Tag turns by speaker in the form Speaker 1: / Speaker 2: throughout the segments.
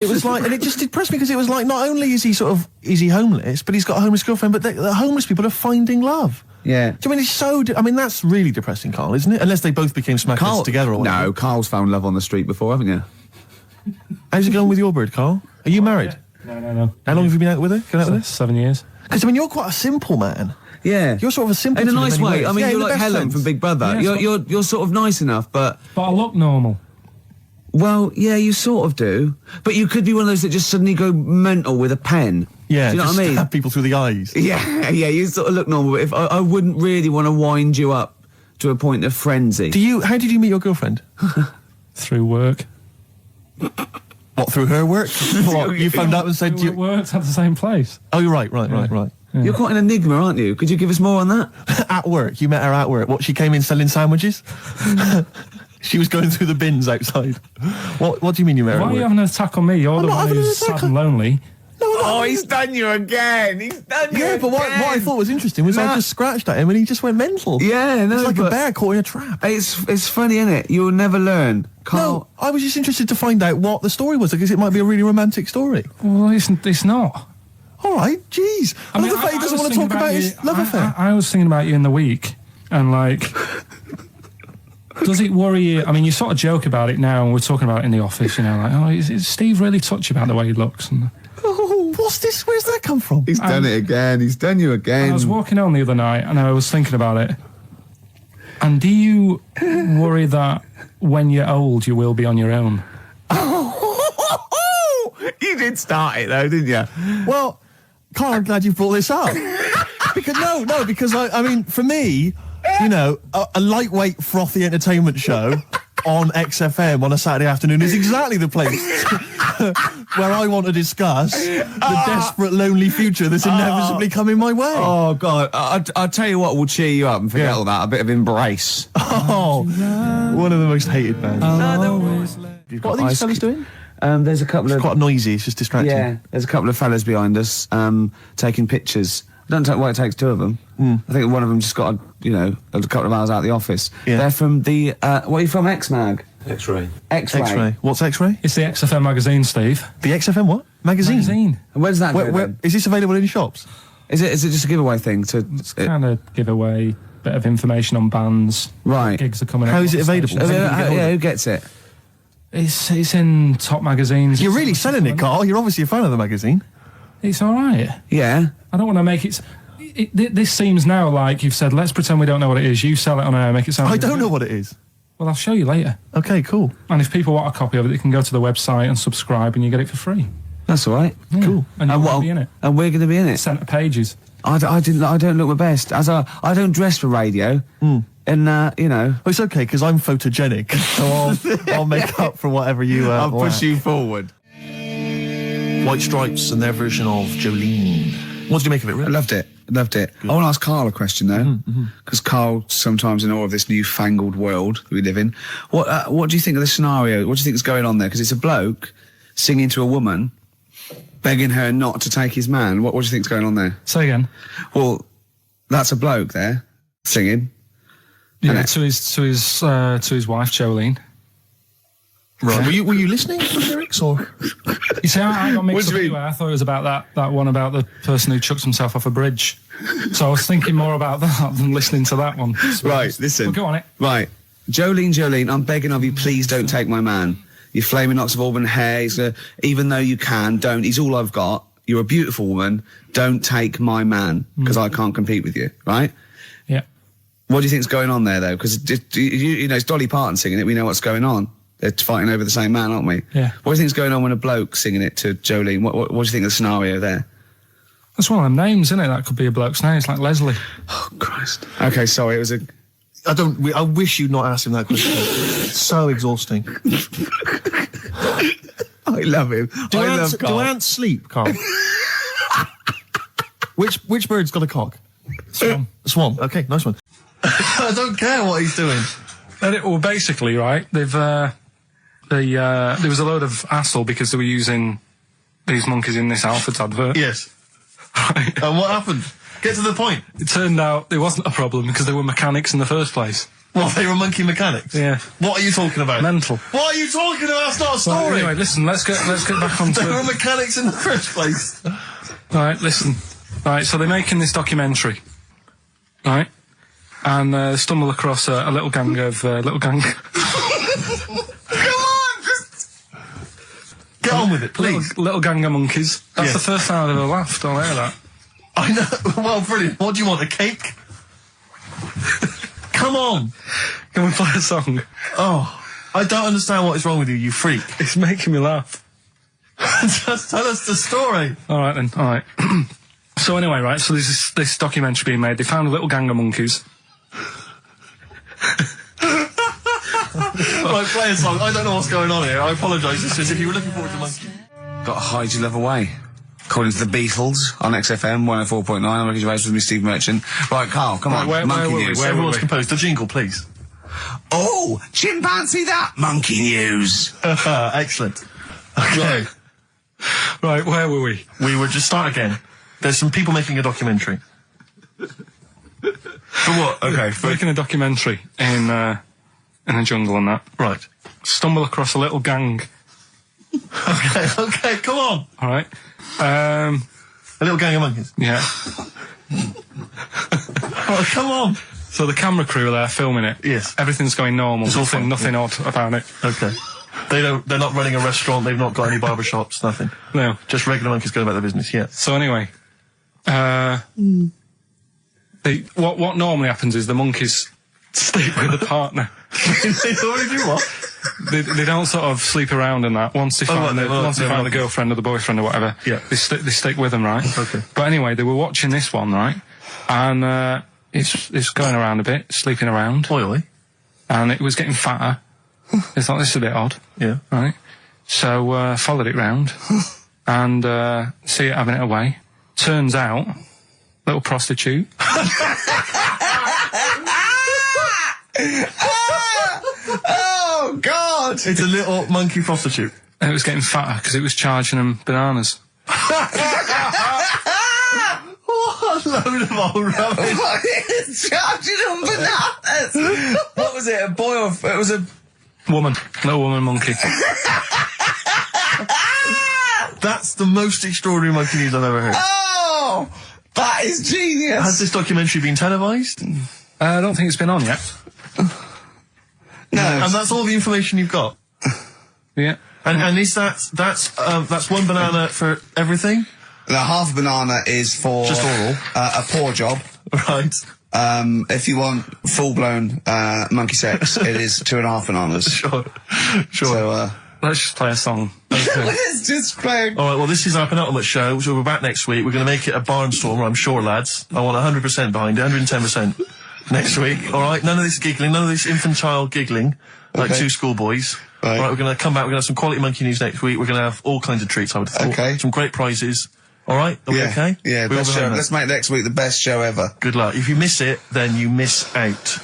Speaker 1: It was like, and it just depressed me because it was like, not only is he homeless, but he's got a homeless girlfriend, but the homeless people are finding love.
Speaker 2: Yeah.
Speaker 1: Do you mean that's really depressing, Carl, isn't it? Unless they both became smackers together or whatever.
Speaker 2: No, Carl's found love on the street before, haven't you?
Speaker 1: How's it going with your bird, Carl? Are you married?
Speaker 3: Yeah. No.
Speaker 1: How long have you been out with her?
Speaker 3: 7 years.
Speaker 1: Because, you're quite a simple man.
Speaker 2: Yeah.
Speaker 1: You're sort of a simple
Speaker 2: in a nice way.
Speaker 1: ways.
Speaker 2: You're like Helen from Big Brother.
Speaker 3: Yeah,
Speaker 2: you're sort of nice enough, but
Speaker 3: I look normal.
Speaker 2: Well, yeah, you sort of do. But you could be one of those that just suddenly go mental with a pen.
Speaker 1: Yeah,
Speaker 2: do you know what I mean?
Speaker 1: Stab people through the eyes.
Speaker 2: Yeah, you sort of look normal. But if I wouldn't really want to wind you up to a point of frenzy.
Speaker 1: How did you meet your girlfriend?
Speaker 3: Through work.
Speaker 1: What, through her work? What, you phoned up and said
Speaker 3: you worked at the same place.
Speaker 1: Oh, you're right. Yeah.
Speaker 2: You're quite an enigma, aren't you? Could you give us more on that?
Speaker 1: At work. You met her at work. What, she came in selling sandwiches? She was going through the bins outside. What do you mean you met her?
Speaker 3: Why are you having an attack on me? You're the one who's sad and lonely.
Speaker 2: No, he's done you again.
Speaker 1: Yeah, but what I thought was interesting was I just scratched at him and he just went mental.
Speaker 2: Yeah, no,
Speaker 1: it's like a bear caught in a trap.
Speaker 2: It's funny, isn't it? You'll never learn. Carl.
Speaker 1: No, I was just interested to find out what the story was, because it might be a really romantic story.
Speaker 3: Well, it's not.
Speaker 1: All right, jeez. I love the fact he doesn't want to talk about his love affair.
Speaker 3: I was thinking about you in the week, and does it worry you? You sort of joke about it now, and we're talking about it in the office, is Steve really touchy about the way he looks? And
Speaker 1: what's this? Where's that come from?
Speaker 2: He's done it again. He's done you again.
Speaker 3: I was walking home the other night, and I was thinking about it. And do you worry that when you're old, you will be on your own?
Speaker 2: You did start it, though, didn't you?
Speaker 1: Well, Carl, I'm glad you brought this up. because for me, a lightweight, frothy entertainment show on XFM on a Saturday afternoon is exactly the place where I want to discuss the desperate, lonely future that's inevitably coming my way.
Speaker 2: Oh, God. I'll tell you what will cheer you up and forget all that. A bit of Embrace.
Speaker 1: Oh, one of the most hated bands. What are these fellas doing?
Speaker 2: There's a couple of...
Speaker 1: It's quite noisy, it's just distracting.
Speaker 2: Yeah, there's a couple of fellas behind us taking pictures. I don't know why it takes two of them. I think one of them just got, a couple of hours out of the office. Yeah. They're from the... what are you from, X-Mag?
Speaker 4: X-Ray.
Speaker 1: X-Ray. What's X-Ray?
Speaker 3: It's the XFM magazine, Steve.
Speaker 1: The XFM what? Magazine.
Speaker 2: And where's that go,
Speaker 1: is this available in shops?
Speaker 2: Is it just a giveaway thing?
Speaker 3: It's kind of giveaway, bit of information on bands.
Speaker 2: Right.
Speaker 3: Gigs are coming up.
Speaker 1: How is it available?
Speaker 2: Who gets it?
Speaker 3: It's in top magazines.
Speaker 1: You're really selling it, Carl. You're obviously a fan of the magazine.
Speaker 3: It's all right.
Speaker 2: Yeah.
Speaker 3: I don't want to make it... This seems now like you've said, let's pretend we don't know what it is. You sell it on air, make it sound...
Speaker 1: I don't know what it is.
Speaker 3: Well, I'll show you later.
Speaker 1: Okay, cool.
Speaker 3: And if people want a copy of it, they can go to the website and subscribe and you get it for free.
Speaker 2: That's all right.
Speaker 3: Yeah.
Speaker 1: Cool.
Speaker 3: And you're going to be in it.
Speaker 2: And we're going to be in it.
Speaker 3: Centre pages.
Speaker 2: I don't look my best. I don't dress for radio. And,
Speaker 1: Well, it's okay, because I'm photogenic, so I'll make up for whatever you...
Speaker 2: I'll push you forward.
Speaker 1: White Stripes and their version of Jolene. What did you make of it, Rick?
Speaker 2: I loved it. Good. I want to ask Carl a question, though, because Carl sometimes in awe of this newfangled world that we live in. What do you think of the scenario? What do you think is going on there? Because it's a bloke singing to a woman, begging her not to take his man. What do you think is going on there?
Speaker 3: Say again.
Speaker 2: Well, that's a bloke there singing.
Speaker 3: Yeah, to his wife Jolene.
Speaker 1: Right. Were you listening to the lyrics, or?
Speaker 3: You see, I got mixed
Speaker 2: What do
Speaker 3: up
Speaker 2: you mean?
Speaker 3: anyway. I thought it was about that one about the person who chucks himself off a bridge. So I was thinking more about that than listening to that one.
Speaker 2: Right, listen.
Speaker 3: Well, go on it.
Speaker 2: Right. Jolene, I'm begging of you, please don't take my man. You flaming locks of auburn hair, even though you can, don't. He's all I've got. You're a beautiful woman. Don't take my man, because I can't compete with you, right?
Speaker 3: Yeah.
Speaker 2: What do you think's going on there, though? Because, it's Dolly Parton singing it. We know what's going on. They're fighting over the same man, aren't we?
Speaker 3: Yeah.
Speaker 2: What do you think's going on when a bloke's singing it to Jolene? What do you think of the scenario there?
Speaker 3: That's one of them names, isn't it? That could be a bloke's name. It's like Leslie.
Speaker 2: Oh, Christ. Okay, sorry, it was a...
Speaker 1: I wish you'd not asked him that question. It's so exhausting.
Speaker 2: I love him.
Speaker 1: Do ants sleep, Carl? Which bird's got a cock? Swan. Okay, nice one. I don't care what he's doing.
Speaker 3: Well, basically, right, there was a load of hassle because they were using these monkeys in this Alfred's advert.
Speaker 1: Yes.
Speaker 3: Right.
Speaker 1: And what happened? Get to the point.
Speaker 3: It turned out there wasn't a problem because they were mechanics in the first place.
Speaker 1: Well, they were monkey mechanics?
Speaker 3: Yeah.
Speaker 1: What are you talking about?
Speaker 3: Mental.
Speaker 1: What are you talking about? It's not a story.
Speaker 3: Right, anyway, listen, let's get back on to
Speaker 1: They were mechanics in the first place.
Speaker 3: Right, listen. Right, so they're making this documentary. Right? And stumble across a little gang of...
Speaker 1: Come on! Get on with it, please.
Speaker 3: Little gang of monkeys. That's the first time I've ever laughed. I'll hear that.
Speaker 1: I know. Well, brilliant. What do you want, a cake? Come on.
Speaker 3: Can we play a song?
Speaker 1: Oh, I don't understand what is wrong with you, you freak.
Speaker 3: It's making me laugh.
Speaker 1: Just tell us the story.
Speaker 3: All right, then. All right. So anyway, right, so there's this documentary being made. They found a little gang of monkeys.
Speaker 1: Right, play a song. I don't know what's going on here. I apologise. It's just if you were looking forward to monkey.
Speaker 2: Got to hide your love away. According to the Beatles on XFM 104.9, I'm Ricky Gervais with me, Steve Merchant. Right, Carl, come on. Monkey news.
Speaker 1: Everyone's composed. The jingle, please.
Speaker 2: Oh, chimpanzee that monkey news.
Speaker 1: Excellent. Okay.
Speaker 3: Right, where were we?
Speaker 1: We were just start again. There's some people making a documentary. For what? Okay.
Speaker 3: Making a documentary in the jungle and that.
Speaker 1: Right.
Speaker 3: Stumble across a little gang.
Speaker 1: Okay, come on.
Speaker 3: All right.
Speaker 1: A little gang of monkeys.
Speaker 3: Yeah.
Speaker 1: Oh, come on.
Speaker 3: So the camera crew are there filming it.
Speaker 1: Yes.
Speaker 3: Everything's going normal.
Speaker 1: It's all fine.
Speaker 3: Nothing odd about it.
Speaker 1: Okay. They're not running a restaurant. They've not got any barber shops. Nothing.
Speaker 3: No.
Speaker 1: Just regular monkeys going about their business. Yeah.
Speaker 3: So anyway, what normally happens is the monkeys sleep with the partner.
Speaker 1: They already do what?
Speaker 3: They don't sort of sleep around and that. Once they find the girlfriend or the boyfriend or whatever,
Speaker 1: yeah,
Speaker 3: they stick with them, right?
Speaker 1: Okay.
Speaker 3: But anyway, they were watching this one, right? And it's going around a bit, sleeping around.
Speaker 1: Oily.
Speaker 3: And it was getting fatter. They thought, this is a bit odd.
Speaker 1: Yeah.
Speaker 3: Right? So followed it round and see it having it away. Turns out, little prostitute.
Speaker 2: Oh, God!
Speaker 1: It's a little monkey prostitute.
Speaker 3: And it was getting fatter because it was charging them bananas.
Speaker 1: What a load of old rubbish.
Speaker 2: Charging them bananas! What was it, a boy or... It was a...
Speaker 3: Woman. Little woman monkey.
Speaker 1: That's the most extraordinary monkey news I've ever heard.
Speaker 2: Oh! That is genius!
Speaker 1: Has this documentary been televised?
Speaker 3: I don't think it's been on yet.
Speaker 2: No.
Speaker 1: And that's all the information you've got?
Speaker 3: Yeah.
Speaker 1: And is that's one banana for everything?
Speaker 2: The half a banana is for...
Speaker 1: Just oral?
Speaker 2: A paw job.
Speaker 1: Right.
Speaker 2: If you want full-blown monkey sex, it is 2.5 bananas.
Speaker 1: Sure.
Speaker 2: So,
Speaker 3: Let's just play a song. Okay.
Speaker 2: let's just play...
Speaker 1: All right, well, this is our penultimate show, so we're back next week. We're going to make it a barnstormer, I'm sure, lads. I want 100% behind it, 110% next week. All right, none of this giggling, none of this infantile giggling, like two schoolboys.
Speaker 2: Right.
Speaker 1: All right, we're going to come back, we're going to have some quality monkey news next week. We're going to have all kinds of treats, I would have thought.
Speaker 2: Okay.
Speaker 1: Some great prizes. All right, are we okay?
Speaker 2: Yeah,
Speaker 1: We all
Speaker 2: best show.
Speaker 1: behind that?
Speaker 2: Let's make next week the best show ever.
Speaker 1: Good luck. If you miss it, then you miss out.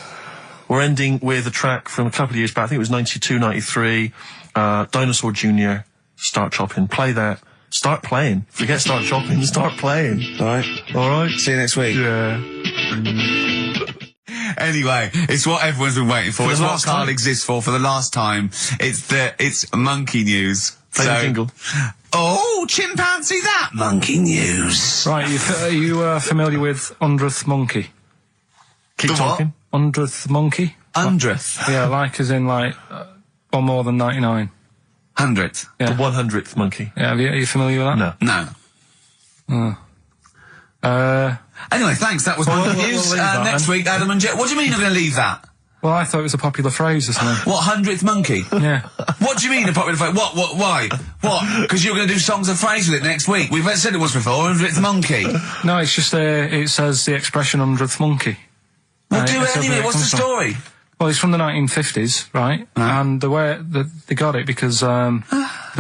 Speaker 1: We're ending with a track from a couple of years back. I think it was 92, 93. Dinosaur Jr. Start Chopping. Play that. Start playing. Forget start chopping. Start playing.
Speaker 2: All right.
Speaker 1: All right.
Speaker 2: See you next week.
Speaker 1: Yeah.
Speaker 2: Anyway, it's what everyone's been waiting for.
Speaker 1: For the
Speaker 2: It's what
Speaker 1: last
Speaker 2: Carl
Speaker 1: time.
Speaker 2: exists for the last time. It's monkey news.
Speaker 1: Play the jingle.
Speaker 2: Oh, chimpanzee that monkey news.
Speaker 3: Right, are you familiar with 100th monkey?
Speaker 1: Keep
Speaker 2: The what?
Speaker 1: talking.
Speaker 3: 100th monkey?
Speaker 2: 100th.
Speaker 3: Yeah, like as in like, or more than 99.
Speaker 2: 100th.
Speaker 3: Yeah.
Speaker 1: The 100th monkey.
Speaker 3: Yeah, are you familiar with that?
Speaker 1: No.
Speaker 2: No. Anyway, thanks. That was monkey
Speaker 3: we'll
Speaker 2: news.
Speaker 3: leave that
Speaker 2: Next
Speaker 3: then.
Speaker 2: week, Adam and Jet. What do you mean you're going to leave that?
Speaker 3: Well, I thought it was a popular phrase or something.
Speaker 2: What, 100th monkey?
Speaker 3: Yeah.
Speaker 2: What do you mean a popular phrase? What, why? What? Because you're going to do songs and phrases with it next week. We've said it once before, 100th monkey.
Speaker 3: No, it's just, it says the expression 100th monkey.
Speaker 2: Well, do
Speaker 3: It's
Speaker 2: it anyway.
Speaker 3: where
Speaker 2: What's the
Speaker 3: comes from.
Speaker 2: story?
Speaker 3: Well, it's from the 1950s, right? And the way they got it because they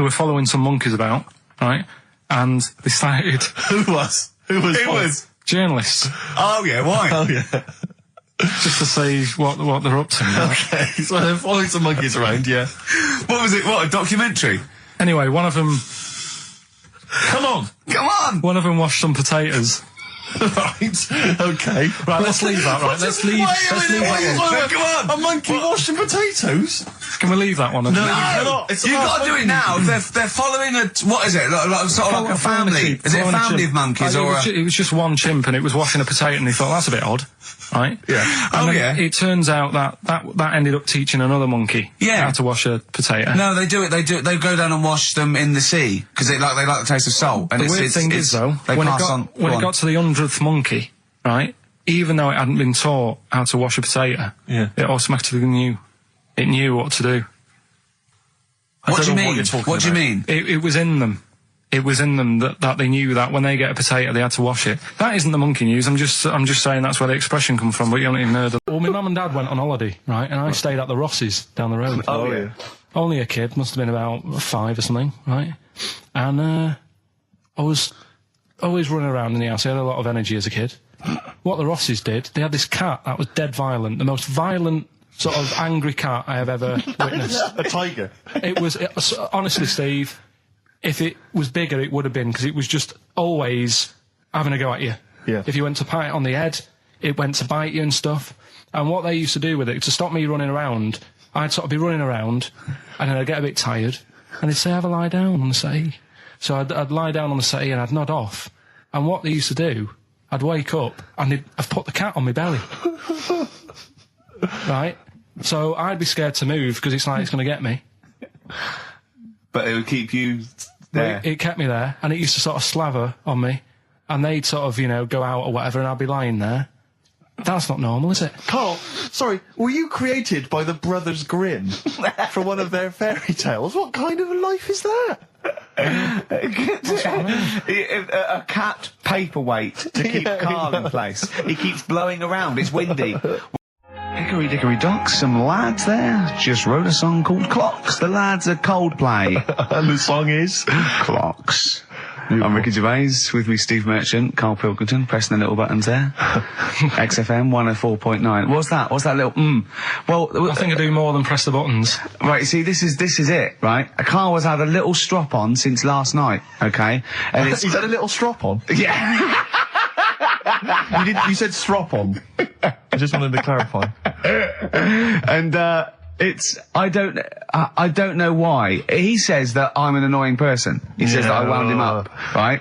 Speaker 3: were following some monkeys about, right? And they started
Speaker 1: Who was? Who was?
Speaker 2: It
Speaker 1: what?
Speaker 2: was.
Speaker 3: journalists
Speaker 2: Oh, yeah, why?
Speaker 1: Oh, yeah.
Speaker 3: just to see what they're up to. You know?
Speaker 1: Okay. So they're following some monkeys around, yeah.
Speaker 2: What was it? What, a documentary?
Speaker 3: Anyway, one of them
Speaker 1: Come on.
Speaker 2: Come on!
Speaker 3: washed some potatoes
Speaker 1: Right. Okay.
Speaker 3: Right, let's leave that. Right, let's leave that one.
Speaker 1: Come on. A monkey washing potatoes?
Speaker 3: Can we leave that one?
Speaker 1: No, you cannot.
Speaker 2: You've got to do it now. They're following what is it? Sort of like a family. Is it a family of monkeys or?
Speaker 3: It was just one chimp, and it was washing a potato, and he thought that's a bit odd, right?
Speaker 2: Yeah.
Speaker 3: And then it turns out that ended up teaching another monkey how to wash a potato.
Speaker 2: No, they do it. They go down and wash them in the sea because they like the taste of salt. And
Speaker 3: the weird thing is though, when it got to the 100th monkey, right? Even though it hadn't been taught how to wash a potato, it automatically knew. It knew what to do.
Speaker 2: What do you mean? What do you mean?
Speaker 3: It was in them. It was in them that they knew that when they get a potato, they had to wash it. That isn't the monkey news. I'm just saying that's where the expression comes from. But you don't even know that. Well, my mum and dad went on holiday, right? And I stayed at the Rosses down the road.
Speaker 1: Oh yeah.
Speaker 3: Only a kid, must have been about 5 or something, right? And I was always running around in the house. I had a lot of energy as a kid. What the Rosses did, they had this cat that was dead violent, the most violent sort of angry cat I have ever witnessed.
Speaker 1: A tiger.
Speaker 3: It was honestly, Steve, if it was bigger, it would have been, because it was just always having a go at you.
Speaker 1: Yeah.
Speaker 3: If you went to pat it on the head, it went to bite you and stuff. And what they used to do with it, to stop me running around, I'd sort of be running around, and then I'd get a bit tired, and they'd say, have a lie down on the settee. So I'd lie down on the settee and I'd nod off. And what they used to do, I'd wake up and I'd put the cat on my belly. Right? So I'd be scared to move because it's like it's going to get me.
Speaker 2: But it would keep you there.
Speaker 3: It kept me there, and it used to sort of slaver on me, and they'd sort of, go out or whatever, and I'd be lying there. That's not normal, is it?
Speaker 1: Carl, sorry, were you created by the Brothers Grimm for one of their fairy tales? What kind of a life is that?
Speaker 4: A cat paperweight to keep Carl in place. He keeps blowing around. It's windy.
Speaker 2: Hickory dickory dock, some lads there just wrote a song called Clocks. The lads are Coldplay.
Speaker 1: And the song is?
Speaker 2: Clocks. I'm Ricky Gervais, with me Steve Merchant, Karl Pilkington, pressing the little buttons there. XFM 104.9. What's that? What's that little Well,
Speaker 3: I think I do more than press the buttons.
Speaker 2: Right, you see, this is it, right? Karl has had a little strop on since last night, okay? And
Speaker 1: He's had a little strop on?
Speaker 2: Yeah.
Speaker 1: You said strop on. I just wanted to clarify.
Speaker 2: And, I don't know why. He says that I'm an annoying person. He says that I wound him up, right?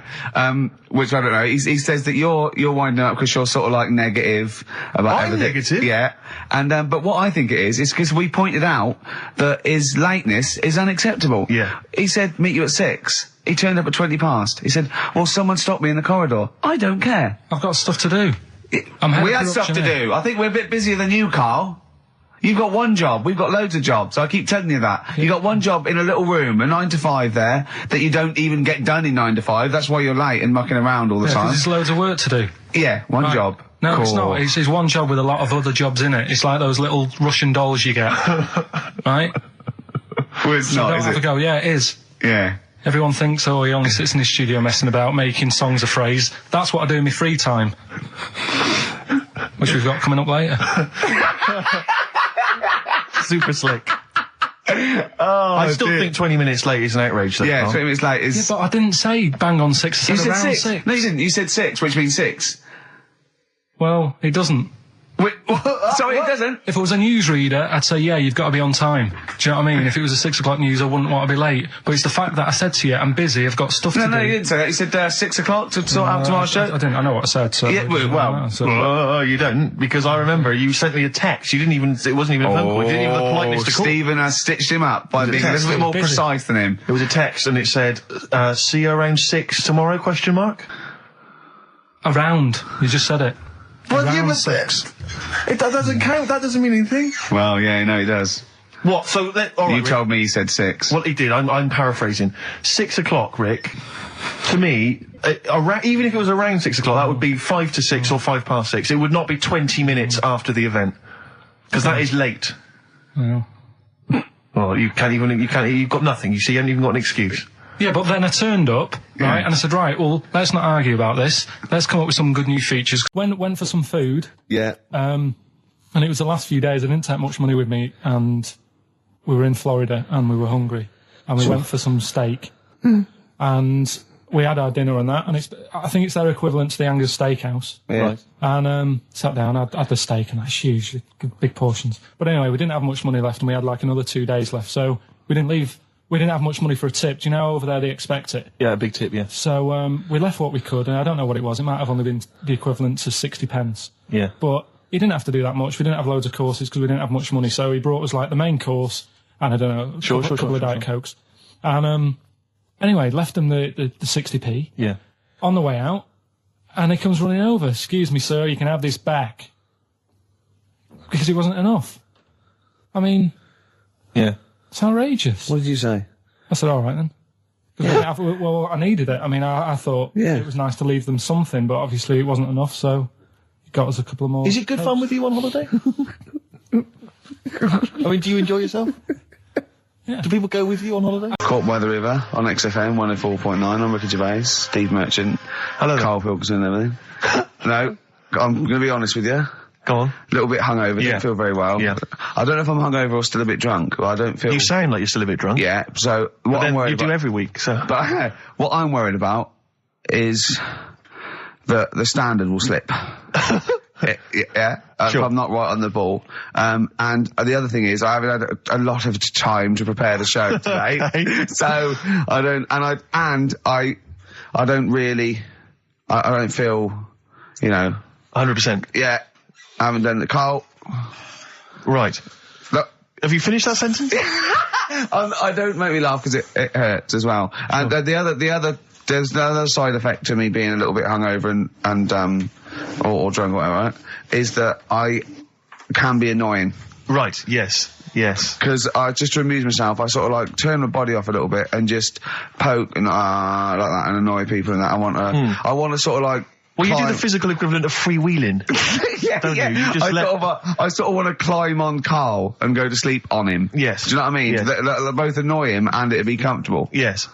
Speaker 2: Which I don't know. He says that you're winding up because you're sort of like negative about
Speaker 1: I'm
Speaker 2: everything.
Speaker 1: negative?
Speaker 2: Yeah. And, but what I think it is because we pointed out that his lateness is unacceptable.
Speaker 1: Yeah.
Speaker 2: He said, meet you at 6. He turned up at 20 past. He said, well, someone stopped me in the corridor. I don't care.
Speaker 3: I've got stuff to do.
Speaker 2: We had stuff to do. I think we're a bit busier than you, Karl. You've got one job. We've got loads of jobs. I keep telling you that. You've got one job in a little room, a 9 to 5 there, that you don't even get done in 9 to 5. That's why you're late and mucking around all the time.
Speaker 3: There's loads of work to do.
Speaker 2: Yeah, one job.
Speaker 3: No, it's not. It's one job with a lot of other jobs in it. It's like those little Russian dolls you get. Right?
Speaker 2: Well, it's not, is
Speaker 3: Have a
Speaker 2: it?
Speaker 3: go. Yeah, it is.
Speaker 2: Yeah.
Speaker 3: Everyone thinks, he only sits in his studio messing about, making songs a phrase. That's what I do in my free time. Which we've got coming up later.
Speaker 1: Super slick. I still think 20 minutes late is an outrage, though.
Speaker 2: Yeah,
Speaker 1: Carl.
Speaker 2: 20 minutes late is...
Speaker 3: Yeah, but I didn't say bang on 6. I said around
Speaker 2: 6.
Speaker 3: 6.
Speaker 2: No, you didn't. You said 6, which means 6.
Speaker 3: Well, it doesn't.
Speaker 2: Wait, sorry, it doesn't?
Speaker 3: If it was a newsreader, I'd say, yeah, you've got to be on time. Do you know what I mean? If it was a 6 o'clock news, I wouldn't want to be late. But it's the fact that I said to you, I'm busy, I've got stuff to do.
Speaker 2: No, you didn't say that. You said 6 o'clock to sort out tomorrow's show.
Speaker 3: I didn't. I know what I said. So
Speaker 2: Yeah,
Speaker 1: you don't, because I remember you sent me a text. You didn't even, it wasn't even a phone call. You didn't even have the politeness to call.
Speaker 2: Stephen has stitched him up by being a little bit more precise than him.
Speaker 1: It was a text and it said, see you around 6 tomorrow, question mark?
Speaker 3: Around. You just said it.
Speaker 1: Well, yeah,
Speaker 3: Around
Speaker 1: but
Speaker 3: 6.
Speaker 1: That doesn't count. That doesn't mean anything.
Speaker 2: Well, yeah, no, he does.
Speaker 1: What? So all right,
Speaker 2: You told me he said 6.
Speaker 1: Well, he did. I'm paraphrasing. 6 o'clock, Rick. To me, even if it was around 6 o'clock, that would be 5 to 6 or 5 past 6. It would not be 20 minutes after the event, because that is late.
Speaker 3: Yeah.
Speaker 1: Well, you've got nothing. You see, you haven't even got an excuse.
Speaker 3: Yeah, but then I turned up, right, and I said, right, well, let's not argue about this. Let's come up with some good new features. Went for some food.
Speaker 2: Yeah.
Speaker 3: And it was the last few days. I didn't take much money with me, and we were in Florida, and we were hungry. And we went for some steak. And we had our dinner and that, and I think it's their equivalent to the Angus Steakhouse.
Speaker 2: Yeah.
Speaker 1: Right.
Speaker 3: And sat down, had the steak, and that's huge, big portions. But anyway, we didn't have much money left, and we had like another 2 days left, so we didn't leave. We didn't have much money for a tip. Do you know how over there they expect it?
Speaker 1: Yeah, a big tip, yeah.
Speaker 3: So we left what we could, and I don't know what it was. It might have only been the equivalent to 60 pence.
Speaker 1: Yeah.
Speaker 3: But he didn't have to do that much. We didn't have loads of courses because we didn't have much money. So he brought us like the main course and I don't know, a couple of Diet Cokes. And anyway, left him the 60p.
Speaker 1: Yeah.
Speaker 3: On the way out, and he comes running over. Excuse me, sir, you can have this back. Because it wasn't enough. I mean,
Speaker 1: Yeah.
Speaker 3: it's outrageous.
Speaker 2: What did you say?
Speaker 3: I said, all right then. 'Cause well, I needed it. I mean, I thought it was nice to leave them something, but obviously it wasn't enough, so he got us a couple of more.
Speaker 1: Is it good fun with you on holiday? I mean, do you enjoy yourself?
Speaker 3: Yeah.
Speaker 1: Do people go with you on holiday?
Speaker 2: Caught by the River on XFM 104.9. I'm Ricky Gervais, Steve Merchant,
Speaker 1: Hello there.
Speaker 2: Karl Pilkington and everything. No, I'm going to be honest with you.
Speaker 1: Go on.
Speaker 2: A little bit hungover,
Speaker 1: Yeah.
Speaker 2: didn't feel very well.
Speaker 1: Yeah.
Speaker 2: I don't know if I'm hungover or still a bit drunk, but I don't feel...
Speaker 1: You sound like you're still a bit drunk.
Speaker 2: Yeah, so
Speaker 1: But
Speaker 2: what I'm
Speaker 1: then
Speaker 2: worried
Speaker 1: you
Speaker 2: about...
Speaker 1: do every week, so...
Speaker 2: But what I'm worried about is that the standard will slip. Yeah,
Speaker 1: Sure.
Speaker 2: if I'm not right on the ball. And the other thing is I haven't had a lot of time to prepare the show today.
Speaker 1: Okay.
Speaker 2: So I don't, I don't really, I don't feel,
Speaker 1: 100%.
Speaker 2: yeah, I haven't done the Carl.
Speaker 1: Right.
Speaker 2: Look,
Speaker 1: Have you finished that sentence?
Speaker 2: I don't make me laugh because it hurts as well. And there's the other side effect to me being a little bit hungover or drunk or whatever, right, is that I can be annoying.
Speaker 1: Right, yes.
Speaker 2: Because just to amuse myself, I sort of like turn my body off a little bit and just poke and like that and annoy people and that. I want to sort of like.
Speaker 1: Well, you do the physical equivalent of freewheeling.
Speaker 2: Yeah,
Speaker 1: Don't
Speaker 2: yeah.
Speaker 1: you? You just
Speaker 2: I sort of want to climb on Carl and go to sleep on him.
Speaker 1: Yes.
Speaker 2: Do you know what I mean?
Speaker 1: Yes.
Speaker 2: They both annoy him and it'd be comfortable.
Speaker 1: Yes.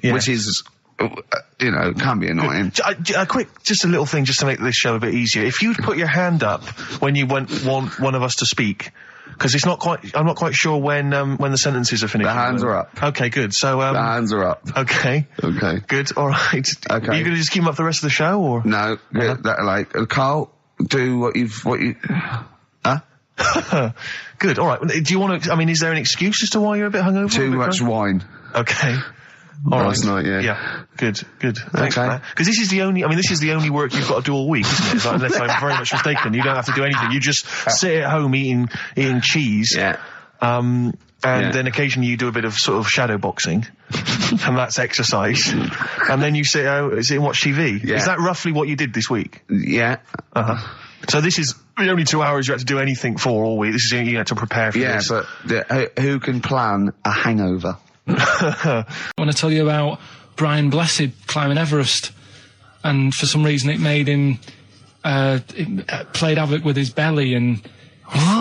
Speaker 2: Which is, can be annoying.
Speaker 1: Just a little thing just to make this show a bit easier. If you'd put your hand up when you want one of us to speak, because I'm not quite sure when the sentences are finished.
Speaker 2: The hands are up.
Speaker 1: Okay, good. So,
Speaker 2: The hands are up.
Speaker 1: Okay.
Speaker 2: Okay.
Speaker 1: Good, alright.
Speaker 2: Okay.
Speaker 1: Are you gonna just keep them up for the rest of the show, or?
Speaker 2: No, Carl, do what you, huh?
Speaker 1: Good, alright. Do you want to, is there an excuse as to why you're a bit hungover?
Speaker 2: Too much wine.
Speaker 1: Okay. All
Speaker 2: Last
Speaker 1: right.
Speaker 2: night, yeah.
Speaker 1: Yeah. Good. Thanks for
Speaker 2: Okay.
Speaker 1: that. Because this is the only work you've got to do all week, isn't it? It's like, unless I'm very much mistaken. You don't have to do anything. You just sit at home eating cheese.
Speaker 2: Yeah.
Speaker 1: And then occasionally you do a bit of sort of shadow boxing. And that's exercise. And then you sit and watch TV.
Speaker 2: Yeah.
Speaker 1: Is that roughly what you did this week?
Speaker 2: Yeah.
Speaker 1: Uh-huh. So this is the only 2 hours you had to do anything for all week. This is you had to prepare for this.
Speaker 2: Yeah, but who can plan a hangover?
Speaker 3: I want to tell you about Brian Blessed climbing Everest, and for some reason it made him it played havoc with his belly, and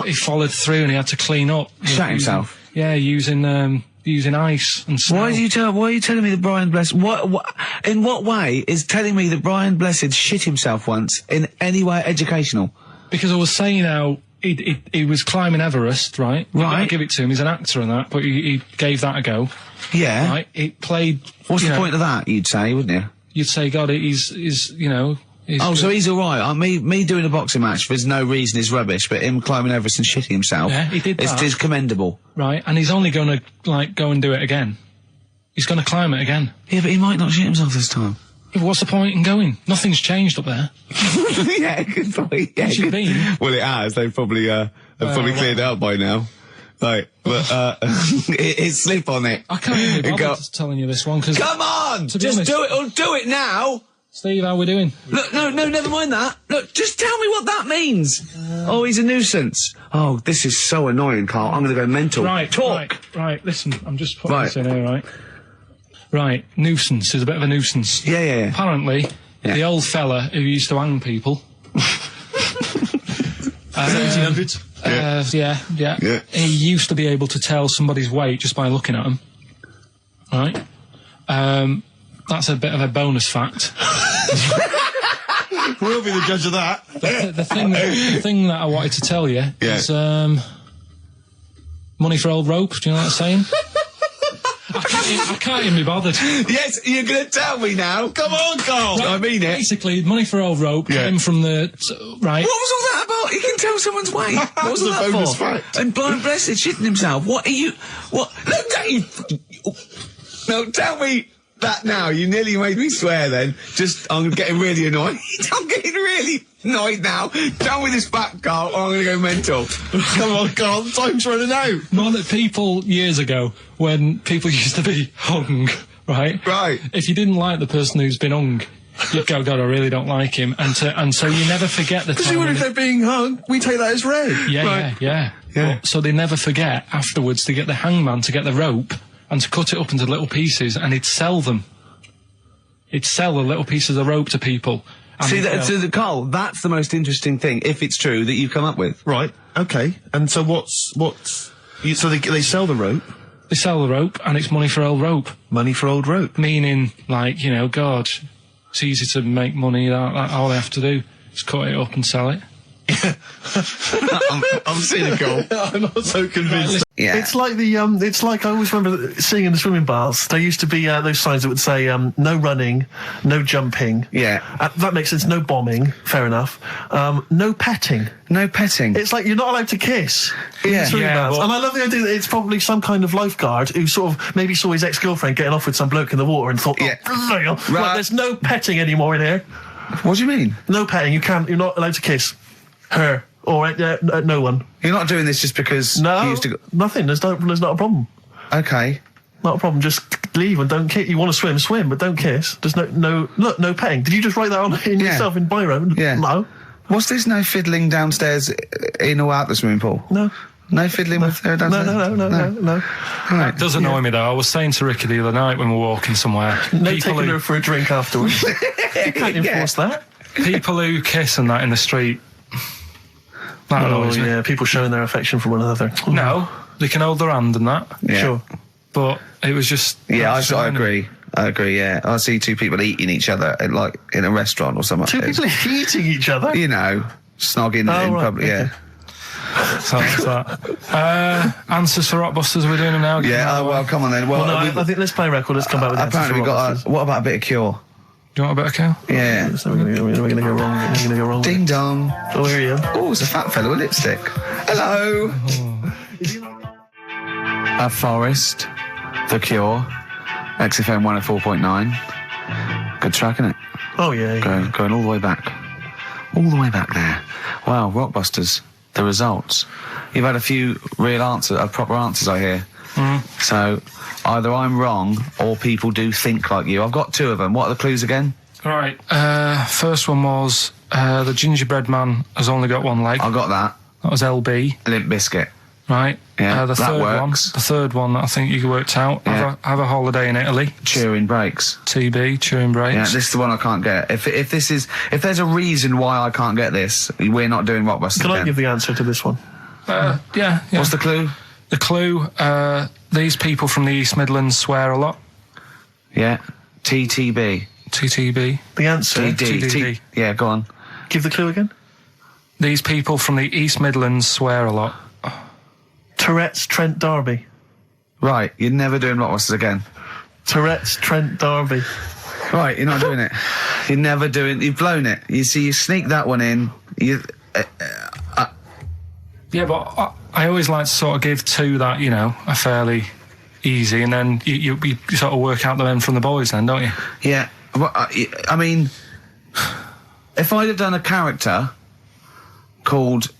Speaker 3: he followed through and he had to clean up.
Speaker 2: Shut himself?
Speaker 3: Yeah, using ice and snow.
Speaker 2: Why are you telling me that Brian Blessed? In what way is telling me that Brian Blessed shit himself once in any way educational?
Speaker 3: Because I was saying how he was climbing Everest, right?
Speaker 2: Right.
Speaker 3: I give it to him. He's an actor and that, but he gave that a go.
Speaker 2: Yeah.
Speaker 3: Right. It played.
Speaker 2: What's the point of that? You'd say, wouldn't you?
Speaker 3: You'd say, God, he's
Speaker 2: Oh, so he's all right. Me doing a boxing match for no reason is rubbish, but him climbing Everest and shitting himself,
Speaker 3: Yeah, he did that.
Speaker 2: It's commendable.
Speaker 3: Right, and he's only going to go and do it again. He's going to climb it again.
Speaker 2: Yeah, but he might not shit himself this time.
Speaker 3: Yeah, but what's the point in going? Nothing's changed up there.
Speaker 2: Yeah, good point. Yeah,
Speaker 3: It should be.
Speaker 2: Well, it has. They've probably cleared it up by now. Like, but it's slip on it.
Speaker 3: I can't even bother telling you this one because.
Speaker 2: Come on,
Speaker 3: To be
Speaker 2: just
Speaker 3: honest-
Speaker 2: do it or do it now.
Speaker 3: Steve, how we doing?
Speaker 2: Look, no, never mind that. Look, just tell me what that means. Oh, he's a nuisance. Oh, this is so annoying, Carl. I'm going to go mental.
Speaker 3: Right,
Speaker 2: talk.
Speaker 3: Right. Listen, I'm just putting
Speaker 2: Right.
Speaker 3: this in here, right? Right, nuisance is a bit of a nuisance.
Speaker 2: Yeah.
Speaker 3: Apparently, the old fella who used to hang people.
Speaker 1: 1700s?
Speaker 3: Yeah. He used to be able to tell somebody's weight just by looking at them. Right? That's a bit of a bonus fact.
Speaker 1: We'll be the judge of that.
Speaker 3: The thing that I wanted to tell you is money for old rope. Do you know what I'm saying? I can't even be bothered.
Speaker 2: Yes, you're going to tell me now. Come on, Carl.
Speaker 3: Right,
Speaker 2: I mean it.
Speaker 3: Basically, money for old rope came from the... Right.
Speaker 2: What was all that about? You can tell someone's weight. What was all
Speaker 1: It's a
Speaker 2: that
Speaker 1: bonus
Speaker 2: for?
Speaker 1: fact.
Speaker 2: And blind blessed shitting himself. What are you... What? No, no, tell me that now. You nearly made me swear then. I'm getting really annoyed. I'm getting really annoyed now. Tell me this back, Carl, or I'm going to go mental.
Speaker 1: Come on, Carl, time's running out.
Speaker 3: More that people, years ago, when people used to be hung, right?
Speaker 2: Right.
Speaker 3: If you didn't like the person who's been hung, you'd go, God, I really don't like him. And so you never forget the
Speaker 1: Because
Speaker 3: time.
Speaker 1: even
Speaker 3: when
Speaker 1: if they're being hung, we take that as read.
Speaker 3: Yeah.
Speaker 2: Yeah.
Speaker 3: Well, so they never forget afterwards to get the hangman to get the rope and to cut it up into little pieces, and he'd sell them. He'd sell the little pieces of rope to people. And
Speaker 2: See, Carl, that's the most interesting thing, if it's true, that you've come up with.
Speaker 1: Right, okay. And so so they sell the rope?
Speaker 3: They sell the rope, and it's money for old rope.
Speaker 1: Money for old rope.
Speaker 3: Meaning, like, God, it's easy to make money. All they have to do is cut it up and sell it.
Speaker 2: I'm cynical.
Speaker 1: I'm not so convinced.
Speaker 2: Yeah.
Speaker 1: It's like it's like I always remember seeing in the swimming baths, there used to be those signs that would say, no running, no jumping.
Speaker 2: Yeah.
Speaker 1: That makes sense. No bombing. Fair enough. No petting.
Speaker 2: No petting.
Speaker 1: It's like you're not allowed to kiss in
Speaker 2: Yeah.
Speaker 1: swimming
Speaker 3: Yeah,
Speaker 1: baths.
Speaker 3: well-
Speaker 1: And I love the idea that it's probably some kind of lifeguard who sort of maybe saw his ex-girlfriend getting off with some bloke in the water and thought,
Speaker 2: Yeah.
Speaker 1: right,
Speaker 2: Right.
Speaker 1: there's no petting anymore in here.
Speaker 2: What do you mean?
Speaker 1: No petting. You're not allowed to kiss her or no one.
Speaker 2: You're not doing this just because
Speaker 1: No,
Speaker 2: you used to go...
Speaker 1: nothing. There's not a problem.
Speaker 2: Okay.
Speaker 1: Not a problem. Just leave and don't kiss. You want to swim, but don't kiss. There's no petting. Did you just write that on in
Speaker 2: Yeah.
Speaker 1: yourself in biro?
Speaker 2: Yeah.
Speaker 1: No.
Speaker 2: What's this no fiddling downstairs in or out the swimming pool?
Speaker 1: No.
Speaker 2: No fiddling with her downstairs?
Speaker 1: No.
Speaker 2: Right.
Speaker 3: Does annoy me though. I was saying to Ricky the other night when we were walking somewhere.
Speaker 1: No
Speaker 3: people
Speaker 1: taking
Speaker 3: who,
Speaker 1: her for a drink afterwards. You can't enforce that.
Speaker 3: people who kiss and that in the street. That annoys me.
Speaker 1: yeah, people showing their affection for one another.
Speaker 3: No, they can hold their hand and that.
Speaker 2: Yeah.
Speaker 1: Sure.
Speaker 3: But it was just.
Speaker 2: Yeah,
Speaker 3: that's
Speaker 2: I
Speaker 3: annoying.
Speaker 2: agree. I agree, yeah. I see two people eating each other, like, in a restaurant or something.
Speaker 1: Two people eating each other.
Speaker 2: You know, snogging in
Speaker 1: right,
Speaker 2: public,
Speaker 1: okay.
Speaker 2: yeah.
Speaker 3: So that's that. Answers for Rockbusters, we're doing them now.
Speaker 2: Yeah, oh, well, come on then. Well,
Speaker 1: Well, no, I think let's play a record. Let's come back with answers
Speaker 2: apparently
Speaker 1: for
Speaker 2: we've got
Speaker 1: Rockbusters.
Speaker 2: what about a bit of Cure?
Speaker 3: Do you want a bit of cow?
Speaker 2: Yeah.
Speaker 1: So we're gonna go wrong. We're gonna go wrong.
Speaker 2: Ding dong.
Speaker 1: Oh, here you go.
Speaker 2: Oh, it's a fat fella with lipstick. Hello. A Forest, The Cure, XFM 104.9. Good track, isn't it?
Speaker 1: Oh yeah.
Speaker 2: Going all the way back. All the way back there. Wow, Rockbusters, the results. You've had a few proper answers, I hear. So, either I'm wrong, or people do think like you. I've got two of them. What are the clues again?
Speaker 3: Right. First one was the gingerbread man has only got one leg.
Speaker 2: I got that.
Speaker 3: That was LB.
Speaker 2: Limp Bizkit.
Speaker 3: Right.
Speaker 2: Yeah,
Speaker 3: the
Speaker 2: that
Speaker 3: third
Speaker 2: works.
Speaker 3: one. The third one that I think you worked out.
Speaker 2: Yeah.
Speaker 3: Have a holiday in Italy.
Speaker 2: Chewing Breaks.
Speaker 3: TB, chewing breaks.
Speaker 2: Yeah, this is the one I can't get. If there's a reason why I can't get this, we're not doing Rockbusters
Speaker 1: Can I
Speaker 2: again.
Speaker 1: give the answer to this one?
Speaker 3: Yeah.
Speaker 2: What's the clue?
Speaker 3: The clue? These people from the East Midlands swear a lot.
Speaker 2: Yeah. TTB.
Speaker 3: TTB.
Speaker 1: The answer.
Speaker 3: TDD.
Speaker 2: Yeah, go on.
Speaker 1: Give the clue again.
Speaker 3: These people from the East Midlands swear a lot.
Speaker 1: Tourette's Trent D'Arby.
Speaker 2: Right, you're never doing Rockbusters again.
Speaker 1: Tourette's Trent D'Arby.
Speaker 2: Right, you're not doing it. You're never doing. You've blown it. You see, you sneak that one in.
Speaker 3: Yeah, but I always like to sort of give two that, are fairly easy, and then you sort of work out the men from the boys then, don't you?
Speaker 2: Yeah. Well, I mean, if I'd have done a character called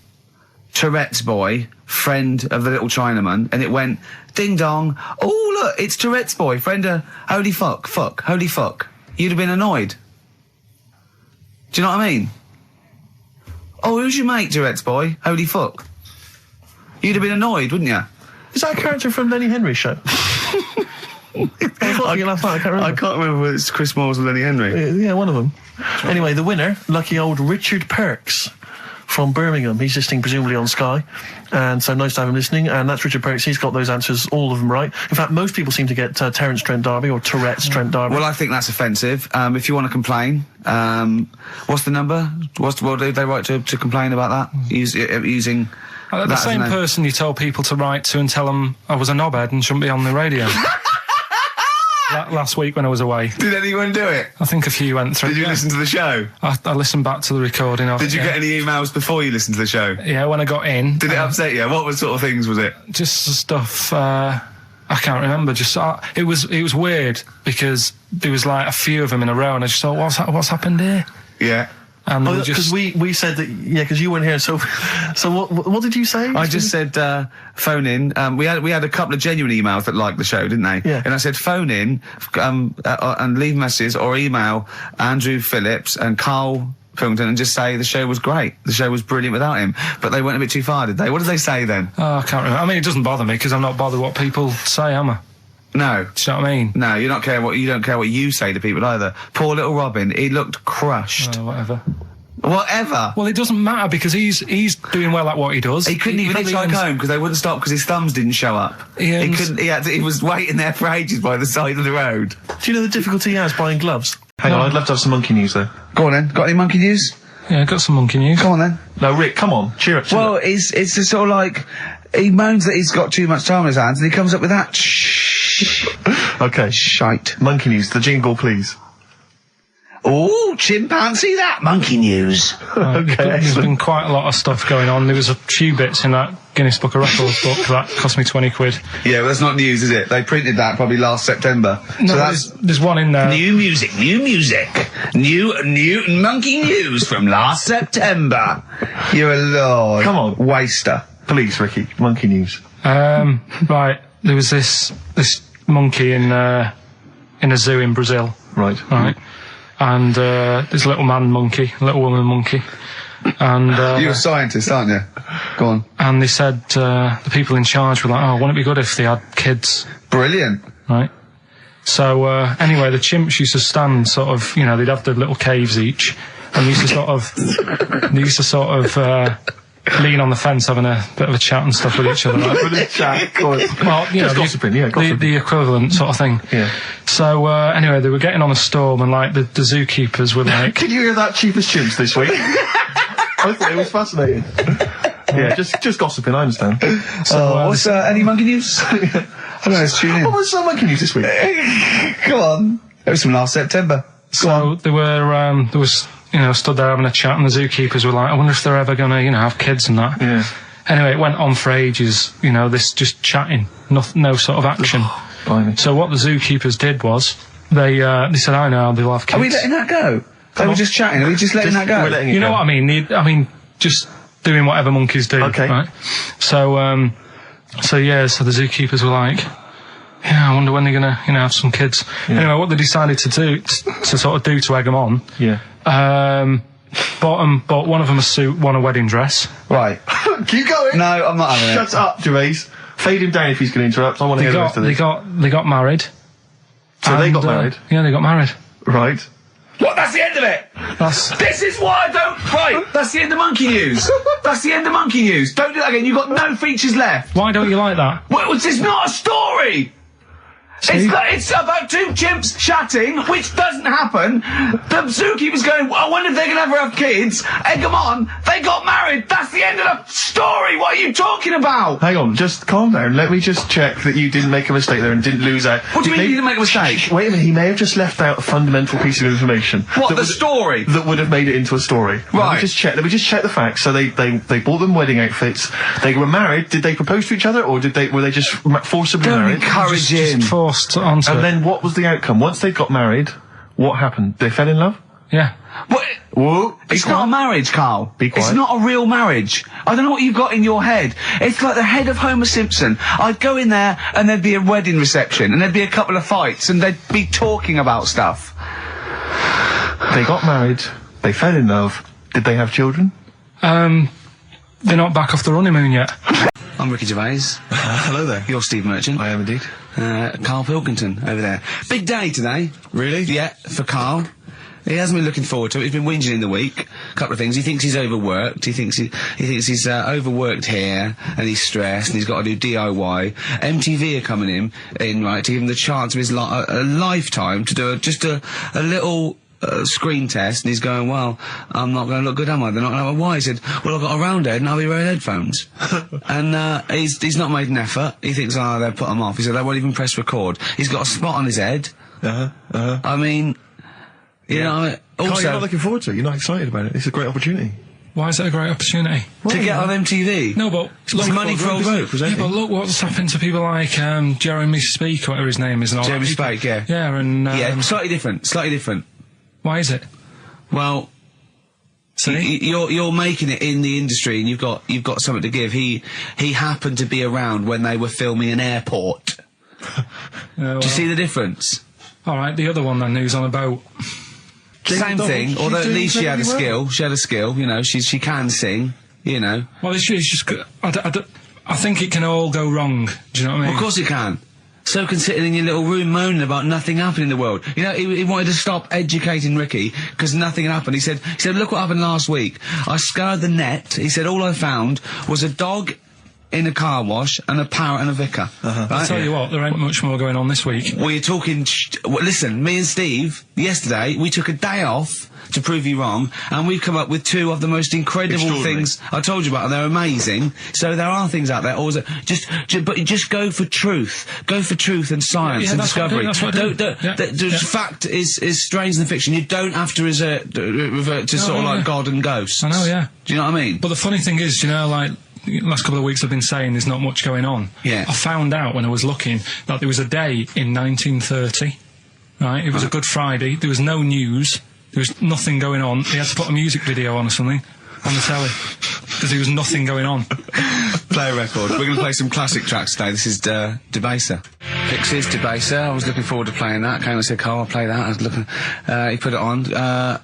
Speaker 2: Tourette's Boy, friend of the little Chinaman, and it went ding dong. Oh look, it's Tourette's Boy, friend of holy fuck, holy fuck. You'd have been annoyed. Do you know what I mean? Oh, who's your mate, Tourette's Boy? Holy fuck. You'd have been annoyed, wouldn't you?
Speaker 1: Is that a character from Lenny Henry's show? I thought you last night. I can't remember.
Speaker 2: I can't remember whether it's Chris Moores or Lenny Henry.
Speaker 1: Yeah, one of them. Anyway, the winner, lucky old Richard Perks from Birmingham. He's listening presumably on Sky, and so nice to have him listening. And that's Richard Perks. He's got those answers, all of them right. In fact, most people seem to get Terence Trent D'Arby or Tourette's Trent D'Arby.
Speaker 2: Well, I think that's offensive. If you want to complain, what's the number? What do they write to complain about that? Using
Speaker 3: The
Speaker 2: that
Speaker 3: same
Speaker 2: as an-
Speaker 3: person you told people to write to and tell them I was a knobhead and shouldn't be on the radio. last week when I was away.
Speaker 2: Did anyone do it?
Speaker 3: I think a few went through.
Speaker 2: Did you listen to the show?
Speaker 3: I listened back to the recording of it.
Speaker 2: Did you get any emails before you listened to the show?
Speaker 3: Yeah, when I got in.
Speaker 2: Did it upset you? What sort of things was it?
Speaker 3: Just stuff, I can't remember. Just it was weird because there was like a few of them in a row, and I just thought, what's happened here?
Speaker 2: Yeah.
Speaker 3: And
Speaker 1: because we said that, because you weren't here. So what did you say?
Speaker 2: I just said phone in. We had a couple of genuine emails that liked the show, didn't they?
Speaker 1: Yeah.
Speaker 2: And I said phone in and leave messages or email Andrew Phillips and Karl Pilkington and just say the show was great. The show was brilliant without him. But they went a bit too far, did they? What did they say then?
Speaker 3: Oh, I can't remember. I mean, it doesn't bother me because I'm not bothered what people say, am I?
Speaker 2: No.
Speaker 3: Do you know what I mean?
Speaker 2: No, you don't care what you say to people either. Poor little Robin, he looked crushed.
Speaker 3: Oh, whatever.
Speaker 2: Whatever.
Speaker 3: Well, it doesn't matter because he's doing well at what he does.
Speaker 2: He couldn't even hitchhike home because they wouldn't stop because his thumbs didn't show up. He couldn't. He was waiting there for ages by the side of the road.
Speaker 1: Do you know the difficulty he has buying gloves? Hang on, I'd love to have some monkey news though.
Speaker 2: Go on then. Got any monkey news?
Speaker 3: Yeah, got some monkey news.
Speaker 2: Go on then.
Speaker 1: No, Rick, come on, cheer up.
Speaker 2: Well, it's just sort of like he moans that he's got too much time on his hands, and he comes up with that. Shh.
Speaker 1: Okay.
Speaker 2: Shite.
Speaker 1: Monkey news. The jingle, please.
Speaker 2: Oh, chimpanzee, that monkey news.
Speaker 1: Okay.
Speaker 3: There's been quite a lot of stuff going on. There was a few bits in that Guinness Book of Records book that cost me 20 quid.
Speaker 2: Yeah, well, that's not news, is it? They printed that probably last September.
Speaker 3: No,
Speaker 2: so that's
Speaker 3: there's one in there.
Speaker 2: new music, new monkey news from last September. You're a lord.
Speaker 1: Come on.
Speaker 2: Waster.
Speaker 1: Please, Ricky. Monkey news.
Speaker 3: Right, there was this monkey in a zoo in Brazil.
Speaker 1: Right.
Speaker 3: Right. And this little man monkey, little woman monkey. And
Speaker 2: You're a scientist, aren't you? Go on.
Speaker 3: And they said the people in charge were like, oh, wouldn't it be good if they had kids?
Speaker 2: Brilliant.
Speaker 3: Right. So anyway, the chimps used to stand sort of, they'd have the little caves each, and they used to sort of lean on the fence having a bit of a chat and stuff with each other. Right?
Speaker 1: With a chat, go on.
Speaker 3: Well,
Speaker 1: Just gossiping, yeah, gossiping.
Speaker 3: The equivalent sort of thing.
Speaker 1: Yeah.
Speaker 3: So anyway, they were getting on a storm, and like the zookeepers were like,
Speaker 1: Did you hear that cheapest chimps this week? I thought it was fascinating. Yeah, just gossiping, I understand.
Speaker 3: so,
Speaker 2: what's any monkey news? I don't know, let's tune in.
Speaker 1: What was some monkey news this week?
Speaker 2: Come on. It was from last September.
Speaker 3: so there was stood there having a chat, and the zookeepers were like, I wonder if they're ever gonna, have kids and that.
Speaker 1: Yeah.
Speaker 3: Anyway, it went on for ages, this just chatting, no sort of action.
Speaker 1: Blimey.
Speaker 3: So what the zookeepers did was, they said, I know, they'll have kids.
Speaker 2: Are we letting that go? They were just chatting. Are we just letting that go?
Speaker 1: We're letting it
Speaker 3: You know
Speaker 1: go.
Speaker 3: what I mean? Just doing whatever monkeys do.
Speaker 1: Okay.
Speaker 3: Right? So the zookeepers were like, yeah, I wonder when they're gonna, have some kids.
Speaker 1: Yeah.
Speaker 3: Anyway, what they decided to do, to sort of do to egg them on,
Speaker 1: Yeah.
Speaker 3: bought one of them a suit, one a wedding dress.
Speaker 2: Right.
Speaker 1: Keep going.
Speaker 2: No, I'm not having it.
Speaker 1: Shut up, Gervais. Fade him down if he's going to interrupt. I want to hear the rest of this.
Speaker 3: They got married.
Speaker 1: So they
Speaker 3: And,
Speaker 1: got married?
Speaker 3: Yeah, they got married.
Speaker 1: Right.
Speaker 2: What? That's the end of it. This is why I don't. Right. That's the end of monkey news. That's the end of monkey news. Don't do that again. You've got no features left.
Speaker 3: Why don't you like that?
Speaker 2: Well, it's not a story. It's about two chimps chatting, which doesn't happen. The zookeeper's going, I wonder if they're going to ever have kids. Egg them on. They got married. That's the end of the story. What are you talking about?
Speaker 1: Hang on, just calm down. Let me just check that you didn't make a mistake there and didn't lose out.
Speaker 2: What do you mean you didn't make a mistake?
Speaker 1: Wait a minute, he may have just left out a fundamental piece of information.
Speaker 2: What,
Speaker 1: that
Speaker 2: the
Speaker 1: would-
Speaker 2: story?
Speaker 1: That would have made it into a story. Let
Speaker 2: Right.
Speaker 1: me just check the facts. So they bought them wedding outfits. They were married. Did they propose to each other, or were they just forcibly
Speaker 2: Don't
Speaker 1: married?
Speaker 2: encourage him.
Speaker 3: Just forced onto
Speaker 1: And
Speaker 3: it.
Speaker 1: then what was the outcome? Once they got married, what happened? They fell in love?
Speaker 3: Yeah.
Speaker 2: What?
Speaker 1: Whoa.
Speaker 2: It's not a marriage, Carl.
Speaker 1: Be quiet.
Speaker 2: It's not a real marriage. I don't know what you've got in your head. It's like the head of Homer Simpson. I'd go in there and there'd be a wedding reception and there'd be a couple of fights and they'd be talking about stuff.
Speaker 1: They got married. They fell in love. Did they have children?
Speaker 3: They're not back off the honeymoon yet.
Speaker 2: I'm Ricky Gervais.
Speaker 1: Hello there.
Speaker 2: You're Steve Merchant.
Speaker 1: I am indeed.
Speaker 2: Karl Pilkington over there. Big day today.
Speaker 1: Really?
Speaker 2: Yeah, for Karl. He hasn't been looking forward to it. He's been whinging in the week. A couple of things. He thinks he's overworked. He thinks he's overworked here, and he's stressed, and he's got to do DIY. MTV are coming in right, to give him the chance of his a lifetime to do just a little screen test, and he's going, well, I'm not going to look good, am I? They're not going to have a why. He said, well, I've got a round head and I'll be wearing headphones. And he's not made an effort. He thinks, they'll put him off. He said, they won't even press record. He's got a spot on his head. I mean, you know,
Speaker 1: Carl,
Speaker 2: also
Speaker 1: you're not looking forward to it. You're not excited about it. It's a great opportunity.
Speaker 3: Why is it a great opportunity?
Speaker 2: to get on MTV.
Speaker 3: No, but
Speaker 2: It's money for old folk.
Speaker 3: yeah, but look what's happened to people like Jeremy Speak, or whatever his name is. And all
Speaker 2: Jeremy
Speaker 3: that.
Speaker 2: Spake, yeah.
Speaker 3: Yeah, and
Speaker 2: Yeah, slightly different.
Speaker 3: why is it?
Speaker 2: Well,
Speaker 3: See,
Speaker 2: you're making it in the industry, and you've got something to give. He happened to be around when they were filming an airport.
Speaker 3: well,
Speaker 2: Do you see the difference?
Speaker 3: all right, the other one then, who's on a boat.
Speaker 2: Same thing,
Speaker 1: she's
Speaker 2: although at
Speaker 1: doing
Speaker 2: least she had a
Speaker 1: incredibly
Speaker 2: skill.
Speaker 1: well.
Speaker 2: She had a skill, you know. She can sing, you know.
Speaker 3: Well, it's just. I think it can all go wrong. Do you know what I mean?
Speaker 2: Of course it can. So can sitting in your little room moaning about nothing happening in the world. You know, he wanted to stop educating Ricky because nothing had happened. He said, look what happened last week. I scoured the net. He said, all I found was a dog in a car wash and a parrot and a vicar.
Speaker 3: I'll
Speaker 2: Right?
Speaker 3: tell you what, there ain't much more going on this week.
Speaker 2: Well, you're talking... listen, me and Steve, yesterday, we took a day off to prove you wrong, and we've come up with two of the most incredible
Speaker 1: Extraordinary.
Speaker 2: things I told you about, and they're amazing. So there are things out there. Always, but just go for truth. Go for truth and science
Speaker 3: Yeah,
Speaker 2: and
Speaker 3: that's what I do,
Speaker 2: discovery.
Speaker 3: that's what I do.
Speaker 2: Don't-
Speaker 3: Yeah,
Speaker 2: the
Speaker 3: yeah.
Speaker 2: fact is stranger than fiction. You don't have to revert to sort of
Speaker 3: yeah.
Speaker 2: like God and ghosts.
Speaker 3: I know, yeah.
Speaker 2: Do you know what I mean?
Speaker 3: But the funny thing is, you know, like, the last couple of weeks I've been saying there's not much going on.
Speaker 2: Yeah.
Speaker 3: I found out when I was looking that there was a day in 1930, right? It was a Good Friday, there was no news, there was nothing going on. They had to put a music video on or something on the telly, because there was nothing going on.
Speaker 2: Play a record. We're going to play some classic tracks today. This is Debaser. Pixies, Debaser. I was looking forward to playing that. Came and said, Carl, I'll play that. I was looking... he put it on.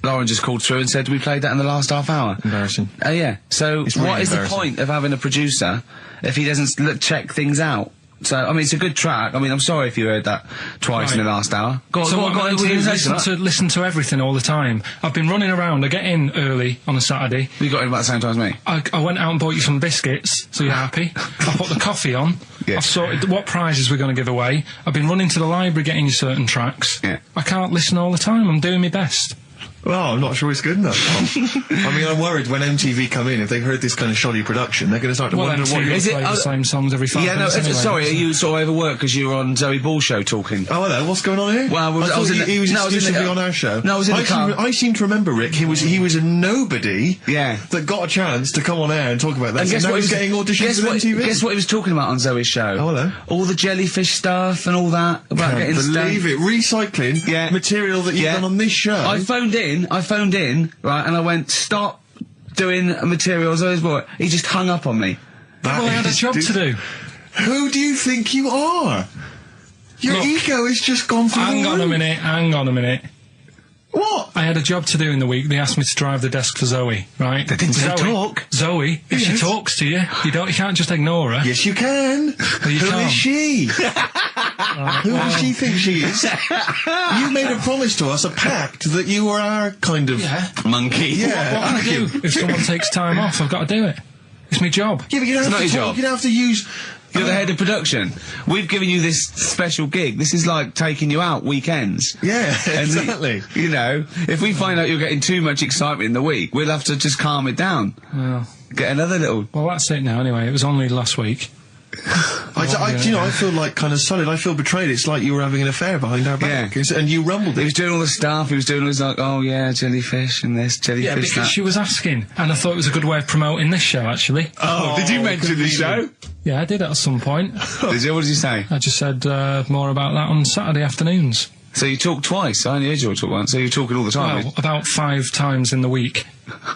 Speaker 2: Lauren just called through and said, we played that in the last half hour.
Speaker 1: Embarrassing.
Speaker 2: Yeah. So,
Speaker 1: It's really
Speaker 2: what is the
Speaker 1: embarrassing.
Speaker 2: point of having a producer if he doesn't check things out? So, I mean, it's a good track. I mean, I'm sorry if you heard that twice in the last hour. Go on,
Speaker 3: So
Speaker 2: go
Speaker 3: what
Speaker 2: on,
Speaker 3: I'm
Speaker 2: go on.
Speaker 3: going to do is
Speaker 2: What are you gonna say to that?
Speaker 3: listen to everything all the time. I've been running around. I get in early on a Saturday.
Speaker 2: You got in about the same time as me.
Speaker 3: I went out and bought you some biscuits, so you're happy. I put the coffee on.
Speaker 2: Yeah.
Speaker 3: I've sorted what prizes we're going to give away. I've been running to the library getting you certain tracks.
Speaker 2: Yeah.
Speaker 3: I can't listen all the time. I'm doing my best.
Speaker 1: Well, I'm not sure it's good enough. I mean, I'm worried when MTV come in, if they've heard this kind of shoddy production, they're going to start to
Speaker 3: Well,
Speaker 1: wonder what
Speaker 3: MTV
Speaker 1: you're...
Speaker 2: Is it-
Speaker 3: play the same songs every 5
Speaker 2: Yeah, no,
Speaker 3: minutes anyway.
Speaker 2: sorry, are you sort of overworked because you were on Zoe Ball show talking?
Speaker 1: Oh, hello, what's going on here?
Speaker 2: Well,
Speaker 1: I thought he was
Speaker 2: no, I was in the-
Speaker 1: exclusively on our show.
Speaker 2: No, I was in the car.
Speaker 1: I seem to remember, Rick, he was a nobody
Speaker 2: Yeah.
Speaker 1: that got a chance to come on air and talk about that.
Speaker 2: And guess
Speaker 1: now
Speaker 2: what
Speaker 1: he's getting auditions for MTV.
Speaker 2: Guess what he was talking about on Zoe's show?
Speaker 1: Oh, hello.
Speaker 2: All the jellyfish stuff and all that about
Speaker 1: Can't
Speaker 2: getting
Speaker 1: believe
Speaker 2: stoned.
Speaker 1: it. Recycling
Speaker 2: Yeah.
Speaker 1: material that you've
Speaker 2: Yeah.
Speaker 1: done on this show.
Speaker 2: I phoned in, right, and I went, stop doing material Zoe's boy. He just hung up on me.
Speaker 1: That
Speaker 3: Well, I had a
Speaker 1: is-
Speaker 3: job to do.
Speaker 1: Who do you think you are? Your
Speaker 3: Look,
Speaker 1: ego has just gone through
Speaker 3: Hang
Speaker 1: the
Speaker 3: on a
Speaker 1: roof.
Speaker 3: minute.
Speaker 1: What?
Speaker 3: I had a job to do in the week. They asked me to drive the desk for Zoe, right?
Speaker 2: They didn't say
Speaker 3: Zoe,
Speaker 2: talk.
Speaker 3: Zoe, if she
Speaker 1: Yes.
Speaker 3: talks to you, you can't just ignore her.
Speaker 1: Yes, you can.
Speaker 3: you
Speaker 1: Who
Speaker 3: can't.
Speaker 1: is she? Who does she think she is? You made a promise to us, a pact, that you were our kind of...
Speaker 3: Yeah.
Speaker 2: Monkey.
Speaker 1: Yeah.
Speaker 3: What can I do? If someone takes time off, I've got to do it. It's my job.
Speaker 1: Yeah, but you don't
Speaker 2: It's
Speaker 1: have
Speaker 2: not
Speaker 1: to
Speaker 2: your
Speaker 1: talk.
Speaker 2: job.
Speaker 1: You don't have to use...
Speaker 2: You're the head of production. We've given you this special gig. This is like taking you out weekends.
Speaker 1: Yeah,
Speaker 2: And
Speaker 1: exactly.
Speaker 2: you know, if we find out you're getting too much excitement in the week, we'll have to just calm it down.
Speaker 3: Well,
Speaker 2: Get another little...
Speaker 3: that's it now anyway. It was only last week.
Speaker 1: I feel like kind of solid. I feel betrayed. It's like you were having an affair behind our back.
Speaker 2: Yeah.
Speaker 1: And you rumbled
Speaker 2: He
Speaker 1: it.
Speaker 2: was doing all the stuff. He was doing all this like, oh yeah, jellyfish and this, jellyfish
Speaker 3: Yeah, because
Speaker 2: that.
Speaker 3: she was asking, and I thought it was a good way of promoting this show, actually.
Speaker 2: Oh, did you mention the show?
Speaker 3: Yeah, I did at some point.
Speaker 2: Did you? What did you say?
Speaker 3: I just said more about that on Saturday afternoons.
Speaker 2: So you talked twice. I only heard you talk once. So you're talking all the time.
Speaker 3: Well, about 5 times in the week.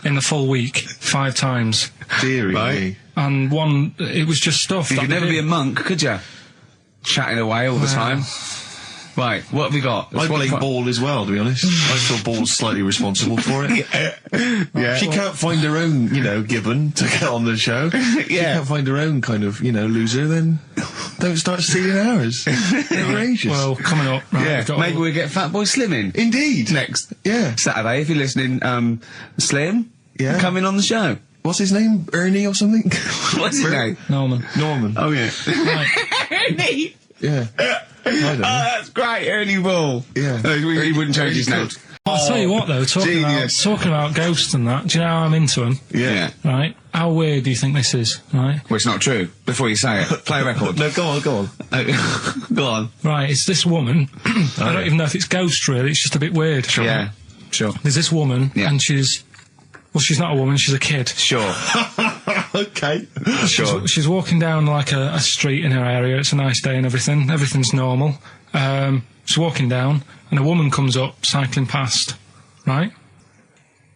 Speaker 3: In the full week, 5 times.
Speaker 1: Deary
Speaker 2: Right.
Speaker 1: me.
Speaker 3: And one, it was just stuff.
Speaker 2: You
Speaker 3: that
Speaker 2: could
Speaker 3: they
Speaker 2: never be
Speaker 3: did.
Speaker 2: a monk, could you? Chatting away all the time. Right, what have we got?
Speaker 1: I blame Ball as well, to be honest. I feel Ball's slightly responsible for it.
Speaker 2: Yeah.
Speaker 1: She can't find her own, Gibbon to get on the show. She can't find her own kind of, loser, then don't start stealing ours. Outrageous.
Speaker 3: Well, coming up. Right,
Speaker 2: Yeah,
Speaker 3: we've got
Speaker 2: maybe
Speaker 3: all-
Speaker 2: we'll get Fatboy Slim in.
Speaker 1: Indeed.
Speaker 2: Next.
Speaker 1: Yeah.
Speaker 2: Saturday, if you're listening, Slim,
Speaker 1: Yeah.
Speaker 2: come in on the show.
Speaker 1: What's his name? Ernie or something?
Speaker 2: What's his name?
Speaker 3: Norman.
Speaker 1: Norman.
Speaker 2: Oh, yeah.
Speaker 3: Right.
Speaker 2: Ernie!
Speaker 1: Yeah. I don't know.
Speaker 2: Oh, that's great, Ernie Ball.
Speaker 1: Yeah.
Speaker 2: No, he wouldn't change his
Speaker 1: Ernie
Speaker 2: name.
Speaker 1: Cook.
Speaker 3: I'll tell you what though,
Speaker 2: Genius.
Speaker 3: talking about ghosts and that, do you know how I'm into them?
Speaker 2: Yeah.
Speaker 3: Right? How weird do you think this is, right?
Speaker 2: Well, it's not true. Before you say it, play a record.
Speaker 1: No, go on.
Speaker 2: Go on.
Speaker 3: Right, it's this woman, I don't even know if it's ghost really, it's just a bit weird.
Speaker 2: Yeah, sure.
Speaker 3: There's this woman,
Speaker 2: Yeah.
Speaker 3: and she's not a woman, she's a kid.
Speaker 2: Sure.
Speaker 1: Okay.
Speaker 2: Sure.
Speaker 3: She's walking down like a street in her area, it's a nice day and everything's normal. She's walking down, and a woman comes up, cycling past, right?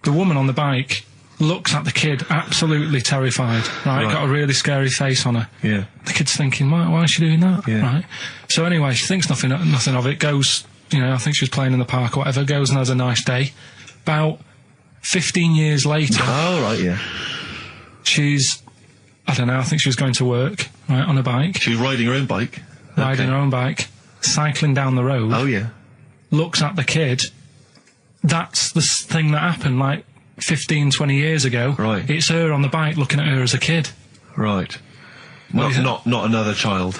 Speaker 3: The woman on the bike looks at the kid, absolutely terrified, right? Got a really scary face on her.
Speaker 1: Yeah.
Speaker 3: The kid's thinking, why is she doing that?
Speaker 1: Yeah.
Speaker 3: Right? So anyway, she thinks nothing of it, goes, I think she was playing in the park or whatever, goes and has a nice day. About 15 years later,
Speaker 1: Oh, right, yeah.
Speaker 3: she's, I don't know, I think she was going to work, right, on a bike,
Speaker 1: She was riding her own bike.
Speaker 3: riding her own bike, cycling down the road,
Speaker 1: Oh, yeah.
Speaker 3: looks at the kid. That's the thing that happened, like, 15, 20 years ago.
Speaker 1: Right.
Speaker 3: It's her on the bike looking at her as a kid.
Speaker 1: Right.
Speaker 3: What is it?
Speaker 1: Not another child.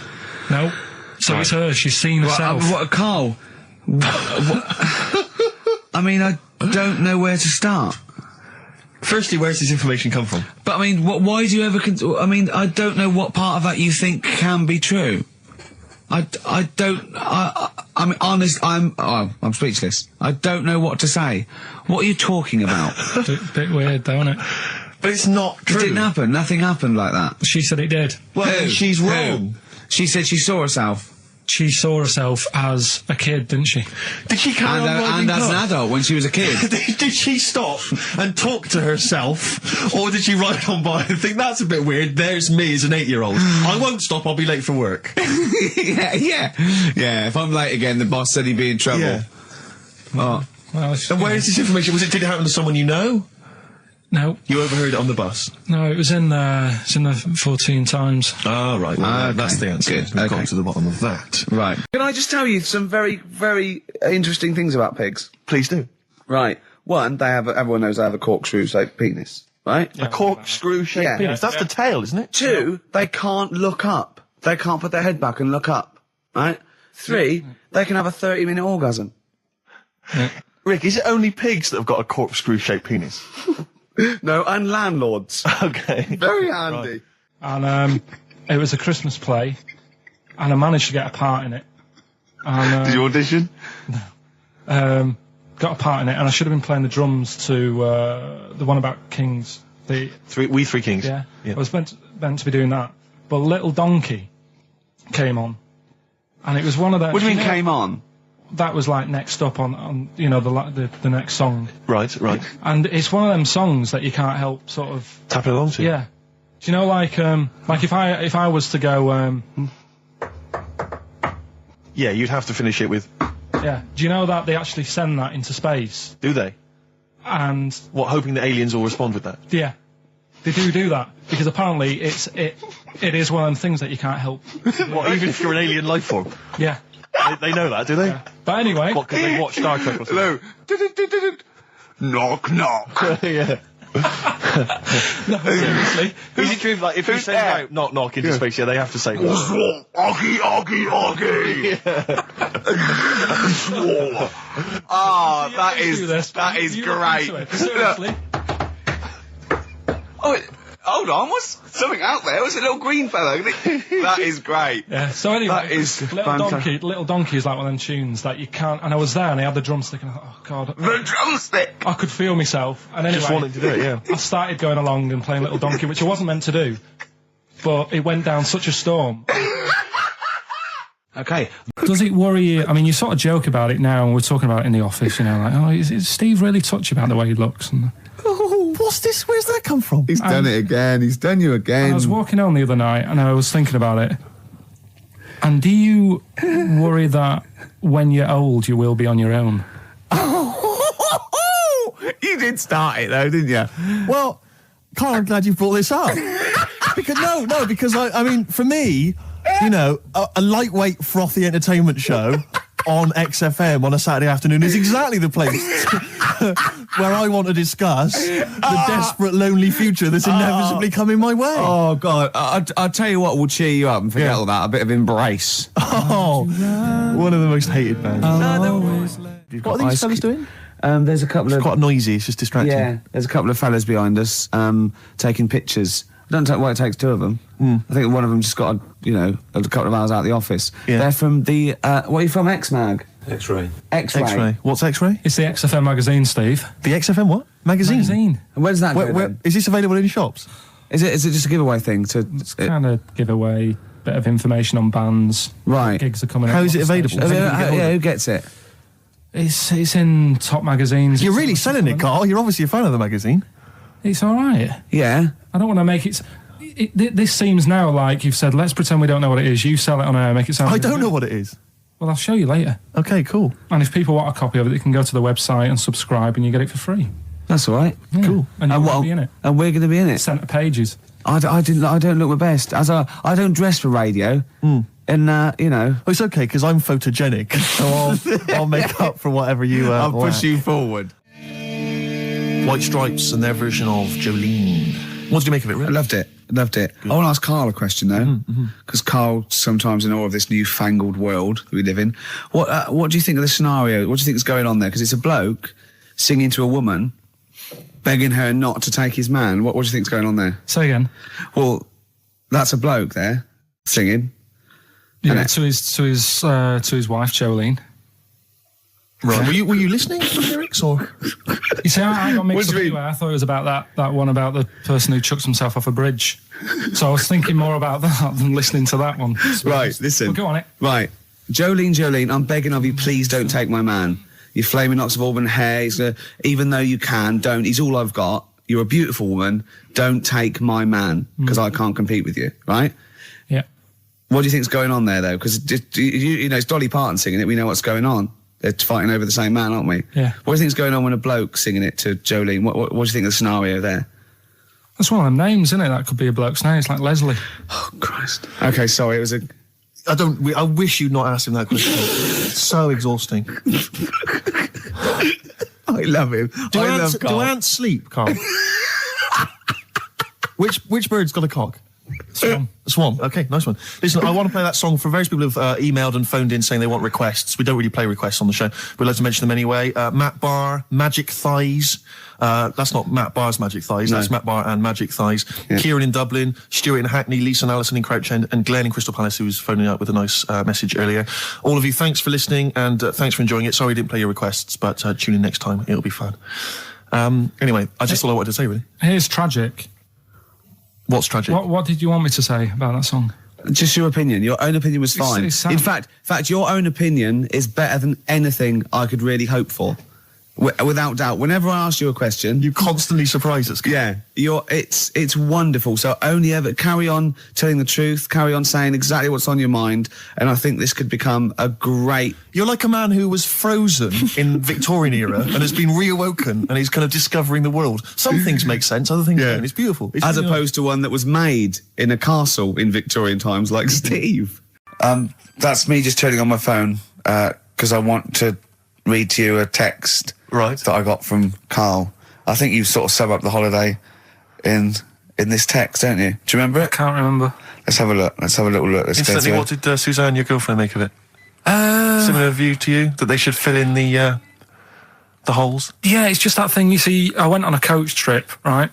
Speaker 3: No. So
Speaker 1: Right.
Speaker 3: it's her, she's seen herself.
Speaker 2: Carl? I mean, I don't know where to start.
Speaker 1: Firstly, where's this information come from?
Speaker 2: But I mean, why do you ever? I mean, I don't know what part of that you think can be true. I mean, honest. I'm speechless. I don't know what to say. What are you talking about?
Speaker 3: Bit weird, though, isn't it?
Speaker 1: But it's not true.
Speaker 2: It didn't happen. Nothing happened like that.
Speaker 3: She said it did.
Speaker 1: Well,
Speaker 2: Who?
Speaker 1: she's
Speaker 2: Who?
Speaker 1: wrong.
Speaker 2: She said she saw herself.
Speaker 3: She saw herself as a kid, didn't she?
Speaker 1: Did she carry on riding
Speaker 2: And as an
Speaker 1: cars?
Speaker 2: adult when she was a kid.
Speaker 1: Did she stop and talk to herself, or did she ride on by and think that's a bit weird? There's me as an 8-year-old. I won't stop. I'll be late for work.
Speaker 2: yeah. If I'm late again, the boss said he'd be in trouble.
Speaker 1: Yeah.
Speaker 2: Oh.
Speaker 3: Well, it's,
Speaker 1: And where is this information? Did it happen to someone you know?
Speaker 3: No,
Speaker 1: You overheard it on the bus.
Speaker 3: no, it was in the 14 Times.
Speaker 1: Ah, right. Well,
Speaker 2: Okay.
Speaker 1: that's the answer.
Speaker 2: Good.
Speaker 1: We've
Speaker 2: Okay.
Speaker 1: got to the bottom of that.
Speaker 2: Right. Can I just tell you some very, very interesting things about pigs?
Speaker 1: Please do.
Speaker 2: Right. One, everyone knows they have a corkscrew-shaped penis, right?
Speaker 1: A corkscrew-shaped
Speaker 2: Yeah.
Speaker 1: penis. That's the tail, isn't it?
Speaker 2: Two, they can't look up. They can't put their head back and look up, right? Three, they can have a 30-minute orgasm.
Speaker 1: Rick, is it only pigs that have got a corkscrew-shaped penis?
Speaker 2: No, and landlords.
Speaker 1: Okay.
Speaker 2: Very handy.
Speaker 3: And it was a Christmas play, and I managed to get a part in it. And,
Speaker 1: Did you audition?
Speaker 3: got a part in it, and I should have been playing the drums to the one about Kings. We
Speaker 1: Three Kings.
Speaker 3: Yeah. I was meant to be doing that, but Little Donkey came on, and it was one of those.
Speaker 2: What do you mean came on?
Speaker 3: That was like next up on the next song,
Speaker 1: Right.
Speaker 3: and it's one of them songs that you can't help sort of.
Speaker 1: Tapping along to.
Speaker 3: Yeah. Do you know, like if I was to go,
Speaker 1: Yeah, you'd have to finish it with.
Speaker 3: yeah. Do you know that they actually send that into space?
Speaker 1: Do they?
Speaker 3: And
Speaker 1: What, hoping that aliens will respond with that?
Speaker 3: yeah, they do that because apparently it is one of them things that you can't help.
Speaker 1: What, even if you're an alien life form?
Speaker 3: Yeah.
Speaker 1: They know that, do they?
Speaker 3: Yeah. But anyway,
Speaker 1: What, because they watch Star Trek or something?
Speaker 2: Hello. Knock, knock.
Speaker 1: Yeah.
Speaker 3: no, seriously,
Speaker 1: Is it true, like, if you send
Speaker 2: there?
Speaker 1: out knock knock into space, yeah, they have to say,
Speaker 2: Oggy, oggy, oggy. Oh, that is
Speaker 3: You look into
Speaker 2: great.
Speaker 3: it. Seriously.
Speaker 2: Oh, hold on, what's something out there? What's a little green fellow? That is great.
Speaker 3: Yeah. So anyway,
Speaker 2: That is
Speaker 3: Little Donkey is like one of them tunes that you can't. And I was there, and I had the drumstick, and I thought, oh god,
Speaker 2: The drumstick.
Speaker 3: I could feel myself. And anyway,
Speaker 1: just wanting to do it, yeah.
Speaker 3: I started going along and playing Little Donkey, which I wasn't meant to do, but it went down such a storm.
Speaker 2: Okay.
Speaker 3: Does it worry you? I mean, you sort of joke about it now, and we're talking about it in the office, like, oh, is Steve really touchy about the way he looks? And
Speaker 1: oh, what's this? Where's that come from?
Speaker 2: He's done it again. He's done you again.
Speaker 3: I was walking home the other night, and I was thinking about it. And do you worry that when you're old, you will be on your own?
Speaker 2: You did start it though, didn't you?
Speaker 1: Well, Carl, I'm glad you brought this up. because I mean, for me, a lightweight, frothy entertainment show on XFM on a Saturday afternoon is exactly the place where I want to discuss the desperate, lonely future that's inevitably coming my way.
Speaker 2: Oh God! I'll tell you what will cheer you up and forget all that. A bit of Embrace.
Speaker 1: Oh, one of the most hated bands. What are these fellas doing?
Speaker 2: There's a couple
Speaker 1: It's
Speaker 2: of...
Speaker 1: quite noisy. It's just distracting.
Speaker 2: Yeah, there's a couple of fellas behind us taking pictures. I don't know why it takes two of them. I think one of them just got, a couple of hours out of the office.
Speaker 1: Yeah.
Speaker 2: They're from the... what are you from, X-Mag?
Speaker 5: X-Ray.
Speaker 2: X-Ray.
Speaker 1: X-ray. What's X-ray?
Speaker 3: It's the XFM magazine, Steve.
Speaker 1: The XFM what? Magazine.
Speaker 2: And where's that go then?
Speaker 1: Is this available in shops?
Speaker 2: Is it just a giveaway thing?
Speaker 3: It's kind of giveaway, bit of information on bands.
Speaker 2: Right.
Speaker 3: Gigs are coming up.
Speaker 1: How is it available?
Speaker 2: Who gets it?
Speaker 3: It's in top magazines.
Speaker 1: You're really selling it, Carl. You're obviously a fan of the magazine.
Speaker 3: It's all right.
Speaker 2: Yeah.
Speaker 3: I don't want to make it... This seems now like you've said, let's pretend we don't know what it is. You sell it on air, make it sound...
Speaker 1: I don't know what it is.
Speaker 3: Well, I'll show you later.
Speaker 1: Okay, cool.
Speaker 3: And if people want a copy of it, they can go to the website and subscribe and you get it for free.
Speaker 2: That's all right.
Speaker 3: Yeah.
Speaker 1: Cool.
Speaker 3: And you're going to be in it.
Speaker 2: And we're going to be in it.
Speaker 3: Centre pages.
Speaker 2: I don't look my best. I don't dress for radio. And,
Speaker 1: Well, it's okay, because I'm photogenic, so I'll make up for whatever you
Speaker 2: I'll
Speaker 1: lack.
Speaker 2: push you forward.
Speaker 1: White Stripes and their version of Jolene. What did you make of it,
Speaker 2: I
Speaker 1: Rick?
Speaker 2: loved it. I want to ask Carl a question, though, because Carl sometimes in awe of this newfangled world that we live in. What do you think of the scenario? What do you think is going on there? Because it's a bloke singing to a woman, begging her not to take his man. What do you think's going on there?
Speaker 3: Say again.
Speaker 2: Well, that's a bloke there singing.
Speaker 3: Yeah,
Speaker 2: And
Speaker 3: to his wife Jolene.
Speaker 1: Right. Were you listening to the lyrics, or?
Speaker 3: You see, I got
Speaker 2: What
Speaker 3: mixed
Speaker 2: do
Speaker 3: up
Speaker 2: you mean?
Speaker 3: anyway. I thought it was about that one about the person who chucks himself off a bridge. So I was thinking more about that than listening to that one.
Speaker 2: Right, listen.
Speaker 3: Well, go on it.
Speaker 2: Right. Jolene, I'm begging of you, please don't take my man. You flaming locks of auburn hair, even though you can, don't. He's all I've got. You're a beautiful woman. Don't take my man, because I can't compete with you, right?
Speaker 3: Yeah.
Speaker 2: What do you think's going on there, though? Because, it's Dolly Parton singing it. We know what's going on. They're fighting over the same man, aren't we?
Speaker 3: Yeah.
Speaker 2: What do you think's going on when a bloke singing it to Jolene? What do you think of the scenario there?
Speaker 3: That's one of them names, isn't it? That could be a bloke's name. It's like Leslie.
Speaker 2: Oh, Christ. Okay, sorry, it was a...
Speaker 1: I wish you'd not asked him that question. It's so exhausting.
Speaker 2: I love him.
Speaker 1: Do
Speaker 2: I
Speaker 1: ants,
Speaker 2: love Carl.
Speaker 1: do ants sleep, Carl? Which bird's got a cock?
Speaker 3: Swan.
Speaker 1: Swan. Okay, nice one. Listen, I want to play that song for various people who've emailed and phoned in saying they want requests. We don't really play requests on the show. We'd like to mention them anyway. Matt Barr, Magic Thighs. That's not Matt Barr's Magic Thighs.
Speaker 2: No.
Speaker 1: That's Matt Barr and Magic Thighs.
Speaker 2: Yeah.
Speaker 1: Kieran in Dublin, Stuart in Hackney, Lisa and Alison in Crouch End, and Glenn in Crystal Palace, who was phoning up with a nice message earlier. All of you, thanks for listening and thanks for enjoying it. Sorry we didn't play your requests, but tune in next time. It'll be fun. Anyway, I just all I wanted to say, really.
Speaker 3: Here's tragic.
Speaker 1: What's tragic?
Speaker 3: What did you want me to say about that song?
Speaker 2: Just your opinion. Your own opinion was fine.
Speaker 3: it's sad.
Speaker 2: In fact, your own opinion is better than anything I could really hope for. Without doubt. Whenever I ask you a question,
Speaker 1: You constantly surprise us.
Speaker 2: yeah, it's wonderful. So only ever carry on telling the truth, carry on saying exactly what's on your mind, and I think this could become a great...
Speaker 1: You're like a man who was frozen in Victorian era and has been reawoken and he's kind of discovering the world. Some things make sense, other things don't. It's beautiful. It's
Speaker 2: As
Speaker 1: really
Speaker 2: opposed to one that was made in a castle in Victorian times, like Steve. That's me just turning on my phone because I want to read to you a text
Speaker 1: Right.
Speaker 2: that I got from Carl. I think you sort of sum up the holiday in this text, don't you? Do you remember it?
Speaker 3: Can't remember.
Speaker 2: Let's have a look. Let's have a little look. Let's go
Speaker 1: Instantly,
Speaker 2: through
Speaker 1: what
Speaker 2: it.
Speaker 1: did Suzanne, your girlfriend, make of it? Similar view to you, that they should fill in the holes?
Speaker 3: Yeah, it's just that thing. You see, I went on a coach trip, right?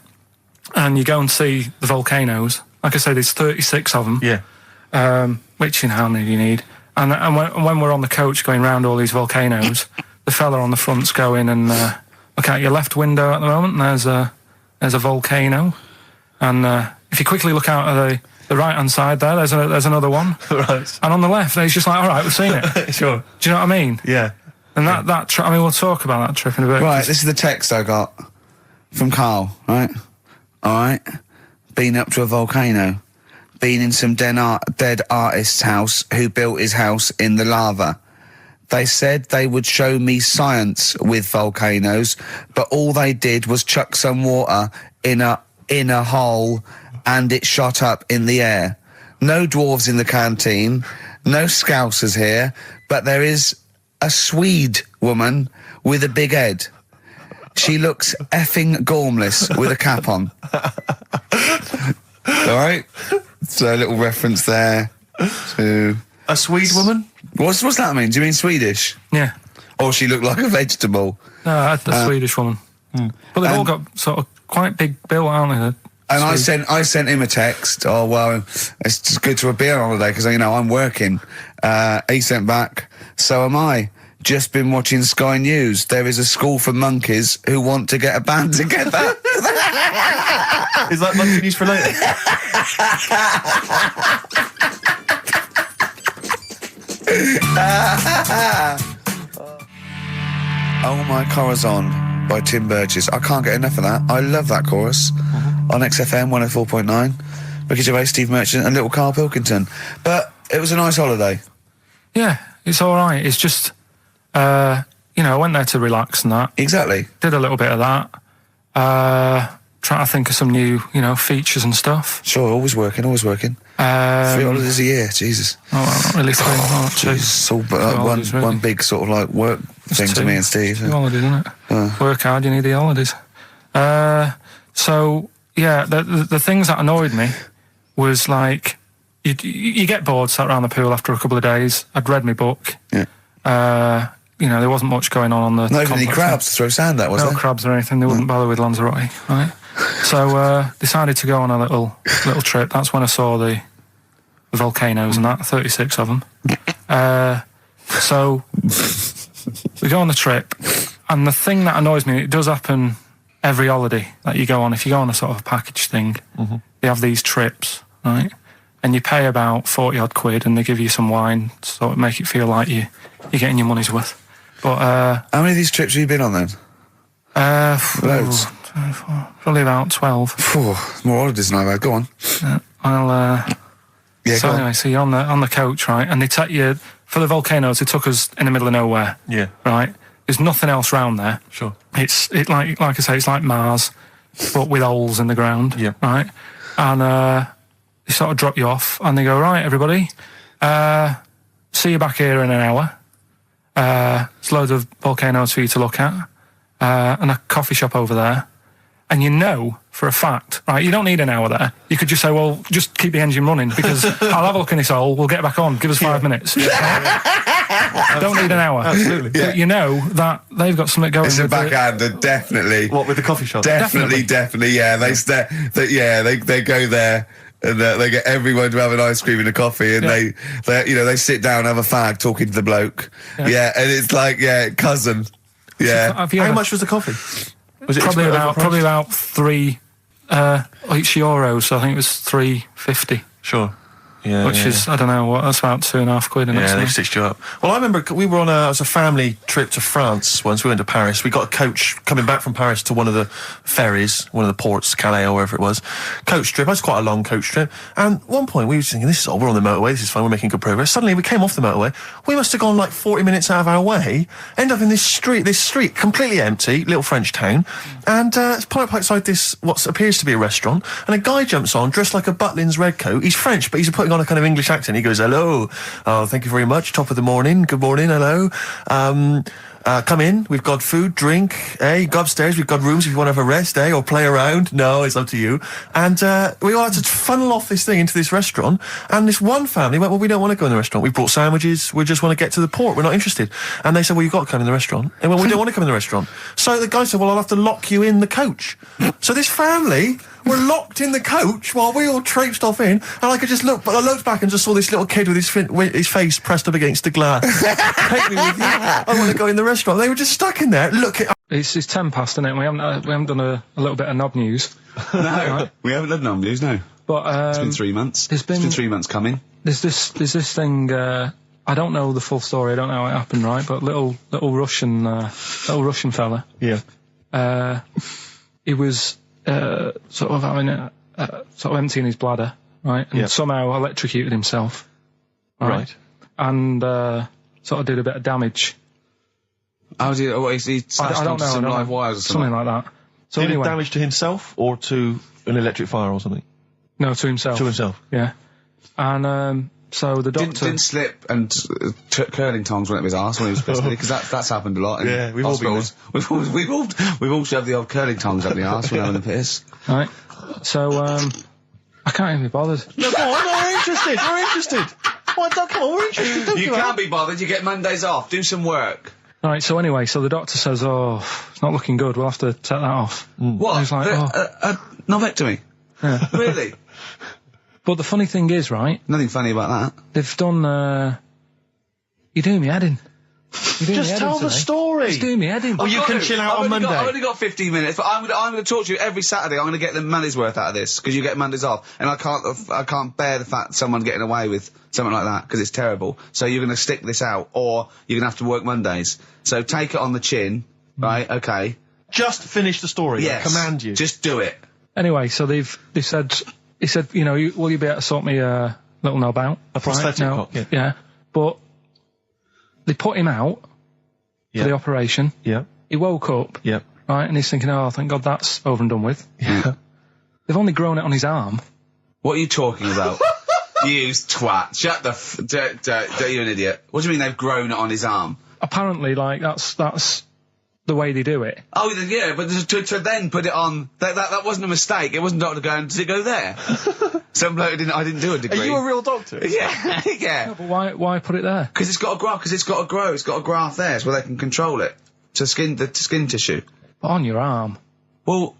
Speaker 3: And you go and see the volcanoes. Like I say, there's 36 of them.
Speaker 1: Yeah.
Speaker 3: Which, how many do you need? And when we're on the coach going round all these volcanoes, the fella on the front's going and look out your left window at the moment, and there's a volcano. And if you quickly look out at the right-hand side there, there's another one.
Speaker 1: Right.
Speaker 3: And on the left, it's just like, all right, we've seen it.
Speaker 1: Sure.
Speaker 3: Do you know what I mean?
Speaker 1: Yeah.
Speaker 3: And that trip, I mean, we'll talk about that trip in a bit.
Speaker 2: Right, this is the text I got from Carl, right? All right. Been up to a volcano. Been in some dead artist's house who built his house in the lava. They said they would show me science with volcanoes, but all they did was chuck some water in a hole and it shot up in the air. No dwarves in the canteen, no scousers here, but there is a Swede woman with a big head. She looks effing gormless with a cap on. All right? So a little reference there to...
Speaker 1: A Swede woman?
Speaker 2: What's that mean? Do you mean Swedish?
Speaker 3: Yeah.
Speaker 2: or she looked like a vegetable.
Speaker 3: No, I had the Swedish woman. But they've all got sort of quite big bill, aren't they?
Speaker 2: And I sent him a text. Oh well, it's just good to be on holiday because I'm working. He sent back. So am I. Just been watching Sky News. There is a school for monkeys who want to get a band together.
Speaker 1: Is that monkey news for later?
Speaker 2: Oh My Corazon by Tim Burgess. I can't get enough of that. I love that chorus. On XFM 104.9. Ricky Gervais, Steve Merchant and little Karl Pilkington. But it was a nice holiday.
Speaker 3: Yeah, it's all right. It's just, I went there to relax and that.
Speaker 2: Exactly.
Speaker 3: Did a little bit of that. Trying to think of some new, features and stuff.
Speaker 2: Sure, always working. 3 holidays a year, Jesus.
Speaker 3: Oh, well, not really 3. Oh, 2.
Speaker 2: It's all one big sort of like work thing to me and Steve.
Speaker 3: 2 holidays, isn't it? Work hard, you need the holidays. So, yeah, the things that annoyed me was like, you get bored sat around the pool after a couple of days. I'd read my book.
Speaker 2: Yeah.
Speaker 3: There wasn't much going on the
Speaker 2: Not even any crabs to throw sand at, was there?
Speaker 3: No crabs or anything. They wouldn't bother with Lanzarote, right? So decided to go on a little trip. That's when I saw the volcanoes and that, 36 of them. So we go on the trip, and the thing that annoys me, it does happen every holiday that you go on. If you go on a sort of a package thing, they have these trips, right? And you pay about 40 odd quid, and they give you some wine, to sort of make it feel like you're getting your money's worth. But
Speaker 2: how many of these trips have you been on then? Loads.
Speaker 3: Probably about 12.
Speaker 2: More holidays than I've had. Go on.
Speaker 3: So anyway, so you're on the coach, right? And they take you for the volcanoes. They took us in the middle of nowhere.
Speaker 1: Yeah.
Speaker 3: Right. There's nothing else round there.
Speaker 1: Sure.
Speaker 3: It's like I say, it's like Mars, but with holes in the ground.
Speaker 1: Yeah.
Speaker 3: Right. And they sort of drop you off, and they go, right, everybody, see you back here in an hour. There's loads of volcanoes for you to look at, and a coffee shop over there. And for a fact, right, you don't need an hour there. You could just say, well, just keep the engine running because I'll have a look in this hole, we'll get back on, give us 5 minutes. Don't need an hour.
Speaker 1: Absolutely.
Speaker 3: But that they've got something going.
Speaker 2: It's a backhander, definitely.
Speaker 1: What, with the coffee shop?
Speaker 2: Definitely, yeah. They go there. And they get everyone to have an ice cream and a coffee, and they sit down, have a fag, talking to the bloke. Yeah, and it's like, cousin. Yeah.
Speaker 1: How much was the coffee? Was it
Speaker 3: probably about 3 each euros? So I think it was 3.50.
Speaker 1: Sure. Yeah,
Speaker 3: which is, I don't know, that's about 2.5 quid.
Speaker 1: Yeah, they've stitched you up. Well, I remember we were on it was a family trip to France once. We went to Paris. We got a coach coming back from Paris to one of the ferries, one of the ports, Calais or wherever it was. Coach trip. It was quite a long coach trip. And at one point we were thinking, we're on the motorway, this is fine, we're making good progress. Suddenly we came off the motorway. We must have gone like 40 minutes out of our way, end up in this street, completely empty, little French town. And it's pulled up outside this, what appears to be a restaurant. And a guy jumps on, dressed like a Butlins red coat. He's French, but he's putting on a kind of English accent. He goes, hello, thank you very much, top of the morning, good morning, hello, come in, we've got food, drink, go upstairs, we've got rooms if you want to have a rest, or play around, no, it's up to you. And we all had to funnel off this thing into this restaurant, and this one family went, well, we don't want to go in the restaurant, we brought sandwiches, we just want to get to the port, we're not interested. And they said, well, you've got to come in the restaurant. And well, we don't want to come in the restaurant. So the guy said, well, I'll have to lock you in the coach. So this family were locked in the coach while we all traipsed off in, and I could just look, but I looked back and just saw this little kid with his face pressed up against the glass. Take me with you. I want to go in the restaurant. They were just stuck in there. Look,
Speaker 3: it's 10 past, isn't it? We haven't done a little bit of knob news.
Speaker 2: No, right? We haven't done knob news, no.
Speaker 3: But
Speaker 2: it's been 3 months. It's been 3 months coming.
Speaker 3: There's this thing. I don't know the full story. I don't know how it happened, right? But little Russian fella.
Speaker 1: Yeah.
Speaker 3: He was sort of having sort of emptying his bladder, right? And somehow electrocuted himself. Right. And sort of did a bit of damage.
Speaker 2: How did he smashed onto some live wires or something?
Speaker 3: Something like that. So
Speaker 1: did
Speaker 3: anyway,
Speaker 1: it damage to himself or to an electric fire or something?
Speaker 3: No, to himself.
Speaker 1: To himself.
Speaker 3: Yeah. And so the doctor
Speaker 2: didn't slip and curling tongs went up his arse when he was pissed, because that's happened a lot in
Speaker 1: we've
Speaker 2: hospitals. We've all shoved the old curling tongs up the arse when having a piss.
Speaker 3: Right. So I can't even be bothered.
Speaker 1: No, go on, we're interested. We're interested. Come on, we're interested.
Speaker 2: You can't be bothered. You get Mondays off. Do some work.
Speaker 3: Right, so anyway, so the doctor says, oh, it's not looking good, we'll have to take that off.
Speaker 2: What?
Speaker 3: And he's like,
Speaker 2: Novectomy?
Speaker 3: Yeah.
Speaker 2: Really?
Speaker 3: But the funny thing is, right,
Speaker 2: Nothing funny about that.
Speaker 3: they've done, you're doing me head in.
Speaker 1: Just tell the story.
Speaker 3: Just doing me head in.
Speaker 1: Well, you can chill out on Monday.
Speaker 2: I've only got 15 minutes, but I'm going to talk to you every Saturday. I'm going to get the money's worth out of this, because you get Mondays off. And I can't bear the fact someone's getting away with something like that, because it's terrible. So you're going to stick this out, or you're going to have to work Mondays. So take it on the chin, right? Okay.
Speaker 1: Just finish the story.
Speaker 2: Yes.
Speaker 1: I command you.
Speaker 2: Just do it.
Speaker 3: Anyway, so he said, you know, will you be able to sort me a little knob out?
Speaker 1: A prosthetic
Speaker 3: Right? No,
Speaker 1: cock,
Speaker 3: yeah. But they put him out for the operation.
Speaker 1: Yeah.
Speaker 3: He woke up.
Speaker 1: Yeah.
Speaker 3: Right, and he's thinking, oh, thank God that's over and done with.
Speaker 1: Yeah.
Speaker 3: They've only grown it on his arm.
Speaker 2: What are you talking about? You twat. Shut the don't you an idiot. What do you mean they've grown it on his arm?
Speaker 3: Apparently, like, that's the way they do it.
Speaker 2: Oh, yeah, but to then put it on, that wasn't a mistake. It wasn't doctor going, did it go there? Some bloke I didn't do a degree.
Speaker 1: Are you a real doctor?
Speaker 2: Yeah, yeah.
Speaker 3: No, but why put it there?
Speaker 2: Because it's got to grow, it's got a graft there, so where they can control it. To skin tissue.
Speaker 3: But on your arm.
Speaker 2: Well,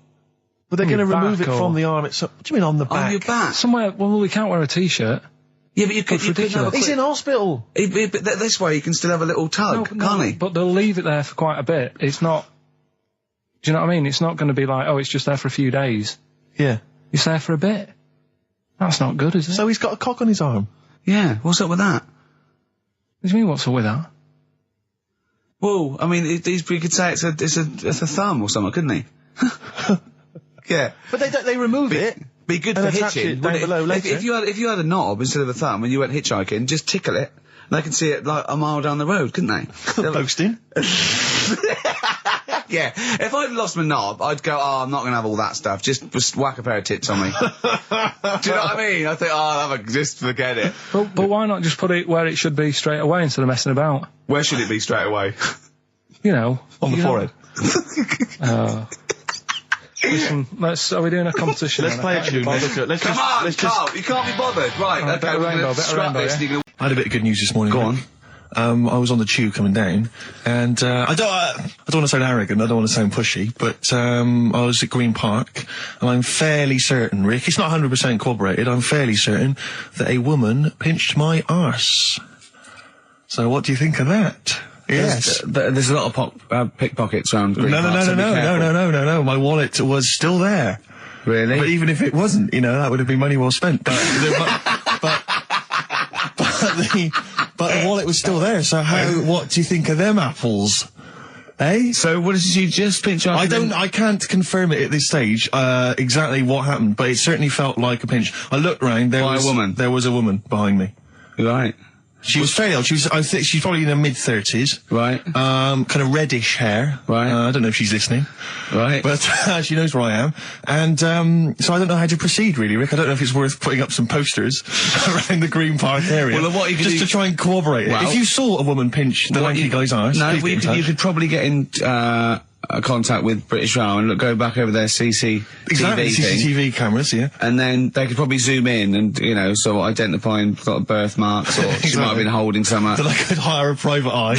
Speaker 1: But they're going to
Speaker 3: your
Speaker 1: remove it
Speaker 3: back
Speaker 1: from
Speaker 3: or-
Speaker 1: the arm itself. What do you mean on the back?
Speaker 2: on your back.
Speaker 3: Somewhere, well, we can't wear a t-shirt.
Speaker 2: Yeah, but you could
Speaker 3: That's
Speaker 2: have a
Speaker 3: ridiculous.
Speaker 2: quick...
Speaker 1: He's in hospital.
Speaker 2: But this way you can still have a little tug, can't he?
Speaker 3: But they'll leave it there for quite a bit. It's not... Do you know what I mean? It's not going to be like, oh, it's just there for a few days.
Speaker 1: Yeah.
Speaker 3: It's there for a bit. That's not good, is it?
Speaker 1: So he's got a cock on his arm.
Speaker 2: Yeah, what's up with that?
Speaker 3: What do you mean, what's up with that?
Speaker 2: Well, I mean, he could say it's a thumb or something, couldn't he? Yeah.
Speaker 1: But they remove it.
Speaker 2: Be good
Speaker 1: And
Speaker 2: for
Speaker 1: attach
Speaker 2: hitching.
Speaker 1: it down
Speaker 2: wouldn't it?
Speaker 1: below later.
Speaker 2: If you had a knob instead of a thumb and you went hitchhiking, just tickle it. They can see it like a mile down the road, couldn't they?
Speaker 1: Boasting.
Speaker 2: Yeah. If I'd lost my knob, I'd go, oh, I'm not going to have all that stuff. Just whack a pair of tits on me. Do you know what I mean? I think, oh, just forget it.
Speaker 3: But why not just put it where it should be straight away instead of messing about?
Speaker 2: Where should it be straight away?
Speaker 3: You know.
Speaker 1: On the forehead.
Speaker 3: Listen, are we doing a competition?
Speaker 1: Let's play a tune.
Speaker 2: Come on, Carl, you can't be bothered. Right,
Speaker 3: Alright,
Speaker 2: okay, we're going
Speaker 3: rainbow,
Speaker 2: to
Speaker 3: bit of
Speaker 2: scrap
Speaker 3: rainbow,
Speaker 2: this.
Speaker 3: yeah?
Speaker 2: And you're gonna...
Speaker 1: I had a bit of good news this morning.
Speaker 2: Go on.
Speaker 1: I was on the tube coming down, and I don't want to sound arrogant, I don't want to sound pushy, but I was at Green Park, and I'm fairly certain, Rick, it's not 100% corroborated, I'm fairly certain that a woman pinched my arse. So what do you think of that? Yes.
Speaker 2: There's a lot of pickpockets around Green Park, so be careful.
Speaker 1: No. My wallet was still there.
Speaker 2: Really?
Speaker 1: But even if it wasn't, you know, that would have been money well spent. But the wallet was still there. So what do you think of them apples? Eh?
Speaker 2: So what did she just pinch off?
Speaker 1: I can't confirm it at this stage, exactly what happened, but it certainly felt like a pinch. I looked round, there was a woman behind me.
Speaker 2: Right.
Speaker 1: She was fairly old. I think she's probably in her mid-30s.
Speaker 2: Right.
Speaker 1: Kind of reddish hair.
Speaker 2: Right.
Speaker 1: I don't know if she's listening.
Speaker 2: Right.
Speaker 1: But she knows where I am. And so I don't know how to proceed, really, Rick. I don't know if it's worth putting up some posters around the Green Park area.
Speaker 2: Well, what you could
Speaker 1: just
Speaker 2: do...
Speaker 1: to try and corroborate it. If you saw a woman pinch the lanky guy's arse,
Speaker 2: no,
Speaker 1: please get in
Speaker 2: you
Speaker 1: touch.
Speaker 2: could probably get in contact with British Rail and go back over their CCTV
Speaker 1: Exactly,
Speaker 2: thing.
Speaker 1: CCTV cameras, yeah.
Speaker 2: And then they could probably zoom in and, you know, sort of identifying sort of birthmarks, or she might have been holding some
Speaker 1: Then I could hire a private eye.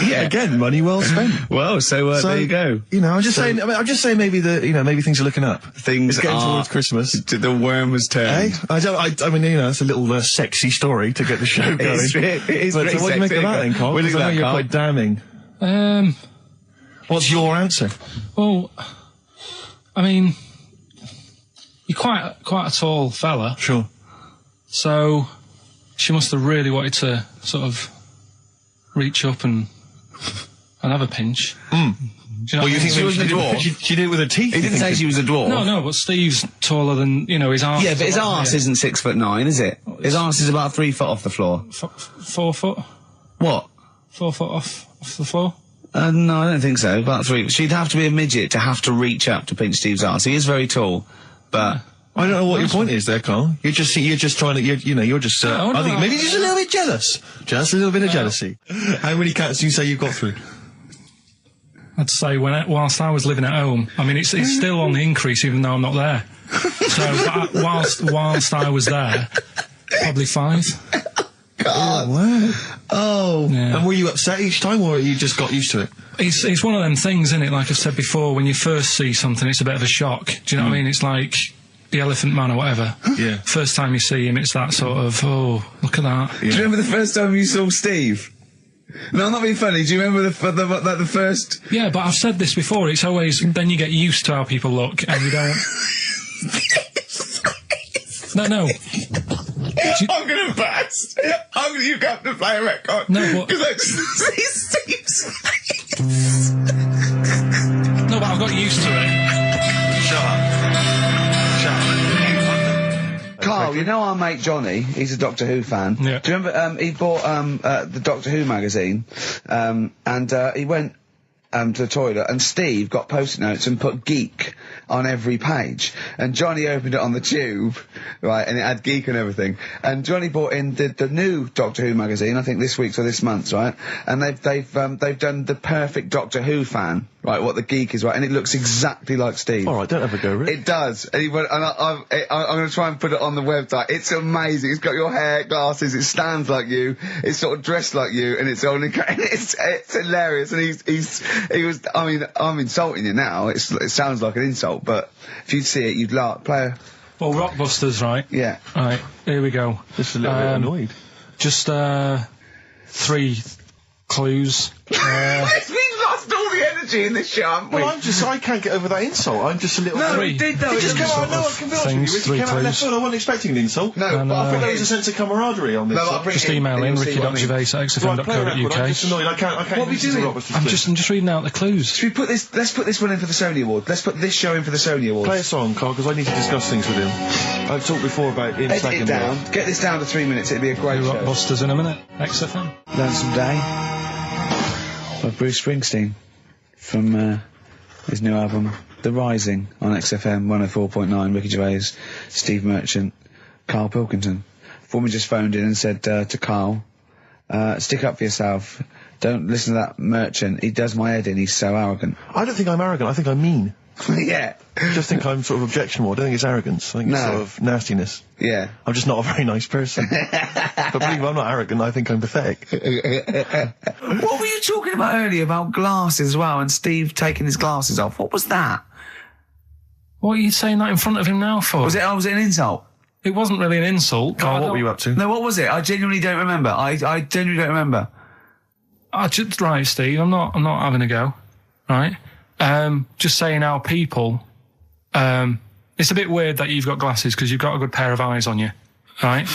Speaker 2: Yeah.
Speaker 1: Again, money well spent.
Speaker 2: Well, so there you go.
Speaker 1: You know, I'm just saying maybe maybe things are looking up.
Speaker 2: Things
Speaker 1: It's getting
Speaker 2: are...
Speaker 1: towards Christmas.
Speaker 2: The worm has turned.
Speaker 1: I mean, you know, it's a little sexy story to get the show going.
Speaker 2: It is
Speaker 1: But
Speaker 2: pretty
Speaker 1: so what do you make
Speaker 2: sexy.
Speaker 1: of that then, Carl?
Speaker 2: What do you
Speaker 1: 'Cause I know
Speaker 2: think,
Speaker 1: you're
Speaker 2: Carl?
Speaker 1: quite damning. What's your answer?
Speaker 3: Well, I mean, you're quite a tall fella.
Speaker 1: Sure.
Speaker 3: So she must have really wanted to sort of reach up and have a pinch. Do you know
Speaker 1: Well,
Speaker 3: what
Speaker 1: you
Speaker 3: I
Speaker 1: think
Speaker 3: mean?
Speaker 2: she was a
Speaker 1: did it-
Speaker 2: dwarf?
Speaker 1: She did it with her teeth.
Speaker 2: He didn't say she was a dwarf.
Speaker 3: No, but Steve's taller than, you know, his arse.
Speaker 2: Yeah, but his arse isn't 6'9", is it? His arse is about 3 foot off the floor.
Speaker 3: 4 foot?
Speaker 2: What?
Speaker 3: 4 foot off the floor?
Speaker 2: No, I don't think so. About 3. She'd have to be a midget to have to reach up to pinch Steve's arse. He is very tall, but...
Speaker 1: I don't know what your point is there, Carl. You're just trying to, you're just,
Speaker 3: No,
Speaker 1: I think
Speaker 3: no.
Speaker 1: maybe you're just a little bit jealous. Just a little bit of jealousy. How many cats do you say you've got through?
Speaker 3: I'd say whilst I was living at home, I mean, it's still on the increase even though I'm not there. So whilst I was there, probably 5.
Speaker 2: God.
Speaker 1: Wow.
Speaker 2: Oh.
Speaker 3: Yeah.
Speaker 1: And were you upset each time, or you just got used to it?
Speaker 3: It's one of them things, isn't it? Like I've said before, when you first see something, it's a bit of a shock. Do you know what I mean? It's like the Elephant Man or whatever.
Speaker 1: Yeah.
Speaker 3: First time you see him, it's that sort of, oh, look at that.
Speaker 2: Do you remember the first time you saw Steve? No, I'm not being funny. Do you remember the first...
Speaker 3: Yeah, but I've said this before, it's always, then you get used to how people look, and you don't... No.
Speaker 2: I'm going to burst. You have to play a record.
Speaker 3: No, but...
Speaker 2: Because I just see Steve's
Speaker 3: No, but I've got used to it.
Speaker 1: Shut up.
Speaker 2: Carl, you know our mate Johnny, he's a Doctor Who fan.
Speaker 3: Yeah.
Speaker 2: Do you remember, he bought the Doctor Who magazine, and he went to the toilet, and Steve got post-it notes and put geek on every page, and Johnny opened it on the tube, right, and it had geek and everything, and Johnny bought in the new Doctor Who magazine, I think this week's or this month's, right, and they've done the perfect Doctor Who fan, right, what the geek is, right, and it looks exactly like Steve.
Speaker 1: Alright, don't have a go, Rick.
Speaker 2: It does, and he went, and I'm going to try and put it on the website. It's amazing. It's got your hair, glasses. It stands like you. It's sort of dressed like you, and it's only. It's hilarious. And he was. I mean, I'm insulting you now. It sounds like an insult, but if you'd see it, you'd laugh. Play a.
Speaker 3: Well, Rockbusters, right?
Speaker 2: Yeah.
Speaker 3: Right, here we go.
Speaker 1: Just a little bit annoyed.
Speaker 3: Just 3 clues.
Speaker 2: We've lost all the energy in this show, haven't we?
Speaker 1: Well, I can't get over that insult. I'm just a little...
Speaker 2: No,
Speaker 3: Three.
Speaker 2: we did though.
Speaker 1: It just came out, no, I can be honest with you,
Speaker 3: Things,
Speaker 1: Ricky came out left
Speaker 3: 3
Speaker 1: field. I wasn't expecting an insult.
Speaker 2: No,
Speaker 3: And,
Speaker 2: but I think
Speaker 1: There was a sense of camaraderie on this.
Speaker 2: No, I'll bring
Speaker 3: Just
Speaker 2: it in,
Speaker 3: email
Speaker 2: and
Speaker 3: in,
Speaker 2: you'll see what I mean.
Speaker 1: Right, play a record. I'm
Speaker 3: ricky.co.uk.
Speaker 1: just annoyed. I can't
Speaker 2: What are we
Speaker 1: listen to
Speaker 2: doing?
Speaker 1: Robert's
Speaker 3: I'm
Speaker 1: clues.
Speaker 3: just reading out the clues.
Speaker 2: Should we put this? Let's put this one in for the Sony Award. Let's put this show in for the Sony Award.
Speaker 1: Play a song, Carl, because I need to discuss things with him. I've talked before about him
Speaker 2: Edit
Speaker 1: stacking
Speaker 2: it down. Get this down to 3 minutes. It'd be a great show.
Speaker 3: Rockbusters in a minute. XFM.
Speaker 2: Lonesome Day by Bruce Springsteen from his new album The Rising on XFM 104.9. Ricky Gervais, Steve Merchant, Karl Pilkington. Foreman just phoned in and said to Karl, stick up for yourself. Don't listen to that Merchant. He does my head in. He's so arrogant.
Speaker 1: I don't think I'm arrogant. I think I'm mean.
Speaker 2: Yeah.
Speaker 1: I just think I'm sort of objectionable. I don't think it's arrogance. I think it's
Speaker 2: No.
Speaker 1: sort of nastiness.
Speaker 2: Yeah.
Speaker 1: I'm just not a very nice person. But believe me, I'm not arrogant. I think I'm pathetic.
Speaker 2: What were you talking about earlier about glasses as well and Steve taking his glasses off? What was that?
Speaker 3: What are you saying that in front of him now for?
Speaker 2: Was it an insult?
Speaker 3: It wasn't really an insult.
Speaker 1: Carl, what were you up to?
Speaker 2: No, what was it? I genuinely don't remember. I genuinely don't remember.
Speaker 3: Right, Steve, I'm not having a go. Right? Just saying how people, it's a bit weird that you've got glasses because you've got a good pair of eyes on you. Right?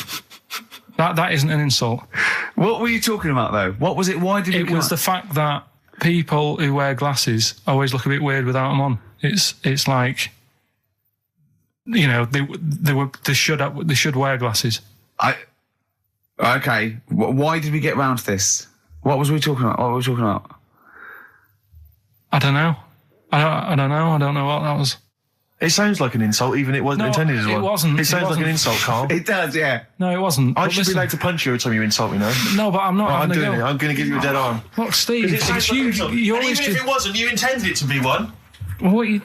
Speaker 3: That isn't an insult.
Speaker 2: What were you talking about though? What was it? Why did
Speaker 3: It was the fact that people who wear glasses always look a bit weird without them on. It's like, you know, they should wear glasses.
Speaker 2: Okay. Why did we get round to this? What was we talking about?
Speaker 3: I don't know. I don't know. I don't know what that was.
Speaker 1: It sounds like an insult, even it wasn't
Speaker 3: No,
Speaker 1: intended as
Speaker 3: it
Speaker 1: one.
Speaker 3: wasn't.
Speaker 1: It sounds
Speaker 3: It
Speaker 1: like an
Speaker 3: wasn't.
Speaker 1: insult, Carl.
Speaker 2: It does, yeah.
Speaker 3: No, it wasn't.
Speaker 1: I
Speaker 3: But
Speaker 1: should be
Speaker 3: listen-
Speaker 1: allowed to punch you every time you insult me now.
Speaker 3: No, but I'm not
Speaker 1: I'm
Speaker 3: having
Speaker 1: doing
Speaker 3: a
Speaker 1: it.
Speaker 3: go.
Speaker 1: I'm going to give you a dead arm.
Speaker 3: Look, Steve, it's you. You always
Speaker 1: even if it wasn't, you intended it to be one.
Speaker 3: What you?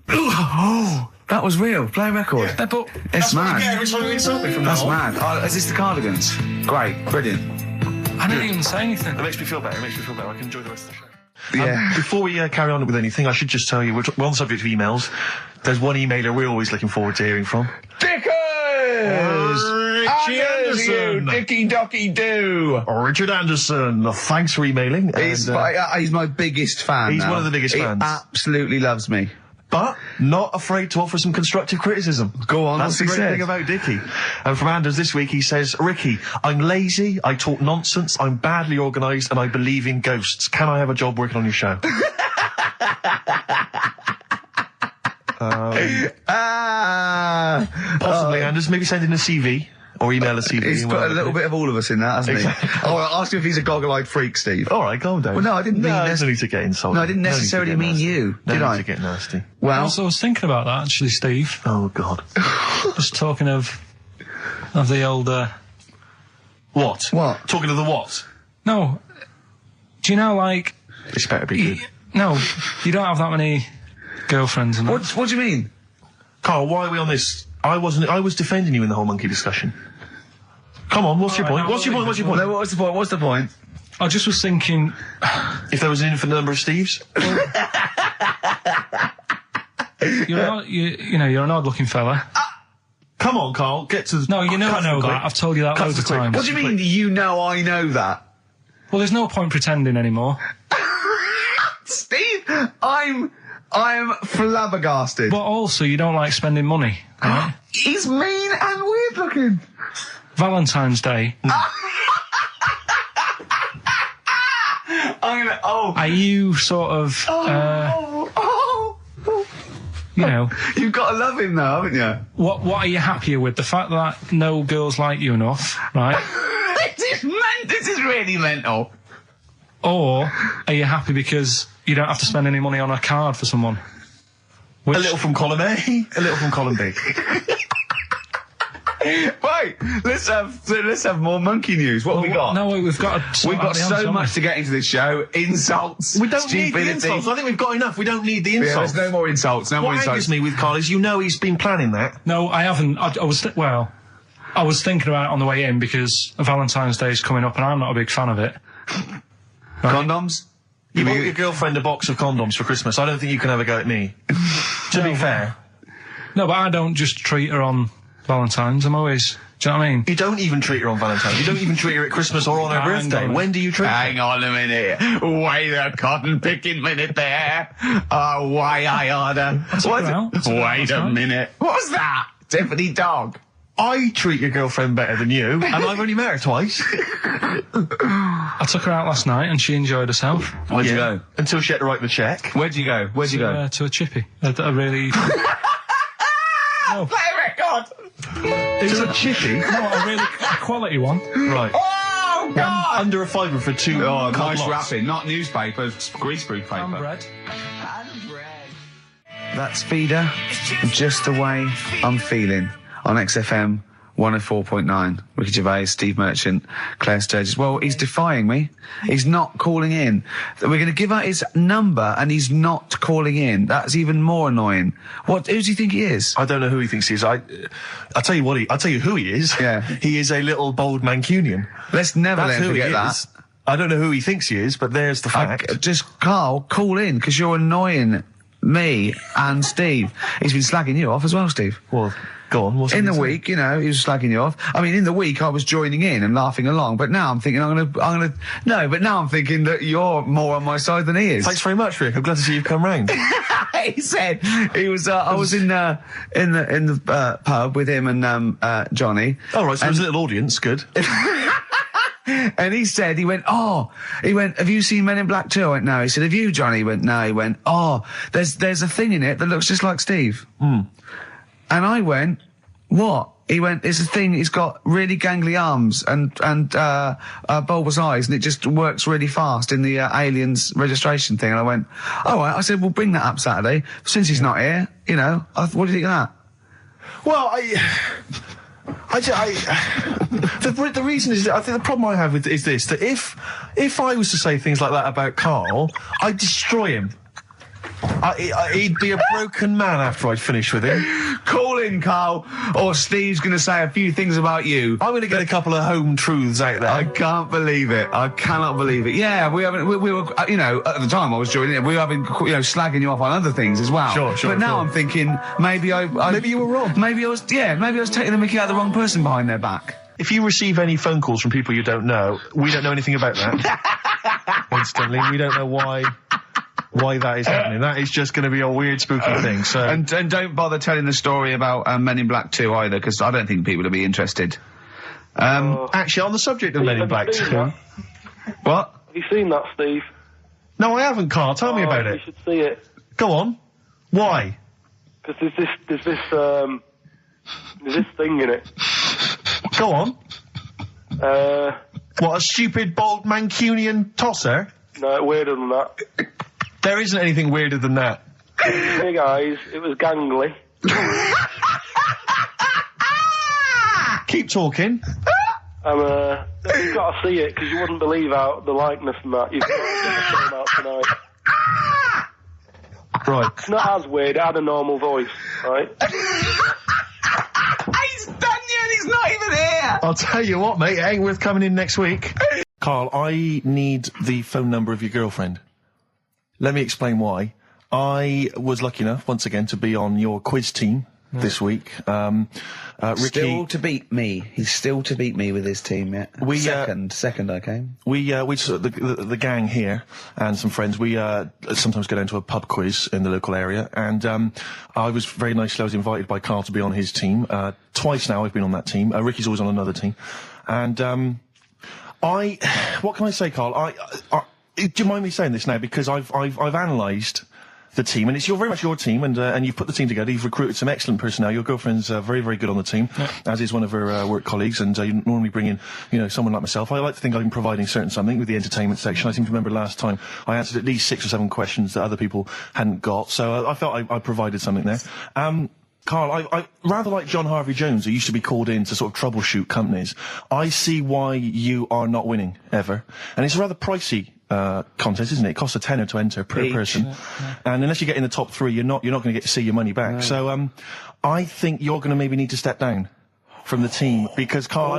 Speaker 2: Oh, that was real. Play a record.
Speaker 3: But
Speaker 2: It's
Speaker 1: That's what you
Speaker 2: mad.
Speaker 1: get every time you insult me from
Speaker 2: That's
Speaker 1: now on.
Speaker 2: mad. Oh, is this the Cardigans? Great. Brilliant.
Speaker 3: I didn't even say anything.
Speaker 1: It makes me feel better. I can enjoy the rest of the show.
Speaker 2: Yeah.
Speaker 1: Before we carry on with anything, I should just tell you, we're on the subject of emails. There's one emailer we're always looking forward to hearing from.
Speaker 2: Dickers!
Speaker 1: Richie Anderson.
Speaker 2: Dicky Docky Doo.
Speaker 1: Richard Anderson. Thanks for emailing.
Speaker 2: He's my biggest fan.
Speaker 1: He's
Speaker 2: now.
Speaker 1: one of the biggest fans.
Speaker 2: He absolutely loves me.
Speaker 1: But not afraid to offer some constructive criticism.
Speaker 2: Go on,
Speaker 1: That's
Speaker 2: what's
Speaker 1: the
Speaker 2: he
Speaker 1: great
Speaker 2: said?
Speaker 1: thing about Dickie. And from Anders this week, he says, Ricky, I'm lazy, I talk nonsense, I'm badly organised, and I believe in ghosts. Can I have a job working on your show? Possibly, Anders. Maybe send in a CV. Or email a CV.
Speaker 2: He's put a little bit of all of us in that, hasn't he? Oh, I'll ask him if he's a goggle-eyed freak, Steve.
Speaker 1: All right, calm down.
Speaker 2: Well, no, I didn't mean
Speaker 1: there's no need to get insulted.
Speaker 2: No, I didn't necessarily
Speaker 1: No need to
Speaker 2: mean
Speaker 1: get nasty.
Speaker 2: you,
Speaker 1: No
Speaker 2: did
Speaker 1: need
Speaker 2: I?
Speaker 1: to get nasty.
Speaker 2: Well,
Speaker 3: I was thinking about that actually, Steve.
Speaker 1: Oh, God.
Speaker 3: Just talking of the old.
Speaker 1: What?
Speaker 2: What?
Speaker 1: Talking of the what?
Speaker 3: No. Do you know, like?
Speaker 1: This better be good.
Speaker 3: No, you don't have that many girlfriends. And that.
Speaker 2: what do you mean?
Speaker 1: Carl, why are we on this? I was defending you in the whole monkey discussion. Come on, what's your point? What's your point? What's your point?
Speaker 2: No, what's the point? What's the point?
Speaker 3: I just was thinking,
Speaker 1: If there was an infinite number of Steves?
Speaker 3: you're an odd-looking fella.
Speaker 1: Come on, Carl, get to the...
Speaker 3: No, you know I know
Speaker 1: quick.
Speaker 3: that. I've told you that
Speaker 1: Cut
Speaker 3: loads
Speaker 1: to
Speaker 3: of
Speaker 1: the quick.
Speaker 3: times.
Speaker 2: What do you mean? You know I know that,
Speaker 3: Well, there's no point pretending anymore.
Speaker 2: Steve. I'm flabbergasted.
Speaker 3: But also, you don't like spending money, right?
Speaker 2: He's mean and weird looking.
Speaker 3: Valentine's Day. Are you sort of, you know...
Speaker 2: You've got to love him now, haven't you?
Speaker 3: What are you happier with? The fact that no girls like you enough, right?
Speaker 2: This is really mental.
Speaker 3: Or are you happy because you don't have to spend any money on a card for someone?
Speaker 1: A little from column A, a little from column B.
Speaker 2: Wait, let's have more monkey news. What have we got?
Speaker 3: No, we've got
Speaker 2: We've got so much to get into this show. Insults.
Speaker 1: We don't need the
Speaker 2: stupidity.
Speaker 1: insults. I think we've got enough. We don't need the
Speaker 2: Yeah,
Speaker 1: insults.
Speaker 2: there's no more insults. No more
Speaker 1: What
Speaker 2: insults.
Speaker 1: angers me with Carl is you know he's been planning that.
Speaker 3: No, I haven't. I was thinking about it on the way in because Valentine's Day is coming up and I'm not a big fan of it.
Speaker 2: Condoms?
Speaker 1: You bought your girlfriend a box of condoms for Christmas. I don't think you can have a go at me. To be fair.
Speaker 3: No, but I don't just treat her on Valentine's. I'm always... Do you know what I mean?
Speaker 1: You don't even treat her on Valentine's. You don't even treat her at Christmas or on her
Speaker 3: Hang
Speaker 1: birthday.
Speaker 3: on.
Speaker 1: When do you treat her?
Speaker 2: Hang on a minute. Wait a cotton picking minute there. Oh, why I order. Wait a minute. What's that? Tiffany Dog.
Speaker 1: I treat your girlfriend better than you, and I've only met her twice.
Speaker 3: I took her out last night and she enjoyed herself.
Speaker 2: Where'd you go?
Speaker 1: Until she had to write the cheque.
Speaker 2: Where'd you go? Where'd you go?
Speaker 3: To a chippy. A really... No.
Speaker 2: Play a record.
Speaker 1: It was a chippy.
Speaker 3: No, a really quality one.
Speaker 1: Right.
Speaker 2: Oh, God.
Speaker 1: Under a fiver for two.
Speaker 2: Oh, nice
Speaker 1: lots.
Speaker 2: wrapping. Not newspaper, greaseproof paper.
Speaker 3: And bread.
Speaker 2: That's Feeder. Just the way I'm feeling on XFM 104.9. Ricky Gervais, Steve Merchant, Claire Sturgis. Well, he's defying me. He's not calling in. We're going to give out his number and he's not calling in. That's even more annoying. Who does he think he is?
Speaker 1: I don't know who he thinks he is. I'll tell you I'll tell you who he is.
Speaker 2: Yeah.
Speaker 1: He is a little bold Mancunian.
Speaker 2: Let's never
Speaker 1: That's
Speaker 2: let him
Speaker 1: who he
Speaker 2: forget that.
Speaker 1: is. I don't know who he thinks he is, but there's the fact.
Speaker 2: Just, Carl, call in, because you're annoying me and Steve. He's been slagging you off as well, Steve.
Speaker 1: Well, go on. What's
Speaker 2: In
Speaker 1: he
Speaker 2: the
Speaker 1: saying?
Speaker 2: week, you know, he was slagging you off. I mean, in the week, I was joining in and laughing along, but now I'm thinking but now I'm thinking that you're more on my side than he is.
Speaker 1: Thanks very much, Rick. I'm glad to see you've come round.
Speaker 2: He said he was. I was in the pub with him and Johnny.
Speaker 1: All right, so there's a little audience. Good.
Speaker 2: And he went, have you seen Men in Black 2? I went, no. He said, have you, Johnny? He went, no. He went, there's a thing in it that looks just like Steve. And I went, what? He went, it's a thing, he's got really gangly arms and bulbous eyes, and it just works really fast in the Aliens registration thing. And I went, all right. I said, we'll bring that up Saturday. Since he's not here, you know, what do you think of that?
Speaker 1: Well, the reason is that I think the problem I have with is this, that if I was to say things like that about Carl, I'd destroy him. He'd be a broken man after I'd finished with him.
Speaker 2: Call in, Carl, or Steve's going to say a few things about you.
Speaker 1: I'm going to get a couple of home truths out there.
Speaker 2: I can't believe it. I cannot believe it. Yeah, we were, you know, at the time I was joining it, we were having, you know, slagging you off on other things as well.
Speaker 1: Sure.
Speaker 2: But now I'm thinking, maybe
Speaker 1: Maybe you were wrong.
Speaker 2: Maybe I was taking the mickey out of the wrong person behind their back.
Speaker 1: If you receive any phone calls from people you don't know, we don't know anything about that. Instantly, we don't know why that is happening. That is just going to be a weird, spooky thing. So,
Speaker 2: And don't bother telling the story about Men in Black 2 either, because I don't think people will be interested.
Speaker 1: actually, on the subject of Men in Black 2,
Speaker 2: What?
Speaker 5: Have you seen that, Steve?
Speaker 1: no, I haven't, Carl. Tell me about
Speaker 5: You
Speaker 1: it.
Speaker 5: should see it.
Speaker 1: Go on. Why?
Speaker 5: Because there's this thing in it.
Speaker 1: Go on.
Speaker 5: Uh,
Speaker 1: What, a stupid, bald Mancunian tosser?
Speaker 5: no, weirder than that.
Speaker 1: There isn't anything weirder than that.
Speaker 5: Big eyes, it was gangly.
Speaker 1: Keep talking.
Speaker 5: And you've got to see it, because you wouldn't believe how the likeness and that. You've got to get the film out tonight.
Speaker 1: Right.
Speaker 5: It's not as weird, it had a normal voice, right?
Speaker 2: He's done you and he's He's not even here!
Speaker 1: I'll tell you what, mate, it ain't worth coming in next week. Carl, I need the phone number of your girlfriend. Let me explain why. I was lucky enough, once again, to be on your quiz team this week. Ricky...
Speaker 2: Still to beat me. He's still to beat me with his team, yeah. Second I came.
Speaker 1: The gang here and some friends, we sometimes go down to a pub quiz in the local area, and I was invited by Carl to be on his team. Twice now I've been on that team. Ricky's always on another team. And what can I say, Carl? Do you mind me saying this now? Because I've analysed the team, and it's very much your team, and you've put the team together. You've recruited some excellent personnel. Your girlfriend's very, very good on the team, as is one of her work colleagues. And you normally bring in, someone like myself. I like to think I've been providing something with the entertainment section. I seem to remember last time I answered at least 6 or 7 questions that other people hadn't got. So I felt I provided something there. Carl, I rather like John Harvey Jones, who used to be called in to sort of troubleshoot companies. I see why you are not winning ever, and it's a rather pricey contest, isn't it? It costs a tenner to enter per person, and unless you get in the top 3, you're not going to get to see your money back. No. So I think you're going to maybe need to step down from the team, because Carl, I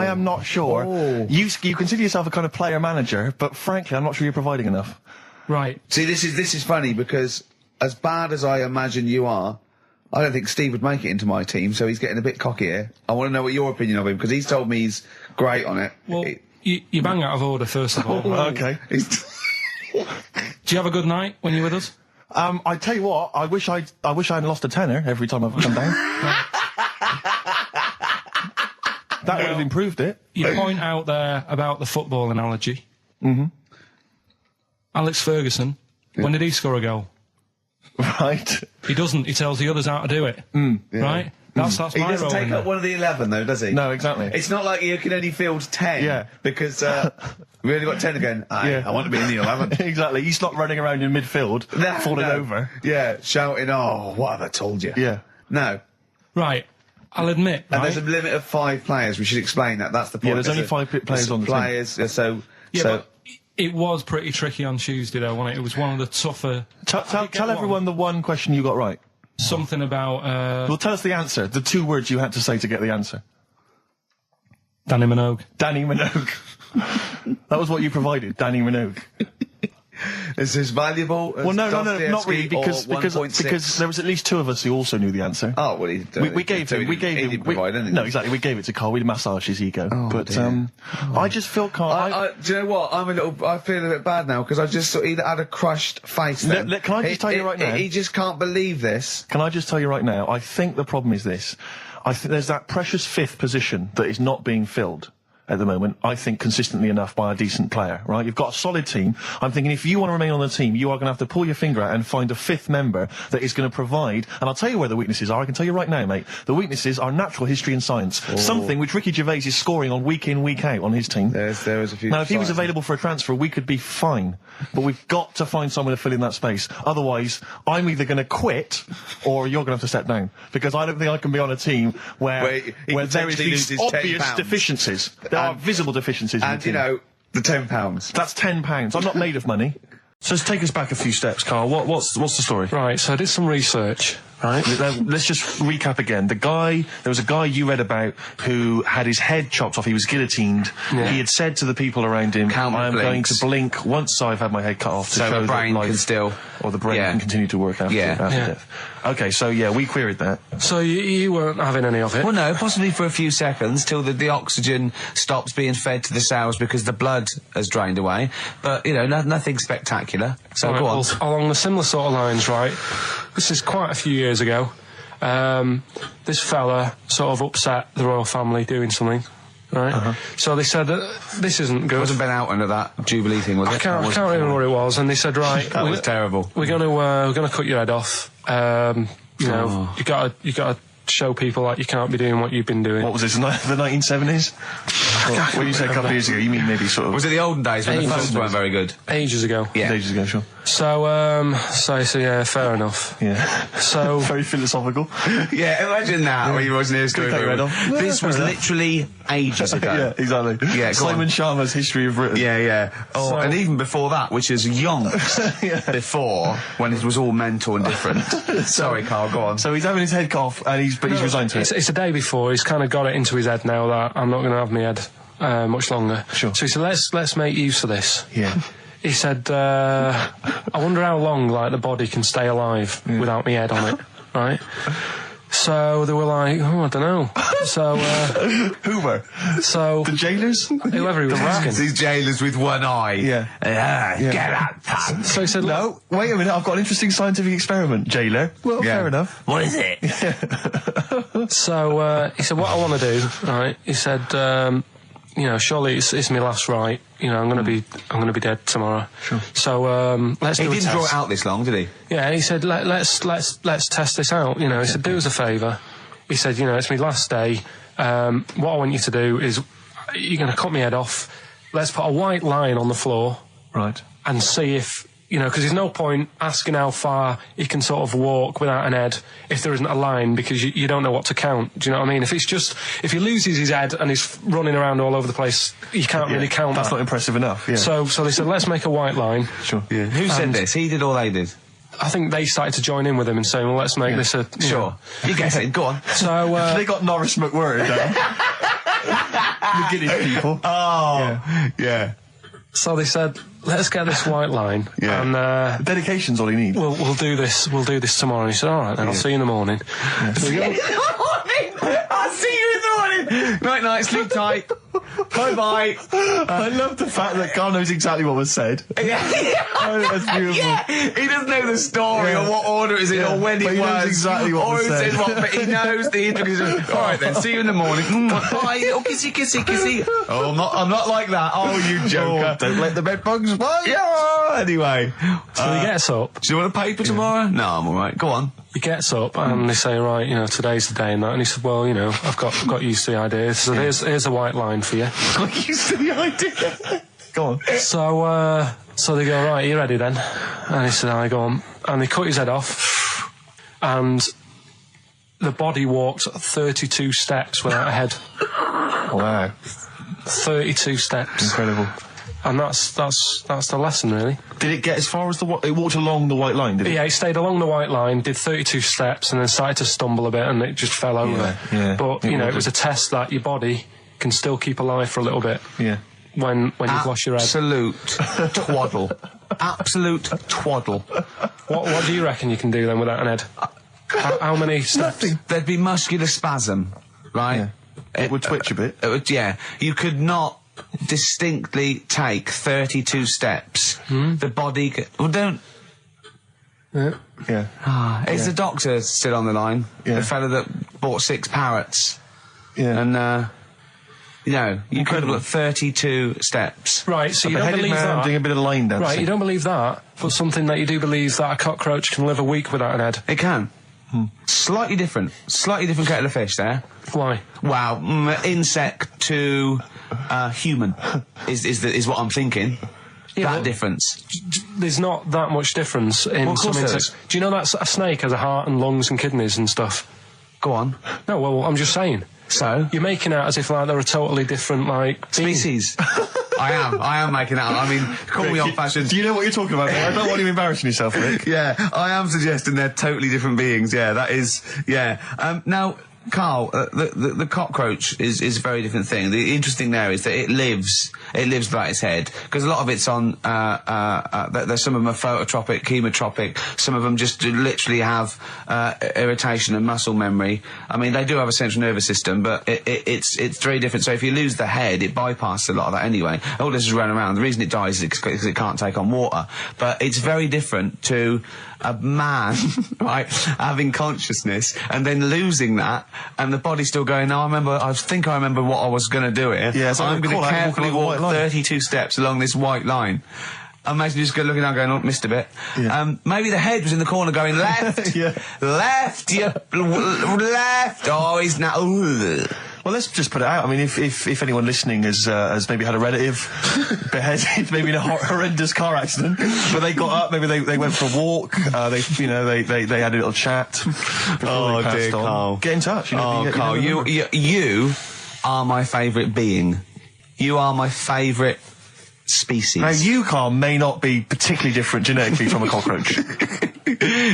Speaker 1: am not sure. You consider yourself a kind of player manager, but frankly, I'm not sure you're providing enough.
Speaker 3: Right.
Speaker 2: See, this is funny, because as bad as I imagine you are, I don't think Steve would make it into my team, so he's getting a bit cocky here. I want to know what your opinion of him, because he's told me he's great on it.
Speaker 3: Well, you bang out of order, first of all.
Speaker 1: Okay.
Speaker 3: Do you have a good night when you're with us?
Speaker 1: I tell you what, I wish I hadn't lost a tenner every time I've come down. That would have improved it.
Speaker 3: You point out there about the football analogy.
Speaker 1: Mm-hmm.
Speaker 3: Alex Ferguson, when did he score a goal?
Speaker 1: Right.
Speaker 3: He doesn't. He tells the others how to do it. Right? That's
Speaker 2: he
Speaker 3: my
Speaker 2: doesn't
Speaker 3: role
Speaker 2: take up one of the 11, though, does he?
Speaker 1: No, exactly.
Speaker 2: It's not like you can only field 10. Because we only got 10 again. I want to be in the 11.
Speaker 1: Exactly. He's not running around in midfield, falling over.
Speaker 2: Yeah, shouting, "Oh, what have I told you?"
Speaker 1: Yeah.
Speaker 2: No.
Speaker 3: Right. I'll admit.
Speaker 2: And there's a limit of 5 players. We should explain that. That's the point.
Speaker 1: Yeah, there's only 5 players on the team.
Speaker 3: But it was pretty tricky on Tuesday, though, wasn't it? It was one of the tougher...
Speaker 1: Tell everyone the one question you got right.
Speaker 3: Something about...
Speaker 1: Well, tell us the answer. The 2 words you had to say to get the answer.
Speaker 3: Danny Minogue.
Speaker 1: Danny Minogue. That was what you provided, Danny Minogue.
Speaker 2: Is this valuable?
Speaker 1: Well, no, not really, because there was at least 2 of us who also knew the answer.
Speaker 2: Oh, well,
Speaker 1: we gave him. No, exactly. We gave it to Carl. We massaged his ego. I just feel Carl.
Speaker 2: Do you know what? I feel a bit bad now, because I just sort of either had a crushed face. Then.
Speaker 1: Can I just tell you right now?
Speaker 2: He just can't believe this.
Speaker 1: Can I just tell you right now? I think the problem is this. I think there's that precious 5th position that is not being filled at the moment, I think, consistently enough by a decent player, right? You've got a solid team. I'm thinking if you want to remain on the team, you are going to have to pull your finger out and find a 5th member that is going to provide. And I'll tell you where the weaknesses are. I can tell you right now, mate. The weaknesses are natural history and science. Something which Ricky Gervais is scoring on week in, week out on his team.
Speaker 2: There is a few.
Speaker 1: Now, if he was available for a transfer, we could be fine. But we've got to find someone to fill in that space. Otherwise, I'm either going to quit or you're going to have to step down. Because I don't think I can be on a team where there is these obvious deficiencies. There are visible deficiencies.
Speaker 2: And, the £10.
Speaker 1: That's £10. I'm not made of money. So take us back a few steps, Carl. What's the story?
Speaker 3: Right, so I did some research, right?
Speaker 1: Let's just recap again. There was a guy you read about who had his head chopped off. He was guillotined. Yeah. He had said to the people around him, I am going to blink once I've had my head cut off to show
Speaker 6: the brain can still...
Speaker 1: Or the brain can continue to work after death. Okay, so we queried that.
Speaker 3: So you weren't having any of it?
Speaker 6: Well, no, possibly for a few seconds, till the oxygen stops being fed to the cells because the blood has drained away. But, nothing spectacular. So go on.
Speaker 3: Well, along the similar sort of lines, right? This is quite a few years ago. This fella sort of upset the royal family doing something. Right, so they said this isn't good.
Speaker 6: It wasn't Ben Oughton at that Jubilee thing, was it?
Speaker 3: I can't remember what it was. And they said, right,
Speaker 6: that was terrible.
Speaker 3: We're gonna cut your head off. You gotta show people like you can't be doing what you've been doing.
Speaker 1: What was this? The 1970s? When you say a couple of years ago, you mean maybe sort of...
Speaker 6: Was it the olden days when the phones weren't very good?
Speaker 3: Ages ago.
Speaker 6: Yeah.
Speaker 1: Ages ago, sure.
Speaker 3: So yeah, fair enough.
Speaker 1: Yeah.
Speaker 3: So
Speaker 1: Very philosophical.
Speaker 2: Yeah, imagine that when you wasn't here
Speaker 1: Take your head off.
Speaker 2: This was literally ages ago.
Speaker 1: Yeah, exactly.
Speaker 2: Yeah, go
Speaker 1: Simon
Speaker 2: on.
Speaker 1: Sharma's History of Britain.
Speaker 2: Yeah. Oh,
Speaker 3: So-
Speaker 2: and even before that, which is yonks before, when it was all mental and different. Sorry, Carl, go on.
Speaker 1: So he's having his head cough, and he's resigned to it.
Speaker 3: it's the day before. He's kind of got it into his head now that I'm not going to have my head much longer.
Speaker 1: Sure.
Speaker 3: So he said, let's make use of this.
Speaker 1: Yeah.
Speaker 3: He said, I wonder how long like the body can stay alive without my head on it, right? So they were like, I don't know. So
Speaker 1: Hoover.
Speaker 3: so
Speaker 1: The jailers?
Speaker 3: whoever he was asking.
Speaker 2: These jailers with one eye.
Speaker 1: Yeah.
Speaker 2: Get out, punk.
Speaker 3: So he said,
Speaker 1: No, wait a minute, I've got an interesting scientific experiment, jailer. Well,
Speaker 2: Yeah.
Speaker 1: fair enough.
Speaker 2: What is it?
Speaker 3: So he said, what I want to do, right? He said, surely it's my last right. I'm going to be dead tomorrow. Sure. So let's
Speaker 2: He
Speaker 3: do a
Speaker 2: didn't draw
Speaker 3: test.
Speaker 2: it out this long, did he?
Speaker 3: Yeah, he said, let's test this out. He said, do us a favour. He said, it's my last day. What I want you to do is, you're going to cut my head off. Let's put a white line on the floor
Speaker 1: Right.
Speaker 3: and see if, because there's no point asking how far he can sort of walk without an head if there isn't a line, because you don't know what to count. Do you know what I mean? If he loses his head and he's running around all over the place, you can't really count
Speaker 1: That's
Speaker 3: that.
Speaker 1: not impressive enough, yeah.
Speaker 3: So they said, let's make a white line.
Speaker 1: Sure.
Speaker 2: Yeah. Who said this? He did or they did?
Speaker 3: I think they started to join in with him and saying, well, let's make this a...
Speaker 2: Sure. You get it. Go on.
Speaker 3: So...
Speaker 1: They got Norris McWhirter down. The Guinness people.
Speaker 2: Oh. Yeah.
Speaker 3: So they said, let's get this white line,
Speaker 2: Yeah.
Speaker 3: and
Speaker 1: Dedication's all you need.
Speaker 3: we'll do this. We'll do this tomorrow. And he said, all right, then I'll see you in the morning. So we go-
Speaker 2: I'll see you in the morning. Night, sleep tight. Bye.
Speaker 1: I love the fact that Carl knows exactly what was said. Oh, that's beautiful.
Speaker 2: Yeah, he doesn't know the story
Speaker 1: Yeah.
Speaker 2: or what order it's in or when
Speaker 1: But
Speaker 2: it
Speaker 1: he knows
Speaker 2: was.
Speaker 1: exactly what
Speaker 2: or
Speaker 1: was
Speaker 2: who
Speaker 1: said.
Speaker 2: said what, but he knows the intricacies. All right then, see you in the morning. Bye, little kissy. Oh, I'm not like that. Oh, you joker.
Speaker 1: Don't let the bed bugs bite.
Speaker 2: Yeah, anyway.
Speaker 3: So he gets up.
Speaker 2: Do you want a paper tomorrow? No, I'm alright. Go on.
Speaker 3: He gets up, and they say, right, today's the day and that. And he said, well, I've got used to the idea. So here's a white line for you.
Speaker 1: I'm used to the idea. Go on.
Speaker 3: So they go, right, are you ready then? And he said, I go on. And they cut his head off, and the body walked 32 steps without a head.
Speaker 1: Wow.
Speaker 3: 32 steps.
Speaker 1: Incredible.
Speaker 3: And that's the lesson, really.
Speaker 1: Did it get as far as it walked along the white line, did it?
Speaker 3: Yeah, he stayed along the white line, did 32 steps, and then started to stumble a bit, and it just fell over.
Speaker 1: yeah.
Speaker 3: But, it was a test that your body can still keep alive for a little bit
Speaker 1: Yeah.
Speaker 3: when you've lost your head.
Speaker 2: Absolute twaddle. Absolute twaddle.
Speaker 3: What do you reckon you can do then without an head? How many steps?
Speaker 1: Nothing.
Speaker 2: There'd be muscular spasm, right?
Speaker 1: Yeah. It would twitch a bit.
Speaker 2: It would, yeah. You could not distinctly take 32 steps. The body... Well, don't...
Speaker 1: Yeah.
Speaker 2: Is the doctor still on the line?
Speaker 1: Yeah.
Speaker 2: The fellow that bought 6 parrots.
Speaker 1: Yeah.
Speaker 2: And, you could have got 32 steps.
Speaker 3: Right, so you don't
Speaker 1: Beheaded
Speaker 3: believe
Speaker 1: man
Speaker 3: that.
Speaker 1: doing a bit of line dancing.
Speaker 3: Right, you don't believe that, but something that you do believe that a cockroach can live a week without an head.
Speaker 2: It can. Slightly different kettle of fish there.
Speaker 3: Why?
Speaker 2: Wow, insect to human is what I'm thinking.
Speaker 3: Yeah,
Speaker 2: that
Speaker 3: but-
Speaker 2: difference.
Speaker 3: There's not that much difference in
Speaker 2: Well, of
Speaker 3: some
Speaker 2: course there
Speaker 3: insects. Do you know that a snake has a heart and lungs and kidneys and stuff?
Speaker 2: Go on.
Speaker 3: No, well, I'm just saying.
Speaker 2: So?
Speaker 3: You're making out as if like they're a totally different being.
Speaker 2: Species. I am making that up. I mean, call me old-fashioned.
Speaker 1: Do you know what you're talking about? I don't want you embarrassing yourself, Rick.
Speaker 2: Yeah, I am suggesting they're totally different beings. Yeah, that is. Yeah. Now, Carl, the cockroach is a very different thing. The interesting there is that it lives without its head, because a lot of it's on. There's some of them are phototropic, chemotropic. Some of them just literally have irritation and muscle memory. I mean, they do have a central nervous system, but it's very different. So if you lose the head, it bypasses a lot of that anyway. All this is running around. The reason it dies is because it can't take on water. But it's very different to a man, right, having consciousness and then losing that, and the body's still going, no, I think I remember what I was going to do here.
Speaker 1: Yeah, so
Speaker 2: I'm going
Speaker 1: call
Speaker 2: to
Speaker 1: that
Speaker 2: carefully
Speaker 1: walk along the
Speaker 2: walk
Speaker 1: white line.
Speaker 2: 32 steps along this white line. Imagine you just looking down going, oh, missed a bit.
Speaker 1: Yeah.
Speaker 2: Maybe the head was in the corner going, left,
Speaker 1: Yeah.
Speaker 2: left, left. Oh, he's now...
Speaker 1: Well, let's just put it out. I mean, if anyone listening has maybe had a relative beheaded, maybe in a horrendous car accident, but they got up, maybe they went for a walk, they had a little chat.
Speaker 6: Oh dear, Carl.
Speaker 1: Get in touch.
Speaker 6: Carl, you are my favourite being. You are my favourite species.
Speaker 1: Now, you, Carl, may not be particularly different genetically from a cockroach.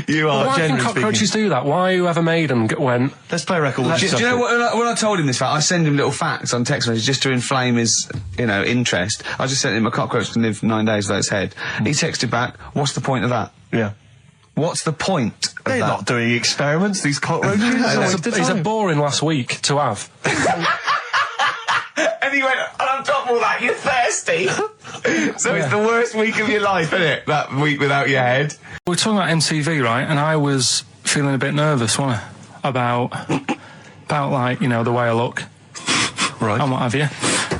Speaker 1: You are.
Speaker 3: Why can cockroaches do that? Why whoever made them went?
Speaker 1: Let's play a record.
Speaker 6: Do you know what? When I told him this fact, I send him little facts on text messages just to inflame his, interest. I just sent him a cockroach can live 9 days without its head. He texted back, "What's the point of that?"
Speaker 1: Yeah.
Speaker 6: What's the point of
Speaker 1: They're
Speaker 6: that?
Speaker 1: not doing experiments. These cockroaches.
Speaker 3: He's a boring last week to have.
Speaker 6: And he went, and on top of all that, you're thirsty. So it's the worst week of your life, isn't it? That week without your head.
Speaker 3: We were talking about MTV, right? And I was feeling a bit nervous, wasn't I? About like, the way I look.
Speaker 1: Right.
Speaker 3: And what have you.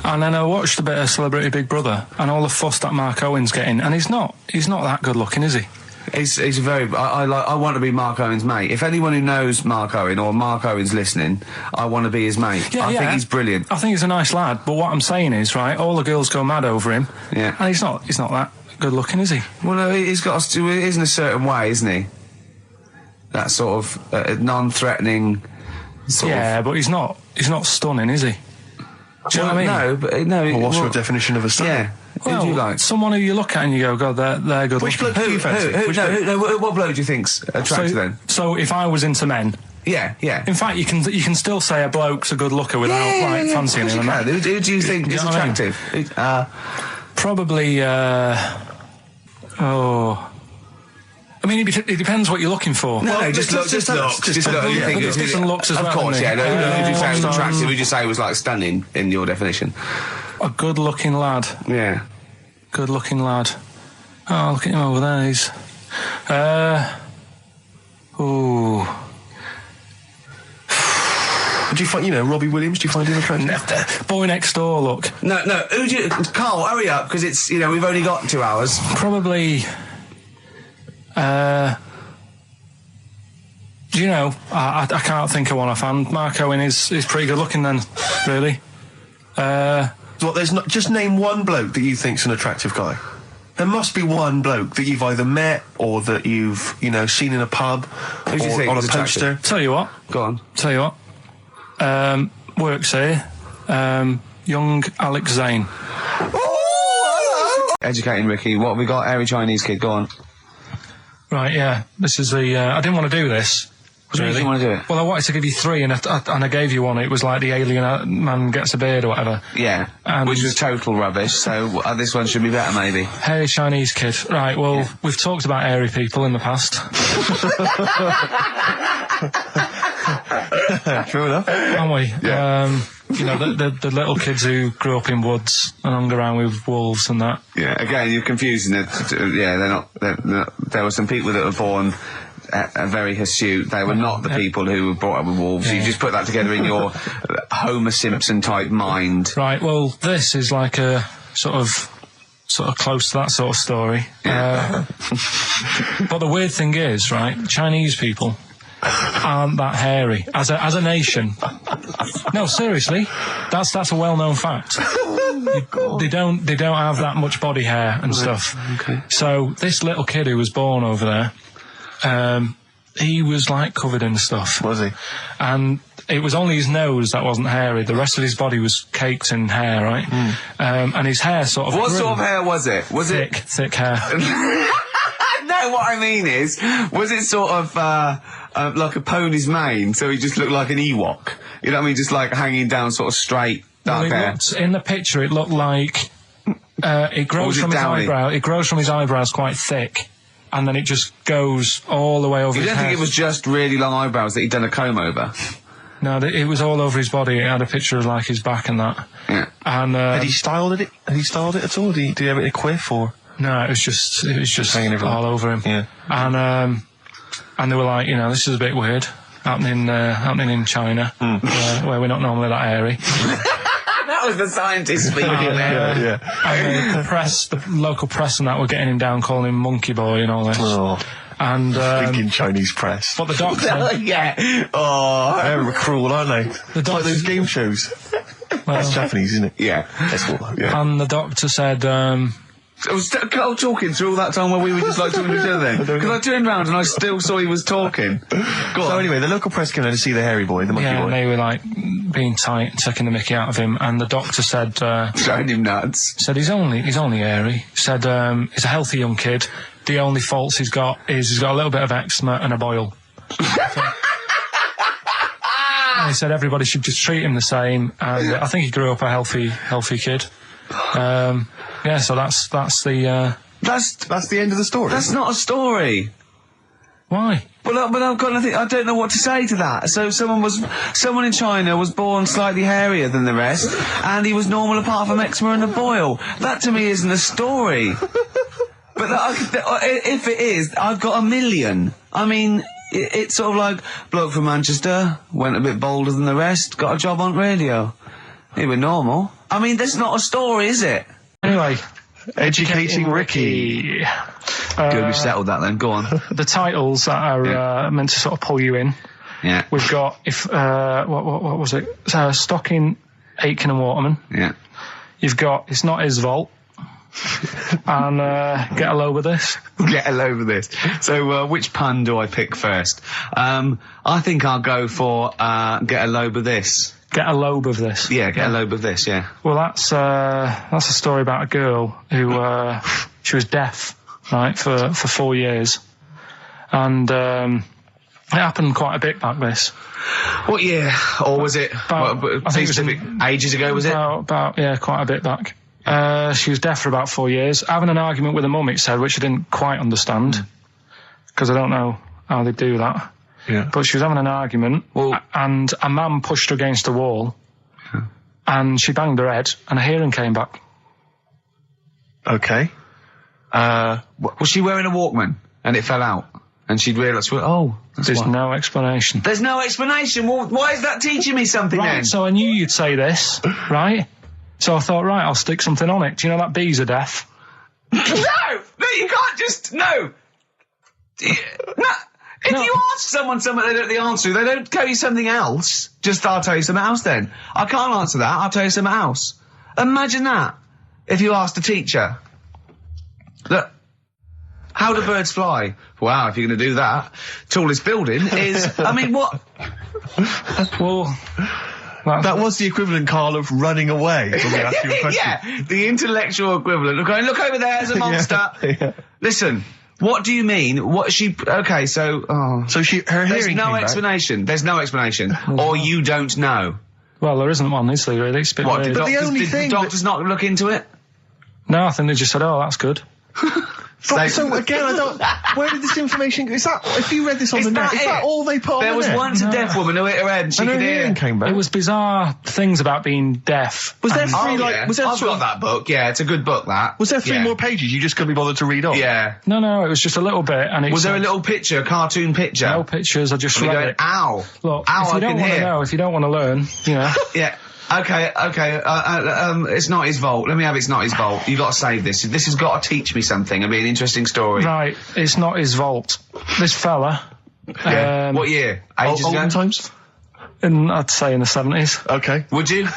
Speaker 3: And then I watched a bit of Celebrity Big Brother and all the fuss that Mark Owen's getting. And he's not that good looking, is he?
Speaker 6: He's very. I want to be Mark Owen's mate. If anyone who knows Mark Owen or Mark Owen's listening, I want to be his mate. I think he's brilliant.
Speaker 3: I think he's a nice lad. But what I'm saying is, right, all the girls go mad over him.
Speaker 6: Yeah.
Speaker 3: And he's not that good looking, is he?
Speaker 6: Well, no, he's got to. It is in a certain way, isn't he? That sort of non-threatening.
Speaker 3: But he's not stunning, is he? Do you know what I mean?
Speaker 6: No, but no.
Speaker 1: Well, what's your definition of a stunning?
Speaker 6: Yeah.
Speaker 3: Well,
Speaker 6: who do you like?
Speaker 3: Someone who you look at and you go, God, they're good
Speaker 1: Which
Speaker 3: looking.
Speaker 1: bloke do you fancy?
Speaker 6: What bloke do you think's attractive then?
Speaker 3: So if I was into men,
Speaker 6: Yeah.
Speaker 3: in fact, you can still say a bloke's a good looker without fancying him.
Speaker 6: Who do you think is attractive?
Speaker 3: Probably. I mean, it depends what you're looking for.
Speaker 6: No, just looks. Just looks. You think it's
Speaker 3: different looks as well.
Speaker 6: Of course,
Speaker 3: isn't
Speaker 6: yeah.
Speaker 3: it?
Speaker 6: Who did you say was attractive? Who did you say was like stunning in your definition?
Speaker 3: A good-looking lad.
Speaker 6: Yeah.
Speaker 3: Good-looking lad. Oh, look at him over there. He's.
Speaker 1: Do you find, Robbie Williams? Do you find him attractive?
Speaker 3: Boy next door. Look.
Speaker 6: No. Who do you? Carl, hurry up, because it's we've only got 2 hours.
Speaker 3: Probably. I can't think of one offhand. Mark Owen is pretty good looking then, really.
Speaker 1: There's not. Just name one bloke that you think's an attractive guy. There must be one bloke that you've either met or that you've, seen in a pub
Speaker 6: Who do you think
Speaker 1: on a
Speaker 6: is
Speaker 1: poster.
Speaker 6: attractive?
Speaker 3: Tell you what.
Speaker 6: Go on.
Speaker 3: Tell you what. Works here. Young Alex Zane.
Speaker 6: Educating Ricky. What have we got? Hairy Chinese kid. Go on.
Speaker 3: Right, yeah. This is the. I didn't want to do this.
Speaker 6: What do you think you want to do it?
Speaker 3: Well, I wanted to give you 3, and I gave you one. It was like the alien man gets a beard or whatever.
Speaker 6: Yeah.
Speaker 3: And
Speaker 6: which was total rubbish. So this one should be better, maybe.
Speaker 3: Hairy Chinese kid. Right. Well, we've talked about hairy people in the past.
Speaker 1: True enough.
Speaker 3: Haven't we?
Speaker 6: Yeah.
Speaker 3: The little kids who grew up in woods and hung around with wolves and that.
Speaker 6: Yeah. Again, you're confusing it. Yeah, they're not. There were some people that were born very hirsute. They were not the people who were brought up with wolves.
Speaker 3: Yeah.
Speaker 6: You just put that together in your Homer Simpson type mind.
Speaker 3: Right. Well, this is like a sort of close to that sort of story.
Speaker 6: Yeah.
Speaker 3: But the weird thing is, right, Chinese people aren't that hairy as a nation. No, seriously, that's a well-known fact. They don't have that much body hair and stuff.
Speaker 6: Okay.
Speaker 3: So this little kid who was born over there, he was like covered in stuff.
Speaker 1: Was he?
Speaker 3: And it was only his nose that wasn't hairy. The rest of his body was caked in hair, right? And his hair sort of.
Speaker 6: What
Speaker 3: grew.
Speaker 6: sort of hair was it? Was
Speaker 3: thick hair?
Speaker 6: No, what I mean is, was it sort of like a pony's mane, so he just looked like an Ewok? You know what I mean? Just like hanging down sort of straight, dark hair.
Speaker 3: In the picture, it looked like it grows from his eyebrow. It grows from his eyebrows quite thick, and then it just goes all the way over his head.
Speaker 6: You don't think it was just really long eyebrows that he'd done a comb over?
Speaker 3: No, it was all over his body. It had a picture of like his back and that.
Speaker 6: Yeah.
Speaker 3: And
Speaker 1: Had he styled it? Had he styled it at all? Did he have it in a quiff or?
Speaker 3: no, it was just
Speaker 1: hanging everywhere.
Speaker 3: all over him.
Speaker 1: Yeah.
Speaker 3: And they were like, this is a bit weird happening in China, where we're not normally that hairy.
Speaker 6: That was the scientist speaking there.
Speaker 1: Yeah.
Speaker 3: And the local press and that were getting him down, calling him Monkey Boy and all this.
Speaker 1: Oh.
Speaker 3: And
Speaker 1: Thinking Chinese press.
Speaker 3: what the doctor,
Speaker 4: Yeah. Oh.
Speaker 1: They're cruel, aren't they? It's like those game shows. That's Japanese, isn't it?
Speaker 4: Yeah.
Speaker 1: That's what, yeah.
Speaker 3: and the doctor said,
Speaker 6: Was Carl talking through all that time while we were just like talking to each other then? Because I turned round and I still saw he was talking. Go
Speaker 1: So
Speaker 6: on.
Speaker 1: anyway, the local press came in to see the hairy boy, the monkey
Speaker 3: yeah,
Speaker 1: boy.
Speaker 3: and they were like being tight and taking the mickey out of him, and the doctor said,
Speaker 6: Showing him nuts.
Speaker 3: said he's only hairy. Said he's a healthy young kid. The only faults he's got is he's got a little bit of eczema and a boil. And he said everybody should just treat him the same, and I think he grew up a healthy kid. Yeah, so that's the
Speaker 1: That's the end of the story.
Speaker 6: That's not a story.
Speaker 3: why.
Speaker 6: But I've got nothing. I don't know what to say to that. So someone in China was born slightly hairier than the rest, and he was normal apart from eczema and a boil. That to me isn't a story. But if it is, I've got a million. I mean, it's sort of like bloke from Manchester went a bit bolder than the rest, got a job on radio. He was normal. I mean, that's not a story, is it?
Speaker 3: Anyway,
Speaker 1: Educating Ricky.
Speaker 6: Good, we've settled that then. Go on.
Speaker 3: the titles that are meant to sort of pull you in.
Speaker 6: Yeah.
Speaker 3: We've got what was it? Stocking, Aitken and Waterman.
Speaker 6: Yeah.
Speaker 3: You've got It's Not His Fault. And Get a Load with This.
Speaker 6: Get a load of this. So, which pun do I pick first? I think I'll go for get a load of this.
Speaker 3: Get a lobe of this.
Speaker 6: Yeah, get a load of this. Yeah.
Speaker 3: Well, that's a story about a girl who she was deaf, right, for 4 years, and it happened quite a bit back this.
Speaker 6: What year? Or was it?
Speaker 3: I think it was
Speaker 6: ages ago. Was it?
Speaker 3: About quite a bit back. She was deaf for about 4 years, having an argument with her mum, it said, which I didn't quite understand, because I don't know how they do that.
Speaker 1: Yeah.
Speaker 3: But she was having an argument, and a man pushed her against the wall, and she banged her head, and her hearing came back.
Speaker 1: Okay.
Speaker 6: Was she wearing a Walkman and it fell out? And she'd realised, that's
Speaker 3: There's
Speaker 6: why.
Speaker 3: no explanation.
Speaker 6: There's no explanation. Well, why is that teaching me something
Speaker 3: Right,
Speaker 6: then?
Speaker 3: so I knew you'd say this, right? So I thought, right, I'll stick something on it. Do you know that bees are deaf?
Speaker 6: No, you can't just, no. If
Speaker 3: No.
Speaker 6: you ask someone something they don't know the answer to, they don't tell you something else. Just, I'll tell you something else then. I can't answer that, I'll tell you something else. Imagine that, if you asked a teacher. Look, how do birds fly? Wow, if you're going to do that, tallest building is, I mean, what?
Speaker 3: Well,
Speaker 1: That was the equivalent, Carl, of running away when we asked you a question.
Speaker 6: Yeah, the intellectual equivalent of going, look over there, there's a monster.
Speaker 1: Yeah.
Speaker 6: Listen, what do you mean? What she, okay, so,
Speaker 1: So her
Speaker 6: there's
Speaker 1: hearing
Speaker 6: no
Speaker 1: came back.
Speaker 6: explanation. There's no explanation. Or you don't know.
Speaker 3: well, there isn't one, is there, really? It's a bit
Speaker 6: What,
Speaker 3: weird.
Speaker 6: did,
Speaker 1: the
Speaker 6: doctors,
Speaker 1: only
Speaker 6: did
Speaker 1: thing
Speaker 6: the doctors not look into it?
Speaker 3: No, I think they just said, oh, that's good.
Speaker 1: But, so again, I don't. Where did this information go? Is that if you read this on
Speaker 6: Is
Speaker 1: the net?
Speaker 6: that
Speaker 1: Is that
Speaker 6: it?
Speaker 1: all they put on
Speaker 6: There
Speaker 1: the
Speaker 6: was
Speaker 1: net?
Speaker 6: once a deaf woman who hit her head and she
Speaker 1: And her
Speaker 6: could
Speaker 1: hearing
Speaker 6: hear.
Speaker 1: came back.
Speaker 3: It was bizarre things about being deaf.
Speaker 1: Was there
Speaker 3: And-
Speaker 1: three
Speaker 6: Yeah.
Speaker 1: was there
Speaker 6: I've
Speaker 1: sort
Speaker 6: got
Speaker 1: of-
Speaker 6: that book. Yeah, it's a good book, that.
Speaker 1: Was there three
Speaker 6: Yeah.
Speaker 1: more pages you just couldn't be bothered to read on?
Speaker 6: Yeah.
Speaker 3: No, it was just a little bit. And it
Speaker 6: Was there a
Speaker 3: said-
Speaker 6: little picture, a cartoon picture?
Speaker 3: No pictures, I just
Speaker 6: And
Speaker 3: read
Speaker 6: you're going,
Speaker 3: it.
Speaker 6: ow.
Speaker 3: Look,
Speaker 6: Ow,
Speaker 3: if you
Speaker 6: I
Speaker 3: don't
Speaker 6: can
Speaker 3: want to
Speaker 6: hear.
Speaker 3: know, if you don't want to learn, you know.
Speaker 6: Yeah. Okay. It's not his fault. Let me have It's Not His Fault. You got to save this. This has got to teach me something. It'll be an interesting story.
Speaker 3: Right, it's not his vault. This fella,
Speaker 6: What year? Ages ago?
Speaker 1: Olden times?
Speaker 3: I'd say in the 70s,
Speaker 1: Okay.
Speaker 6: Would you?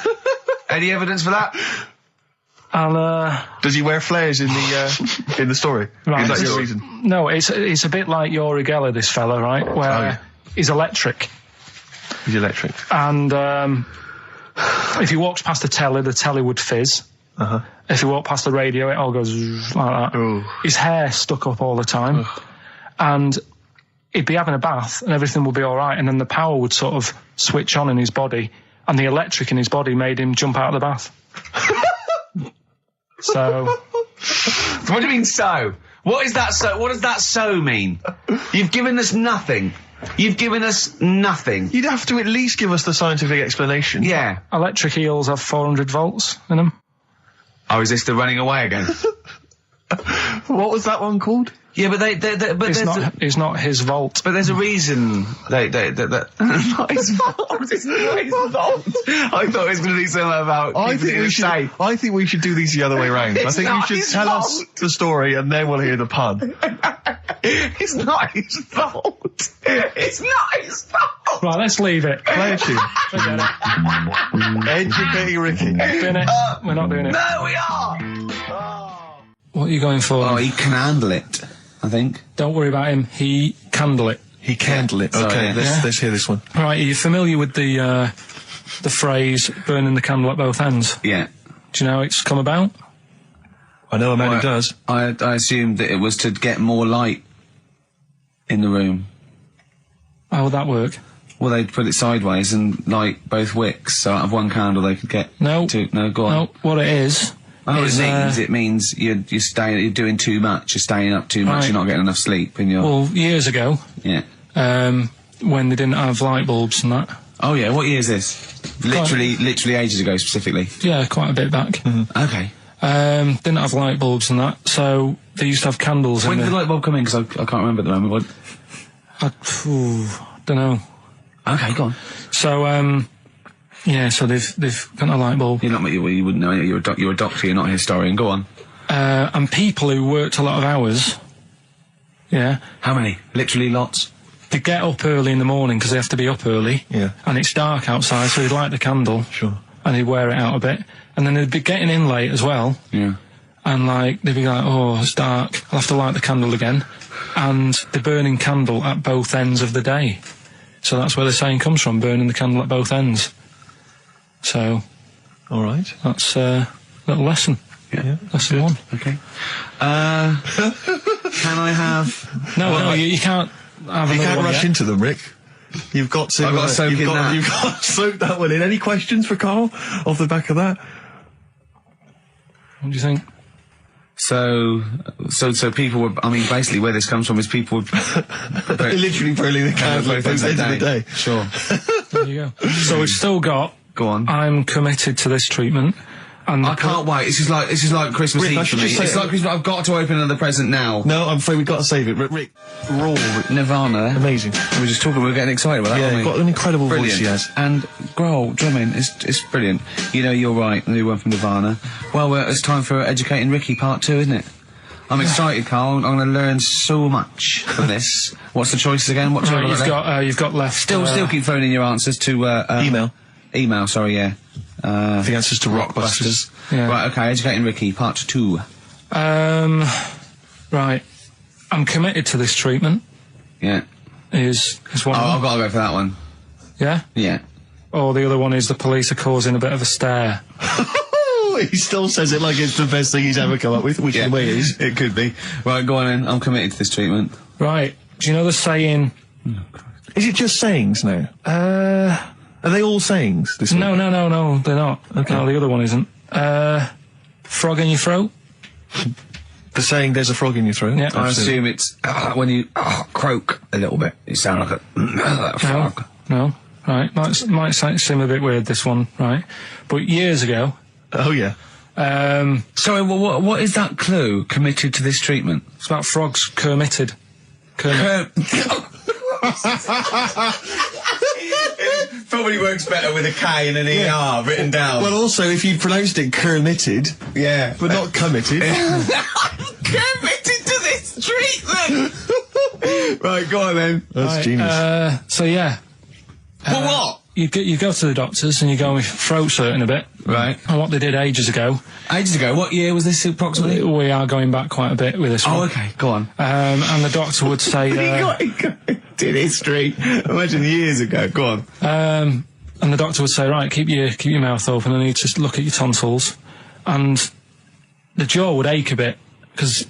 Speaker 6: Any evidence for that?
Speaker 3: and
Speaker 1: Does he wear flares in the story?
Speaker 3: Right.
Speaker 1: Is that
Speaker 3: This-
Speaker 1: your reason?
Speaker 3: no, it's a bit like Yuri Geller, this fella, right, where
Speaker 1: yeah.
Speaker 3: he's electric,
Speaker 1: He's electric.
Speaker 3: and if he walks past the telly would fizz.
Speaker 1: Uh-huh.
Speaker 3: If he walked past the radio, it all goes like that.
Speaker 1: Ooh.
Speaker 3: His hair stuck up all the time, and he'd be having a bath, and everything would be all right, and then the power would sort of switch on in his body, and the electric in his body made him jump out of the bath. So,
Speaker 6: What do you mean so? What is that so? What does that so mean? You've given us nothing. You've given us nothing.
Speaker 1: You'd have to at least give us the scientific explanation.
Speaker 6: Yeah.
Speaker 3: electric eels have 400 volts in them.
Speaker 6: Oh, is this the running away again?
Speaker 1: What was that one called?
Speaker 6: Yeah, but
Speaker 3: It's not his vault.
Speaker 6: But there's a reason not his fault. It's not his fault. I thought it was going to be something about.
Speaker 1: I think we should do these the other way round. I think you should tell us the story and then we'll hear the pun.
Speaker 6: It's not his fault. It's not his fault.
Speaker 3: Right, let's leave it.
Speaker 1: Play a tune.
Speaker 3: Forget it.
Speaker 1: Educating Ricky.
Speaker 3: Finish. We're not doing it.
Speaker 6: No, we are.
Speaker 3: What are you going for?
Speaker 6: Oh, he can handle it, I think.
Speaker 3: Don't worry about him. He candle it.
Speaker 1: He candle it. Okay, let's hear this one.
Speaker 3: Right, are you familiar with the phrase "burning the candle at both ends"?
Speaker 6: Yeah.
Speaker 3: Do you know how it's come about?
Speaker 1: I know a man who does.
Speaker 6: I assumed that it was to get more light in the room.
Speaker 3: How would that work?
Speaker 6: Well, they'd put it sideways and light both wicks, so out of one candle they could get two. No, go on.
Speaker 3: No, what it is...
Speaker 6: It means you're doing too much, you're staying up too much,
Speaker 3: right.
Speaker 6: You're not getting enough sleep, and
Speaker 3: Well, years ago...
Speaker 6: Yeah.
Speaker 3: When they didn't have light bulbs and that.
Speaker 6: Oh yeah, what year is this? Literally ages ago, specifically?
Speaker 3: Yeah, quite a bit back.
Speaker 6: Mm-hmm. Okay.
Speaker 3: Didn't have light bulbs and that, so they used to have candles
Speaker 6: When
Speaker 3: in
Speaker 6: did the light bulb come in? Because I can't remember at the moment.
Speaker 3: Don't know.
Speaker 6: Okay, go on.
Speaker 3: So, yeah, so they've got a light bulb.
Speaker 6: You wouldn't know. You're a doctor. You're not a historian. Go on.
Speaker 3: And people who worked a lot of hours. Yeah.
Speaker 6: How many? Literally lots.
Speaker 3: They get up early in the morning because they have to be up early.
Speaker 1: Yeah.
Speaker 3: And it's dark outside, so they'd light the candle.
Speaker 1: Sure.
Speaker 3: And they'd wear it out a bit, and then they'd be getting in late as well.
Speaker 6: Yeah.
Speaker 3: And they'd be like, oh, it's dark. I'll have to light the candle again. And they're burning candle at both ends of the day. So that's where the saying comes from, burning the candle at both ends. So,
Speaker 1: all right,
Speaker 3: that's a little lesson.
Speaker 1: Yeah,
Speaker 3: lesson one.
Speaker 6: Okay. Can I have?
Speaker 3: No, you can't.
Speaker 1: You can't rush into them, Rick. You've got to.
Speaker 6: I've got to soak in that.
Speaker 1: You've got to soak that one in. Any questions for Karl off the back of that?
Speaker 3: What do you think?
Speaker 6: So people were. I mean, basically, where this comes from is people were
Speaker 1: literally burning the candle at both ends of the day.
Speaker 6: Sure.
Speaker 3: There you go. So we've still got.
Speaker 6: Go on.
Speaker 3: I'm committed to this treatment. And
Speaker 6: I can't wait. This is like Christmas
Speaker 1: Rick,
Speaker 6: Eve for me. It's like Christmas. I've got to open another present now.
Speaker 1: No, I'm afraid we've got to save it. Rick, raw.
Speaker 6: Nirvana.
Speaker 1: Amazing.
Speaker 6: We were just talking. We were getting excited about that.
Speaker 1: Yeah,
Speaker 6: weren't we?
Speaker 1: got an incredible
Speaker 6: brilliant.
Speaker 1: voice he has.
Speaker 6: And growl, drumming, it's brilliant. You know, you're right. The new one from Nirvana. Well, it's time for Educating Ricky Part 2, isn't it? I'm excited, Karl. I'm going to learn so much from this. What's the choices again? What
Speaker 3: right, you've got left.
Speaker 6: Still keep phoning your answers to
Speaker 1: email.
Speaker 6: Email, sorry, yeah.
Speaker 1: The answers to Rockbusters.
Speaker 3: Yeah.
Speaker 6: Right, okay, Educating Ricky, Part 2.
Speaker 3: Right. I'm committed to this treatment.
Speaker 6: Yeah.
Speaker 3: Is one.
Speaker 6: I've got to go for that one.
Speaker 3: Yeah?
Speaker 6: Yeah.
Speaker 3: Or the other one is the police are causing a bit of a stir.
Speaker 1: He still says it like it's the best thing he's ever come up with, which in a way it is.
Speaker 6: It could be. Right, go on then. I'm committed to this treatment.
Speaker 3: Right. Do you know the saying...
Speaker 1: Is it just sayings now? Are they all sayings? This
Speaker 3: no, they're not.
Speaker 1: Okay.
Speaker 3: No, the other one isn't. Frog in your throat?
Speaker 1: The saying, there's a frog in your throat?
Speaker 3: Yeah.
Speaker 6: I assume it's when you croak a little bit. You sound like a frog.
Speaker 3: No. Right. Might seem a bit weird, this one, right? But years ago...
Speaker 1: Oh, yeah.
Speaker 6: Sorry, what is that clue? Committed to this treatment?
Speaker 3: It's about frogs Kermitted.
Speaker 6: Probably works better with a K and an ER written down.
Speaker 1: Well, also, if you pronounced it Kermitted,
Speaker 6: yeah,
Speaker 1: but not committed.
Speaker 6: Committed to this treatment! Right, go on then.
Speaker 1: That's genius.
Speaker 3: So, yeah.
Speaker 6: Well, what?
Speaker 3: You go to the doctors and you go with throat hurting a bit.
Speaker 6: Right.
Speaker 3: And what they did ages ago.
Speaker 6: Ages ago? What year was this approximately?
Speaker 3: We are going back quite a bit with this one.
Speaker 6: Oh, okay. Go on.
Speaker 3: And the doctor would say...
Speaker 6: did history. Imagine years ago. Go on.
Speaker 3: And the doctor would say, right, keep your mouth open and you need to look at your tonsils. And the jaw would ache a bit because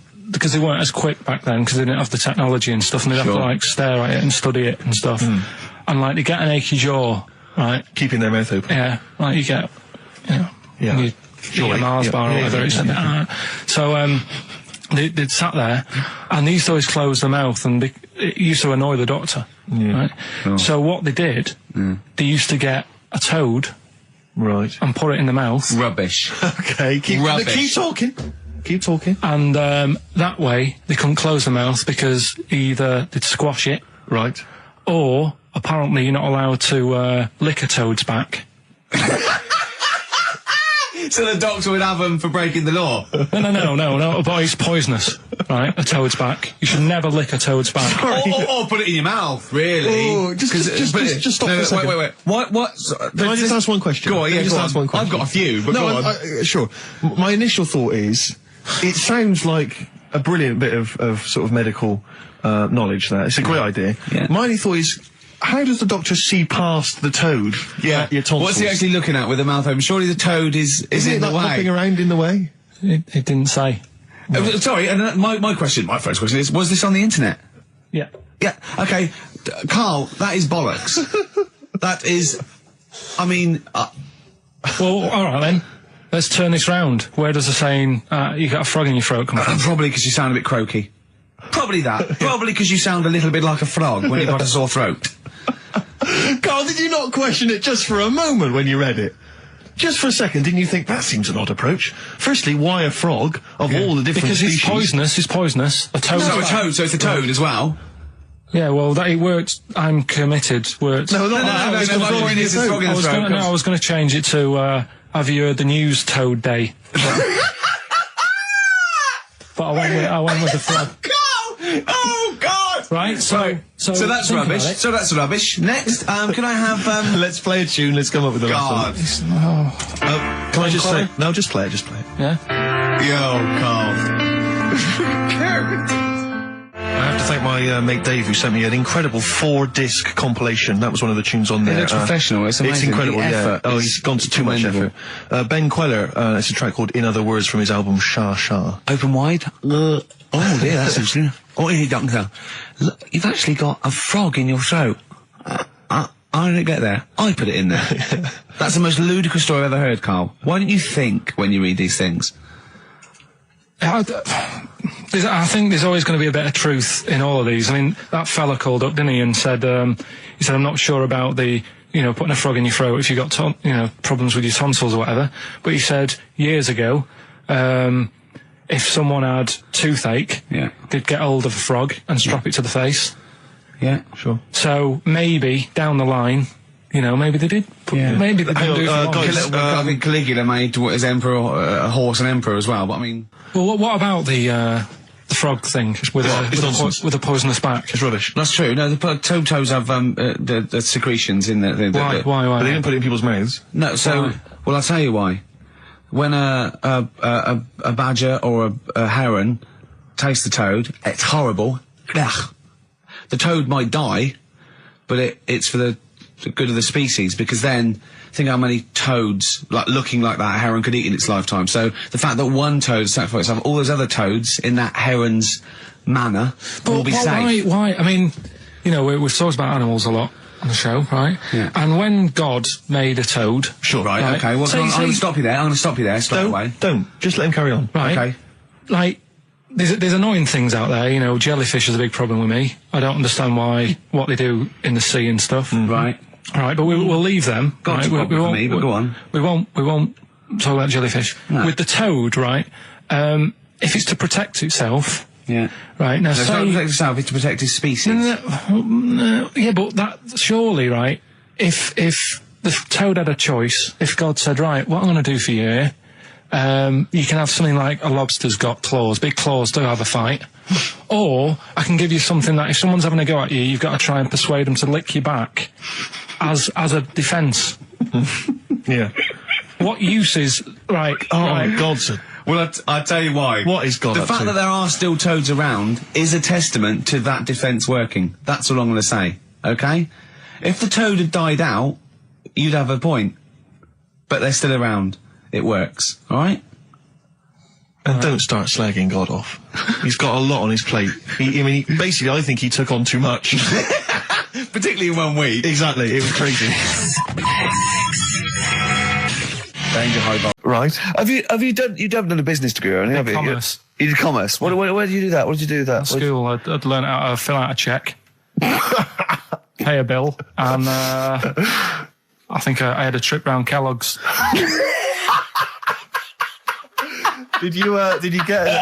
Speaker 3: they weren't as quick back then because they didn't have the technology and stuff and they'd have to, stare at it and study it and stuff. And, they get an achy jaw... Right,
Speaker 1: keeping their mouth open.
Speaker 3: Yeah, you get, you eat a Mars bar or whatever. So, they'd sat there, and they used to always close their mouth, and it used to annoy the doctor. Yeah. Right? Oh. So what they did, they used to get a toad,
Speaker 1: right,
Speaker 3: and put it in the mouth.
Speaker 6: Rubbish.
Speaker 1: Okay, keep talking. Keep talking.
Speaker 3: And that way, they couldn't close their mouth because either they'd squash it,
Speaker 1: Right.
Speaker 3: or apparently you're not allowed to lick a toad's back.
Speaker 6: So the doctor would have them for breaking the law.
Speaker 3: No, but it's poisonous, right? A toad's back. You should never lick a toad's back.
Speaker 6: Or put it in your mouth, really.
Speaker 1: Oh, just stop for a second.
Speaker 6: Wait. What?
Speaker 1: Can I just ask one question?
Speaker 6: Go on,
Speaker 1: Can I just
Speaker 6: go
Speaker 1: ask
Speaker 6: on.
Speaker 1: one question?
Speaker 6: I've got a few, but go on.
Speaker 1: Sure. My initial thought is, it sounds like a brilliant bit of sort of medical knowledge there. It's a great idea.
Speaker 6: Yeah.
Speaker 1: My only thought is, how does the doctor see past the toad?
Speaker 6: Yeah.
Speaker 1: Your tonsils?
Speaker 6: What's he actually looking at with the mouth open? Surely the toad is
Speaker 1: Isn't
Speaker 6: in
Speaker 1: it
Speaker 6: the
Speaker 1: like hopping
Speaker 6: way.
Speaker 1: around in the way?
Speaker 3: It didn't say.
Speaker 6: Sorry, and my first question is, was this on the internet?
Speaker 3: Yeah.
Speaker 6: Yeah, okay. Carl, that is bollocks. That is, I mean...
Speaker 3: Well, all right then. Let's turn this round. Where does the saying, you got a frog in your throat come from?
Speaker 6: Probably because you sound a bit croaky. Probably that. Probably because you sound a little bit like a frog when you've got a sore throat.
Speaker 1: Carl, did you not question it just for a moment when you read it? Just for a second, didn't you think that seems an odd approach? Firstly, why a frog of all the different
Speaker 3: Because
Speaker 1: species?
Speaker 3: it's poisonous. A toad.
Speaker 6: So it's a toad as well.
Speaker 3: Yeah, well, that it worked. I'm committed. Worked.
Speaker 1: No, not
Speaker 6: No,
Speaker 1: that.
Speaker 6: my point is it's frog in the throat.
Speaker 3: I was going to change it to, have you heard the news Toad Day? But I went with the frog.
Speaker 6: Oh, God!
Speaker 3: Right, so
Speaker 6: that's
Speaker 3: think
Speaker 6: rubbish.
Speaker 3: about it.
Speaker 6: So that's rubbish. Next, can I have,
Speaker 1: Let's play a tune. Let's come up with the
Speaker 6: God.
Speaker 1: last one. Can I just say? No, just play it. Just play it.
Speaker 3: Yeah?
Speaker 6: Yo, Carl.
Speaker 1: I have to thank my mate Dave, who sent me an incredible 4-disc compilation. That was one of the tunes on there.
Speaker 6: looks professional. It's amazing.
Speaker 1: incredible.
Speaker 6: The
Speaker 1: Yeah.
Speaker 6: effort
Speaker 1: Oh,
Speaker 6: is
Speaker 1: he's gone to too much
Speaker 6: commendable.
Speaker 1: effort. Ben Queller. It's a track called "In Other Words" from his album Shah Shah.
Speaker 6: Open wide. Oh dear, that's interesting. Oh, here, doctor. Look, you've actually got a frog in your throat. I didn't get there. I put it in there. That's the most ludicrous story I've ever heard, Carl. Why don't you think when you read these things?
Speaker 3: I think there's always going to be a bit of truth in all of these. I mean, that fella called up, didn't he, and said, I'm not sure about the, putting a frog in your throat if you've got, problems with your tonsils or whatever. But he said years ago, if someone had toothache, they'd get hold of a frog and strap it to the face.
Speaker 6: Yeah,
Speaker 1: Sure.
Speaker 3: So maybe down the line, maybe they did. Maybe they didn't do it for long.
Speaker 6: I think Caligula made his emperor a horse and emperor as well. But I mean,
Speaker 3: Well, what about the frog thing with a poisonous back?
Speaker 1: It's rubbish.
Speaker 6: that's true. No, the toads have the secretions in the
Speaker 3: Why?
Speaker 1: But they didn't put it in people's mouths.
Speaker 6: No, so well, I'll tell you why. When a badger or a heron tastes the toad, it's horrible. Ugh. The toad might die, but it's for the good of the species, because then think how many toads looking like that a heron could eat in its lifetime. So the fact that one toad sacrificed itself, all those other toads in that heron's manner will be safe.
Speaker 3: Why? I mean, we've talked about animals a lot on the show, right?
Speaker 6: Yeah.
Speaker 3: And when God made a toad,
Speaker 6: Right. Okay. Well, I'm going to stop you there. I'm going to stop you there. Straight away.
Speaker 1: Don't. Just let him carry on.
Speaker 3: right?
Speaker 6: Okay.
Speaker 3: Like, there's annoying things out there. Jellyfish is a big problem with me. I don't understand what they do in the sea and stuff.
Speaker 6: Right.
Speaker 3: All right, but we'll leave them.
Speaker 6: God's
Speaker 3: right?
Speaker 6: a problem for me, but go on.
Speaker 3: We won't talk about jellyfish.
Speaker 6: No.
Speaker 3: With the toad, right? If it's to protect itself,
Speaker 6: Yeah.
Speaker 3: right? Now,
Speaker 6: So it's not to
Speaker 3: say,
Speaker 6: protect itself, it's to protect his species.
Speaker 3: no, yeah, but that surely, right? If the toad had a choice, if God said, right, what I'm going to do for you, you can have something like a lobster's got claws, big claws to have a fight. Or I can give you something that if someone's having a go at you, you've got to try and persuade them to lick you back as a defence.
Speaker 1: Yeah.
Speaker 3: What use is, right,
Speaker 1: Oh, God's a...
Speaker 6: Well, I'll tell you why.
Speaker 1: What is God
Speaker 6: The
Speaker 1: up
Speaker 6: fact
Speaker 1: to?
Speaker 6: that there are still toads around is a testament to that defence working. That's all I'm going to say, okay? If the toad had died out, you'd have a point. But they're still around. It works, alright?
Speaker 1: And don't start slagging God off. He's got a lot on his plate. Basically, I think he took on too much.
Speaker 6: Particularly in 1 week.
Speaker 1: Exactly. It was crazy.
Speaker 6: Danger high bar.
Speaker 2: Right. Have you done a business degree or anything? Have you?
Speaker 3: commerce.
Speaker 2: You did commerce. Where did you do that? What did you do with that?
Speaker 3: At school, I'd learn how to fill out a cheque, pay a bill, and I think I had a trip round Kellogg's.
Speaker 1: Did you get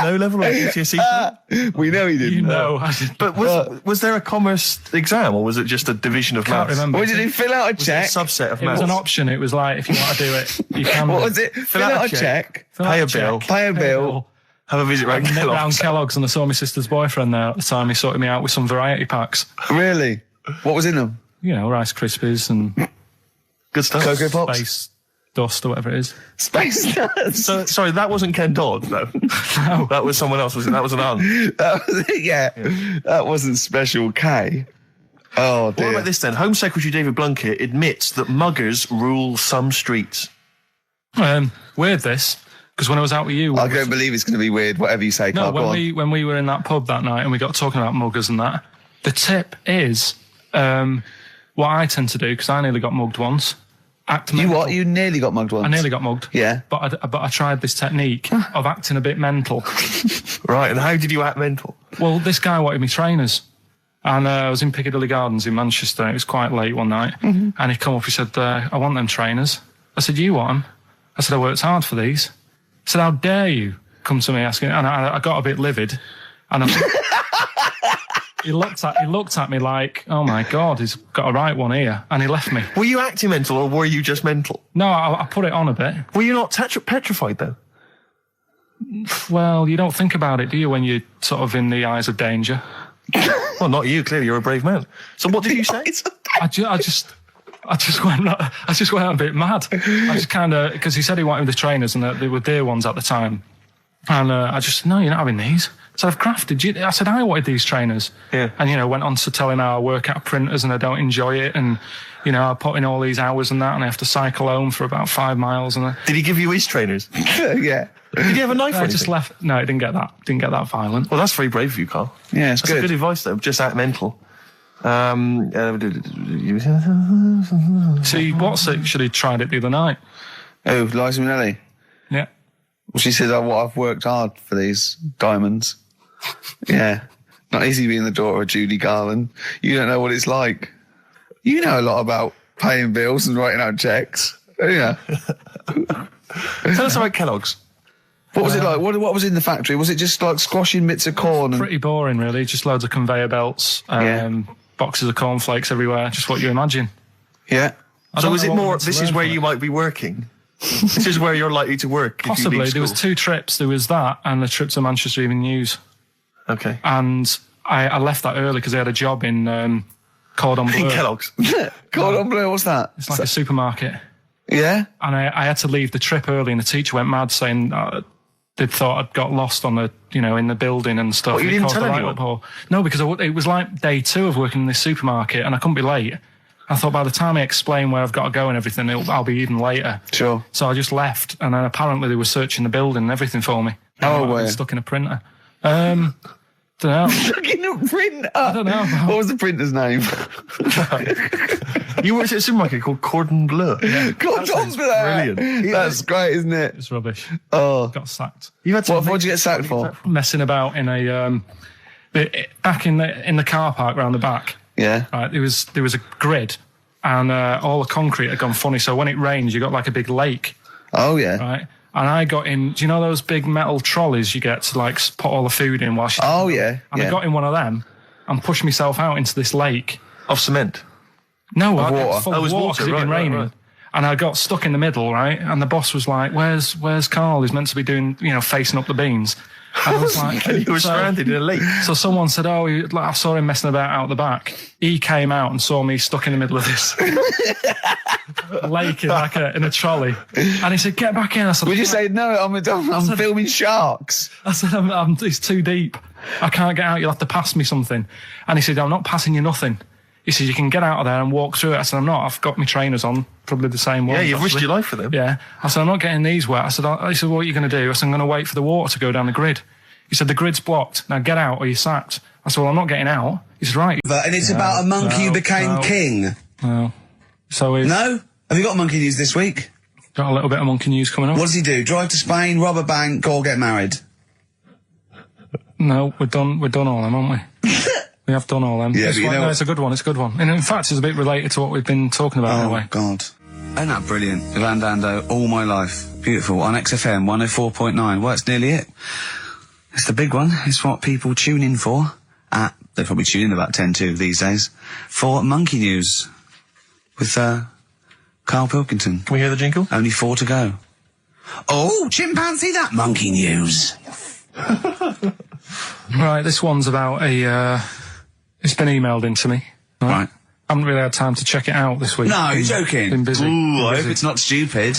Speaker 1: an O level or GCSE?
Speaker 2: We know he didn't.
Speaker 3: You know, I did.
Speaker 1: But was there a commerce exam, or was it just a division of
Speaker 3: Can't
Speaker 1: maths?
Speaker 3: remember.
Speaker 2: What did he fill out a
Speaker 1: Was it
Speaker 2: check?
Speaker 1: a subset of
Speaker 3: It was
Speaker 1: maths?
Speaker 3: an option. It was like, if you want to do it, you can.
Speaker 2: What was it? Fill out a check.
Speaker 1: Pay a bill.
Speaker 2: Pay a bill.
Speaker 1: Have a visit round
Speaker 3: Nipped round
Speaker 1: Kellogg's.
Speaker 3: Kellogg's, and I saw my sister's boyfriend there at the time. He sorted me out with some variety packs.
Speaker 2: Really? What was in them?
Speaker 3: You know, Rice Krispies and
Speaker 1: Good stuff.
Speaker 2: Cocoa Pops?
Speaker 3: Space Dust or whatever it is.
Speaker 2: Space Nuts.
Speaker 1: So, sorry, that wasn't Ken Dodd, though.
Speaker 3: No.
Speaker 1: That was someone else, was it? That was an aunt.
Speaker 2: That was it, yeah. That wasn't Special K. Oh,
Speaker 1: What
Speaker 2: dear.
Speaker 1: about this then? Home Secretary David Blunkett admits that muggers rule some streets.
Speaker 3: Weird this, because when I was out with you...
Speaker 2: I don't believe it's going to be weird, whatever you say,
Speaker 3: No,
Speaker 2: Carl. Go on.
Speaker 3: when we were in that pub that night and we got talking about muggers and that, the tip is what I tend to do, because I nearly got mugged once. Act
Speaker 2: You
Speaker 3: mental.
Speaker 2: what? You nearly got mugged once?
Speaker 3: I nearly got mugged.
Speaker 2: Yeah.
Speaker 3: But I tried this technique of acting a bit mental.
Speaker 1: Right, and how did you act mental?
Speaker 3: Well, this guy wanted me trainers. And I was in Piccadilly Gardens in Manchester. It was quite late one night. And he come up, he said, I want them trainers. I said, you want them? I said, I worked hard for these. He said, how dare you come to me asking? And I got a bit livid. And he looked at me like, oh my God, he's got a right one here. And he left me.
Speaker 1: Were you acting mental or were you just mental?
Speaker 3: No, I put it on a bit.
Speaker 1: Were you not petrified though?
Speaker 3: Well, you don't think about it, do you, when you're sort of in the eyes of danger?
Speaker 1: Well, not you. Clearly, you're a brave man. So, what did you say?
Speaker 3: I just went a bit mad. I just kind of, because he said he wanted the trainers and they were dear ones at the time. And I just said, no, you're not having these. So I've crafted you. I said, I wanted these trainers.
Speaker 1: Yeah.
Speaker 3: And, went on to telling how I work at printers and I don't enjoy it. And, I put in all these hours and that and I have to cycle home for about 5 miles. And
Speaker 1: Did he give you his trainers?
Speaker 2: Yeah.
Speaker 1: Did he have a knife or
Speaker 3: I
Speaker 1: anything?
Speaker 3: just left. No, it didn't get that violent.
Speaker 1: Well, that's very brave of you, Carl.
Speaker 2: Yeah, it's
Speaker 1: That's
Speaker 2: good.
Speaker 1: good advice, though. Just act mental.
Speaker 3: See, what's it? Should have tried it the other night.
Speaker 2: Oh, Liza Minnelli.
Speaker 3: Yeah.
Speaker 2: Well, she says, I've worked hard for these diamonds. Yeah. Not easy being the daughter of Judy Garland. You don't know what it's like. You know a lot about paying bills and writing out checks. Don't you?
Speaker 1: Tell us about Kellogg's.
Speaker 2: What was it like? What was in the factory? Was it just like squashing bits of corn? And...
Speaker 3: Pretty boring, really. Just loads of conveyor belts, boxes of cornflakes everywhere. Just what you imagine.
Speaker 2: Yeah.
Speaker 1: So is it more,
Speaker 3: want to
Speaker 1: this is
Speaker 3: learn
Speaker 1: where
Speaker 3: from
Speaker 1: you
Speaker 3: it.
Speaker 1: might be working? This is where you're likely to work if you
Speaker 3: Possibly.
Speaker 1: leave
Speaker 3: There was
Speaker 1: school.
Speaker 3: 2 trips. There was that and the trip to Manchester Evening News.
Speaker 1: Okay.
Speaker 3: And I left that early because I had a job in Cordon Bleu.
Speaker 1: In Kellogg's.
Speaker 2: Cordon Bleu, what's that?
Speaker 3: It's like a supermarket.
Speaker 2: Yeah?
Speaker 3: And I had to leave the trip early and the teacher went mad saying they'd thought I'd got lost on the, in the building and stuff.
Speaker 1: What, you
Speaker 3: It
Speaker 1: didn't
Speaker 3: caused
Speaker 1: tell
Speaker 3: a right
Speaker 1: anyone?
Speaker 3: uproar. No, because it was like day 2 of working in this supermarket and I couldn't be late. I thought by the time I explain where I've got to go and everything, I'll be even later.
Speaker 2: Sure.
Speaker 3: So I just left, and then apparently they were searching the building and everything for me.
Speaker 2: Oh,
Speaker 3: I was
Speaker 2: were you?
Speaker 3: stuck in a printer. Don't know.
Speaker 2: Fucking a printer.
Speaker 3: I don't know.
Speaker 2: What was the printer's name?
Speaker 1: You worked at a supermarket called Cordon Bleu.
Speaker 2: Cordon Bleu.
Speaker 1: brilliant.
Speaker 2: That's great, isn't it?
Speaker 3: It's rubbish.
Speaker 2: Oh.
Speaker 3: Got sacked.
Speaker 1: You had to
Speaker 2: What'd you get sacked for?
Speaker 3: Messing about in a back in the car park round the back.
Speaker 2: Yeah.
Speaker 3: Right, there was a grid, and all the concrete had gone funny. So when it rains, you got like a big lake,
Speaker 2: Oh, yeah.
Speaker 3: right? And I got in. Do you know those big metal trolleys you get to like put all the food in while she's?
Speaker 2: Oh, yeah.
Speaker 3: And
Speaker 2: Yeah.
Speaker 3: I got in one of them and pushed myself out into this lake.
Speaker 1: Of cement.
Speaker 3: No,
Speaker 2: Of
Speaker 3: I
Speaker 2: water?
Speaker 3: got full
Speaker 1: Oh, it
Speaker 3: of
Speaker 1: was
Speaker 3: water
Speaker 1: water,
Speaker 3: 'cause it'd been
Speaker 1: right,
Speaker 3: raining.
Speaker 1: right.
Speaker 3: And I got stuck in the middle, right? And the boss was like, where's Carl? He's meant to be doing, facing up the beans. And I was like,
Speaker 1: You were stranded in a lake.
Speaker 3: So someone said, I saw him messing about out the back. He came out and saw me stuck in the middle of this lake in a trolley. And he said, get back in. I said,
Speaker 2: Would you say, no, I'm filming sharks?
Speaker 3: I said, it's too deep. I can't get out. You'll have to pass me something. And he said, I'm not passing you nothing. He said, you can get out of there and walk through it. I said, I'm not. I've got my trainers on, probably the same ones.
Speaker 1: Yeah, you've risked
Speaker 3: actually.
Speaker 1: your life for them.
Speaker 3: Yeah. I said, I'm not getting these wet. He said, what are you going to do? I said, I'm going to wait for the water to go down the grid. He said, the grid's blocked. Now get out or you're sacked. I said, well, I'm not getting out. He said, right.
Speaker 6: And it's about a monkey who became king.
Speaker 3: No. So we've
Speaker 6: No? Have you got monkey news this week?
Speaker 3: got a little bit of monkey news coming up.
Speaker 6: What does he do? Drive to Spain, rob a bank, or get married?
Speaker 3: No, we're done all them, haven't we? We have done all them.
Speaker 2: Yeah,
Speaker 3: It's
Speaker 2: but you know
Speaker 3: no,
Speaker 2: what-
Speaker 3: it's a good one. It's a good one. And in fact, it's a bit related to what we've been talking about in a
Speaker 6: Oh,
Speaker 3: way.
Speaker 6: God.
Speaker 2: Isn't that brilliant? Van Dando, All My Life. Beautiful. On XFM 104.9. Well, it's nearly it. It's the big one. It's what people tune in for. They probably tune in about 10 to these days. For Monkey News. With, Karl Pilkington.
Speaker 1: Can we hear the jingle?
Speaker 2: Only 4 to go. Oh, chimpanzee, that Monkey News.
Speaker 3: Right, this one's about it's been emailed in to me.
Speaker 2: Right.
Speaker 3: I haven't really had time to check it out this week.
Speaker 2: No, you're joking.
Speaker 3: Been busy.
Speaker 2: Ooh, I hope it's not stupid.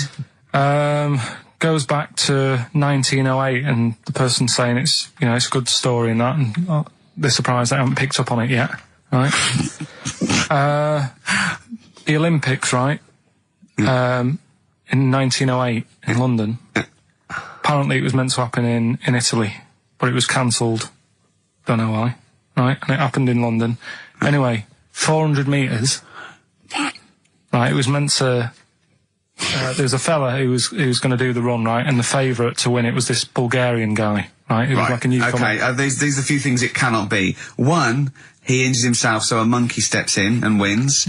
Speaker 3: Goes back to 1908, and the person's saying it's a good story and that, and they're surprised they haven't picked up on it yet. Right. The Olympics, right? In 1908 in London. Apparently it was meant to happen in Italy, but it was cancelled. Don't know why. Right, and it happened in London. Anyway, 400 metres. Right, it was meant to... there was a fella who was going to do the run, right, and the favourite to win it was this Bulgarian guy, right? It was like a newcomer.
Speaker 2: Okay, these are a few things it cannot be. One, he injures himself, so a monkey steps in and wins.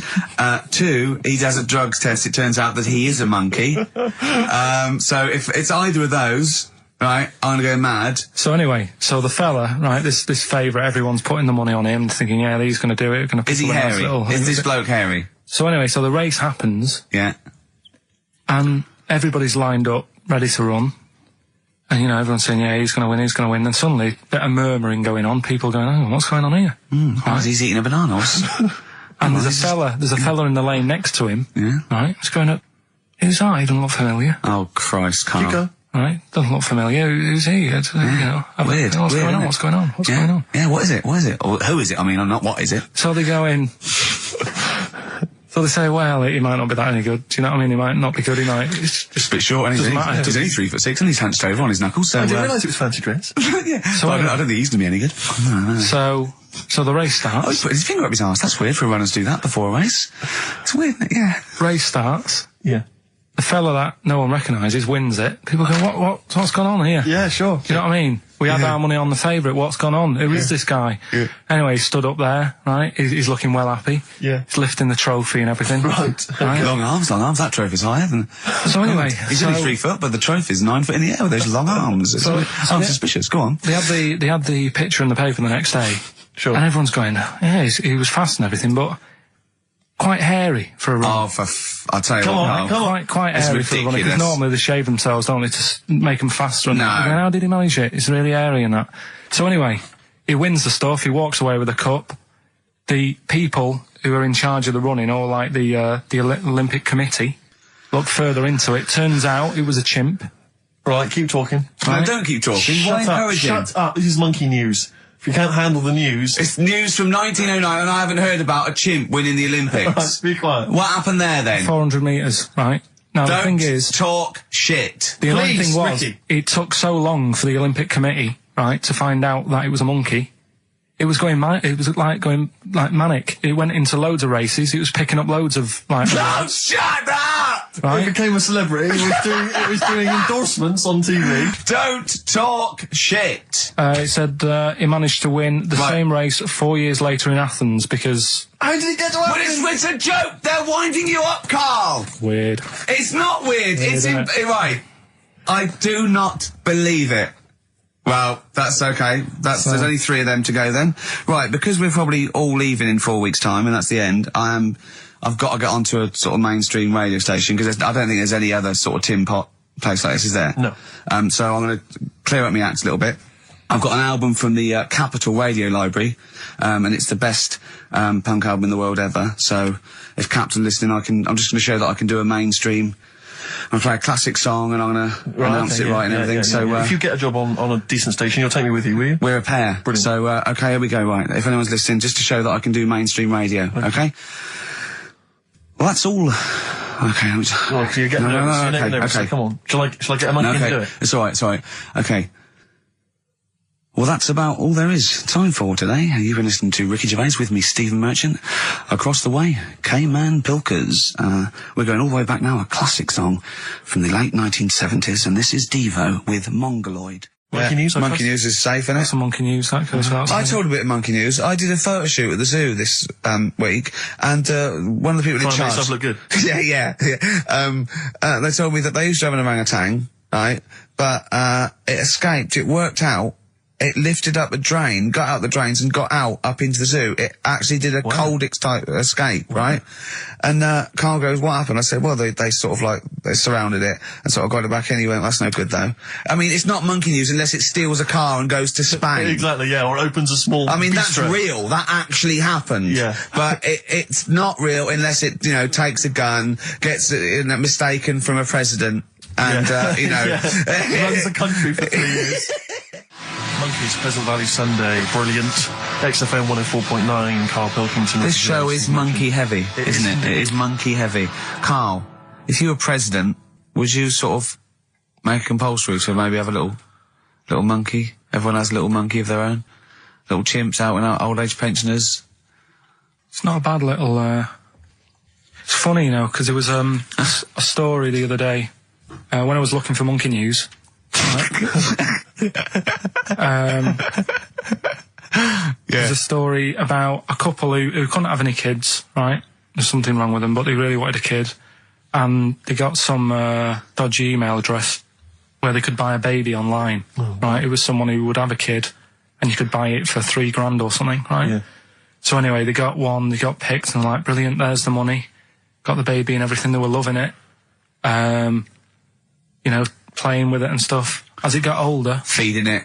Speaker 2: 2, he does a drugs test, it turns out that he is a monkey. So if it's either of those... Right, I'm gonna go mad.
Speaker 3: So anyway, the fella, right, this favourite, everyone's putting the money on him, thinking, yeah, he's gonna do it.
Speaker 2: Is he hairy? Is this bloke hairy?
Speaker 3: So anyway, the race happens.
Speaker 2: Yeah.
Speaker 3: And everybody's lined up, ready to run. And, everyone's saying, yeah, he's gonna win. And suddenly, a bit of murmuring going on, people going, oh, what's going on here?
Speaker 2: Right. He's eating a banana.
Speaker 3: And there's a fella in the lane next to him.
Speaker 2: Yeah.
Speaker 3: Right, he's going up, who's that? He doesn't look familiar.
Speaker 2: Oh, Christ, Carl.
Speaker 3: Right, doesn't look familiar. Who's he?
Speaker 2: Weird.
Speaker 3: What's going on? What's going on?
Speaker 2: Yeah, what is it? Or who is it? I mean, I'm not, what is it?
Speaker 3: So they go in. So they say, well, he might not be that any good. Do you know what I mean? He might not be good. He might. It's just
Speaker 2: a bit short, isn't he? He's only 3'6", and he's hunched over on his knuckles. So,
Speaker 1: I didn't realise it was fancy dress.
Speaker 2: Yeah. So I don't think he's gonna be any good. No.
Speaker 3: So the race starts.
Speaker 2: Oh, he's put his finger up his arse. That's weird for runners to do that before a race. It's weird, isn't it? Yeah.
Speaker 3: Race starts.
Speaker 1: Yeah.
Speaker 3: The fella that no one recognises wins it. People go, what's gone on here?
Speaker 1: Yeah, sure.
Speaker 3: Do you know what I mean? We had our money on the favourite. What's gone on? Who is this guy?
Speaker 1: Yeah.
Speaker 3: Anyway, he stood up there, right? He's looking well happy.
Speaker 1: Yeah.
Speaker 3: He's lifting the trophy and everything.
Speaker 1: Right.
Speaker 2: Long arms. That trophy's higher than...
Speaker 3: So anyway...
Speaker 2: He's only 3 foot, but the trophy's 9 foot in the air with those long arms. I'm suspicious. Go on.
Speaker 3: They had the picture in the paper the next day.
Speaker 1: Sure.
Speaker 3: And everyone's going, yeah, he was fast and everything, but... quite hairy for a run.
Speaker 2: Oh, I'll tell you what.
Speaker 1: Come on.
Speaker 3: Quite hairy for a run. Because normally they shave themselves, don't they, to make them faster. And how did he manage it? It's really hairy and that. So anyway, he wins the stuff. He walks away with a cup. The people who are in charge of the running, or like the Olympic Committee, look further into it. Turns out it was a chimp.
Speaker 1: Right, keep talking.
Speaker 2: No, don't keep talking.
Speaker 1: Shut up. This is Monkey News. If you can't handle the news...
Speaker 2: It's news from 1909 and I haven't heard about a chimp winning the Olympics.
Speaker 1: Be quiet.
Speaker 2: What happened there then?
Speaker 3: 400 metres, right? Now the thing is...
Speaker 2: talk shit.
Speaker 3: The only thing was,
Speaker 1: Ricky.
Speaker 3: it took so long for the Olympic Committee, right, to find out that it was a monkey. It was going manic. It went into loads of races. It was picking up loads of, like...
Speaker 2: No, shut up!
Speaker 3: Right?
Speaker 1: He became a celebrity. It was doing endorsements on TV.
Speaker 2: Don't talk shit.
Speaker 3: It said he managed to win the same race 4 years later in Athens because...
Speaker 1: How did he get to Athens?
Speaker 2: But it's a joke. They're winding you up, Carl.
Speaker 3: Weird.
Speaker 2: It's not weird. Right. I do not believe it. Well, that's okay. There's only 3 of them to go then. Right, because we're probably all leaving in 4 weeks' time, and that's the end, I've got to get onto a sort of mainstream radio station, because I don't think there's any other sort of tin pot place like this, is there?
Speaker 1: No.
Speaker 2: So I'm going to clear up my act a little bit. I've got an album from the Capital Radio Library, and it's the best punk album in the world ever. So if Cap's listening, I'm just going to show that I can do a mainstream... I'm going to play a classic song and I'm going to announce it right and everything. So
Speaker 1: if you get a job on a decent station, you'll take me with you, will you?
Speaker 2: We're a pair.
Speaker 1: Brilliant.
Speaker 2: So, okay, here we go, right. If anyone's listening, just to show that I can do mainstream radio, okay? Well, that's all. Okay, I'm just...
Speaker 1: Well, you're getting nervous. Okay. Come on. Shall I get a monkey and do it?
Speaker 2: It's alright. Okay. Well, that's about all there is time for today. You've been listening to Ricky Gervais with me, Stephen Merchant. Across the way, K-Man Pilkers. We're going all the way back now, a classic song from the late 1970s, and this is Devo with Mongoloid.
Speaker 1: Monkey news, I
Speaker 2: Monkey
Speaker 1: trust.
Speaker 2: news is safe, isn't it?
Speaker 3: That's a monkey news, that goes without
Speaker 2: I
Speaker 3: saying.
Speaker 2: told a bit of monkey news. I did a photo shoot at the zoo this week, and one of the people in
Speaker 1: Trying to make
Speaker 2: charge.
Speaker 1: yourself look good.
Speaker 2: yeah. They told me that they used to have an orangutan, right? But it escaped. It worked out. It lifted up a drain, got out the drains, and got out up into the zoo. It actually did a Coldix type escape, right? And Carl goes, "What happened?" I said, "Well, they sort of like they surrounded it and sort of got it back in." He went, "That's no good, though." I mean, it's not monkey news unless it steals a car and goes to Spain.
Speaker 1: Exactly, yeah, or opens a small
Speaker 2: I mean, that's
Speaker 1: bistro.
Speaker 2: real. That actually happened.
Speaker 1: Yeah.
Speaker 2: But it's not real unless it, takes a gun, gets mistaken from a president, and,
Speaker 1: Runs the country for 3 years. Monkeys, Pleasant Valley Sunday, brilliant. XFM 104.9, Karl Pilkington.
Speaker 2: This show is monkey heavy, isn't it? It is monkey heavy. Carl, if you were president, would you sort of make it compulsory to maybe have a little monkey? Everyone has a little monkey of their own? Little chimps out and out, old age pensioners?
Speaker 3: It's not a bad little, it's funny, because there was, a story the other day, when I was looking for monkey news. There's a story about a couple who couldn't have any kids, right? There's something wrong with them, but they really wanted a kid. And they got some dodgy email address where they could buy a baby online, right? It was someone who would have a kid, and you could buy it for $3,000 or something, right?
Speaker 1: Yeah.
Speaker 3: So anyway, they got one, they got picked, and they're like, brilliant, there's the money. Got the baby and everything, they were loving it. Playing with it and stuff. As it got older,
Speaker 2: Feeding it.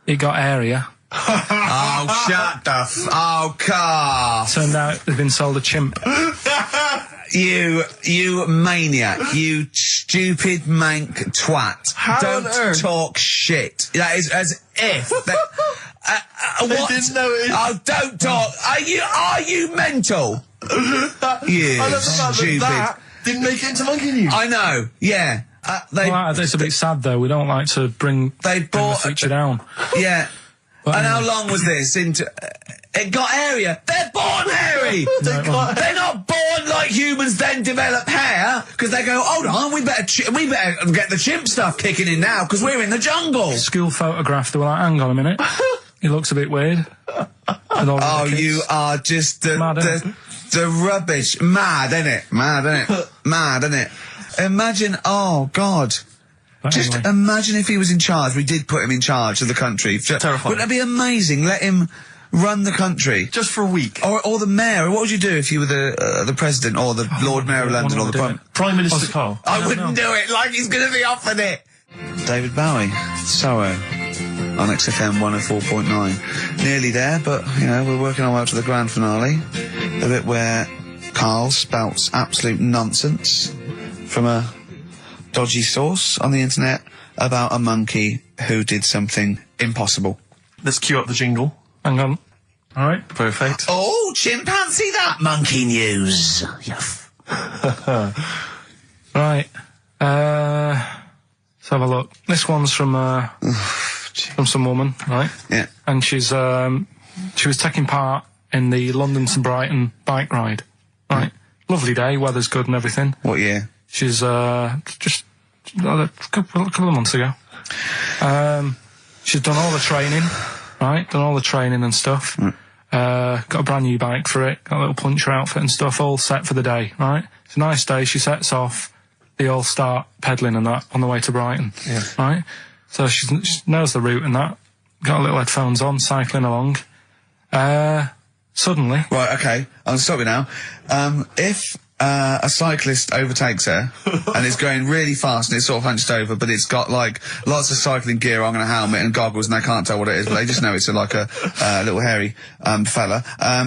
Speaker 3: it got airier.
Speaker 2: Oh, shut the Carl!
Speaker 3: Turned out they'd been sold a chimp.
Speaker 2: You maniac, you stupid mank twat.
Speaker 1: How on
Speaker 2: Don't
Speaker 1: earth?
Speaker 2: talk shit. That is as if... what?
Speaker 1: didn't know it.
Speaker 2: Oh, don't talk. Are you mental? You
Speaker 1: I love the fact
Speaker 2: stupid...
Speaker 1: that didn't make it into monkey news.
Speaker 2: I know, yeah. They
Speaker 3: It's a bit sad though. We don't like to bring the
Speaker 2: bought...
Speaker 3: feature down.
Speaker 2: Yeah.
Speaker 3: But
Speaker 2: And how
Speaker 3: anyway.
Speaker 2: long was this into... it got hairier. They're born hairy. They're not born like humans then develop hair, because they go, hold on, we better get the chimp stuff kicking in now, because we're in the jungle.
Speaker 3: School photograph, they were like, hang on a minute. He looks a bit weird.
Speaker 2: Oh, you are just the rubbish. Mad, innit? Mad, innit? Imagine, oh, God. Just
Speaker 3: Anyway.
Speaker 2: imagine if he was in charge. We did put him in charge of the country.
Speaker 1: Terrifying.
Speaker 2: Wouldn't that be amazing? Let him run the country.
Speaker 1: Just for a week.
Speaker 2: Or the mayor. What would you do if you were the president or the Lord Mayor of London or the
Speaker 1: Prime Minister Karl.
Speaker 2: I wouldn't do it like he's going to be offered it. David Bowie, Sorrow, on XFM 104.9. Nearly there, but, we're working our way up to the grand finale. The bit where Karl spouts absolute nonsense from a dodgy source on the internet about a monkey who did something impossible.
Speaker 1: Let's cue up the jingle.
Speaker 3: Hang on. All right.
Speaker 1: Perfect.
Speaker 2: Oh, chimpanzee that monkey news.
Speaker 3: Right. Let's have a look. This one's from some woman, right?
Speaker 2: Yeah.
Speaker 3: And she was taking part in the London to Brighton bike ride, right? Lovely day, weather's good and everything.
Speaker 2: What year?
Speaker 3: She's just a couple of months ago. She's done all the training, right? Done all the training and stuff. Got a brand new bike for it. Got a little puncher outfit and stuff, all set for the day, right? It's a nice day. She sets off. They all start pedalling and that on the way to Brighton, right? So she knows the route and that. Got a little headphones on, cycling along. Suddenly,
Speaker 2: Right, okay, I'll stop you now. If a cyclist overtakes her and it's going really fast and it's sort of hunched over, but it's got like lots of cycling gear on and a helmet and goggles, and they can't tell what it is, but they just know it's like a little hairy fella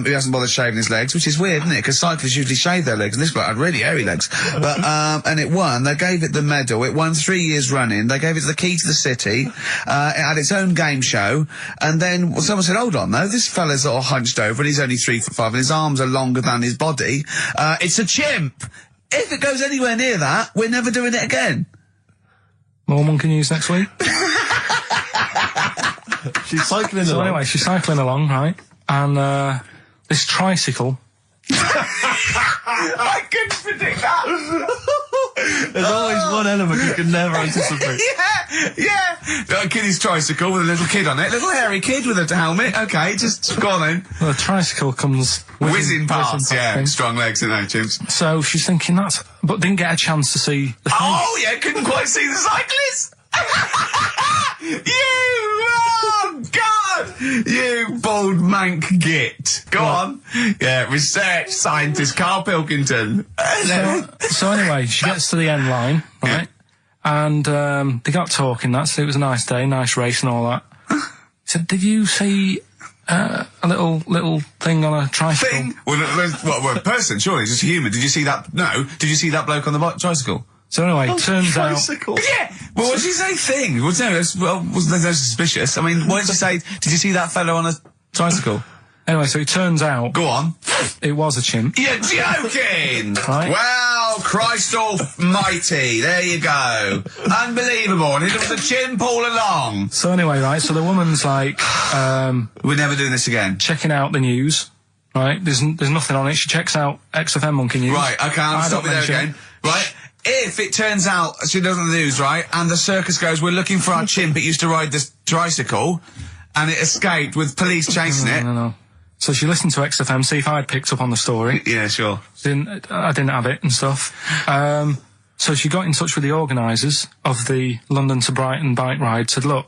Speaker 2: who hasn't bothered shaving his legs, which is weird, isn't it? Because cyclists usually shave their legs, and this bloke had really hairy legs. But and it won. They gave it the medal. It won 3 years running. They gave it the key to the city. It had its own game show, and then someone said, "Hold on, though, this fella's all hunched over, and he's only 3'5", and his arms are longer than his body. It's a chimp. If it goes anywhere near that, we're never doing it again."
Speaker 3: more monkey news next week.
Speaker 1: She's cycling
Speaker 3: So
Speaker 1: along.
Speaker 3: anyway, she's cycling along, right? And this tricycle.
Speaker 2: I couldn't predict that.
Speaker 1: There's always one element you can never anticipate.
Speaker 2: Yeah. A kiddie's tricycle with a little kid on it. Little hairy kid with a helmet. Okay, just go on then.
Speaker 3: Well, the tricycle comes
Speaker 2: Whizzing past, yeah.
Speaker 3: thing.
Speaker 2: Strong legs, you know, chimps.
Speaker 3: So she's thinking that's, but didn't get a chance to see the thing.
Speaker 2: Oh, yeah, couldn't quite see the cyclist. Oh, God! You bald mank git. Go on. Yeah, research scientist Karl Pilkington.
Speaker 3: So anyway, she gets to the end line, right? And they got talking, so it was a nice day, nice race and all that. He said, did you see a little thing on a tricycle?
Speaker 2: Thing? Well, a person, surely, just a human. Did you see that? No. Did you see that bloke on the tricycle?
Speaker 3: So anyway, turns out...
Speaker 1: Tricycle.
Speaker 2: Yeah! Well, what did she say thing? Well, no, wasn't no suspicious. I mean, what did she say? Did you see that fellow on a tricycle?
Speaker 3: Anyway, so it turns out...
Speaker 2: Go on.
Speaker 3: It was a chimp.
Speaker 2: You're joking!
Speaker 3: Right.
Speaker 2: Well, Christ almighty, there you go. Unbelievable, and it was a chimp all along.
Speaker 3: So anyway, right, so the woman's like...
Speaker 2: We're never doing this again.
Speaker 3: checking out the news, right? There's nothing on it. She checks out XFM Monkey News.
Speaker 2: Right, okay, I'll stop you there again. Right, if it turns out she doesn't the news, right, and the circus goes, we're looking for our chimp, it used to ride this tricycle, and it escaped with police chasing it.
Speaker 3: No. So she listened to XFM, see if I'd picked up on the story.
Speaker 2: Yeah, sure.
Speaker 3: I didn't have it and stuff. So she got in touch with the organisers of the London to Brighton bike ride, said, look,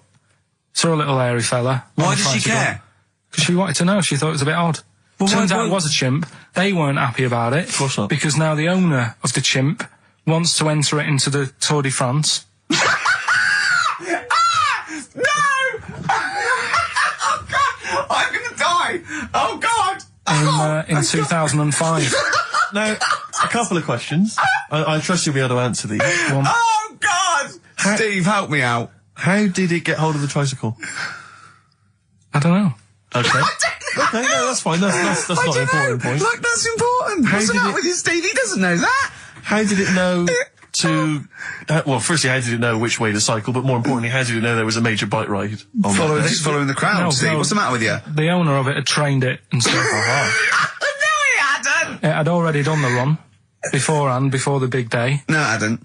Speaker 3: saw a little hairy fella.
Speaker 2: Why did she care?
Speaker 3: Because she wanted to know. She thought it was a bit odd.
Speaker 2: Well,
Speaker 3: Turns out it was a chimp. They weren't happy about it.
Speaker 1: Of course not.
Speaker 3: Because now the owner of the chimp wants to enter it into the Tour de France.
Speaker 2: No! Oh, God! I'm gonna die! Oh, God!
Speaker 3: In 2005.
Speaker 1: Now, a couple of questions. I trust you'll be able to answer these. One,
Speaker 2: Oh, God! Steve, help me out.
Speaker 1: how did it get hold of the tricycle?
Speaker 3: I don't know.
Speaker 1: Okay. Okay, no, that's fine. That's not an important point.
Speaker 2: Look, that's important.
Speaker 1: How
Speaker 2: What's the
Speaker 1: did
Speaker 2: matter
Speaker 1: it-
Speaker 2: with you, Steve? He doesn't know that.
Speaker 1: How did it know to... well, firstly, how did it know which way to cycle? But more importantly, how did it know there was a major bike ride on that?
Speaker 2: He's following the crowd,
Speaker 3: No,
Speaker 2: Steve.
Speaker 3: no.
Speaker 2: What's the matter with you?
Speaker 3: The owner of it had trained it and stuff.
Speaker 2: No, he hadn't.
Speaker 3: It had already done the run beforehand, before the big day.
Speaker 2: No, it hadn't.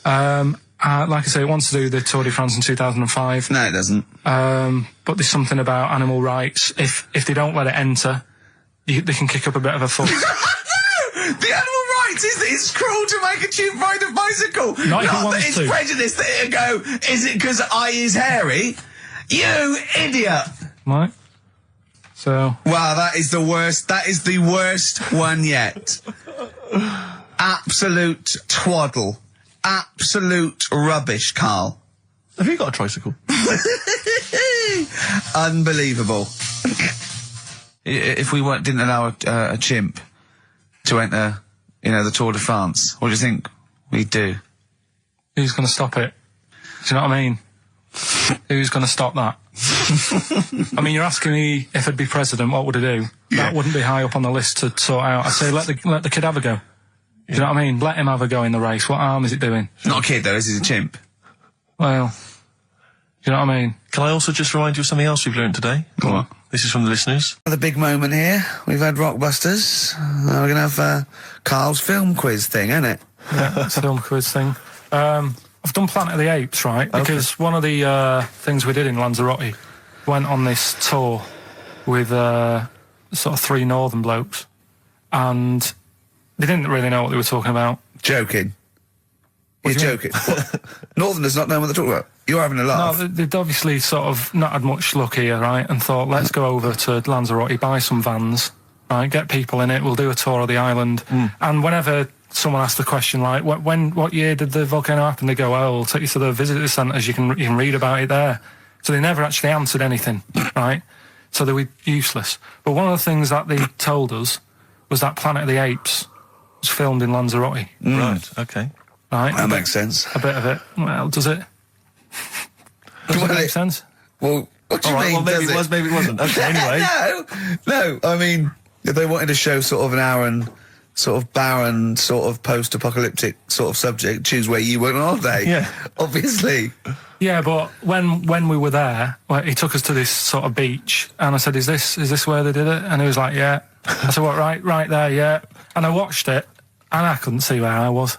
Speaker 3: Like I say, it wants to do the Tour de France in 2005.
Speaker 2: No, it doesn't.
Speaker 3: But there's something about animal rights. If they don't let it enter, they can kick up a bit of a fuss.
Speaker 2: No! The animal rights is that it's cruel to make a chimp ride a bicycle.
Speaker 3: Not if it
Speaker 2: that
Speaker 3: wants
Speaker 2: it's
Speaker 3: to.
Speaker 2: prejudice that it'll go, is it because I is hairy? You idiot!
Speaker 3: Right? So,
Speaker 2: Wow, that is the worst. That is the worst one yet. Absolute twaddle. Absolute rubbish, Karl.
Speaker 1: Have you got a tricycle?
Speaker 2: Unbelievable. If we didn't allow a chimp to enter, the Tour de France, what do you think we'd do?
Speaker 3: who's going to stop it? Do you know what I mean? Who's going to stop that? I mean, you're asking me if I'd be president, what would I do?
Speaker 2: Yeah.
Speaker 3: That wouldn't be high up on the list to sort out. I'd say let the kid have a go. Do you know what I mean? Let him have a go in the race. What harm is it doing?
Speaker 2: Not a kid, though, he's a chimp.
Speaker 3: Well, do you know what I mean?
Speaker 1: Can I also just remind you of something else we've learned today?
Speaker 2: Go on.
Speaker 1: This is from the listeners.
Speaker 2: The big moment here. We've had Rockbusters. We're going to have Karl's film quiz thing, isn't it?
Speaker 3: Yeah, it's a film quiz thing. I've done Planet of the Apes, right? Because one of the things we did in Lanzarote went on this tour with sort of 3 northern blokes, and they didn't really know what they were talking about.
Speaker 2: Joking. You're joking. What? Northerners not knowing what they're talking about. You're having a laugh.
Speaker 3: No, they'd obviously sort of not had much luck here, right? And thought, let's go over to Lanzarote, buy some vans, right? Get people in it. We'll do a tour of the island. And whenever someone asks the question like, what year did the volcano happen? They go, oh, we'll take you to the visitor centres. You can read about it there. So they never actually answered anything, right? So they were useless. But one of the things that they told us was that Planet of the Apes was filmed in Lanzarote.
Speaker 1: Right, okay.
Speaker 3: Right?
Speaker 2: That makes sense.
Speaker 3: A bit of it. Well, does it? Does it make sense?
Speaker 2: Well, what do you
Speaker 1: All right,
Speaker 2: mean?
Speaker 1: well, maybe
Speaker 2: does
Speaker 1: it was, maybe it wasn't. Okay, anyway.
Speaker 2: No. I mean, if they wanted to show sort of an Aaron, sort of barren, sort of post-apocalyptic sort of subject, choose where you went on holiday.
Speaker 1: Yeah.
Speaker 2: Obviously.
Speaker 3: Yeah, but when we were there, he took us to this sort of beach, and I said, "Is this where they did it?" And he was like, "Yeah." I said, "What? Right there, yeah." And I watched it, and I couldn't see where I was.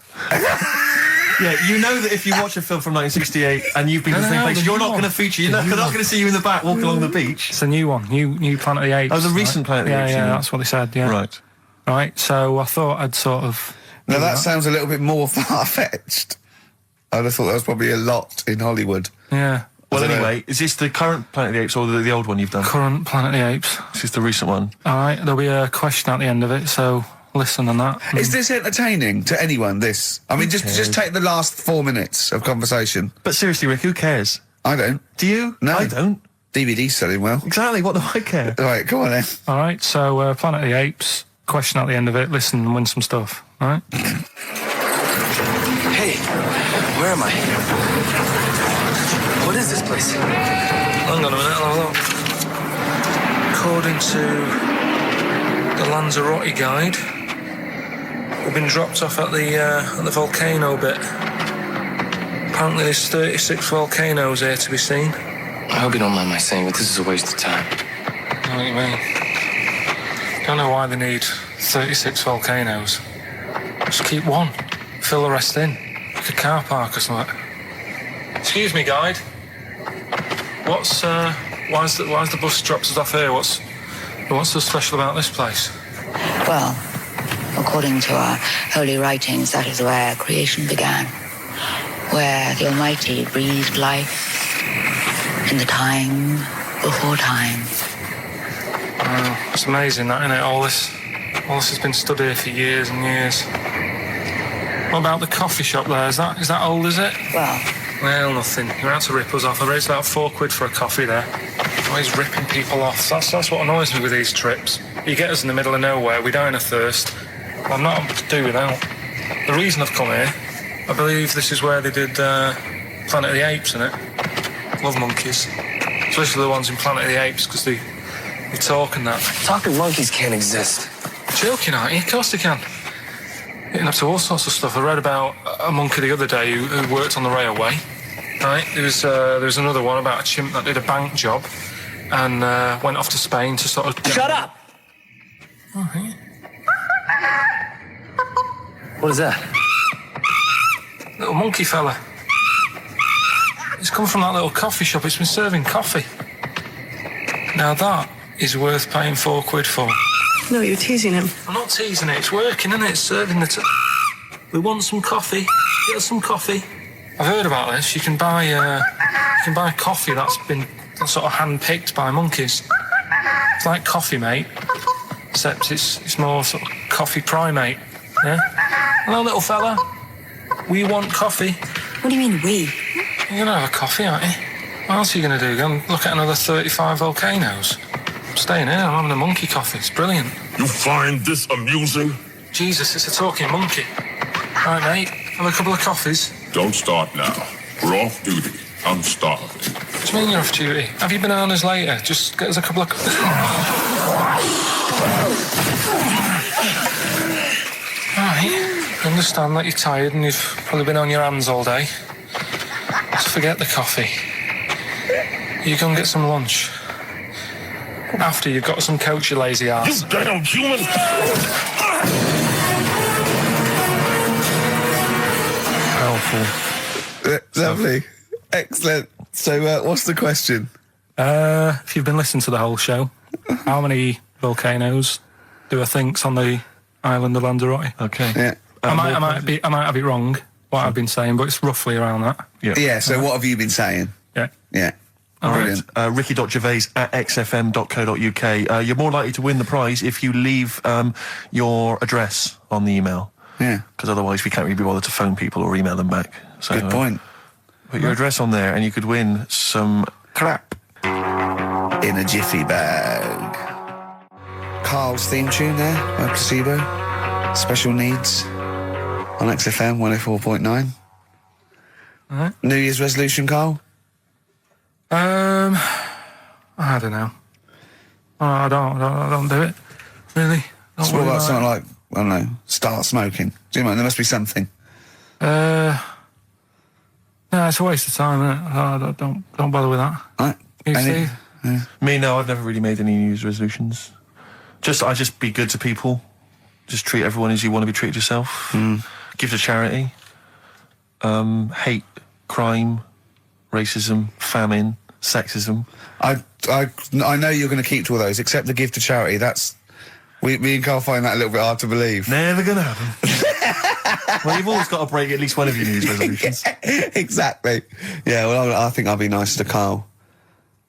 Speaker 1: Yeah, you know that if you watch a film from 1968 and you've been to the same place, you're not going to feature. You're not going to see you in the back walking along the beach.
Speaker 3: It's a new one, new Planet of the Apes.
Speaker 1: Oh, the recent Planet of the Apes.
Speaker 3: Yeah, that's what they said. Yeah.
Speaker 1: Right.
Speaker 3: Right. So I thought I'd sort of.
Speaker 2: Now that sounds a little bit more far-fetched. I'd have thought that was probably a lot in Hollywood.
Speaker 3: Yeah.
Speaker 1: Well, anyway, is this the current Planet of the Apes or the old one you've done?
Speaker 3: Current Planet of the Apes.
Speaker 1: This is the recent one.
Speaker 3: All right. There'll be a question at the end of it, so listen on that.
Speaker 2: Is this entertaining to anyone, this? I mean, just take the last 4 minutes of conversation.
Speaker 1: But seriously, Rick, who cares?
Speaker 2: I don't.
Speaker 1: Do you?
Speaker 2: No.
Speaker 1: I don't.
Speaker 2: DVD's selling well.
Speaker 1: Exactly, what do I care?
Speaker 2: Right, come on then.
Speaker 3: All right. So Planet of the Apes. Question at the end of it. Listen and win some stuff. All right.
Speaker 7: Hey, where am I? What is this place? Hang on a minute, I'll have a look. According to the Lanzarote guide, we've been dropped off at the volcano bit. Apparently there's 36 volcanoes here to be seen.
Speaker 8: I hope you don't mind my saying, but this is a waste of time.
Speaker 3: I know what you mean. Don't know why they need 36 volcanoes. Just keep one. Fill the rest in. Like a car park or something. Excuse me, guide. What's why's the bus dropped us off here? What's so special about this place?
Speaker 9: Well, according to our holy writings, that is where creation began, where the Almighty breathed life in the time before time.
Speaker 3: Wow, it's amazing that, isn't it? All this has been stood here for years and years. What about the coffee shop there? Is that old, is it? Well, nothing. You're out to rip us off. I raised about £4 for a coffee there. Always ripping people off. That's what annoys me with these trips. You get us in the middle of nowhere, we die in a thirst. I'm not able to do without. The reason I've come here, I believe this is where they did Planet of the Apes, innit? Love monkeys. Especially the ones in Planet of the Apes, because they talk and that.
Speaker 8: Talking monkeys can't exist.
Speaker 3: Joking, aren't you? Of course they can. Getting up to all sorts of stuff. I read about a monkey the other day who worked on the railway. Right? There was another one about a chimp that did a bank job and went off to Spain to sort of...
Speaker 8: Shut up!
Speaker 3: Oh, yeah.
Speaker 8: What is that?
Speaker 3: Little monkey fella. It's come from that little coffee shop. It's been serving coffee. Now that is worth paying £4 for.
Speaker 10: No, you're teasing him.
Speaker 3: I'm not teasing it. It's working, isn't it? It's serving the... We want some coffee. Get us some coffee. I've heard about this. You can buy coffee that's been sort of hand-picked by monkeys. It's like Coffee Mate, except it's more sort of coffee primate. Yeah? Hello, little fella. We want coffee.
Speaker 10: What do you mean, we?
Speaker 3: You're going to have a coffee, aren't you? What else are you going to do? Go and look at another 35 volcanoes? I'm staying here. I'm having a monkey coffee. It's brilliant.
Speaker 11: You find this amusing?
Speaker 3: Jesus, it's a talking monkey. All right, mate. Have a couple of coffees.
Speaker 11: Don't start now. We're off duty. I'm starving.
Speaker 3: What do you mean you're off duty? Have you bananas later? Just get us a couple of... Right. I understand that you're tired and you've probably been on your hands all day. Just forget the coffee. You go and get some lunch. After you've got some coach, you lazy ass.
Speaker 11: You damn human!
Speaker 3: Powerful.
Speaker 2: Lovely. Excellent. So, what's the question?
Speaker 3: If you've been listening to the whole show, how many volcanoes do I think's on the island of Lanzarote?
Speaker 1: Okay.
Speaker 2: Yeah.
Speaker 3: I might have it wrong, what I've been saying, but it's roughly around that.
Speaker 2: Yeah, so what have you been saying?
Speaker 3: Yeah.
Speaker 2: Yeah. Brilliant.
Speaker 1: Ricky.gervais@xfm.co.uk. You're more likely to win the prize if you leave your address on the email.
Speaker 2: Yeah.
Speaker 1: Because otherwise we can't really be bothered to phone people or email them back. So,
Speaker 2: Good point.
Speaker 1: Put your address on there and you could win some crap.
Speaker 2: In a jiffy bag. Carl's theme tune there by Placebo. Special Needs on XFM 104.9.
Speaker 3: Alright.
Speaker 2: New Year's resolution, Carl?
Speaker 3: I don't know. I don't do it. Really.
Speaker 2: So what about something like, I don't know, start smoking? Do you mind? There must be something.
Speaker 3: No, it's a waste of time, isn't it? Don't bother with that.
Speaker 2: Right.
Speaker 3: You see?
Speaker 2: Yeah.
Speaker 1: Me, no, I've never really made any New Year's resolutions. I just be good to people. Just treat everyone as you want to be treated yourself. Give to charity. hate, crime, racism, famine, sexism.
Speaker 2: I know you're going to keep to all those, except the give to charity. That's me and Carl find that a little bit hard to believe.
Speaker 1: Never gonna happen. Well, you've always got to break at least one of your New Year's resolutions.
Speaker 2: Yeah, exactly. Yeah, well, I think I'll be nicer to Carl.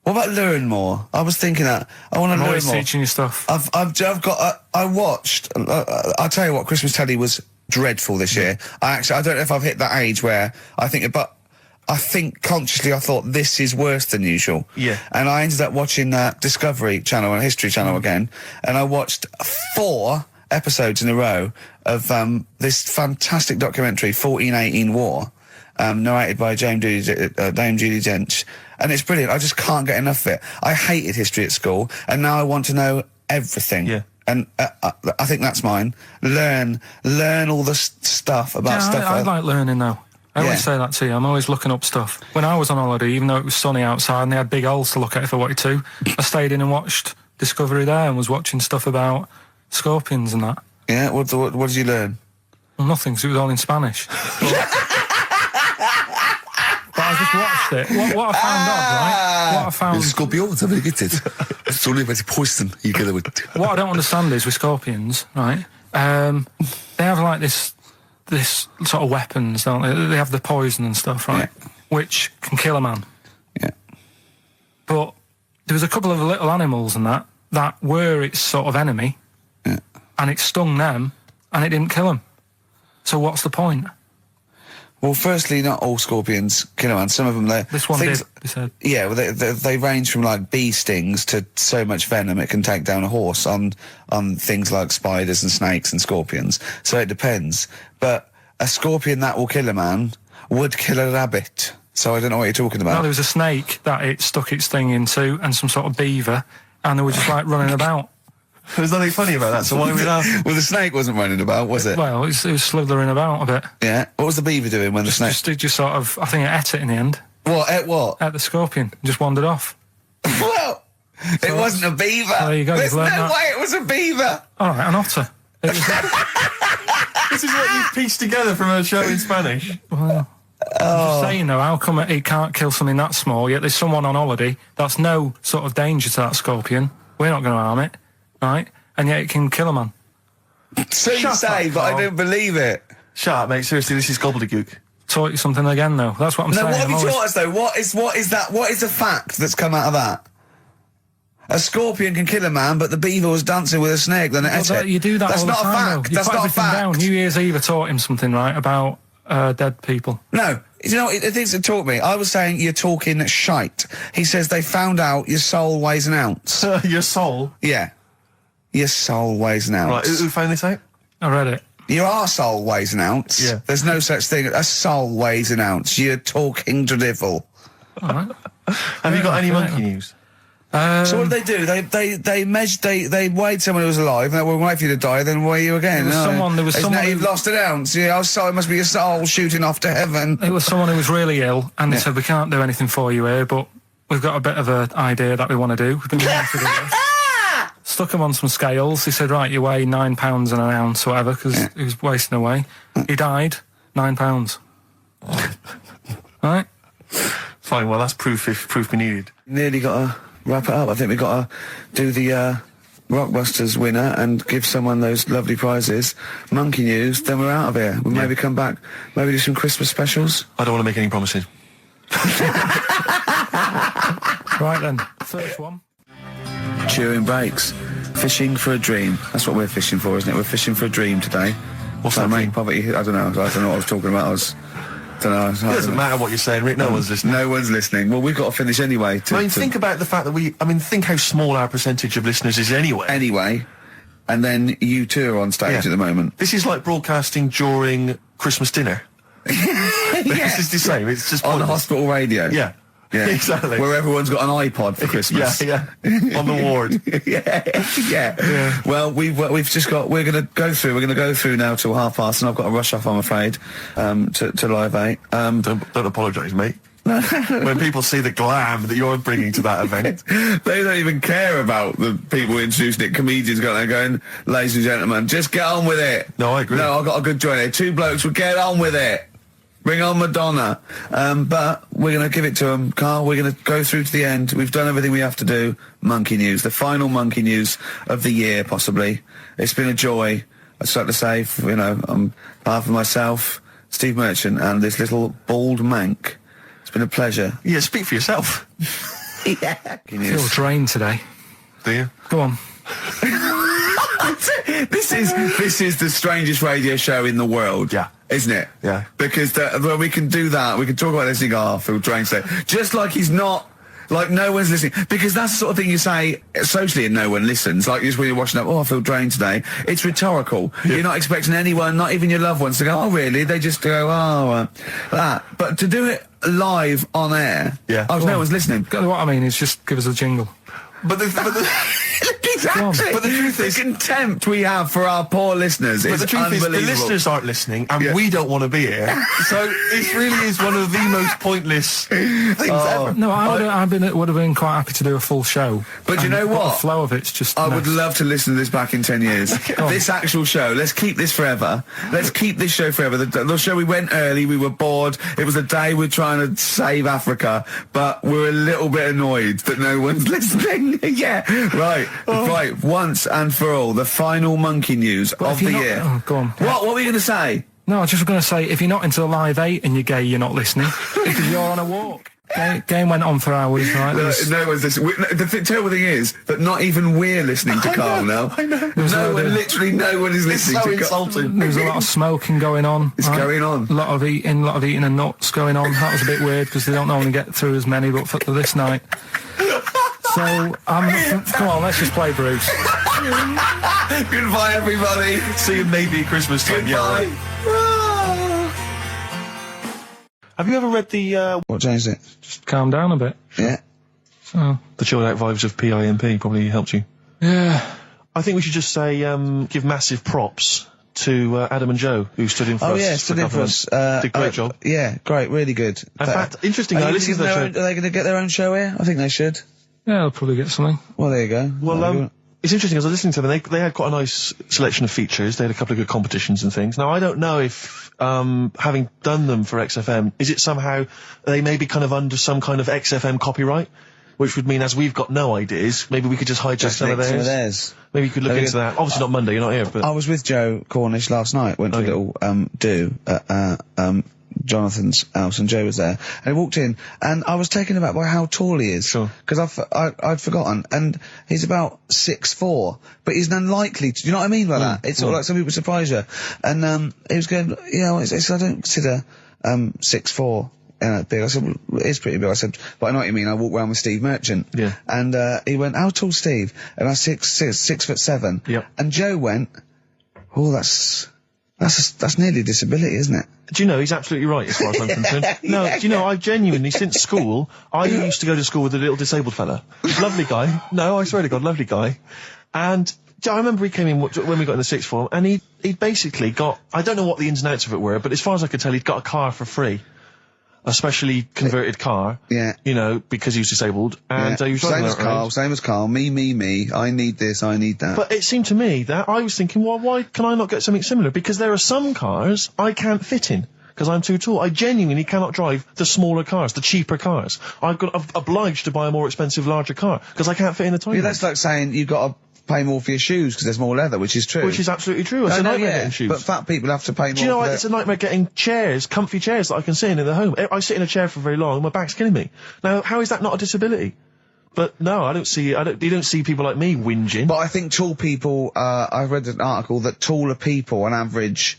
Speaker 2: What about learn more? I was thinking that. I want to learn more.
Speaker 3: I'm always teaching you stuff.
Speaker 2: I've got. I watched. I'll tell you what. Christmas telly was dreadful this year. I don't know if I've hit that age where I think consciously I thought this is worse than usual.
Speaker 1: Yeah.
Speaker 2: And I ended up watching Discovery Channel and History Channel again, and I watched 4 episodes in a row of this fantastic documentary, 1418 War, narrated by Dame Judi Dench. And it's brilliant. I just can't get enough of it. I hated history at school, and now I want to know everything.
Speaker 1: Yeah.
Speaker 2: And I think that's mine. Learn all the stuff about stuff.
Speaker 3: I like learning though. I always say that to you. I'm always looking up stuff. When I was on holiday, even though it was sunny outside and they had big holes to look at if I wanted to, I stayed in and watched Discovery there and was watching stuff about scorpions and that.
Speaker 2: Yeah, what did you learn?
Speaker 3: Well, nothing, because it was all in Spanish. But I just watched it. What I found odd, right? What I found...
Speaker 2: Scorpions, I get it. It's only about poison you get with.
Speaker 3: What I don't understand is with scorpions, right? They have like this sort of weapons, don't they? They have the poison and stuff, right?
Speaker 2: Yeah.
Speaker 3: Which can kill a man.
Speaker 2: Yeah.
Speaker 3: But there was a couple of little animals and that were its sort of enemy.
Speaker 2: Yeah.
Speaker 3: And it stung them, and it didn't kill them. So what's the point?
Speaker 2: Well, firstly, not all scorpions kill a man. Some of them,
Speaker 3: This one did, they said.
Speaker 2: Yeah, well, they range from like bee stings to so much venom it can take down a horse on things like spiders and snakes and scorpions. So it depends. But a scorpion that will kill a man would kill a rabbit. So I don't know what you're talking about.
Speaker 3: No, there was a snake that it stuck its thing into, and some sort of beaver, and they were just like running about.
Speaker 1: There's nothing funny about that, so why are we laughing?
Speaker 2: Well, the snake wasn't running about, was it?
Speaker 3: Well, it was slithering about a bit.
Speaker 2: Yeah. What was the beaver doing when the snake...
Speaker 3: Just sort of, I think it ate it in the end.
Speaker 2: What? Ate what?
Speaker 3: Ate the scorpion. Just wandered off.
Speaker 2: Well, it wasn't a beaver.
Speaker 3: There you go.
Speaker 2: There's no way it was a beaver.
Speaker 3: All right, an otter.
Speaker 1: This is what you've pieced together from a show in Spanish.
Speaker 3: Well, I'm just saying though, how come it can't kill something that small, yet there's someone on holiday that's no sort of danger to that scorpion. We're not going to harm it, right? And yet it can kill a man.
Speaker 2: So you say, but I don't believe it.
Speaker 1: Shut up, mate. Seriously, this is gobbledygook.
Speaker 3: Taught you something again, though. That's what I'm saying.
Speaker 2: No, what have you taught us, though? What is that? What is the fact that's come out of that? A scorpion can kill a man, but the beaver was dancing with a snake, then it ate it.
Speaker 3: You do that
Speaker 2: That's
Speaker 3: all the
Speaker 2: not
Speaker 3: time,
Speaker 2: a fact.
Speaker 3: though.
Speaker 2: That's not a fact.
Speaker 3: Down. New Year's Eve, I taught him something, right, about dead people.
Speaker 2: No. You know, the things that taught me, I was saying you're talking shite. He says they found out your soul weighs an ounce.
Speaker 1: Your soul?
Speaker 2: Yeah. Your soul weighs an ounce.
Speaker 1: Right, who found this out?
Speaker 3: I read it.
Speaker 2: Your arsehole weighs an ounce.
Speaker 1: Yeah.
Speaker 2: There's no such thing. A soul weighs an ounce. You're talking drivel.
Speaker 3: All right.
Speaker 1: Have you got any monkey news?
Speaker 2: So what did they do? They weighed someone who was alive, and they will wait for you to die, then weigh you again.
Speaker 3: There was someone
Speaker 2: you've lost an ounce. Yeah, it must be your soul shooting off to heaven.
Speaker 3: It was someone who was really ill, and they said, we can't do anything for you here, but we've got a bit of an idea that we want to do. We've been wanting to do this. Stuck him on some scales. He said, right, you weigh 9 pounds an ounce or whatever, because he was wasting away. He died, 9 pounds. Right?
Speaker 1: Fine, well, that's proof if proof be needed.
Speaker 2: Nearly got to wrap it up. I think we've got to do the Rockbusters winner and give someone those lovely prizes. Monkey news, then we're out of here. We'll maybe come back, maybe do some Christmas specials.
Speaker 1: I don't want to make any promises.
Speaker 3: Right then, first one.
Speaker 2: Chewing breaks. Fishing for a dream. That's what we're fishing for, isn't it? We're fishing for a dream today.
Speaker 1: What's that mean?
Speaker 2: Poverty. I don't know what I was talking about. It
Speaker 1: doesn't matter what you're saying, Rick. No one's listening.
Speaker 2: No one's listening. Well, we've got to finish anyway.
Speaker 1: Think about the fact that think how small our percentage of listeners is anyway.
Speaker 2: Anyway. And then you two are on stage at the moment.
Speaker 1: This is like broadcasting during Christmas dinner. This is the same. It's just
Speaker 2: on the hospital radio.
Speaker 1: Yeah. Yeah, exactly.
Speaker 2: Where everyone's got an iPod for Christmas.
Speaker 1: Yeah. On the ward.
Speaker 2: yeah. Well, we've just got. We're going to go through now till past, and I've got to rush off, I'm afraid, to Live 8.
Speaker 1: Don't apologise, mate. When people see the glam that you're bringing to that event,
Speaker 2: they don't even care about the people introducing it. Comedians going, ladies and gentlemen, just get on with it.
Speaker 1: No, I agree.
Speaker 2: No, I've got a good joint here. 2 blokes will get on with it. Bring on Madonna. But we're going to give it to him, Carl. We're going to go through to the end. We've done everything we have to do. Monkey news. The final monkey news of the year, possibly. It's been a joy, I'd like to say, on behalf of myself, Steve Merchant, and this little bald mank. It's been a pleasure.
Speaker 1: Yeah, speak for yourself.
Speaker 2: Yeah.
Speaker 3: I feel drained today.
Speaker 1: Do you?
Speaker 3: Go on.
Speaker 2: This is the strangest radio show in the world.
Speaker 1: Yeah.
Speaker 2: Isn't it?
Speaker 1: Yeah.
Speaker 2: Because when we can do that, we can talk about this thing, I feel drained today. Just like he's not, like no one's listening. Because that's the sort of thing you say socially and no one listens. Like just when you're watching up, I feel drained today. It's rhetorical. Yeah. You're not expecting anyone, not even your loved ones, to go, oh really? They just go, that. But to do it live on air, no one's listening.
Speaker 3: What I mean is just give us a jingle.
Speaker 2: But the exactly. But the truth is, the contempt we have for our poor listeners is unbelievable.
Speaker 1: The listeners aren't listening, and we don't want to be here. So it really is one of the most pointless things ever.
Speaker 3: No, I would have been quite happy to do a full show.
Speaker 2: But you know what?
Speaker 3: The flow of it's just.
Speaker 2: I would love to listen to this back in 10 years. This actual show. Let's keep this forever. Let's keep this show forever. The show we went early. We were bored. It was a day we're trying to save Africa, but we're a little bit annoyed that no one's listening. Yeah, right. Right, once and for all, the final monkey news of the year.
Speaker 3: Oh, go on.
Speaker 2: What were we going to say?
Speaker 3: No, I was just going to say, if you're not into the Live 8 and you're gay, you're not listening, because you're on a walk. Game went on for hours, right?
Speaker 2: No one's listening. The terrible thing is that not even we're listening to Carl now.
Speaker 1: I know.
Speaker 2: Literally no one is listening to Carl.
Speaker 1: Insulting.
Speaker 3: There was a lot of smoking going on.
Speaker 2: It's going on.
Speaker 3: A lot of eating and nuts going on. That was a bit weird, because they don't normally get through as many, but for this night. So, come on, let's just play Bruce.
Speaker 2: Goodbye, everybody.
Speaker 1: See you maybe at Christmas time.
Speaker 2: Goodbye.
Speaker 1: Yeah, Have you ever read the,
Speaker 2: What changed it?
Speaker 3: Just calm down a bit.
Speaker 2: Yeah.
Speaker 3: So.
Speaker 1: The chilled out vibes of PIMP probably helped you.
Speaker 3: Yeah.
Speaker 1: I think we should just say, give massive props to Adam and Joe, who stood in for us.
Speaker 2: Oh yeah, stood in for us.
Speaker 1: Did a great job.
Speaker 2: Yeah, great, really good.
Speaker 1: In fact, interesting. I listened to the show.
Speaker 2: Are they going to get their own show here? I think they should.
Speaker 3: Yeah, they'll probably get something.
Speaker 2: Well, there you go.
Speaker 1: Well, it's interesting, as I was listening to them, they had quite a nice selection of features. They had a couple of good competitions and things. Now, I don't know if, having done them for XFM, is it somehow, they may be kind of under some kind of XFM copyright? Which would mean, as we've got no ideas, maybe we could just hijack some of theirs. Maybe you could look into that. Obviously not Monday, you're not here, but...
Speaker 2: I was with Joe Cornish last night, went to a little, do at, Jonathan's house, and Joe was there, and he walked in, and I was taken aback by how tall he is.
Speaker 1: Sure.
Speaker 2: Because I'd forgotten, and he's about 6'4", but he's unlikely to, you know what I mean by that? It's sort of like some people surprise you. And, he was going, I don't consider, 6'4", big. I said, well, it is pretty big. I said, but I know what you mean. I walk around with Steve Merchant.
Speaker 1: Yeah.
Speaker 2: And, he went, how tall's Steve? And I said, 6'7".
Speaker 1: Yep.
Speaker 2: And Joe went, oh, that's nearly a disability, isn't it?
Speaker 1: Do you know, he's absolutely right as far as I'm concerned. No, do you know, I genuinely, since school, I used to go to school with a little disabled fella. Lovely guy. No, I swear to God, lovely guy. And I remember he came in when we got in the sixth form, and he'd basically got, I don't know what the ins and outs of it were, but as far as I could tell, he'd got a car for free. A specially converted car.
Speaker 2: Yeah.
Speaker 1: You know, because he was disabled. And he was
Speaker 2: same as Carl. Me. I need this, I need that.
Speaker 1: But it seemed to me that I was thinking, well, why can I not get something similar? Because there are some cars I can't fit in, because I'm too tall. I genuinely cannot drive the smaller cars, the cheaper cars. I'm obliged to buy a more expensive, larger car, because I can't fit in the tiny one.
Speaker 2: That's like saying you've got to pay more for your shoes because there's more leather, which is true.
Speaker 1: Which is absolutely true. It's a nightmare getting shoes.
Speaker 2: But fat people have to pay more.
Speaker 1: Do you know what? It's a nightmare getting chairs, comfy chairs that I can sit in the home. I sit in a chair for very long, my back's killing me. Now, how is that not a disability? But no, I don't see. You don't see people like me whinging.
Speaker 2: But I think tall people. I read an article that taller people, on average,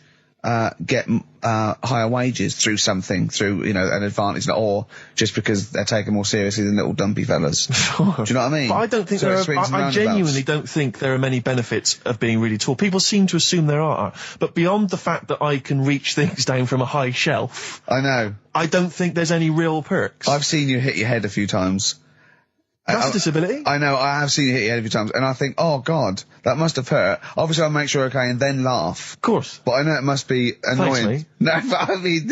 Speaker 2: get higher wages through an advantage, or just because they're taken more seriously than little dumpy fellas. Sure. Do you know what I mean?
Speaker 1: But I don't think I genuinely don't think there are many benefits of being really tall. People seem to assume there are, but beyond the fact that I can reach things down from a high shelf,
Speaker 2: I know.
Speaker 1: I don't think there's any real perks.
Speaker 2: I've seen you hit your head a few times.
Speaker 1: That's a disability.
Speaker 2: I know, I have seen you hit your head a few times, and I think, oh God, that must have hurt. Obviously I'll make sure you're okay and then laugh.
Speaker 1: Of course.
Speaker 2: But I know it must be annoying.
Speaker 1: Thanks, mate.
Speaker 2: No, but I mean,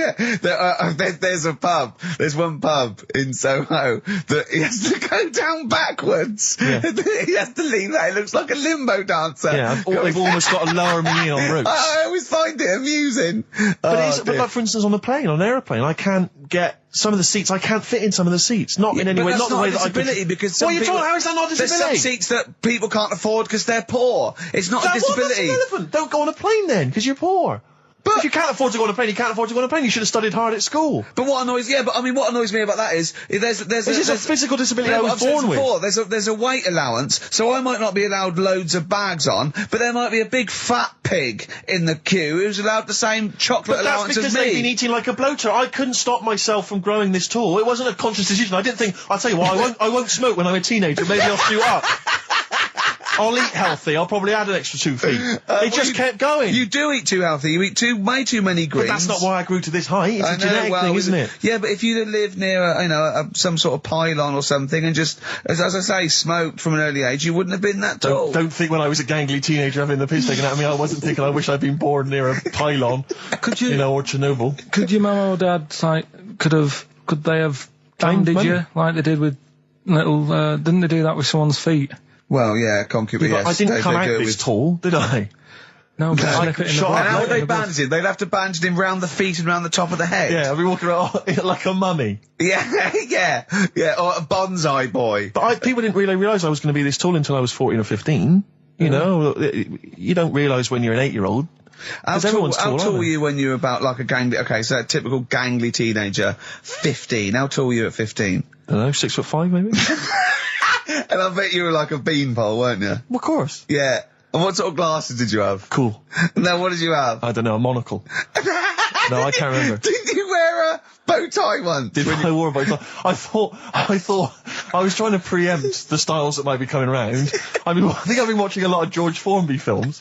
Speaker 2: there's a pub, there's one pub in Soho that he has to go down backwards.
Speaker 1: Yeah.
Speaker 2: He has to lean back, it looks like a limbo dancer.
Speaker 1: Yeah, they've almost got to lower me in on ropes.
Speaker 2: I always find it amusing.
Speaker 1: But like, for instance, on the plane, on an aeroplane, I can't get some of the seats. I can't fit in some of the seats. Not in any way. Not the way that I could.
Speaker 2: Because
Speaker 1: What are you talking? How is that not a
Speaker 2: there's
Speaker 1: disability?
Speaker 2: some seats that people can't afford because they're poor. It's not a
Speaker 1: That's
Speaker 2: disability.
Speaker 1: irrelevant. Don't go on a plane then, because you're poor. But if you can't afford to go on a plane, you can't afford to go on a plane. You should have studied hard at school.
Speaker 2: But what annoys me about that is there's
Speaker 1: a physical disability I was born with.
Speaker 2: There's a weight allowance, so I might not be allowed loads of bags on, but there might be a big fat pig in the queue who's allowed the same chocolate allowance as me.
Speaker 1: That's because they've been eating like a bloater. I couldn't stop myself from growing this tall. It wasn't a conscious decision. I didn't think, I'll tell you what, I won't smoke when I'm a teenager. Maybe I'll shoot up. I'll eat healthy. I'll probably add an extra 2 feet. It just kept going.
Speaker 2: You do eat too healthy. You eat way too many greens.
Speaker 1: But that's not why I grew to this height. It's a genetic thing, isn't it?
Speaker 2: Yeah, but if you lived near some sort of pylon or something and just, as I say, smoked from an early age, you wouldn't have been that tall.
Speaker 1: Don't think when I was a gangly teenager having the piss taken out of me, I wasn't thinking I wish I'd been born near a pylon.
Speaker 3: Could you,
Speaker 1: or Chernobyl.
Speaker 3: Could your mum or dad, could they have banded you like they did with little? Didn't they do that with someone's feet?
Speaker 2: Well, yeah, concubine.
Speaker 1: Yeah,
Speaker 2: yes,
Speaker 1: I didn't come out this tall, did I?
Speaker 3: No, but slip it in the
Speaker 2: how would they bandage him? They'd have to bandage him round the feet and round the top of the head.
Speaker 1: Yeah, I'd be walking around like a mummy.
Speaker 2: Yeah, or a bonsai boy.
Speaker 1: But people didn't really realise I was going to be this tall until I was 14 or 15. You know, you don't realise when you're an 8-year-old.
Speaker 2: How tall were you when you were about like a gangly, okay, so a typical gangly teenager, 15. How tall were you at 15?
Speaker 1: I don't know, 6'5" maybe?
Speaker 2: And I bet you were like a beanpole, weren't you?
Speaker 1: Well, of course.
Speaker 2: Yeah. And what sort of glasses did you have?
Speaker 1: Cool.
Speaker 2: No, what did you have?
Speaker 1: I don't know, a monocle. No, I can't remember.
Speaker 2: Did you wear a bow tie once?
Speaker 1: I wore a bow tie? I thought I was trying to preempt the styles that might be coming around. I think I've been watching a lot of George Formby films.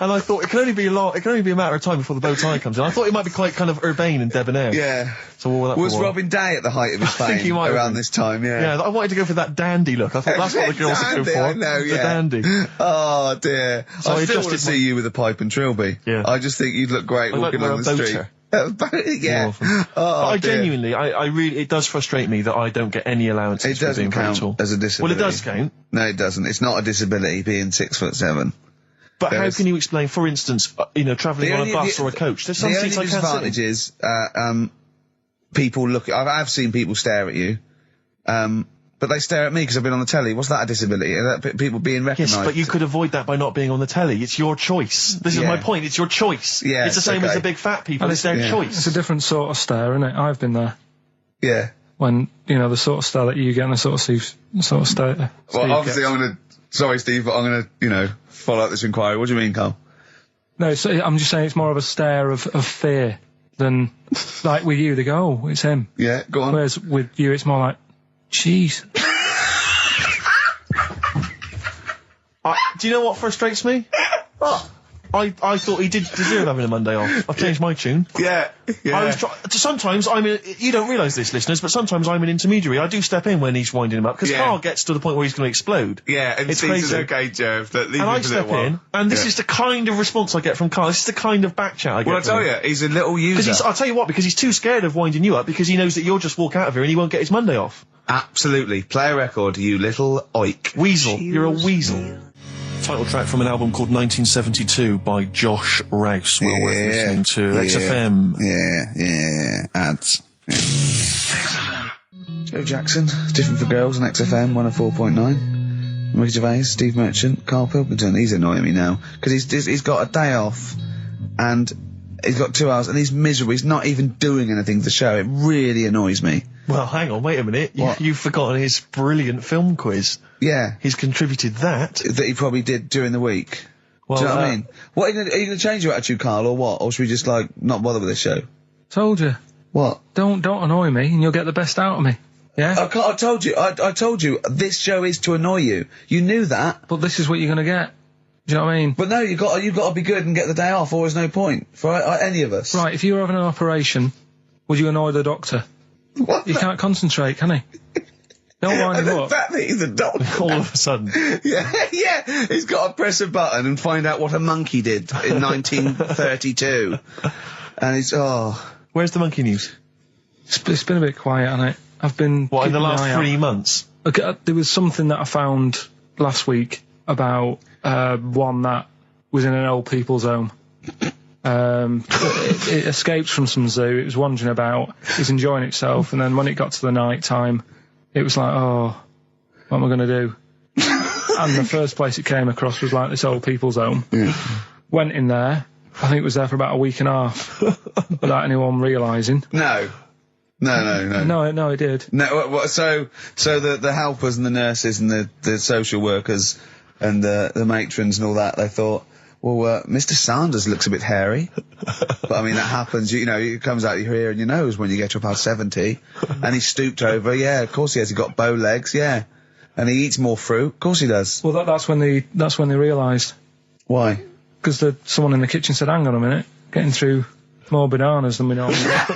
Speaker 1: And I thought it can only be a matter of time before the bow tie comes in. I thought it might be quite kind of urbane and debonair.
Speaker 2: Yeah.
Speaker 1: So what that
Speaker 2: was Robin Day at the height of his fame?
Speaker 1: I think he might
Speaker 2: around this time, yeah.
Speaker 1: Yeah, I wanted to go for that dandy look. I thought that's what the girls would go for.
Speaker 2: I know,
Speaker 1: the dandy.
Speaker 2: Oh dear.
Speaker 1: So
Speaker 2: I still want to see you with a pipe and trilby.
Speaker 1: Yeah.
Speaker 2: I just think you'd look great walking on the street. Yeah.
Speaker 1: Oh, I genuinely, I really, it does frustrate me that I don't get any allowances.
Speaker 2: It doesn't count as a disability.
Speaker 1: Well, it does count.
Speaker 2: No, it doesn't. It's not a disability being 6'7".
Speaker 1: But how can you explain, for instance, travelling on a bus or a coach? There's some seats I can't sit in.
Speaker 2: The only disadvantage is, people look. I've seen people stare at you, but they stare at me because I've been on the telly. What's that a disability? People being recognised.
Speaker 1: Yes, but you could avoid that by not being on the telly. It's your choice. This is my point. It's your choice.
Speaker 2: Yeah,
Speaker 1: it's the same as the big fat people. It's their choice.
Speaker 3: It's a different sort of stare, isn't it? I've been there.
Speaker 2: Yeah.
Speaker 3: When the sort of stare that you get and the sort of stare.
Speaker 2: Well, obviously, sorry, Steve, but I'm gonna, follow up this inquiry. What do you mean, Carl?
Speaker 3: No, so I'm just saying it's more of a stare of fear than, like with you, they go, oh, it's him.
Speaker 2: Yeah, go on.
Speaker 3: Whereas with you, it's more like, jeez.
Speaker 1: Do you know what frustrates me? What? I thought he did deserve having a Monday off. I've changed my tune.
Speaker 2: Yeah.
Speaker 1: Sometimes you don't realise this, listeners, but sometimes I'm an intermediary. I do step in when he's winding him up, because Carl gets to the point where he's going to explode.
Speaker 2: Yeah, and
Speaker 1: it's
Speaker 2: Steve's
Speaker 1: crazy.
Speaker 2: Okay, Jerv,
Speaker 1: and I step in, and this is the kind of response I get from Carl. This is the kind of back chat I get
Speaker 2: Well, I tell you, he's a little user.
Speaker 1: I'll tell you what, because he's too scared of winding you up, because he knows that you'll just walk out of here and he won't get his Monday off.
Speaker 2: Absolutely. Play a record, you little oik.
Speaker 1: Weasel. You're a weasel. Title track from an album called 1972 by Josh Rouse. Well worth listening to. XFM.
Speaker 2: Yeah. Ads. Yeah. Joe Jackson, Different for Girls on XFM 104.9. Ricky Gervais, Steve Merchant, Karl Pilkington. He's annoying me now because he's got a day off and he's got 2 hours and he's miserable. He's not even doing anything to the show. It really annoys me.
Speaker 1: Well, hang on, wait a minute. You've forgotten his brilliant film quiz.
Speaker 2: Yeah.
Speaker 1: He's contributed that.
Speaker 2: That he probably did during the week.
Speaker 1: Well,
Speaker 2: do you know what I mean? What, are you going to change your attitude, Carl, or what? Or should we just, not bother with this show?
Speaker 3: Told you.
Speaker 2: What?
Speaker 3: Don't annoy me and you'll get the best out of me. Yeah?
Speaker 2: I told you. I told you, this show is to annoy you. You knew that.
Speaker 3: But this is what you're going to get. Do you know what I mean?
Speaker 2: But no, you've got to be good and get the day off, or there's no point for any of us.
Speaker 3: Right, if you were having an operation, would you annoy the doctor?
Speaker 2: What?
Speaker 3: You can't concentrate, can he? Don't wind
Speaker 2: And
Speaker 3: him
Speaker 2: the
Speaker 3: up.
Speaker 2: fact that he's a doctor.
Speaker 1: All of a sudden.
Speaker 2: Yeah, he's got to press a button and find out what a monkey did in 1932. And he's,
Speaker 1: Where's the monkey news?
Speaker 3: It's been a bit quiet, hasn't it? I've been...
Speaker 1: What, in the
Speaker 3: keeping an
Speaker 1: last
Speaker 3: eye out.
Speaker 1: 3 months?
Speaker 3: Okay, there was something that I found last week about one that was in an old people's home. It escaped from some zoo. It was wandering about. It was enjoying itself, and then when it got to the night time, it was like, oh, what am I going to do? And the first place it came across was like this old people's home. Went in there. I think it was there for about a week and a half without anyone realising.
Speaker 2: No,
Speaker 3: it did.
Speaker 2: No, so the helpers and the nurses and the social workers and the matrons and all that, they thought, well, Mr. Sanders looks a bit hairy. But I mean, that happens, you know, it comes out your ear and your nose when you get to about 70. And he stooped over, yeah, of course he has. He got bow legs, yeah. And he eats more fruit, of course he does.
Speaker 3: Well, that's when they realised.
Speaker 2: Why?
Speaker 3: Because someone in the kitchen said, hang on a minute, getting through more bananas than we normally get.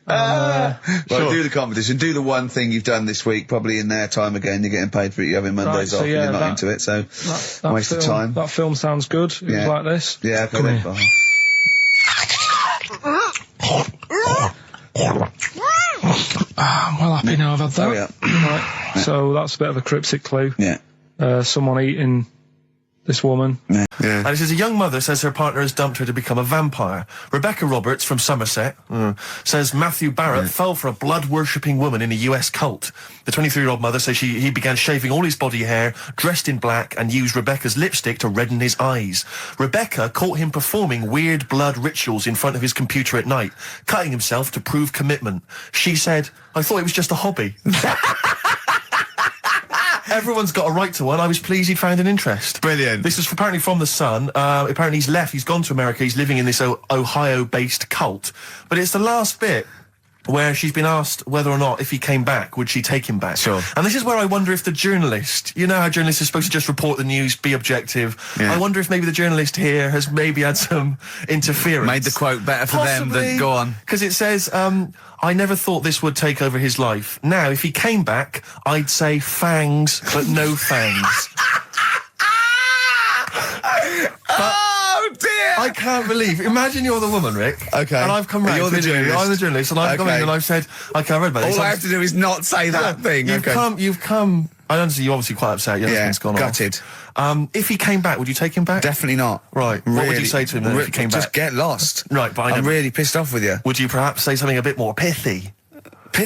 Speaker 2: Right, do the competition. Do the one thing you've done this week, probably in their time again. You're getting paid for it. You're having Mondays off.
Speaker 3: Yeah,
Speaker 2: and you're not into it, so
Speaker 3: that
Speaker 2: waste of
Speaker 3: film,
Speaker 2: time.
Speaker 3: That film sounds good. It was like this.
Speaker 2: Yeah, okay.
Speaker 3: Come
Speaker 2: Then.
Speaker 3: here. I'm well happy now I've had that.
Speaker 2: Oh, yeah.
Speaker 3: Right. So that's a bit of a cryptic clue.
Speaker 2: Yeah.
Speaker 3: Someone eating this woman.
Speaker 2: Yeah.
Speaker 1: And it says a young mother says her partner has dumped her to become a vampire. Rebecca Roberts from Somerset says Matthew Barrett fell for a blood-worshipping woman in a US cult. The 23-year-old mother says he began shaving all his body hair, dressed in black, and used Rebecca's lipstick to redden his eyes. Rebecca caught him performing weird blood rituals in front of his computer at night, cutting himself to prove commitment. She said, I thought it was just a hobby. Everyone's got a right to one. I was pleased he'd found an interest.
Speaker 2: Brilliant.
Speaker 1: This is apparently from The Sun. Apparently he's left. He's gone to America. He's living in this Ohio-based cult. But it's the last bit where she's been asked whether or not, if he came back, would she take him back?
Speaker 2: Sure.
Speaker 1: And this is where I wonder if the journalist, you know how journalists are supposed to just report the news, be objective.
Speaker 2: Yeah.
Speaker 1: I wonder if maybe the journalist here has maybe had some interference.
Speaker 2: Made the quote better for them than go on.
Speaker 1: Because it says, I never thought this would take over his life. Now, if he came back, I'd say fangs, but no fangs.
Speaker 2: Oh dear!
Speaker 1: I can't believe. Imagine you're the woman, Rick.
Speaker 2: Okay.
Speaker 1: And I've come round.
Speaker 2: You're the
Speaker 1: to you.
Speaker 2: journalist.
Speaker 1: I'm the journalist, and I've come in and I've said, okay, I read about this.
Speaker 2: All I have to do is not say that thing.
Speaker 1: You've come. I understand you're obviously quite upset. Your husband's gone
Speaker 2: gutted.
Speaker 1: off. If he came back, would you take him back?
Speaker 2: Definitely not.
Speaker 1: Right.
Speaker 2: Really,
Speaker 1: what would you say to him then if he came
Speaker 2: just
Speaker 1: back?
Speaker 2: get lost.
Speaker 1: Right, but
Speaker 2: I'm really pissed off with you.
Speaker 1: Would you perhaps say something a bit more pithy?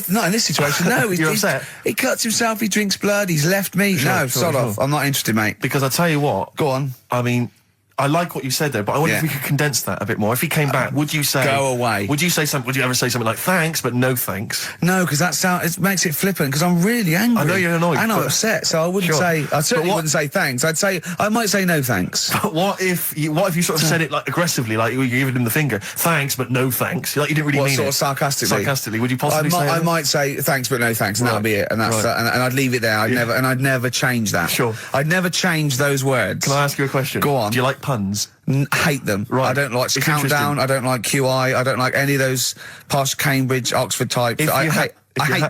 Speaker 2: Not in this situation, no.
Speaker 1: You're upset?
Speaker 2: He cuts himself, he drinks blood, he's left me. Sod off. I'm not interested, mate.
Speaker 1: Because I tell you what.
Speaker 2: Go on.
Speaker 1: I mean, I like what you said there, but I wonder if we could condense that a bit more. If he came back, would you say...
Speaker 2: Go away.
Speaker 1: Would you say something? Would you ever say something like, thanks, but no thanks?
Speaker 2: No, because it makes it flippant, because I'm really angry.
Speaker 1: I know you're annoyed.
Speaker 2: And I'm upset, so I wouldn't say... I certainly wouldn't say thanks. I might say no thanks.
Speaker 1: But what if you sort of said it like aggressively, like you were giving him the finger, thanks, but no thanks? Like you didn't really mean
Speaker 2: sort
Speaker 1: it.
Speaker 2: of sarcastically?
Speaker 1: Sarcastically, would you possibly say
Speaker 2: I
Speaker 1: that?
Speaker 2: might say thanks, but no thanks, and that'll be it. And that's and I'd leave it there. I'd never change that.
Speaker 1: Sure.
Speaker 2: I'd never change those words.
Speaker 1: Can I ask you a question?
Speaker 2: Go on.
Speaker 1: Do you like puns?
Speaker 2: Hate them.
Speaker 1: Right.
Speaker 2: I don't like Countdown. I don't like QI. I don't like any of those posh Cambridge, Oxford types. I hate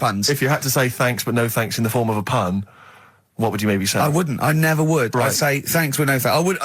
Speaker 2: puns.
Speaker 1: If you had to say thanks but no thanks in the form of a pun, what would you maybe say?
Speaker 2: I wouldn't. I never would.
Speaker 1: Right.
Speaker 2: I'd say thanks but no thanks. I would.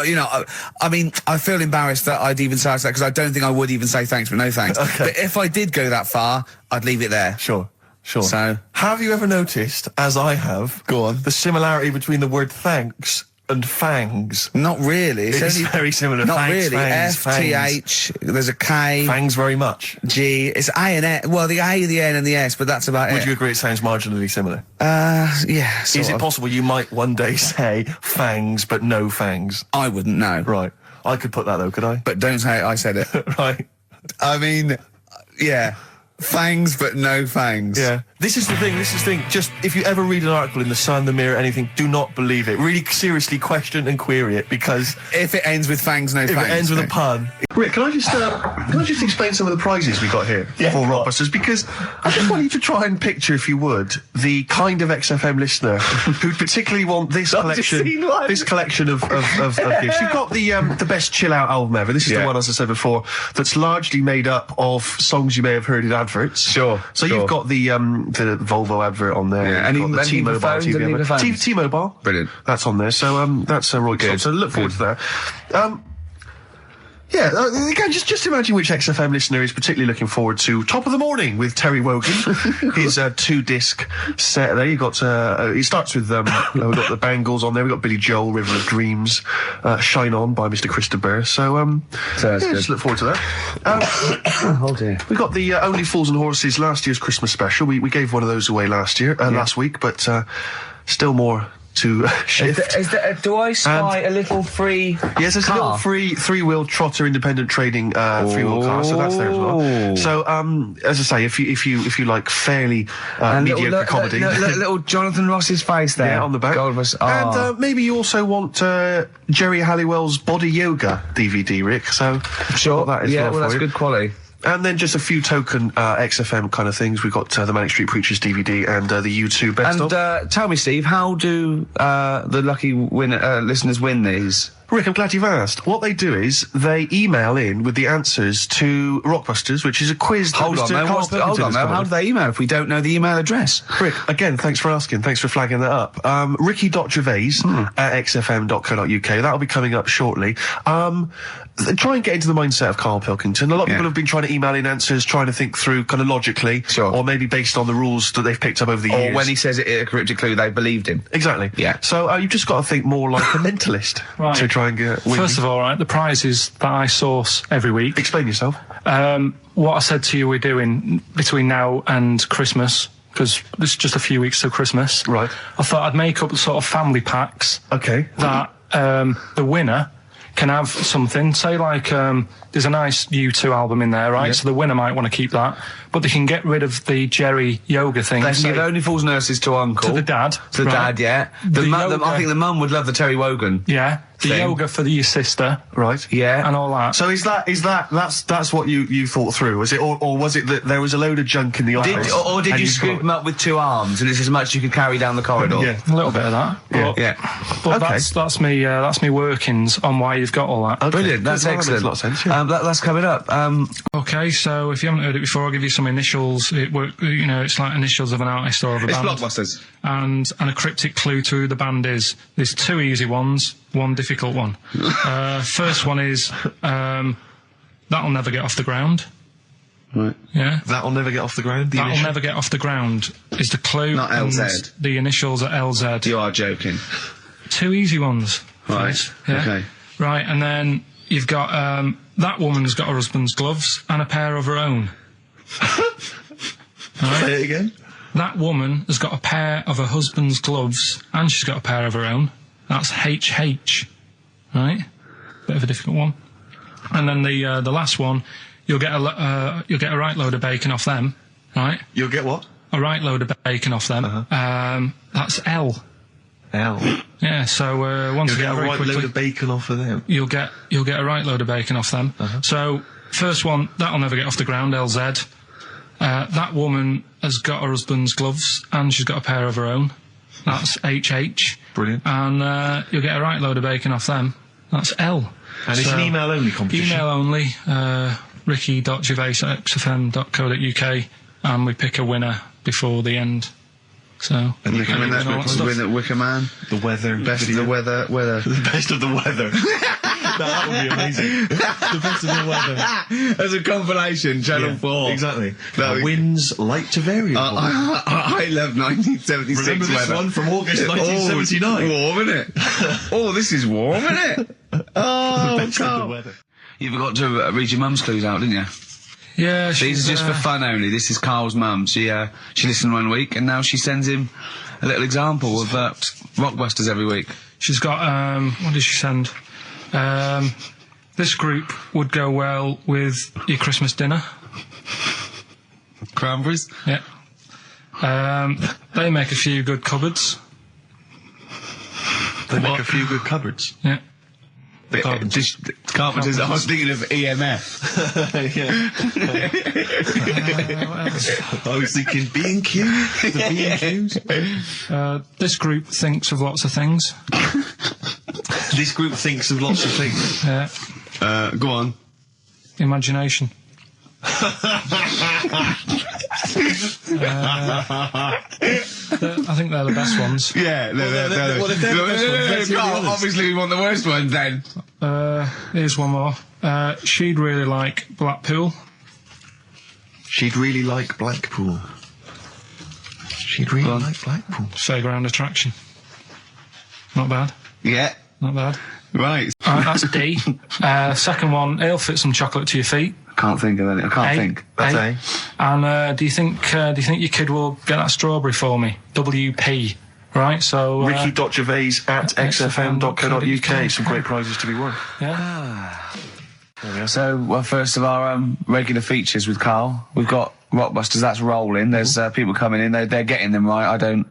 Speaker 2: I mean, I feel embarrassed that I'd even say that because I don't think I would even say thanks but no thanks.
Speaker 1: Okay.
Speaker 2: But if I did go that far, I'd leave it there.
Speaker 1: Sure.
Speaker 2: So,
Speaker 1: have you ever noticed, as I have, the similarity between the word thanks and fangs?
Speaker 2: Not really.
Speaker 1: It's very similar.
Speaker 2: Not
Speaker 1: Fangs,
Speaker 2: really.
Speaker 1: fangs,
Speaker 2: F-T-H, there's a K.
Speaker 1: Fangs very much.
Speaker 2: G, it's A and S. Well, the A, the N and the S, but that's about it.
Speaker 1: Would you agree it sounds marginally similar?
Speaker 2: Yeah,
Speaker 1: Is it possible you might one day say fangs but no fangs?
Speaker 2: I wouldn't know.
Speaker 1: Right. I could put that though, could I?
Speaker 2: But don't say I said it.
Speaker 1: Right.
Speaker 2: I mean, yeah. Fangs but no fangs.
Speaker 1: Yeah. This is the thing. Just, if you ever read an article in The Sun, The Mirror, anything, do not believe it. Really seriously question and query it, because...
Speaker 2: If it ends with fangs, no fangs.
Speaker 1: If it ends with a pun...
Speaker 12: Rick, can I just explain some of the prizes we got here for Rockbusters? Because I just want you to try and picture, if you would, the kind of XFM listener who'd particularly want this collection of gifts. You've got the best chill out album ever. This is the one, as I said before, that's largely made up of songs you may have heard in adverts.
Speaker 2: Sure.
Speaker 12: So you've got the Volvo advert on there.
Speaker 2: Yeah.
Speaker 12: You've got the T-Mobile TV advert. T-Mobile.
Speaker 2: Brilliant.
Speaker 12: That's on there. So that's Roy Cobb. So look forward to that. Yeah, again, just imagine which XFM listener is particularly looking forward to Top of the Morning with Terry Wogan, his 2-disc set there. You got, it starts with, we've got the Bangles on there, we've got Billy Joel, River of Dreams, Shine On by Mr. Christopher. So just look forward to that.
Speaker 2: Oh dear.
Speaker 12: We got the Only Fools and Horses last year's Christmas special. We gave one of those away last week, but still more to shift.
Speaker 6: Do I spy a little free
Speaker 12: Yes, there's
Speaker 6: car?
Speaker 12: a little free three-wheel trotter independent trading three-wheel car, so that's there as well. So as I say, if you like fairly mediocre comedy,
Speaker 6: little Jonathan Ross's face there
Speaker 12: on the back, and maybe you also want Jerry Halliwell's Body Yoga DVD, Rick. So
Speaker 6: sure,
Speaker 12: that is
Speaker 6: that's good quality.
Speaker 12: And then just a few token XFM kind of things. We've got the Manic Street Preachers DVD and the U2 Best Of.
Speaker 6: And tell me, Steve, how do the lucky listeners win these?
Speaker 12: Rick, I'm glad you've asked. What they do is they email in with the answers to Rockbusters, which is a quiz.
Speaker 2: Hold on, how do they email if we don't know the email address?
Speaker 12: Rick, again, thanks for asking. Thanks for flagging that up. Ricky.gervais at xfm.co.uk. That'll be coming up shortly. Try and get into the mindset of Karl Pilkington. A lot of people have been trying to email in answers, trying to think through kind of logically, or maybe based on the rules that they've picked up over the years.
Speaker 6: Or when he says it in a cryptic clue, they believed him.
Speaker 12: Exactly.
Speaker 6: Yeah.
Speaker 12: So you've just got to think more like a mentalist to try and get win.
Speaker 3: First of all, right, the prizes that I source every week.
Speaker 12: Explain yourself.
Speaker 3: What I said to you we're doing between now and Christmas, because it's just a few weeks till Christmas.
Speaker 12: Right.
Speaker 3: I thought I'd make up sort of family packs.
Speaker 12: Okay.
Speaker 3: That the winner can have something. Say like there's a nice U2 album in there, right? So the winner might want to keep that, but they can get rid of the Jerry yoga thing.
Speaker 6: They can give Only Fools and Nurses to Uncle.
Speaker 3: To the dad.
Speaker 6: To the dad, yeah. I think the mum would love the Terry Wogan.
Speaker 3: Yeah. The yoga for your sister.
Speaker 12: Right.
Speaker 3: Yeah. And all that.
Speaker 12: So that's what you thought through, was it? Or was it that there was a load of junk in the office?
Speaker 6: Or did you scoop them up with 2 arms and it's as much as you could carry down the corridor?
Speaker 3: Yeah. A little bit of that. But that's me workings on why you've got all that.
Speaker 12: Okay.
Speaker 6: Brilliant. That's excellent.
Speaker 12: That makes a lot of sense, yeah.
Speaker 6: That's coming up.
Speaker 3: Okay, so if you haven't heard it before, I'll give you some initials. It's like initials of an artist or of a band.
Speaker 2: It's Blockbusters.
Speaker 3: And a cryptic clue to who the band is. There's 2 easy ones, 1 difficult one. First one is That'll Never Get Off the Ground.
Speaker 2: Right.
Speaker 3: Yeah.
Speaker 12: That'll Never Get Off the Ground?
Speaker 3: That'll Never Get Off the Ground is the clue.
Speaker 2: Not LZ.
Speaker 3: The initials are LZ.
Speaker 2: You are joking.
Speaker 3: 2 easy ones.
Speaker 2: Right.
Speaker 3: Yeah.
Speaker 2: Okay.
Speaker 3: Right, and then you've got that woman's got her husband's gloves and a pair of her own. Right?
Speaker 12: Say it again.
Speaker 3: That woman has got a pair of her husband's gloves and she's got a pair of her own. That's HH. Right? Bit of a difficult one. And then the last one, you'll get a right load of bacon off them. Right?
Speaker 12: You'll get what?
Speaker 3: A right load of bacon off them. That's L.
Speaker 12: L.
Speaker 3: Yeah, so once
Speaker 12: you'll
Speaker 3: again,
Speaker 12: get a
Speaker 3: very
Speaker 12: right
Speaker 3: quickly,
Speaker 12: load of bacon off of them.
Speaker 3: You'll get a right load of bacon off them. So first one, That'll Never Get Off the Ground, LZ. That woman has got her husband's gloves and she's got a pair of her own. That's HH.
Speaker 12: Brilliant.
Speaker 3: And you'll get a right load of bacon off them. That's L.
Speaker 12: And it's an email only competition.
Speaker 3: Email only. Ricky.gervais@xfm.co.uk, and we pick a winner before the end. So
Speaker 2: and you can win that Wicker Man.
Speaker 12: The weather.
Speaker 2: Best of the weather.
Speaker 12: The best of the weather. That would be amazing. The best of the weather.
Speaker 2: As a compilation, Channel 4.
Speaker 12: Exactly. Winds light to variable.
Speaker 2: I love 1976
Speaker 12: Remember this
Speaker 2: weather.
Speaker 12: One from August 1979.
Speaker 2: Warm, isn't it? Oh, this is warm, isn't it? Oh,
Speaker 12: the best of the weather.
Speaker 2: You forgot to read your mum's clues out, didn't you?
Speaker 3: Yeah,
Speaker 2: these are just for fun only. This is Carl's mum. She listened one week and now she sends him a little example of Rockbusters every week.
Speaker 3: She's got what did she send? This group would go well with your Christmas dinner.
Speaker 2: Cranberries?
Speaker 3: Yeah. They make a few good cupboards.
Speaker 12: They make a few good cupboards.
Speaker 3: Yeah.
Speaker 2: Carpenters. I was thinking of EMF.
Speaker 12: I was thinking B&Q. The B&Qs.
Speaker 3: This group thinks of lots of things.
Speaker 12: This group thinks of lots of things.
Speaker 3: Yeah.
Speaker 12: Go on.
Speaker 3: Imagination. I think they're the best ones.
Speaker 2: Yeah, they're the best ones. Obviously, we want the worst ones then.
Speaker 3: Here's one more. She'd really like Blackpool.
Speaker 12: She'd really like Blackpool. She'd really like Blackpool.
Speaker 3: Fairground attraction. Not bad.
Speaker 2: Yeah.
Speaker 3: Not bad.
Speaker 2: Right.
Speaker 3: That's D. Second one, he'll fit some chocolate to your feet.
Speaker 2: Can't think of any. I can't think.
Speaker 12: That's A.
Speaker 3: And do you think your kid will get that strawberry for me? WP. Right. So
Speaker 12: Ricky.Gervais at xfm.co.uk. Some great prizes to be won.
Speaker 3: Yeah.
Speaker 2: So, well, first of our regular features with Carl, we've got Rockbusters. That's rolling. There's people coming in. They're getting them right. I don't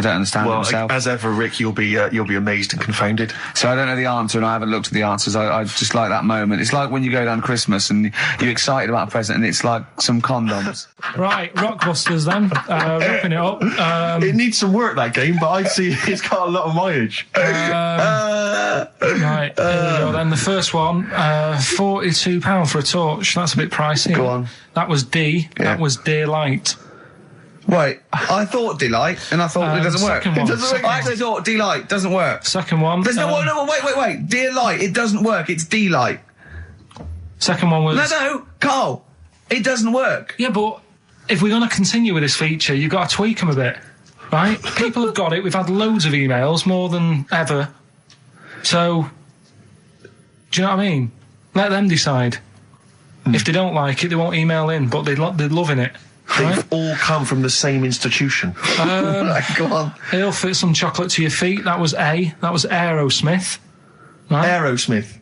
Speaker 2: understand it myself.
Speaker 12: As ever, Rick, you'll be amazed and confounded.
Speaker 2: So I don't know the answer, and I haven't looked at the answers. I just like that moment. It's like when you go down Christmas and you're excited about a present, and it's like some condoms.
Speaker 3: Right, Rockbusters then. Ripping it up.
Speaker 12: It needs some work, that game, but I see it's got a lot of mileage.
Speaker 3: Right, here we go then. The first one, £42 for a torch. That's a bit pricey.
Speaker 2: Go on.
Speaker 3: That was D.
Speaker 2: Yeah.
Speaker 3: That was Daylight.
Speaker 2: Right, I thought Delight, and I thought it doesn't work.
Speaker 3: Second one.
Speaker 2: It doesn't work. I actually thought Delight doesn't work.
Speaker 3: Second one.
Speaker 2: There's no, wait. Dear Light, it doesn't work. It's Delight.
Speaker 3: Second one was...
Speaker 2: No, Carl, it doesn't work.
Speaker 3: Yeah, but if we're going to continue with this feature, you've got to tweak them a bit, right? People have got it. We've had loads of emails, more than ever. So, do you know what I mean? Let them decide. If they don't like it, they won't email in, but they're loving it.
Speaker 12: They've
Speaker 3: Right?
Speaker 12: all come from the same institution.
Speaker 2: Go on.
Speaker 3: He'll fit some chocolate to your feet. That was A. That was Aerosmith. Right?
Speaker 12: Aerosmith.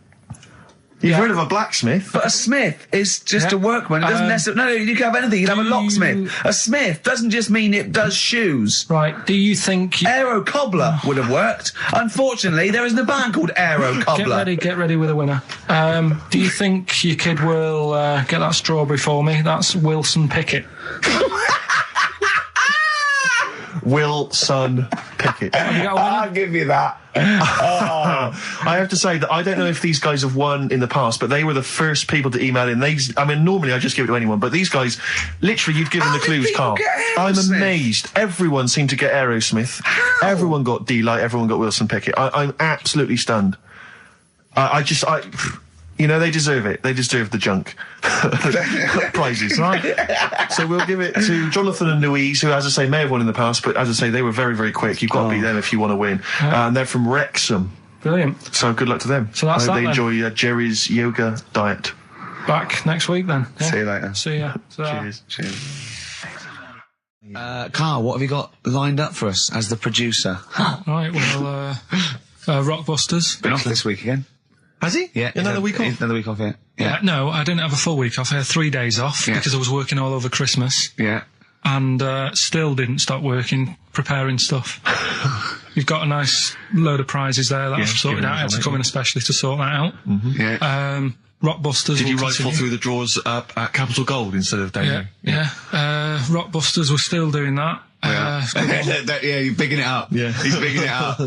Speaker 12: You've heard of a blacksmith?
Speaker 2: But a smith is just a workman. It doesn't necessarily... No, you can have anything. You can have a locksmith. A smith doesn't just mean it does shoes.
Speaker 3: Right. Do you think...
Speaker 2: Aero Cobbler would have worked. Unfortunately, there isn't a band called Aero Cobbler.
Speaker 3: Get ready with a winner. Do you think your kid will get that strawberry for me? That's Wilson Pickett.
Speaker 12: Wilson Pickett.
Speaker 2: I'll give you that.
Speaker 12: I have to say that I don't know if these guys have won in the past, but they were the first people to email in. I mean, normally I just give it to anyone, but these guys, literally, you've given the clues, Carl. I'm amazed. Everyone seemed to get Aerosmith. How? Everyone got D-Light. Everyone got Wilson Pickett. I'm absolutely stunned. You know, they deserve it. They deserve the junk prizes, right? So we'll give it to Jonathan and Louise, who, as I say, may have won in the past, but as I say, they were very, very quick. You've got to beat them if you want to win. And they're from Wrexham.
Speaker 3: Brilliant.
Speaker 12: So good luck to them.
Speaker 3: So that's
Speaker 12: I hope
Speaker 3: that
Speaker 12: they
Speaker 3: then.
Speaker 12: enjoy Jerry's yoga diet.
Speaker 3: Back next week then. Yeah.
Speaker 2: See you later.
Speaker 3: See ya.
Speaker 12: Cheers.
Speaker 2: Carl, what have you got lined up for us as the producer?
Speaker 3: Right, well, Rockbusters.
Speaker 2: Been off this week again.
Speaker 12: Has he?
Speaker 2: Yeah.
Speaker 12: Another week off?
Speaker 2: Another week off, yeah.
Speaker 3: No, I didn't have a full week off. I had 3 days off because I was working all over Christmas.
Speaker 2: Yeah.
Speaker 3: And still didn't stop working, preparing stuff. You've got a nice load of prizes there that I've sorted out. I had to come in especially to sort that out.
Speaker 2: Yeah.
Speaker 3: Rockbusters.
Speaker 12: Did you rifle through the drawers up at Capital Gold instead of down here?
Speaker 3: Yeah. Rockbusters, we're still doing that.
Speaker 2: Yeah, you're bigging it up.
Speaker 12: Yeah.
Speaker 2: He's bigging it up.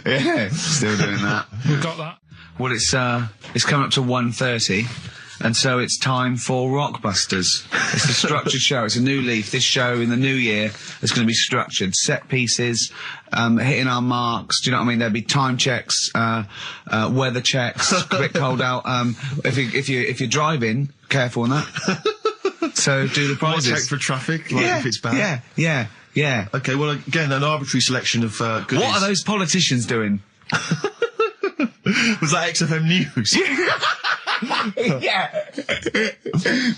Speaker 2: Yeah, still doing that.
Speaker 3: We've got that.
Speaker 2: Well, it's coming up to 1:30, and so it's time for Rockbusters. It's a structured show. It's a new leaf. This show in the new year is going to be structured. Set pieces, hitting our marks. Do you know what I mean? There'll be time checks, weather checks, quick hold out. If you're driving, careful on that. So do the prizes.
Speaker 12: Check for traffic, if it's bad.
Speaker 2: Yeah.
Speaker 12: Okay, well, again, an arbitrary selection of goodies.
Speaker 2: What are those politicians doing?
Speaker 12: Was that XFM News?
Speaker 2: Yeah.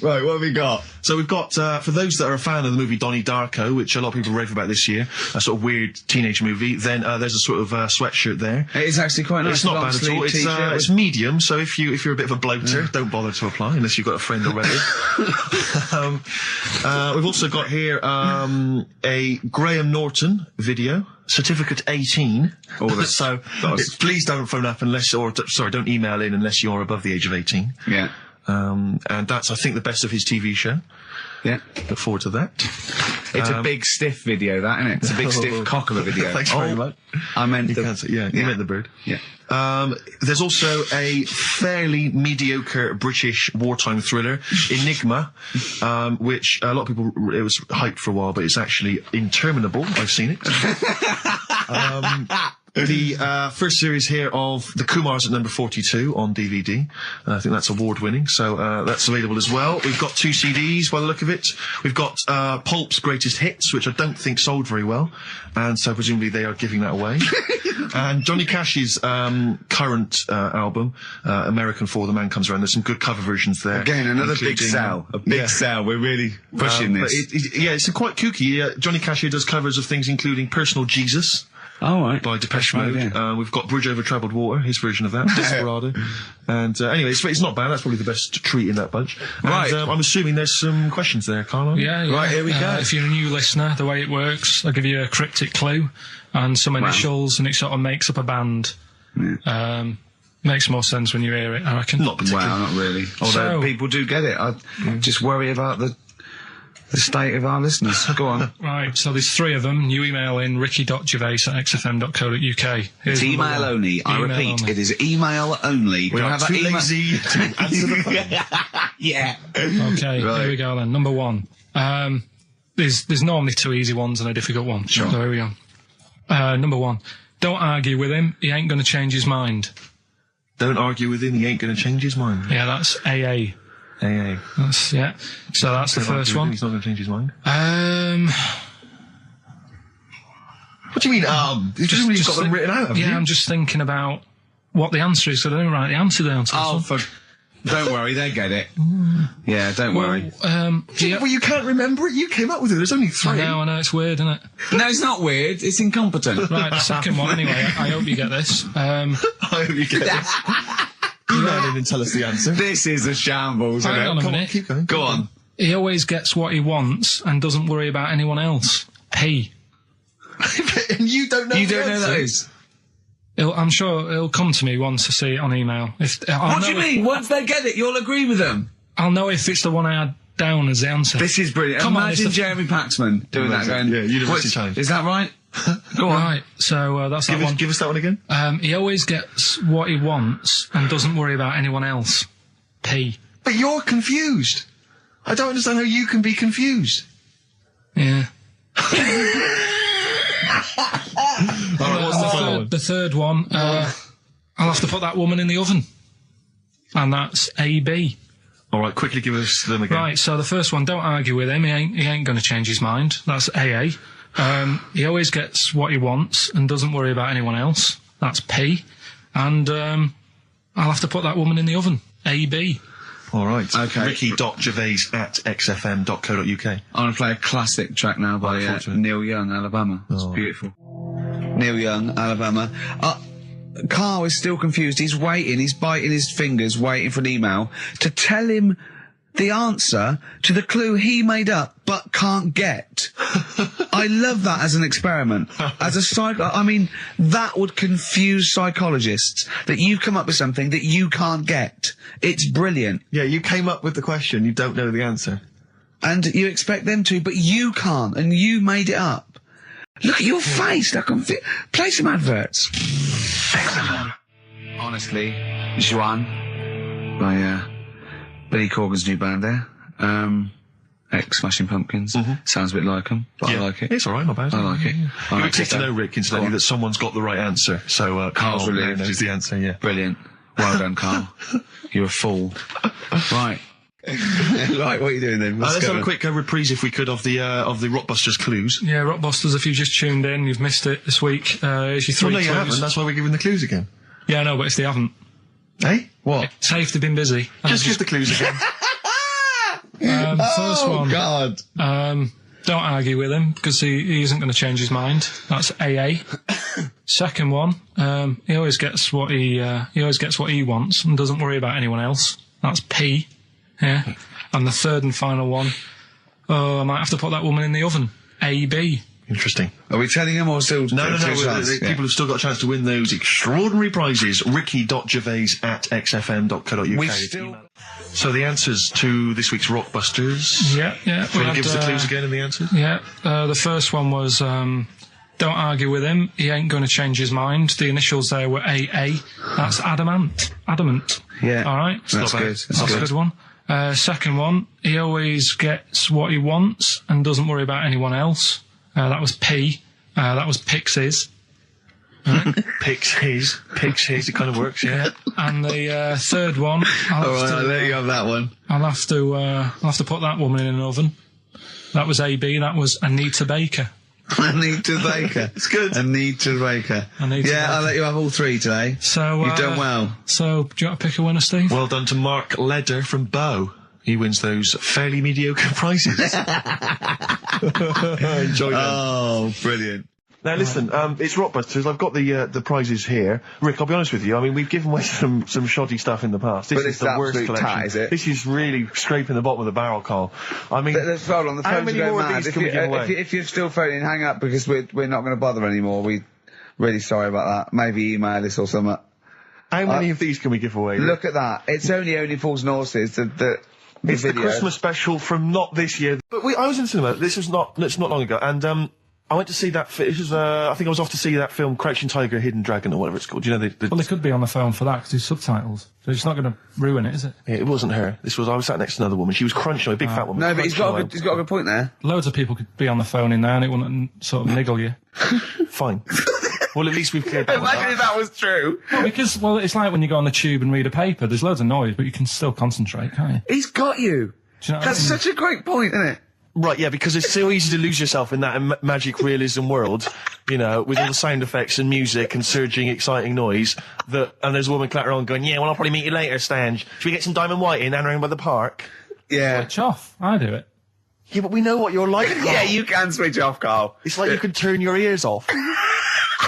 Speaker 2: Right, what have we got?
Speaker 12: So we've got, for those that are a fan of the movie Donnie Darko, which a lot of people rave about this year, a sort of weird teenage movie, then there's a sort of sweatshirt there.
Speaker 2: It is actually quite nice.
Speaker 12: It's not bad at all. It's medium, so if you're a bit of a bloater, don't bother to apply unless you've got a friend already. We've also got here a Graham Norton video. Certificate 18.
Speaker 2: Oh, that's,
Speaker 12: so please don't phone up don't email in unless you're above the age of 18.
Speaker 2: Yeah.
Speaker 12: And that's, I think, the best of his TV show.
Speaker 2: Yeah.
Speaker 12: Look forward to that.
Speaker 2: It's a big stiff video, that, isn't it? It's a big stiff cock of a video.
Speaker 12: Thanks very much.
Speaker 2: I meant
Speaker 12: you meant the bird.
Speaker 2: Yeah.
Speaker 12: There's also a fairly mediocre British wartime thriller, Enigma, which a lot of people, it was hyped for a while, but it's actually interminable. I've seen it. The first series here of The Kumars at number 42 on DVD. I think that's award-winning, so that's available as well. We've got 2 CDs by the look of it. We've got Pulp's Greatest Hits, which I don't think sold very well, and so presumably they are giving that away. And Johnny Cash's current album, American For the Man Comes Around. There's some good cover versions there.
Speaker 2: Again, another big sell. A big sell. We're really pushing this.
Speaker 12: It's quite kooky. Johnny Cash here does covers of things including Personal Jesus.
Speaker 2: Oh, right.
Speaker 12: By Depeche Mode.
Speaker 2: Yeah.
Speaker 12: We've got Bridge Over Troubled Water, his version of that, Desperado. And anyway, it's not bad. That's probably the best treat in that bunch.
Speaker 2: Right.
Speaker 12: And I'm assuming there's some questions there, Carl.
Speaker 3: Yeah.
Speaker 2: Right, here we go.
Speaker 3: If you're a new listener, the way it works, I'll give you a cryptic clue and some initials, and it sort of makes up a band.
Speaker 2: Yeah.
Speaker 3: Makes more sense when you hear it, I reckon.
Speaker 12: Not particularly.
Speaker 2: Wow, not really. Although people do get it. I just worry about the state of our listeners. Go on.
Speaker 3: Right, so there's 3 of them. You email in ricky.gervais@xfm.co.uk.
Speaker 2: It's email only. I repeat, it is email only.
Speaker 12: We are too lazy to answer the phone.
Speaker 2: Yeah.
Speaker 3: Okay, Here we go then. Number 1. There's normally 2 easy ones and a difficult one.
Speaker 2: Sure.
Speaker 3: So here we go. Number 1. Don't argue with him. He ain't going to change his mind.
Speaker 12: Don't argue with him. He ain't going to change his mind.
Speaker 3: Yeah, that's AA.
Speaker 12: AA.
Speaker 3: So that's the first one.
Speaker 12: He's not going to change his mind. What do you mean, You've just got them written out, haven't you?
Speaker 3: I'm just thinking about what the answer is, so I don't write the answer down.
Speaker 2: Don't worry, they get it. Yeah, don't worry.
Speaker 12: Well, you can't remember it. You came up with it. There's only 3.
Speaker 3: I know, it's weird, isn't it?
Speaker 2: No, it's not weird. It's incompetent.
Speaker 3: Right, the second one, anyway. I hope you get this.
Speaker 12: I hope you get this. Email in and tell us the answer.
Speaker 2: This is a shambles.
Speaker 3: Hang on a minute.
Speaker 12: Keep going.
Speaker 2: Go on.
Speaker 3: He always gets what he wants and doesn't worry about anyone else. P.
Speaker 12: And you don't know.
Speaker 2: You don't know that is.
Speaker 3: I'm sure it'll come to me once I see it on email.
Speaker 2: What do you mean? Once they get it, you'll agree with them.
Speaker 3: I'll know if it's the one I had down as the answer.
Speaker 2: This is brilliant. Imagine Jeremy Paxman doing that. Going,
Speaker 12: University Challenge.
Speaker 2: Is that right? Go on.
Speaker 3: Right, so that's that one.
Speaker 12: Give us that one again.
Speaker 3: He always gets what he wants and doesn't worry about anyone else. P.
Speaker 12: But you're confused. I don't understand how you can be confused.
Speaker 3: Yeah.
Speaker 12: What's the final one?
Speaker 3: The third one, I'll have to put that woman in the oven. And that's AB.
Speaker 12: All right, quickly give us them again.
Speaker 3: Right, so the first one, don't argue with him. He ain't going to change his mind. That's AA. He always gets what he wants and doesn't worry about anyone else. That's P. And I'll have to put that woman in the oven. AB.
Speaker 12: All right.
Speaker 2: Okay.
Speaker 12: Ricky.gervais@xfm.co.uk.
Speaker 2: I'm going to play a classic track now by Neil Young, Alabama. It's beautiful. Neil Young, Alabama. Carl is still confused. He's waiting. He's biting his fingers, waiting for an email to tell him the answer to the clue he made up but can't get. I love that as an experiment. As a I mean, that would confuse psychologists, that you come up with something that you can't get. It's brilliant.
Speaker 12: Yeah, you came up with the question, you don't know the answer.
Speaker 2: And you expect them to, but you can't, and you made it up. Look at your face. Play some adverts. XFM. Honestly, Juan by Billy Corgan's new band there. Ex-Smashing Pumpkins. Sounds a bit like them, but I like it.
Speaker 12: It's all right, not bad.
Speaker 2: I like it.
Speaker 12: You would take to know, Rick, incidentally, that someone's got the right answer. So Carl
Speaker 2: relieved.
Speaker 12: knows the answer, yeah.
Speaker 2: Brilliant. Well done, Carl. You're a fool. Right. Right, what are you doing then?
Speaker 12: Let's have a quick reprise, if we could, of the Rockbusters clues.
Speaker 3: Yeah, Rockbusters, if you've just tuned in, you've missed it this week. Here's your 3
Speaker 12: Well, no,
Speaker 3: clues.
Speaker 12: you haven't. That's why we're giving the clues again.
Speaker 3: Yeah, I know, but if they haven't.
Speaker 12: Eh?
Speaker 2: What?
Speaker 3: Safe, they've been busy.
Speaker 12: Just give the clues again.
Speaker 3: First one.
Speaker 2: God.
Speaker 3: Don't argue with him, because he isn't going to change his mind. That's AA. Second one, he always gets what he wants and doesn't worry about anyone else. That's P. Yeah. And the third and final one, I might have to put that woman in the oven. AB.
Speaker 12: Interesting.
Speaker 2: Are we telling him or still?
Speaker 12: No. People have still got a chance to win those extraordinary prizes. ricky.gervais@xfm.co.uk. So the answers to this week's Rockbusters.
Speaker 3: Yeah.
Speaker 12: Can you give us the clues again in the answers?
Speaker 3: Yeah. The first one was, don't argue with him. He ain't going to change his mind. The initials there were AA. That's adamant.
Speaker 2: Yeah.
Speaker 3: All right.
Speaker 2: That's good.
Speaker 3: That's a good one. Second one, he always gets what he wants and doesn't worry about anyone else. That was P. That was Pixies. Right?
Speaker 12: Picks his. It kind of works, yeah.
Speaker 3: And the third one,
Speaker 2: I'll let you have that one.
Speaker 3: I'll have to put that woman in an oven. That was AB. That was Anita Baker.
Speaker 2: Anita Baker.
Speaker 12: It's good.
Speaker 2: Anita Baker. I'll let you have all three today.
Speaker 3: So
Speaker 2: you've done well.
Speaker 3: So do you want to pick a winner, Steve?
Speaker 12: Well done to Mark Leder from Bow. He wins those fairly mediocre prizes. Enjoy them.
Speaker 2: Oh, brilliant.
Speaker 12: Now listen, it's Rockbusters. I've got the prizes here. Rick, I'll be honest with you. I mean, we've given away some shoddy stuff in the past. This is the worst collection.
Speaker 2: Tat, is it?
Speaker 12: This is really scraping the bottom of the barrel, Carl. I mean,
Speaker 2: let's hold on. The
Speaker 12: how
Speaker 2: phones
Speaker 12: many
Speaker 2: are going
Speaker 12: more
Speaker 2: mad.
Speaker 12: of these can we give away?
Speaker 2: If you're still phoning, hang up, because we're not going to bother anymore. We're really sorry about that. Maybe email us or something.
Speaker 12: How many of these can we give away?
Speaker 2: Look at that. It's only Fools and Horses.
Speaker 12: It's the Christmas special from not this year. But I was in the cinema. It's not long ago, and I went to see that. I think I was off to see that film, Crouching Tiger, Hidden Dragon, or whatever it's called. You know,
Speaker 3: well, they could be on the phone for that because there's subtitles. So it's not going to ruin it, is it?
Speaker 12: Yeah, it wasn't her. I was sat next to another woman. She was crunching, a big fat woman.
Speaker 2: No, but he's got a good point there.
Speaker 3: Loads of people could be on the phone in there, and it wouldn't sort of niggle you.
Speaker 12: Fine. Well, at least we've cleared that.
Speaker 2: Imagine if that was true.
Speaker 3: No, because it's like when you go on the tube and read a paper. There's loads of noise, but you can still concentrate, can't you?
Speaker 2: He's got you.
Speaker 3: Do you know
Speaker 2: That's such a great point, isn't it?
Speaker 12: Right, yeah, because it's so easy to lose yourself in that magic realism world, you know, with all the sound effects and music and surging, exciting noise, and there's a woman clattering on going, yeah, well, I'll probably meet you later, Stan. Should we get some Diamond White in and around by the park?
Speaker 2: Yeah.
Speaker 3: Switch off. I do it.
Speaker 12: Yeah, but we know what you're like.
Speaker 2: Yeah, you can switch off, Carl.
Speaker 12: It's like you can turn your ears off.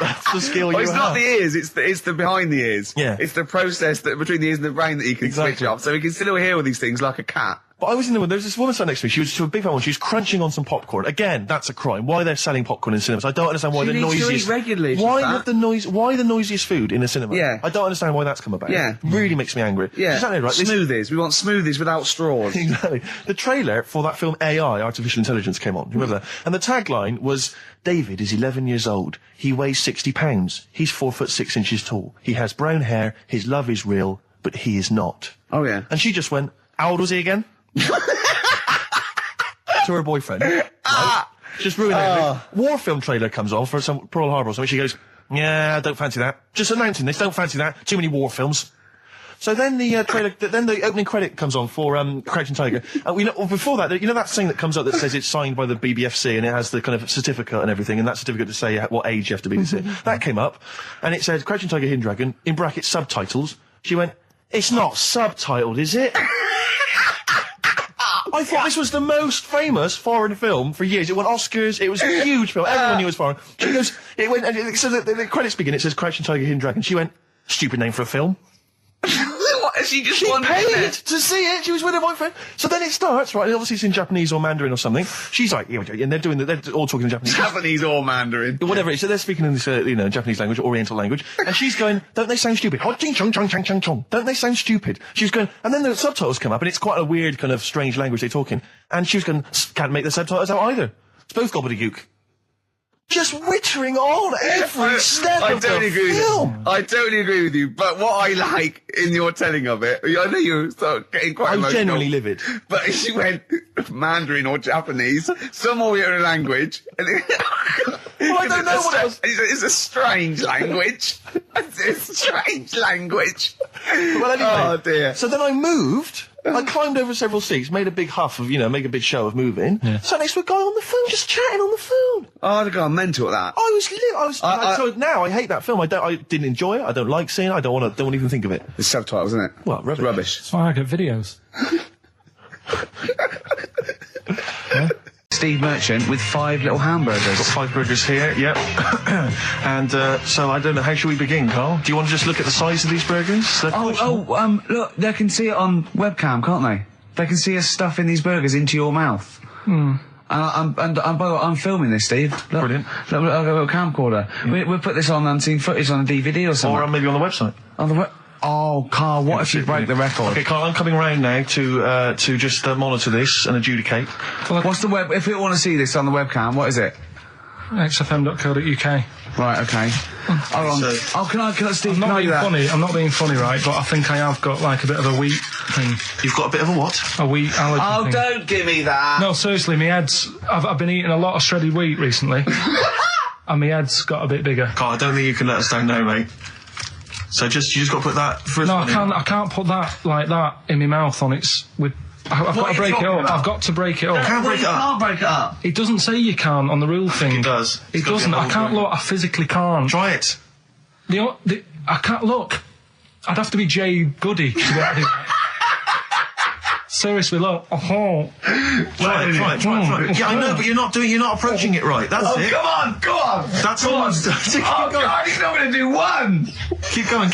Speaker 12: That's the skill you have.
Speaker 2: It's not the ears, it's the behind the ears.
Speaker 12: Yeah.
Speaker 2: It's the process between the ears and the brain that you can switch off, so he can still hear all these things like a cat.
Speaker 12: But I was in the one, there was this woman sat next to me, she was a big fat one, she was crunching on some popcorn. Again, that's a crime. Why they're selling popcorn in cinemas? I don't understand why the noisiest...
Speaker 2: She needs to eat regularly.
Speaker 12: Why the noisiest food in a cinema?
Speaker 2: Yeah.
Speaker 12: I don't understand why that's come about.
Speaker 2: Yeah.
Speaker 12: It really makes me angry.
Speaker 2: Yeah.
Speaker 12: Exactly right.
Speaker 2: Smoothies. We want smoothies without straws.
Speaker 12: Exactly. The trailer for that film AI, Artificial Intelligence, came on. Remember that? And the tagline was, David is 11 years old. He weighs 60 pounds. He's 4'6" tall. He has brown hair. His love is real, but he is not.
Speaker 2: Oh, yeah.
Speaker 12: And she just went, how old was he again? To her boyfriend. Right? Just ruining it. War film trailer comes on for some Pearl Harbor or something. She goes, yeah, I don't fancy that. Just announcing this, don't fancy that. Too many war films. So then the trailer, then the opening credit comes on for Crouching Tiger. Before that, you know that thing that comes up that says it's signed by the BBFC and it has the kind of certificate and everything, and that certificate to say what age you have to be to see it. That came up, and it said Crouching Tiger, Hidden Dragon, in brackets subtitles. She went, it's not subtitled, is it? I thought this was the most famous foreign film for years. It won Oscars. It was a huge film. Everyone knew it was foreign. She goes, it went, and so the credits begin. It says Crouching Tiger, Hidden Dragon. She went, stupid name for a film.
Speaker 2: What? She
Speaker 12: paid to see it. She was with her boyfriend. So then it starts, right? Obviously it's in Japanese or Mandarin or something. She's like, yeah, and they're all talking in Japanese.
Speaker 2: Japanese or Mandarin.
Speaker 12: Whatever it is. So they're speaking in this, Japanese language, Oriental language. And she's going, don't they sound stupid? Don't they sound stupid? She was going, and then the subtitles come up, and it's quite a weird kind of strange language they're talking. And she was going, can't make the subtitles out either. It's both gobbledygook. Just wittering on every step of the film.
Speaker 2: I totally agree with you, but what I like in your telling of it, I know you're getting quite emotional.
Speaker 12: I'm genuinely livid.
Speaker 2: But she went Mandarin or Japanese, some Oriental language.
Speaker 12: Well, I don't know what else.
Speaker 2: It's a strange language. It's a strange language.
Speaker 12: Well, anyway.
Speaker 2: Oh, dear.
Speaker 12: So then I moved I climbed over several seats, made a big huff of, make a big show of moving.
Speaker 3: Yeah.
Speaker 12: Sat next to a guy on the phone, just chatting on the phone.
Speaker 2: Oh, I'd have gone mental at that.
Speaker 12: So now I hate that film. I didn't enjoy it. I don't like seeing it. I don't want to even think of it.
Speaker 2: The subtitles, isn't it?
Speaker 12: Well, rubbish.
Speaker 3: That's why I get videos.
Speaker 6: Steve Merchant with 5 little hamburgers.
Speaker 12: Got 5 burgers here, yep. And so I don't know, how should we begin, Carl? Do you want to just look at the size of these burgers?
Speaker 6: Look, they can see it on webcam, can't they? They can see us stuffing these burgers into your mouth. And by the way, I'm filming this, Steve. Look,
Speaker 12: Brilliant.
Speaker 6: Look, I've got a little camcorder. We'll put this on unseen footage on a DVD or something.
Speaker 12: Or maybe on the website.
Speaker 6: On the Oh, Carl, what if you break the record?
Speaker 12: Okay, Carl, I'm coming round now to just monitor this and adjudicate.
Speaker 6: What's the web? If you want to see this on the webcam, what is it?
Speaker 3: xfm.co.uk.
Speaker 6: Right, okay. Hold on. Can I, Steve,
Speaker 3: I'm not being
Speaker 6: do that?
Speaker 3: funny. I'm not being funny, right? But I think I have got like a bit of a wheat thing.
Speaker 12: You've got a bit of a what?
Speaker 3: A wheat allergy
Speaker 6: Oh,
Speaker 3: thing.
Speaker 6: don't give me that.
Speaker 3: No, seriously, my head's... I've been eating a lot of shredded wheat recently. And my head's got a bit bigger.
Speaker 12: Carl, I don't think you can let us down now, mate. So you just got to put that...
Speaker 3: No, I can't put that like that in my mouth on its... I've got to break it up. I've got to break it up.
Speaker 12: You can't break it up.
Speaker 6: Can't break it up.
Speaker 3: It doesn't say you can on the rule thing.
Speaker 12: It does.
Speaker 3: It doesn't. I can't look. I physically can't.
Speaker 12: Try it.
Speaker 3: I can't look. I'd have to be Jay Goody to be able to do that. Seriously, look.
Speaker 12: Try it. Yeah, I know, but you're not approaching it right. That's it.
Speaker 6: Come on.
Speaker 12: That's
Speaker 6: Come
Speaker 12: all.
Speaker 6: on. Oh, God, he's not going to do one.
Speaker 12: Keep going.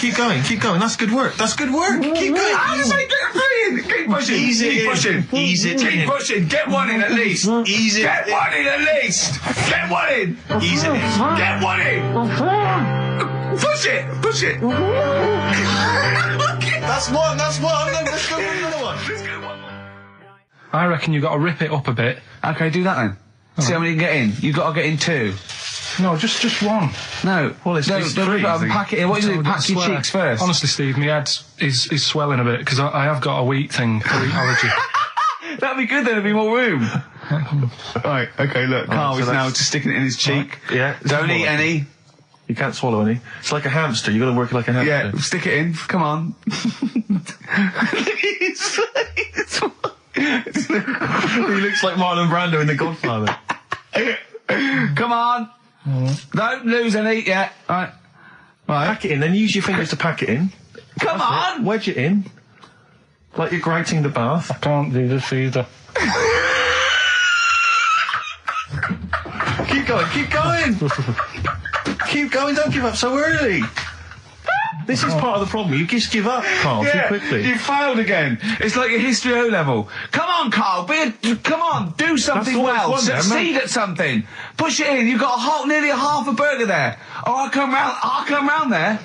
Speaker 12: That's good work. Keep going.
Speaker 6: How do they get free? Keep pushing.
Speaker 12: Ease it in. Ease it
Speaker 6: Keep
Speaker 12: in.
Speaker 6: pushing. Get one in at least.
Speaker 12: Ease it
Speaker 6: Get
Speaker 12: in.
Speaker 6: one in at least. Get one in.
Speaker 12: Ease it in.
Speaker 6: Get one in. Push it.
Speaker 12: That's one. Let's go for another one.
Speaker 3: I reckon you've got to rip it up a bit.
Speaker 6: Okay, do that then. See how many you can get in. You've got to get in 2.
Speaker 3: No, just one.
Speaker 6: No.
Speaker 12: Well, it's
Speaker 6: rip it up and pack it in. What do you do? Pack your
Speaker 3: swear.
Speaker 6: cheeks first.
Speaker 3: Honestly, Steve, my head is swelling a bit because I have got a wheat thing, a wheat allergy.
Speaker 6: That'd be good. There'd be more room. Right. Okay. Look, Carl is now just sticking it in his cheek.
Speaker 12: Yeah.
Speaker 6: Don't eat any.
Speaker 12: You can't swallow any. It's like a hamster. You got to work it like a hamster.
Speaker 6: Yeah. Stick it in. Come on.
Speaker 12: He looks like Marlon Brando in The Godfather.
Speaker 6: Come on. Don't lose any yet. Right.
Speaker 12: Pack it in, then use your fingers to pack it in.
Speaker 6: Come on.
Speaker 12: Wedge it in. Like you're grating the bath.
Speaker 3: I can't do this either.
Speaker 12: Keep going, don't give up so early. This is part of the problem. You just give up, Carl, too quickly.
Speaker 6: You failed again. It's like your history O level. Come on, Carl. Come on. Do something well. Succeed at something. Push it in. You've got nearly a half a burger there. Oh, I'll come round there.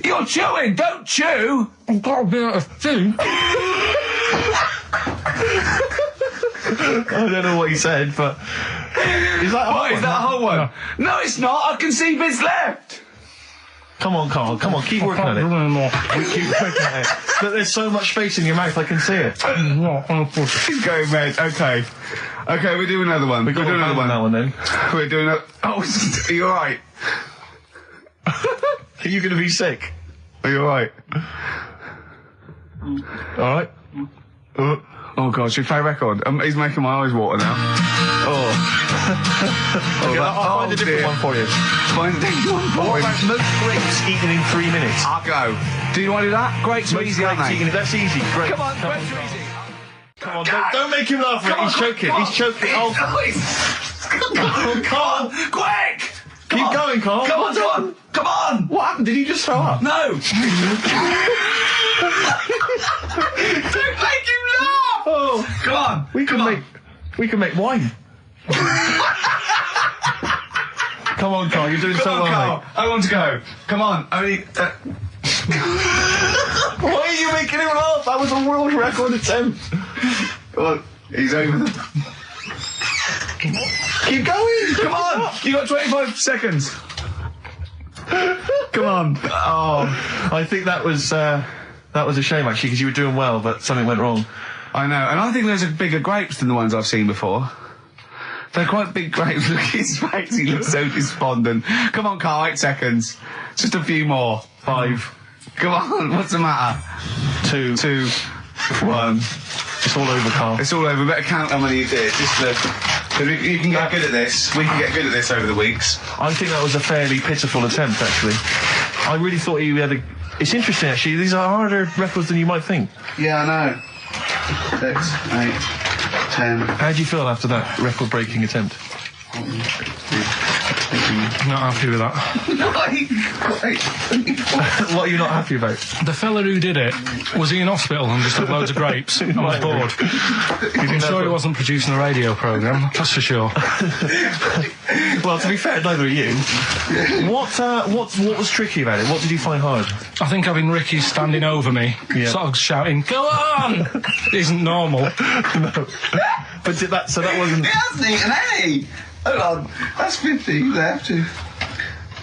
Speaker 6: You're chewing. Don't chew.
Speaker 3: I've got a bit of food.
Speaker 12: I don't know what he said, but... Is that
Speaker 6: a whole one? No, it's not. I can see bits left.
Speaker 12: Come on, Carl. Come on, keep working on it. We keep working on it. But there's so much space in your mouth, I can see it.
Speaker 6: He's going red. Okay, we're doing another one.
Speaker 12: We're doing another one. That one then.
Speaker 6: We're doing a... Oh, are you alright?
Speaker 12: Are you going to be sick?
Speaker 6: Are you alright?
Speaker 12: Alright.
Speaker 6: Oh God, should we play a record? He's making my eyes water now.
Speaker 12: Okay, I'll find a different one for you.
Speaker 6: Find a different one for
Speaker 12: What
Speaker 6: him.
Speaker 12: about most grapes eaten in 3 minutes?
Speaker 6: I'll go. Do you want to do that? Grapes are easy, aren't they?
Speaker 12: That's easy. Great.
Speaker 6: Come on, grapes are easy.
Speaker 12: Come on, don't make him laugh. He's choking. He's choking. Oh, Carl.
Speaker 6: Quick!
Speaker 12: Keep going, Carl.
Speaker 6: Come on!
Speaker 12: What happened? Did you just throw up?
Speaker 6: No! Don't make him laugh!
Speaker 12: Oh,
Speaker 6: come on!
Speaker 12: We can make wine. Come on, Carl. You're doing so well,
Speaker 6: Carl.
Speaker 12: mate.
Speaker 6: I want to go. Come on. Only.
Speaker 12: Why are you making him laugh? That was a world record attempt.
Speaker 6: Come on. He's over.
Speaker 12: Keep going.
Speaker 6: Come on. You got 25 seconds. Come on.
Speaker 12: Oh, I think that was a shame actually because you were doing well, but something went wrong.
Speaker 6: I know, and I think those are bigger grapes than the ones I've seen before. They're quite big grapes. Look at his face. He looks so despondent. Come on, Carl. 8 seconds. Just a few more.
Speaker 12: 5.
Speaker 6: Come on. What's the matter?
Speaker 12: 2.
Speaker 2: 1.
Speaker 1: It's all over, Carl.
Speaker 2: It's all over. Better count how many you did. You can get good at this. We can get good at this over the weeks.
Speaker 12: I think that was a fairly pitiful attempt, actually. I really thought you had a... It's interesting, actually. These are harder records than you might think.
Speaker 2: Yeah, I know. 6, 8, 10...
Speaker 12: How do you feel after that record-breaking attempt?
Speaker 3: Not happy with that.
Speaker 12: What are you not happy about?
Speaker 3: The fella who did it, was he in hospital and just had loads of grapes? I was bored. I'm sure he wasn't producing a radio programme, that's for sure.
Speaker 12: Well, to be fair, neither are you. What was tricky about it? What did you find hard?
Speaker 3: I think having Ricky standing over me, sort of shouting, "Go on!" isn't normal.
Speaker 12: No. But that wasn't...
Speaker 2: He hasn't eaten any! Hold on, that's 50, you have to.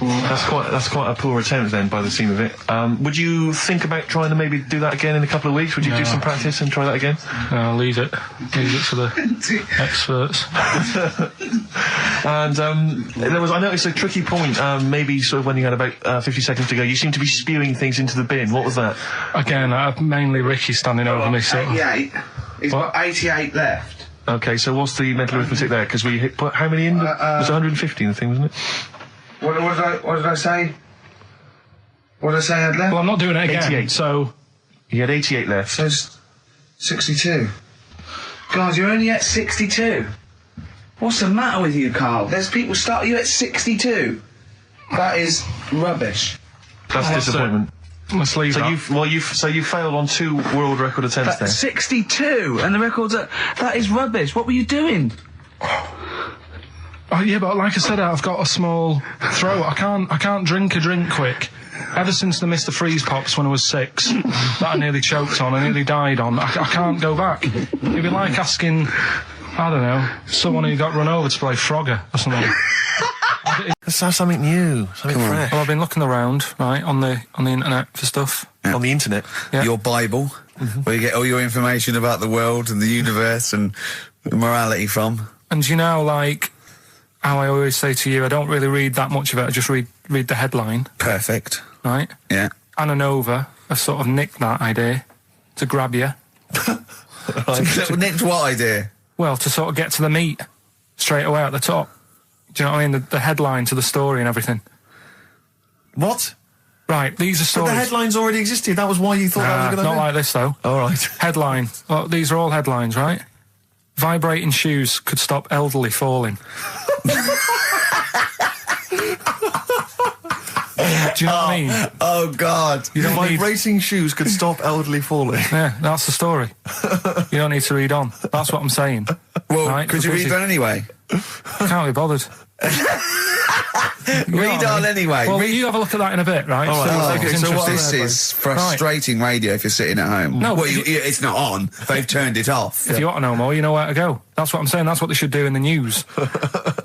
Speaker 12: That's quite a poor attempt then, by the seam of it. Would you think about trying to maybe do that again in a couple of weeks? Would you do some practice and try that again?
Speaker 3: No, leave it. Leave it to the experts.
Speaker 12: And I noticed a tricky point, maybe sort of when you had about 50 seconds to go, you seemed to be spewing things into the bin. What was that?
Speaker 3: Again, mainly Ricky standing over me, so...
Speaker 2: 88. He's got 88 left.
Speaker 12: Okay, so what's the mental arithmetic there? Because we put how many in? It was 150 in the thing, wasn't it?
Speaker 2: What did I say? What did I say I had left?
Speaker 3: Well, I'm not doing it again,
Speaker 12: 88.
Speaker 3: so...
Speaker 12: You had 88 left.
Speaker 2: So it's 62. God, you're only at 62. What's the matter with you, Carl? There's people start you at 62. That is rubbish.
Speaker 12: That's disappointment.
Speaker 3: Let's leave
Speaker 12: so
Speaker 3: that.
Speaker 12: you failed on 2 world record attempts there.
Speaker 2: 62, and the record's that is rubbish. What were you doing?
Speaker 3: Oh, yeah, but like I said, I've got a small throat. I can't drink a drink quick. Ever since the Mr. Freeze Pops when I was 6, that I nearly choked on, I nearly died on, I can't go back. It'd be like asking, I don't know, someone who got run over to play Frogger or something.
Speaker 1: Let's have something new, something fresh.
Speaker 3: Well, I've been looking around, right, on the internet for stuff.
Speaker 1: Yeah. On the internet?
Speaker 3: Yeah.
Speaker 2: Your Bible, where you get all your information about the world and the universe and morality from.
Speaker 3: And you know, like, how I always say to you, I don't really read that much of it, I just read the headline.
Speaker 2: Perfect.
Speaker 3: Right?
Speaker 2: Yeah.
Speaker 3: Anna Nova have sort of nicked that idea to grab you.
Speaker 2: Nicked what idea?
Speaker 3: Well, to sort of get to the meat straight away at the top. Do you know what I mean? The headline to the story and everything.
Speaker 1: What?
Speaker 3: Right, these are stories.
Speaker 1: But the headlines already existed. That was why you thought that was a good idea.
Speaker 3: Not like this, though.
Speaker 1: All right.
Speaker 3: Headline. Well, these are all headlines, right? Vibrating shoes could stop elderly falling. Do you know what I mean?
Speaker 2: Oh, God.
Speaker 3: You don't
Speaker 1: Vibrating shoes could stop elderly falling.
Speaker 3: Yeah, that's the story. You don't need to read on. That's what I'm saying.
Speaker 2: Well,
Speaker 3: right?
Speaker 2: could you read that anyway?
Speaker 3: Can't be bothered.
Speaker 2: Read on anyway.
Speaker 3: Well, you have a look at that in a bit, right?
Speaker 2: All right.
Speaker 3: Okay,
Speaker 2: so this is frustrating radio if you're sitting at home.
Speaker 3: No,
Speaker 2: well, it's not on. They've turned it off.
Speaker 3: If you want to know more, you know where to go. That's what I'm saying. That's what they should do in the news.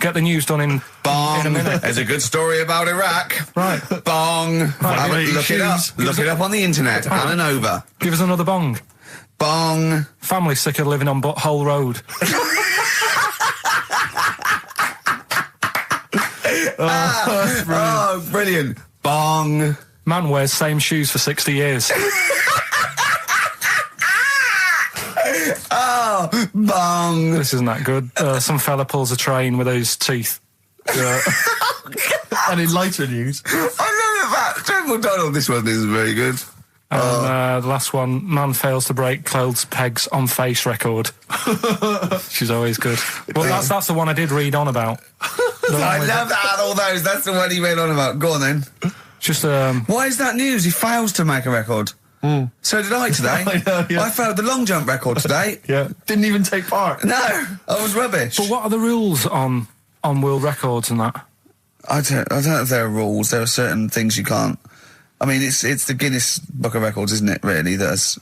Speaker 3: Get the news done in a minute.
Speaker 2: There's a good story about Iraq.
Speaker 3: Right.
Speaker 2: Bong.
Speaker 3: Right,
Speaker 2: Look it up. Look it up on the internet.
Speaker 3: Right.
Speaker 2: Anna Nova.
Speaker 3: Give us another bong.
Speaker 2: Bong.
Speaker 3: Family sick of living on Butthole Road.
Speaker 2: Oh, brilliant. Bong.
Speaker 3: Man wears same shoes for 60 years.
Speaker 2: Oh, bong.
Speaker 3: This isn't that good. Some fella pulls a train with his teeth.
Speaker 1: And in lighter news.
Speaker 2: I remember that. General Donald, this one isn't very good.
Speaker 3: And the last one, man fails to break clothes pegs on face record. She's always good. Well, that's the one I did read on about.
Speaker 2: I love that out of all those. That's the one he read on about. Go on then.
Speaker 3: Just
Speaker 2: why is that news? He fails to make a record. So did I today.
Speaker 1: I know, yeah.
Speaker 2: I failed the long jump record today.
Speaker 1: Yeah. Didn't even take part.
Speaker 2: No, I was rubbish.
Speaker 3: But what are the rules on world records and that?
Speaker 2: I don't know if there are rules. There are certain things you can't. I mean, it's the Guinness Book of Records, isn't it, really, that's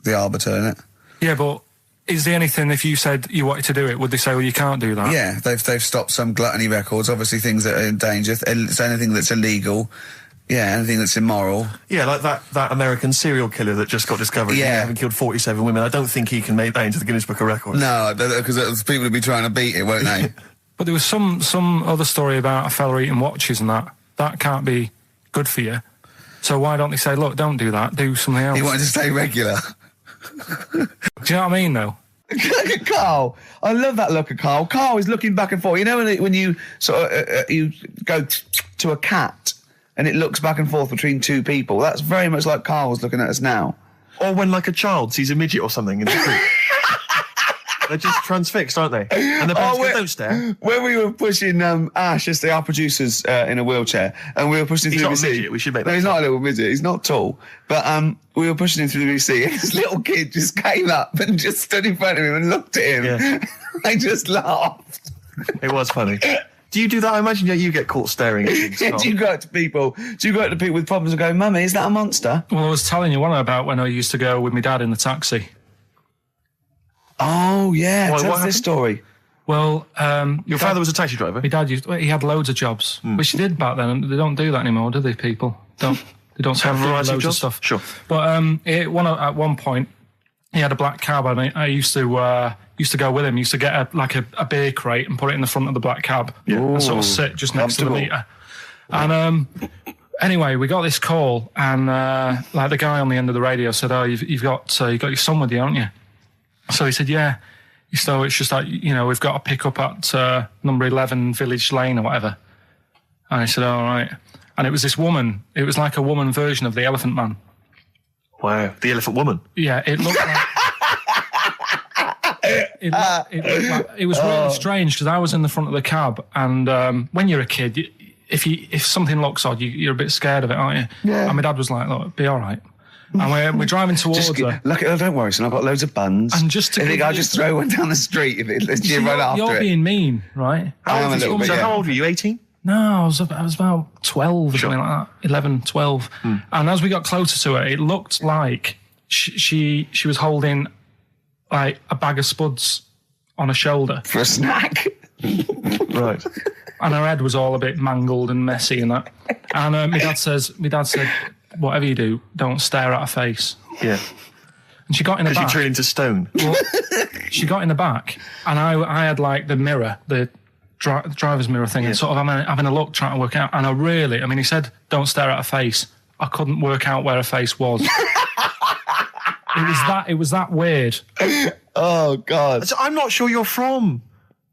Speaker 2: the arbiter, isn't it?
Speaker 3: Yeah, but is there anything, if you said you wanted to do it, would they say, well, you can't do that?
Speaker 2: Yeah, they've stopped some gluttony records, obviously things that are in danger. It's anything that's illegal. Yeah, anything that's immoral.
Speaker 1: Yeah, like that American serial killer that just got discovered.
Speaker 2: Yeah.
Speaker 1: Having killed 47 women. I don't think he can make that into the Guinness Book of Records.
Speaker 2: No, because people would be trying to beat it, won't they?
Speaker 3: But there was some other story about a fella eating watches and that. That can't be good for you. So why don't they say, look, don't do that, do something else?
Speaker 2: He wanted to stay regular.
Speaker 3: Do you know what I mean, though?
Speaker 2: Look at Carl. I love that look at Carl. Carl is looking back and forth. You know when you sort of you go to a cat and it looks back and forth between two people? That's very much like Carl's looking at us now.
Speaker 1: Or when, like, a child sees a midget or something in the street. They're just transfixed, aren't they? And the parents go, don't stare.
Speaker 2: When we were pushing Ash, yesterday, our producer's in a wheelchair, and we were pushing him through the BBC.
Speaker 1: He's not a midget, we should make that.
Speaker 2: No, he's not a little midget. He's not tall. But we were pushing him through the BBC, and this little kid just came up and just stood in front of him and looked at him.
Speaker 1: Yeah.
Speaker 2: I just laughed.
Speaker 1: It was funny. Do you do that? I imagine you get caught staring at things.
Speaker 2: Do you go up to people with problems and go, Mummy, is that a monster?
Speaker 3: Well, I was telling you one about when I used to go with my dad in the taxi.
Speaker 2: Oh, yeah.
Speaker 1: What
Speaker 2: Tell us
Speaker 1: happened?
Speaker 2: this story.
Speaker 3: Well,
Speaker 1: your father was a taxi driver?
Speaker 3: My dad he had loads of jobs, which he did back then, and they don't do that anymore, do they, people? They don't
Speaker 1: have
Speaker 3: loads
Speaker 1: of
Speaker 3: of stuff.
Speaker 1: Sure.
Speaker 3: But at one point, he had a black cab, and I used to go with him. Used to get a beer crate and put it in the front of the black cab, and sort of sit just next to the meter. And anyway, we got this call, and like the guy on the end of the radio said, "Oh, you've got your son with you, haven't you?" So he said, "Yeah." So it's just like, we've got to pick up at number 11 Village Lane or whatever. And I said, all right. And it was this woman. It was like a woman version of the Elephant Man.
Speaker 1: Wow, the Elephant Woman.
Speaker 3: Yeah, it looked like... it was really strange because I was in the front of the cab, and when you're a kid, if something looks odd, you're a bit scared of it, aren't you? Yeah. And my dad was like, look, be all right. And we're driving towards her.
Speaker 2: Look, don't worry, son, I've got loads of buns.
Speaker 3: And just to
Speaker 2: I'll just throw one down the street if it's right after it.
Speaker 3: You're being mean, right?
Speaker 2: I am a little bit,
Speaker 1: So how old were you, 18?
Speaker 3: No, I was about 12 or something like that, 11, 12. And as we got closer to her, it looked like she was holding like a bag of spuds on her shoulder.
Speaker 2: For a snack.
Speaker 1: Right.
Speaker 3: And her head was all a bit mangled and messy and that. And my dad said, whatever you do, don't stare at her face.
Speaker 1: Yeah.
Speaker 3: And she got in the back.
Speaker 1: Because you turned into stone.
Speaker 3: Well, she got in the back, and I had like the mirror, the driver's mirror thing, and sort of having a look, trying to work out. And he said, don't stare at her face. I couldn't work out where her face was. It was that weird.
Speaker 2: Oh, God.
Speaker 1: So I'm not sure you're from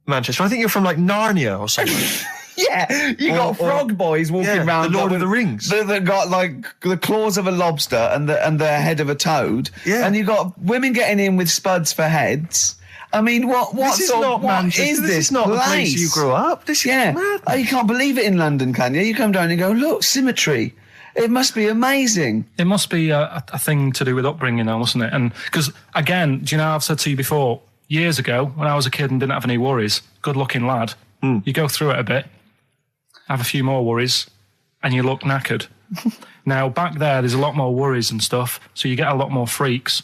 Speaker 1: Manchester. I think you're from like Narnia or something.
Speaker 2: Yeah, you got frog boys walking around.
Speaker 1: The Lord of the Rings.
Speaker 2: They've got like the claws of a lobster and the head of a toad. Yeah. And you got women getting in with spuds for heads. I mean, what
Speaker 1: is this not the place you grew up? This is mad.
Speaker 2: Oh, you can't believe it in London, can you? You come down and go, look, symmetry. It must be amazing.
Speaker 3: It must be a thing to do with upbringing, though, mustn't it? And because, again, do you know, I've said to you before, years ago, when I was a kid and didn't have any worries, good-looking lad, you go through it a bit, have a few more worries, and you look knackered. Now, back there's a lot more worries and stuff, so you get a lot more freaks.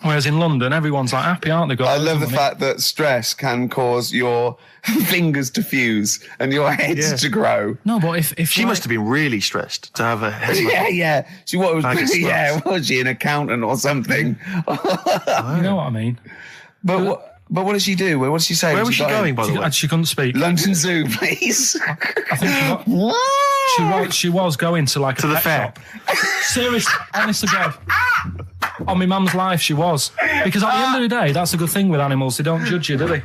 Speaker 3: Whereas in London, everyone's like happy, aren't they?
Speaker 2: I love the fact that stress can cause your fingers to fuse and your heads to grow.
Speaker 3: No, but if
Speaker 1: she must have been really stressed to have a head.
Speaker 2: Yeah. She was she an accountant or something?
Speaker 3: You know what I mean?
Speaker 2: But what did she do? What did she say?
Speaker 1: Where was she going, by the way?
Speaker 3: She couldn't speak.
Speaker 2: London Zoo, please.
Speaker 3: I think she was going to like
Speaker 1: to the fair.
Speaker 3: Shop. Seriously, honest to God. On my mum's life, she was. Because at the end of the day, that's a good thing with animals. They don't judge you, do they?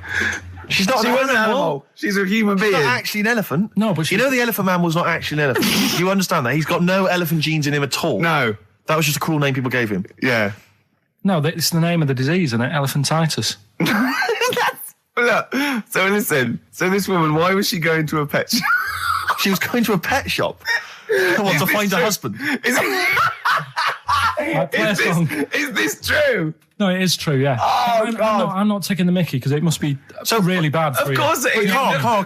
Speaker 1: She's not an animal.
Speaker 2: She's a human being.
Speaker 1: She's not actually an elephant.
Speaker 3: No, but
Speaker 1: you know the elephant man was not actually an elephant. You understand that? He's got no elephant genes in him at all.
Speaker 2: No.
Speaker 1: That was just a cruel name people gave him.
Speaker 2: Yeah.
Speaker 3: No, it's the name of the disease, isn't it? Elephantitis.
Speaker 2: Look, so listen. So this woman, why was she going to a pet shop?
Speaker 1: She was going to a pet shop. To find her husband.
Speaker 2: Is this true?
Speaker 3: No, it is true, yeah.
Speaker 2: Oh, God.
Speaker 3: I'm not taking the mickey because it must be really bad for you.
Speaker 2: Of course it is.
Speaker 3: Carl,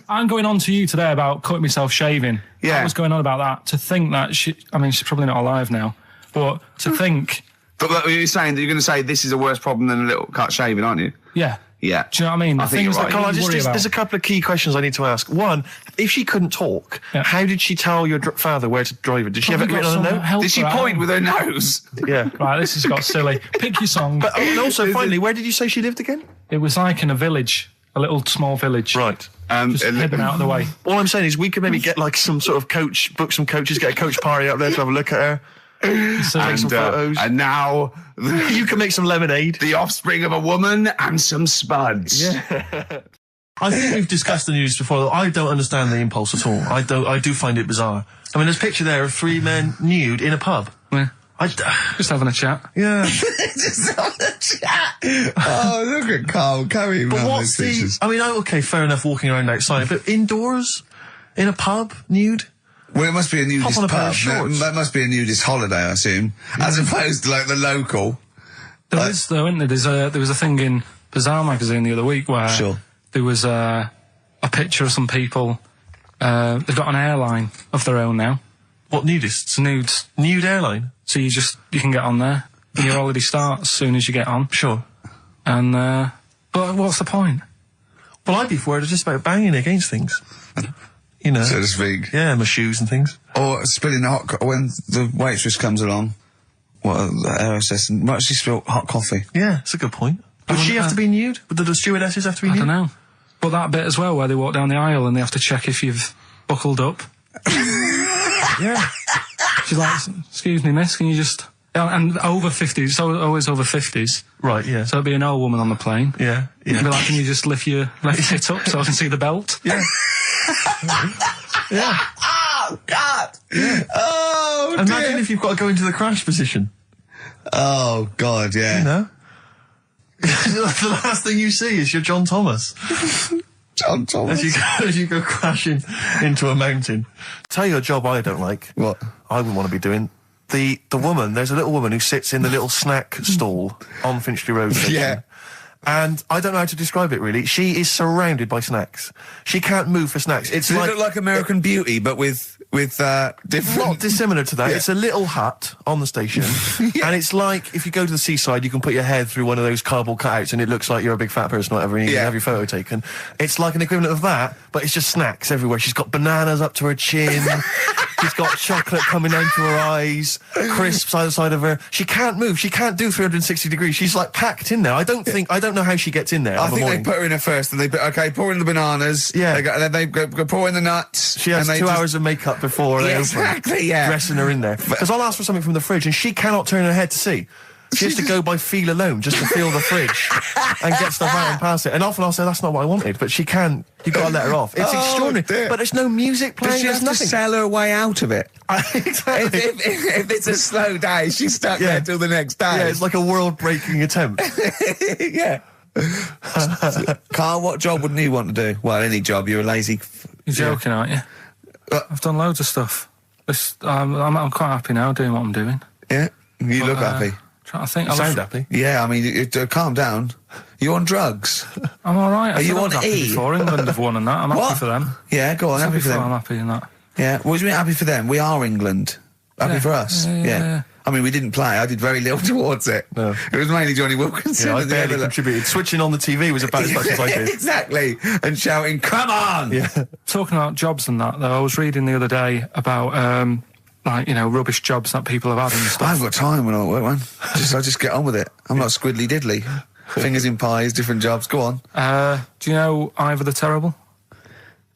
Speaker 3: I'm going on to you today about cutting myself shaving.
Speaker 2: Yeah.
Speaker 3: I was going on about that. To think that she's probably not alive now, but to think...
Speaker 2: But you're saying that you're going to say this is a worse problem than a little cut shaving, aren't you?
Speaker 3: Yeah.
Speaker 2: Yeah.
Speaker 3: Do you know what I mean?
Speaker 2: I think you're right.
Speaker 1: Carl, there's a couple of key questions I need to ask. One, if she couldn't talk, how did she tell your father where to drive it? Did she have it written on a note?
Speaker 2: Did she point with her nose?
Speaker 1: Yeah.
Speaker 3: Right, this has got silly. Pick your song.
Speaker 1: But also, finally, where did you say she lived again?
Speaker 3: It was like in a village, a little small village.
Speaker 1: Right.
Speaker 3: Just hidden out of the way.
Speaker 1: All I'm saying is we could maybe get like some sort of book some coaches, get a coach party up there to have a look at her.
Speaker 2: Take some photos. And now
Speaker 1: You can make some lemonade.
Speaker 2: The offspring of a woman and some spuds.
Speaker 1: Yeah. I think we've discussed the news before. I don't understand the impulse at all. I do find it bizarre. I mean, there's a picture there of 3 men nude in a pub.
Speaker 3: Yeah. Just having a chat.
Speaker 1: Yeah.
Speaker 2: Just having a chat. Oh, look at Carl carrying
Speaker 1: But
Speaker 2: around
Speaker 1: what's
Speaker 2: those pictures.
Speaker 1: I mean, okay, fair enough, walking around outside, but indoors? In a pub? Nude?
Speaker 2: Well, it must be a nudist
Speaker 1: on a pair of
Speaker 2: pub.
Speaker 1: shorts.
Speaker 2: That must be a nudist holiday, I assume, as opposed to like the local.
Speaker 3: There is, though, isn't there? There was a thing in Bazaar magazine the other week where there was a picture of some people. They've got an airline of their own now.
Speaker 1: What, nudists?
Speaker 3: Nudes.
Speaker 1: Nude airline?
Speaker 3: So you can get on there. And your holiday starts as soon as you get on.
Speaker 1: Sure.
Speaker 3: And, but what's the point?
Speaker 1: Well, I'd be worried just about banging against things. You know.
Speaker 2: So to speak.
Speaker 1: Yeah, my shoes and things.
Speaker 2: Or spilling when the waitress comes along. The air might she spill hot coffee?
Speaker 1: Yeah, it's a good point. Would she have to be nude? Would the stewardesses have to be nude?
Speaker 3: I don't know. But that bit as well, where they walk down the aisle and they have to check if you've buckled up.
Speaker 1: Yeah.
Speaker 3: She's like, excuse me, miss, can you just... And over 50s, it's always over 50s.
Speaker 1: Right, yeah.
Speaker 3: So it'd be an old woman on the plane.
Speaker 1: Yeah, yeah.
Speaker 3: It'd be like, can you just lift your tit up so I can see the belt?
Speaker 1: Yeah. Yeah.
Speaker 2: Oh, God!
Speaker 1: Yeah.
Speaker 2: Oh,
Speaker 1: Imagine if you've got to go into the crash position.
Speaker 2: Oh, God, yeah.
Speaker 1: You know? The last thing you see is your John Thomas.
Speaker 2: John Thomas.
Speaker 1: As you go crashing into a mountain. Tell you a job I don't like.
Speaker 2: What?
Speaker 1: I wouldn't want to be doing. The woman, there's a little woman who sits in the little snack stall on Finchley Road.
Speaker 2: Yeah.
Speaker 1: And I don't know how to describe it, really. She is surrounded by snacks. She can't move for snacks.
Speaker 2: Does it look like American Beauty, but with different...
Speaker 1: Not dissimilar to that. Yeah. It's a little hut on the station. Yeah. And it's like, if you go to the seaside, you can put your head through one of those cardboard cutouts and it looks like you're a big fat person or whatever, and you can have your photo taken. It's like an equivalent of that, but it's just snacks everywhere. She's got bananas up to her chin. She's got chocolate coming down to her eyes, crisps either side of her. She can't move. She can't do 360 degrees. She's like packed in there. I don't know how she gets in there.
Speaker 2: I think they put her in there first, and pour in the bananas. Yeah. Then they go pour in the nuts.
Speaker 1: She has 2 hours of makeup before they open, dressing her in there. Because I'll ask for something from the fridge, and she cannot turn her head to see. She has to go by feel alone, just to feel the fridge and get stuff out and pass it. And often I'll say, that's not what I wanted, but she can. You've got to let her off. It's extraordinary. Dear. But there's no music playing.
Speaker 2: Does she have
Speaker 1: nothing.
Speaker 2: To sell her way out of it?
Speaker 1: Exactly.
Speaker 2: If it's a slow day, she's stuck there till the next day.
Speaker 1: Yeah, it's like a world-breaking attempt.
Speaker 2: Yeah. Carl, what job wouldn't you want to do? Well, any job. You're a lazy...
Speaker 3: You're joking, aren't you? I've done loads of stuff. I'm quite happy now doing what I'm doing.
Speaker 2: Yeah? You look happy.
Speaker 3: I think
Speaker 1: you sound happy.
Speaker 2: Yeah, I mean, calm down. You're on drugs.
Speaker 3: I'm all right.
Speaker 2: Are you on
Speaker 3: E? Before England have won and that. I'm happy for them.
Speaker 2: Yeah, go on. Happy for them.
Speaker 3: I'm happy in that.
Speaker 2: Yeah. What do you mean happy for them? We are England. Happy for us. Yeah. I mean, we didn't play. I did very little towards it. No. It was mainly Johnny Wilkinson.
Speaker 1: Yeah, I barely contributed. Switching on the TV was about as much as I did.
Speaker 2: Exactly. And shouting, come on!
Speaker 1: Yeah.
Speaker 3: Talking about jobs and that, though, I was reading the other day about, rubbish jobs that people have had and stuff.
Speaker 2: I haven't got time when I'm at work, man. I just get on with it. I'm not squiddly diddly. Fingers in pies, different jobs. Go on.
Speaker 3: Do you know Ivor the Terrible?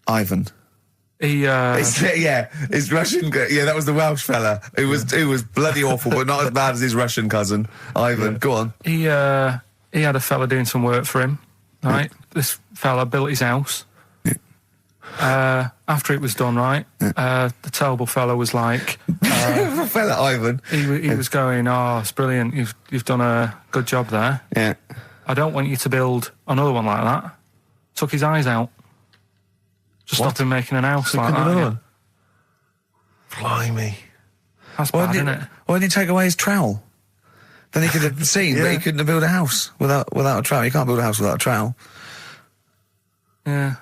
Speaker 2: Ivan. His Russian. Yeah, that was the Welsh fella. It was bloody awful, but not as bad as his Russian cousin, Ivan. Yeah. Go on.
Speaker 3: He had a fella doing some work for him. Right, this fella built his house. Yeah. After it was done, right, the terrible fella was like,
Speaker 2: fella Ivan.
Speaker 3: He was going, "Oh, it's brilliant. You've done a good job there.
Speaker 2: Yeah.
Speaker 3: I don't want you to build another one like that." Took his eyes out. Just stopped him making an house like that.
Speaker 1: One? Blimey.
Speaker 3: That's bad, isn't it?
Speaker 2: Why didn't he take away his trowel? Then he could have seen, but he couldn't have built a house without a trowel. You can't build a house without a trowel.
Speaker 3: Yeah.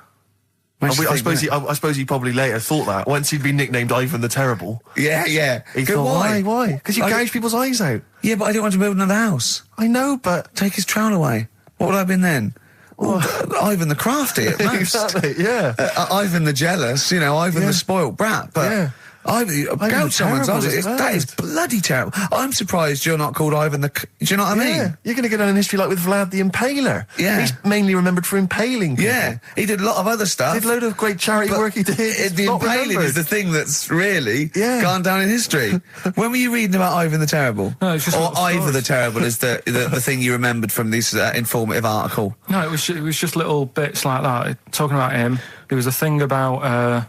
Speaker 1: I suppose he probably later thought that, once he'd been nicknamed Ivan the Terrible.
Speaker 2: Yeah.
Speaker 1: He thought, why? Because you gouge people's eyes out.
Speaker 2: Yeah, but I didn't want to build another house.
Speaker 1: I know, but...
Speaker 2: Take his trowel away. What would I have been then? Ivan the Crafty at most.
Speaker 1: Exactly, yeah.
Speaker 2: Ivan the Jealous, Ivan the spoilt brat. But Gouge someone's eyes.
Speaker 1: Terrible,
Speaker 2: That is bloody terrible. I'm surprised you're not called Ivan the... Do you know what I mean?
Speaker 1: Yeah, you're going to go down in history like with Vlad the Impaler.
Speaker 2: Yeah.
Speaker 1: He's mainly remembered for impaling people.
Speaker 2: Yeah, he did a lot of other stuff.
Speaker 1: Did a load of great charity work he did.
Speaker 2: The impaling is the thing that's really gone down in history. When were you reading about Ivan the Terrible?
Speaker 3: No, it's just
Speaker 2: or
Speaker 3: little
Speaker 2: Ivor
Speaker 3: stories.
Speaker 2: the Terrible is the thing you remembered from this informative article.
Speaker 3: No, it was just little bits like that. Talking about him, there was a thing about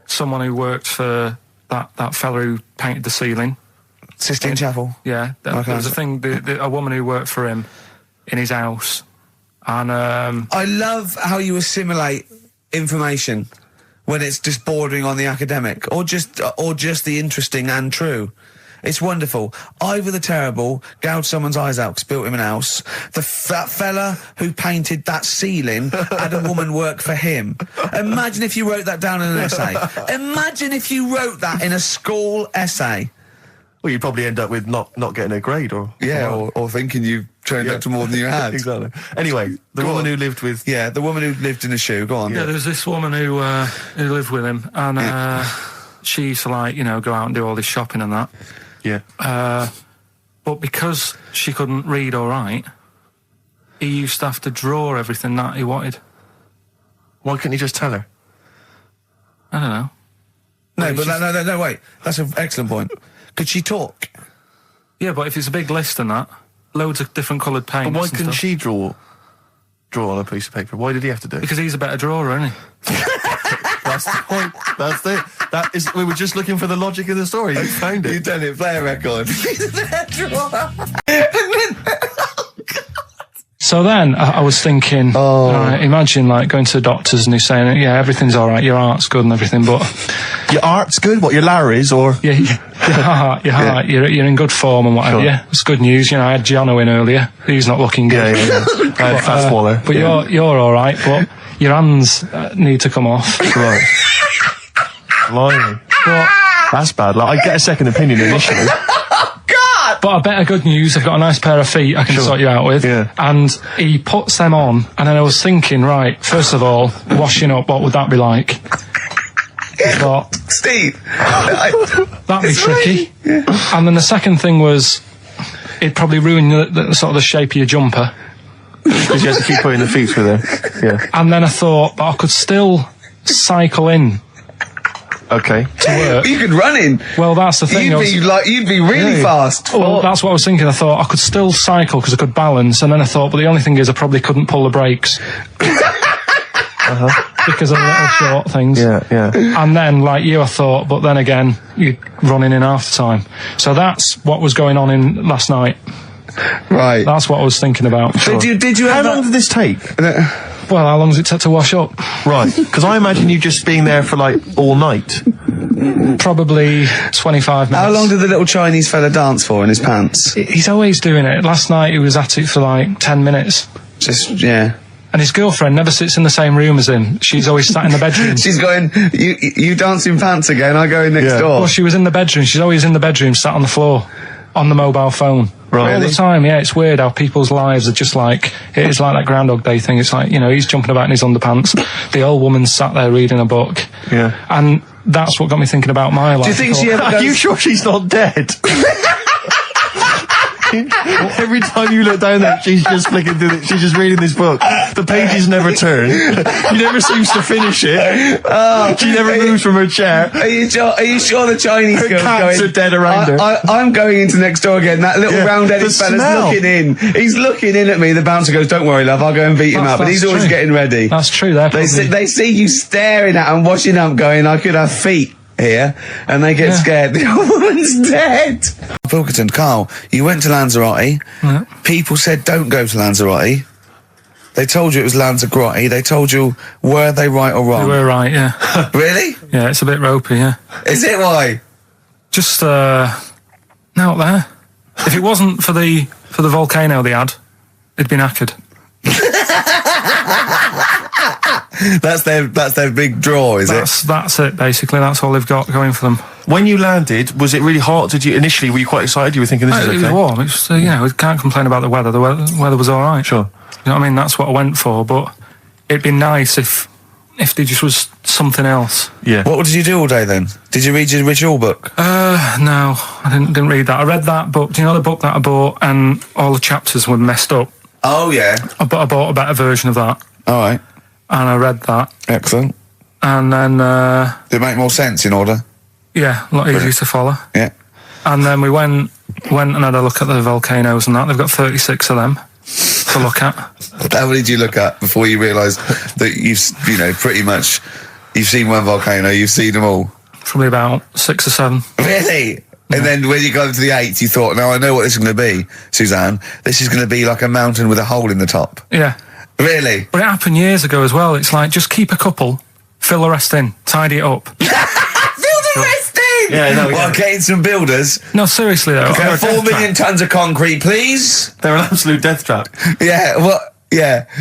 Speaker 3: someone who worked for that fella who painted the ceiling.
Speaker 2: Sistine Chapel.
Speaker 3: Yeah, there was a thing. A woman who worked for him in his house, and
Speaker 2: I love how you assimilate information when it's just bordering on the academic, or just the interesting and true. It's wonderful. Ivor the Terrible gouged someone's eyes out 'cause built him an house. That fella who painted that ceiling had a woman work for him. Imagine if you wrote that down in an essay. Imagine if you wrote that in a school essay.
Speaker 1: Well, you'd probably end up with not getting a grade, or
Speaker 2: thinking you turned up to more than you had.
Speaker 1: Exactly. Anyway, the woman who lived with...
Speaker 2: Yeah, the woman who lived in a shoe. Go on.
Speaker 3: yeah, there was this woman who lived with him, and she used to go out and do all this shopping and that.
Speaker 1: Yeah.
Speaker 3: But because she couldn't read or write, he used to have to draw everything that he wanted.
Speaker 1: Why couldn't you just tell her?
Speaker 3: I don't know.
Speaker 2: No, wait. That's an excellent point. Could she talk?
Speaker 3: Yeah, but if it's a big list and that, loads of different coloured paints.
Speaker 1: But why
Speaker 3: and
Speaker 1: couldn't
Speaker 3: stuff.
Speaker 1: she draw on a piece of paper? Why did he have to do it?
Speaker 3: Because he's a better drawer, isn't he?
Speaker 1: That's the point. That's it. That is. We were just looking for the logic of the story. You found it.
Speaker 2: You've done it. Play a record.
Speaker 3: So then I was thinking, imagine going to the doctors and he's saying, yeah, everything's all right, your heart's good and everything, but
Speaker 1: your art's good. What, your Larry's or
Speaker 3: your heart, you're in good form and whatever.
Speaker 1: Sure.
Speaker 3: Yeah, it's good news. I had Giano in earlier. He's not looking good.
Speaker 1: Yeah. Fast swaller.
Speaker 3: But you're all right. But your hands need to come off.
Speaker 1: Right. Blimey.
Speaker 3: But
Speaker 1: that's bad. I get a second opinion initially.
Speaker 3: But I better good news, I've got a nice pair of feet I can sort you out with.
Speaker 1: Yeah.
Speaker 3: And he puts them on, and then I was thinking, right, first of all, washing up, what would that be like? But
Speaker 2: Steve!
Speaker 3: that'd be tricky. Yeah. And then the second thing was, it'd probably ruin the sort of the shape of your jumper.
Speaker 1: Because you have to keep putting the feet through there. Yeah.
Speaker 3: And then I thought, but I could still cycle in.
Speaker 1: Okay.
Speaker 3: To work.
Speaker 2: You could run in.
Speaker 3: Well, that's the thing.
Speaker 2: You'd be really fast.
Speaker 3: Well, that's what I was thinking. I thought I could still cycle because I could balance, and then I thought, but the only thing is I probably couldn't pull the brakes. Because of the little short things.
Speaker 1: Yeah.
Speaker 3: And then, like you, I thought, but then again, you're running in half the time. So that's what was going on in last night.
Speaker 2: Right.
Speaker 3: That's what I was thinking about.
Speaker 2: Sure. Did you?
Speaker 1: How long did this take?
Speaker 3: Well, how long does it take to wash up?
Speaker 1: Right, because I imagine you just being there for all night.
Speaker 3: Probably 25 minutes.
Speaker 2: How long did the little Chinese fella dance for in his pants?
Speaker 3: He's always doing it. Last night he was at it for 10 minutes.
Speaker 2: Yeah.
Speaker 3: And his girlfriend never sits in the same room as him. She's always sat in the bedroom.
Speaker 2: She's going, you dance in pants again, I go in next door.
Speaker 3: Well, she was in the bedroom. She's always in the bedroom, sat on the floor, on the mobile phone.
Speaker 1: Right.
Speaker 3: All the time, yeah. It's weird how people's lives are just it is like that Groundhog Day thing. It's he's jumping about in his underpants. The old woman's sat there reading a book.
Speaker 1: Yeah.
Speaker 3: And that's what got me thinking about my life.
Speaker 2: Do you think she ever
Speaker 1: Are you sure she's not dead? Every time you look down there, she's just flicking through she's just reading this book. The pages never turn. She never seems to finish it. She never moves from her chair.
Speaker 2: Are you sure the Chinese
Speaker 1: Her
Speaker 2: girl's
Speaker 1: cats
Speaker 2: going?
Speaker 1: are dead around her.
Speaker 2: I'm going into next door again. That little round-headed
Speaker 1: the
Speaker 2: fella's
Speaker 1: smell.
Speaker 2: looking in. He's looking in at me. The bouncer goes, "Don't worry, love. I'll go and beat him up." But he's always
Speaker 3: true.
Speaker 2: getting ready.
Speaker 3: That's true.
Speaker 2: They see you staring at him, washing up, going, "I could have feet here," and they get scared. The old woman's dead. Pilkington, Carl, you went to Lanzarote.
Speaker 3: Yeah.
Speaker 2: People said don't go to Lanzarote. They told you it was Lanzarote. They told you, were they right or wrong?
Speaker 3: They were right, yeah.
Speaker 2: Really?
Speaker 3: Yeah, it's a bit ropey, yeah.
Speaker 2: Is it? Why?
Speaker 3: Just out there. If it wasn't for the volcano they had, it'd been knackered.
Speaker 2: That's their big draw, is it?
Speaker 3: That's it, basically. That's all they've got going for them.
Speaker 1: When you landed, was it really hot? Were you quite excited? You were thinking this is okay?
Speaker 3: It was warm. It was, we can't complain about the weather. The weather was all right.
Speaker 1: Sure.
Speaker 3: You know what I mean? That's what I went for. But it'd be nice if if there just was something else.
Speaker 1: Yeah.
Speaker 2: What did you do all day then? Did you read your ritual book?
Speaker 3: No, I didn't read that. I read that book. Do you know the book that I bought and all the chapters were messed up?
Speaker 2: Oh, yeah.
Speaker 3: I bought a better version of that.
Speaker 2: All right.
Speaker 3: And I read that.
Speaker 2: Excellent.
Speaker 3: And then...
Speaker 2: Did it make more sense in order?
Speaker 3: Yeah, a lot easier to follow.
Speaker 2: Yeah.
Speaker 3: And then we went and had a look at the volcanoes and that. They've got 36 of them to look at.
Speaker 2: How many did you look at before you realised that pretty much, you've seen one volcano, you've seen them all?
Speaker 3: Probably about 6 or 7.
Speaker 2: Really? Yeah. And then when you got to the 8th, you thought, now I know what this is going to be, Suzanne. This is going to be like a mountain with a hole in the top.
Speaker 3: Yeah.
Speaker 2: Really?
Speaker 3: But it happened years ago as well. It's like, just keep a couple, fill the rest in, tidy it up.
Speaker 2: Fill the rest in?
Speaker 1: Yeah, no,
Speaker 2: Well, getting some builders.
Speaker 3: No, seriously though.
Speaker 2: Okay, 4 million tonnes of concrete, please.
Speaker 1: They're an absolute death trap.
Speaker 2: Yeah,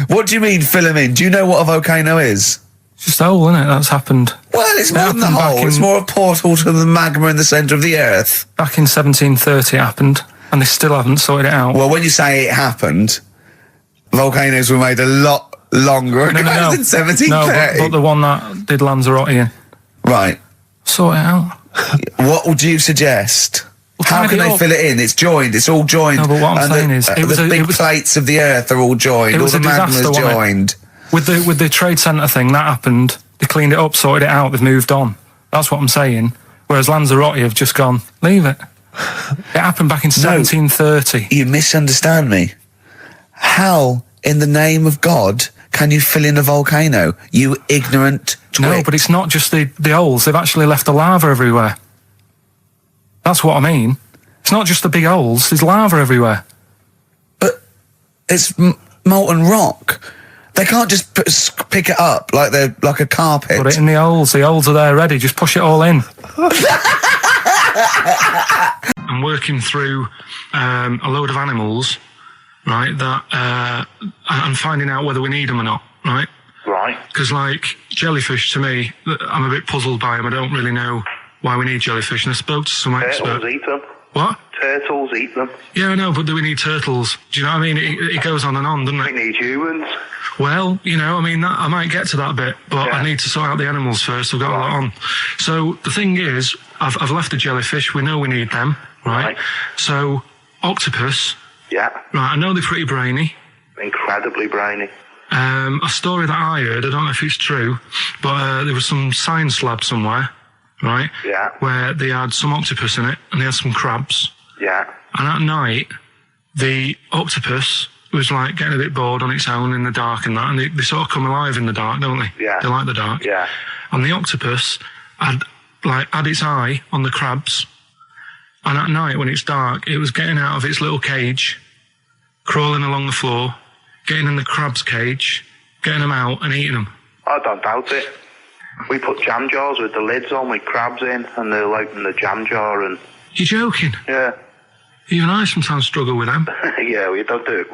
Speaker 2: what do you mean fill them in? Do you know what a volcano is?
Speaker 3: It's just a hole, isn't it? That's happened.
Speaker 2: Well, it's more than the hole. It's more a portal to the magma in the centre of the earth.
Speaker 3: Back in 1730 it happened, and they still haven't sorted it out.
Speaker 2: Well, when you say it happened, volcanoes were made a lot longer ago than 1730.
Speaker 3: No, but the one that did Lanzarote in.
Speaker 2: Right.
Speaker 3: Sort it out.
Speaker 2: What would you suggest?
Speaker 3: Well,
Speaker 2: how can they fill it in? It's joined. It's all joined.
Speaker 3: No, but what I'm saying is...
Speaker 2: the big plates of the earth are all joined. All the magma's joined.
Speaker 3: With the trade centre thing, that happened. They cleaned it up, sorted it out, they've moved on. That's what I'm saying. Whereas Lanzarote have just gone, leave it. It happened back in 1730.
Speaker 2: You misunderstand me. How, in the name of God, can you fill in a volcano? You ignorant twit.
Speaker 3: No, but it's not just the holes. They've actually left the lava everywhere. That's what I mean. It's not just the big holes. There's lava everywhere.
Speaker 2: But it's molten rock. They can't just pick it up like they're like a carpet.
Speaker 3: Put it in the holes. The holes are there ready. Just push it all in. I'm working through a load of animals, right, that I'm finding out whether we need them or not, right?
Speaker 5: Right.
Speaker 3: Because, like, jellyfish, to me, I'm a bit puzzled by them. I don't really know why we need jellyfish, and I spoke to some expert.
Speaker 5: Turtles eat them.
Speaker 3: What?
Speaker 5: Turtles eat them.
Speaker 3: Yeah, I know, but do we need turtles? Do you know what I mean? It goes on and on, doesn't it?
Speaker 5: We need humans.
Speaker 3: Well, I mean, I might get to that bit, but I need to sort out the animals first. I've got a lot on. So the thing is, I've left the jellyfish. We know we need them, right? So octopus.
Speaker 5: Yeah.
Speaker 3: Right, I know they're pretty brainy.
Speaker 5: Incredibly brainy.
Speaker 3: A story that I heard, I don't know if it's true, but there was some science lab somewhere, right?
Speaker 5: Yeah.
Speaker 3: Where they had some octopus in it, and they had some crabs.
Speaker 5: Yeah.
Speaker 3: And at night, the octopus was like getting a bit bored on its own in the dark and that, and they sort of come alive in the dark, don't they?
Speaker 5: Yeah.
Speaker 3: They like the dark.
Speaker 5: Yeah.
Speaker 3: And the octopus had its eye on the crabs, and at night when it's dark, it was getting out of its little cage, crawling along the floor, getting in the crab's cage, getting them out and eating them.
Speaker 5: I don't doubt it. We put jam jars with the lids on with crabs in, and they'll open the jam jar and...
Speaker 3: You're joking?
Speaker 5: Yeah.
Speaker 3: Even I sometimes struggle with them.
Speaker 5: Yeah, we don't do it...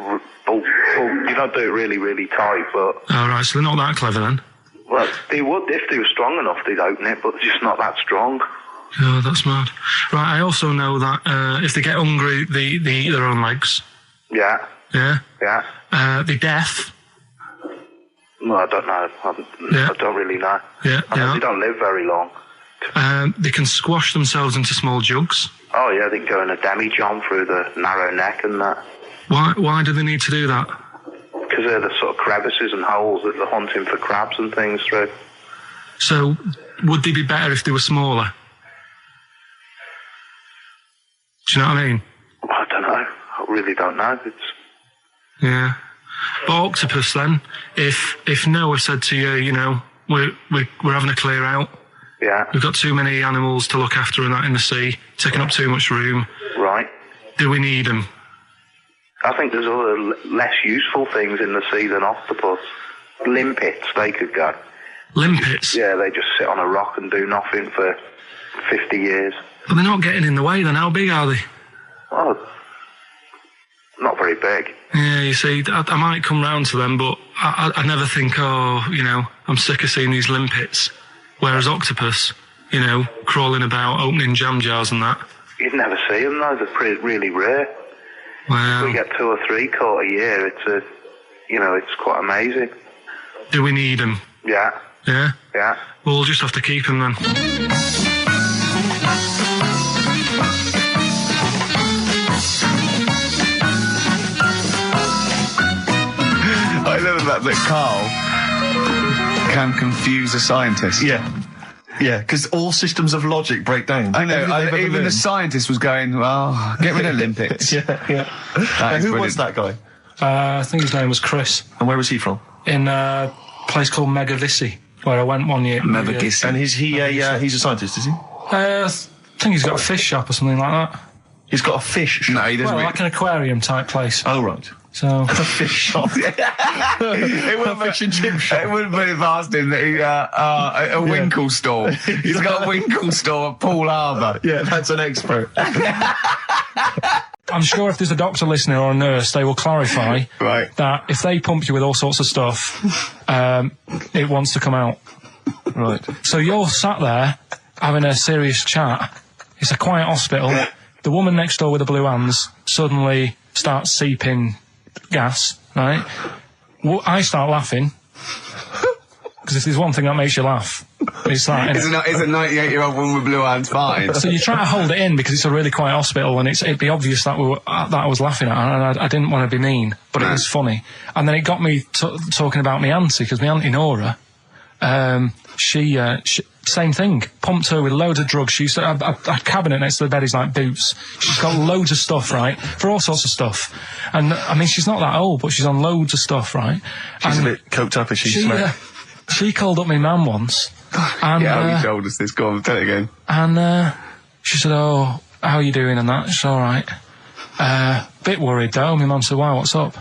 Speaker 5: you don't do it really, really tight, but...
Speaker 3: Oh, right, so they're not that clever then?
Speaker 5: Well, they would. If they were strong enough, they'd open it, but they're just not that strong.
Speaker 3: Oh, that's mad. Right, I also know that if they get hungry, they eat their own legs.
Speaker 5: Yeah.
Speaker 3: Yeah?
Speaker 5: Yeah.
Speaker 3: They're deaf.
Speaker 5: No, I don't know. I don't really know.
Speaker 3: Yeah,
Speaker 5: They don't live very long.
Speaker 3: They can squash themselves into small jugs.
Speaker 5: Oh, yeah, they can go in a demi-john through the narrow neck and that.
Speaker 3: Why do they need to do that?
Speaker 5: Because they're the sort of crevices and holes that they're hunting for crabs and things through.
Speaker 3: So, would they be better if they were smaller? Do you know what I mean?
Speaker 5: I don't know. I really don't know.
Speaker 3: Yeah. But octopus then, if Noah said to you, we're having a clear out.
Speaker 5: Yeah.
Speaker 3: We've got too many animals to look after and that in the sea, taking up too much room.
Speaker 5: Right.
Speaker 3: Do we need them?
Speaker 5: I think there's other less useful things in the sea than octopus. Limpets, they could go.
Speaker 3: Limpets?
Speaker 5: Yeah, they just sit on a rock and do nothing for 50 years.
Speaker 3: But they're not getting in the way then. How big are they?
Speaker 5: Oh, not very big.
Speaker 3: Yeah, you see, I might come round to them, but I never think, I'm sick of seeing these limpets. Whereas octopus, crawling about, opening jam jars and that.
Speaker 5: You'd never see them though, they're really rare.
Speaker 3: Wow.
Speaker 5: We get 2 or 3 caught a year, it's quite amazing.
Speaker 3: Do we need them?
Speaker 5: Yeah.
Speaker 3: Yeah?
Speaker 6: Yeah.
Speaker 3: Well, we'll just have to keep him then.
Speaker 6: I love that Carl can confuse a scientist.
Speaker 12: Yeah. Yeah, because all systems of logic break down.
Speaker 6: I know.
Speaker 12: Everything they've ever
Speaker 6: Even the
Speaker 12: learned.
Speaker 6: scientist was going, well, get rid of Olympics.
Speaker 12: Yeah. Now,
Speaker 6: is
Speaker 12: who was
Speaker 6: brilliant.
Speaker 12: that guy?
Speaker 3: I think his name was Chris.
Speaker 12: And where was he from?
Speaker 3: In a place called Megavissi, where I went one year.
Speaker 6: Megavissi.
Speaker 12: And is he he's a scientist, is he?
Speaker 3: I think he's got a fish shop or something like that.
Speaker 12: He's got a fish shop.
Speaker 6: No, he doesn't.
Speaker 3: Well, like an aquarium type place.
Speaker 12: Oh, right.
Speaker 3: So
Speaker 12: A fish shop.
Speaker 6: It wouldn't
Speaker 12: Fish and chip shop.
Speaker 6: It wouldn't be past him that he, a Winkle store. He's got a Winkle store at Poole Harbour.
Speaker 12: Yeah, that's an expert.
Speaker 3: I'm sure if there's a doctor listening or a nurse, they will clarify
Speaker 6: Right.
Speaker 3: that if they pump you with all sorts of stuff, it wants to come out.
Speaker 12: Right.
Speaker 3: So you're sat there having a serious chat. It's a quiet hospital. The woman next door with the blue hands suddenly starts seeping gas, right? Well, I start laughing. Because if there's one thing that makes you laugh, it's that.
Speaker 6: It's a 98-year-old woman with blue hands farting.
Speaker 3: So you try to hold it in because it's a really quiet hospital, and it'd be obvious that that I was laughing at her, and I didn't want to be mean, but it was funny. And then it got me talking about my auntie, because my auntie Nora, she same thing, pumped her with loads of drugs. She used to have a cabinet next to the bed is like boots. She's got loads of stuff, right, for all sorts of stuff. And I mean, she's not that old, but she's on loads of stuff, right?
Speaker 12: She's a bit coked up, is she?
Speaker 3: She called up my mum once. And,
Speaker 6: Yeah, you told us this. Go on, tell it again.
Speaker 3: And she said, "Oh, how are you doing?" And that. She's all right. Bit worried though. My mum said, "Why? What's up?"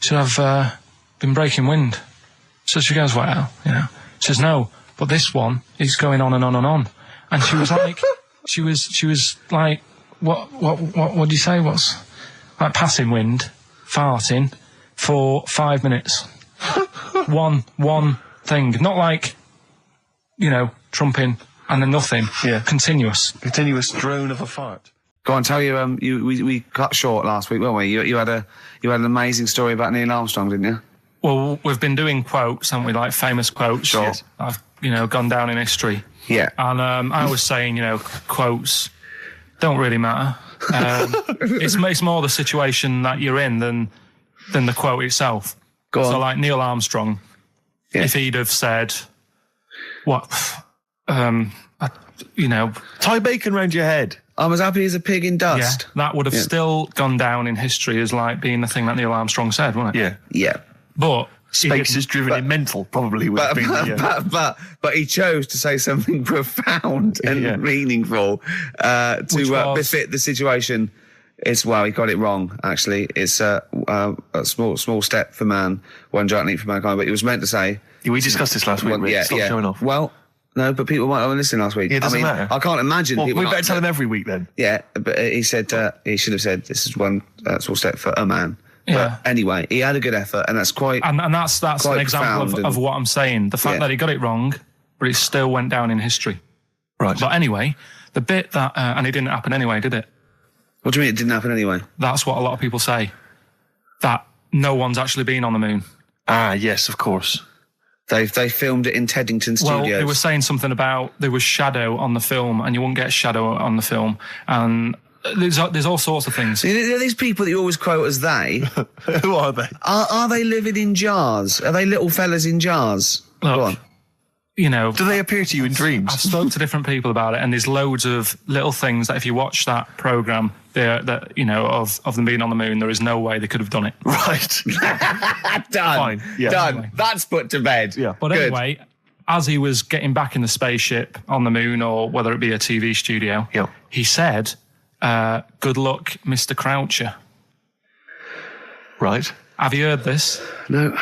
Speaker 3: She said, "I've been breaking wind." So she goes, "Well, you know." She says, "No, but this one is going on and on and on." And she was like, she was like, what do you say? What's like passing wind, farting for 5 minutes. one thing, not like, you know, trumping and then nothing.
Speaker 12: Yeah.
Speaker 3: Continuous
Speaker 12: drone of a fart.
Speaker 2: Go on, tell you. We cut short last week, weren't we? You had an amazing story about Neil Armstrong, didn't you?
Speaker 3: Well, we've been doing quotes, haven't we? Like famous quotes.
Speaker 2: Sure.
Speaker 3: Yes. I've, gone down in history.
Speaker 2: Yeah.
Speaker 3: And I was saying, quotes don't really matter. It's more the situation that you're in than the quote itself.
Speaker 2: Go on.
Speaker 3: So, like Neil Armstrong, if he'd have said, tie
Speaker 12: bacon round your head.
Speaker 2: I'm as happy as a pig in dust.
Speaker 3: Yeah, that would have still gone down in history as like being the thing that Neil Armstrong said, wouldn't it?
Speaker 12: Yeah.
Speaker 2: Yeah.
Speaker 3: But
Speaker 12: Space is driven in mental, probably would have been.
Speaker 2: But he chose to say something profound and meaningful to befit the situation. He got it wrong. Actually, it's a small step for man, one giant leap for mankind. But he was meant to say.
Speaker 12: We discussed this last week. Stop showing off.
Speaker 2: Well, no, but people might have listened last week.
Speaker 12: It doesn't matter.
Speaker 2: I can't imagine.
Speaker 12: Well,
Speaker 2: people
Speaker 12: we better tell him every week then.
Speaker 2: Yeah, but he said he should have said this is one small step for a man.
Speaker 3: Yeah.
Speaker 2: But anyway, he had a good effort, and that's quite.
Speaker 3: And that's an example of what I'm saying. The fact that he got it wrong, but it still went down in history.
Speaker 12: Right.
Speaker 3: But anyway, the bit that and it didn't happen anyway, did it?
Speaker 2: What do you mean it didn't happen anyway?
Speaker 3: That's what a lot of people say. That no one's actually been on the moon.
Speaker 12: Ah, yes, of course.
Speaker 2: They filmed it in Teddington Studios.
Speaker 3: Well, they were saying something about there was shadow on the film, and you won't get shadow on the film, and there's all sorts of things.
Speaker 2: See, there are these people that you always quote as they.
Speaker 12: Who are they?
Speaker 2: Are they living in jars? Are they little fellas in jars?
Speaker 3: Look,
Speaker 2: Go on.
Speaker 12: Do they appear to you in dreams?
Speaker 3: I've spoken to different people about it, and there's loads of little things that if you watch that programme, of them being on the moon, there is no way they could have done it.
Speaker 12: Right.
Speaker 2: Done.
Speaker 12: Fine. Yeah.
Speaker 2: Done.
Speaker 3: Anyway.
Speaker 2: That's put to bed.
Speaker 12: Yeah.
Speaker 3: But
Speaker 2: Good.
Speaker 3: anyway, as he was getting back in the spaceship on the moon, or whether it be a TV studio, he said, "Good luck, Mr. Croucher."
Speaker 12: Right.
Speaker 3: Have you heard this?
Speaker 2: No.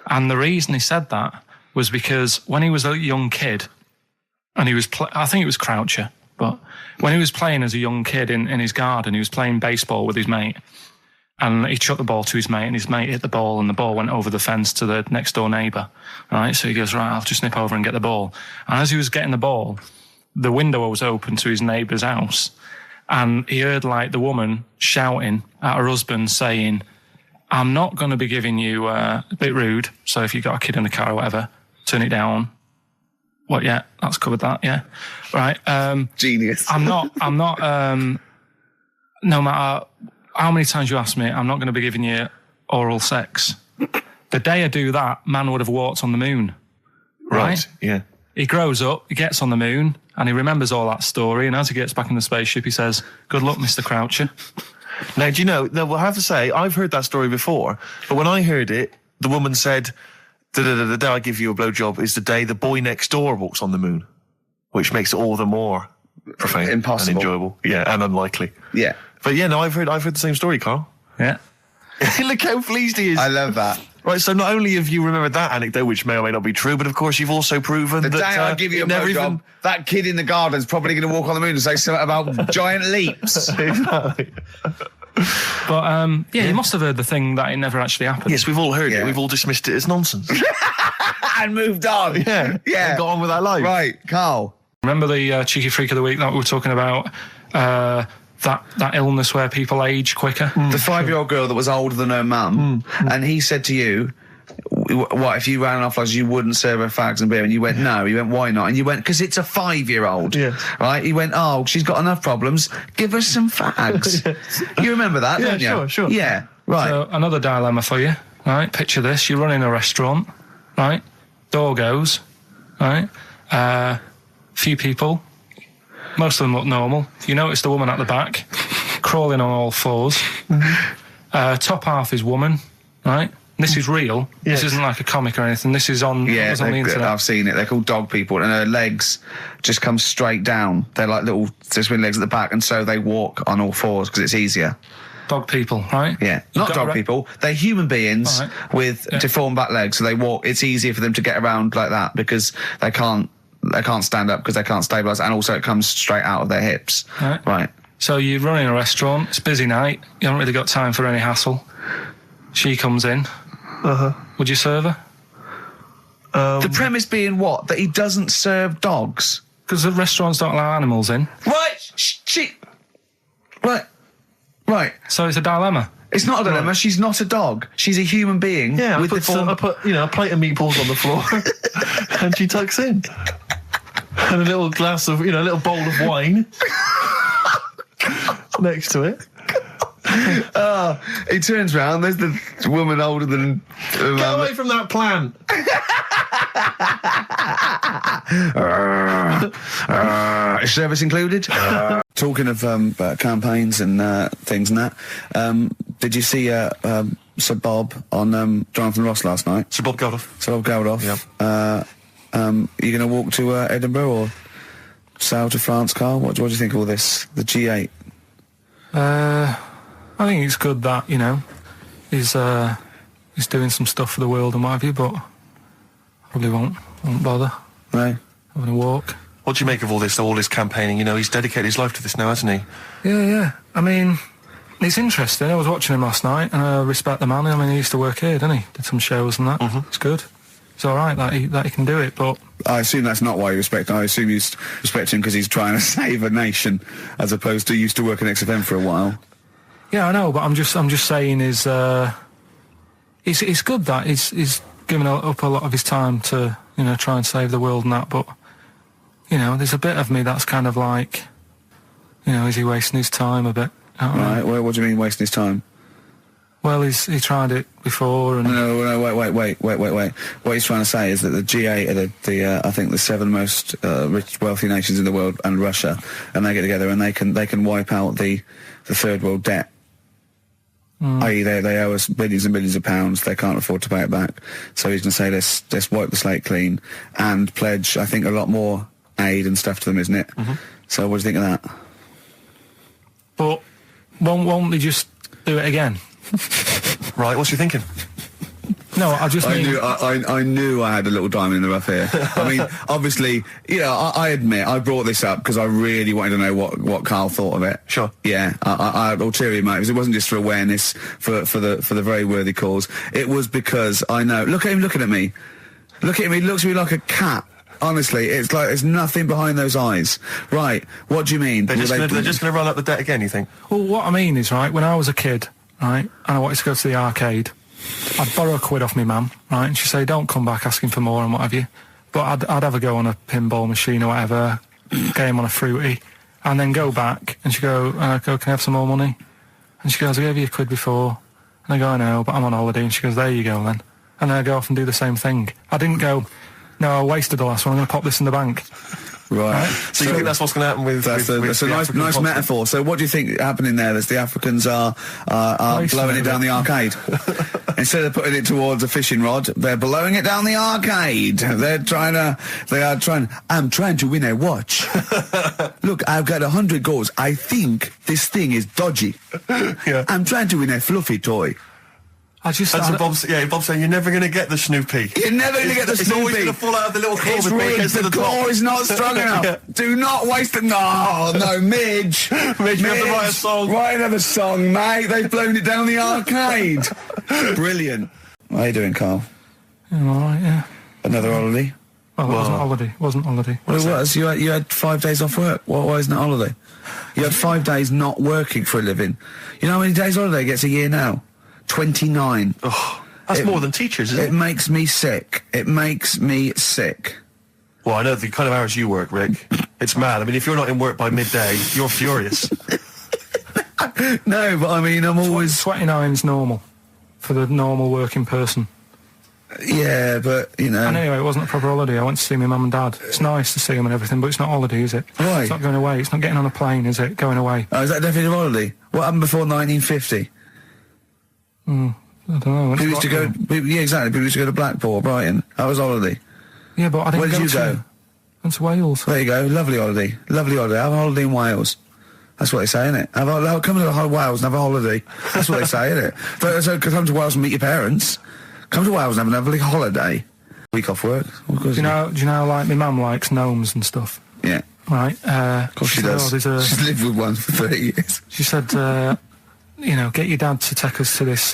Speaker 3: And the reason he said that was because when he was a young kid, and he was, I think it was Croucher, but when he was playing as a young kid in his garden, he was playing baseball with his mate, and he chucked the ball to his mate, and his mate hit the ball, and the ball went over the fence to the next door neighbour. Right, so he goes, right, I'll just nip over and get the ball. And as he was getting the ball, the window was open to his neighbour's house, and he heard like the woman shouting at her husband saying, "I'm not going to be giving you a bit rude, so if you've got a kid in the car or whatever, turn it down. What? Yeah, that's covered that. Yeah, right.
Speaker 2: Genius.
Speaker 3: I'm not. No matter how many times you ask me, I'm not going to be giving you oral sex. The day I do that, man would have walked on the moon. Right?
Speaker 1: Yeah.
Speaker 3: He grows up, he gets on the moon, and he remembers all that story. And as he gets back in the spaceship, he says, "Good luck, Mr. Croucher."
Speaker 1: Now, do you know, I have to say, I've heard that story before, but when I heard it, the woman said, the day I give you a blowjob is the day the boy next door walks on the moon, which makes it all the more profane
Speaker 2: impossible
Speaker 1: and enjoyable. Yeah, and unlikely.
Speaker 2: Yeah.
Speaker 1: But yeah, no, I've heard the same story, Carl.
Speaker 3: Yeah.
Speaker 1: Look how pleased he is.
Speaker 2: I love that.
Speaker 1: Right, so not only have you remembered that anecdote, which may or may not be true, but of course you've also proven
Speaker 2: The
Speaker 1: that...
Speaker 2: day I give you a blowjob, that kid in the garden's probably going to walk on the moon and say something about giant leaps.
Speaker 1: Exactly.
Speaker 3: But, yeah, you must have heard the thing that it never actually happened.
Speaker 1: Yes, we've all heard it. We've all dismissed it as nonsense.
Speaker 2: And moved on.
Speaker 1: Yeah.
Speaker 2: Yeah.
Speaker 1: And got on with our life.
Speaker 2: Right, Carl.
Speaker 3: Remember the cheeky freak of the week that we were talking about? That illness where people age quicker?
Speaker 2: The 5-year-old girl that was older than her mum, and he said to you, what, if you ran off like you wouldn't serve her fags and beer? And you went, no. He went, why not? And you went, because it's a 5-year-old.
Speaker 1: Yeah.
Speaker 2: Right? He went, oh, she's got enough problems. Give her some fags.
Speaker 1: Yes.
Speaker 2: You remember that,
Speaker 1: Yeah,
Speaker 2: don't you?
Speaker 1: sure.
Speaker 2: Yeah, right.
Speaker 3: So another dilemma for you, right? Picture this, you're running a restaurant, right? Door goes, right? Few people, most of them look normal. You notice the woman at the back, crawling on all fours. Top half is woman, right? This is real.
Speaker 1: Yes.
Speaker 3: This isn't like a comic or anything. This is on,
Speaker 2: Yeah,
Speaker 3: on the internet.
Speaker 2: I've seen it. They're called dog people, and her legs just come straight down. They're like little twin legs at the back, and so they walk on all fours because it's easier.
Speaker 3: Dog people, right?
Speaker 2: Yeah,
Speaker 3: You've
Speaker 2: not
Speaker 3: got
Speaker 2: dog people. They're human beings
Speaker 3: All right.
Speaker 2: with deformed back legs, so they walk. It's easier for them to get around like that because they can't stand up because they can't stabilise, and also it comes straight out of their hips. Right.
Speaker 3: So you're running a restaurant. It's a busy night. You haven't really got time for any hassle. She comes in. Would you serve her?
Speaker 2: The premise being what? That he doesn't serve dogs.
Speaker 3: Because the restaurants don't allow animals in.
Speaker 2: Right. Right.
Speaker 3: So it's a dilemma.
Speaker 2: It's not a dilemma. Right. She's not a dog. She's a human being.
Speaker 1: Yeah,
Speaker 2: with
Speaker 1: I put a plate of meatballs on the floor, and she tucks in, and a little glass of, a little bowl of wine next to it.
Speaker 2: He turns round. There's the woman older than.
Speaker 1: Get away from that plant.
Speaker 2: Is service included? Talking of campaigns and things and that, did you see Sir Bob on Jonathan Ross last night?
Speaker 1: Sir Bob Geldof.
Speaker 2: Sir Bob Geldof.
Speaker 1: Yep.
Speaker 2: Are you going to walk to Edinburgh or sail to France, Carl? What do you think of all this? The G8?
Speaker 3: I think it's good that, he's doing some stuff for the world and what have you, but probably won't bother.
Speaker 2: No.
Speaker 3: Having a walk.
Speaker 1: What do you make of all this campaigning? He's dedicated his life to this now, hasn't he?
Speaker 3: Yeah. I mean, it's interesting. I was watching him last night, and I respect the man. I mean, he used to work here, didn't he? Did some shows and that. It's good. It's all right that he can do it, but...
Speaker 2: I assume that's not why you respect him. I assume you respect him because he's trying to save a nation, as opposed to used to work in XFM for a while.
Speaker 3: Yeah, I know, but I'm just saying it's good that he's given up a lot of his time to, try and save the world and that, but, there's a bit of me that's kind of like, is he wasting his time a bit?
Speaker 2: Right, well, what do you mean wasting his time?
Speaker 3: Well, he tried it before and...
Speaker 2: No, wait. What he's trying to say is that the G8 are I think the 7 most rich, wealthy nations in the world, and Russia, and they get together and they can wipe out the third world debt. I.e. they owe us billions and billions of pounds. They can't afford to pay it back. So he's going to say, let's wipe the slate clean and pledge, I think, a lot more aid and stuff to them, isn't it? So what do you think of that?
Speaker 3: But won't they just do it again?
Speaker 1: Right, what's you thinking?
Speaker 3: No, I just mean...
Speaker 2: I knew I had a little diamond in the rough here. I mean, obviously, I admit, I brought this up because I really wanted to know what Carl thought of it.
Speaker 1: Sure.
Speaker 2: Yeah, I had ulterior motives. It wasn't just for awareness, for the very worthy cause. It was because I know... Look at him looking at me. Look at him, he looks at me like a cat. Honestly, it's like there's nothing behind those eyes. Right, what do you mean?
Speaker 1: They're just going to run up the debt again, you think?
Speaker 3: Well, what I mean is, right, when I was a kid, right, and I wanted to go to the arcade, I'd borrow a quid off my mum, right, and she'd say, don't come back asking for more and what have you. But I'd have a go on a pinball machine or whatever, game on a fruity, and then go back, and she'd go, can I have some more money? And she goes, I gave you a quid before. And I go, I know, but I'm on holiday. And she goes, there you go then. And then I go off and do the same thing. I didn't go, no, I wasted the last one, I'm going to pop this in the bank.
Speaker 2: Right.
Speaker 12: So you think that's what's going to happen with...
Speaker 2: That's a nice metaphor. So what do you think happening there? Is the Africans are blowing it down the arcade? Instead of putting it towards a fishing rod, they're blowing it down the arcade. I'm trying to win a watch. Look, I've got 100 goals. I think this thing is dodgy.
Speaker 12: Yeah.
Speaker 2: I'm trying to win a fluffy toy.
Speaker 12: Bob's saying you're never going to get the Snoopy.
Speaker 2: You're never going to get the Snoopy.
Speaker 12: It's always going to fall out of the little claw
Speaker 2: It's
Speaker 12: before it
Speaker 2: rigged.
Speaker 12: gets to
Speaker 2: The
Speaker 12: the top.
Speaker 2: claw is not strong enough.
Speaker 12: Yeah.
Speaker 2: Do not waste it. No, Midge.
Speaker 12: Midge, you have to write a song.
Speaker 2: Write another song, mate. They've blown it down the arcade. Brilliant. How you doing, Carl?
Speaker 3: I'm alright, yeah.
Speaker 2: Another holiday?
Speaker 3: Well, it wasn't holiday. It wasn't holiday.
Speaker 2: Well, it was. You had 5 days off work. Why isn't it holiday? You had 5 days not working for a living. You know how many days holiday gets a year now? 29.
Speaker 12: Oh. That's more than teachers, isn't it?
Speaker 2: It makes me sick. It makes me sick.
Speaker 12: Well, I know the kind of hours you work, Rick. It's mad. I mean, if you're not in work by midday, you're furious.
Speaker 2: No, but I mean, I'm always...
Speaker 3: 29's normal for the normal working person.
Speaker 2: Yeah, but, you know...
Speaker 3: And anyway, it wasn't a proper holiday. I went to see my mum and dad. It's nice to see them and everything, but it's not holiday, is it?
Speaker 2: Why?
Speaker 3: It's not going away. It's not getting on a plane, is it? Going away.
Speaker 2: Oh, is that definitely a holiday? What happened before 1950?
Speaker 3: I don't know.
Speaker 2: People used to go... Yeah, exactly. People used to go to Blackpool or Brighton. That was holiday.
Speaker 3: Yeah, but I didn't
Speaker 2: Where did you go?
Speaker 3: Went to Wales.
Speaker 2: There you go. Lovely holiday. Lovely holiday. Have a holiday in Wales. That's what they say, innit? Come to Wales and have a holiday. That's what they say, innit? So come to Wales and meet your parents. Come to Wales and have a lovely holiday. Week off work.
Speaker 3: Do you know, like, my mum likes gnomes and stuff?
Speaker 2: Yeah.
Speaker 3: Right.
Speaker 2: Of course she does. She's lived with one for 30 years.
Speaker 3: She said, get your dad to take us to this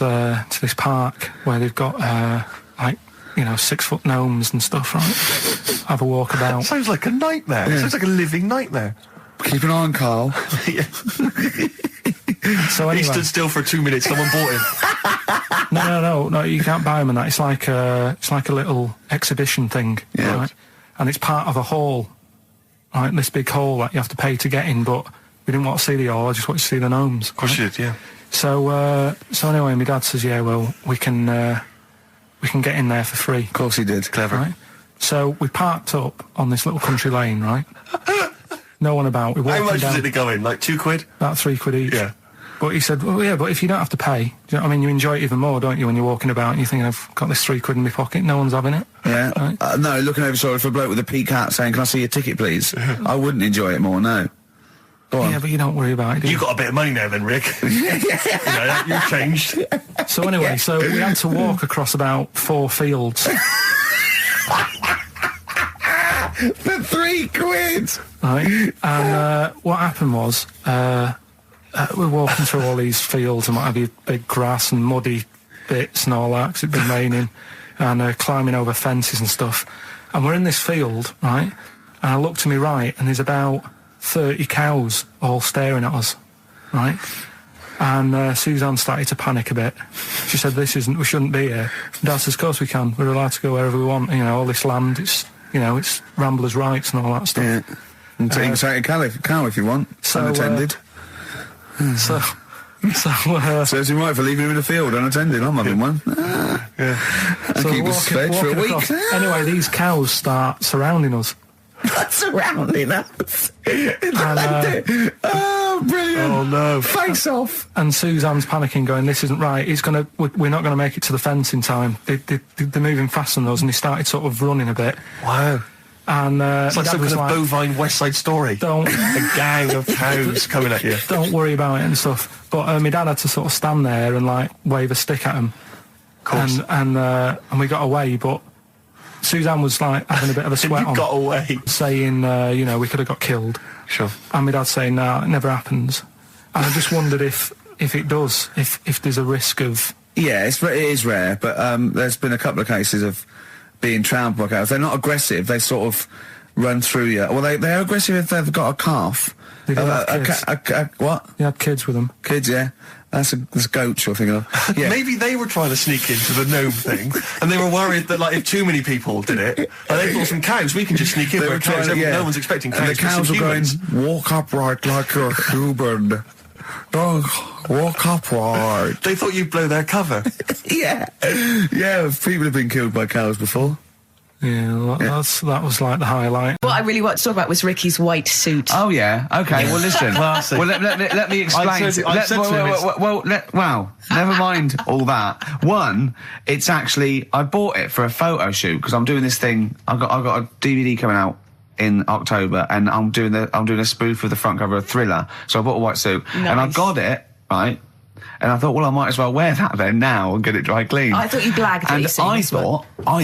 Speaker 3: park where they've got, 6-foot gnomes and stuff, right? Have a walk about.
Speaker 12: Sounds like a nightmare.
Speaker 2: Yeah.
Speaker 12: Sounds like a living nightmare.
Speaker 2: Keep an eye on Carl.
Speaker 3: So anyway,
Speaker 12: he stood still for 2 minutes. Someone bought him.
Speaker 3: No. You can't buy them and that. It's like a little exhibition thing,
Speaker 2: yeah.
Speaker 3: Right? And it's part of a hall, right? This big hall that you have to pay to get in. But we didn't want to see the hall. I just wanted to see the gnomes.
Speaker 12: Of course you did, yeah.
Speaker 3: So anyway, my dad says, yeah, well, we can get in there for free.
Speaker 2: Of course he did.
Speaker 12: Clever.
Speaker 3: Right? So we parked up on this little country lane, right? No one about. We
Speaker 12: How much
Speaker 3: down,
Speaker 12: was it to go in? Like £2?
Speaker 3: About £3 each.
Speaker 12: Yeah.
Speaker 3: But he said, well, yeah, but if you don't have to pay, do you know what I mean? You enjoy it even more, don't you, when you're walking about and you're thinking, I've got this £3 in my pocket, no one's having it.
Speaker 2: Yeah.
Speaker 3: Right?
Speaker 2: No, looking over shoulder for a bloke with a peak hat saying, can I see your ticket, please? I wouldn't enjoy it more, no. Go on.
Speaker 3: Yeah, but you don't worry about it, do you?
Speaker 12: You got a bit of money now then, Rick. You've changed.
Speaker 3: So anyway, so we had to walk across about 4 fields.
Speaker 2: For £3?
Speaker 3: Right. And what happened was, we're walking through all these fields and what have you, big grass and muddy bits and all that, because it'd been raining, and climbing over fences and stuff. And we're in this field, right? And I look to my right, and there's about 30 cows all staring at us, right? And Suzanne started to panic a bit. She said, we shouldn't be here. Dad says, of course we can. We're allowed to go wherever we want. You know, all this land, it's ramblers' rights and all that stuff.
Speaker 2: Yeah. And take a cow if you want, unattended. Serves him right for leaving him in the field unattended. I'm having one.
Speaker 12: Yeah.
Speaker 2: And keep us fed for a week.
Speaker 3: Anyway, these cows start surrounding us.
Speaker 2: Surrounding us. Oh, brilliant.
Speaker 12: Oh, no.
Speaker 2: Face off.
Speaker 3: And Suzanne's panicking, going, this isn't right. We're not going to make it to the fence in time. They're moving faster than us, and they started sort of running a bit.
Speaker 12: Wow.
Speaker 3: And
Speaker 12: it's like some kind of bovine West Side Story.
Speaker 3: A
Speaker 12: gang of cows coming at you.
Speaker 3: Don't worry about it and stuff. But my dad had to sort of stand there and wave a stick at him.
Speaker 12: Of course.
Speaker 3: And we got away, but Suzanne was having a bit of a sweat on.
Speaker 12: Got away.
Speaker 3: Saying, we could have got killed.
Speaker 12: Sure.
Speaker 3: And my dad saying, no, it never happens. And I just wondered if it does, if there's a risk of...
Speaker 2: Yeah, it is rare, but there's been a couple of cases of being trampled by cows. They're not aggressive. They sort of run through you. Well, they're aggressive if they've got a calf.
Speaker 3: They do have kids.
Speaker 2: What?
Speaker 3: They had kids with them.
Speaker 2: Kids, yeah. That's a goat you're thinking of. Yeah.
Speaker 1: Maybe they were trying to sneak into the gnome thing, and they were worried that, like, if too many people did it, they thought some cows, we can just sneak in.
Speaker 2: They were trying to,
Speaker 1: no one's expecting cows.
Speaker 2: And the cows were going, walk upright like you're a human. Don't walk upright.
Speaker 1: They thought you'd blow their cover.
Speaker 2: Yeah. Yeah, people have been killed by cows before.
Speaker 3: Yeah, that was like the highlight.
Speaker 10: What I really want to talk about was Ricky's white suit.
Speaker 6: Oh yeah. Okay. Well, listen.
Speaker 1: Classic.
Speaker 6: Well, let me explain. Wow. Never mind all that. One, it's actually I bought it for a photo shoot because I'm doing this thing. I've got a DVD coming out in October, and I'm doing a spoof of the front cover of Thriller. So I bought a white suit, and I got it right. And I thought, well, I might as well wear that then now and get it dry clean.
Speaker 10: I thought you blagged
Speaker 6: and
Speaker 10: it.
Speaker 6: I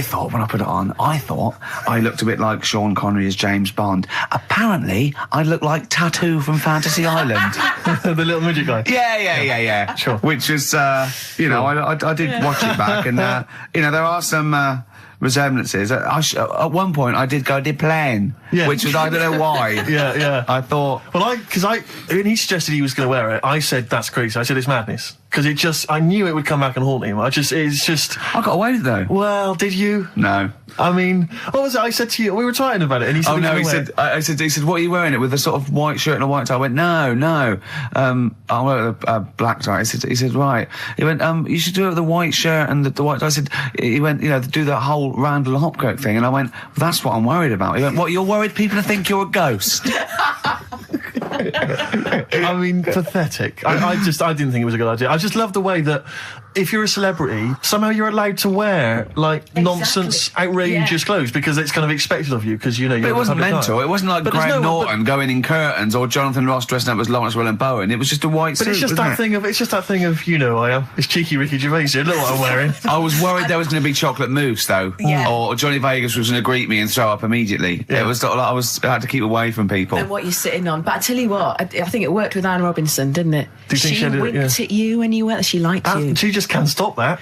Speaker 6: thought when I put it on, I thought I looked a bit like Sean Connery as James Bond. Apparently, I looked like Tattoo from Fantasy Island.
Speaker 1: The little midget guy.
Speaker 6: Yeah.
Speaker 1: Sure.
Speaker 6: Which was, I did watch it back, and there are some resemblances. At one point, I did plan, which was I don't know why.
Speaker 1: Yeah.
Speaker 6: I thought.
Speaker 1: Well, when he suggested he was going to wear it, I said that's crazy. I said it's madness because I knew it would come back and haunt him. I
Speaker 6: got away with it though.
Speaker 1: Well, did you?
Speaker 6: No.
Speaker 1: I mean, what was it I said to you? We were talking about it, and he said,
Speaker 6: "Oh no!" He said, "What are you wearing it with? A sort of white shirt and a white tie." I went, "No. I wear a black tie." He said, "Right." He went, "You should do it with the white shirt and the white tie." He went, do the whole Randall Hopkirk thing, and I went, well, "That's what I'm worried about." He went, "What? You're worried people think you're a ghost?"
Speaker 1: I mean, pathetic. I didn't think it was a good idea. I just love the way that if you're a celebrity, somehow you're allowed to wear nonsense, outrageous clothes because it's kind of expected of you because you're.
Speaker 6: But it wasn't mental. It wasn't like Graham Norton going in curtains or Jonathan Ross dressing up as Lawrence Bowen. It was just a white suit.
Speaker 1: But it's just that thing of I am. It's cheeky Ricky Gervais. You look what I'm wearing.
Speaker 6: I was worried there was going to be chocolate mousse though, or Johnny Vegas was going to greet me and throw up immediately. Yeah. It was sort of like I had to keep away from people.
Speaker 10: And what you're sitting on. But I tell you what, I think it worked with Anne Robinson, didn't it?
Speaker 1: Do you think
Speaker 10: she winked at you when you went. She liked you.
Speaker 1: She just can't stop that.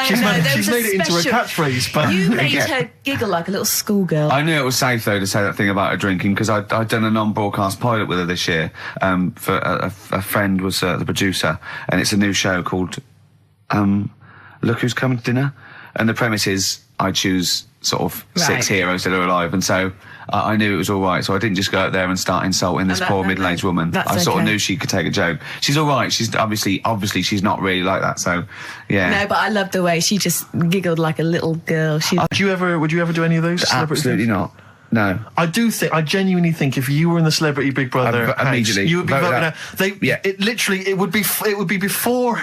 Speaker 1: She's made it into a catchphrase. But
Speaker 10: you made her giggle like a little schoolgirl.
Speaker 6: I knew it was safe though to say that thing about her drinking because I'd done a non-broadcast pilot with her this year. For a friend was the producer, and it's a new show called Look Who's Coming to Dinner, and the premise is I choose sort of 6 heroes that are alive, and so I knew it was all right, so I didn't just go out there and start insulting this poor middle-aged woman. I sort of knew she could take a joke. She's all right. She's obviously she's not really like that. So yeah.
Speaker 10: No, but I loved the way she just giggled like a little girl.
Speaker 1: Would you ever do any of those?
Speaker 6: Absolutely not. No.
Speaker 1: I genuinely think if you were in the Celebrity Big Brother house,
Speaker 6: immediately
Speaker 1: you would be voted out. It would be before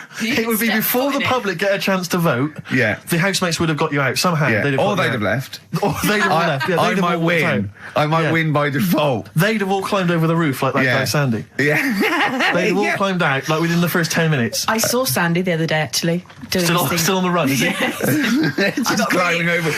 Speaker 1: the public get a chance to vote.
Speaker 6: Yeah.
Speaker 1: The housemates would have got you out somehow.
Speaker 6: Yeah.
Speaker 1: They'd have
Speaker 6: left.
Speaker 1: Or they'd have left. Yeah,
Speaker 6: I might win. I might win by default.
Speaker 1: They'd have all climbed over the roof like that guy Sandy.
Speaker 6: Yeah.
Speaker 1: They'd have all climbed out like within the first 10 minutes.
Speaker 10: I saw Sandy the other day actually doing
Speaker 1: still on the run, is he?
Speaker 6: Just climbing over.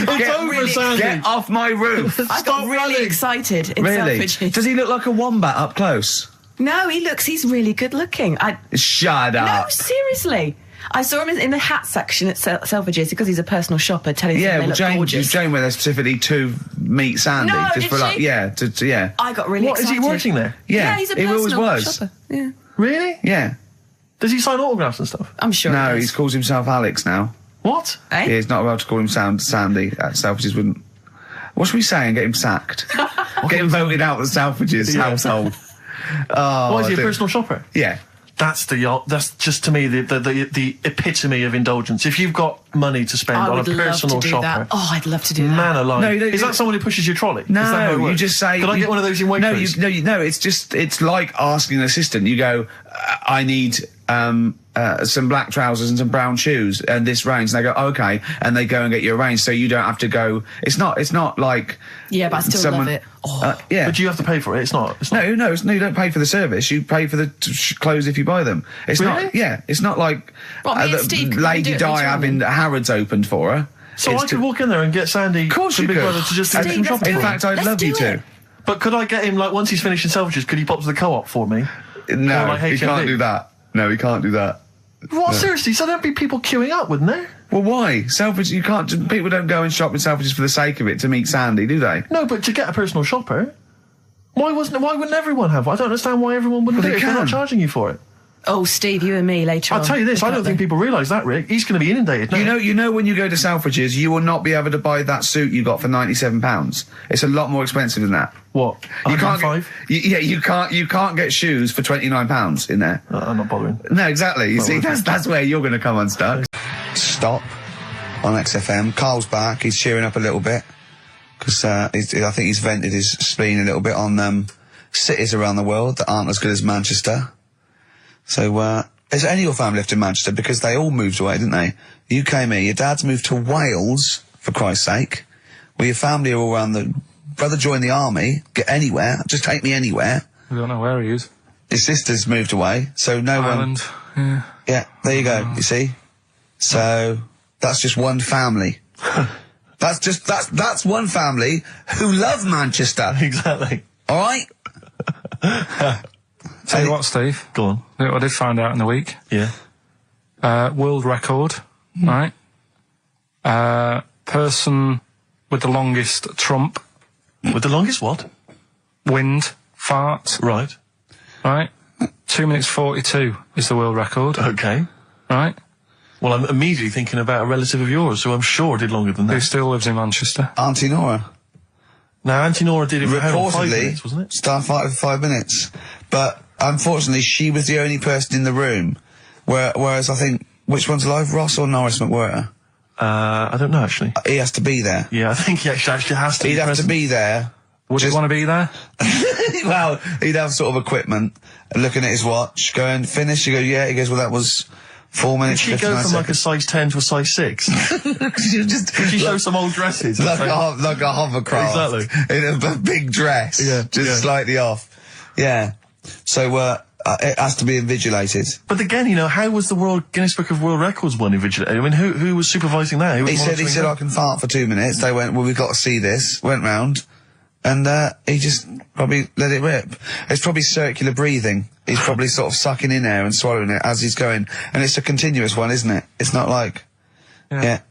Speaker 1: Sandy.
Speaker 6: Get off my roof.
Speaker 10: Really excited in Selfridges.
Speaker 6: Does he look like a wombat up close?
Speaker 10: No, he's really good looking.
Speaker 6: Shut up.
Speaker 10: No, seriously. I saw him in the hat section at Selfridges because he's a personal shopper telling them they look gorgeous.
Speaker 6: Jane went there specifically to meet Sandy.
Speaker 10: No,
Speaker 6: just
Speaker 10: did she?
Speaker 6: Yeah.
Speaker 10: I got really excited.
Speaker 1: Is he working there?
Speaker 6: Yeah,
Speaker 10: he's a personal shopper. Yeah.
Speaker 1: Really?
Speaker 6: Yeah.
Speaker 1: Does he sign autographs and stuff?
Speaker 10: I'm sure
Speaker 6: No, he calls himself Alex now.
Speaker 1: What?
Speaker 10: Eh?
Speaker 6: Yeah, he's not allowed to call him Sandy. Selfridges wouldn't. What should we say and get him sacked? Get him voted out of the Selfridges household.
Speaker 1: Why is he a personal shopper?
Speaker 6: Yeah.
Speaker 1: That's just to me the epitome of indulgence. If you've got money to spend on a personal shopper,
Speaker 10: that. Oh, I'd love to do that.
Speaker 1: Man alive!
Speaker 6: No,
Speaker 1: is that someone who pushes your trolley?
Speaker 6: No, you just say.
Speaker 1: Could I get one of those in Waitrose?
Speaker 6: No. It's like asking an assistant. You go, I need some black trousers and some brown shoes and this range, and they go, okay, and they go and get you a range, so you don't have to go. It's not like.
Speaker 10: Yeah, but I still love it.
Speaker 6: Yeah,
Speaker 1: but you have to pay for it. It's not.
Speaker 6: No, you don't pay for the service. You pay for the clothes if you buy them. It's
Speaker 1: really?
Speaker 6: not. Yeah, it's not like Lady Di having Harrods opened for her.
Speaker 1: So I could walk in there and get Sandy.
Speaker 6: Of course you could.
Speaker 1: Big Brother to just do some shopping.
Speaker 6: In fact, I'd love you to.
Speaker 1: But could I get him once he's finished in Selfridges? Could he pop to the Co-op for me?
Speaker 6: No, he can't do that. No, he can't do that.
Speaker 1: What? No. Seriously? So there'd be people queuing up, wouldn't there?
Speaker 6: Well, why? Selfridges, you can't. People don't go and shop in Selfridges for the sake of it to meet Sandy, do they?
Speaker 1: No, but to get a personal shopper, why wouldn't everyone have one? I don't understand why everyone wouldn't do it if they're not charging you for it.
Speaker 10: Oh, Steve, you and me later on.
Speaker 12: I'll tell you this, I don't think people realise that, Rick. He's going to be inundated now.
Speaker 2: You know, when you go to Selfridges, you will not be able to buy that suit you got for £97. It's a lot more expensive than that.
Speaker 12: What?
Speaker 2: You can't.
Speaker 12: $105?
Speaker 2: You can't get shoes for £29 in there.
Speaker 12: I'm not bothering.
Speaker 2: No, exactly. You see, that's where you're going to come unstuck. Stop on XFM. Carl's back. He's cheering up a little bit because I think he's vented his spleen a little bit on cities around the world that aren't as good as Manchester. So, has any of your family lived in Manchester? Because they all moved away, didn't they? You came here, your dad's moved to Wales, for Christ's sake. Well, your family are all around brother joined the army, get anywhere, just take me anywhere.
Speaker 3: We don't know where he is.
Speaker 2: His sister's moved away, so no
Speaker 3: Ireland,
Speaker 2: one... Yeah, there you go, you see? So, that's just one family. That's one family who love Manchester.
Speaker 12: Exactly.
Speaker 2: Alright?
Speaker 3: Tell you what, Steve.
Speaker 12: Go on.
Speaker 3: Look what I did find out in the week.
Speaker 12: Yeah.
Speaker 3: World record, right? Person with the longest trump.
Speaker 12: With the longest what?
Speaker 3: Wind. Fart.
Speaker 12: Right.
Speaker 3: Right? 2 minutes 42 is the world record.
Speaker 12: Okay.
Speaker 3: Right?
Speaker 12: Well, I'm immediately thinking about a relative of yours who I'm sure did longer than that.
Speaker 3: Who still lives in Manchester.
Speaker 2: Auntie Nora.
Speaker 12: Now, Auntie Nora did it for how long? 5
Speaker 2: Reportedly,
Speaker 12: minutes, wasn't it?
Speaker 2: Starfighter for 5 minutes. But, unfortunately, she was the only person in the room. Whereas I think, which one's alive, Ross or Norris McWhirter?
Speaker 12: I don't know, actually.
Speaker 2: He has to be there.
Speaker 12: Yeah, I think he actually has to
Speaker 2: He'd
Speaker 12: be
Speaker 2: have
Speaker 12: present.
Speaker 2: to be there.
Speaker 3: Would you want to be there?
Speaker 2: Well, he'd have sort of equipment, looking at his watch, going, finish? You go, yeah. He goes, well, that was 4 minutes.
Speaker 12: Did she go from like a size 10 to a size 6? Did she show some old dresses?
Speaker 2: Like a hovercraft.
Speaker 12: Exactly.
Speaker 2: In a big dress.
Speaker 12: Yeah.
Speaker 2: Just slightly off. Yeah. So, it has to be invigilated.
Speaker 12: But again, you know, how was the Guinness Book of World Records one invigilated? I mean, who was supervising that? Who was
Speaker 2: He said, I can fart for 2 minutes. They went, well, we've got to see this. Went round. And, he just probably let it rip. It's probably circular breathing. He's probably sort of sucking in air and swallowing it as he's going. And it's a continuous one, isn't it? It's not like... Yeah.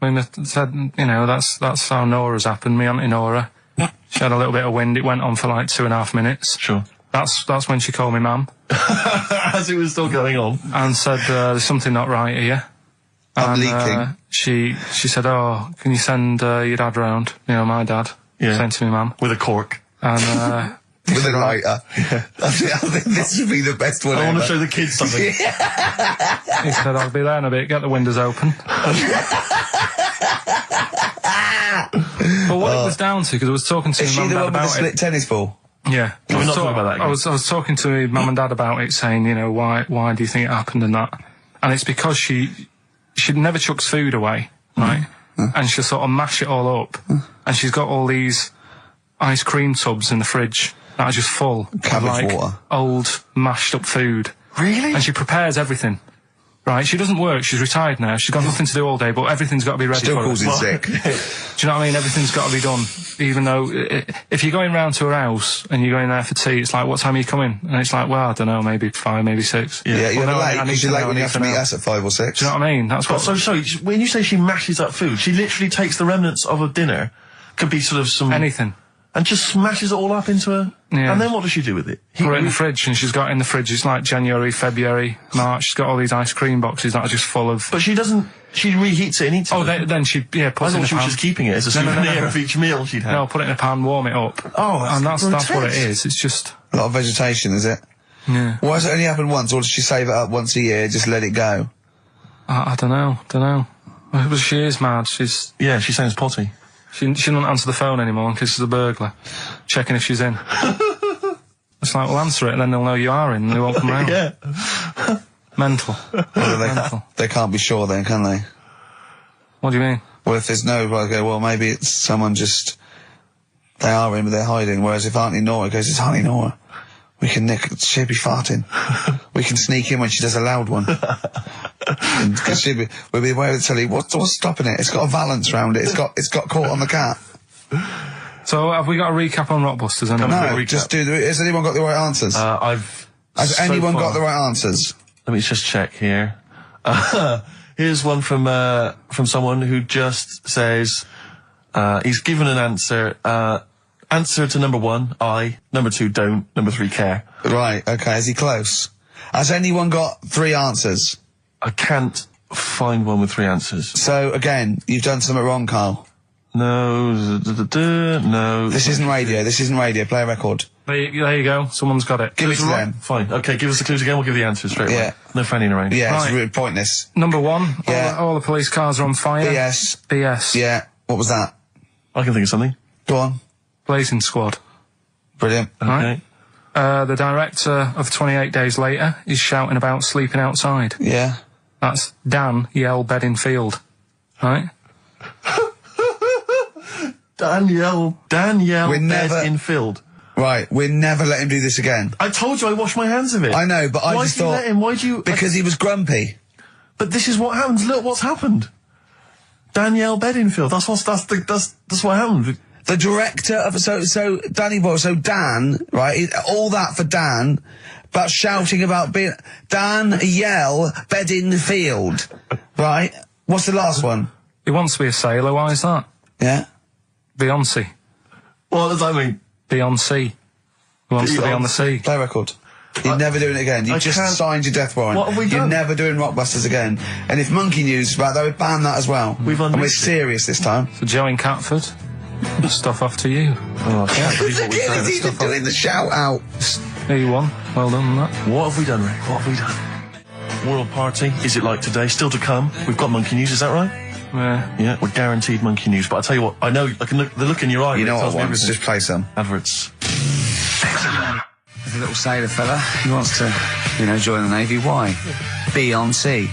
Speaker 3: I mean, they said, you know, that's how Nora's happened. Me Auntie Nora. She had a little bit of wind. It went on for like 2.5 minutes.
Speaker 12: Sure.
Speaker 3: That's when she called me ma'am.
Speaker 12: As it was still going on.
Speaker 3: And said, there's something not right here.
Speaker 2: I'm leaking.
Speaker 3: She said, oh, can you send your dad round? You know, my dad.
Speaker 12: Yeah.
Speaker 3: Sent to me ma'am.
Speaker 12: With a cork.
Speaker 3: And,
Speaker 2: with a lighter. Yeah. I think this would be the best one
Speaker 12: I
Speaker 2: ever.
Speaker 12: want to show the kids something.
Speaker 3: He said, I'll be there in a bit, get the windows open. But what it was down to, because I was talking to
Speaker 2: Is
Speaker 3: my
Speaker 2: she
Speaker 3: mum
Speaker 2: the
Speaker 3: and
Speaker 2: one
Speaker 3: dad
Speaker 2: with the
Speaker 3: about
Speaker 2: split
Speaker 3: it.
Speaker 2: tennis ball?
Speaker 3: Yeah.
Speaker 12: We're not talking about that again.
Speaker 3: I was talking to my mum and dad about it, saying, you know, why do you think it happened and that? And it's because she never chucks food away, right? And she'll sort of mash it all up. And she's got all these ice cream tubs in the fridge that are just full
Speaker 2: Cabbage
Speaker 3: of, like,
Speaker 2: water.
Speaker 3: old, mashed up food.
Speaker 12: Really?
Speaker 3: And she prepares everything. Right, she doesn't work, she's retired now, she's got nothing to do all day, but everything's got to be ready
Speaker 2: Still
Speaker 3: for her.
Speaker 2: calls in sick.
Speaker 3: Do you know what I mean? Everything's got to be done. Even though, if you're going round to her house and you're going there for tea, it's like, what time are you coming? And it's like, well, I don't know, maybe 5, maybe 6.
Speaker 2: Yeah, you're
Speaker 3: Well, no,
Speaker 2: late,
Speaker 3: I need
Speaker 2: because
Speaker 3: to
Speaker 2: you're late
Speaker 3: know,
Speaker 2: when
Speaker 3: I
Speaker 2: you
Speaker 3: need
Speaker 2: have to
Speaker 3: to
Speaker 2: meet
Speaker 3: know.
Speaker 2: us at 5 or 6.
Speaker 3: Do you know what I mean? That's what...
Speaker 12: So, when you say she mashes up food, she literally takes the remnants of a dinner, could be sort of some...
Speaker 3: Anything.
Speaker 12: And just smashes it all up into a...
Speaker 3: Yeah.
Speaker 12: And then what does she do with it?
Speaker 3: Put it in the fridge, and she's got in the fridge, it's like January, February, March, she's got all these ice cream boxes that are just full of...
Speaker 12: But she doesn't... She reheats it and eats it.
Speaker 3: Oh, then she, puts
Speaker 12: I
Speaker 3: it in
Speaker 12: thought
Speaker 3: a
Speaker 12: she was
Speaker 3: pan.
Speaker 12: just keeping it as a souvenir of each meal she'd had.
Speaker 3: No, put it in a pan, warm it up.
Speaker 12: Oh,
Speaker 3: and that's what it
Speaker 12: grotesque.
Speaker 3: is, it's just...
Speaker 2: A lot of vegetation, is it?
Speaker 3: Yeah.
Speaker 2: Why does it only happen once, or does she save it up once a year, just let it go?
Speaker 3: I don't know. Well, she is mad, she's...
Speaker 12: Yeah, she sounds potty.
Speaker 3: She doesn't answer the phone anymore in case there's a burglar. Checking if she's in. It's like, well, answer it and then they'll know you are in and they won't come round.
Speaker 12: Yeah.
Speaker 3: Mental.
Speaker 2: Well, they can't be sure then, can they?
Speaker 3: What do you mean?
Speaker 2: Well, if there's no, well, maybe it's someone just... They are in, but they're hiding. Whereas if Auntie Nora goes, it's Auntie Nora, we can she'll be farting. We can sneak in when she does a loud one. Because we'll be aware of the telly. What's stopping it? It's got a valance round it. It's got caught on the cat.
Speaker 3: So have we got a recap on Rockbusters?
Speaker 2: No, just do has anyone got the right answers? Has anyone got the right answers?
Speaker 12: Let me just check here. Here's one from someone who just says, he's given an answer, answer to number 1, I, number 2, don't, number 3, care.
Speaker 2: Right, okay, is he close? Has anyone got 3 answers?
Speaker 1: I can't find one with 3 answers.
Speaker 2: So, again, you've done something wrong, Carl.
Speaker 1: No, no.
Speaker 2: This isn't radio. Play a record.
Speaker 3: There you go. Someone's got it.
Speaker 2: Give it to them.
Speaker 1: Fine. Okay, give us the clues again. We'll give the answers straight away.
Speaker 2: Yeah.
Speaker 1: No fanning around.
Speaker 2: Yeah,
Speaker 3: Right.
Speaker 2: it's really pointless.
Speaker 3: Number 1.
Speaker 2: Yeah.
Speaker 3: All the police cars are on fire.
Speaker 2: BS.
Speaker 3: BS.
Speaker 2: Yeah. What was that?
Speaker 1: I can think of something.
Speaker 2: Go on.
Speaker 3: Blazing Squad.
Speaker 2: Brilliant.
Speaker 1: Okay.
Speaker 3: The director of 28 Days Later is shouting about sleeping outside.
Speaker 2: Yeah.
Speaker 3: That's Dan Yell Bedingfield. Right?
Speaker 1: Danielle
Speaker 2: We're never-
Speaker 1: Bedingfield.
Speaker 2: Right, we'll never let him do this again.
Speaker 1: I told you I washed my hands of it.
Speaker 2: I know, but I
Speaker 1: Why
Speaker 2: just
Speaker 1: did you
Speaker 2: thought...
Speaker 1: let him? Why do you...
Speaker 2: Because he was grumpy.
Speaker 1: But this is what happens. Look what's happened. Danielle Bedingfield. That's what happened.
Speaker 2: The director of... So Danny Boyle, so Dan, right, all that for Dan, but shouting about being... Dan Yell Bedingfield, right? What's the last one?
Speaker 3: He wants to be a sailor. Why is that?
Speaker 2: Yeah?
Speaker 3: Beyonce.
Speaker 1: What does that mean?
Speaker 3: Beyonce. Who wants to be on the sea.
Speaker 2: Play a record. You're never doing it again. You just signed your death warrant.
Speaker 1: What have we done?
Speaker 2: You're never doing Rockbusters again. And if Monkey News is back, they would ban that as well.
Speaker 1: We've
Speaker 2: and we're
Speaker 1: unleashed it.
Speaker 2: serious this time.
Speaker 3: So Joe in Catford. Stuff off to you.
Speaker 1: Oh, I can't believe what we've done.
Speaker 2: He's even doing the shout out.
Speaker 3: There you won. Well done on that.
Speaker 1: What have we done, Rick? What have we done? World Party, is it like today? Still to come. We've got Monkey News, is that right?
Speaker 3: Yeah.
Speaker 1: Yeah, we're guaranteed Monkey News. But I tell you what, I know, I can look, the look in your eye.
Speaker 2: You know
Speaker 1: tells
Speaker 2: what I
Speaker 1: me
Speaker 2: want?
Speaker 1: everything.
Speaker 2: Just play some.
Speaker 1: Adverts.
Speaker 2: There's a little sailor fella. He wants to, join the Navy. Why? Beyonce.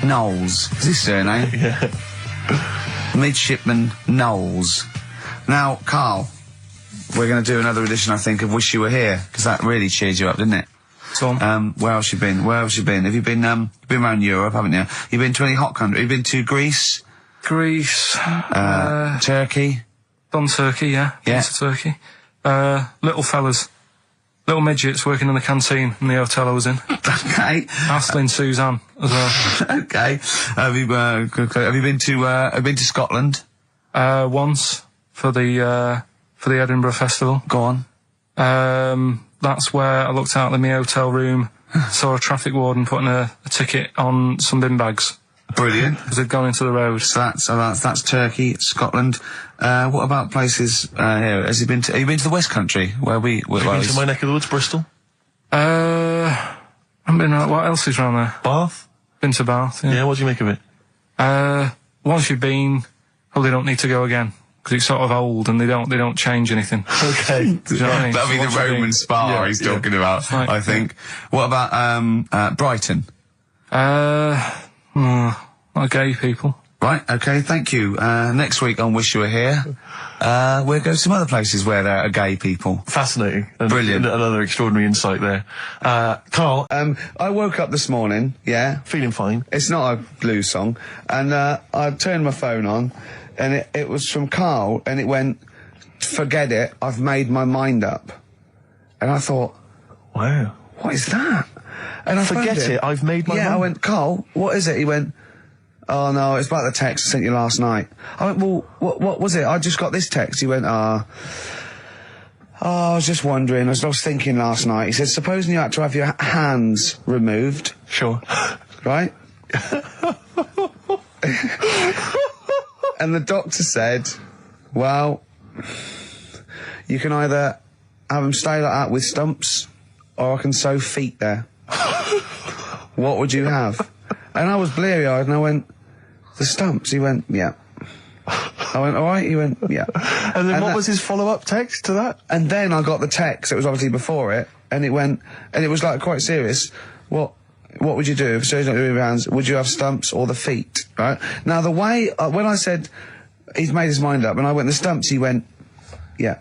Speaker 2: Knowles. Is his surname?
Speaker 1: Yeah.
Speaker 2: Midshipman Knowles. Now, Carl, we're going to do another edition, I think, of Wish You Were Here, because that really cheered you up, didn't it?
Speaker 3: So,
Speaker 2: where else you been? Have you been, you've been around Europe, haven't you? You've been to any hot country? You've been to Greece? Turkey?
Speaker 3: Done Turkey, yeah.
Speaker 2: Yeah.
Speaker 3: Been to Turkey. Little fellas. Little midgets working in the canteen in the hotel I was in.
Speaker 2: Okay.
Speaker 3: Astley Suzanne as well.
Speaker 2: Okay. Have you been to Scotland?
Speaker 3: Once for the Edinburgh Festival.
Speaker 2: Go on.
Speaker 3: That's where I looked out in my hotel room, saw a traffic warden putting a ticket on some bin bags.
Speaker 2: Brilliant.
Speaker 3: Because they'd gone into the road.
Speaker 2: So that's Turkey, Scotland. What about places here? Have you been to the West Country where we?
Speaker 1: Have you been to my neck of the woods, Bristol?
Speaker 3: I haven't been. What else is around there?
Speaker 1: Bath.
Speaker 3: Been to Bath. Yeah.
Speaker 1: Yeah. What do you make of it?
Speaker 3: Once you've been, probably don't need to go again because it's sort of old and they don't change anything.
Speaker 1: Okay.
Speaker 3: Do you know what I mean?
Speaker 2: That'll be the Roman spa he's talking about.
Speaker 3: Right.
Speaker 2: I think. What about Brighton?
Speaker 3: Not gay people.
Speaker 2: Right, okay, thank you. Next week on Wish You Were Here, we'll go to some other places where there are gay people.
Speaker 1: Fascinating.
Speaker 2: Brilliant.
Speaker 1: Another extraordinary insight there. Carl.
Speaker 2: I woke up this morning, yeah.
Speaker 1: Feeling fine.
Speaker 2: It's not a blues song. And I turned my phone on, and it was from Carl, and it went, "Forget it, I've made my mind up." And I thought,
Speaker 1: wow.
Speaker 2: What is that? And I
Speaker 1: Forget
Speaker 2: phoned him.
Speaker 1: it, I've made my mind.
Speaker 2: I went, "Carl, what is it?" He went, "Oh no, it's about the text I sent you last night." I went, "Well, what was it? I just got this text." He went, I was just wondering, I was thinking last night." He said, "Supposing you had to have your hands removed."
Speaker 1: Sure.
Speaker 2: Right? And the doctor said, "Well, you can either have them stay like that with stumps, or I can sew feet there. What would you have?" And I was bleary-eyed, and I went, "The stumps." He went, "Yeah." I went, "All right." He went, "Yeah."
Speaker 1: And then what was his follow-up text to that?
Speaker 2: And then I got the text, it was obviously before it, and it went, and it was like quite serious. What would you do if surgery not doing with your hands? Would you have stumps or the feet? Right? Now the way, when I said he's made his mind up, and I went the stumps, he went, "Yeah."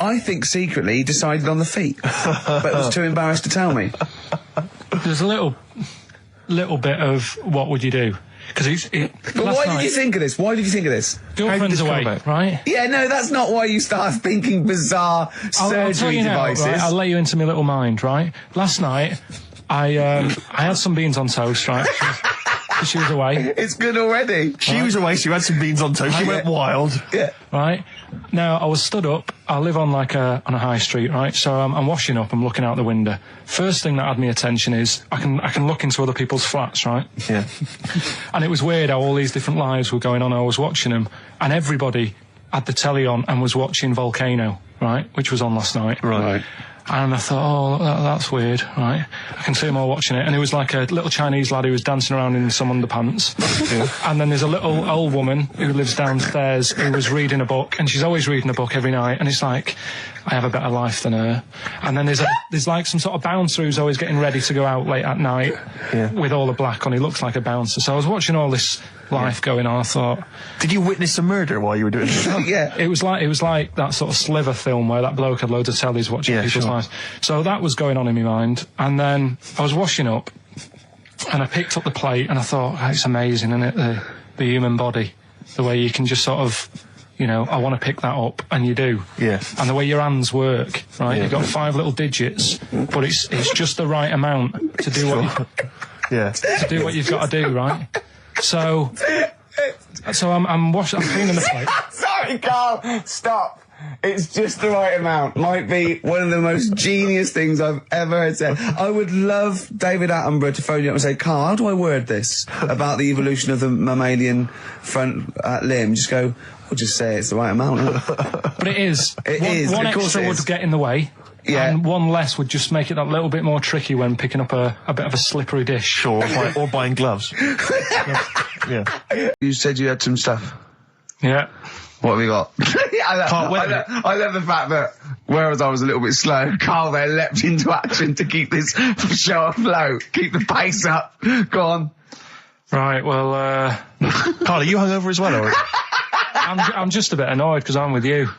Speaker 2: I think secretly he decided on the feet, but was too embarrassed to tell me.
Speaker 3: There's a little bit of what would you do? Because
Speaker 2: But why did you think of this? Why did you think of this?
Speaker 3: Girlfriend's away, right?
Speaker 2: Yeah, no, that's not why you start thinking bizarre surgery
Speaker 3: I'll tell you now,
Speaker 2: devices.
Speaker 3: right? I'll let you into my little mind, right? Last night, I had some beans on toast, right? She was away.
Speaker 6: It's good already.
Speaker 12: She was away, so you had some beans on toast. She went wild.
Speaker 6: Yeah.
Speaker 3: Right. Now, I was stood up. I live on on a high street, right? So I'm washing up. I'm looking out the window. First thing that had my attention is I can look into other people's flats, right?
Speaker 12: Yeah.
Speaker 3: And it was weird how all these different lives were going on. I was watching them, and everybody had the telly on and was watching Volcano, right? Which was on last night.
Speaker 12: Right.
Speaker 3: And I thought, oh, that's weird, right? I can see them all watching it. And it was like a little Chinese lad who was dancing around in some underpants. And then there's a little old woman who lives downstairs who was reading a book, and she's always reading a book every night. And it's like, I have a better life than her. And then there's like some sort of bouncer who's always getting ready to go out late at night with all the black on. He looks like a bouncer. So I was watching all this life going on. I thought,
Speaker 12: did you witness a murder while you were doing this?
Speaker 6: Yeah.
Speaker 3: It was like that sort of Sliver film where that bloke had loads of tellies watching people's lives. So that was going on in my mind. And then I was washing up, and I picked up the plate, and I thought, oh, it's amazing, isn't it? The human body, the way you can just sort of, I want to pick that up, and you do.
Speaker 12: Yeah.
Speaker 3: And the way your hands work, right?
Speaker 12: Yeah.
Speaker 3: You've got 5 little digits, but it's just the right amount to do to do what you've got to do, right? So I'm cleaning the plate.
Speaker 6: Sorry, Carl. Stop. It's just the right amount. Might be one of the most genius things I've ever heard said. I would love David Attenborough to phone you up and say, Carl, how do I word this about the evolution of the mammalian front limb? Just go, I'll just say it's the right amount.
Speaker 3: But it is. One
Speaker 6: of course
Speaker 3: extra
Speaker 6: it
Speaker 3: would
Speaker 6: is.
Speaker 3: get in the way.
Speaker 6: Yeah.
Speaker 3: And one less would just make it that little bit more tricky when picking up a bit of a slippery dish.
Speaker 12: Sure, or buying gloves. Yeah.
Speaker 6: You said you had some stuff.
Speaker 3: Yeah.
Speaker 6: What have we got? I love the fact that, whereas I was a little bit slow, Carl there leapt into action to keep this show afloat, keep the pace up. Go on.
Speaker 3: Right, well,
Speaker 12: Carl, are you hungover as well, or?
Speaker 3: I'm just a bit annoyed because I'm with you.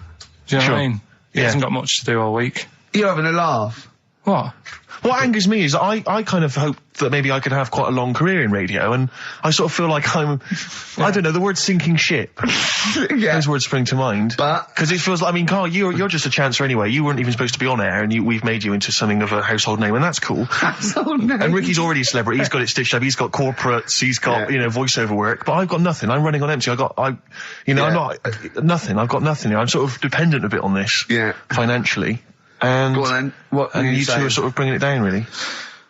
Speaker 3: Do you know what I mean? He hasn't got much to do all week.
Speaker 6: You're having a laugh.
Speaker 3: What?
Speaker 12: What angers me is I kind of hope that maybe I could have quite a long career in radio, and I sort of feel like I don't know, the word sinking ship. Those words spring to mind.
Speaker 6: But
Speaker 12: because it feels like, I mean, Carl, you're just a chancer anyway. You weren't even supposed to be on air, and we've made you into something of a household name, and that's cool.
Speaker 6: Household name.
Speaker 12: And Ricky's already a celebrity. He's got it stitched up. He's got corporates. He's got voiceover work. But I've got nothing. I'm running on empty. I'm not nothing. I've got nothing. I'm sort of dependent a bit on this.
Speaker 6: Yeah.
Speaker 12: Financially. And
Speaker 6: go on then. What
Speaker 12: and you two are sort of bringing it down, really.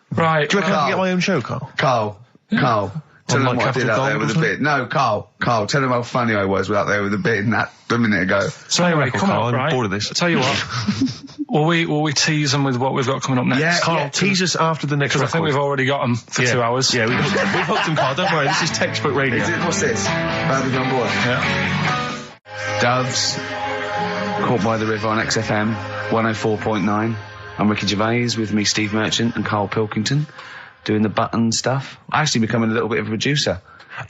Speaker 3: Right.
Speaker 12: Do you reckon I can get my own show, Carl?
Speaker 6: Carl. Tell them what I did out there with a bit. No, Carl, tell them how funny I was out there with a bit in that a minute ago.
Speaker 3: So anyway, come on,
Speaker 12: I'm bored of this.
Speaker 3: I tell you what. will we tease them with what we've got coming up next?
Speaker 12: Yeah, Carl, tease us after the next record.
Speaker 3: I think we've already got them for 2 hours.
Speaker 12: Yeah, we've hooked them, Carl. Don't worry, this is textbook radio.
Speaker 6: What's this? Baby on board.
Speaker 3: Yeah.
Speaker 6: Doves. Caught by the River on XFM 104.9. I'm Ricky Gervais, with me Steve Merchant and Karl Pilkington, doing the button stuff. Actually becoming a little bit of a producer.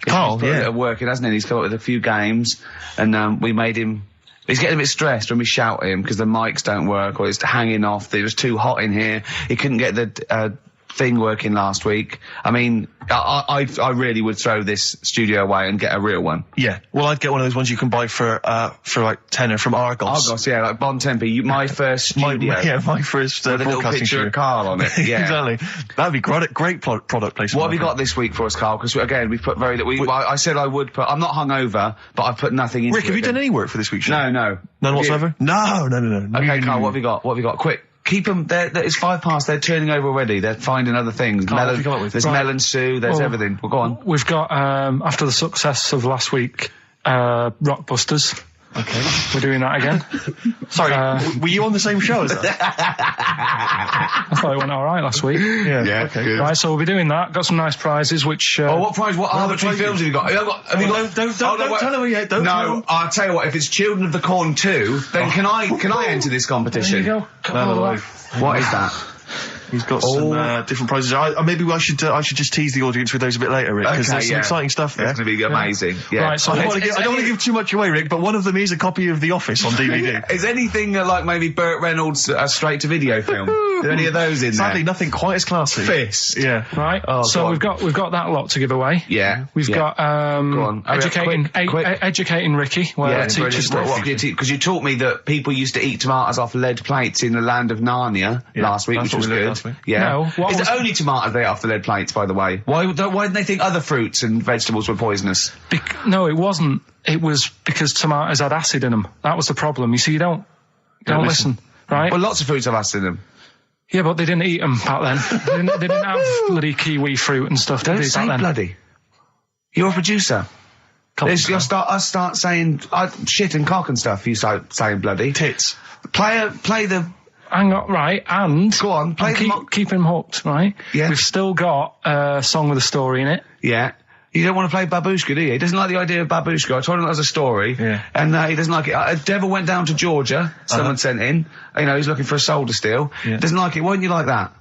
Speaker 12: Carl,
Speaker 6: he's put a bit of work in, hasn't he? He's come up with a few games, and we made him. He's getting a bit stressed when we shout at him because the mics don't work or it's hanging off. It was too hot in here. He couldn't get the thing working last week. I mean, I really would throw this studio away and get a real one.
Speaker 12: Yeah. Well, I'd get one of those ones you can buy for like tenner from Argos.
Speaker 6: Argos, yeah, like Bon Tempe. My first studio.
Speaker 12: my first
Speaker 6: with a little
Speaker 12: broadcasting
Speaker 6: picture
Speaker 12: studio.
Speaker 6: of Carl on it. Yeah.
Speaker 12: Exactly. That'd be great product placement.
Speaker 6: What have you got this week for us, Carl? Because again, we've put I said I would put. I'm not hungover, but I've put nothing into
Speaker 12: Rick, have you done any work for this week's show?
Speaker 6: No.
Speaker 12: None whatsoever? No.
Speaker 6: Okay, Carl, what have you got? What have you got? Quick. Keep them. It's 5 past. They're turning over already. They're finding other things. There's melon stew. There's everything. Well, go on.
Speaker 3: We've got after the success of last week, Rockbusters.
Speaker 12: Okay.
Speaker 3: We're doing that again.
Speaker 12: Sorry, were you on the same show as us?
Speaker 3: I thought it went all right last week.
Speaker 12: Yeah. Okay. Good.
Speaker 3: Right, so we'll be doing that. Got some nice prizes, which.
Speaker 6: What prize? What arbitrary films have you got? Have you got?
Speaker 12: Don't tell them yet. Don't.
Speaker 6: No, I'll tell you what. If it's Children of the Corn 2, then can I enter this competition?
Speaker 3: There you go.
Speaker 12: No.
Speaker 6: What is that?
Speaker 12: He's got some different prizes. Maybe I should just tease the audience with those a bit later, Rick, because there's some exciting stuff there.
Speaker 6: It's going to be amazing. Yeah.
Speaker 3: Right, so
Speaker 12: I don't want to give too much away, Rick, but one of them is a copy of The Office on DVD.
Speaker 6: Is anything like maybe Burt Reynolds' straight-to-video film? Are there any of those in there?
Speaker 12: Sadly, nothing quite as classy.
Speaker 6: Fist.
Speaker 12: Yeah.
Speaker 3: Right. So we've got that lot to give away.
Speaker 6: Yeah.
Speaker 3: We've got
Speaker 6: Go on.
Speaker 3: educating Ricky. Where teachers
Speaker 6: because you taught me that people used to eat tomatoes off lead plates in the land of Narnia last week, which was good.
Speaker 1: possibly.
Speaker 6: Yeah.
Speaker 3: No, what
Speaker 6: Is
Speaker 3: was-
Speaker 6: it only tomatoes they ate off the lead plates, by the way? Why didn't they think other fruits and vegetables were poisonous?
Speaker 3: No, it wasn't. It was because tomatoes had acid in them. That was the problem. You see, you don't listen, right?
Speaker 6: Well, lots of fruits have acid in them.
Speaker 3: Yeah, but they didn't eat them back then. they didn't have bloody kiwi fruit and stuff.
Speaker 6: Don't
Speaker 3: did they,
Speaker 6: say
Speaker 3: back then?
Speaker 6: bloody. You're a producer. You'll start saying shit and cock and stuff. You start saying bloody.
Speaker 12: Tits.
Speaker 6: Play the.
Speaker 3: Hang on, right, and...
Speaker 6: Go on, play
Speaker 3: keep him hooked, right?
Speaker 6: Yeah.
Speaker 3: We've still got a song with a story in it.
Speaker 6: Yeah. You don't want to play Babushka, do you? He doesn't like the idea of Babushka. I told him that was a story.
Speaker 12: Yeah.
Speaker 6: And he doesn't like it. A devil went down to Georgia. Someone sent in. You know, he's looking for a soul to steal.
Speaker 12: Yeah.
Speaker 6: Doesn't like it. Why don't you like that?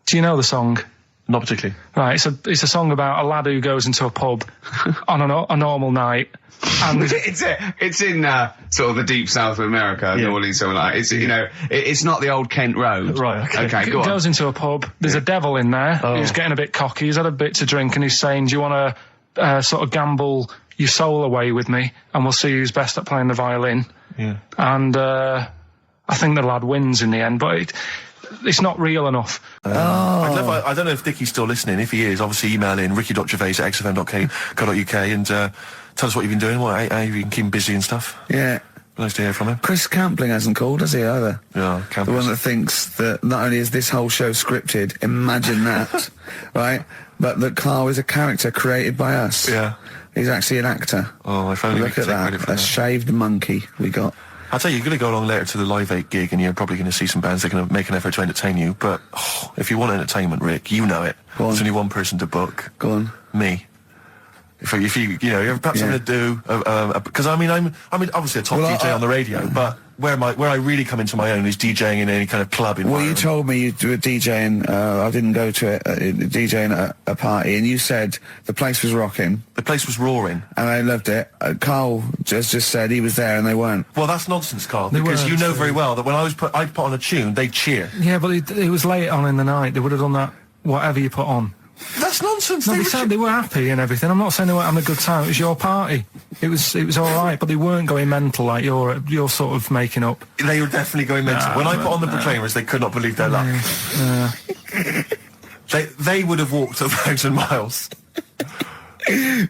Speaker 3: Do you know the song?
Speaker 12: Not particularly.
Speaker 3: Right, it's a song about a lad who goes into a pub on a normal night. And
Speaker 6: it's in sort of the deep south of America, New Orleans, something like that. It's, you know, it's not the old Kent Road.
Speaker 12: Right, okay.
Speaker 6: Go on.
Speaker 3: Goes into a pub. There's a devil in there who's getting a bit cocky. He's had a bit to drink and he's saying, do you want to sort of gamble your soul away with me and we'll see who's best at playing the violin?
Speaker 12: Yeah.
Speaker 3: And I think the lad wins in the end, but it's not real enough.
Speaker 1: I don't know if Dickie's still listening. If he is, obviously email in ricky.gervais@xfm.co.uk and tell us what you've been doing, how you've been keeping busy and stuff.
Speaker 2: Yeah.
Speaker 1: Nice to hear from him.
Speaker 2: Chris Campling hasn't called, has he, either?
Speaker 1: Yeah,
Speaker 2: The one that thinks that not only is this whole show scripted, imagine that, right? But that Carl is a character created by us.
Speaker 1: Yeah.
Speaker 2: He's actually an actor.
Speaker 1: Oh, if only we
Speaker 2: Look
Speaker 1: could
Speaker 2: at
Speaker 1: take
Speaker 2: that.
Speaker 1: credit for
Speaker 2: A
Speaker 1: that.
Speaker 2: shaved monkey we got.
Speaker 1: I'll tell you, you're going to go along later to the Live 8 gig and you're probably going to see some bands that are going to make an effort to entertain you, but if you want entertainment, Rick, you know it.
Speaker 2: Go on.
Speaker 1: There's only one person to book.
Speaker 2: Go on.
Speaker 1: Me. If you have perhaps something to do, because I'm obviously a top DJ on the radio, but where I really come into my own is DJing in any kind of club environment.
Speaker 2: Well, you told me you were DJing, I didn't go to it, DJing at a party, and you said the place was rocking.
Speaker 1: The place was roaring.
Speaker 2: And I loved it. Carl just said he was there and they weren't.
Speaker 1: Well, that's nonsense, Carl,
Speaker 3: They
Speaker 1: because
Speaker 3: weren't,
Speaker 1: you know
Speaker 3: so-
Speaker 1: very well that when I put on a tune, they'd cheer.
Speaker 3: Yeah, but it was late on in the night. They would have done that, whatever you put on.
Speaker 1: That's nonsense.
Speaker 3: No, they were happy and everything. I'm not saying they weren't having a good time. It was your party. It was all right, but they weren't going mental like you're sort of making up.
Speaker 1: They were definitely going mental. When I put on the Proclaimers, they could not believe their luck. They would have walked 1,000 miles.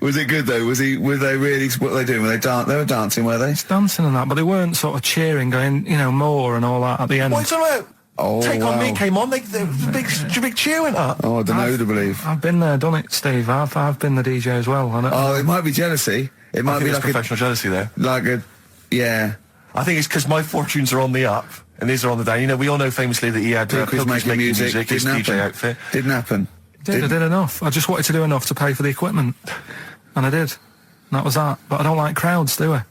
Speaker 2: Was it good though? Were they really? What were they doing? They were dancing, were they?
Speaker 3: Dancing and that, but they weren't sort of cheering, going, more and all that at the end.
Speaker 1: What are you talking about?
Speaker 2: Oh,
Speaker 1: Take On Me
Speaker 2: wow.
Speaker 1: came on, the big cheer went up.
Speaker 2: Oh, I don't know who to believe.
Speaker 3: I've been there, done it, Steve. I've been the DJ as well.
Speaker 2: Oh, it might be jealousy. It might
Speaker 1: I think
Speaker 2: be
Speaker 1: there's
Speaker 2: like
Speaker 1: professional jealousy there.
Speaker 2: Yeah.
Speaker 1: I think it's because my fortunes are on the up and these are on the down. You know, we all know famously that he had
Speaker 2: Pilkers making music.
Speaker 1: his
Speaker 2: Didn't
Speaker 1: DJ
Speaker 2: happen.
Speaker 1: outfit.
Speaker 2: Didn't happen.
Speaker 3: I did enough. I just wanted to do enough to pay for the equipment, and I did. And that was that. But I don't like crowds, do I?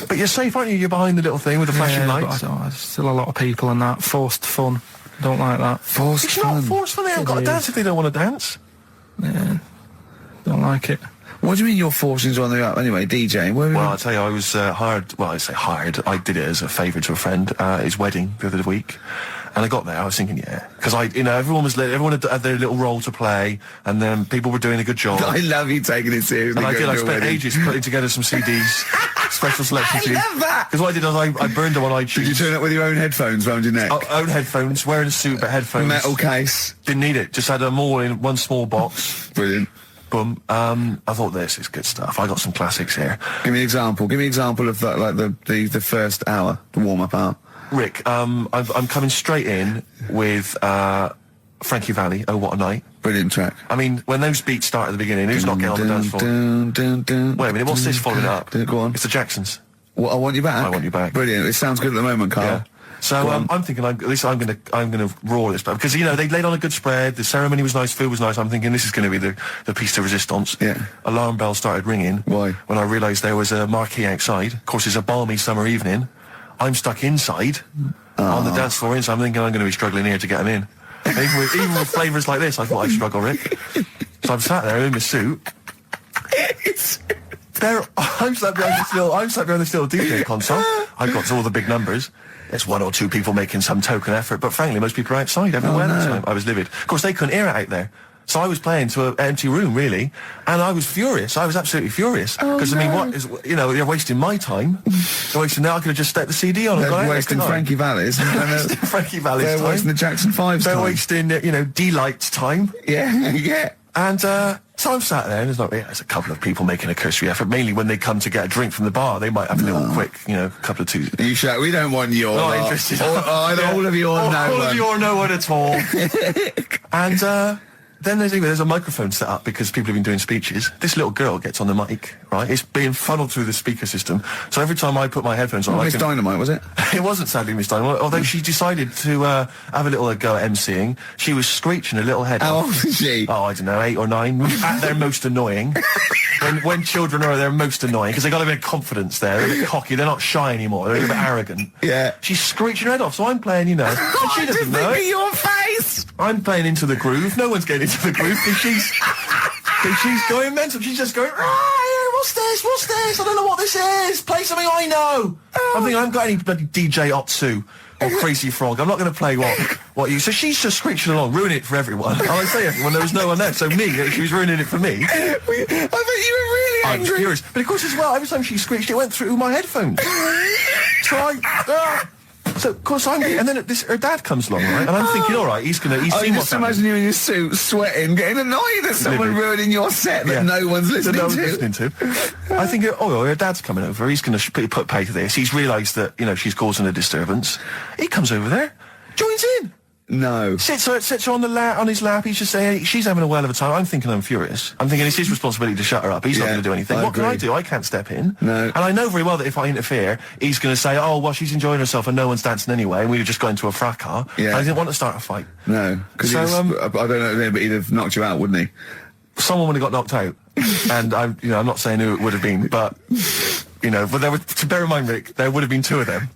Speaker 1: But you're safe, aren't you? You're behind the little thing with the flashing lights.
Speaker 3: But there's still a lot of people and that forced fun. Don't like that.
Speaker 2: Forced
Speaker 1: It's
Speaker 2: fun.
Speaker 1: not forced fun. They haven't got to dance if they don't want to dance.
Speaker 3: Yeah, don't like it.
Speaker 2: What do you mean your fortunes are on the up? Anyway, DJing. Where were
Speaker 1: Well,
Speaker 2: you?
Speaker 1: I'll tell you, I was hired. Well, I say hired. I did it as a favour to a friend. His wedding the other week. And I got there, I was thinking, because everyone had their little role to play, and then people were doing a good job.
Speaker 2: I love you taking it seriously.
Speaker 1: And I
Speaker 2: going to a
Speaker 1: spent
Speaker 2: wedding.
Speaker 1: ages putting together some CDs, special selection CDs.
Speaker 2: I love that.
Speaker 1: Because what I did was I burned them on iTunes.
Speaker 2: Did you turn up with your own headphones round your neck?
Speaker 1: Own headphones, wearing a suit, but headphones.
Speaker 2: Metal case.
Speaker 1: Didn't need it. Just had them all in one small box.
Speaker 2: Brilliant.
Speaker 1: Boom. I thought this is good stuff. I got some classics here.
Speaker 2: Give me an example. Give me an example of that, like the first hour, the warm-up hour.
Speaker 1: Rick, I'm coming straight in with Frankie Valli, Oh What a Night.
Speaker 2: Brilliant track.
Speaker 1: I mean, when those beats start at the beginning, who's not getting on the dance floor? Wait a minute, what's this following up?
Speaker 2: Go on.
Speaker 1: It's the Jacksons.
Speaker 2: What, I Want You Back?
Speaker 1: I Want You Back.
Speaker 2: Brilliant. It sounds good at the moment, Carl.
Speaker 1: Yeah. So I'm thinking, at least I'm gonna roar this, because they laid on a good spread. The ceremony was nice, food was nice. I'm thinking this is going to be the piece de resistance.
Speaker 2: Yeah.
Speaker 1: Alarm bell started ringing.
Speaker 2: Why?
Speaker 1: When I realised there was a marquee outside. Of course, it's a balmy summer evening. I'm stuck inside on the dance floor, so I'm thinking I'm going to be struggling here to get them in. Even with flavours like this, I thought I'd struggle, Rick. So I'm sat there in my suit. I'm sat behind this little DJ console. I've got all the big numbers. There's one or two people making some token effort, but frankly, most people are outside everywhere. That time. I was livid. Of course, they couldn't hear it out there. So I was playing to an empty room, really, and I was furious. I was absolutely furious. Because, I mean, what is, you know, they're wasting my time. They're wasting, now I could have just stuck the CD on and gone out.
Speaker 2: They're wasting Frankie Vallis.
Speaker 1: Frankie Vallis
Speaker 2: They're
Speaker 1: time.
Speaker 2: wasting the Jackson 5's
Speaker 1: They're
Speaker 2: time.
Speaker 1: wasting, you know, D-Light's time.
Speaker 2: Yeah, yeah.
Speaker 1: And, so I'm sat there, and there's a couple of people making a cursory effort. Mainly when they come to get a drink from the bar, they might have a little quick, you know, couple of twos.
Speaker 2: You shout, we don't want your
Speaker 1: Not
Speaker 2: lot.
Speaker 1: interested.
Speaker 2: All of you or no
Speaker 1: all
Speaker 2: one.
Speaker 1: of you or no one at all. And, then there's a microphone set up because people have been doing speeches. This little girl gets on the mic, right? It's being funneled through the speaker system. So every time I put my headphones on,
Speaker 2: Miss Dynamite, was it?
Speaker 1: It wasn't sadly Miss Dynamite, although she decided to have a little go at MCing. She was screeching a little head
Speaker 2: How
Speaker 1: off.
Speaker 2: old is she?
Speaker 1: Oh, I don't know, 8 or 9. At their most annoying. When children are at their most annoying, because they got a bit of confidence there. They're a bit cocky. They're not shy anymore. They're a bit arrogant.
Speaker 2: Yeah.
Speaker 1: She's screeching her head off, so I'm playing, you know. And she doesn't know it.
Speaker 2: Your face!
Speaker 1: I'm playing into the groove. No one's getting into the groove because she's going mental. She's just going, what's this? What's this? I don't know what this is. Play something I know. I'm thinking I haven't got any bloody DJ Otsu or Crazy Frog. I'm not going to play what you... So she's just screeching along, ruining it for everyone. I say everyone, there was no one there. So me, she was ruining it for me.
Speaker 2: I bet you were really
Speaker 1: I'm
Speaker 2: angry.
Speaker 1: furious. But of course as well, every time she screeched, it went through my headphones. So of course and then her dad comes along, right? And I'm thinking, all right, he's seen what's
Speaker 2: just imagine
Speaker 1: happening.
Speaker 2: you in your suit, sweating, getting annoyed at someone ruining your set that no one's listening to.
Speaker 1: I think, her dad's coming over. He's going to put pay to this. He's realised that, you know, she's causing a disturbance. He comes over there, joins in.
Speaker 2: No.
Speaker 1: Sits her on his lap. He's just saying, hey, she's having a whale of a time. I'm thinking I'm furious. I'm thinking it's his responsibility to shut her up. He's not going to do anything. What can I do? I can't step in.
Speaker 2: No.
Speaker 1: And I know very well that if I interfere, he's going to say, oh, well, she's enjoying herself and no one's dancing anyway, and we've just got into a fracas.
Speaker 2: Yeah.
Speaker 1: And I didn't want to start a fight.
Speaker 2: No. Because I don't know, but he'd have knocked you out, wouldn't he?
Speaker 1: Someone would have got knocked out. And I'm not saying who it would have been, but, you know, but to bear in mind, Rick, there would have been 2 of them.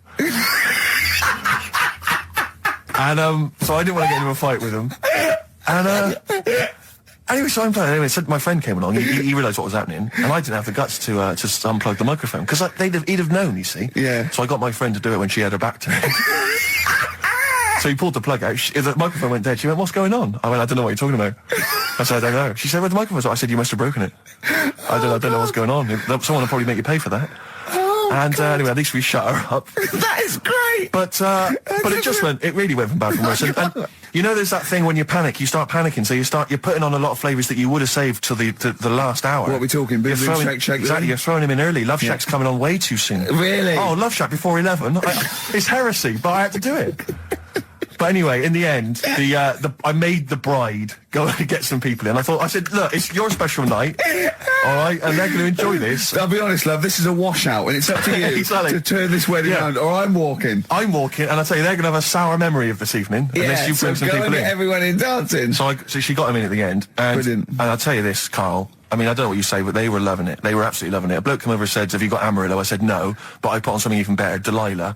Speaker 1: And, so I didn't want to get into a fight with him. And, anyway, so I'm playing. Anyway, so my friend came along. He realised what was happening, and I didn't have the guts to unplug the microphone because he'd have known. You see.
Speaker 2: Yeah.
Speaker 1: So I got my friend to do it when she had her back to me. So he pulled the plug out. The microphone went dead. She went, "What's going on?" I went, "I don't know what you're talking about." I said, "I don't know." She said, "Where the microphone's at?" I said, "You must have broken it." I don't know what's going on. Someone will probably make you pay for that. Anyway, at least we shut her up.
Speaker 2: That is great.
Speaker 1: But it really went from bad from worse. And you know, there's that thing when you panic, you start panicking, so you're putting on a lot of flavours that you would have saved till the last hour.
Speaker 2: What are we talking? Boom, boom, shake, shake.
Speaker 1: Exactly, you're throwing him in early. Love Shack's coming on way too soon.
Speaker 2: Really?
Speaker 1: Oh, Love Shack before 11. It's heresy, but I had to do it. But anyway, in the end, I made the bride go and get some people in. I said, look, it's your special night, all right, and they're going to enjoy this.
Speaker 2: I'll be honest, love, this is a washout, and it's up to you
Speaker 1: exactly.
Speaker 2: to turn this wedding around, or I'm walking.
Speaker 1: I'm walking, and I tell you, they're going to have a sour memory of this evening, unless you bring some people in.
Speaker 2: Get everyone in dancing.
Speaker 1: So she got him in at the end,
Speaker 2: Brilliant.
Speaker 1: And I'll tell you this, Carl. I mean, I don't know what you say, but they were loving it. They were absolutely loving it. A bloke came over and said, "Have you got Amarillo?" I said, "No," but I put on something even better, Delilah.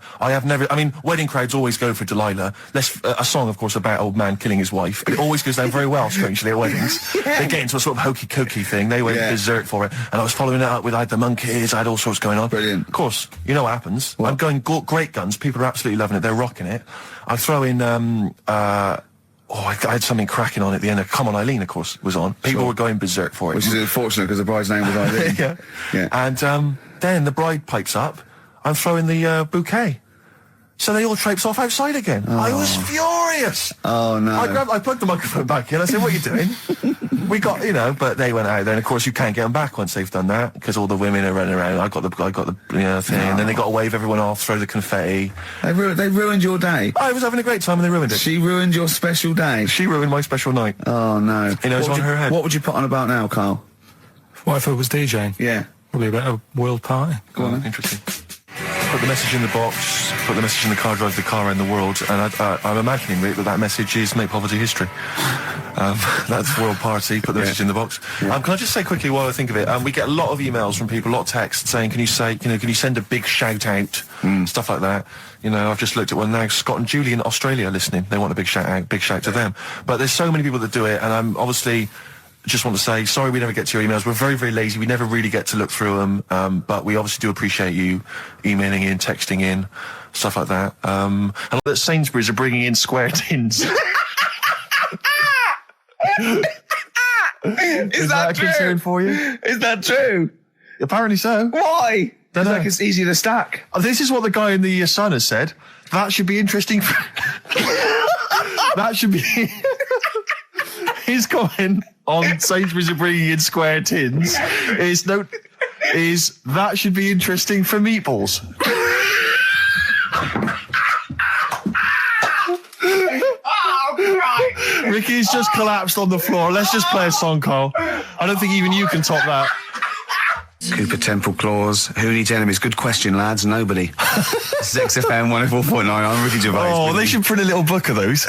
Speaker 1: Wedding crowds always go for Delilah. A song, of course, about old man killing his wife. But it always goes down very well, strangely, at weddings. They get into a sort of hokey-cokey thing. They went berserk for it. And I was following it up with, I had the monkeys, I had all sorts going on.
Speaker 2: Brilliant.
Speaker 1: Of course, you know what happens. What? I'm going great guns. People are absolutely loving it. They're rocking it. I throw in, I had something cracking on at the end. Come On Eileen, of course, was on. People were going berserk for it.
Speaker 2: Which is unfortunate because the bride's name was Eileen.
Speaker 1: Yeah. And then the bride pipes up. I'm throwing the bouquet. So they all traipse off outside again. I was furious.
Speaker 2: Oh, no.
Speaker 1: I plugged the microphone back in. I said, "What are you doing?" We got, but they went out there. And, of course, you can't get them back once they've done that because all the women are running around. I got the thing. And then they got to wave everyone off, throw the confetti.
Speaker 2: They ruined your day.
Speaker 1: I was having a great time and they ruined it.
Speaker 2: She ruined your special day.
Speaker 1: She ruined my special night.
Speaker 2: Oh, no.
Speaker 1: It's on her head.
Speaker 2: What would you put on about now, Carl?
Speaker 3: What if I was DJing?
Speaker 2: Yeah.
Speaker 3: Probably about a world party.
Speaker 2: Go on.
Speaker 1: Interesting. Put the message in the box, put the message in the car, drive the car around the world, and I'm imagining, Rick, that message is make poverty history. That's world party, put the message in the box.
Speaker 2: Yeah.
Speaker 1: Can I just say quickly while I think of it, we get a lot of emails from people, a lot of texts saying, can you send a big shout out, stuff like that. I've just looked at one now, Scott and Julie in Australia listening, they want a big shout out, big shout to them. But there's so many people that do it, and I'm obviously... just want to say, sorry we never get to your emails. We're very, very lazy. We never really get to look through them. But we obviously do appreciate you emailing in, texting in, stuff like that. And that Sainsbury's are bringing in square tins.
Speaker 2: Is that
Speaker 1: a
Speaker 2: true?
Speaker 1: concern for you?
Speaker 2: Is that true?
Speaker 1: Apparently so.
Speaker 2: Why?
Speaker 1: Don't know.
Speaker 2: Like it's easier to stack.
Speaker 1: This is what the guy in the Sun has said. That should be interesting. That should be his comment on Sainsbury's are bringing in square tins. Is that should be interesting for meatballs. Ricky's just collapsed on the floor. Let's just play a song, Carl. I don't think even you can top that.
Speaker 2: Cooper Temple Claws. Who needs enemies? Good question, lads. Nobody. This is XFM 104.9. I'm Ricky Gervais.
Speaker 1: Oh, they should print a little book of those.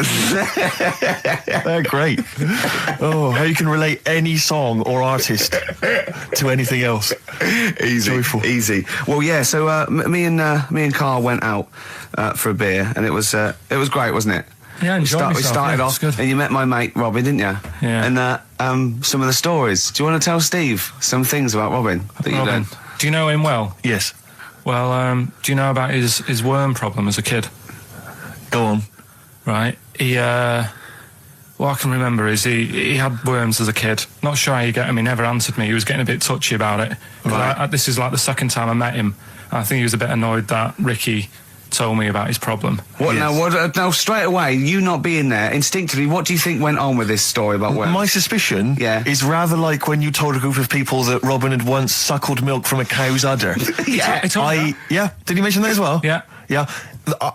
Speaker 1: They're great. Oh, how you can relate any song or artist to anything else.
Speaker 2: Easy.
Speaker 1: Joyful.
Speaker 2: Easy. Well, yeah, so me and Carl went out for a beer, and it was great, wasn't it?
Speaker 3: Yeah, I enjoyed myself.
Speaker 2: We started
Speaker 3: yeah,
Speaker 2: off,
Speaker 3: good.
Speaker 2: and you met my mate Robin, didn't you?
Speaker 3: Yeah.
Speaker 2: And some of the stories. Do you want to tell Steve some things about Robin that you
Speaker 3: Robin,
Speaker 2: learned?
Speaker 3: do you know him well?
Speaker 1: Yes.
Speaker 3: Well, do you know about his worm problem as a kid?
Speaker 1: Go on.
Speaker 3: Right. He, what I can remember is he had worms as a kid. Not sure how you get him. He never answered me. He was getting a bit touchy about it.
Speaker 1: Right.
Speaker 3: This is like the second time I met him. And I think he was a bit annoyed that Ricky told me about his problem.
Speaker 2: What
Speaker 1: Yes.
Speaker 2: now? Straight away, you not being there, instinctively, what do you think went on with this story about worms?
Speaker 1: My suspicion is rather like when you told a group of people that Robin had once suckled milk from a cow's udder.
Speaker 2: Yeah.
Speaker 1: Did he mention that as well?
Speaker 3: Yeah.
Speaker 1: Yeah.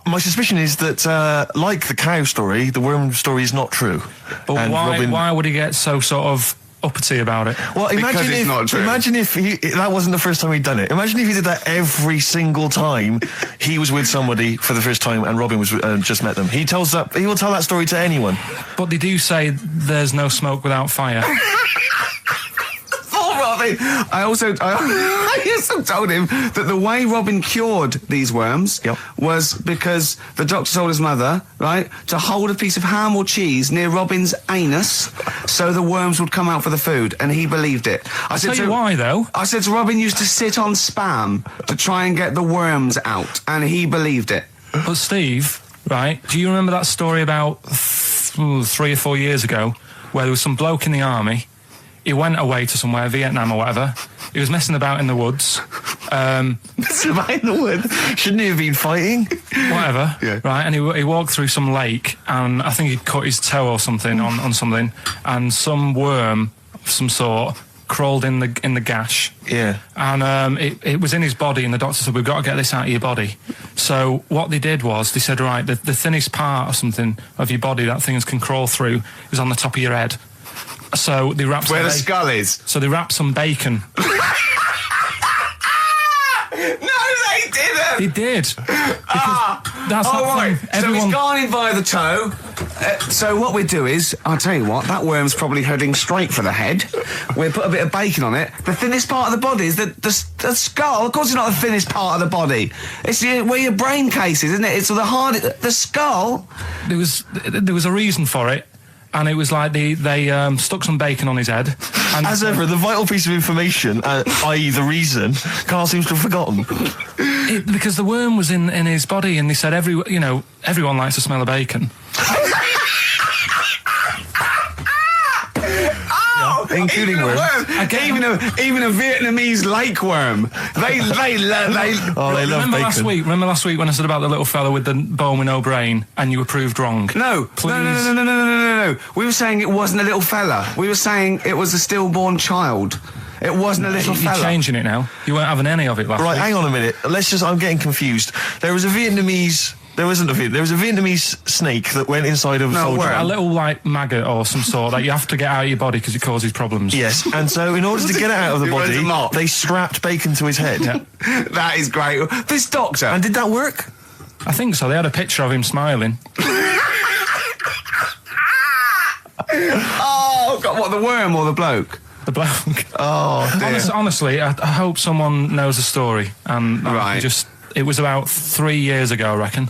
Speaker 1: My suspicion is that, like the cow story, the worm story is not true.
Speaker 3: But
Speaker 1: And
Speaker 3: why would he get so sort of uppity about it?
Speaker 1: Well,
Speaker 2: Because it's not true.
Speaker 1: Imagine if that wasn't the first time he'd done it. Imagine if he did that every single time he was with somebody for the first time and Robin was just met them. He will tell that story to anyone.
Speaker 3: But they do say there's no smoke without fire.
Speaker 2: Robin. I also told him that the way Robin cured these worms was because the doctor told his mother, right, to hold a piece of ham or cheese near Robin's anus so the worms would come out for the food, and he believed it.
Speaker 3: I'll tell you why, though.
Speaker 2: I said to Robin used to sit on Spam to try and get the worms out, and he believed it.
Speaker 3: But Steve, right, do you remember that story about 3 or 4 years ago where there was some bloke in the army? He went away to somewhere, Vietnam or whatever. He was messing about in the woods.
Speaker 1: Messing about in the woods? Shouldn't he have been fighting?
Speaker 3: Whatever.
Speaker 1: Yeah.
Speaker 3: Right, and he walked through some lake, and I think he'd cut his toe or something on something, and some worm of some sort crawled in the gash.
Speaker 1: Yeah.
Speaker 3: And it was in his body, and the doctor said, we've got to get this out of your body. So what they did was, they said, right, the thinnest part or something of your body that things can crawl through is on the top of your head. So they wrapped
Speaker 2: where the skull is.
Speaker 3: So they wrapped some bacon.
Speaker 2: No, they didn't.
Speaker 3: They did. That's
Speaker 2: right.
Speaker 3: Everyone...
Speaker 2: So he's gone in via the toe. So what we do is, I'll tell you what, that worm's probably heading straight for the head. We'll put a bit of bacon on it. The thinnest part of the body is the skull. Of course it's not the thinnest part of the body. It's where your brain case is, isn't it? It's the skull.
Speaker 3: There was a reason for it. And it was like they stuck some bacon on his head. And
Speaker 1: as ever, the vital piece of information, i.e. the reason, Carl seems to have forgotten.
Speaker 3: Because the worm was in his body, and they said everyone likes the smell of bacon.
Speaker 1: Including worms.
Speaker 2: Even a Vietnamese lake worm. They love bacon.
Speaker 3: Remember last week when I said about the little fella with the bone with no brain, and you were proved wrong?
Speaker 2: No.
Speaker 3: Please.
Speaker 2: No. We were saying it wasn't a little fella. We were saying it was a stillborn child. It wasn't a little fella.
Speaker 3: You're changing it now. You weren't having any of it last week.
Speaker 1: Right, hang on a minute. I'm getting confused. There was a Vietnamese snake that went inside of a soldier.
Speaker 3: A little, like, maggot or some sort that you have to get out of your body because it causes problems.
Speaker 1: Yes, and so in order to get it out of the body, they strapped bacon to his head.
Speaker 3: Yeah.
Speaker 2: That is great. This doctor...
Speaker 1: And did that work?
Speaker 3: I think so. They had a picture of him smiling.
Speaker 2: Oh, God, what, the worm or the bloke?
Speaker 3: The bloke.
Speaker 2: Oh, dear.
Speaker 3: Honestly, I hope someone knows the story.
Speaker 2: Right.
Speaker 3: It was about 3 years ago, I reckon.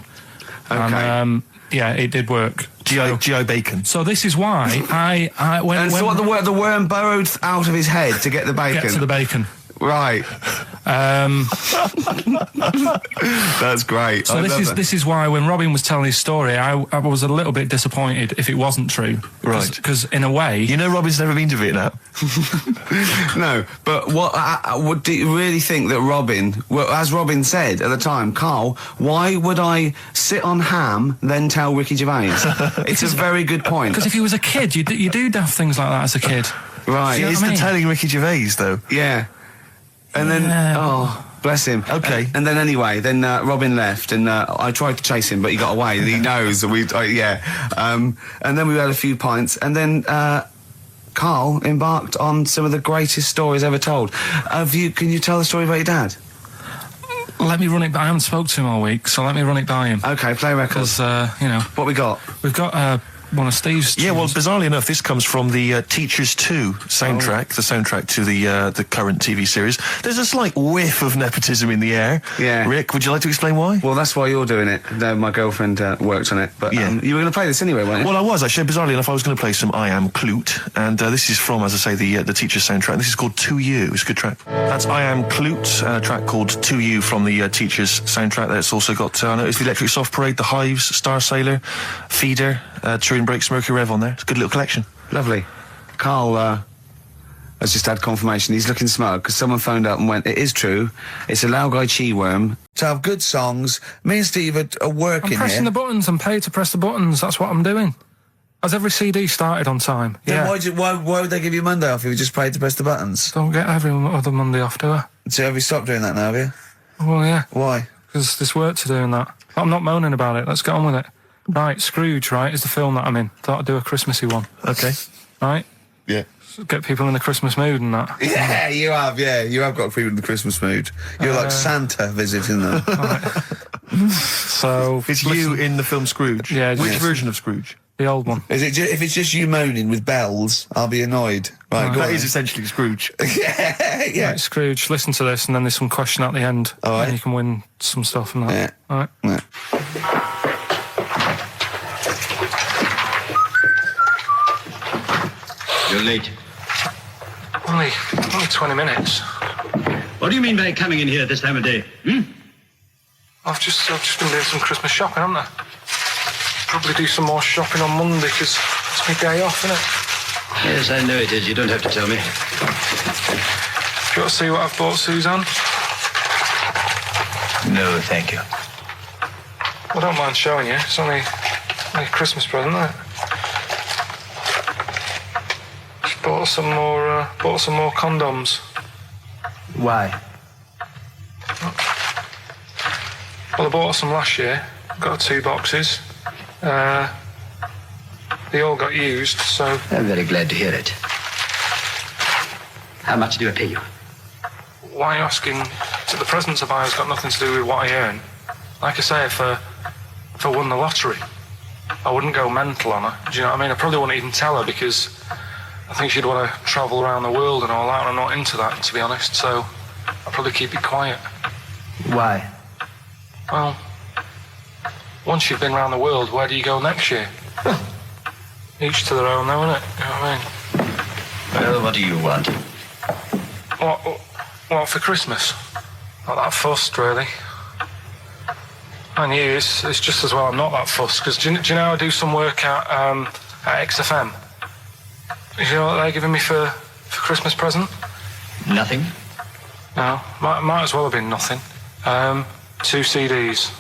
Speaker 2: Okay.
Speaker 3: And, yeah, it did work.
Speaker 1: G.I. Bacon.
Speaker 3: So this is why
Speaker 2: the worm burrowed out of his head to get the bacon.
Speaker 3: Get to the bacon.
Speaker 2: Right. That's great.
Speaker 3: So this is why when Robin was telling his story, I was a little bit disappointed if it wasn't true.
Speaker 1: Right.
Speaker 3: Because in a way...
Speaker 1: You know Robin's never been to Vietnam.
Speaker 2: No, but what do you really think that Robin, well, as Robin said at the time, Carl, why would I sit on ham, then tell Ricky Gervais? It's a very good point.
Speaker 3: Because if he was a kid, you do daft things like that as a kid.
Speaker 2: Right.
Speaker 1: See, it's the telling Ricky Gervais, though.
Speaker 2: Yeah. And then, oh, bless him.
Speaker 1: Okay.
Speaker 2: And then anyway, Robin left, and I tried to chase him, but he got away. He knows that and then we had a few pints, and then Carl embarked on some of the greatest stories ever told. Can you tell the story about your dad?
Speaker 3: Let me run it by. I haven't spoke to him all week, so let me run it by him.
Speaker 2: Okay, play records.
Speaker 3: Because,
Speaker 2: what we got?
Speaker 3: We've got one of Steve's tunes.
Speaker 1: Yeah, well, bizarrely enough, this comes from the Teachers 2 soundtrack, the soundtrack to the current TV series. There's a slight whiff of nepotism in the air.
Speaker 2: Yeah.
Speaker 1: Rick, would you like to explain why?
Speaker 2: Well, that's why you're doing it. My girlfriend worked on it. But you were going to play this anyway, weren't you?
Speaker 1: Well, I was, actually. Bizarrely enough, I was going to play some I Am Clute, and this is from, as I say, the Teachers soundtrack. This is called To You. It's a good track. That's I Am Clute, and a track called To You from the Teachers soundtrack. That's also got, I noticed the Electric Soft Parade, The Hives, Star Sailor, Feeder, Turin Breaks, Mercury Rev on there. It's a good little collection.
Speaker 2: Lovely. Carl has just had confirmation. He's looking smug because someone phoned up and went, it is true. It's a Laogai chi worm. To have good songs. Me and Steve are working
Speaker 3: I'm pressing the buttons. I'm paid to press the buttons. That's what I'm doing. Has every CD started on time?
Speaker 2: Then why would they give you Monday off if you just paid to press the buttons?
Speaker 3: Don't get every other Monday off, do I?
Speaker 2: So have you stopped doing that now, have you?
Speaker 3: Well, yeah.
Speaker 2: Why?
Speaker 3: Because there's work to do in that. I'm not moaning about it. Let's get on with it. Right, Scrooge, right, is the film that I'm in. Thought I'd do a Christmassy one.
Speaker 1: Okay.
Speaker 3: Right?
Speaker 2: Yeah.
Speaker 3: So get people in the Christmas mood and that.
Speaker 2: Yeah, you have got people in the Christmas mood. You're like Santa visiting them.
Speaker 3: Right. So...
Speaker 1: It's you in the film Scrooge?
Speaker 3: Yeah.
Speaker 1: Which version of Scrooge?
Speaker 3: The old one.
Speaker 2: Is it if it's just you moaning with bells, I'll be annoyed. Right,
Speaker 1: that is essentially Scrooge.
Speaker 2: yeah.
Speaker 3: Right, Scrooge, listen to this, and then there's some question at the end.
Speaker 2: All right.
Speaker 3: And you can win some stuff from that.
Speaker 2: Yeah.
Speaker 3: All right.
Speaker 2: Yeah.
Speaker 13: You're late.
Speaker 3: Only 20 minutes.
Speaker 13: What do you mean by coming in here this time of day?
Speaker 3: I've just been doing some Christmas shopping, haven't I? Probably do some more shopping on Monday, because it's my day off, isn't it?
Speaker 13: Yes, I know it is. You don't have to tell me.
Speaker 3: Do you want to see what I've bought Suzanne?
Speaker 13: No, thank you.
Speaker 3: I don't mind showing you. It's only a Christmas present, isn't it? Just bought some more condoms.
Speaker 13: Why?
Speaker 3: Well, I bought some last year. Got 2 boxes. They all got used, so...
Speaker 13: I'm very glad to hear it. How much do I pay you?
Speaker 3: Why are you asking? So the presents I buy has got nothing to do with what I earn. Like I say, if I won the lottery, I wouldn't go mental on her. Do you know what I mean? I probably wouldn't even tell her, because I think she'd want to travel around the world and all that, and I'm not into that, to be honest, so I'd probably keep it quiet.
Speaker 13: Why?
Speaker 3: Well, once you've been around the world, where do you go next year? Each to their own, though, innit? You know what I mean?
Speaker 13: Well, what do you want?
Speaker 3: What for Christmas? Not that fussed, really. And you, it's just as well I'm not that fussed, because do you know I do some work at XFM? Do you know what they're giving me for Christmas present?
Speaker 13: Nothing?
Speaker 3: No, might as well have been nothing. 2 CDs.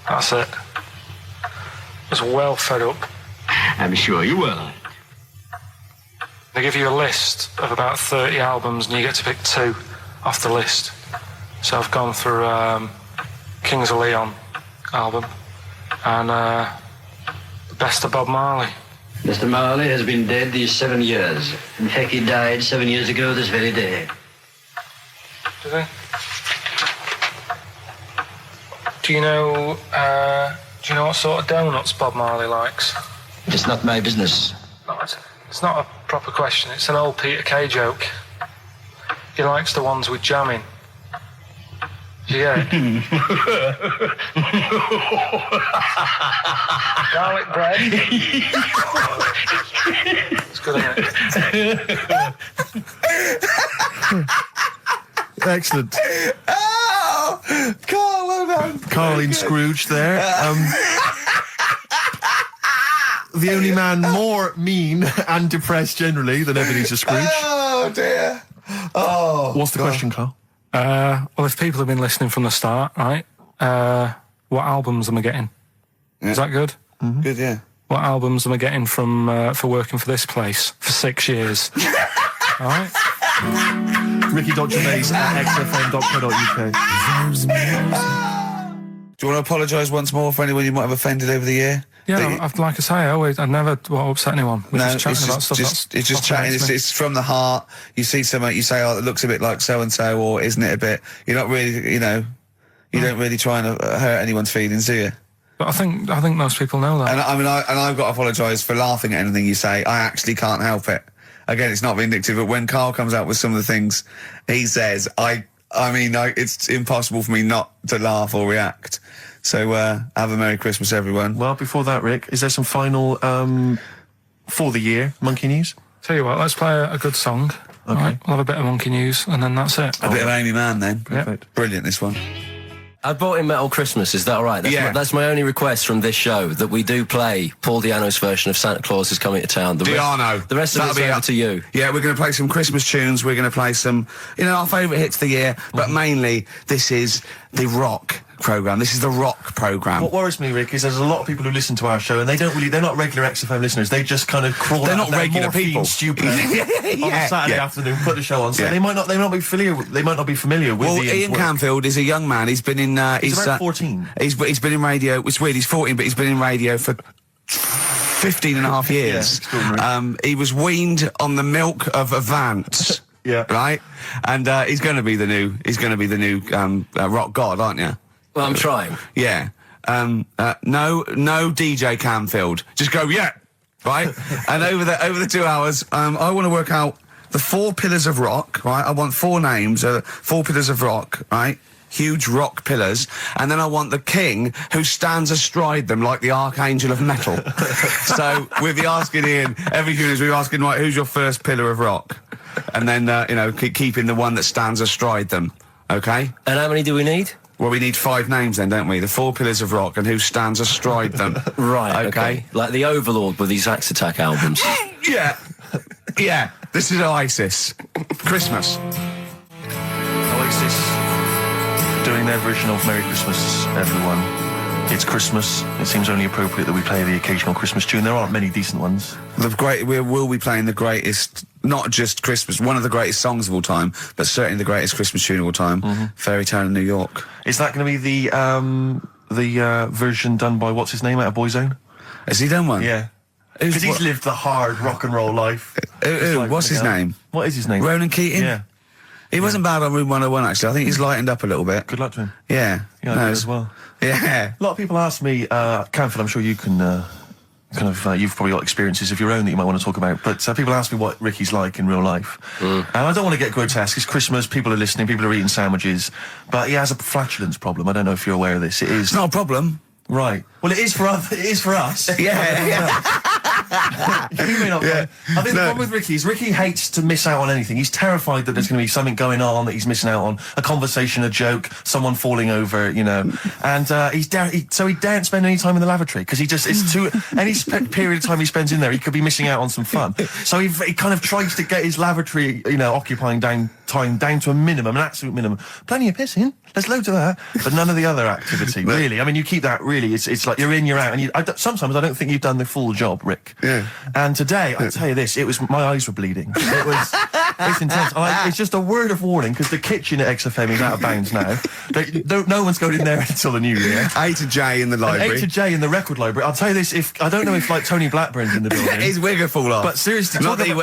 Speaker 3: That's it. I was well fed up.
Speaker 13: I'm sure you will.
Speaker 3: They give you a list of about 30 albums and you get to pick 2 off the list. So I've gone through Kings of Leon album and the best of Bob Marley.
Speaker 13: Mr. Marley has been dead these 7 years. In fact, he died 7 years ago this very day.
Speaker 3: Did he? Do you know what sort of donuts Bob Marley likes?
Speaker 13: It's not my business.
Speaker 3: No, it's not a proper question. It's an old Peter Kay joke. He likes the ones with jam in. Do you get it? Garlic bread. It's good, isn't it?
Speaker 1: Excellent.
Speaker 2: Oh, Carl, well done.
Speaker 1: Carl in Scrooge there. The only man more mean and depressed generally than Ebenezer Scrooge.
Speaker 2: Oh, dear. Oh.
Speaker 1: What's the question, Carl?
Speaker 3: Well, if people have been listening from the start, right, what albums am I getting?
Speaker 2: Yeah.
Speaker 3: Is that good?
Speaker 2: Mm-hmm. Good, yeah.
Speaker 3: What albums am I getting from for working for this place for 6 years? All right.
Speaker 1: Ricky.Gervais at xfm.co.uk.
Speaker 2: Do you want to apologise once more for anyone you might have offended over the year?
Speaker 3: Yeah, like I say, I never upset anyone. We're just chatting about stuff.
Speaker 2: It's just chatting. It's from the heart. You see something, you say, "Oh, it looks a bit like so and so," or "Isn't it a bit?" You're not really, you don't really try and hurt anyone's feelings, do you?
Speaker 3: But I think most people know that.
Speaker 2: And I've got to apologise for laughing at anything you say. I actually can't help it. Again, it's not vindictive, but when Carl comes out with some of the things he says, it's impossible for me not to laugh or react. So, have a Merry Christmas, everyone.
Speaker 1: Well, before that, Rick, is there some final, for the year, Monkey News?
Speaker 3: Tell you what, let's play a good song.
Speaker 1: Okay.
Speaker 3: Right, we'll have a bit of Monkey News, and then that's it.
Speaker 2: A bit of Amy Mann, then.
Speaker 1: Perfect.
Speaker 2: Yep. Brilliant, this one.
Speaker 8: I bought in Metal Christmas, is that all right? That's my only request from this show, that we do play Paul Di'Anno's version of Santa Claus is Coming to Town. The rest of it's over to you.
Speaker 2: Yeah, we're going to play some Christmas tunes, we're going to play some, our favourite hits of the year, but mainly, this is the rock programme. This is the rock programme.
Speaker 1: What worries me, Rick, is there's a lot of people who listen to our show and they're not regular XFM listeners. They just kind of crawl
Speaker 2: They're
Speaker 1: out
Speaker 2: not regular people.
Speaker 1: Stupid on a Saturday afternoon, put the show on. So they might not be familiar with
Speaker 2: Well, Ian Canfield is a young man. He's been in
Speaker 1: he's about 14.
Speaker 2: He's been in radio. It's weird, he's 14, but he's been in radio for 15 and a half years. He was weaned on the milk of Avant.
Speaker 1: Yeah.
Speaker 2: Right? And he's going to be the new rock god, aren't you?
Speaker 8: Well, I'm trying.
Speaker 2: Yeah. No DJ Canfield. Just go, yeah. Right? And over the 2 hours, I want to work out the 4 pillars of rock, right? I want 4 names, 4 pillars of rock, right? Huge rock pillars. And then I want the king who stands astride them like the archangel of metal. So we'll be asking Ian, every few minutes we'll be asking, right, who's your first pillar of rock? And then, keeping the one that stands astride them. Okay?
Speaker 8: And how many do we need?
Speaker 2: Well, we need 5 names then, don't we? The 4 pillars of rock and who stands astride them.
Speaker 8: Right, okay. Like the Overlord with these Axe Attack albums.
Speaker 2: Yeah. Yeah. This is Oasis. Christmas.
Speaker 1: Oasis doing their version of Merry Christmas, everyone. It's Christmas. It seems only appropriate that we play the occasional Christmas tune. There aren't many decent ones.
Speaker 2: We will be playing the greatest, not just Christmas, one of the greatest songs of all time, but certainly the greatest Christmas tune of all time, Fairy Tale in New York.
Speaker 1: Is that going to be the version done by, what's his name, out of Boyzone?
Speaker 2: Has he done one?
Speaker 1: Yeah. Because he's lived the hard rock and roll life.
Speaker 2: What's his name?
Speaker 1: What is his name?
Speaker 2: Ronan Keating?
Speaker 1: Yeah.
Speaker 2: He wasn't bad on Room 101, actually. I think he's lightened up a little bit.
Speaker 1: Good luck to him.
Speaker 2: Yeah.
Speaker 1: Yeah, I do as well.
Speaker 2: Yeah.
Speaker 1: A lot of people ask me, Canfield, I'm sure you can you've probably got experiences of your own that you might want to talk about, but people ask me what Ricky's like in real life. And I don't want to get grotesque. It's Christmas, people are listening, people are eating sandwiches, but he has a flatulence problem. I don't know if you're aware of this.
Speaker 2: It's not a problem.
Speaker 1: Right. Well, it is for us.
Speaker 2: Yeah.
Speaker 1: You may not. Yeah. I think the problem with Ricky is Ricky hates to miss out on anything. He's terrified that there's going to be something going on that he's missing out on, a conversation, a joke, someone falling over, and he daren't spend any time in the lavatory because it's too any period of time he spends in there, he could be missing out on some fun. So he kind of tries to get his lavatory, occupying time down to a minimum, an absolute minimum. Plenty of pissing. There's loads of that, but none of the other activity. Really, I mean, you keep that. Really, it's like you're in, you're out, and sometimes I don't think you've done the full job, Rick.
Speaker 2: Yeah.
Speaker 1: And today, I tell you this, my eyes were bleeding. It's intense. It's just a word of warning because the kitchen at XFM is out of bounds now. No one's going in there until the new year.
Speaker 2: A to J in the library.
Speaker 1: A to J in the record library. I'll tell you this, I don't know if Tony Blackburn's in the building.
Speaker 2: His wig will fall off.
Speaker 1: But seriously,
Speaker 2: not that he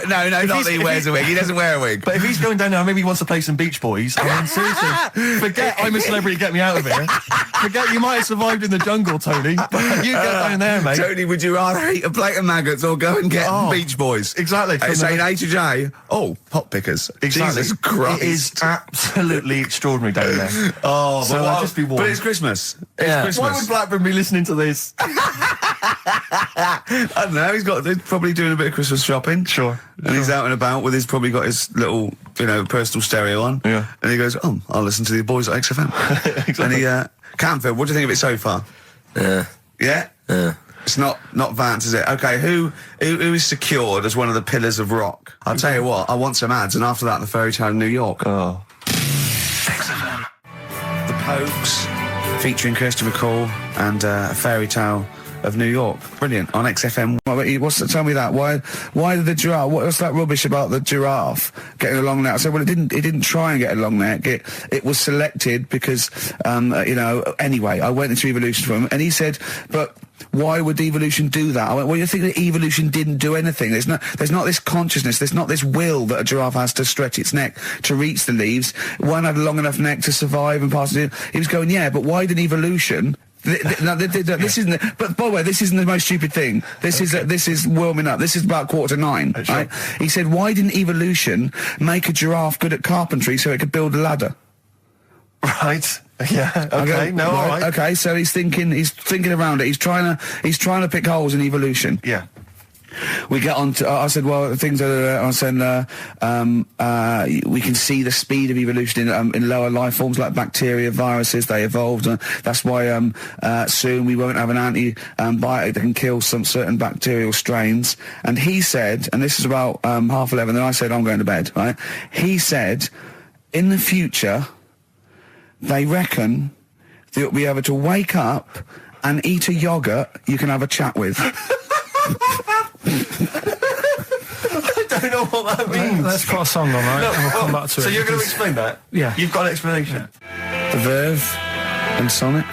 Speaker 2: wears a wig. He doesn't wear a wig.
Speaker 1: But if he's going down now, maybe he wants to play some Beach Boys. I mean, seriously, forget I'm a celebrity, get me out of here. Forget you might have survived in the jungle, Tony. But you go down there, mate.
Speaker 2: Tony, would you rather eat a plate of maggots or go and get Beach Boys?
Speaker 1: Exactly.
Speaker 2: Saying A to J. Oh, pot pickers.
Speaker 1: Exactly.
Speaker 2: Jesus Christ.
Speaker 1: It is absolutely extraordinary down there.
Speaker 2: Oh,
Speaker 1: so I'll just be warned.
Speaker 2: But it's Christmas.
Speaker 1: Yeah.
Speaker 2: It's Christmas.
Speaker 1: Why would Blackburn be listening to this?
Speaker 2: I don't know. He's probably doing a bit of Christmas shopping.
Speaker 1: Sure.
Speaker 2: And he's out and about with probably got his little, personal stereo on.
Speaker 1: Yeah.
Speaker 2: And he goes, "Oh, I'll listen to the boys at XFM."
Speaker 1: Exactly.
Speaker 2: And he, Canfield, what do you think of it so far?
Speaker 8: Yeah.
Speaker 2: Yeah?
Speaker 8: Yeah.
Speaker 2: It's not Vance, is it? Okay, who is secured as one of the pillars of rock? I'll tell you what, I want some ads, and after that, the Fairy Tale of New York.
Speaker 1: Oh.
Speaker 2: XFM. The Pokes, featuring Christopher Cole and Fairy Tale of New York. Brilliant. On XFM. Tell me that. Why did the giraffe, what's that rubbish about the giraffe getting a long neck? I said, well, it didn't try and get a long neck. It was selected because, anyway, I went into evolution for him, and he said, but why would evolution do that? I went, well, you think that evolution didn't do anything. There's not this consciousness, there's not this will that a giraffe has to stretch its neck to reach the leaves. One had a long enough neck to survive and pass it in. He was going, yeah, but why did evolution... this isn't. But by the way, this isn't the most stupid thing. This is warming up. This is about 8:45.
Speaker 1: Sure.
Speaker 2: Right? He said, "Why didn't evolution make a giraffe good at carpentry so it could build a ladder?"
Speaker 1: Right. Yeah. Okay. No. All right.
Speaker 2: Okay. So he's thinking around it. He's trying to pick holes in evolution.
Speaker 1: Yeah.
Speaker 2: We get on to, I said, well, things are, I said, we can see the speed of evolution in lower life forms like bacteria, viruses, they evolved. That's why soon we won't have an antibiotic that can kill some certain bacterial strains. And he said, and this is about 11:30, then I said, I'm going to bed, right? He said, in the future, they reckon that you'll be able to wake up and eat a yogurt you can have a chat with.
Speaker 1: I don't know what that means.
Speaker 3: Let's put a song on, right?
Speaker 1: No,
Speaker 3: and we'll come back to it.
Speaker 1: So you're going to explain that?
Speaker 3: Yeah.
Speaker 1: You've got an explanation?
Speaker 2: The Verve and Sonic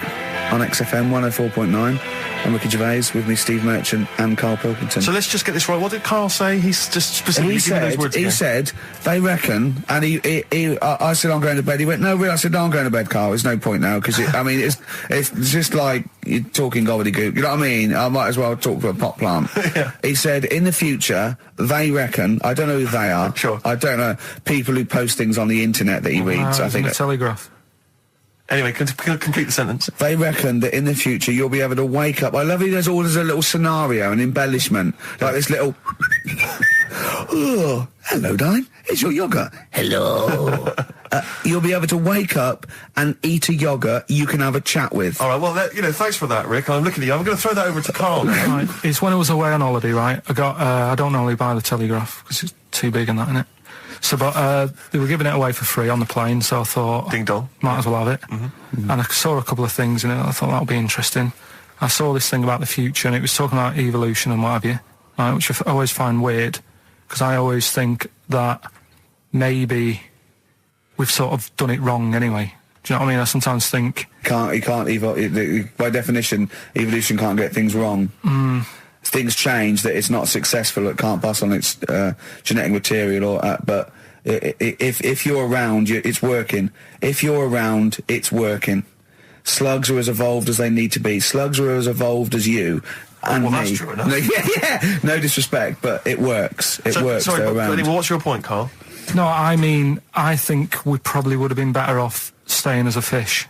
Speaker 2: on XFM 104.9. I'm Ricky Gervais, with me Steve Merchant and Karl Pilkington.
Speaker 1: So let's just get this right. What did Karl say? He's just specifically giving those words again.
Speaker 2: He said, they reckon, and I said, I'm going to bed. He went, no, really? I said, no, I'm going to bed, Karl. There's no point now, because, it's just like you're talking gobbledygook. You know what I mean? I might as well talk to a pot plant.
Speaker 1: Yeah.
Speaker 2: He said, in the future, they reckon, I don't know who they are.
Speaker 1: Sure.
Speaker 2: I don't know, people who post things on the internet that he reads. I think
Speaker 3: the Telegraph.
Speaker 1: Anyway, complete the sentence.
Speaker 2: They reckon that in the future you'll be able to wake up. I love it. There's always a little scenario, an embellishment, like this little. Oh, hello, darling. It's your yogurt. Hello. You'll be able to wake up and eat a yogurt you can have a chat with.
Speaker 1: All right. Well, thanks for that, Rick. I'm looking at you. I'm going to throw that over to Karl.
Speaker 3: Right. It's when I was away on holiday, right? I don't normally buy the Telegraph because it's too big and that, innit? So, but they were giving it away for free on the plane, so I thought,
Speaker 1: ding dong,
Speaker 3: might as well have it. Mm-hmm. And I saw a couple of things in it. I thought that would be interesting. I saw this thing about the future, and it was talking about evolution and what have you, right, which I always find weird, because I always think that maybe we've sort of done it wrong anyway. Do you know what I mean? I sometimes think
Speaker 2: you can't evolve. By definition, evolution can't get things wrong. Things change, that it's not successful, it can't pass on its genetic material, but if you're around, it's working. If you're around, it's working. Slugs are as evolved as they need to be. Slugs are as evolved as you and me.
Speaker 1: That's true enough.
Speaker 2: Yeah. No disrespect, but it works. It works.
Speaker 1: Sorry,
Speaker 2: they're
Speaker 1: but
Speaker 2: around.
Speaker 1: anyway, what's your point, Karl?
Speaker 3: No, I mean, I think we probably would have been better off staying as a fish.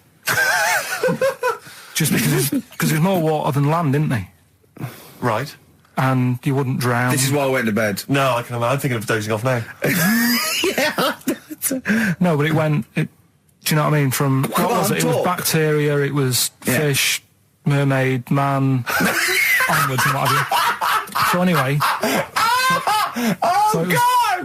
Speaker 3: Just because there's more water than land, isn't there?
Speaker 1: Right.
Speaker 3: And you wouldn't drown.
Speaker 2: This is why I went to bed.
Speaker 1: No, I can imagine. I'm thinking of dozing off now.
Speaker 3: No, but it went... do you know what I mean? From... What was it? It was bacteria, it was fish, mermaid, man, onwards and what have you. So anyway...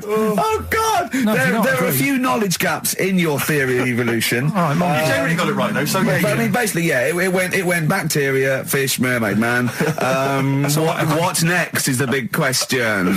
Speaker 2: Oh God!
Speaker 3: No,
Speaker 2: there are a few knowledge gaps in your theory of evolution.
Speaker 1: You generally got it right though. So
Speaker 2: but I mean, basically, it went bacteria, fish, mermaid, man. What's next is the big question.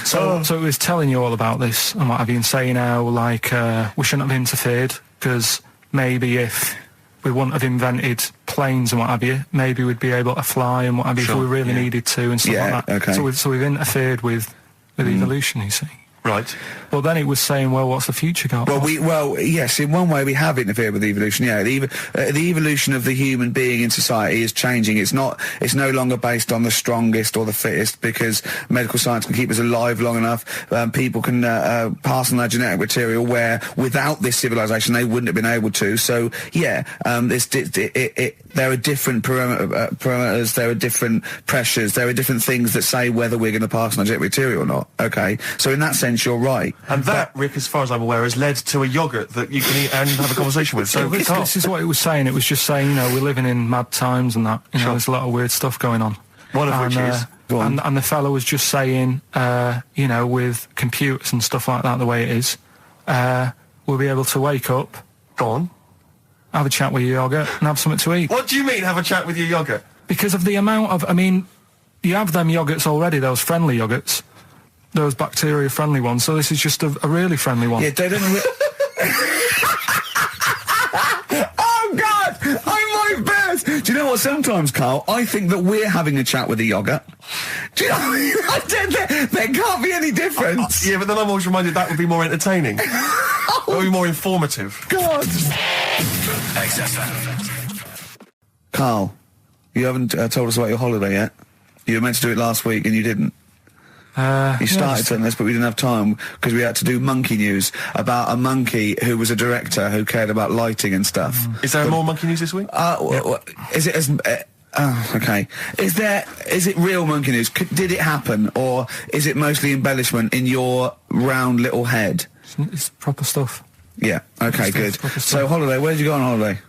Speaker 3: So it was telling you all about this and what have you, and saying how we shouldn't have interfered, because maybe if we wouldn't have invented planes and what have you, maybe we'd be able to fly and what have you if we really needed to and stuff like that.
Speaker 2: Okay.
Speaker 3: So we've interfered with evolution, you see.
Speaker 12: Right.
Speaker 3: But then it was saying, well, what's the future got?
Speaker 2: Well, yes, in one way we have interfered with evolution. Yeah, the evolution of the human being in society is changing. It's no longer based on the strongest or the fittest, because medical science can keep us alive long enough. People can pass on their genetic material where without this civilization they wouldn't have been able to. So yeah, there are different parameters, there are different pressures, there are different things that say whether we're going to pass on our genetic material or not. Okay, so in that sense you're right.
Speaker 12: And that, Rick, as far as I'm aware, has led to a yoghurt that you can eat and have a conversation with. So
Speaker 3: this is what it was saying. It was just saying, you know, we're living in mad times and that. You know, there's a lot of weird stuff going on.
Speaker 12: One of which is...
Speaker 3: And the fellow was just saying, you know, with computers and stuff like that, the way it is, we'll be able to wake up...
Speaker 12: Go on.
Speaker 3: Have a chat with your yoghurt and have something to eat.
Speaker 12: What do you mean, have a chat with your yoghurt?
Speaker 3: Because of the amount of... I mean, you have them yoghurts already, those friendly yoghurts. Those bacteria-friendly ones, so this is just a really friendly one.
Speaker 2: Yeah, they don't... Oh, God! I'm my best! Do you know what, sometimes, Carl, I think that we're having a chat with a yoghurt. Do you know what I mean? There can't be any difference.
Speaker 12: Yeah, but then I'm always reminded that would be more entertaining. That would be more informative.
Speaker 2: God!
Speaker 14: XFM.
Speaker 2: Carl, you haven't told us about your holiday yet. You were meant to do it last week and you didn't. You started on this, but we didn't have time because we had to do monkey news about a monkey who was a director who cared about lighting and stuff.
Speaker 12: Is there more monkey news this week?
Speaker 2: Is it as... okay. Is it real monkey news? Did it happen, or is it mostly embellishment in your round little head?
Speaker 3: It's proper stuff.
Speaker 2: Yeah. Okay. Good. So holiday. Where did you go on holiday?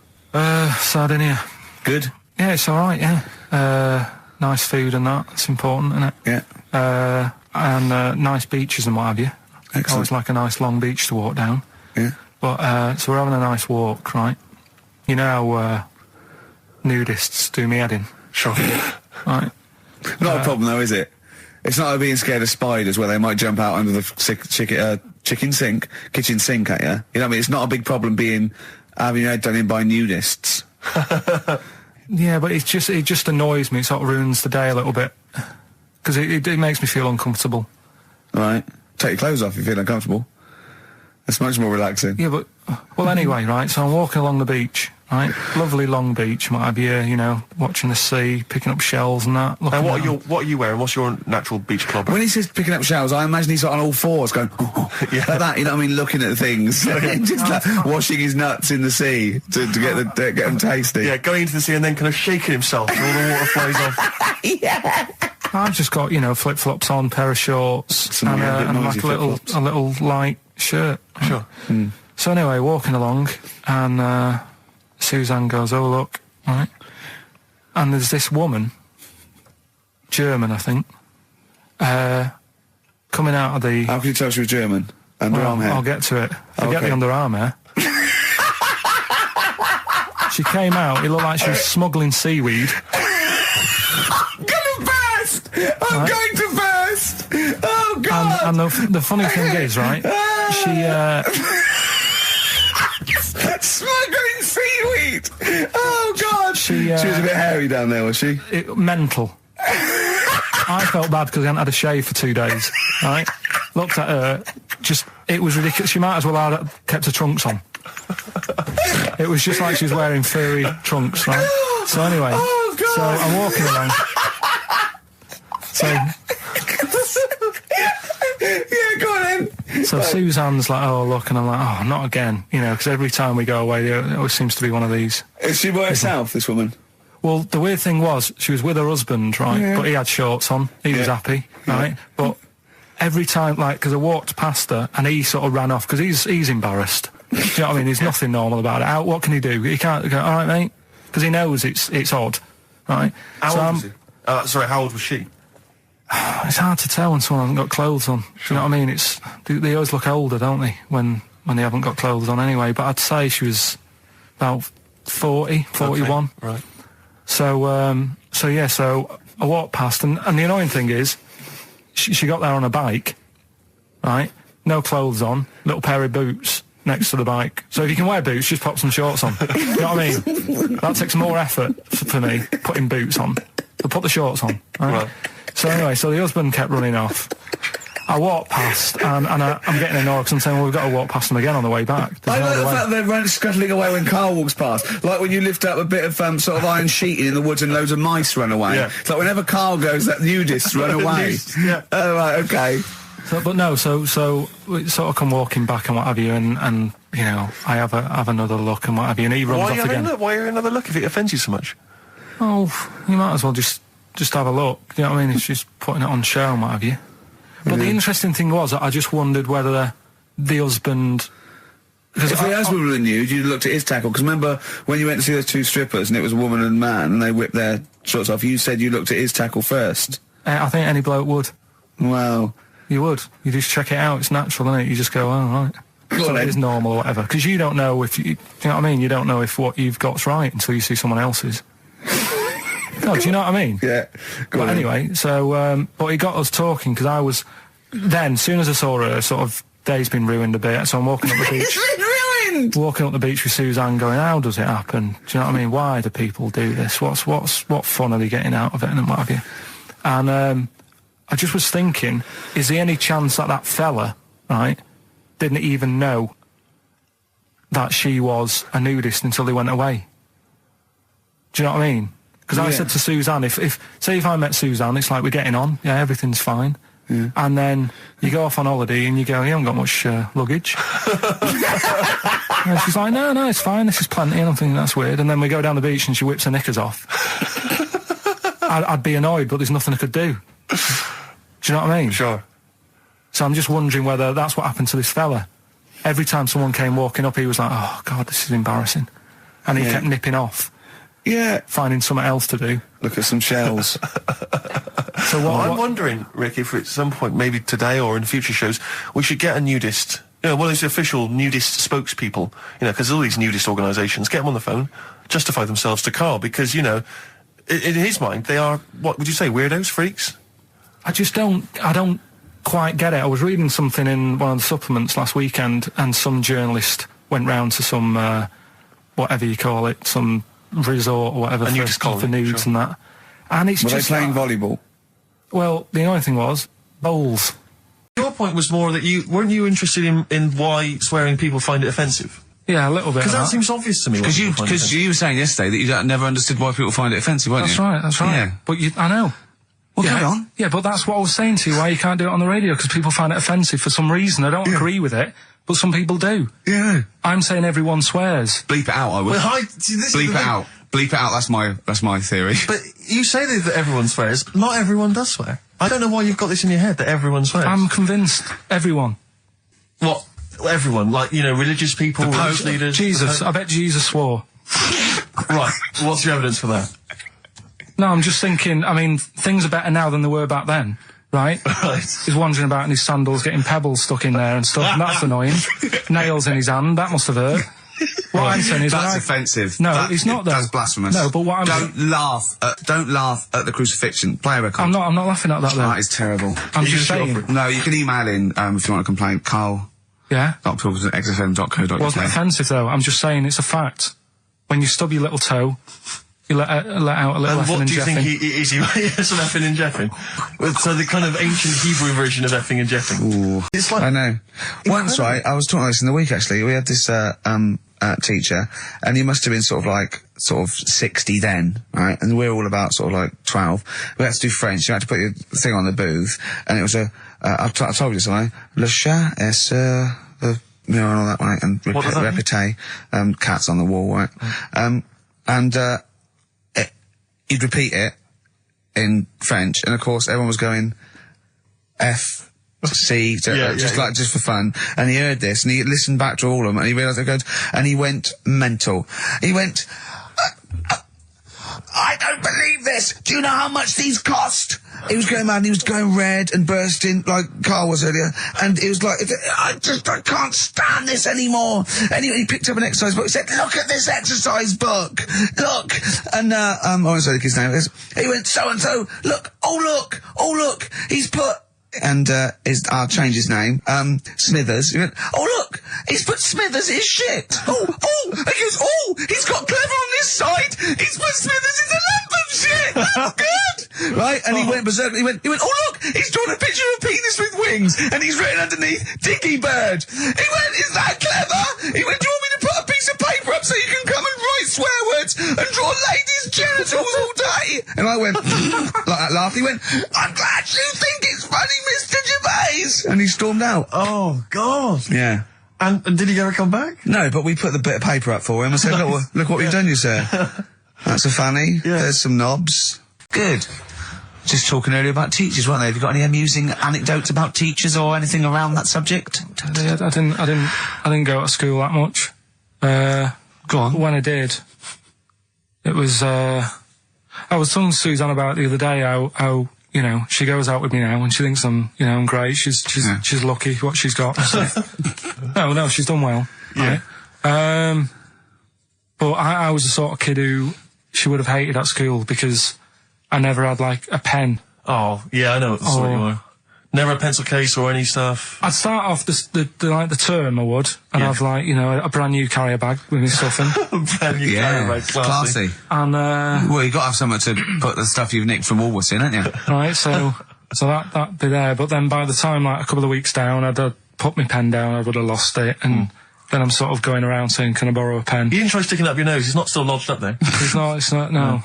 Speaker 3: Sardinia.
Speaker 2: Good.
Speaker 3: Yeah, it's all right. Yeah. Nice food and that. It's important, isn't it?
Speaker 2: Yeah.
Speaker 3: And nice beaches and what have you.
Speaker 2: Excellent.
Speaker 3: Always like a nice long beach to walk down.
Speaker 2: Yeah.
Speaker 3: But so we're having a nice walk, right? You know how nudists do me head in.
Speaker 12: Sure.
Speaker 3: Right.
Speaker 2: Not a problem though, is it? It's not like being scared of spiders where they might jump out under the kitchen sink at you. You know what I mean? It's not a big problem having your head done in by nudists.
Speaker 3: Yeah, but it just annoys me. It sort of ruins the day a little bit because it makes me feel uncomfortable.
Speaker 2: Right. Take your clothes off if you feel uncomfortable. It's much more relaxing.
Speaker 3: Yeah, but well, anyway, right. So I'm walking along the beach, right? Lovely long beach, what have you? You know, watching the sea, picking up shells and that.
Speaker 12: And what are you wearing? What's your natural beach club?
Speaker 2: When he says picking up shells, I imagine he's on all fours going, yeah, like that. You know what I mean? Looking at things, just like washing his nuts in the sea to get them tasty.
Speaker 12: Yeah, going into the sea and then kind of shaking himself so all the water flows off.
Speaker 2: Yeah.
Speaker 3: I've just got, you know, flip-flops on, pair of shorts, and like a little light shirt.
Speaker 12: Sure.
Speaker 2: Mm.
Speaker 3: So anyway, walking along, and Suzanne goes, "Oh look," right? And there's this woman, German, I think, coming out of the...
Speaker 2: How can you tell she was German? Underarm hair?
Speaker 3: I'll get to it. Forget the underarm hair. She came out, it looked like she was smuggling seaweed.
Speaker 2: I'm going to burst! Oh, God!
Speaker 3: And the funny thing is, right, she...
Speaker 2: Smuggling seaweed! Oh, God! She was a bit hairy down there, was she?
Speaker 3: Mental. I felt bad because I hadn't had a shave for 2 days, right? Looked at her, it was ridiculous. She might as well have kept her trunks on. It was just like she was wearing furry trunks, right? So anyway, so I'm walking along. So,
Speaker 2: yeah, go on then.
Speaker 3: So Suzanne's like, "Oh, look," and I'm like, "Oh, not again," you know, because every time we go away, there always seems to be one of these.
Speaker 2: Is she by herself, this woman?
Speaker 3: Well, the weird thing was, she was with her husband, right, but he had shorts on, he was happy, right, but every time, like, because I walked past her, and he sort of ran off, because he's embarrassed. Do you know what I mean? There's nothing normal about it. What can he do? He can't go, "All right, mate," because he knows it's odd, right?
Speaker 12: How old was he? Sorry, how old was she?
Speaker 3: It's hard to tell when someone hasn't got clothes on. Sure. You know what I mean? They always look older, don't they, when they haven't got clothes on anyway. But I'd say she was about 40, 41.
Speaker 12: Okay. Right.
Speaker 3: So I walked past, and the annoying thing is, she got there on a bike, right? No clothes on, little pair of boots next to the bike. So if you can wear boots, just pop some shorts on. You know what I mean? That takes more effort for me, putting boots on. But put the shorts on, right? So anyway, so the husband kept running off, I walked past, and I'm getting annoyed because I'm saying, well, we've got to walk past them again on the way back.
Speaker 2: I like the fact they're scuttling away when Carl walks past. Like when you lift up a bit of sort of iron sheeting in the woods and loads of mice run away. Yeah. It's like whenever Carl goes, that nudists run away.
Speaker 12: Yeah.
Speaker 2: Oh, right, okay.
Speaker 3: So we sort of come walking back and what have you, and you know, I have another look and what have you, and he runs off again.
Speaker 12: Why are you another look if it offends you so much?
Speaker 3: Oh, you might as well just have a look. You know what I mean? It's just putting it on show and what have you. But the interesting thing was, I just wondered whether the husband...
Speaker 2: Because if the husband were nude, you'd looked at his tackle. Because remember, when you went to see those two strippers, and it was a woman and man, and they whipped their shorts off, you said you looked at his tackle first.
Speaker 3: I think any bloke would.
Speaker 2: Wow.
Speaker 3: You would. You just check it out. It's natural, isn't it? You just go, oh, right. So it is normal or whatever. Because you don't know if... you know what I mean? You don't know if what you've got's right until you see someone else's. No, do you know what I mean?
Speaker 2: Yeah.
Speaker 3: But anyway, so, but he got us talking, because I was... Then, as soon as I saw her, sort of, day's been ruined a bit, so I'm walking up the beach...
Speaker 2: It's been ruined!
Speaker 3: Walking up the beach with Suzanne going, how does it happen? Do you know what I mean? Why do people do this? What fun are they getting out of it, and what have you? And, I just was thinking, is there any chance that fella, right, didn't even know that she was a nudist until they went away? Do you know what I mean? Because I said to Suzanne, say if I met Suzanne, it's like we're getting on, yeah, everything's fine. Yeah. And then you go off on holiday and you go, you haven't got much luggage. And she's like, no, it's fine, this is plenty. And I'm thinking, that's weird. And then we go down the beach and she whips her knickers off. I'd be annoyed, but there's nothing I could do. Do you know what I mean?
Speaker 12: Sure.
Speaker 3: So I'm just wondering whether that's what happened to this fella. Every time someone came walking up, he was like, oh, God, this is embarrassing. And he kept nipping off.
Speaker 2: Yeah.
Speaker 3: Finding something else to do.
Speaker 2: Look at some shells.
Speaker 12: So I'm wondering, Rick, if at some point, maybe today or in future shows, we should get a nudist, you know, one of those official nudist spokespeople, you know, because all these nudist organisations, get them on the phone, justify themselves to Carl, because, you know, in his mind, they are, what would you say, weirdos, freaks?
Speaker 3: I don't quite get it. I was reading something in one of the supplements last weekend, and some journalist went round to some, whatever you call it, some resort or whatever for nudes and that. And it's
Speaker 2: Were
Speaker 3: just...
Speaker 2: they playing volleyball?
Speaker 3: Well, the only thing was, bowls.
Speaker 12: Your point was more that weren't you interested in why swearing people find it offensive?
Speaker 3: Yeah, a little bit.
Speaker 12: Because that seems obvious to me.
Speaker 2: Because you were saying yesterday that you never understood why people find it offensive, weren't you?
Speaker 3: That's right.
Speaker 2: Yeah.
Speaker 3: But I know.
Speaker 2: Well, carry on.
Speaker 3: Yeah, but that's what I was saying to you, why you can't do it on the radio, because people find it offensive for some reason. I don't agree with it, but some people do.
Speaker 2: Yeah.
Speaker 3: I'm saying everyone swears.
Speaker 2: Bleep it out, I would. Bleep it out. Bleep it out, that's my theory.
Speaker 12: But you say that everyone swears. Not everyone does swear. I don't know why you've got this in your head, that everyone swears.
Speaker 3: I'm convinced everyone.
Speaker 12: What? Everyone? Like, you know, religious people, religious leaders?
Speaker 3: Jesus. I bet Jesus swore.
Speaker 12: Right. What's your evidence for that?
Speaker 3: No, I'm just thinking, I mean, things are better now than they were back then, right?
Speaker 12: Right.
Speaker 3: He's wandering about in his sandals, getting pebbles stuck in there and stuff, and that's annoying. Nails in his hand, that must have hurt. What I'm saying is...
Speaker 2: That's offensive.
Speaker 3: No, it's not, though.
Speaker 2: That's blasphemous.
Speaker 3: No, but what I'm...
Speaker 2: Don't laugh at the crucifixion. Play a record.
Speaker 3: I'm not laughing at that, though.
Speaker 2: That is terrible.
Speaker 3: I'm just saying...
Speaker 2: No, you can email in, if you want to complain. Carl...
Speaker 3: Yeah?
Speaker 2: .pilkington@xfm.co.uk.
Speaker 3: Wasn't offensive, though. I'm just saying it's a fact. When you stub your little toe... You let out a little effing and jeffing.
Speaker 12: And what do you think is he some effing and jeffing? So the kind of ancient Hebrew version of effing and jeffing.
Speaker 2: Ooh. It's like... I know. Once, right, I was talking about this in the week, actually. We had this, teacher, and he must have been sort of 60 then, right? And we're all about sort of like 12. We had to do French. You had to put your thing on the booth, and it was I've told you something. Le chat est you know, and all that, right? And répété, cats on the wall, right? He'd repeat it in French, and of course everyone was going F, C, just for fun. And he heard this, and he listened back to all of them, and he realised it goes, and he went mental. He went, I don't believe this. Do you know how much these cost? He was going mad, he was going red and bursting like Carl was earlier, and it was like, I can't stand this anymore. Anyway, he picked up an exercise book, he said, look at this exercise book, look. And, I won't say the kid's name, he went, so-and-so, look, oh look, he's put, and, I'll change his name, Smithers. He went, oh look, he's put Smithers in his shit. He goes, he's got Clever on this side, he's put Smithers in the London shit, that's good. right? And he went berserk. He went, oh look, he's drawn a picture of a penis with wings, and he's written underneath, Dicky Bird. He went, is that clever? He went, do you want me to put a piece of paper up so you can come and write swear words and draw ladies' genitals all day? And I went, like that laughed. He went, I'm glad you think it's funny, Mr. Gervais. And he stormed out.
Speaker 1: Oh, God.
Speaker 2: Yeah.
Speaker 1: And did he ever come back?
Speaker 2: No, but we put the bit of paper up for him and said, look what we've done, you sir. That's a fanny. Yeah. There's some knobs. Good. Just talking earlier about teachers, weren't they? Have you got any amusing anecdotes about teachers or anything around that subject?
Speaker 3: I didn't go to school that much.
Speaker 2: Go on.
Speaker 3: When I did, it was, I was telling Suzanne about the other day how, you know, she goes out with me now and she thinks I'm great. She's lucky what she's got. So. No, she's done well.
Speaker 1: Yeah.
Speaker 3: Right? But I was the sort of kid who she would have hated at school because I never had, like, a pen.
Speaker 1: Oh, yeah, I know what the sort you are. Never a pencil case or any stuff?
Speaker 3: I'd start off the term, I would, and have, like, you know, a brand new carrier bag with my stuff in.
Speaker 1: Brand new carrier bag,
Speaker 2: classy.
Speaker 3: And,
Speaker 2: well, you got to have somewhere to put the stuff you've nicked from Woolworths in, haven't you?
Speaker 3: Right, so that'd be there, but then by the time, like, a couple of weeks down, I'd put my pen down, I would have lost it, and then I'm sort of going around saying, can I borrow a pen?
Speaker 1: You didn't try sticking it up your nose, it's not still lodged up there.
Speaker 3: It's not, no.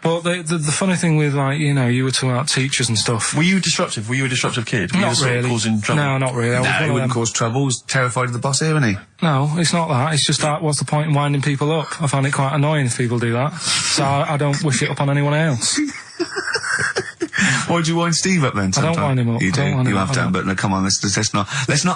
Speaker 3: But the funny thing with, like, you know, you were talking about teachers and stuff.
Speaker 1: Were you disruptive? Were you a disruptive kid? Were
Speaker 3: Not
Speaker 1: you
Speaker 3: really.
Speaker 1: Causing trouble?
Speaker 3: No, not really.
Speaker 2: No, he wouldn't cause trouble. He was terrified of the boss here, wasn't he?
Speaker 3: No, it's not that. It's just that, what's the point in winding people up? I find it quite annoying if people do that. So I don't wish it up on anyone else.
Speaker 2: Why'd you wind Steve up then?
Speaker 3: Sometime? I don't wind him up.
Speaker 2: You do. You have done, but no, come on, let's not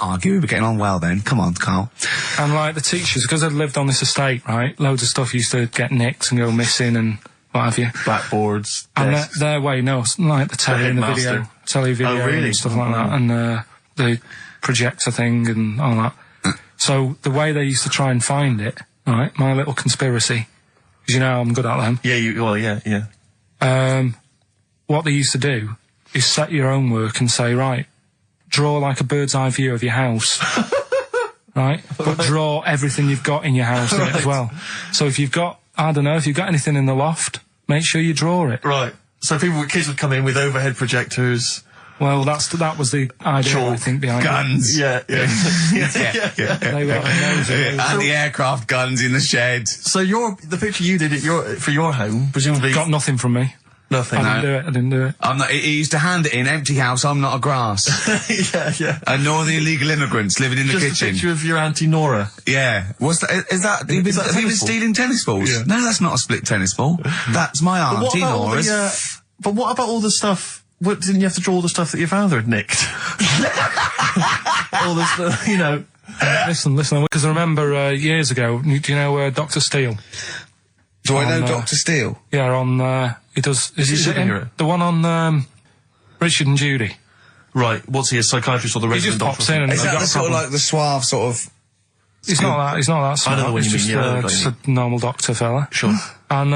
Speaker 2: argue. We were getting on well then. Come on, Carl.
Speaker 3: And like the teachers, because I'd lived on this estate, right? Loads of stuff used to get nicked and go missing and what have you.
Speaker 1: Blackboards.
Speaker 3: And their way, like the telly and the video,
Speaker 1: really?
Speaker 3: and stuff like that, and the projector thing and all that. So the way they used to try and find it, right? My little conspiracy, because you know I'm good at them.
Speaker 1: Yeah.
Speaker 3: What they used to do is set your own work and say, right, draw like a bird's eye view of your house, right? But draw everything you've got in your house in it as well. So if you've got, I don't know, if you've got anything in the loft, make sure you draw it.
Speaker 1: Right. So kids would come in with overhead projectors.
Speaker 3: Well, that was the idea, I think, behind
Speaker 2: guns.
Speaker 3: it.
Speaker 1: Yeah.
Speaker 3: They were
Speaker 2: and the aircraft guns in the shed.
Speaker 1: So the picture you did for your home, presumably
Speaker 3: got nothing from me.
Speaker 1: Nothing.
Speaker 3: I didn't do it.
Speaker 2: I'm not. He used to hand it in, empty house. I'm not a grass.
Speaker 1: Yeah.
Speaker 2: And nor the illegal immigrants living in the kitchen.
Speaker 1: Just a picture of your Auntie Nora.
Speaker 2: Yeah. What's that? Is that? Have you been stealing tennis balls? Yeah. No, that's not a split tennis ball. That's my Auntie Nora's.
Speaker 1: But what about all the stuff? Didn't you have to draw all the stuff that your father had nicked? All this, you know.
Speaker 3: Listen, because I remember years ago. Do you know Dr. Steele?
Speaker 2: Do I know Dr. Steele?
Speaker 3: Yeah, on he does.
Speaker 1: Is he a superhero?
Speaker 3: The one on Richard and Judy.
Speaker 1: Right. What's he, a psychiatrist or the resident doctor?
Speaker 3: He just pops in and
Speaker 2: is that the sort of like the suave sort of?
Speaker 3: He's not that suave.
Speaker 1: I know what you mean.
Speaker 3: Just a normal doctor fella.
Speaker 1: Sure.
Speaker 3: And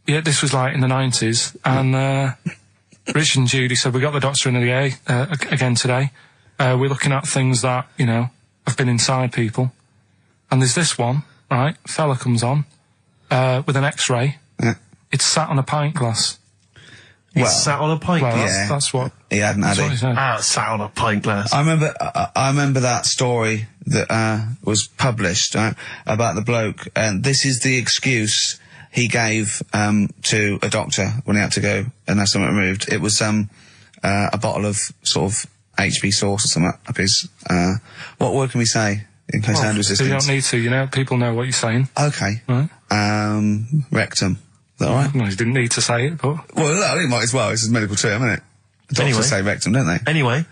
Speaker 3: yeah, this was like in the 90s, and Richard and Judy said, we got the doctor in again today. We're looking at things that, you know, have been inside people. And there's this one, right? Fella comes on with an X-ray.
Speaker 2: Yeah.
Speaker 3: It's sat on a pint glass.
Speaker 1: It's sat on a pint glass?
Speaker 3: Yeah. That's what...
Speaker 2: He hadn't had it.
Speaker 1: Sat on a pint glass.
Speaker 2: I remember that story that was published about the bloke, and this is the excuse he gave to a doctor when he had to go and have something removed. It was a bottle of sort of HB sauce or something up his... what word can we say in case hand resistance?
Speaker 3: You don't need to, you know, people know what you're saying.
Speaker 2: Okay.
Speaker 3: Right.
Speaker 2: Rectum. Is that all right?
Speaker 3: No, he didn't need to say it, but...
Speaker 2: Well, no, he might as well. It's a medical term, isn't it? Doctors say rectum, don't they?
Speaker 1: Anyway.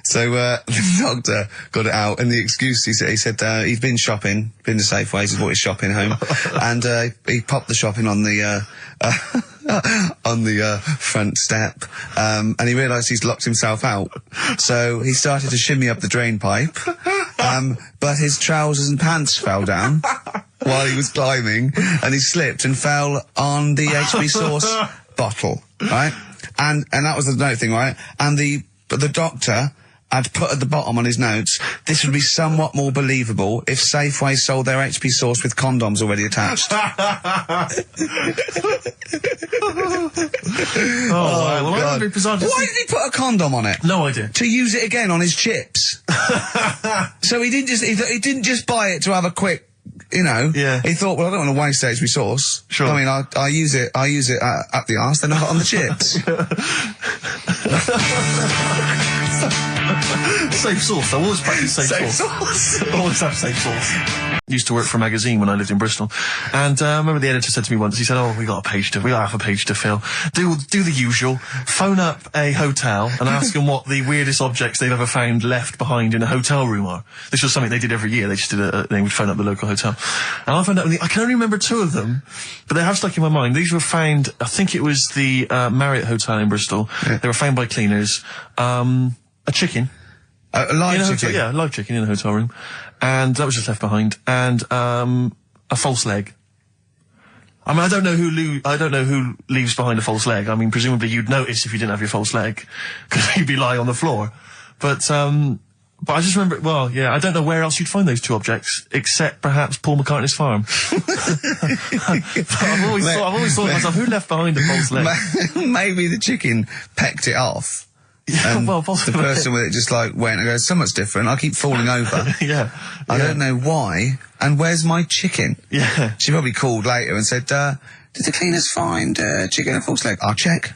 Speaker 2: So the doctor got it out, and the excuse, he said he'd been shopping, been to Safeways, he bought his shopping home, and he popped the shopping on the front step, and he realised he's locked himself out. So he started to shimmy up the drain pipe, but his trousers and pants fell down while he was climbing, and he slipped and fell on the HB sauce bottle, right? And that was the note thing, right? And the doctor had put at the bottom on his notes, this would be somewhat more believable if Safeway sold their HP sauce with condoms already attached.
Speaker 12: Well, I would be bizarre.
Speaker 2: Why did he put a condom on it?
Speaker 12: No idea.
Speaker 2: To use it again on his chips. So he didn't just buy it to have a quick, you know.
Speaker 12: Yeah.
Speaker 2: He thought, well, I don't want to waste HP sauce.
Speaker 12: Sure.
Speaker 2: I mean, I use it up the arse, then I got on the chips.
Speaker 12: Safe sauce. I always practice safe sauce. Always have safe sauce. Used to work for a magazine when I lived in Bristol, and I remember the editor said to me once. He said, "Oh, we got half a page to fill. Do the usual. Phone up a hotel and ask them what the weirdest objects they've ever found left behind in a hotel room are." This was something they did every year. They just they would phone up the local hotel, and I found out. I can only remember 2 of them, but they have stuck in my mind. These were found. I think it was the Marriott Hotel in Bristol. Yeah. They were found by cleaners. A chicken.
Speaker 2: A live chicken?
Speaker 12: Yeah, a live chicken in a hotel room. And that was just left behind. And, a false leg. I mean, I don't know who leaves behind a false leg. I mean, presumably you'd notice if you didn't have your false leg, because you'd be lying on the floor. But I just remember, well, yeah, I don't know where else you'd find those 2 objects, except perhaps Paul McCartney's farm. But I've always thought to myself, who left behind a false leg?
Speaker 2: Maybe the chicken pecked it off.
Speaker 12: Yeah, well, possibly.
Speaker 2: The person with it just like went and goes, so much different, I keep falling over.
Speaker 12: Yeah.
Speaker 2: I don't know why, and where's my chicken?
Speaker 12: Yeah.
Speaker 2: She probably called later and said, did the cleaners find chicken and false leg? I'll check.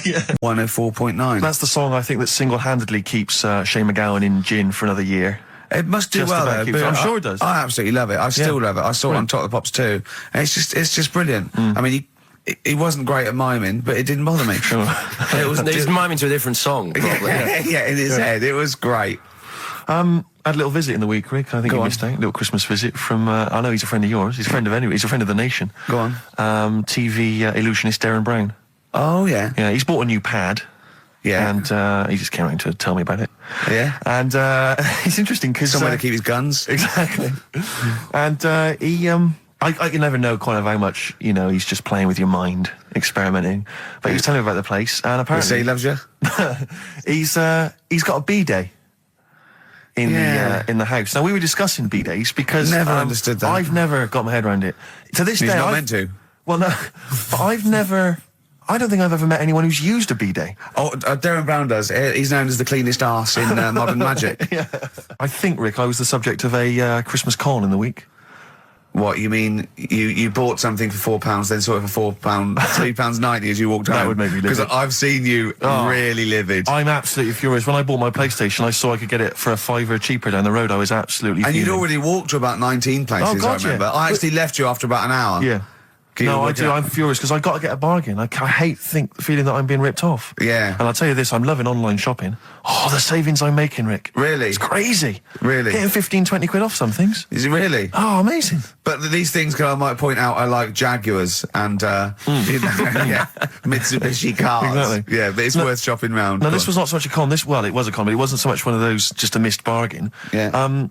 Speaker 12: Yeah.
Speaker 2: 104.9.
Speaker 1: That's the song I think that single-handedly keeps Shane MacGowan in gin for another year.
Speaker 2: It must do well though, but
Speaker 1: I'm sure it does.
Speaker 2: I absolutely love it. I still love it. I saw it on Top of the Pops too. And it's just brilliant. I mean, he wasn't great at miming, but it didn't bother me.
Speaker 8: Sure. He was miming to a different song, probably.
Speaker 2: Yeah, in his head. It was great.
Speaker 1: I had a little visit in the week, Rick. I think you missed out. A little Christmas visit from, I know he's a friend of yours. He's a friend of the nation.
Speaker 2: Go on.
Speaker 1: TV illusionist Darren Brown.
Speaker 2: Oh, yeah.
Speaker 1: Yeah, he's bought a new pad. Yeah. And he just came around to tell me about it.
Speaker 2: Yeah.
Speaker 1: And it's interesting because...
Speaker 2: Somewhere to keep his guns.
Speaker 1: Exactly. And he... I can never know kind of how much, you know, he's just playing with your mind, experimenting. But he was telling me about the place, and apparently...
Speaker 2: So he loves you?
Speaker 1: he's got a B-day in the house. Now, we were discussing B-days because...
Speaker 2: Never understood that.
Speaker 1: I've never got my head around it. To this day...
Speaker 2: He's not meant to.
Speaker 1: Well, no, but I've never... I don't think I've ever met anyone who's used a B-day.
Speaker 2: Oh, Darren Brown does. He's known as the cleanest arse in Modern Magic.
Speaker 1: Yeah. I think, Rick, I was the subject of a Christmas con in the week.
Speaker 2: What, you mean you bought something for £4, then saw it for £3.90 as you walked home?
Speaker 1: That would make me livid.
Speaker 2: Because I've seen you really livid.
Speaker 1: I'm absolutely furious. When I bought my PlayStation, I saw I could get it for £5 cheaper down the road. I was absolutely fuming.
Speaker 2: And you'd already walked to about 19 places, I remember. I actually left you after about an hour.
Speaker 1: Yeah. No, I do. I'm furious because I got to get a bargain. I hate feeling that I'm being ripped off.
Speaker 2: Yeah.
Speaker 1: And I'll tell you this, I'm loving online shopping. Oh, the savings I'm making, Rick.
Speaker 2: Really?
Speaker 1: It's crazy.
Speaker 2: Really?
Speaker 1: Getting 15, 20 quid off some things.
Speaker 2: Is it really?
Speaker 1: Oh, amazing.
Speaker 2: But these things, I might point out, are like Jaguars and, Mitsubishi cars.
Speaker 1: Exactly.
Speaker 2: Yeah, but it's worth shopping round.
Speaker 1: No, this was not so much a con. It was a con, but it wasn't so much one of those, just a missed bargain.
Speaker 2: Yeah.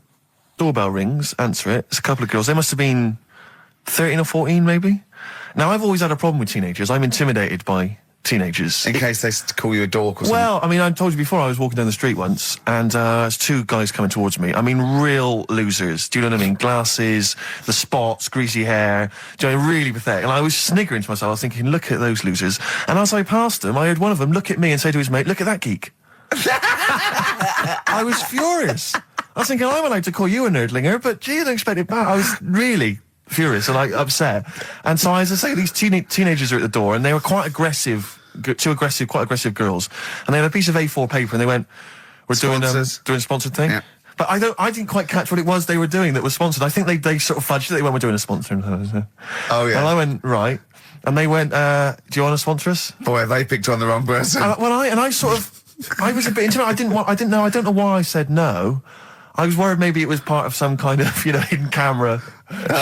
Speaker 1: Doorbell rings, answer it. It's a couple of girls. They must have been 13 or 14, maybe. Now, I've always had a problem with teenagers. I'm intimidated by teenagers.
Speaker 2: In case they call you a dork or something.
Speaker 1: Well, I mean, I told you before, I was walking down the street once, and there's 2 guys coming towards me. I mean, real losers. Do you know what I mean? Glasses, the spots, greasy hair. Do you know, really pathetic. And I was sniggering to myself. I was thinking, look at those losers. And as I passed them, I heard one of them look at me and say to his mate, look at that geek. I was furious. I was thinking, I'm allowed to call you a nerdlinger, but gee, I don't expect it back. I was really... furious and like upset, and so as I say, these teenagers are at the door, and they were quite aggressive, quite aggressive girls, and they had a piece of A4 paper, and they went, "We're doing a sponsored thing." Yeah. But I didn't quite catch what it was they were doing that was sponsored. I think they sort of fudged it. They went, "We're doing a sponsor."
Speaker 2: Oh yeah.
Speaker 1: And I went, right, and they went, "Do you want to sponsor us?"
Speaker 2: Boy, they picked on the wrong person.
Speaker 1: I was a bit intimidated. I don't know why I said no. I was worried maybe it was part of some kind of, hidden camera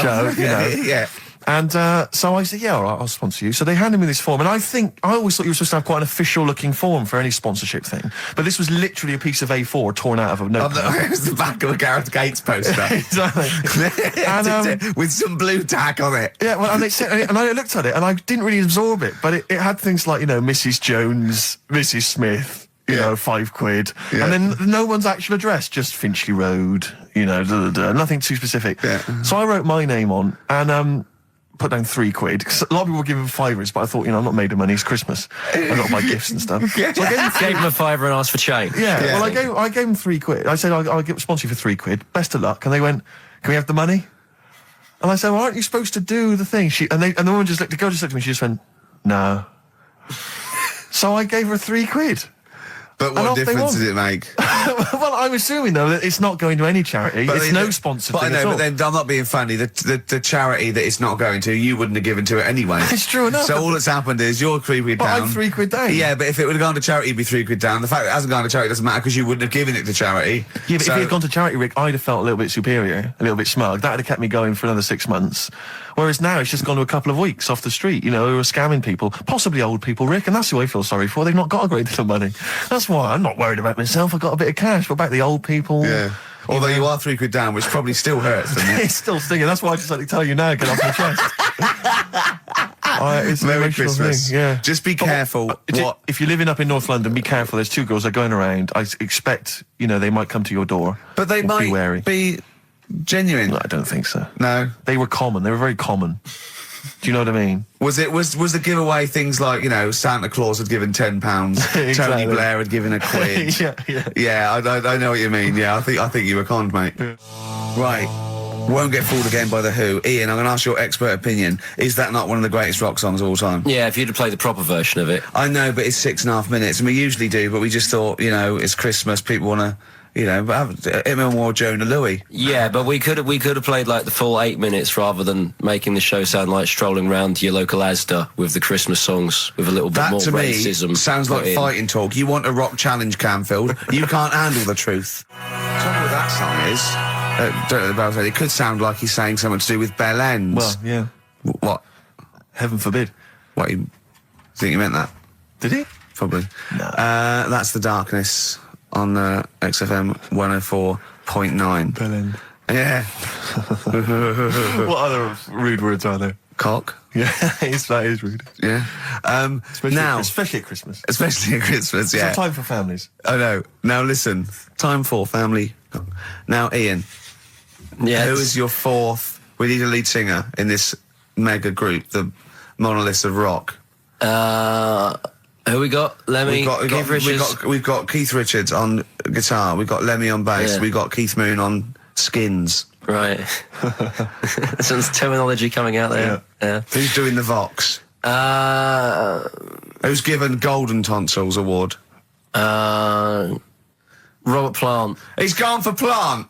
Speaker 1: show,
Speaker 2: Yeah.
Speaker 1: And so I said, yeah, all right, I'll sponsor you. So they handed me this form, and I always thought you were supposed to have quite an official-looking form for any sponsorship thing. But this was literally a piece of A4 torn out of a notebook.
Speaker 2: It was the back of a Gareth Gates poster.
Speaker 1: Exactly.
Speaker 2: And, with some blue tack on it.
Speaker 1: Yeah, well, and I looked at it, and I didn't really absorb it, but it had things like, Mrs. Jones, Mrs. Smith, you know, £5. And then no one's actual address, just Finchley Road, you know, nothing too specific. So I wrote my name on and put down £3. 'Cause a lot of people were giving £5, but I thought, you know, I'm not made of money, it's Christmas. I've got to buy gifts and stuff. So I
Speaker 8: gave him a £5 and asked for change.
Speaker 1: Well, I gave him £3. I said, I'll sponsor you for £3. Best of luck. And they went, can we have the money? And I said, well, aren't you supposed to do the thing? And the woman the girl just looked at me, she just went, no. So I gave her £3.
Speaker 2: But what difference did it make?
Speaker 1: Well, I'm assuming, though, that it's not going to any charity. It's no sponsored thing at all.
Speaker 2: But then I'm not being funny. The charity that it's not going to, you wouldn't have given to it anyway.
Speaker 1: It's true enough.
Speaker 2: So all that's happened is you're £3 down.
Speaker 1: But I'm £3 down.
Speaker 2: Yeah, but if it would have gone to charity, it'd be £3 down. The fact that it hasn't gone to charity doesn't matter because you wouldn't have given it to charity.
Speaker 1: Yeah, but if it had gone to charity, Rick, I'd have felt a little bit superior, a little bit smug. That would have kept me going for another 6 months. Whereas now it's just gone to a couple of weeks off the street, you know, who are scamming people, possibly old people, Rick, and that's who I feel sorry for. They've not got a great deal of money. That's why I'm not worried about myself. I've got a bit of cash, but about the old people.
Speaker 2: Yeah. Although you are £3 down, which probably still hurts, doesn't it?
Speaker 1: It's still stinging. That's why I just like to tell you now, get off my chest. It's
Speaker 2: Merry Christmas.
Speaker 1: Thing, yeah.
Speaker 2: Just be careful.
Speaker 1: If you're living up in North London, be careful. There's 2 girls that are going around. I expect, you know, they might come to your door.
Speaker 2: But they might
Speaker 1: be wary.
Speaker 2: Be genuine.
Speaker 1: No, I don't think so.
Speaker 2: No.
Speaker 1: They were common. They were very common. Do you know what I mean?
Speaker 2: Was the giveaway things like, you know, Santa Claus had given £10,
Speaker 1: Exactly.
Speaker 2: Tony Blair had given £1? Yeah, I know what you mean. Yeah, I think you were conned, mate. Yeah. Right. Won't get fooled again by The Who. Ian, I'm going to ask your expert opinion. Is that not one of the greatest rock songs of all time?
Speaker 8: Yeah, if you'd have played the proper version of it.
Speaker 2: I know, but it's 6.5 minutes, and we usually do, but we just thought, you know, it's Christmas, people want to, you know, have him and more Jonah Louis.
Speaker 8: Yeah, but we could have played like the full 8 minutes rather than making the show sound like strolling round your local Asda with the Christmas songs with a little bit more racism.
Speaker 2: That to me sounds like fighting talk. You want a rock challenge, Canfield. You can't handle the truth. Tell me what that song is. Don't know about it. It could sound like he's saying something to do with bell ends.
Speaker 1: Well, yeah.
Speaker 2: What?
Speaker 1: Heaven forbid.
Speaker 2: What? You think he meant that?
Speaker 1: Did he?
Speaker 2: Probably.
Speaker 1: No.
Speaker 2: That's The Darkness on XFM 104.9.
Speaker 1: Bell end.
Speaker 2: Yeah.
Speaker 1: What other rude words are there?
Speaker 2: Cock.
Speaker 1: Yeah, that is rude.
Speaker 2: Yeah.
Speaker 1: Especially at Christmas.
Speaker 2: Especially at Christmas, yeah.
Speaker 1: It's a time for families.
Speaker 2: I know. Now listen, time for family. Now, Ian.
Speaker 8: Yeah.
Speaker 2: Who is your fourth? We need a lead singer in this mega group, the monoliths of rock.
Speaker 8: Who we got? Lemmy, Keith Richards.
Speaker 2: We've got Keith Richards on guitar. We've got Lemmy on bass.
Speaker 8: Yeah.
Speaker 2: We've got Keith Moon on skins.
Speaker 8: Right. Some terminology coming out there. Yeah.
Speaker 2: Who's doing the Vox? Who's given Golden Tonsils Award?
Speaker 8: Robert Plant.
Speaker 2: He's gone for Plant.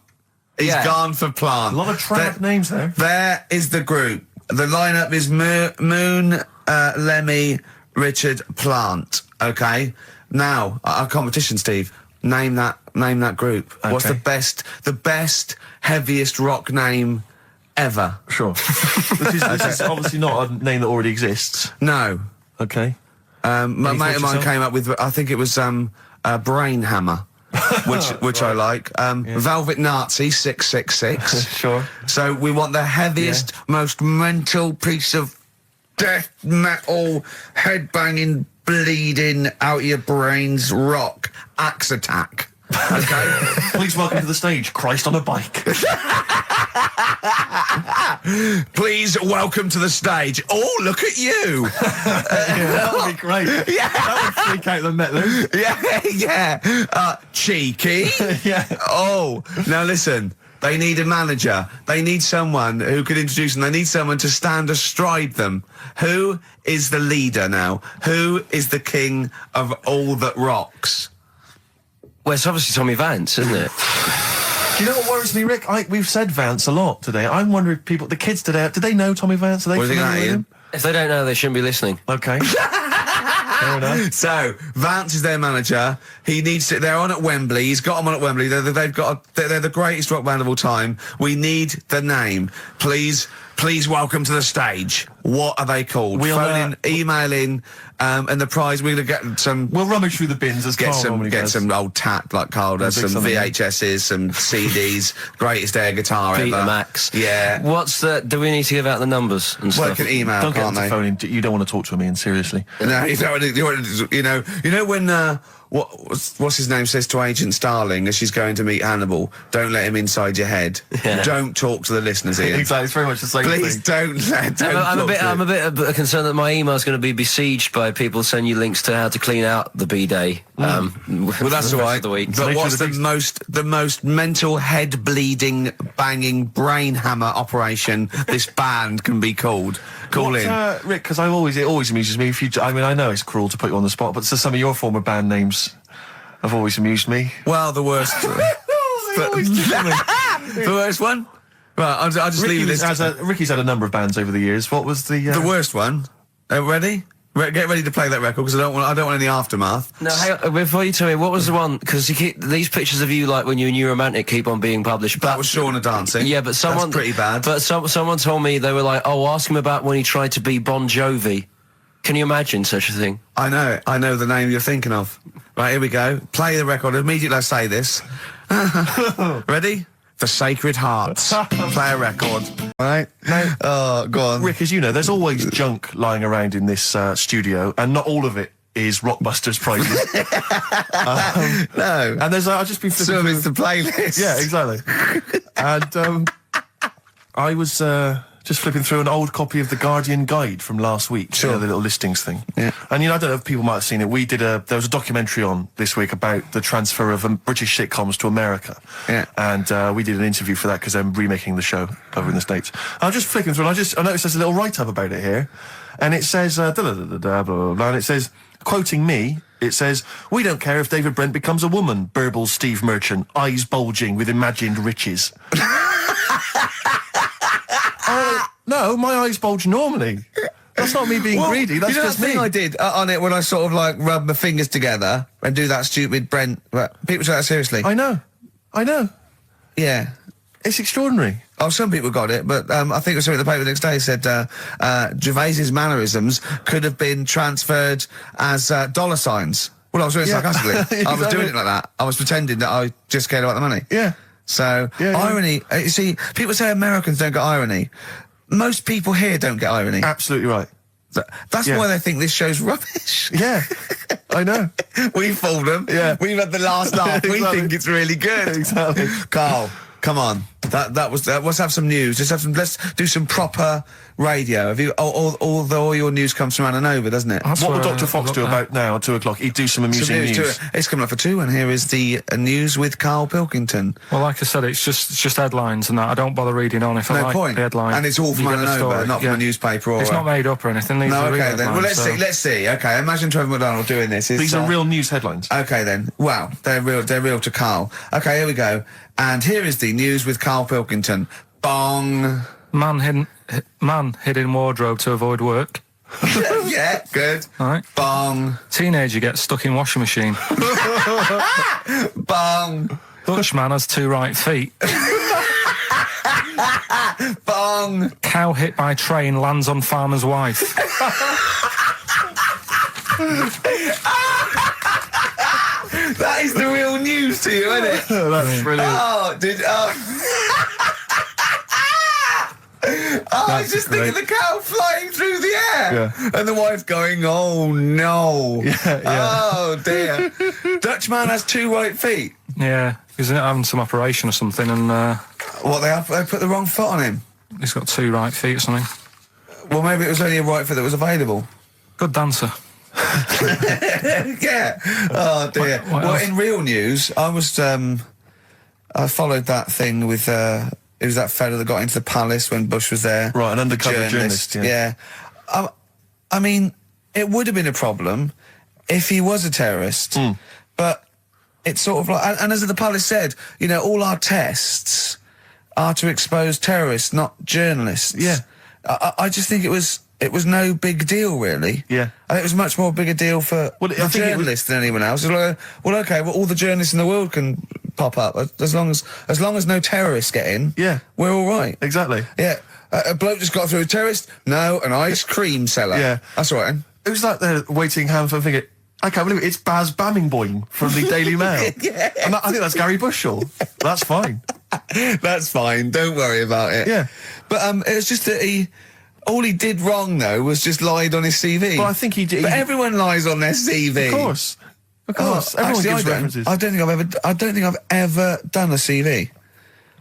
Speaker 2: He's gone for Plant.
Speaker 1: A lot of trad names there.
Speaker 2: There is the group. The lineup is Moon, Lemmy, Richard, Plant. Okay. Now our competition, Steve. Name that group. Okay. What's the best, heaviest rock name ever?
Speaker 1: Sure. This is obviously not a name that already exists.
Speaker 2: No.
Speaker 1: Okay.
Speaker 2: My mate of mine came up with, I think it was Brain Hammer, which I like. Velvet Nazi 666.
Speaker 1: Sure.
Speaker 2: So we want the heaviest, most mental piece of death metal, headbanging, bleeding out your brains rock. Axe Attack. Okay.
Speaker 1: Please welcome to the stage, Christ on a bike.
Speaker 2: Please welcome to the stage. Oh, look at you.
Speaker 1: That would be great.
Speaker 2: Yeah.
Speaker 1: That would freak out the metalers.
Speaker 2: Yeah. Cheeky.
Speaker 1: Yeah.
Speaker 2: Oh, now listen. They need a manager. They need someone who could introduce them. They need someone to stand astride them. Who is the leader now? Who is the king of all that rocks?
Speaker 8: Well, it's obviously Tommy Vance, isn't it?
Speaker 1: Do you know what worries me, Rick? We've said Vance a lot today. I'm wondering if the kids today, do they know Tommy Vance? Are they familiar with him?
Speaker 8: If they don't know, they shouldn't be listening.
Speaker 1: Okay. Fair enough.
Speaker 2: So, Vance is their manager. He needs to, they're on at Wembley. He's got them on at Wembley. They're the greatest rock band of all time. We need the name. Please welcome to the stage. What are they called? Phone in, email in, and the prize, we're going to get some...
Speaker 1: We'll rummage through the bins as
Speaker 2: Get
Speaker 1: Carl
Speaker 2: some old tap like Carl does, some VHSs, some CDs, greatest air guitar ever.
Speaker 8: Betamax.
Speaker 2: Yeah.
Speaker 8: Do we need to give out the numbers and stuff?
Speaker 2: Well, they can email,
Speaker 1: don't
Speaker 2: can't
Speaker 1: get them to phone in. You don't want to talk to him, Ian, seriously.
Speaker 2: No, you don't want to, you know when what's his name says to Agent Starling as she's going to meet Hannibal, don't let him inside your head.
Speaker 8: Yeah.
Speaker 2: Don't talk to the listeners, Ian.
Speaker 1: Exactly, it's very much the same
Speaker 2: Please
Speaker 1: thing.
Speaker 8: I'm a bit concerned that my email's going to be besieged by people sending you links to how to clean out the bidet.
Speaker 2: Well, that's all right.
Speaker 8: The week.
Speaker 2: But what's the most mental head bleeding, banging brain hammer operation this band can be called? Call in,
Speaker 1: Rick, because it always amuses me. I know it's cruel to put you on the spot, but some of your former band names have always amused me.
Speaker 2: Well, the worst. The worst one. Right, I'll just leave this.
Speaker 1: Ricky's had a number of bands over the years. What was the
Speaker 2: worst one? Ready? Get ready to play that record because I don't want any aftermath.
Speaker 8: No, hang on, before you tell me, what was the one? Because these pictures of you, like when you're New Romantic, keep on being published.
Speaker 2: That was Shauna dancing.
Speaker 8: Yeah, but
Speaker 2: that's pretty bad.
Speaker 8: But someone told me, they were like, "Oh, ask him about when he tried to be Bon Jovi." Can you imagine such a thing?
Speaker 2: I know the name you're thinking of. Right, here we go. Play the record immediately. I say this. Ready? The Sacred Hearts. Play a record. Right? No. Oh, go on.
Speaker 1: Rick, as you know, there's always junk lying around in this studio, and not all of it is Rockbusters prizes.
Speaker 2: No.
Speaker 1: And I've just been flipping
Speaker 2: through the playlist.
Speaker 1: Yeah, exactly. And I was just flipping through an old copy of the Guardian Guide from last week.
Speaker 2: Sure.
Speaker 1: The little listings thing.
Speaker 2: Yeah.
Speaker 1: And, I don't know if people might have seen it. There was a documentary on this week about the transfer of British sitcoms to America.
Speaker 2: Yeah.
Speaker 1: And we did an interview for that because I'm remaking the show over in the States. I'm just flicking through and I noticed there's a little write-up about it here. And it says, blah, blah, blah, blah, blah, and it says, quoting me, it says, "We don't care if David Brent becomes a woman," burbles Steve Merchant, eyes bulging with imagined riches. No, my eyes bulge normally. That's not me being greedy, that's just
Speaker 2: the
Speaker 1: me.
Speaker 2: thing I did on it when I sort of like rub my fingers together and do that stupid Brent... People take that seriously.
Speaker 1: I know.
Speaker 2: Yeah.
Speaker 1: It's extraordinary.
Speaker 2: Oh, some people got it, but I think it was something in the paper the next day said Gervais's mannerisms could have been transferred as dollar signs. Well, I was doing it sarcastically.
Speaker 1: Exactly.
Speaker 2: I was doing it like that. I was pretending that I just cared about the money.
Speaker 1: Yeah.
Speaker 2: So, irony... you see, people say Americans don't get irony. Most people here don't get irony.
Speaker 1: Absolutely right.
Speaker 2: That's why they think this show's rubbish.
Speaker 1: Yeah, I know.
Speaker 2: We fooled them.
Speaker 1: Yeah.
Speaker 2: We've had the last laugh.
Speaker 1: Exactly.
Speaker 2: We think it's really good.
Speaker 1: Exactly.
Speaker 2: Carl, come on. Let's have some news. Let's do some proper radio. Have you? All your news comes from Anna Nova, doesn't it?
Speaker 1: What will Dr. Fox do about now at 2 o'clock? He'd do some amusing news.
Speaker 2: It's coming up for 2, and here is the news with Karl Pilkington.
Speaker 3: Well, like I said, it's just headlines and that. I don't bother reading on if I like the headline.
Speaker 2: And it's all from Anna Nova, not from a newspaper or...
Speaker 3: It's not made up or anything. These are real
Speaker 2: okay then. Well, let's see. Okay, imagine Trevor McDonald doing this.
Speaker 1: These are real news headlines.
Speaker 2: Okay then. Wow, they're real to Karl. Okay, here we go. And here is the news with Karl Pilkington. Bong.
Speaker 3: Man hid in wardrobe to avoid work.
Speaker 2: Yeah, good.
Speaker 3: All right.
Speaker 2: Bong.
Speaker 3: Teenager gets stuck in washing machine.
Speaker 2: Bong.
Speaker 3: Dutchman has 2 right feet.
Speaker 2: Bong.
Speaker 3: Cow hit by train lands on farmer's wife.
Speaker 2: That is the real news to you, isn't it?
Speaker 1: That's brilliant.
Speaker 2: I was just thinking the cow flying through the air. Yeah. And the wife going, "Oh no.
Speaker 1: Yeah.
Speaker 2: Oh dear." Dutchman has 2 right feet.
Speaker 3: Yeah, he's having some operation or something and...
Speaker 2: They put the wrong foot on him?
Speaker 3: He's got 2 right feet or something.
Speaker 2: Well, maybe it was only a right foot that was available.
Speaker 3: Good dancer.
Speaker 2: Yeah. Oh dear. Well, in real news, I was I followed that thing with it was that fella that got into the palace when Bush was there.
Speaker 1: Right, an undercover journalist.
Speaker 2: Yeah. I mean, it would have been a problem if he was a terrorist, but it's sort of like, and as the palace said, all our tests are to expose terrorists, not journalists.
Speaker 1: Yeah.
Speaker 2: I just think it was no big deal, really.
Speaker 1: Yeah.
Speaker 2: I think it was much more big a deal for the journalists than anyone else. It's like, all the journalists in the world can pop up as long as no terrorists get in.
Speaker 1: Yeah.
Speaker 2: We're all right.
Speaker 1: Exactly.
Speaker 2: Yeah. A bloke just got through a terrorist. No, an ice cream seller.
Speaker 1: Yeah.
Speaker 2: That's all right.
Speaker 1: It was like they're waiting hand for finger. I can't believe it. It's Baz Bammingboyne from the Daily Mail.
Speaker 2: Yeah.
Speaker 1: And I think that's Gary Bushell. That's fine.
Speaker 2: That's fine. Don't worry about it.
Speaker 1: Yeah.
Speaker 2: But it was just that all he did wrong, though, was just lied on his CV.
Speaker 1: Well, I think he did.
Speaker 2: But everyone lies on their CV.
Speaker 1: Of course. Of course, everyone gives references.
Speaker 2: I don't think I've ever done a CV.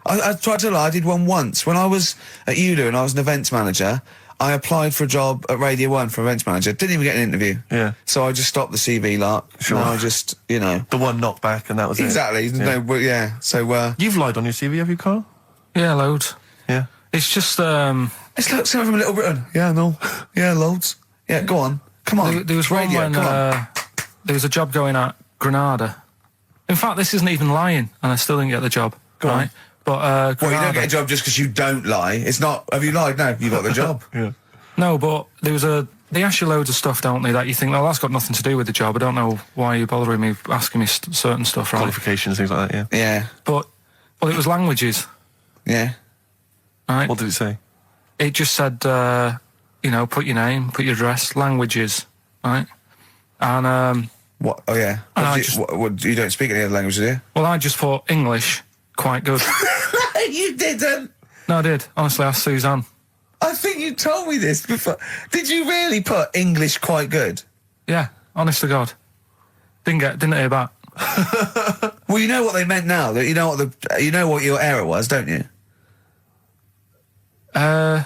Speaker 2: I tried to lie. I did one once when I was at ULU and I was an events manager. I applied for a job at Radio 1 for events manager. Didn't even get an interview.
Speaker 1: Yeah.
Speaker 2: So I just stopped the CV lark.
Speaker 1: Sure.
Speaker 2: And I just, you know.
Speaker 1: The one knocked back and that was
Speaker 2: exactly.
Speaker 1: it.
Speaker 2: Exactly. No, yeah. So,
Speaker 1: you've lied on your CV, have you, Carl?
Speaker 3: Yeah, loads.
Speaker 1: Yeah.
Speaker 3: It's just,
Speaker 2: It's like something from Little Britain. Yeah, no. Yeah, loads. Yeah, go on. Come on.
Speaker 3: There was one when, there was a job going at Granada. In fact, this isn't even lying, and I still didn't get the job.
Speaker 1: Go
Speaker 3: right?
Speaker 1: on.
Speaker 3: But,
Speaker 2: well, you don't get a job just because you don't lie. It's not, have you lied? No, you got the job.
Speaker 1: Yeah.
Speaker 3: No, but there was they ask you loads of stuff, don't they, that you think, well, that's got nothing to do with the job. I don't know why you're bothering me, asking me certain stuff, right?
Speaker 1: Qualifications, things like that, yeah.
Speaker 2: Yeah.
Speaker 3: But, well, it was languages.
Speaker 2: Yeah.
Speaker 3: Right?
Speaker 1: What did it say?
Speaker 3: It just said, you know, put your name, put your address, languages, right? And,
Speaker 2: what? Oh, yeah. What, you don't speak any other languages, do you?
Speaker 3: Well, I just thought English, quite good.
Speaker 2: You didn't?
Speaker 3: No, I did. Honestly, asked Suzanne.
Speaker 2: I think you told me this before. Did you really put English quite good?
Speaker 3: Yeah, honest to God. Didn't hear back.
Speaker 2: Well, you know what they meant now. That you know what your error was, don't you? Are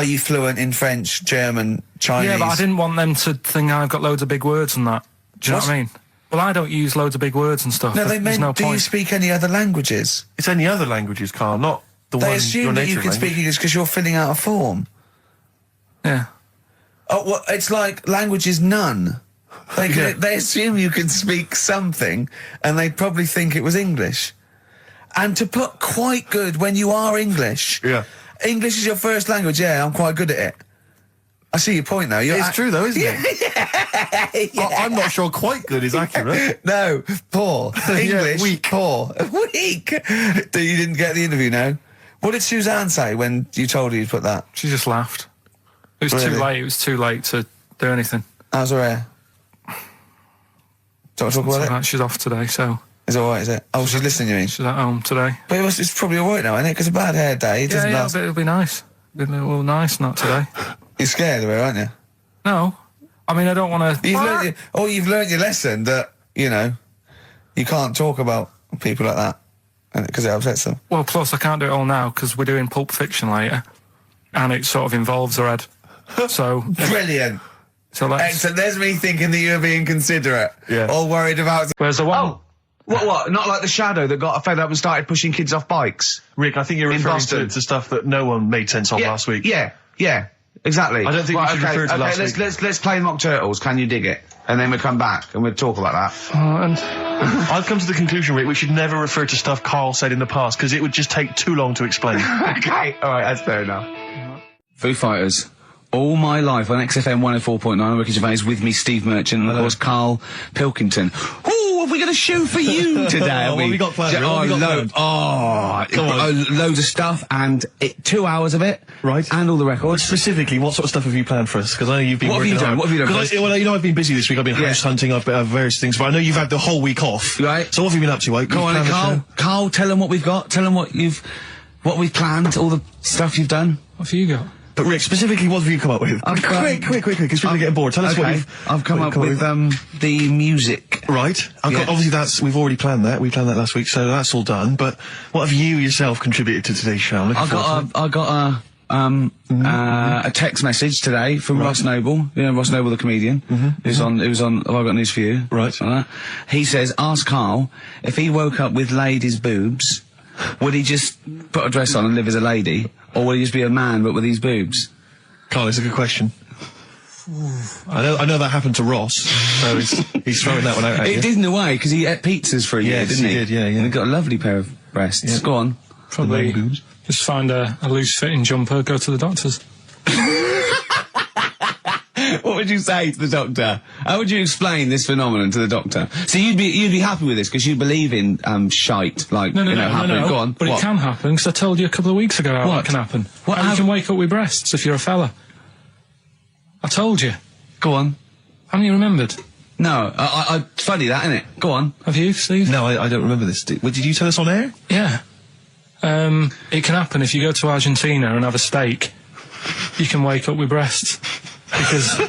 Speaker 2: you fluent in French, German, Chinese?
Speaker 3: Yeah, but I didn't want them to think I've got loads of big words and that. Do you know what I mean? Well, I don't use loads of big words and stuff.
Speaker 2: No, they meant,
Speaker 3: no
Speaker 2: do
Speaker 3: point.
Speaker 2: you speak any other languages?
Speaker 1: It's any other languages, Carl, not the one.
Speaker 2: They assume that you can speak English because you're filling out a form.
Speaker 3: Yeah.
Speaker 2: Oh, well, it's like languages none. They assume you can speak something, and they'd probably think it was English. And to put quite good when you are English.
Speaker 1: Yeah.
Speaker 2: English is your first language, yeah, I'm quite good at it. I see your point, though.
Speaker 1: It's true, though, isn't it?
Speaker 2: Yeah.
Speaker 1: I'm not sure quite good is accurate.
Speaker 2: No, poor. English,
Speaker 1: weak.
Speaker 2: Poor. Weak. You didn't get the interview, no? What did Suzanne say when you told her you'd put that?
Speaker 3: She just laughed. It was too late. It was too late to do anything.
Speaker 2: How's her hair? Don't talk about it?
Speaker 3: She's off today, so...
Speaker 2: Is it alright, is it? Oh, she's listening, you mean?
Speaker 3: She's at home today.
Speaker 2: But it's probably alright now, isn't it? Because a bad hair day, it doesn't last.
Speaker 3: But it'll be nice. It'll be nice, not today.
Speaker 2: You're scared of her, aren't you?
Speaker 3: No. I mean, I don't want to...
Speaker 2: You've learned your lesson that, you know, you can't talk about people like that because it upsets them.
Speaker 3: Well, plus I can't do it all now because we're doing Pulp Fiction later and it sort of involves her head. So...
Speaker 2: Brilliant.
Speaker 3: So
Speaker 2: excellent. There's me thinking that you're being considerate. Yeah. All worried about...
Speaker 3: Where's the one?
Speaker 6: Oh! What? Not like the Shadow that got fed up and started pushing kids off bikes?
Speaker 12: Rick, I think you're referring to stuff that no one made sense of last week.
Speaker 6: Yeah, exactly.
Speaker 12: I don't think we should refer to last week.
Speaker 6: Let's play Mock Turtles, Can You Dig It? And then we'll come back and we'll talk about that.
Speaker 12: I've come to the conclusion, Rick, we should never refer to stuff Carl said in the past, because it would just take too long to explain.
Speaker 6: Okay, alright, that's fair enough. Foo Fighters. All my life on XFM 104.9, I'm Ricky Gervais, with me, Steve Merchant, and of course, Karl Pilkington. Ooh, have we got a show for you today?
Speaker 1: What have we got planned?
Speaker 6: Loads of stuff, and 2 hours of it.
Speaker 12: Right.
Speaker 6: And all the records.
Speaker 12: Specifically, what sort of stuff have you planned for us? Because I know you've been
Speaker 6: What have you done? What have you done?
Speaker 12: Well, you know, I've been busy this week. I've been house hunting, I've various things, but I know you've had the whole week off.
Speaker 6: Right.
Speaker 12: So what have you been up to, mate?
Speaker 6: Go on, Karl. Karl, tell them what we've got. Tell them what we've planned, all the stuff you've done.
Speaker 3: What have you got?
Speaker 12: But Rick, specifically, what have you come up with? Quick, because people are getting bored. Tell us what
Speaker 6: I've come up with the music.
Speaker 12: Right. Obviously, we've already planned that. We planned that last week, so that's all done. But what have you yourself contributed to today's show?
Speaker 6: I got a text message today from Ross Noble. You know Ross Noble, the comedian. It was on. Have I got news for you?
Speaker 12: Right.
Speaker 6: He says, ask Karl if he woke up with ladies' boobs, would he just put a dress on and live as a lady, or would he just be a man but with these boobs?
Speaker 12: Carl, it's a good question. I know that happened to Ross, so he's throwing that one out at you.
Speaker 6: It did in a way, because he ate pizzas for a year, didn't he?
Speaker 12: Yes, he did, yeah.
Speaker 6: And he got a lovely pair of breasts. Yeah. Go on.
Speaker 3: Probably just find a loose-fitting jumper, go to the doctor's.
Speaker 6: What would you say to the doctor? How would you explain this phenomenon to the doctor? So you'd be happy with this because you believe in shite, like
Speaker 3: no.
Speaker 6: Go on.
Speaker 3: But it can happen because I told you a couple of weeks ago how that can happen. How you can wake up with breasts if you're a fella. I told you.
Speaker 6: Go on.
Speaker 3: Haven't you remembered?
Speaker 6: No, it's funny that, isn't it? Go on.
Speaker 3: Have you, Steve?
Speaker 12: No, I don't remember this. Did you tell us on air?
Speaker 3: Yeah. It can happen if you go to Argentina and have a steak. You can wake up with breasts. Because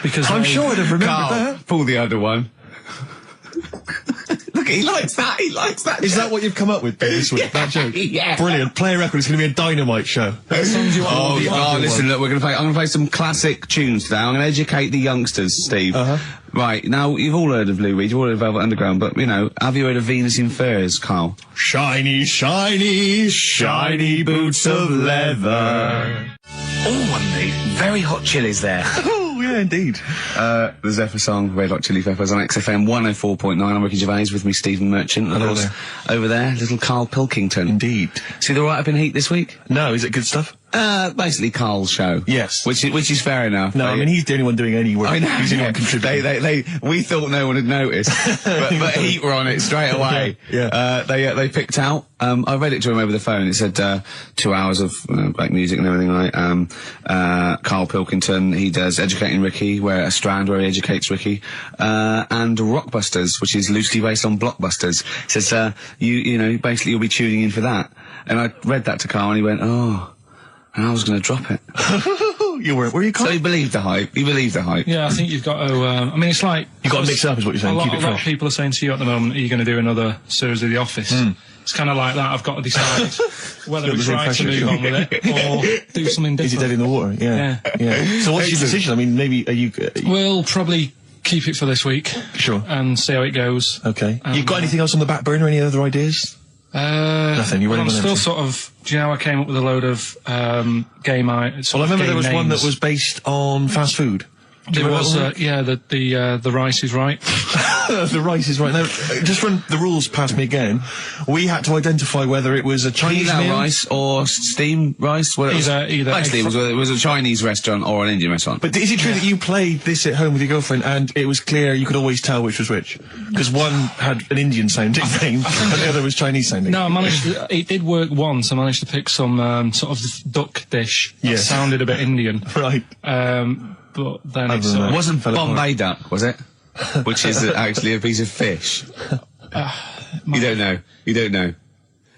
Speaker 3: Because
Speaker 1: I'm sure I'd have remembered
Speaker 2: Carl,
Speaker 1: that.
Speaker 2: pull the other one. Look, he likes that. He likes that.
Speaker 1: Is that what you've come up with this week? That joke?
Speaker 2: Yeah.
Speaker 1: Brilliant. Play a record. It's going to be a dynamite show.
Speaker 2: Listen, look, I'm going to play some classic tunes today. I'm going to educate the youngsters, Steve. Right, now, you've all heard of Lou Reed, you've all heard of Velvet Underground, but, have you heard of Venus in Furs, Carl?
Speaker 1: Shiny, shiny, shiny boots of leather.
Speaker 2: Oh, Andy, very hot chilies there.
Speaker 1: Oh, yeah, indeed.
Speaker 2: The Zephyr song, Red Hot Chili Peppers on XFM 104.9. I'm Ricky Gervais, with me, Stephen Merchant.
Speaker 1: Hello
Speaker 2: of course,
Speaker 1: there.
Speaker 2: Over there, little Karl Pilkington.
Speaker 1: Indeed.
Speaker 2: See the write-up in Heat this week?
Speaker 1: No, is it good stuff?
Speaker 2: Basically Carl's show.
Speaker 1: Yes.
Speaker 2: Which is fair enough.
Speaker 1: No, I mean, he's the only one doing any work.
Speaker 2: I know.
Speaker 1: He's the only one contributing.
Speaker 2: We thought no one had noticed, but Heat were on it straight away.
Speaker 1: Yeah.
Speaker 2: They picked out. I read it to him over the phone. It said 2 hours of black music and everything. Right. Karl Pilkington. He does Educating Ricky, a strand where he educates Ricky, and Rockbusters, which is loosely based on Blockbusters. Says basically you'll be tuning in for that. And I read that to Karl, and he went, oh. And I was going to drop it.
Speaker 1: You weren't, were you, Carl?
Speaker 2: So he believed the hype.
Speaker 3: Yeah, I think you've got to, it's like...
Speaker 1: You've got to mix it up, is what you're saying. Keep it fresh.
Speaker 3: A lot of people are saying to you at the moment, are you going to do another series of The Office? It's kind of like that. I've got to decide whether we try to move on with it or do something different.
Speaker 1: Is it dead in the water? Yeah. So what's your decision? I mean, maybe, are you...
Speaker 3: We'll probably keep it for this week.
Speaker 1: Sure.
Speaker 3: And see how it goes.
Speaker 1: Okay. You've got anything else on the back burner? Any other ideas? Nothing. You
Speaker 3: I'm still sort of. Do you know I came up with a load of game items?
Speaker 1: Well, I remember there was one that was based on fast food.
Speaker 3: There was, the rice is right.
Speaker 1: The rice is right. Now, just run the rules past me again. We had to identify whether it was a Chinese meal,
Speaker 2: rice or steam rice. Well,
Speaker 3: either.
Speaker 2: Actually, it was a Chinese restaurant or an Indian restaurant.
Speaker 1: But is it true that you played this at home with your girlfriend and it was clear you could always tell which was which? Because one had an Indian sounding name and the other was Chinese sounding.
Speaker 3: No, I managed to, it did work once. I managed to pick some sort of duck dish that sounded a bit Indian.
Speaker 1: Right.
Speaker 3: But then
Speaker 2: it wasn't Bombay duck, was it? Which is actually a piece of fish. You don't know.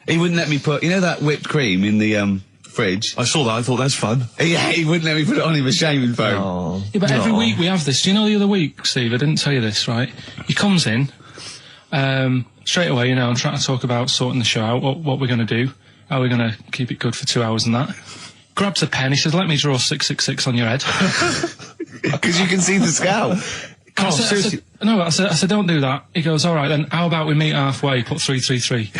Speaker 2: He wouldn't let me put, that whipped cream in the fridge.
Speaker 1: I saw that. I thought that's fun.
Speaker 2: Yeah, he wouldn't let me put it on him. A shaming phone.
Speaker 1: Oh,
Speaker 3: yeah, but every week we have this. Do you know the other week, Steve? I didn't tell you this, right? He comes in straight away. I'm trying to talk about sorting the show out. What we're going to do? How we're going to keep it good for 2 hours and that. Grabs a pen. He says, "Let me draw 666 on your head."
Speaker 2: Because you can see the scalp.
Speaker 3: I said, don't do that. He goes, all right, then how about we meet halfway, put 333.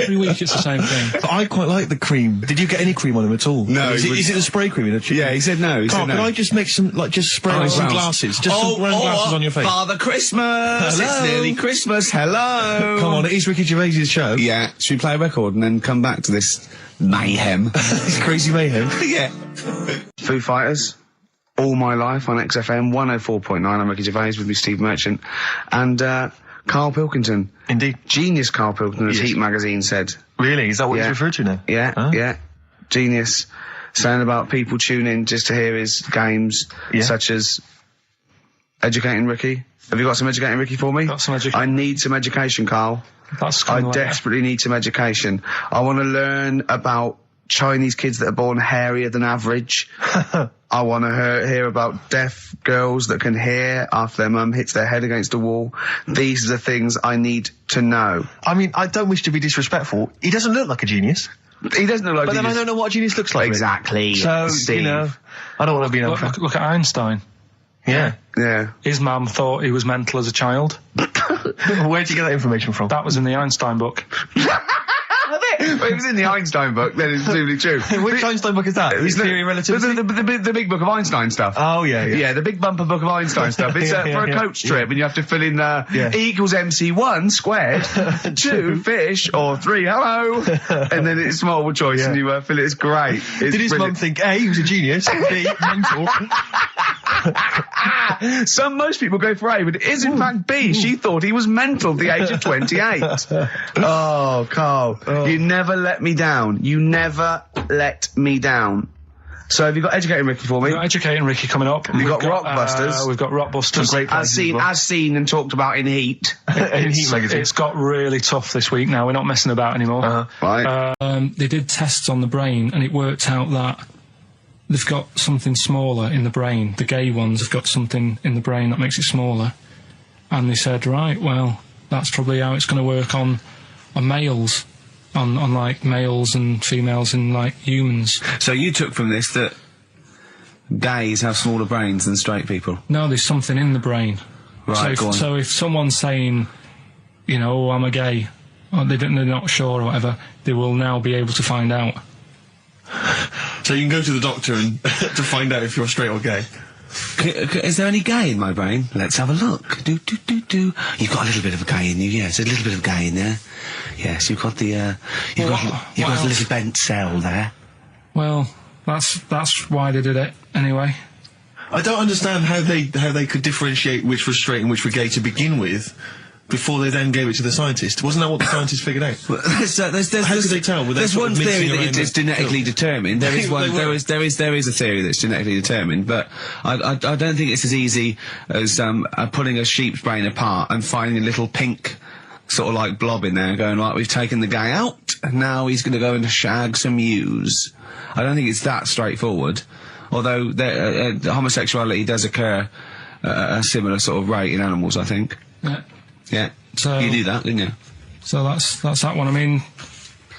Speaker 3: Every week it's the same thing.
Speaker 1: But I quite like the cream. Did you get any cream on him at all?
Speaker 2: No.
Speaker 1: Is it the spray cream in a chicken?
Speaker 2: Yeah, he said no.
Speaker 1: Carl, can I just make some, just spray on some glasses? Just some round glasses on your face.
Speaker 2: Father Christmas!
Speaker 1: Hello.
Speaker 2: It's nearly Christmas, hello!
Speaker 1: Come on, it is Ricky Gervais' show.
Speaker 2: Yeah, should we play a record and then come back to this mayhem?
Speaker 1: This crazy mayhem?
Speaker 2: Yeah. Foo Fighters. All My Life on XFM 104.9. I'm Ricky Gervais, with me Steve Merchant and Karl Pilkington.
Speaker 1: Indeed.
Speaker 2: Genius Karl Pilkington, as Heat magazine said.
Speaker 1: Really? Is that what he's referred to now?
Speaker 2: Yeah, yeah. Genius. Saying about people tune in just to hear his games, such as Educating Ricky. Have you got some Educating Ricky for me?
Speaker 3: Got some education.
Speaker 2: I need some education, Karl. I desperately need some education. I want to learn about Chinese kids that are born hairier than average. I want to hear about deaf girls that can hear after their mum hits their head against a wall. These are the things I need to know.
Speaker 1: I mean, I don't wish to be disrespectful. He doesn't look like a genius.
Speaker 2: He doesn't look like a genius.
Speaker 1: But then I don't know what a genius looks like.
Speaker 2: Exactly.
Speaker 1: So,
Speaker 2: Steve.
Speaker 1: I don't want to be an
Speaker 3: look at Einstein.
Speaker 1: Yeah.
Speaker 2: Yeah.
Speaker 3: His mum thought he was mental as a child.
Speaker 1: Where'd you get that information from?
Speaker 3: That was in the Einstein book.
Speaker 2: Well, it was in the Einstein book, then it's presumably true.
Speaker 1: Which Einstein book is that? His Theory of Relativity?
Speaker 2: The big book of Einstein stuff.
Speaker 1: Oh, yeah.
Speaker 2: Yeah, the big bumper book of Einstein stuff. It's for a coach trip, and you have to fill in E equals MC1 squared, 2 fish, or 3 hello, and then it's multiple choice, and you fill it. It's great.
Speaker 1: Did his mum think, A, he was a genius, B, mental?
Speaker 2: Most people go for A, but it is in fact B. She thought he was mental at the age of 28. Oh, Karl, you never let me down. You never let me down. So have you got Educating Ricky for me?
Speaker 3: We've got Educating Ricky coming up.
Speaker 2: We've got Rockbusters.
Speaker 3: We've got Rockbusters.
Speaker 2: Great as seen and talked about in Heat.
Speaker 1: In Heat magazine.
Speaker 3: It's got really tough this week now. We're not messing about anymore.
Speaker 2: Right.
Speaker 3: They did tests on the brain and it worked out that they've got something smaller in the brain. The gay ones have got something in the brain that makes it smaller. And they said, right, well, that's probably how it's going to work on males, on like males and females and like humans.
Speaker 6: So you took from this that gays have smaller brains than straight people?
Speaker 3: No, there's something in the brain.
Speaker 6: Right, go on.
Speaker 3: So if someone's saying, you know, oh, I'm a gay, or they're not sure or whatever, they will now be able to find out.
Speaker 12: So you can go to the doctor and to find out if you're straight or gay.
Speaker 6: Is there any gay in my brain? Let's have a look. Do. You've got a little bit of a gay in you, yes. A little bit of gay in there. Yes, you've got the, you've got a little bent cell there.
Speaker 3: Well, that's why they did it, anyway.
Speaker 12: I don't understand how they could differentiate which was straight and which were gay to begin with, before they then gave it to the scientist. Wasn't that what the scientists figured out? How could they tell?
Speaker 6: There's one theory that it's genetically determined. There is one. There is a theory that's genetically determined, but I don't think it's as easy as pulling a sheep's brain apart and finding a little pink sort of like blob in there and going, like, we've taken the guy out and now he's going to go and shag some ewes. I don't think it's that straightforward. Although homosexuality does occur at a similar sort of rate in animals, I think.
Speaker 3: Yeah.
Speaker 6: Yeah.
Speaker 3: So
Speaker 6: you do that, didn't you?
Speaker 3: So that's that one. I mean,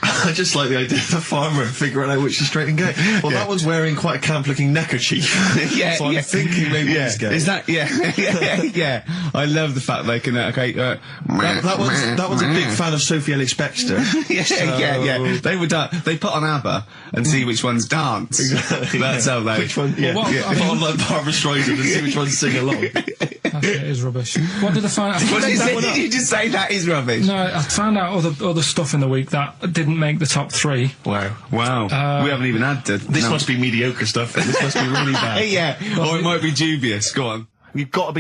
Speaker 12: I just like the idea of the farmer figuring out which is straight and gay. Well, that one's wearing quite a camp-looking neckerchief.
Speaker 6: Yeah.
Speaker 12: So I'm thinking maybe he's gay.
Speaker 6: Is that? Yeah. I love the fact they can.
Speaker 12: That one's a big fan of Sophie Ellis-Bextor.
Speaker 6: Yeah. They would. They put on ABBA and see which ones dance.
Speaker 12: Exactly.
Speaker 6: That's how they.
Speaker 12: Which one? Yeah.
Speaker 3: Well,
Speaker 12: I put on like Barbara Streisand and see which ones sing along.
Speaker 3: It is rubbish. What did I find out?
Speaker 6: Did you just say that is rubbish?
Speaker 3: No, I found out other stuff in the week that didn't make the top 3.
Speaker 6: Wow. We haven't even had to.
Speaker 12: This must be mediocre stuff. This must be really bad.
Speaker 6: Yeah. Or it might be dubious. Go on.
Speaker 12: We've got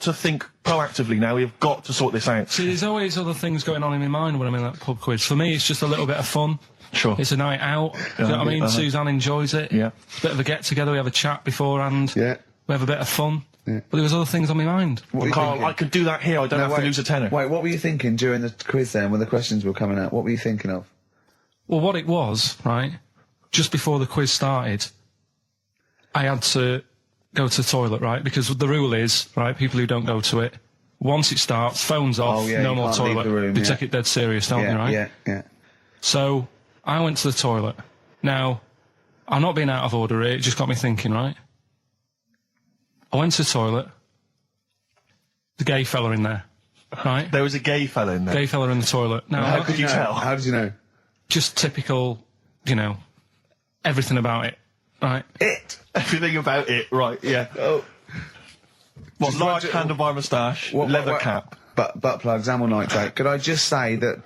Speaker 12: to think proactively now. We've got to sort this out.
Speaker 3: See, there's always other things going on in my mind when I'm in that pub quiz. For me, it's just a little bit of fun.
Speaker 12: Sure.
Speaker 3: It's a night out. Do you know what I mean? Suzanne enjoys it.
Speaker 12: Yeah.
Speaker 3: Bit of a get-together. We have a chat beforehand.
Speaker 2: Yeah.
Speaker 3: We have a bit of fun.
Speaker 2: Yeah.
Speaker 3: But there was other things on my mind.
Speaker 12: Well, Carl, I could do that here. I don't have to lose a tenner.
Speaker 2: Wait, what were you thinking during the quiz then, when the questions were coming out? What were you thinking of?
Speaker 3: Well, what it was, right, just before the quiz started, I had to go to the toilet, right, because the rule is, right, people who don't go to it, once it starts, phones off, no more toilet. They take it dead serious, don't they, right?
Speaker 2: Yeah.
Speaker 3: So, I went to the toilet. Now, I'm not being out of order here, it just got me thinking, right? I went to the toilet. The gay fella in there, right?
Speaker 12: There was a gay fella in there?
Speaker 3: Gay fella in the toilet. Now,
Speaker 12: how could you tell?
Speaker 2: How did you know?
Speaker 3: Just typical, you know, everything about it, right?
Speaker 12: Everything about it, right, yeah. Oh. What, large handlebar moustache, leather cap.
Speaker 2: Butt plugs, amyl nitrate. Could I just say that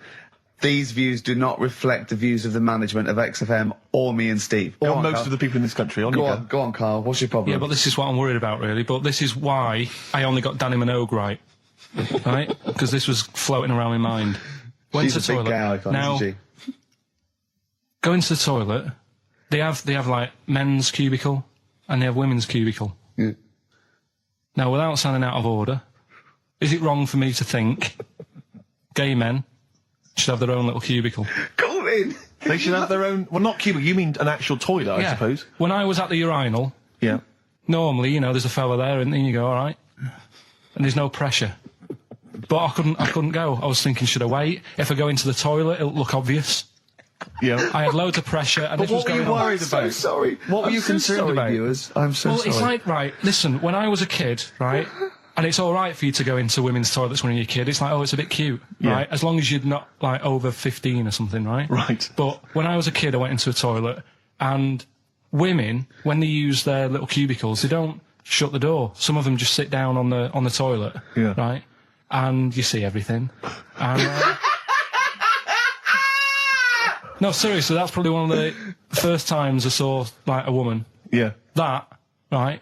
Speaker 2: these views do not reflect the views of the management of XFM or me and Steve.
Speaker 12: Or most of the people in this country.
Speaker 2: Go on, Carl. What's your problem?
Speaker 3: Yeah, but this is what I'm worried about, really. But this is why I only got Danny Minogue right. Right? Because this was floating around my mind. Went to the toilet.
Speaker 2: Big gay icon,
Speaker 3: now,
Speaker 2: isn't she?
Speaker 3: Go into the toilet. They have like men's cubicle and they have women's cubicle.
Speaker 2: Yeah.
Speaker 3: Now, without sounding out of order, is it wrong for me to think gay men should have their own little cubicle?
Speaker 2: Go in.
Speaker 12: They should have their own. Well, not cubicle. You mean an actual toilet, I suppose.
Speaker 3: When I was at the urinal, normally, you know, there's a fella there, and then you go, all right, and there's no pressure. But I couldn't go. I was thinking, should I wait? If I go into the toilet, it'll look obvious.
Speaker 12: Yeah.
Speaker 3: I had loads of pressure, and
Speaker 12: but
Speaker 3: this was going on.
Speaker 12: What were you worried about?
Speaker 2: I'm so sorry.
Speaker 12: What were you concerned about?
Speaker 2: Viewers? I'm so sorry.
Speaker 3: Well, it's like, right, listen, when I was a kid, right, and it's all right for you to go into women's toilets when you're a kid. It's like, oh, it's a bit cute, right? As long as you're not, like, over 15 or something, right?
Speaker 12: Right.
Speaker 3: But when I was a kid, I went into a toilet, and women, when they use their little cubicles, they don't shut the door. Some of them just sit down on the toilet, right? And you see everything. And, no, seriously, that's probably one of the first times I saw, like, a woman.
Speaker 12: Yeah.
Speaker 3: That, right?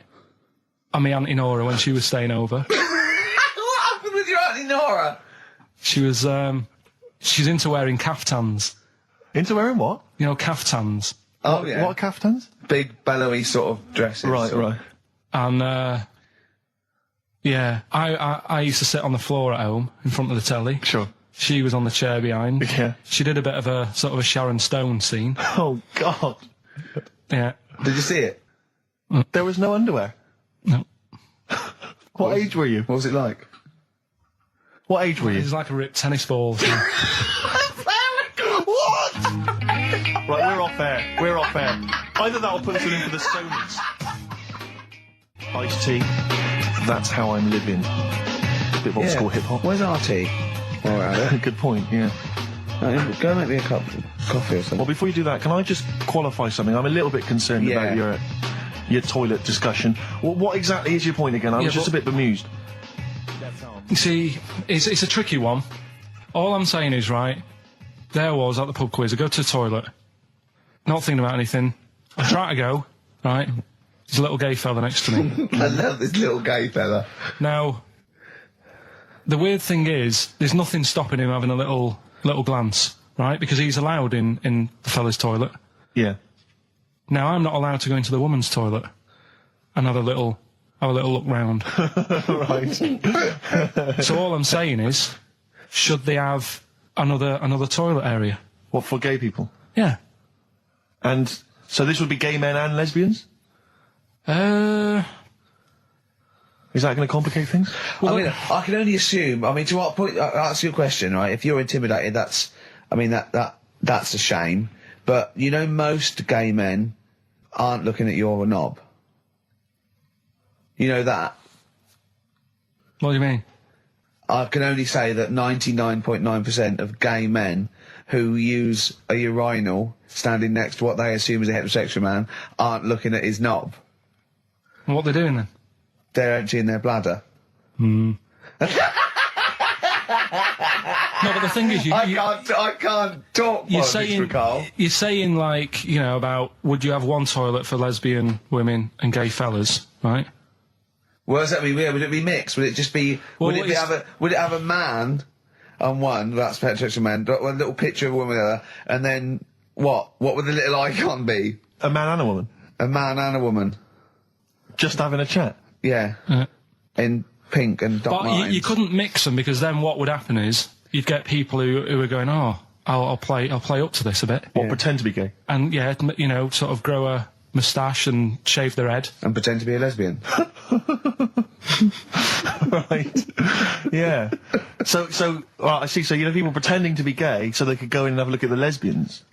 Speaker 3: And my Auntie Nora when she was staying over.
Speaker 2: What happened with your Auntie Nora?
Speaker 3: She was, she's into wearing caftans.
Speaker 12: Into wearing what?
Speaker 3: You know, caftans.
Speaker 2: Oh, yeah.
Speaker 12: What are caftans?
Speaker 2: Big, bellowy sort of dresses.
Speaker 12: Right.
Speaker 3: And, yeah, I used to sit on the floor at home in front of the telly.
Speaker 12: Sure.
Speaker 3: She was on the chair behind.
Speaker 12: Yeah.
Speaker 3: She did a bit of a sort of a Sharon Stone scene.
Speaker 12: Oh, God.
Speaker 3: Yeah.
Speaker 2: Did you see it?
Speaker 12: There was no underwear?
Speaker 3: No.
Speaker 12: What age were you?
Speaker 2: What was it like?
Speaker 12: What age were you?
Speaker 3: It was like a ripped tennis ball. So.
Speaker 12: What? Right, we're off air. We're off air. Either that or put us in for the Sonys. Iced tea. That's how I'm living. A bit of old school hip hop.
Speaker 2: Where's RT? All right.
Speaker 12: Good point, yeah.
Speaker 2: Go make me a cup of coffee or something.
Speaker 12: Well, before you do that, can I just qualify something? I'm a little bit concerned about your toilet discussion. What exactly is your point again? I was just a bit bemused.
Speaker 3: You see, it's a tricky one. All I'm saying is, right, there I was at the pub quiz. I go to the toilet, not thinking about anything. I try to go, right, there's a little gay fella next to me.
Speaker 2: I love this little gay fella.
Speaker 3: Now, the weird thing is, there's nothing stopping him having a little glance, right, because he's allowed in the fella's toilet.
Speaker 12: Yeah.
Speaker 3: Now, I'm not allowed to go into the woman's toilet and have a little look round.
Speaker 12: Right.
Speaker 3: So all I'm saying is, should they have another toilet area?
Speaker 12: What, for gay people?
Speaker 3: Yeah.
Speaker 12: And so this would be gay men and lesbians? Is that going to complicate things?
Speaker 2: Well, I mean, I can only assume. I mean, to what point? I'll ask you a question, right? If you're intimidated, that's a shame. But you know, most gay men aren't looking at your knob. You know that?
Speaker 3: What do you mean?
Speaker 2: I can only say that 99.9% of gay men who use a urinal standing next to what they assume is a heterosexual man aren't looking at his knob.
Speaker 3: What are they doing then?
Speaker 2: They're emptying their bladder.
Speaker 3: No, but the thing is,
Speaker 2: I can't talk.
Speaker 3: You're saying like, you know, about would you have one toilet for lesbian women and gay fellas, right?
Speaker 2: What does that mean? Would it be mixed? Would it just be?
Speaker 3: Well,
Speaker 2: would it have a man on one? That's heterosexual man. One little picture of a woman there, and then what? What would the little icon be?
Speaker 12: A man and a woman.
Speaker 2: A man and a woman.
Speaker 12: Just having a chat.
Speaker 2: Yeah. In pink and dot lines.
Speaker 3: But you couldn't mix them, because then what would happen is you'd get people who are going, oh, I'll play up to this a bit.
Speaker 12: Or pretend to be gay.
Speaker 3: And yeah, you know, sort of grow a moustache and shave their head.
Speaker 2: And pretend to be a lesbian.
Speaker 12: Right. Yeah. So I see. So you know, people pretending to be gay so they could go in and have a look at the lesbians.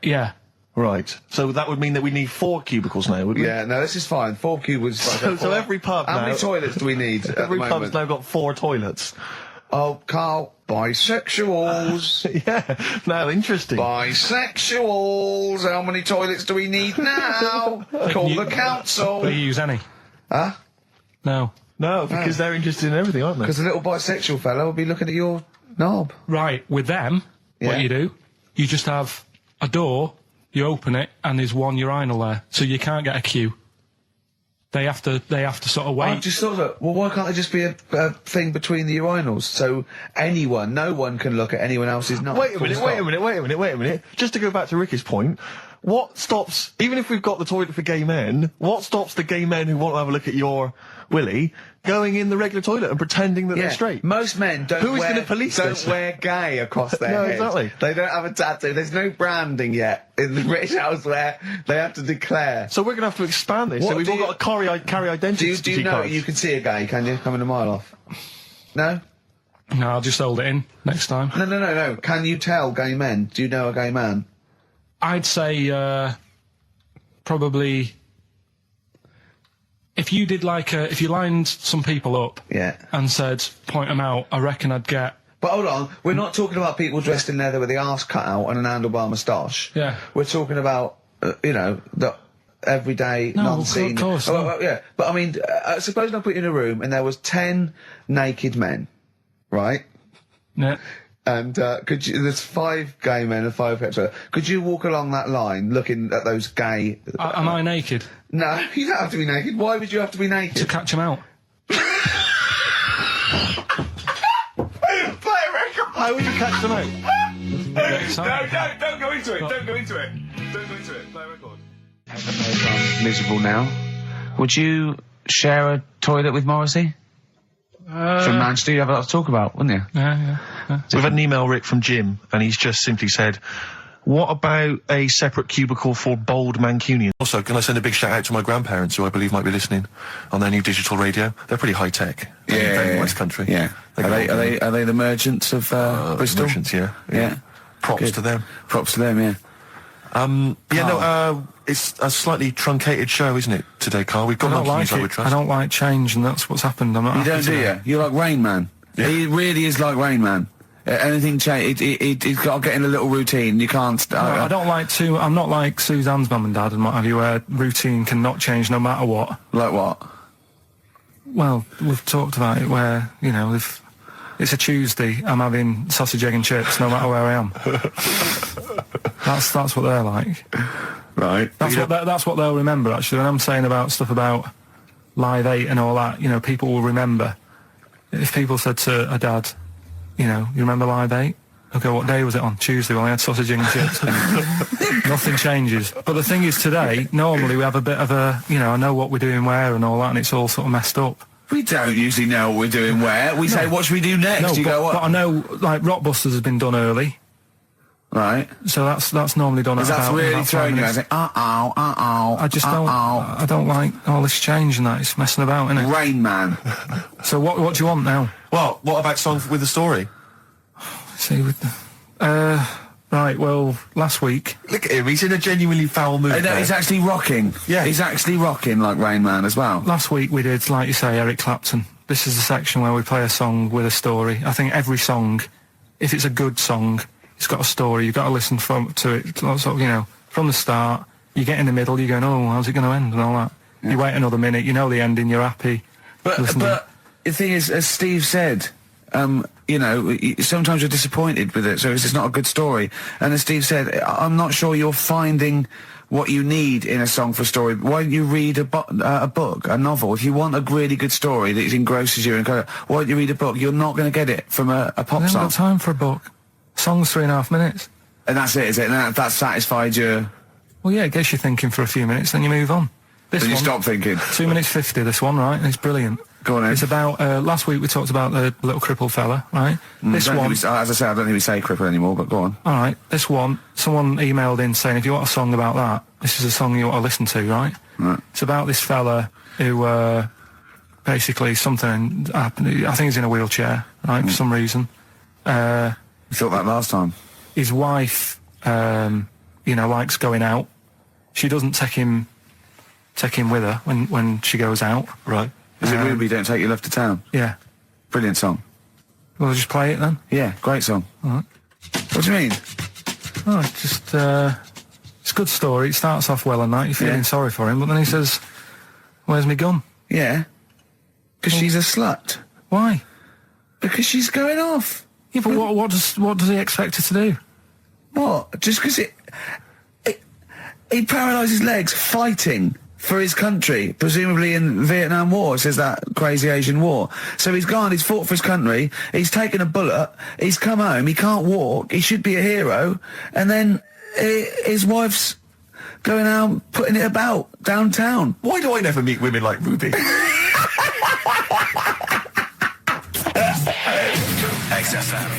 Speaker 3: Yeah.
Speaker 12: Right. So that would mean that we need 4 cubicles now, would we?
Speaker 2: Yeah, no, this is fine. 4 cubicles.
Speaker 12: So every pub
Speaker 2: How many toilets do we need at
Speaker 12: Every
Speaker 2: the
Speaker 12: pub's
Speaker 2: moment?
Speaker 12: now got 4 toilets.
Speaker 2: Oh, Carl, bisexuals.
Speaker 12: Yeah. Now, interesting.
Speaker 2: Bisexuals. How many toilets do we need now? Call the council.
Speaker 3: Do you use any?
Speaker 2: Huh?
Speaker 3: No.
Speaker 12: No, because they're interested in everything, aren't they?
Speaker 2: Because the little bisexual fella will be looking at your knob.
Speaker 3: Right. With them, what you do, you just have a door. You open it, and there's one urinal there, so you can't get a queue. They have to sort of wait.
Speaker 2: I just thought that. Well, why can't there just be a thing between the urinals, so no one can look at anyone else's knob?
Speaker 12: Wait a minute. Just to go back to Ricky's point, what stops, even if we've got the toilet for gay men, what stops the gay men who want to have a look at your willy going in the regular toilet and pretending that they're straight?
Speaker 2: Most men don't wear gay across their head.
Speaker 12: Exactly.
Speaker 2: They don't have a tattoo. There's no branding yet in the British house where they have to declare.
Speaker 12: So we're going to have to expand this. So we've all got to carry identity.
Speaker 2: Do you know
Speaker 12: cards.
Speaker 2: you can see a gay, can you? Coming a mile off. No?
Speaker 3: No, I'll just hold it in next time.
Speaker 2: No. Can you tell gay men? Do you know a gay man?
Speaker 3: I'd say probably if you did if you lined some people up and said point them out, I reckon I'd get.
Speaker 2: But hold on, we're not talking about people dressed in leather with the arse cut out and an handlebar moustache.
Speaker 3: Yeah.
Speaker 2: We're talking about the everyday, non-seen.
Speaker 3: Of course.
Speaker 2: Yeah, but I mean, suppose I put you in a room and there was 10 naked men, right?
Speaker 3: Yeah.
Speaker 2: And there's 5 gay men and 5 hetero. Could you walk along that line looking at those gay...
Speaker 3: Am I naked?
Speaker 2: No, you don't have to be naked. Why would you have to be naked?
Speaker 3: To catch them out.
Speaker 2: Play a record!
Speaker 12: How would you catch them out?
Speaker 2: No, don't go into it. Don't go into it. Play a record. I'm miserable now. Would you share a toilet with Morrissey? From Manchester, you have a lot to talk about, wouldn't you?
Speaker 3: Yeah.
Speaker 12: We've had an email, Rick, from Jim, and he's just simply said, What about a separate cubicle for bold Mancunians?
Speaker 1: Also, can I send a big shout out to my grandparents, who I believe might be listening on their new digital radio? They're pretty high tech. Very West Country.
Speaker 2: Yeah. Are they the merchants of Bristol?
Speaker 1: Merchants, yeah. Props to them.
Speaker 2: Props to them, yeah.
Speaker 1: It's a slightly truncated show, isn't it, today, Carl? We've got nothing I would trust.
Speaker 3: I don't like change, and that's what's happened. I'm not.
Speaker 2: You don't, do you? You're like Rain Man.
Speaker 1: Yeah.
Speaker 2: He really is like Rain Man. Anything change, he's got to get in a little routine. You can't.
Speaker 3: I don't like to. I'm not like Suzanne's mum and dad and what have you, where routine cannot change no matter what.
Speaker 2: Like what?
Speaker 3: Well, we've talked about it where, you know, if it's a Tuesday, I'm having sausage, egg and chips no matter where I am. That's what they're like.
Speaker 2: Right.
Speaker 3: That's what they'll remember, actually. When I'm saying about stuff about Live 8 and all that, you know, people will remember. If people said to a dad, you know, you remember Live 8? Okay, what day was it on? Tuesday. Well, I had sausage, egg and chips. Nothing changes. But the thing is, today, normally we have a bit of a, you know, I know what we're doing where and all that, and it's all sort of messed up.
Speaker 2: We don't usually know what we're doing where. We say, what should we do next?
Speaker 3: No, but I know, like, Rockbusters has been done early.
Speaker 2: Right.
Speaker 3: So that's normally done at
Speaker 2: that's
Speaker 3: about...
Speaker 2: really throwing you. I say,
Speaker 3: I just don't... I don't like all this change and that. It's messing about, isn't it?
Speaker 2: Rain Man.
Speaker 3: So what do you want now?
Speaker 1: Well, what about songs with a story?
Speaker 3: See, with the... right, well, last week...
Speaker 1: Look at him, he's in a genuinely foul mood.
Speaker 2: No, he's actually rocking.
Speaker 1: Yeah.
Speaker 2: He's actually rocking like Rain Man as well.
Speaker 3: Last week we did, like you say, Eric Clapton. This is the section where we play a song with a story. I think every song, if it's a good song, it's got a story. You've got to listen to it, sort of, you know, from the start. You get in the middle, you're going, oh, how's it going to end and all that. Yeah. You wait another minute, you know the ending, you're happy.
Speaker 2: But the thing is, as Steve said, you know, sometimes you're disappointed with it, so it's just not a good story. And as Steve said, I'm not sure you're finding what you need in a song for a story. Why don't you read a book, a novel? If you want a really good story that engrosses you, why don't you read a book? You're not going to get it from a pop song.
Speaker 3: I haven't got time for a book. Song's 3.5 minutes.
Speaker 2: And that's it, is it? And that satisfied you?
Speaker 3: Well, yeah, it gets you thinking for a few minutes, then you move on.
Speaker 2: Then you stop thinking.
Speaker 3: 2 minutes 50, this one, right? And it's brilliant.
Speaker 2: Go on, then.
Speaker 3: It's about, last week we talked about the little crippled fella, right? This one...
Speaker 2: as I say, I don't think we say cripple anymore, but go on.
Speaker 3: All right, this one, someone emailed in saying, if you want a song about that, this is a song you want to listen to, right?
Speaker 2: Right.
Speaker 3: It's about this fella who, basically something happened. I think he's in a wheelchair, right, for some reason.
Speaker 2: You thought that last time.
Speaker 3: His wife, you know, likes going out. She doesn't take him with her when she goes out.
Speaker 2: Right. Is it Ruby, Don't Take Your Love to Town?
Speaker 3: Yeah.
Speaker 2: Brilliant song.
Speaker 3: Well, just play it then?
Speaker 2: Yeah, great song.
Speaker 3: All right.
Speaker 2: What do you mean?
Speaker 3: Oh, it's just, it's a good story. It starts off well and that. You're feeling sorry for him, but then he says, where's my gun?
Speaker 2: Yeah. Because she's a slut.
Speaker 3: Why?
Speaker 2: Because she's going off.
Speaker 3: Yeah, but what does he expect her to do?
Speaker 2: What? Just because he paralysed his legs fighting for his country, presumably in the Vietnam War, it says that crazy Asian war. So he's gone, he's fought for his country, he's taken a bullet, he's come home, he can't walk, he should be a hero, and then his wife's going out putting it about downtown.
Speaker 1: Why do I never meet women like Ruby?
Speaker 2: XFM.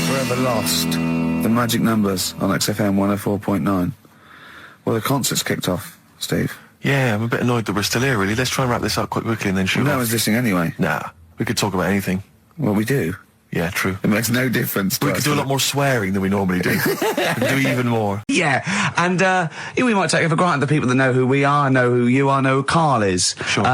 Speaker 2: Forever Lost. The magic numbers on XFM 104.9. Well, the concert's kicked off, Steve.
Speaker 1: Yeah, I'm a bit annoyed that we're still here, really. Let's try and wrap this up quite quickly and then shoot
Speaker 2: No
Speaker 1: off.
Speaker 2: one's listening anyway.
Speaker 1: Nah, we could talk about anything.
Speaker 2: Well, we do.
Speaker 1: Yeah, true.
Speaker 2: It makes no difference to
Speaker 1: We
Speaker 2: us.
Speaker 1: could do a lot more swearing than we normally do. We could do even more.
Speaker 6: Yeah, and we might take it for granted the people that know who we are, know who you are, know who Karl is.
Speaker 1: Sure.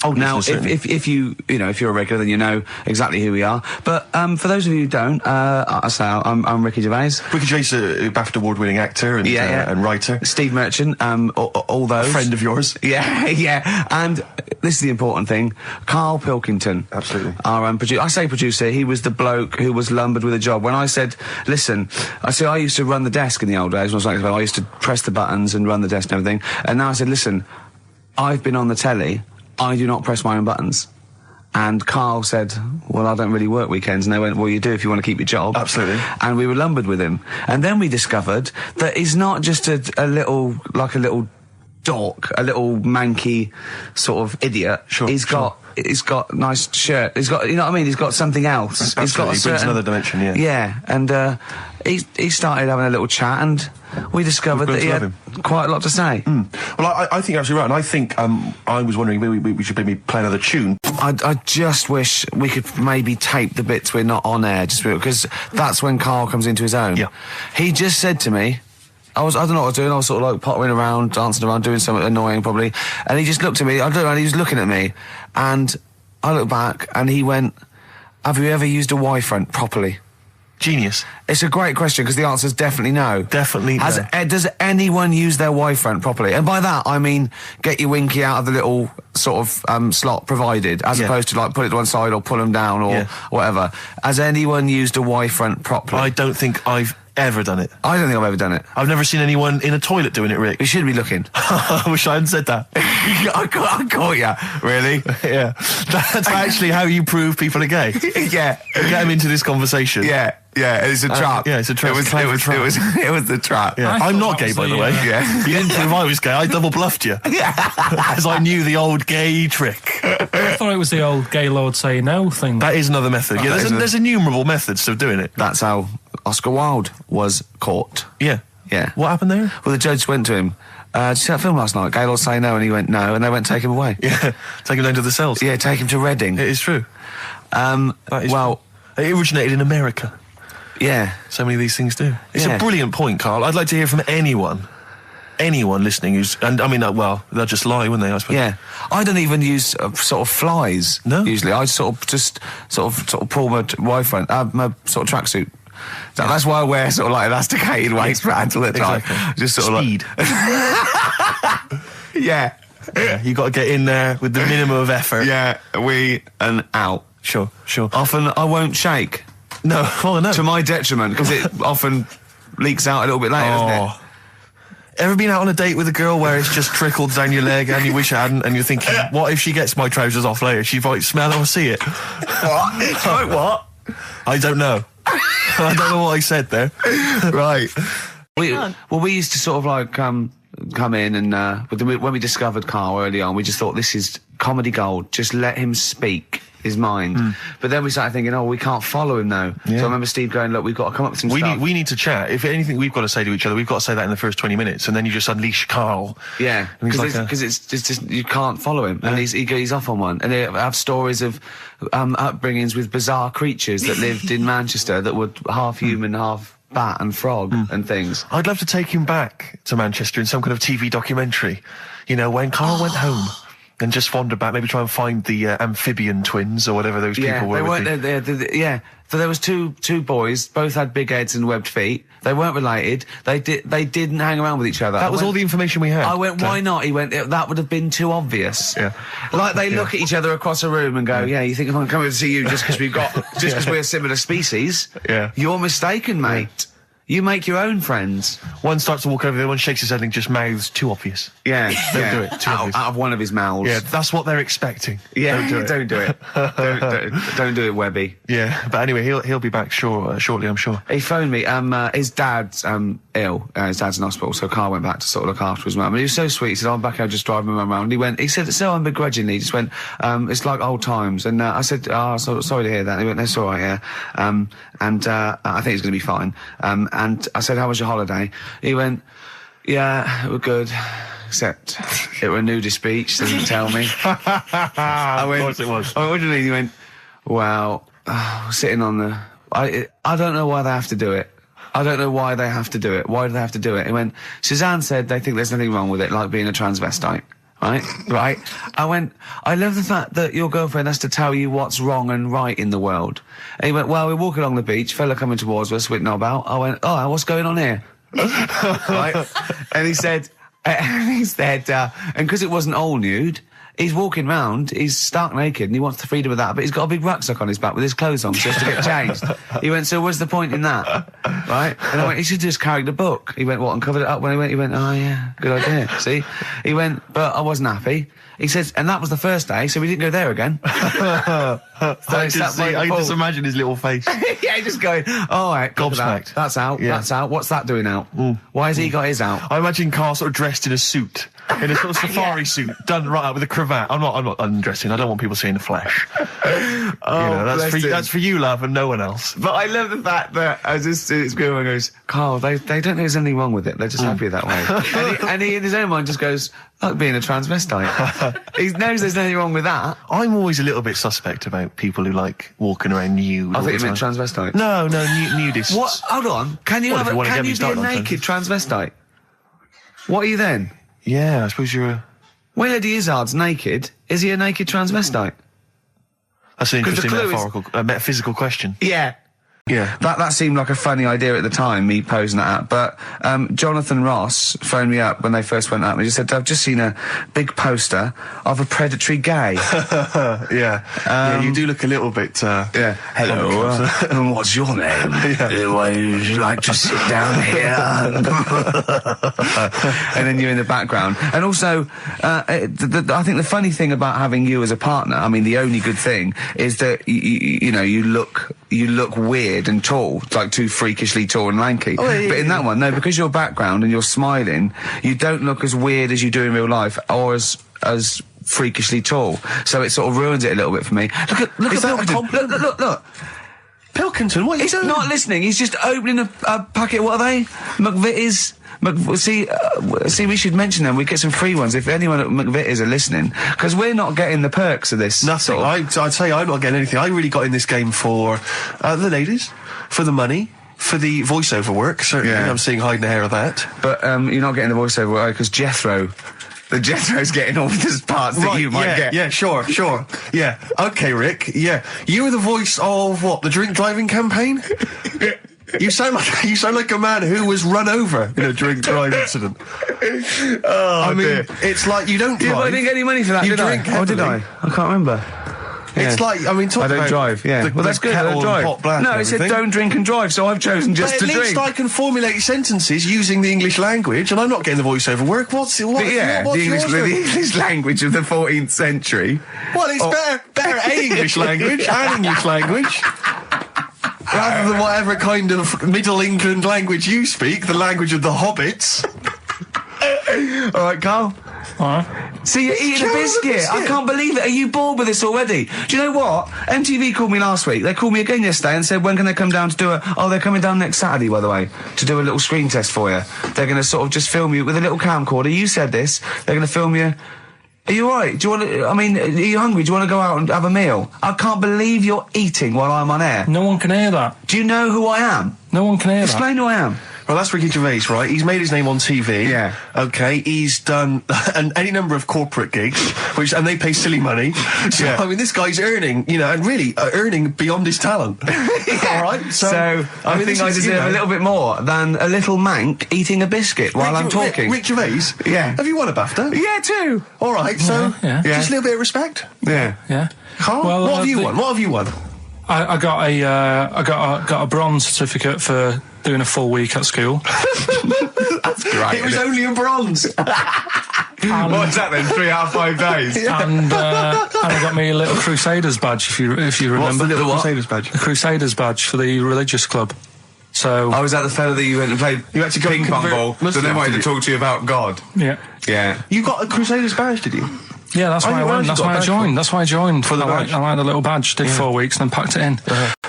Speaker 6: Now, if you know, if you're a regular, then you know exactly who we are. But for those of you who don't, I'm Ricky Gervais.
Speaker 1: Ricky Gervais, a BAFTA award-winning actor and writer.
Speaker 6: Steve Merchant, all those.
Speaker 1: A friend of yours.
Speaker 6: Yeah. And this is the important thing. Karl Pilkington.
Speaker 1: Absolutely.
Speaker 6: Our producer. I say producer, he was the bloke who was lumbered with a job. When I said, listen, I used to run the desk in the old days when I was like, I used to press the buttons and run the desk and everything. And now I said, listen, I've been on the telly. I do not press my own buttons. And Karl said, well, I don't really work weekends. And they went, well, you do if you want to keep your job.
Speaker 1: Absolutely.
Speaker 6: And we were lumbered with him. And then we discovered that he's not just a little dork, a little manky sort of idiot. He's got nice shirt. He's got, you know what I mean? He's got something else.
Speaker 12: Absolutely.
Speaker 6: He's got
Speaker 12: He brings another dimension, yeah.
Speaker 6: Yeah, and he started having a little chat, and we discovered that he had quite a lot to say.
Speaker 12: Well, I think you're absolutely right, and I think I was wondering we should maybe play another tune.
Speaker 6: I just wish we could maybe tape the bits we're not on air, just because that's when Karl comes into his own.
Speaker 12: Yeah.
Speaker 6: He just said to me, I don't know what I was doing, I was sort of like pottering around, dancing around, doing something annoying probably, and he just looked at me, I looked around, he was looking at me, and I looked back, and he went, have you ever used a Y-front properly?
Speaker 12: Genius.
Speaker 6: It's a great question, because the answer's definitely no.
Speaker 12: Definitely no.
Speaker 6: Does anyone use their Y-front properly? And by that, I mean, get your winky out of the little sort of slot provided, as opposed to like put it to one side or pull them down or whatever. Has anyone used a Y-front properly?
Speaker 12: I don't think I've ever done it.
Speaker 6: I don't think I've ever done it.
Speaker 12: I've never seen anyone in a toilet doing it, Rick.
Speaker 6: You should be looking.
Speaker 12: I wish I hadn't said that.
Speaker 6: I caught you. Really?
Speaker 12: Yeah. That's actually how you prove people are gay.
Speaker 6: Yeah.
Speaker 12: Get them into this conversation.
Speaker 6: Yeah. Yeah, it's a trap.
Speaker 12: Yeah, it's a trap.
Speaker 6: It was the trap.
Speaker 12: Yeah. I'm not gay, by the way.
Speaker 6: Yeah.
Speaker 12: You didn't prove I was gay. I double bluffed you.
Speaker 6: Yeah.
Speaker 12: As I knew the old gay trick.
Speaker 3: I thought it was the old gay lord say no thing.
Speaker 12: That is another method. Yeah, there's innumerable methods of doing it.
Speaker 6: That's how Oscar Wilde was caught.
Speaker 12: Yeah.
Speaker 6: Yeah.
Speaker 12: What happened there?
Speaker 6: Well, the judge went to him. Did you see that film last night? Gaylord Say No, and he went no, and they went take him away.
Speaker 12: Yeah. Take him down to the cells.
Speaker 6: Yeah, take him to Reading.
Speaker 12: It is true.
Speaker 6: That is
Speaker 12: true. It originated in America.
Speaker 6: Yeah.
Speaker 12: So many of these things do. It's a brilliant point, Karl. I'd like to hear from anyone listening who's, and I mean, well, they'll just lie, wouldn't they, I suppose?
Speaker 6: Yeah. I don't even use sort of flies.
Speaker 12: No.
Speaker 6: Usually. I sort of pull my Y-front, my sort of tracksuit. That's why I wear sort of like elasticated waistbands all the time.
Speaker 12: Exactly.
Speaker 6: Just sort
Speaker 12: Speed.
Speaker 6: of like... Yeah.
Speaker 12: Yeah, you got to get in there with the minimum of effort.
Speaker 6: Yeah, and out.
Speaker 12: Sure.
Speaker 6: Often I won't shake.
Speaker 12: No, oh no.
Speaker 6: To my detriment, because it often leaks out a little bit later, doesn't it?
Speaker 12: Ever been out on a date with a girl where it's just trickled down your leg and you wish it hadn't, and you're thinking, what if she gets my trousers off later? She might smell or see it.
Speaker 6: What? What?
Speaker 12: I don't know. I don't know what I said there.
Speaker 6: Right. We used to sort of like come in and when we discovered Karl early on, we just thought, this is comedy gold. Just let him speak his mind. But then we started thinking, we can't follow him now.
Speaker 12: Yeah.
Speaker 6: So I remember Steve going, look, we've got to come up with some stuff.
Speaker 12: We need to chat. If anything we've got to say to each other, we've got to say that in the first 20 minutes, and then you just unleash Karl.
Speaker 6: Yeah, because it's just you can't follow him, and he's off on one. And they have stories of upbringings with bizarre creatures that lived in Manchester that were half human, half bat and frog and things.
Speaker 12: I'd love to take him back to Manchester in some kind of TV documentary. You know, when Karl went home. And just wander back, maybe try and find the amphibian twins or whatever those people were.
Speaker 6: They weren't. Yeah, so there was two boys, both had big heads and webbed feet. They weren't related. They didn't hang around with each other.
Speaker 12: That was all the information we had.
Speaker 6: I went, why not? He went, that would have been too obvious.
Speaker 12: Yeah.
Speaker 6: Like they look at each other across a room and go, you think if I'm coming to see you just because we're a similar species?
Speaker 12: Yeah.
Speaker 6: You're mistaken, mate. Yeah. You make your own friends.
Speaker 12: One starts to walk over there, one shakes his head and just mouths too obvious.
Speaker 6: Yeah.
Speaker 12: Don't do it. Too obvious.
Speaker 6: Out of one of his mouths.
Speaker 12: Yeah, that's what they're expecting.
Speaker 6: Yeah, don't do it. Don't do it, Webby.
Speaker 12: Yeah, but anyway, he'll be back shortly, I'm sure.
Speaker 6: He phoned me. His dad's ill. His dad's in hospital, so Karl went back to sort of look after his mum. And he was so sweet. He said, I'm back, I'll just drive my mum around. He said, so unbegrudgingly, he just went, it's like old times. And I said, sorry to hear that. And he went, that's all right, yeah. I think it's going to be fine. And I said, how was your holiday? He went, yeah, we're good. Except it were a nudist beach, didn't tell me. I went,
Speaker 12: of course it was.
Speaker 6: I went, what do you mean? He went, well, sitting on the... I don't know why they have to do it. I don't know why they have to do it. Why do they have to do it? He went, Suzanne said they think there's nothing wrong with it, like being a transvestite. Right? I went, I love the fact that your girlfriend has to tell you what's wrong and right in the world. And he went, well, we're walking along the beach, fella coming towards us with knob out. I went, what's going on here? Right? And he said, and because it wasn't all nude, he's walking round, he's stark naked, and he wants the freedom of that, but he's got a big rucksack on his back with his clothes on just to get changed. He went, so what's the point in that? Right? And I went, he should just carry the book. He went, what, and covered it up? When he went, oh yeah, good idea. See? He went, but I wasn't happy. He says, and that was the first day, so we didn't go there again.
Speaker 12: I just imagine his little face.
Speaker 6: Yeah, just going, all right,
Speaker 12: gobsmacked.
Speaker 6: That's out,
Speaker 12: yeah.
Speaker 6: That's out. What's that doing out? Why has he got his out?
Speaker 12: I imagine Karl sort of dressed in a suit.
Speaker 1: in a sort of safari suit, done right up with a cravat. I'm not undressing. I don't want people seeing the flesh. That's for you, love, and no one else.
Speaker 6: But I love the fact that as this girl goes, Carl, they don't think there's anything wrong with it. They're just happy that way. and he in his own mind just goes, like being a transvestite. He knows there's nothing wrong with that.
Speaker 1: I'm always a little bit suspect about people who like walking around nude.
Speaker 6: I think you meant transvestite.
Speaker 1: No, nudists.
Speaker 6: What? Hold on. Can you be a naked transvestite? What are you then?
Speaker 1: Yeah, I suppose you're a...
Speaker 6: When Eddie Izzard's naked, is he a naked transvestite?
Speaker 1: That's an interesting metaphysical question.
Speaker 6: Yeah.
Speaker 12: Yeah.
Speaker 6: That seemed like a funny idea at the time, me posing that up. But Jonathan Ross phoned me up when they first went up and he just said, I've just seen a big poster of a predatory gay.
Speaker 12: Yeah, you do look a little bit...
Speaker 6: Hello, and what's your name? Why would you like to sit down here? And then you're in the background. And also, I think the funny thing about having you as a partner, I mean, the only good thing, is that, you look weird and tall, like too freakishly tall and lanky. But in that one, no, because your background and you're smiling, you don't look as weird as you do in real life, or as freakishly tall. So it sort of ruins it a little bit for me. Look at Pilkington. Look.
Speaker 12: Pilkington, what are you doing?
Speaker 6: He's not listening. He's just opening a packet. What are they? McVitie's. See, we should mention them. We get some free ones if anyone at McVitie's are listening, because we're not getting the perks of this.
Speaker 12: Nothing. I'd say I'm not getting anything. I really got in this game for the ladies, for the money, for the voiceover work. Certainly, I'm seeing hide and hair of that.
Speaker 6: But you're not getting the voiceover work because Jethro's getting all the parts that you might get.
Speaker 12: Yeah, sure. Yeah. Okay, Rick. Yeah. You were the voice of what? The drink driving campaign? You sound like a man who was run over in a drink drive incident. I mean, dear. It's like you don't drive.
Speaker 6: I didn't get any money for that, did I? Oh, did I? I can't remember.
Speaker 12: It's like, I mean,
Speaker 6: I don't drive, well, that's good, I don't drive. No, it said don't drink and drive, so I've chosen just to drink.
Speaker 12: At least I can formulate sentences using the English language, and I'm not getting the voiceover work.
Speaker 6: The English language of the 14th century.
Speaker 12: Well, it's better English language and English language. Rather than whatever kind of Middle England language you speak, the language of the hobbits.
Speaker 6: All right, Carl.
Speaker 3: All right.
Speaker 6: See, you're eating a biscuit. I can't believe it. Are you bored with this already? Do you know what? MTV called me last week. They called me again yesterday and said, when can they come down to do they're coming down next Saturday, by the way, to do a little screen test for you. They're going to sort of just film you with a little camcorder. You said this. They're going to film you. Are you alright? Do you want to, are you hungry? Do you want to go out and have a meal? I can't believe you're eating while I'm on air.
Speaker 3: No one can hear that.
Speaker 6: Do you know who I am?
Speaker 3: No one can hear that.
Speaker 6: Explain who I am.
Speaker 12: Well, that's Ricky Gervais, right? He's made his name on TV.
Speaker 6: Yeah.
Speaker 12: Okay, he's done any number of corporate gigs, and they pay silly money. So, I mean, this guy's earning, and really earning beyond his talent. All right?
Speaker 6: So I think I deserve a little bit more than a little mank eating a biscuit while I'm talking.
Speaker 12: Rick Gervais?
Speaker 6: Yeah.
Speaker 12: Have you won a BAFTA?
Speaker 6: Yeah, too.
Speaker 12: All right, so just a little bit of respect.
Speaker 6: Yeah.
Speaker 12: Carl, what have you won? What have you won?
Speaker 3: I got a bronze certificate for doing a full week at school.
Speaker 6: That's great.
Speaker 12: It was only a bronze.
Speaker 6: What's that then? 3 out of 5 days.
Speaker 3: And I got me a little Crusaders badge. If you remember,
Speaker 12: what's the little Crusaders badge?
Speaker 3: The Crusaders badge for the religious club. So
Speaker 6: was that the fellow that you went and played? You had to go ping pong ball. So they wanted to talk to you about God.
Speaker 3: Yeah.
Speaker 12: You got a Crusaders badge, did you?
Speaker 3: Yeah, that's why I went. That's why I joined. That's why I joined. For the badge. I like the little badge. Did 4 weeks, and then packed it in.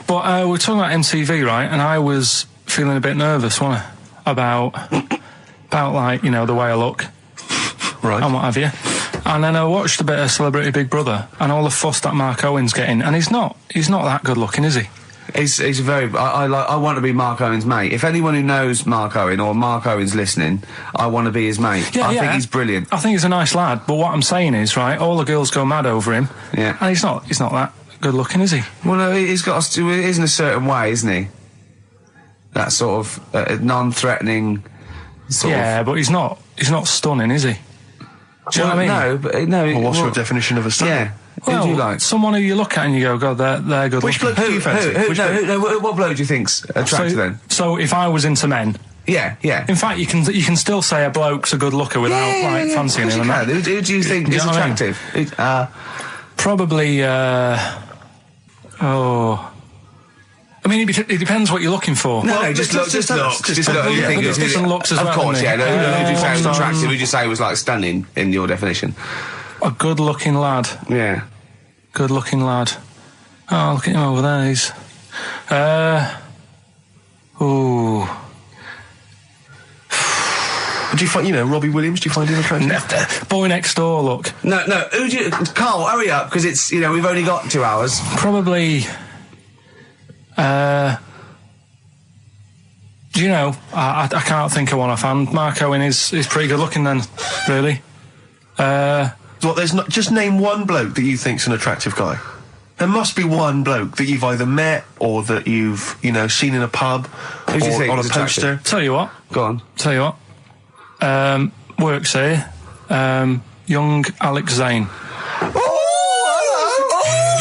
Speaker 3: But we're talking about MTV, right? And I was feeling a bit nervous, wasn't I? About like, the way I look.
Speaker 12: Right.
Speaker 3: And what have you. And then I watched a bit of Celebrity Big Brother and all the fuss that Mark Owen's getting. And he's not that good looking, is he?
Speaker 6: He's a very... I want to be Mark Owen's mate. If anyone who knows Mark Owen or Mark Owen's listening, I want to be his mate. I think he's brilliant.
Speaker 3: I think he's a nice lad, but what I'm saying is, right, all the girls go mad over him.
Speaker 6: Yeah.
Speaker 3: And he's not that good looking, is he?
Speaker 6: Well, no, he's in a certain way, isn't he? That sort of non-threatening sort of...
Speaker 3: Yeah, but he's not stunning, is he? Do you know what I mean?
Speaker 6: No, but no...
Speaker 12: Well, what's your definition of a stunning?
Speaker 6: Yeah.
Speaker 3: Well,
Speaker 6: who do you like?
Speaker 3: Someone who you look at and you go, God, they're good
Speaker 12: Which
Speaker 3: looking.
Speaker 12: bloke do you fancy?
Speaker 6: What bloke do you think's attractive then?
Speaker 3: So if I was into men...
Speaker 6: Yeah.
Speaker 3: In fact, you can still say a bloke's a good looker without fancying him.
Speaker 6: Who do you think is attractive?
Speaker 3: Probably... I mean, it depends what you're looking for.
Speaker 2: No, just looks. Just looks.
Speaker 3: Different looks as well.
Speaker 2: Of course, yeah. Who do you say was attractive? Who do you say was like stunning in your definition?
Speaker 3: A good-looking lad.
Speaker 2: Yeah.
Speaker 3: Good-looking lad. Oh, look at him over there. He's... Ooh.
Speaker 12: Do you find, Robbie Williams, do you find him attractive?
Speaker 3: Boy Next Door, look.
Speaker 2: No, who do you... Carl, hurry up, because it's, we've only got 2 hours.
Speaker 3: Probably... do you know, I can't think of one offhand. Mark Owen is pretty good looking then, really.
Speaker 12: There's not... Just name one bloke that you think's an attractive guy. There must be one bloke that you've either met or that you've, seen in a pub or on a poster.
Speaker 3: Tell you what.
Speaker 2: Go on.
Speaker 3: Tell you what. Works here. Young Alex Zane.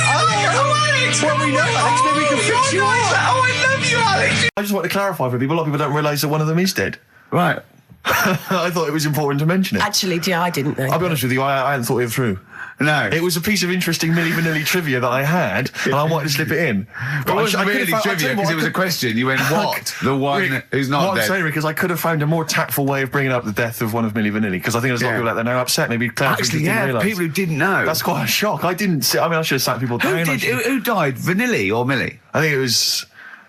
Speaker 12: Alex! Well, we know Alex, maybe we can fix you up. I love you, Alex! I just want to clarify for people, a lot of people don't realise that one of them is dead.
Speaker 2: Right.
Speaker 12: I thought it was important to mention it.
Speaker 10: Actually, I didn't know.
Speaker 12: I'll be honest with you, I hadn't thought it through.
Speaker 2: No.
Speaker 12: It was a piece of interesting Milli Vanilli trivia that I had, and I wanted to slip it in.
Speaker 2: But it wasn't really trivia, because it was a question. You went, what? The one who's not dead.
Speaker 12: I'm saying, because I could have found a more tactful way of bringing up the death of one of Milli Vanilli, because I think there's a lot of people out there now upset. Maybe
Speaker 2: actually, people who didn't know.
Speaker 12: That's quite a shock. I didn't see... I should have sat people down.
Speaker 2: Who died? Vanilli or Milli?
Speaker 12: I think it was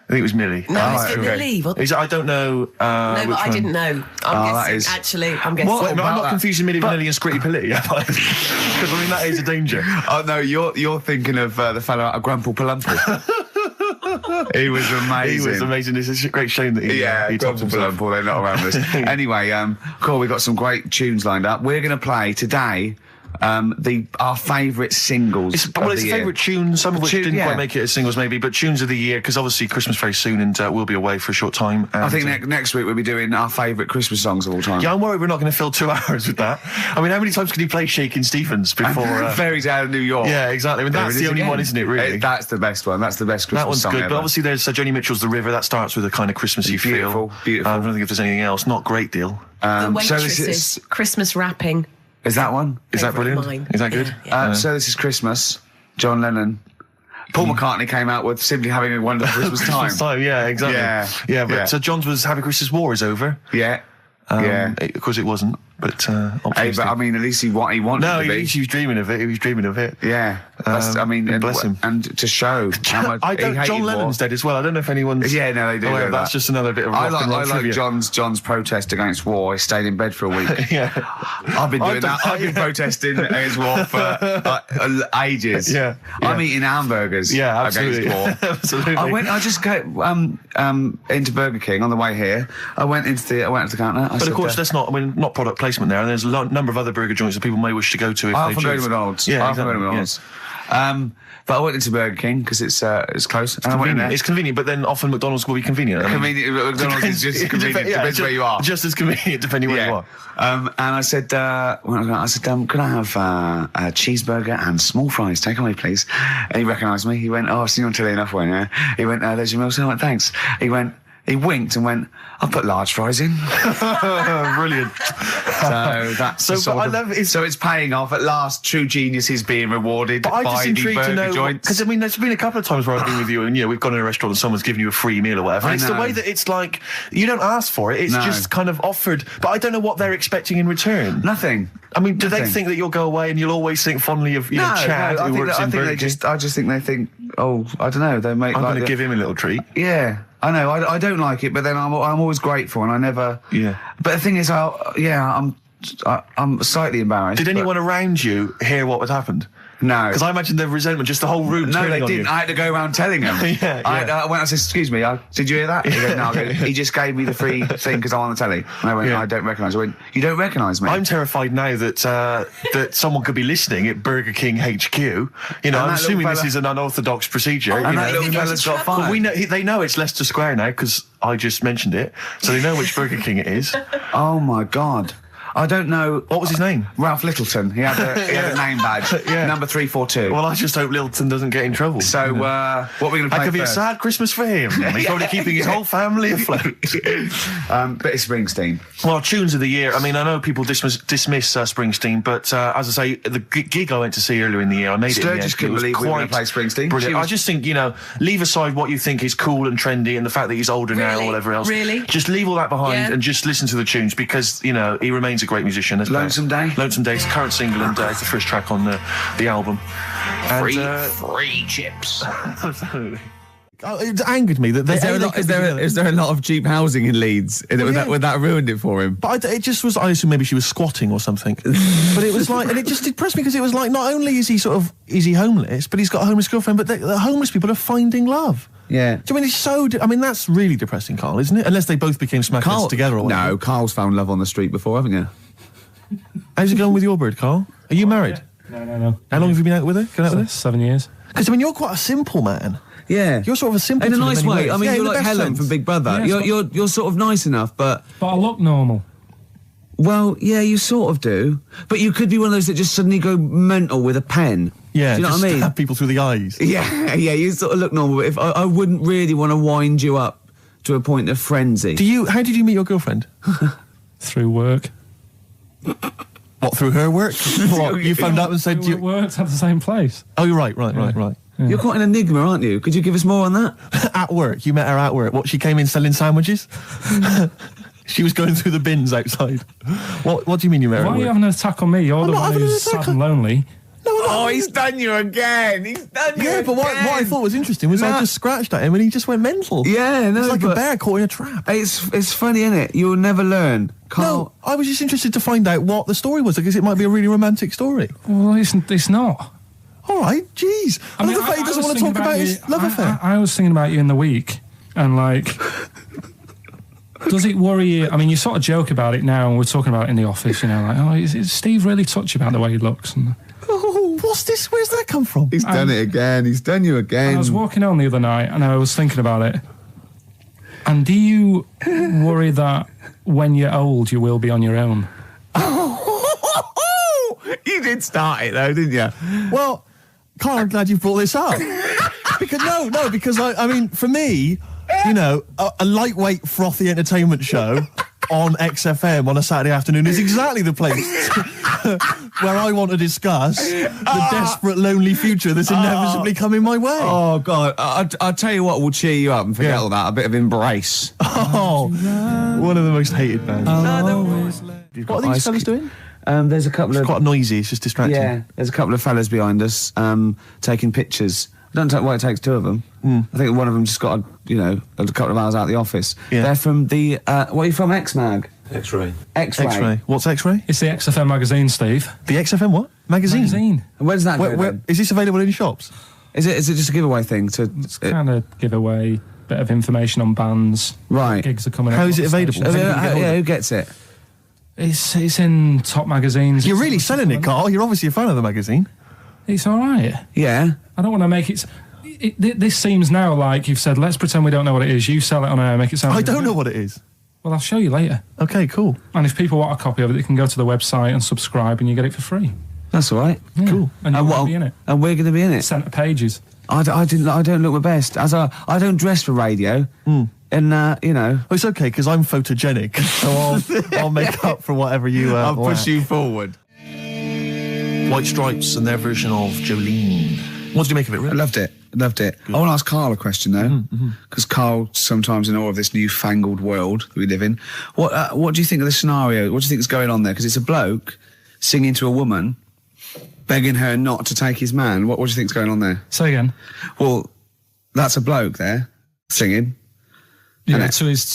Speaker 12: Milli.
Speaker 10: No, it's Vanilli.
Speaker 12: I don't know.
Speaker 10: No, but I didn't know. I'm guessing. Actually, I'm guessing.
Speaker 12: I'm not confusing Milli Vanilli and Scritti Politti, because that is a danger.
Speaker 2: Oh no, you're thinking of the fellow out of Grumple Palumple. He was amazing.
Speaker 12: He was amazing. It's a great shame that he topped himself.
Speaker 2: Palumple, they're not around us. Anyway, cool. We've got some great tunes lined up. We're going to play today. Our favourite singles.
Speaker 12: It's favourite tunes, some of which didn't quite make it as singles maybe, but tunes of the year, because obviously Christmas very soon and we'll be away for a short time. And,
Speaker 2: I think next week we'll be doing our favourite Christmas songs of all time.
Speaker 12: Yeah, I'm worried we're not going to fill 2 hours with that. How many times can you play Shakin' Stevens before...
Speaker 2: Fairy Tale of New York.
Speaker 12: Yeah, exactly. That's the only one, isn't it, really?
Speaker 2: That's the best one. That's the best Christmas song
Speaker 12: That one's good,
Speaker 2: ever.
Speaker 12: but obviously there's Joni Mitchell's The River. That starts with a kind of Christmassy feel.
Speaker 2: Beautiful.
Speaker 12: I don't think if there's anything else. Not great deal.
Speaker 10: The Waitresses, Christmas Wrapping.
Speaker 2: Is that one?
Speaker 12: Is that brilliant? Is that good?
Speaker 10: Yeah.
Speaker 2: So This Is Christmas, John Lennon. Paul McCartney came out with Simply Having a Wonderful Christmas Time.
Speaker 12: Christmas time, yeah, exactly. So John's was Happy Christmas War is over.
Speaker 2: Yeah.
Speaker 12: Of course it wasn't, but
Speaker 2: but I mean, at least he wanted to be.
Speaker 12: He was dreaming of it. He was dreaming of it.
Speaker 2: Yeah.
Speaker 12: Bless him.
Speaker 2: And to show how much
Speaker 12: John Lennon's dead as well. I don't know if anyone's...
Speaker 2: Yeah, no, they do.
Speaker 12: That's just another bit of rock and roll trivia.
Speaker 2: I like John's protest against war. He stayed in bed for a week.
Speaker 12: Yeah.
Speaker 2: I've been doing that. I've been protesting against war for ages.
Speaker 12: Yeah.
Speaker 2: I'm eating hamburgers against war.
Speaker 12: Absolutely.
Speaker 2: I just go into Burger King on the way here. I went to the counter.
Speaker 12: But of course, that's not product placement there. And there's a number of other burger joints that people may wish to go to if
Speaker 2: I
Speaker 12: they
Speaker 2: often go to
Speaker 12: choose.
Speaker 2: McDonald's.
Speaker 12: Yeah,
Speaker 2: I often go to McDonald's. But I went into Burger King because it's close.
Speaker 12: It's convenient. It's convenient, but then often McDonald's will be convenient.
Speaker 2: McDonald's is just convenient. Depends where you are.
Speaker 12: Just as convenient depending where you are.
Speaker 2: And I said, can I have a cheeseburger and small fries? Take away, please. And he recognised me. He went, I've seen you on telly enough, won't you? He went, there's your meal. So I went, thanks. He winked and went, I'll put large fries in.
Speaker 12: Brilliant.
Speaker 2: So that's so it's paying off. At last, true genius is being rewarded by the burger joints.
Speaker 12: Because, there's been a couple of times where I've been with you and, we've gone in a restaurant and someone's given you a free meal or whatever. And it's the way that it's like, you don't ask for it. It's just kind of offered. But I don't know what they're expecting in returtion.
Speaker 2: Nothing.
Speaker 12: I mean, do they think that you'll go away and you'll always think fondly of, Chad who works in Burger King?
Speaker 2: I just think they think, I don't know, they make
Speaker 12: I'm going to give him a little treat.
Speaker 2: Yeah. I know, I don't like it, but then I'm always grateful, and I never...
Speaker 12: Yeah.
Speaker 2: But the thing is, I'm slightly embarrassed.
Speaker 12: Did anyone around you hear what had happened?
Speaker 2: No.
Speaker 12: Because I imagine the resentment, just the whole room
Speaker 2: No, they
Speaker 12: on
Speaker 2: didn't.
Speaker 12: you.
Speaker 2: I had to go around telling them. I said, excuse me, did you hear that? He goes, no. He just gave me the free thing because I'm on the telly. And I went, I don't recognise. I went, you don't recognise me?
Speaker 12: I'm terrified now that that someone could be listening at Burger King HQ. I'm assuming this is an unorthodox procedure.
Speaker 2: And that little fella's got fired.
Speaker 12: Well, they know it's Leicester Square now because I just mentioned it. So they know which Burger King it is.
Speaker 2: Oh, my God. I don't know.
Speaker 1: What was his name?
Speaker 2: Ralph Littleton. He had a name badge. Number 342.
Speaker 1: Well, I just hope Littleton doesn't get in trouble.
Speaker 2: So, what are we going to play
Speaker 1: That could be a
Speaker 2: first?
Speaker 1: sad Christmas for him. He's probably keeping his whole family afloat.
Speaker 2: But it's Springsteen.
Speaker 1: Well, tunes of the year. I mean, I know people dismiss Springsteen, but as I say, the gig I went to see earlier in the year, I made it.
Speaker 2: Sturgis couldn't believe we were going to play Springsteen.
Speaker 1: Brilliant. I just think, leave aside what you think is cool and trendy and the fact that he's older now or whatever else.
Speaker 10: Really?
Speaker 1: Just leave all that behind and just listen to the tunes because, he remains a great musician.
Speaker 2: Lonesome Day?
Speaker 1: Lonesome Day is the current single and it's the first track on the album.
Speaker 2: Free chips.
Speaker 1: Absolutely. It angered me that
Speaker 2: Is there a lot of cheap housing in Leeds? Would that ruined it for him?
Speaker 1: But it just was. I assume maybe she was squatting or something. But it was like, and it just depressed me because it was like, not only is he homeless, but he's got a homeless girlfriend. But the homeless people are finding love.
Speaker 2: Yeah.
Speaker 1: Do you mean it's so? That's really depressing, Carl, isn't it? Unless they both became smackheads together. Or whatever.
Speaker 2: No, Carl's found love on the street before, haven't you?
Speaker 1: How's it going with your bird, Carl? Are you married?
Speaker 3: No.
Speaker 1: How long have you been out with her?
Speaker 3: 7 years.
Speaker 1: Because you're quite a simple man.
Speaker 2: Yeah,
Speaker 1: you're sort of a simple
Speaker 2: in a nice way.
Speaker 1: ways.
Speaker 2: I mean,
Speaker 1: you're
Speaker 2: like Helen from Big Brother.
Speaker 3: Yeah,
Speaker 2: you're sort of nice enough, but
Speaker 3: I look normal.
Speaker 2: Well, yeah, you sort of do, but you could be one of those that just suddenly go mental with a pen.
Speaker 1: Yeah,
Speaker 2: do you know what I mean?
Speaker 1: Stab people through the eyes.
Speaker 2: Yeah, you sort of look normal. But if I wouldn't really want to wind you up to a point of frenzy.
Speaker 1: How did you meet your girlfriend?
Speaker 3: Through work.
Speaker 1: What, through her work? What, you phoned up and said
Speaker 3: we worked at the same place.
Speaker 1: Oh, you're right.
Speaker 2: Yeah. You're quite an enigma, aren't you? Could you give us more on that?
Speaker 1: At work. You met her at work. What, she came in selling sandwiches? She was going through the bins outside. What do you mean you met her at
Speaker 3: Why are
Speaker 1: work?
Speaker 3: you having an attack on me? You're the one who's sad and lonely.
Speaker 2: He's done you again.
Speaker 1: Yeah, but what I thought was interesting was I just scratched at him and he just went mental.
Speaker 2: Yeah, no,
Speaker 1: it's like a bear caught in a trap.
Speaker 2: It's funny, isn't it? You'll never learn.
Speaker 1: No, I was just interested to find out what the story was because it might be a really romantic story.
Speaker 3: Well, it's not.
Speaker 1: All right, jeez. I mean, the fact he doesn't want to talk about his love affair.
Speaker 3: I was thinking about you in the week, and does it worry you? I mean, you sort of joke about it now, and we're talking about it in the office, is Steve really touchy about the way he looks? And,
Speaker 1: what's this? Where's that come from?
Speaker 2: He's done it again. He's done you again.
Speaker 3: I was walking home the other night, and I was thinking about it. And do you worry that when you're old, you will be on your own?
Speaker 2: You did start it, though, didn't you?
Speaker 1: Well, Carl, I'm glad you brought this up. because I mean, for me, a lightweight, frothy entertainment show on XFM on a Saturday afternoon is exactly the place where I want to discuss the desperate, lonely future that's inevitably coming my way.
Speaker 2: Oh, God. I'll tell you what will cheer you up and forget all that. A bit of Embrace.
Speaker 1: Oh, one of the most hated bands. What are these fellas doing?
Speaker 2: There's a couple
Speaker 1: It's quite noisy, it's just distracting.
Speaker 2: Yeah, there's a couple of fellas behind us taking pictures. I don't know why it takes two of them. I think one of them just got, a couple of hours out of the office.
Speaker 1: Yeah.
Speaker 2: They're from the, what are you from, X-Mag?
Speaker 8: X-Ray.
Speaker 2: X-Ray.
Speaker 1: What's X-Ray?
Speaker 3: It's the XFM magazine, Steve.
Speaker 1: The XFM what? Magazine.
Speaker 2: And where's that go, then?
Speaker 1: Is this available in shops?
Speaker 2: Is it just a giveaway thing?
Speaker 3: It's kind of giveaway, bit of information on bands.
Speaker 2: Right.
Speaker 3: Gigs are coming up.
Speaker 1: How is it available?
Speaker 2: Who gets it?
Speaker 3: It's in top magazines.
Speaker 1: You're really selling it, Carl. You're obviously a fan of the magazine.
Speaker 3: It's all right.
Speaker 2: Yeah.
Speaker 3: I don't want to make it... This seems now like you've said, let's pretend we don't know what it is. You sell it on air, make it sound...
Speaker 1: I don't know what it is.
Speaker 3: Well, I'll show you later.
Speaker 1: Okay, cool.
Speaker 3: And if people want a copy of it, they can go to the website and subscribe and you get it for free.
Speaker 2: That's all right.
Speaker 3: Yeah.
Speaker 1: Cool.
Speaker 3: And you're going to be in it.
Speaker 2: And we're going to be in it.
Speaker 3: Centre pages.
Speaker 2: I don't look my best. I don't dress for radio. And,
Speaker 1: Well, it's okay, because I'm photogenic, so I'll make up for whatever you
Speaker 2: I'll
Speaker 1: lack.
Speaker 2: push you forward.
Speaker 1: White Stripes and their version of Jolene. What did you make of it, Rick?
Speaker 2: I loved it. I want to ask Karl a question, though, because Karl sometimes in awe of this newfangled world that we live in. What do you think of the scenario? What do you think is going on there? Because it's a bloke singing to a woman, begging her not to take his man. What do you think is going on there?
Speaker 3: Say again.
Speaker 2: Well, that's a bloke there singing.
Speaker 3: Yeah, to his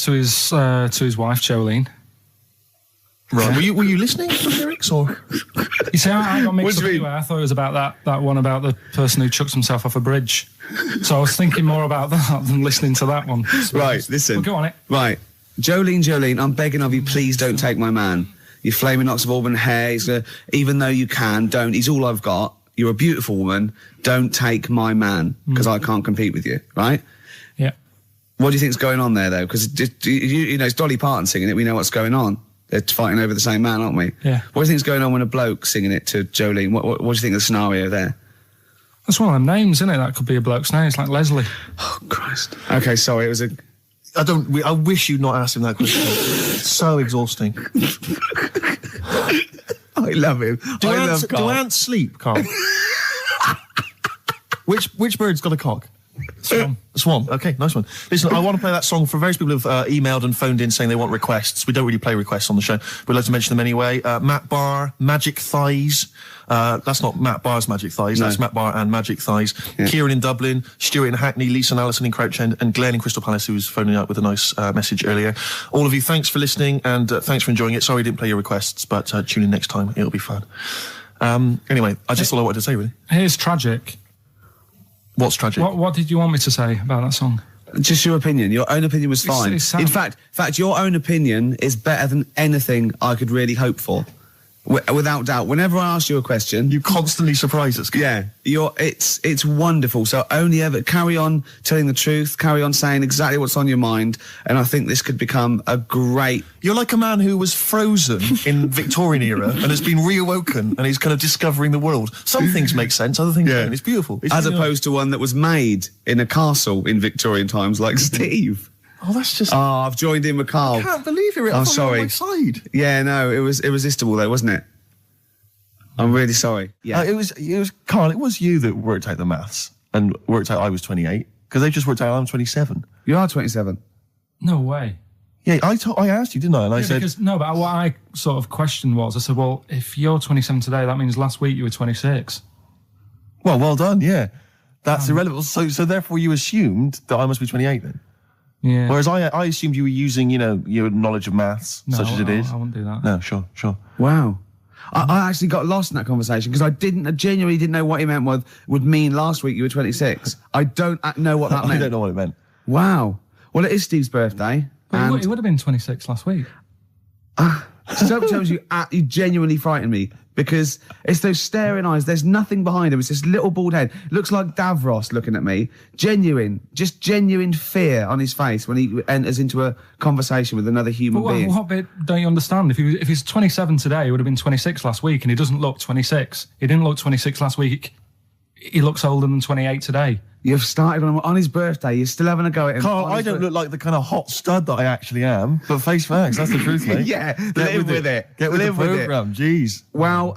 Speaker 3: wife Jolene.
Speaker 1: Right. Were you listening to the lyrics, or?
Speaker 3: You see, I got mixed up anyway. I thought it was about that one about the person who chucks himself off a bridge. So I was thinking more about that than listening to that one. So
Speaker 2: Right, listen.
Speaker 3: Well, go on it.
Speaker 2: Right. Jolene, I'm begging of you, please don't take my man. You flaming locks of auburn hair, even though you can, don't. He's all I've got. You're a beautiful woman. Don't take my man, because I can't compete with you, right?
Speaker 3: Yeah.
Speaker 2: What do you think's going on there, though? Because, it's Dolly Parton singing it. We know what's going on. They're fighting over the same man, aren't we?
Speaker 3: Yeah.
Speaker 2: What do you think's going on when a bloke singing it to Jolene? What do you think of the scenario there?
Speaker 3: That's one of them names, isn't it? That could be a bloke's name. It's like Leslie.
Speaker 2: Oh, Christ. Okay, sorry, it was a...
Speaker 1: I wish you'd not asked him that question. It's so exhausting.
Speaker 2: I love him.
Speaker 1: Do ants sleep, Carl? Which bird's got a cock?
Speaker 3: Swan.
Speaker 1: Swan. Okay, nice one. Listen, I want to play that song for various people who've emailed and phoned in saying they want requests. We don't really play requests on the show. We'd like to mention them anyway. Matt Barr, Magic Thighs. That's not Matt Barr's Magic Thighs. No. That's Matt Barr and Magic Thighs. Yeah. Kieran in Dublin, Stuart in Hackney, Lisa and Alison in Crouch End, and Glenn in Crystal Palace, who was phoning up with a nice message earlier. All of you, thanks for listening and thanks for enjoying it. Sorry I didn't play your requests, but tune in next time. It'll be fun. Anyway, I just all I wanted to say, really.
Speaker 3: Here's Tragic.
Speaker 1: What's tragic?
Speaker 3: What did you want me to say about that song?
Speaker 2: Just your opinion. Your own opinion was fine. In fact, your own opinion is better than anything I could really hope for. Without doubt. Whenever I ask you a question,
Speaker 1: you constantly surprise us.
Speaker 2: Yeah, it's wonderful. So only ever carry on telling the truth, carry on saying exactly what's on your mind, and I think this could become a great...
Speaker 1: You're like a man who was frozen in Victorian era and has been reawoken and he's kind of discovering the world. Some things make sense, other things don't. It's beautiful.
Speaker 2: As opposed to one that was made in a castle in Victorian times, like Steve.
Speaker 1: Oh, that's just...
Speaker 2: Oh, I've joined in with Carl.
Speaker 1: I can't believe it.
Speaker 2: I'm sorry.
Speaker 1: On my side.
Speaker 2: Yeah, no, it was irresistible though, wasn't it? I'm really sorry. Yeah.
Speaker 1: It was Carl, it was you that worked out the maths and worked out I was 28. Because they just worked out I'm 27.
Speaker 2: You are 27.
Speaker 3: No way.
Speaker 1: Yeah, I asked you, didn't I? And I said...
Speaker 3: But what I sort of questioned was, I said, well, if you're 27 today, that means last week you were 26.
Speaker 1: Well done, yeah. That's irrelevant. So therefore you assumed that I must be 28 then?
Speaker 3: Yeah.
Speaker 1: Whereas I assumed you were using, your knowledge of maths, such as it is.
Speaker 3: I wouldn't do that.
Speaker 1: No, sure.
Speaker 2: Wow. I actually got lost in that conversation because I genuinely didn't know what he meant would mean last week you were 26. I don't know what that meant.
Speaker 1: I don't know what it meant.
Speaker 2: Wow. Well, it is Steve's birthday.
Speaker 3: But he would have been 26 last week.
Speaker 2: Sometimes you genuinely frighten me because it's those staring eyes. There's nothing behind him. It's this little bald head. Looks like Davros looking at me. Genuine fear on his face when he enters into a conversation with another human being.
Speaker 3: What bit don't you understand? If he's 27 today, he would have been 26 last week, and he doesn't look 26. He didn't look 26 last week. He looks older than 28 today.
Speaker 2: You've started on his birthday. You're still having a go at him.
Speaker 1: Carl, I don't look like the kind of hot stud that I actually am, but face facts, that's the truth, mate.
Speaker 2: Yeah, live with it.
Speaker 1: Get with the programme, jeez.
Speaker 2: Well,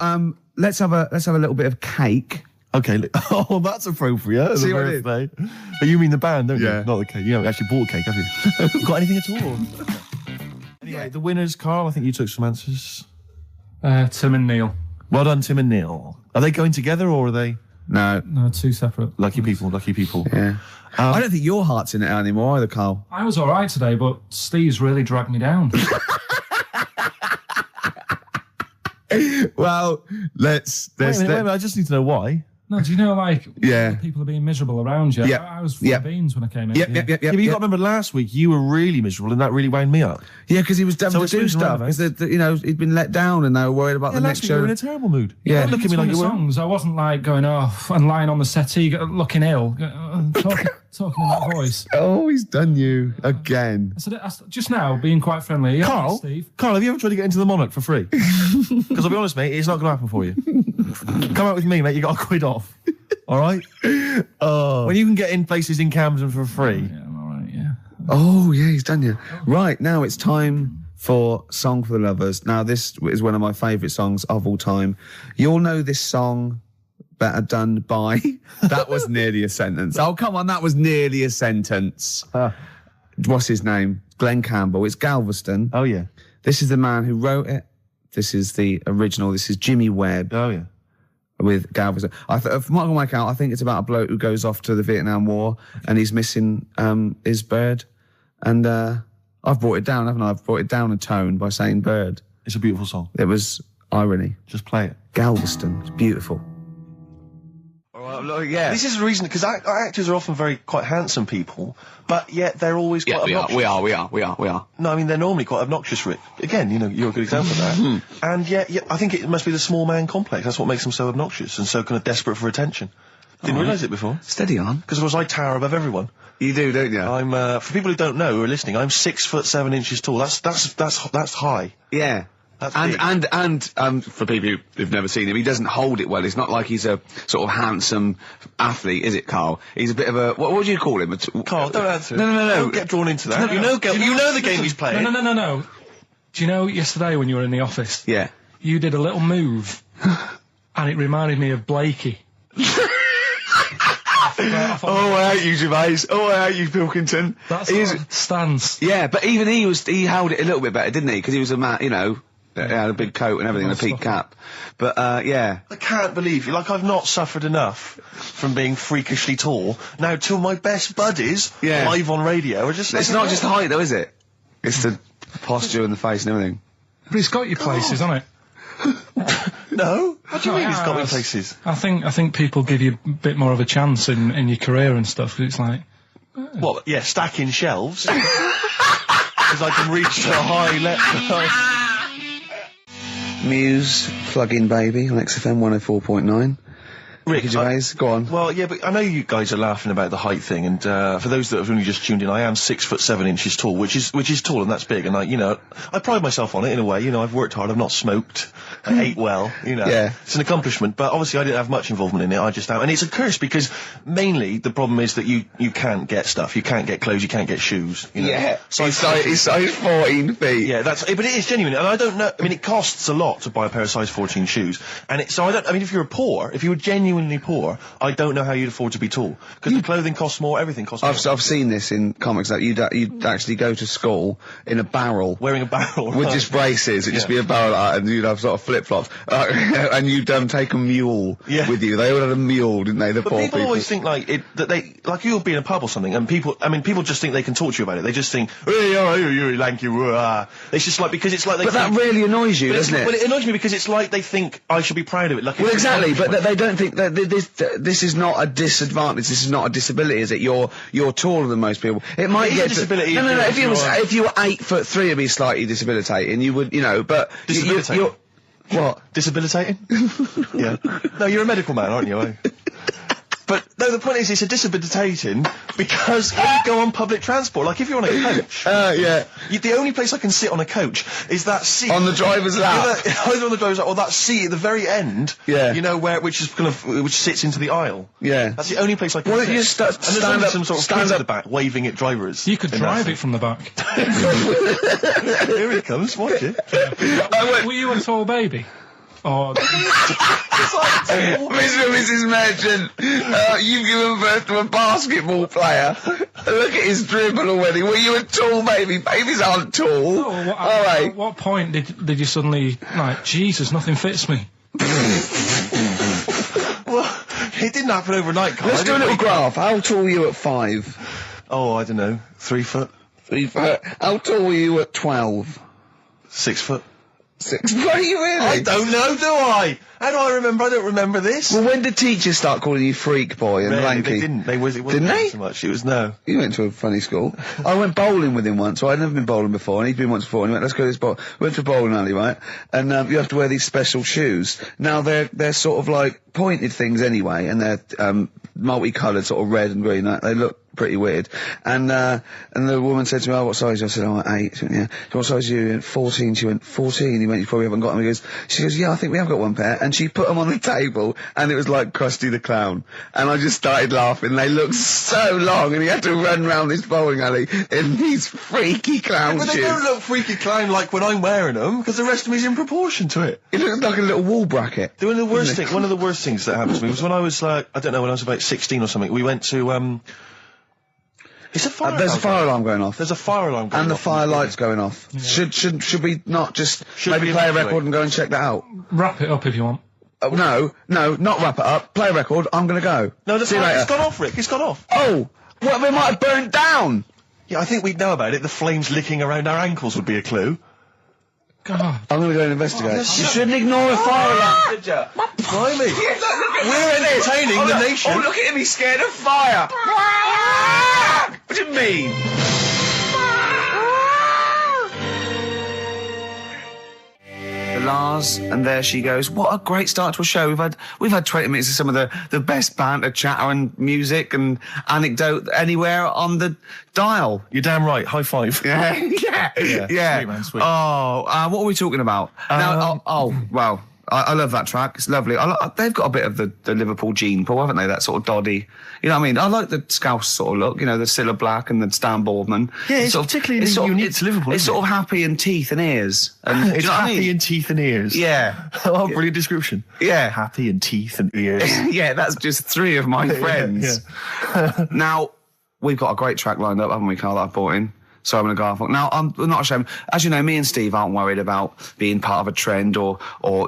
Speaker 2: let's have a little bit of cake.
Speaker 1: Okay. Oh, that's appropriate.
Speaker 2: See
Speaker 1: the
Speaker 2: what it
Speaker 1: birthday. But you mean the band, don't you?
Speaker 2: Yeah.
Speaker 1: Not the cake. You haven't actually bought a cake, have you? Got anything at all? Anyway, the winners, Carl. I think you took some answers.
Speaker 3: Tim and Neil.
Speaker 1: Well done, Tim and Neil. Are they going together or are they?
Speaker 2: No,
Speaker 3: two separate.
Speaker 1: Lucky people.
Speaker 2: Yeah. I don't think your heart's in it anymore either, Carl.
Speaker 3: I was all right today, but Steve's really dragged me down.
Speaker 2: Well, let's.
Speaker 1: Wait a minute, I just need to know why.
Speaker 3: No, do you know, people are being miserable around you?
Speaker 2: Yeah.
Speaker 3: I was full of beans when I came in.
Speaker 2: Yep.
Speaker 1: Yeah, but you got to remember last week you were really miserable and that really wound me up.
Speaker 2: Yeah, because he was devil to do stuff. Because he'd been let down and they were worried about the next show.
Speaker 1: You were in a terrible mood.
Speaker 2: Yeah,
Speaker 1: look at me like you were.
Speaker 3: Songs. I wasn't going off and lying on the settee, looking ill, talking in that voice.
Speaker 2: Oh, he's done you again.
Speaker 3: I said just now, being quite friendly.
Speaker 1: Carl,
Speaker 3: Steve.
Speaker 1: Carl, have you ever tried to get into the Monarch for free? Because I'll be honest, mate, it's not going to happen for you. Come out with me, mate. You got a quid off. All right? When you can get in places in Camden for free.
Speaker 3: Yeah, I'm all right, yeah.
Speaker 2: Oh, yeah, he's done you. Right, now it's time for Song for the Lovers. Now, this is one of my favourite songs of all time. You'll know this song better done by... That was nearly a sentence. Oh, come on, that was nearly a sentence. What's his name? Glenn Campbell. It's Galveston.
Speaker 1: Oh, yeah.
Speaker 2: This is the man who wrote it. This is the original. This is Jimmy Webb.
Speaker 1: Oh, yeah.
Speaker 2: With Galveston. From what I can work out, I think it's about a bloke who goes off to the Vietnam War and he's missing his bird. And I've brought it down, haven't I? I've brought it down a tone by saying bird.
Speaker 1: It's a beautiful song.
Speaker 2: It was irony.
Speaker 1: Just play it.
Speaker 2: Galveston. It's beautiful.
Speaker 12: Yeah. This is the reason, because actors are often quite handsome people, but yet they're always quite obnoxious.
Speaker 6: We are.
Speaker 12: No, I mean, they're normally quite obnoxious, Rick. Again, you're a good example of that. And yet, I think it must be the small man complex. That's what makes them so obnoxious and so kind of desperate for attention. Didn't realise it before.
Speaker 2: Steady on.
Speaker 12: Because of course I tower above everyone.
Speaker 2: You do, don't you?
Speaker 12: I'm, for people who don't know, who are listening, I'm 6'7" tall. That's high.
Speaker 2: Yeah.
Speaker 12: That's
Speaker 2: and for people who've never seen him, he doesn't hold it well. It's not like he's a sort of handsome athlete, is it, Carl? He's a bit of a, what do you call him?
Speaker 12: Carl, don't answer it.
Speaker 2: No.
Speaker 12: Don't get drawn into that. You know the game he's playing.
Speaker 3: No. Do you know yesterday when you were in the office?
Speaker 2: Yeah.
Speaker 3: You did a little move, and it reminded me of Blakey.
Speaker 2: Oh, I hate you, Gervais. Oh, I hate you, Pilkington.
Speaker 3: That's stance.
Speaker 2: Yeah, but even he held it a little bit better, didn't he? Because he was a man, you know, he had a big coat and everything, and a peak cap. But, yeah.
Speaker 12: I can't believe you. Like, I've not suffered enough from being freakishly tall. Now, two of my best buddies, live on radio, are just...
Speaker 2: It's not just the height, though, is it? It's the posture and the face and everything.
Speaker 3: But it's got your places, hasn't it?
Speaker 12: No? What do you mean it's got me places?
Speaker 3: I think people give you a bit more of a chance in your career and stuff, 'cause it's like...
Speaker 12: What, yeah, stacking shelves? Because I can reach to a high level.
Speaker 2: Muse, Plug-in Baby on XFM 104.9.
Speaker 12: Rick,
Speaker 2: Gervais, go on.
Speaker 12: Well, yeah, but I know you guys are laughing about the height thing, and for those that have only just tuned in, I am 6'7" tall, which is tall, and that's big, and I pride myself on it in a way. You know, I've worked hard, I've not smoked, I ate well, you know.
Speaker 2: Yeah.
Speaker 12: It's an accomplishment, but obviously I didn't have much involvement in it, I just am. And it's a curse because mainly the problem is that you can't get stuff, you can't get clothes, you can't get shoes, you know.
Speaker 2: Yeah, he's size 14 feet.
Speaker 12: Yeah, but it is genuine, and I don't know, I mean, it costs a lot to buy a pair of size 14 shoes, and if you were genuinely poor, I don't know how you'd afford to be tall, because the clothing costs more, everything costs more.
Speaker 2: I've seen this in comics, that you'd actually go to school in a barrel.
Speaker 12: Wearing a barrel.
Speaker 2: With just braces, it'd just be a barrel, and you'd have sort of flip-flops, and you'd take a mule with you. They all had a mule, didn't they, the poor people?
Speaker 12: People always think, like you'll be in a pub or something, and people just think they can talk to you about it. They just think, hey, you lanky, it's just like, because it's like they
Speaker 2: But that really annoys you, doesn't it?
Speaker 12: Well, it annoys me because it's like they think I should be proud of it. Like,
Speaker 2: well, exactly, but they don't think that this is not a disadvantage, this is not a disability, is it? You're taller than most people. It might get
Speaker 12: a disability.
Speaker 2: No, if you were 8'3", it'd be slightly disabilitating, you would, but...
Speaker 12: Disabilitating?
Speaker 2: What?
Speaker 12: Disabilitating? Yeah. No, you're a medical man, aren't you? But, no, the point is, it's a disabilitating because when you go on public transport, like if you're on a coach...
Speaker 2: yeah.
Speaker 12: The only place I can sit on a coach is that seat...
Speaker 2: On the driver's lap.
Speaker 12: Either on the driver's lap or that seat at the very end.
Speaker 2: Yeah.
Speaker 12: You know, which sits into the aisle.
Speaker 2: Yeah.
Speaker 12: That's the only place I can sit.
Speaker 2: Well, you stand up,
Speaker 12: some sort of kids at the back waving at drivers.
Speaker 3: You could drive it from the back.
Speaker 12: Here he comes, watch it.
Speaker 3: Were you a tall baby? Oh,
Speaker 2: Mr. and Mrs. Merchant, you've given birth to a basketball player. Look at his dribble already. Were you a tall baby? Babies aren't tall.
Speaker 3: Oh, at what point did you suddenly, like, Jesus, nothing fits me?
Speaker 12: Well, it didn't happen overnight, Carl.
Speaker 2: Let's do a little graph. How tall were you at 5?
Speaker 12: Oh, I don't know. 3 foot.
Speaker 2: 3 foot. How tall were you at 12?
Speaker 12: 6 foot.
Speaker 2: 6. What are you really?
Speaker 12: I don't know, do I? How do I remember? I don't remember this.
Speaker 2: Well, when did teachers start calling you freak boy and lanky?
Speaker 12: They didn't. It wasn't
Speaker 2: Didn't they?
Speaker 12: So much. It was no.
Speaker 2: You went to a funny school. I went bowling with him once. So I'd never been bowling before, and he'd been once before. And he went, "Let's go to this bowl." We went to a bowling alley, right? And you have to wear these special shoes. Now they're sort of like pointed things anyway, and they're multicoloured, sort of red and green. They look pretty weird. And the woman said to me, "Oh, what size?" I said, "Oh, 8. She went, "Yeah." "So what size are you?" He went, 14. She went, 14. He went, "You probably haven't got them." She goes, "Yeah, I think we have got one pair." And she put them on the table, and it was like Krusty the Clown. And I just started laughing. They looked so long, and he had to run round this bowling alley in these freaky clown shoes.
Speaker 12: But they don't look freaky clown like when I'm wearing them, because the rest of me is in proportion to it.
Speaker 2: It looked like a little wall bracket.
Speaker 12: One of the worst things that happened to me was when I was like, I don't know, when I was about 16 or something, we went to, it's a fire
Speaker 2: there's a fire alarm going off.
Speaker 12: There's a fire alarm going off.
Speaker 2: And the fire light's going off. Yeah. Should we not just maybe play a record and go and check that out?
Speaker 3: Wrap it up if you want.
Speaker 2: Oh, no, not wrap it up. Play a record, I'm gonna go.
Speaker 12: No, it's gone off, Rick, it's gone off.
Speaker 2: Oh! Well, they might have burnt down!
Speaker 12: Yeah, I think we'd know about it. The flames licking around our ankles would be a clue.
Speaker 3: God.
Speaker 2: I'm gonna go and investigate. You shouldn't ignore a fire alarm, did you?
Speaker 12: Blimey. We're entertaining the nation.
Speaker 2: Oh, look at him, he's scared of fire! What do you mean? The Lars, and there she goes. What a great start to a show. We've had 20 minutes of some of the best banter, chatter and music and anecdote anywhere on the dial.
Speaker 1: You're damn right. High five.
Speaker 2: Yeah.
Speaker 1: Sweet, man, sweet.
Speaker 2: Oh, what are we talking about? Well, I love that track. It's lovely. They've got a bit of the Liverpool gene, Paul, haven't they? That sort of doddy. You know what I mean? I like the Scouse sort of look, you know, the Cilla Black and the Stan Boardman.
Speaker 1: Yeah, it's particularly unique to Liverpool.
Speaker 2: It's sort of happy in teeth and ears. And,
Speaker 1: it's happy in teeth and ears.
Speaker 2: Yeah.
Speaker 1: Oh, brilliant description.
Speaker 2: Yeah.
Speaker 1: Happy in teeth and ears.
Speaker 2: Yeah, that's just 3 of my friends.
Speaker 1: Yeah.
Speaker 2: Now, we've got a great track lined up, haven't we, Carl, that I've brought in? Simon and Garfunkel. Now, I'm not ashamed. As you know, me and Steve aren't worried about being part of a trend or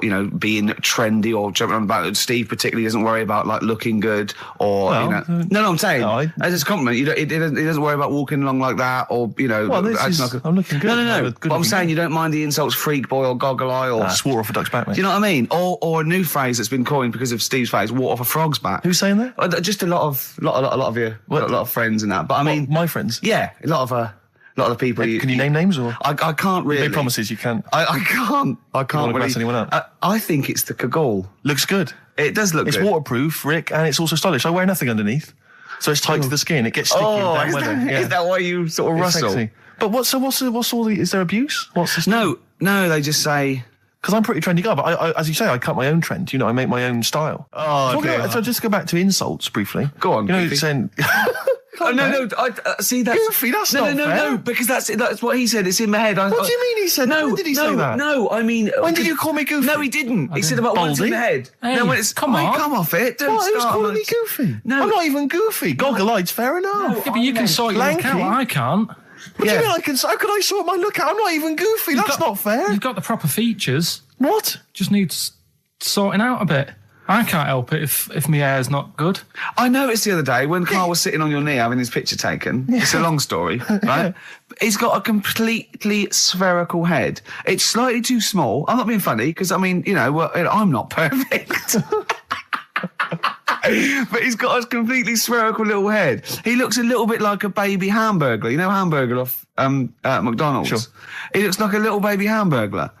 Speaker 2: you know, being trendy or jumping on the back. Steve particularly doesn't worry about, like, looking good or, you know. No, I'm saying, as a compliment, he doesn't worry about walking along like that or, you know.
Speaker 1: Well, I'm looking good.
Speaker 2: No. But I'm saying you don't mind the insults freak boy or goggle eye or...
Speaker 1: swore off a duck's back, mate.
Speaker 2: Do you know what I mean? Or a new phrase that's been coined because of Steve's face, walk off a frog's back.
Speaker 1: Who's saying that?
Speaker 2: Just a lot of you, a lot of friends and that. But I mean...
Speaker 1: my friends?
Speaker 2: Yeah, a lot of the people.
Speaker 1: Can you name names or?
Speaker 2: I can't really.
Speaker 1: They promises you can't.
Speaker 2: I can't. I can't
Speaker 1: really. Anyone up?
Speaker 2: I think it's the Kagol.
Speaker 1: Looks good.
Speaker 2: It does look
Speaker 1: good. It's waterproof, Rick, and it's also stylish. I wear nothing underneath, so it's tight to the skin. It gets sticky in damn weather.
Speaker 2: Is that why you sort of rustle?
Speaker 1: Sexy. But what's all the? Is there abuse? What's this?
Speaker 2: No. They just say.
Speaker 1: Because I'm a pretty trendy guy, but I, as you say, I cut my own trend. You know, I make my own style. So just go back to insults briefly.
Speaker 2: Go on.
Speaker 1: You know, saying.
Speaker 2: No. See, that's
Speaker 1: goofy. That's not fair.
Speaker 2: No, because that's what he said. It's in my head.
Speaker 1: What do you mean he said?
Speaker 2: No,
Speaker 1: when did he say that?
Speaker 2: No, I mean,
Speaker 1: when did you call me goofy?
Speaker 2: No, he didn't. He said about what's in my head.
Speaker 3: Hey,
Speaker 2: no, when it's
Speaker 3: come on,
Speaker 2: come off it. Don't
Speaker 1: what?
Speaker 2: start.
Speaker 1: Who's calling me goofy?
Speaker 2: No,
Speaker 1: I'm not even goofy. Goggle-eyed's fair enough.
Speaker 3: Yeah, but you can sort your look out. I can't.
Speaker 1: What do you mean I can? How can I sort my look out? I'm not even goofy. That's not fair.
Speaker 3: You've got the proper features.
Speaker 1: What?
Speaker 3: Just needs sorting out a bit. I can't help it if my hair's not good.
Speaker 2: I noticed the other day when Carl was sitting on your knee having his picture taken. It's a long story, right? He's got a completely spherical head. It's slightly too small. I'm not being funny because, I mean, you know, I'm not perfect. But he's got a completely spherical little head. He looks a little bit like a baby hamburger. You know Hamburger off McDonald's?
Speaker 1: Sure.
Speaker 2: He looks like a little baby hamburger.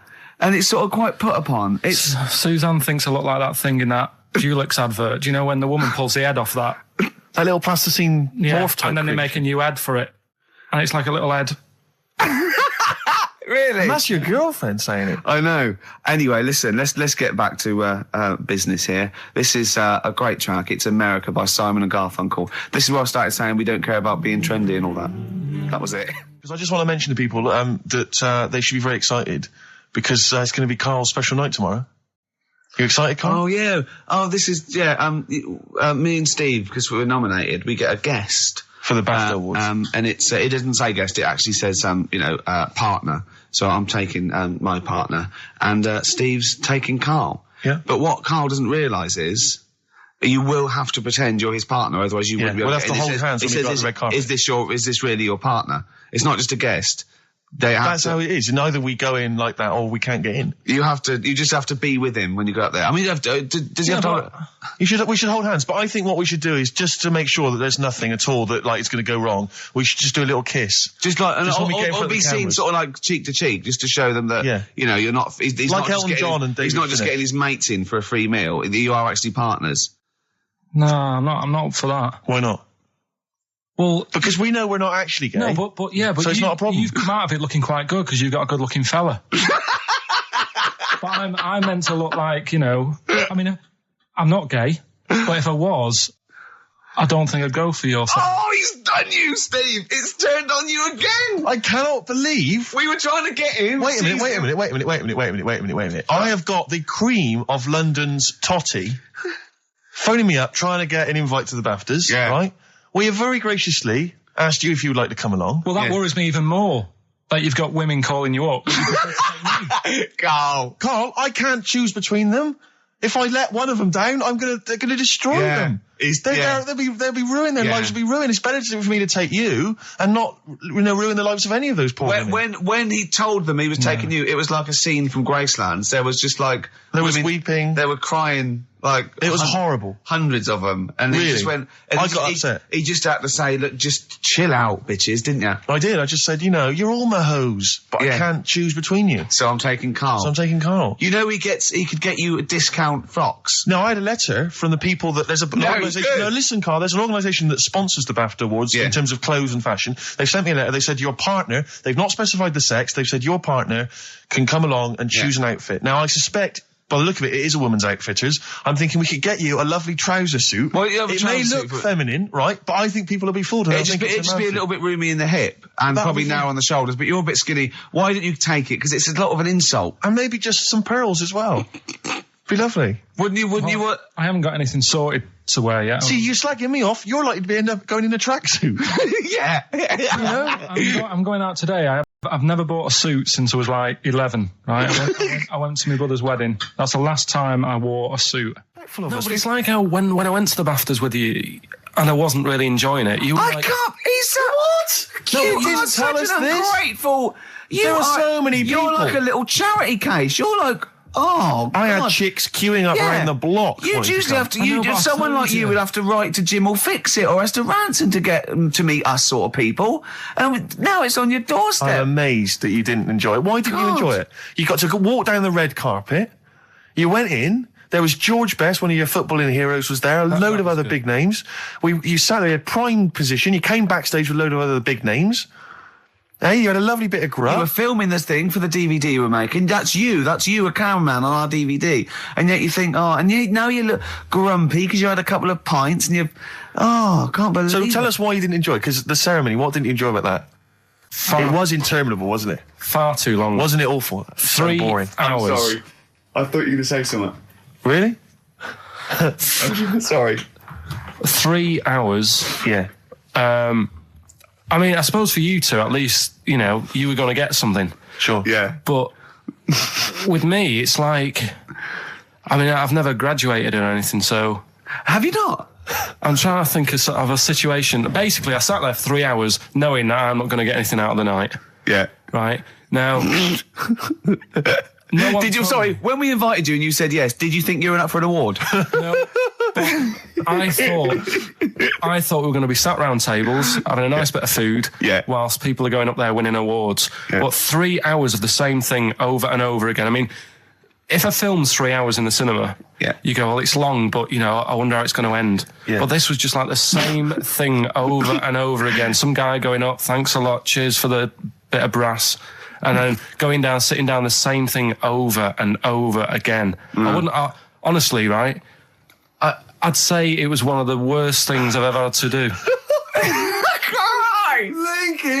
Speaker 2: And it's sort of quite put upon.
Speaker 3: Suzanne thinks I look like that thing in that Dulux advert. Do you know when the woman pulls the head off that?
Speaker 1: That little plasticine morph type.
Speaker 3: And then they make a new ad for it. And it's like a little head.
Speaker 2: Really?
Speaker 1: And that's your girlfriend saying it.
Speaker 2: I know. Anyway, listen, let's get back to business here. This is a great track. It's America by Simon and Garfunkel. This is where I started saying we don't care about being trendy and all that. That was it.
Speaker 1: Because I just want to mention to people that they should be very excited because it's going to be Carl's special night tomorrow. You excited, Carl?
Speaker 2: Oh, yeah. Oh, this is, me and Steve, because we were nominated, we get a guest.
Speaker 1: For the BAFTA Awards.
Speaker 2: And it doesn't say guest, it actually says, partner. So I'm taking my partner, and Steve's taking Carl.
Speaker 1: Yeah.
Speaker 2: But what Carl doesn't realise is you will have to pretend you're his partner, otherwise you wouldn't be able
Speaker 1: to. We'll have to hold hands when we go on the red carpet.
Speaker 2: Is this really your partner? It's not just a guest.
Speaker 1: That's how it is. And either we go in like that or we can't get in.
Speaker 2: You just have to be with him when you go up there. I mean, does he have to?
Speaker 1: We should hold hands. But I think what we should do is just to make sure that there's nothing at all that it's going to go wrong. We should just do a little kiss.
Speaker 2: Just like, or be seen sort of like cheek to cheek, just to show them that you're not. He's
Speaker 1: like
Speaker 2: not
Speaker 1: Elton John and David.
Speaker 2: He's not just getting his mates in for a free meal. You are actually partners.
Speaker 3: No, I'm not up for that.
Speaker 1: Why not?
Speaker 3: Well,
Speaker 1: because we know we're not actually gay.
Speaker 3: No, but so
Speaker 1: it's not a problem.
Speaker 3: You've come out of it looking quite good because you've got a good-looking fella. But I meant to look like, I mean, I'm not gay, but if I was, I don't think I'd go for your thing.
Speaker 2: Oh, he's done you, Steve. It's turned on you again.
Speaker 1: I cannot believe
Speaker 2: we were trying to get him.
Speaker 1: Wait a minute. I have got the cream of London's totty phoning me up, trying to get an invite to the BAFTAs.
Speaker 2: Yeah.
Speaker 1: Right. We have very graciously asked you if you would like to come along.
Speaker 3: Well, that worries me even more. That you've got women calling you up.
Speaker 2: Carl,
Speaker 1: I can't choose between them. If I let one of them down, they're gonna destroy them. They'll be ruined. Their lives will be ruined. It's better for me to take you and not, ruin the lives of any of those poor women.
Speaker 2: When he told them he was taking you, it was like a scene from Graceland. There was just like
Speaker 1: there was weeping.
Speaker 2: They were crying. Like
Speaker 12: it was horrible.
Speaker 2: Hundreds of them, and
Speaker 12: really?
Speaker 2: He just went. And
Speaker 12: I got upset.
Speaker 2: He just had to say, "Look, just chill out, bitches," didn't you?
Speaker 12: I did. I just said, you're all my hoes, but I can't choose between you.
Speaker 2: So I'm taking Karl. You know, he could get you a discount frocks.
Speaker 12: No, I had a letter from the people that there's an organisation. No, listen, Karl. There's an organisation that sponsors the BAFTA Awards in terms of clothes and fashion. They sent me a letter. They said your partner. They've not specified the sex. They've said your partner can come along and choose an outfit. Now I suspect, by the look of it, it is a woman's outfitters. I'm thinking we could get you a lovely trouser suit.
Speaker 2: Well,
Speaker 12: it may look feminine, right? But I think people will be fooled.
Speaker 2: It'd just be a little bit roomy in the hip and probably narrow on the shoulders, but you're a bit skinny. Why didn't you take it? Because it's a lot of an insult.
Speaker 12: And maybe just some pearls as well. Be lovely.
Speaker 2: Wouldn't you?
Speaker 3: I haven't got anything sorted to wear yet.
Speaker 12: See, you're slagging me off. You're likely to end up going in a tracksuit.
Speaker 3: Yeah. I'm going out today. I've never bought a suit since I was like 11, right? I went to my brother's wedding. That's the last time I wore a suit.
Speaker 8: No, but it's like how when I went to the BAFTAs with you and I wasn't really enjoying it, you were
Speaker 2: I
Speaker 8: like...
Speaker 2: can't... He's what?
Speaker 8: No,
Speaker 2: you
Speaker 8: didn't
Speaker 2: are
Speaker 8: tell
Speaker 2: such
Speaker 8: us
Speaker 2: an
Speaker 8: this.
Speaker 2: ungrateful...
Speaker 12: There are so many people.
Speaker 2: You're like a little charity case. You're like... Oh,
Speaker 12: I had chicks queuing up around the block.
Speaker 2: You'd usually have to. Someone like you would have to write to Jim or Fix It or Esther Ranson to get them to meet us sort of people. And now it's on your doorstep.
Speaker 12: I'm amazed that you didn't enjoy it. Why didn't you enjoy it? You got to walk down the red carpet. You went in. There was George Best, one of your footballing heroes, was there. A load of other big names. You sat there in prime position. You came backstage with a load of other big names. Hey, you had a lovely bit of grub.
Speaker 2: You were filming this thing for the DVD you were making. That's you, a cameraman on our DVD. And yet you think, now you look grumpy because you had a couple of pints and I can't believe
Speaker 12: So tell us why you didn't enjoy it, because the ceremony, what didn't you enjoy about that? It was interminable, wasn't it?
Speaker 3: Far too long.
Speaker 12: Wasn't it awful?
Speaker 3: 3
Speaker 12: boring.
Speaker 3: hours.
Speaker 2: I'm sorry. I thought you were going to say something.
Speaker 12: Really?
Speaker 2: Sorry.
Speaker 3: 3 hours.
Speaker 12: Yeah.
Speaker 3: I mean, I suppose for you two, at least, you were going to get something.
Speaker 12: Sure.
Speaker 2: Yeah.
Speaker 3: But with me, it's like, I've never graduated or anything, so...
Speaker 2: Have you not?
Speaker 3: I'm trying to think of a situation. Basically, I sat there for 3 hours knowing that I'm not going to get anything out of the night.
Speaker 2: Yeah.
Speaker 3: Right? Now...
Speaker 2: when we invited you and you said yes, did you think you were up for an award?
Speaker 3: No. I thought we were going to be sat round tables, having a nice bit of food, whilst people are going up there winning awards. Yeah. But 3 hours of the same thing over and over again. I mean, if a film's 3 hours in the cinema, you go, well, it's long, but, I wonder how it's going to end. Yeah. But this was just like the same thing over and over again. Some guy going up, thanks a lot, cheers for the bit of brass. And then going down, sitting down, the same thing over and over again. Honestly, right? I'd say it was one of the worst things I've ever had to do.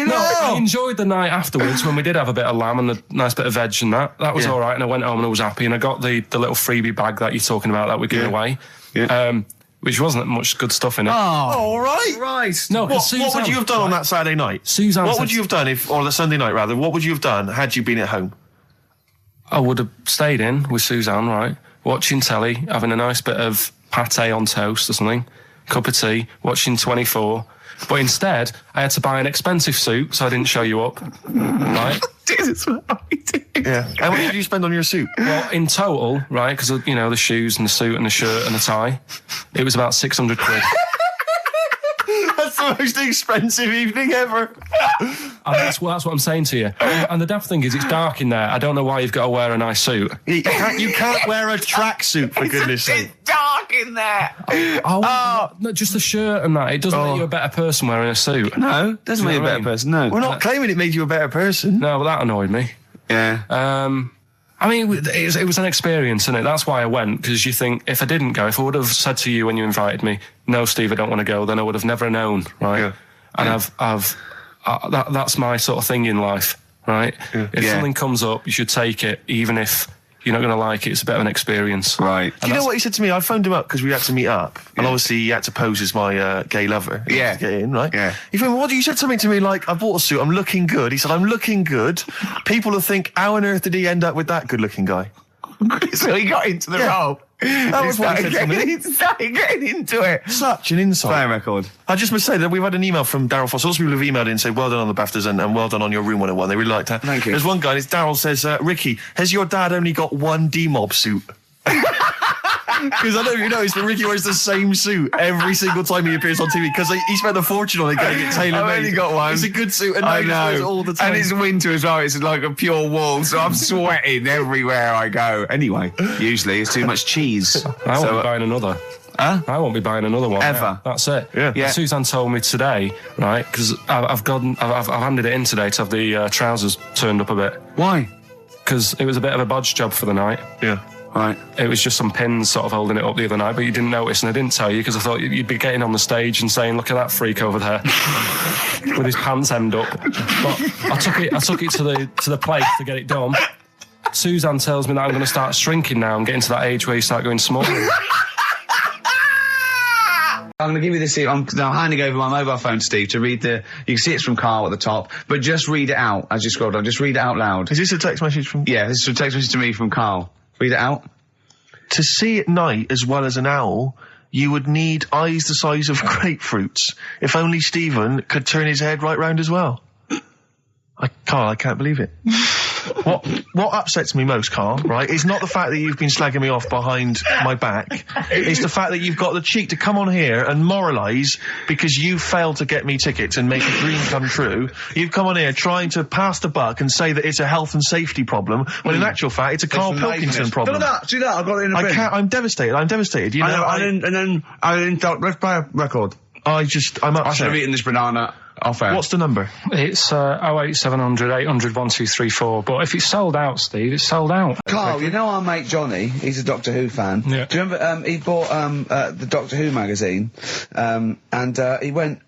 Speaker 3: I enjoyed the night afterwards when we did have a bit of lamb and a nice bit of veg and that. That was all right, and I went home and I was happy, and I got the little freebie bag that you're talking about that we're giving away. Yeah. Which wasn't much good stuff in it.
Speaker 12: Oh, all right.
Speaker 2: Right.
Speaker 3: No,
Speaker 12: what would you have done on that Saturday night?
Speaker 3: Suzanne
Speaker 12: what would you have done or the Sunday night rather, what would you have done had you been at home?
Speaker 3: I would have stayed in with Suzanne, right? Watching telly, having a nice bit of pate on toast or something, cup of tea, watching 24. But instead, I had to buy an expensive suit, so I didn't show you up. Right?
Speaker 2: Jesus, what I did.
Speaker 12: Yeah. How much did you spend on your suit?
Speaker 3: Well, in total, right, because, the shoes and the suit and the shirt and the tie, it was about 600 quid.
Speaker 12: That's the most expensive evening ever.
Speaker 3: And that's what I'm saying to you. And the daft thing is, it's dark in there. I don't know why you've got to wear a nice suit.
Speaker 12: You can't wear a tracksuit, for goodness sake.
Speaker 2: It's dark in there.
Speaker 3: No, just the shirt and that. It doesn't make you a better person wearing a suit.
Speaker 2: No, it doesn't make you a better person, no.
Speaker 12: We're not claiming it made you a better person.
Speaker 3: No, but that annoyed me.
Speaker 2: Yeah.
Speaker 3: It was an experience, innit? That's why I went, because you think, if I didn't go, if I would have said to you when you invited me, no, Steve, I don't want to go, then I would have never known, right? Yeah. And that's my sort of thing in life, right? Yeah. If something comes up, you should take it, even if you're not going to like it. It's a bit of an experience.
Speaker 2: Right.
Speaker 12: Do you know what he said to me? I phoned him up because we had to meet up. And obviously he had to pose as my gay lover.
Speaker 2: Yeah.
Speaker 12: To get in, right?
Speaker 2: Yeah.
Speaker 12: He phoned, you said something to me like, I bought a suit, I'm looking good. He said, I'm looking good. People will think, how on earth did he end up with that good-looking guy?
Speaker 2: So he got into the role.
Speaker 12: That was what he said to me.
Speaker 2: He started getting into it.
Speaker 12: Such an insult.
Speaker 2: Play a record.
Speaker 12: I just must say that we've had an email from Daryl Foster. Lots of people have emailed in and said, well done on the BAFTAs and well done on your Room 101. They really liked that.
Speaker 2: Thank you.
Speaker 12: There's one guy, Daryl says, Ricky, has your dad only got one D-Mob suit?
Speaker 1: Because I don't know if you noticed, but Ricky wears the same suit every single time he appears on TV because he spent a fortune on it getting it tailor-made.
Speaker 2: I've only got one.
Speaker 1: It's a good suit, and I know it all the time.
Speaker 2: And it's winter as well. It's like a pure wool, so I'm sweating everywhere I go. Anyway, usually it's too much cheese.
Speaker 3: I won't be buying another.
Speaker 2: Huh?
Speaker 3: I won't be buying another one.
Speaker 2: Ever.
Speaker 3: Yeah, that's it.
Speaker 2: Yeah.
Speaker 3: Suzanne told me today, right, because I've handed it in today to have the trousers turned up a bit.
Speaker 2: Why?
Speaker 3: Because it was a bit of a bodge job for the night.
Speaker 1: Yeah.
Speaker 2: Right.
Speaker 3: It was just some pins sort of holding it up the other night, but you didn't notice, and I didn't tell you because I thought you'd be getting on the stage and saying, "Look at that freak over there with his pants hemmed up." But I took it to the place to get it done. Suzanne tells me that I'm going to start shrinking now and getting to that age where you start going small.
Speaker 2: I'm going to give you this here. I'm now handing over my mobile phone to Steve to read the... You can see it's from Karl at the top, but just read it out as you scroll down. Just read it out loud.
Speaker 12: Is this a text message from...
Speaker 2: Yeah, this is a text message to me from Karl. Read it out.
Speaker 12: To see at night as well as an owl, you would need eyes the size of grapefruits. If only Stephen could turn his head right round as well. Karl, I can't believe it. What upsets me most, Karl, right, is not the fact that you've been slagging me off behind my back. It's the fact that you've got the cheek to come on here and moralise because you failed to get me tickets and make a dream come true. You've come on here trying to pass the buck and say that it's a health and safety problem, when in actual fact it's a Karl Pilkington problem.
Speaker 2: Do that. I got it in the bin.
Speaker 12: I'm devastated. You know,
Speaker 2: and then let's play a record.
Speaker 12: I'm upset.
Speaker 2: I should have eaten this banana.
Speaker 12: What's the number?
Speaker 3: It's 08700 800 1234. But if it's sold out, Steve, it's sold out.
Speaker 2: Karl, you know our mate Johnny? He's a Doctor Who fan.
Speaker 3: Yeah.
Speaker 2: Do you remember? He bought the Doctor Who magazine, and he went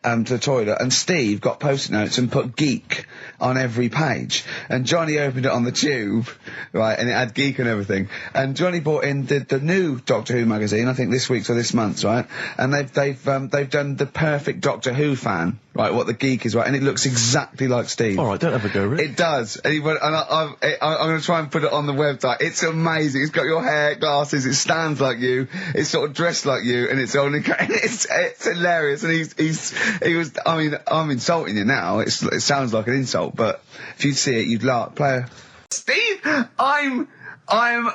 Speaker 2: to the toilet, and Steve got post-it notes and put geek on every page. And Johnny opened it on the tube, right, and it had geek and everything. And Johnny bought in the new Doctor Who magazine, I think this week's or this month's, right? And they've done the perfect Doctor Who fan, right? What the geek is, right? And it looks exactly like Steve.
Speaker 12: All right, don't ever go, Rick.
Speaker 2: It does. And he went, and I'm going to try and put it on the website. It's amazing. It's got your hair, glasses. It stands like you. It's sort of dressed like you, and it's only. It's hilarious. And he was. I mean, I'm insulting you now. It sounds like an insult, but if you'd see it, you'd laugh. Steve, I'm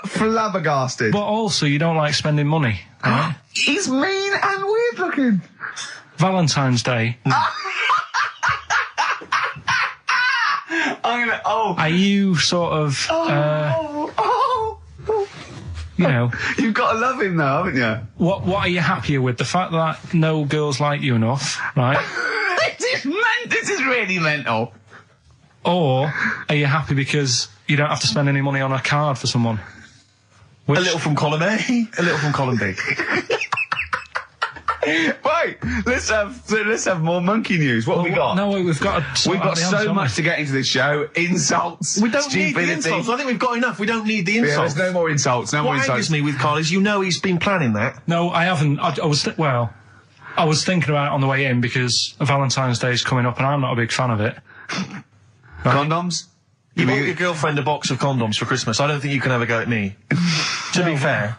Speaker 2: flabbergasted.
Speaker 3: But also, you don't like spending money, right?
Speaker 2: He's mean and weird looking.
Speaker 3: Valentine's Day. Are you sort of, you know...
Speaker 2: You've got to love him now, haven't you?
Speaker 3: What are you happier with? The fact that no girls like you enough, right?
Speaker 2: This is really mental.
Speaker 3: Or are you happy because you don't have to spend any money on a card for someone?
Speaker 12: A little from column A, a little from column B.
Speaker 2: Right, let's have more monkey news. What have we got?
Speaker 3: No, we've got
Speaker 2: so much to get into this show. Insults.
Speaker 12: We don't need the insults. I think we've got enough. We don't need the insults.
Speaker 2: Yeah, there's no more insults.
Speaker 12: What angers me with Karl is, you know, he's been planning that.
Speaker 3: No, I haven't. I was thinking about it on the way in because Valentine's Day is coming up and I'm not a big fan of it.
Speaker 2: Right. Condoms?
Speaker 12: You bought your girlfriend a box of condoms for Christmas. I don't think you can have a go at me. To be fair.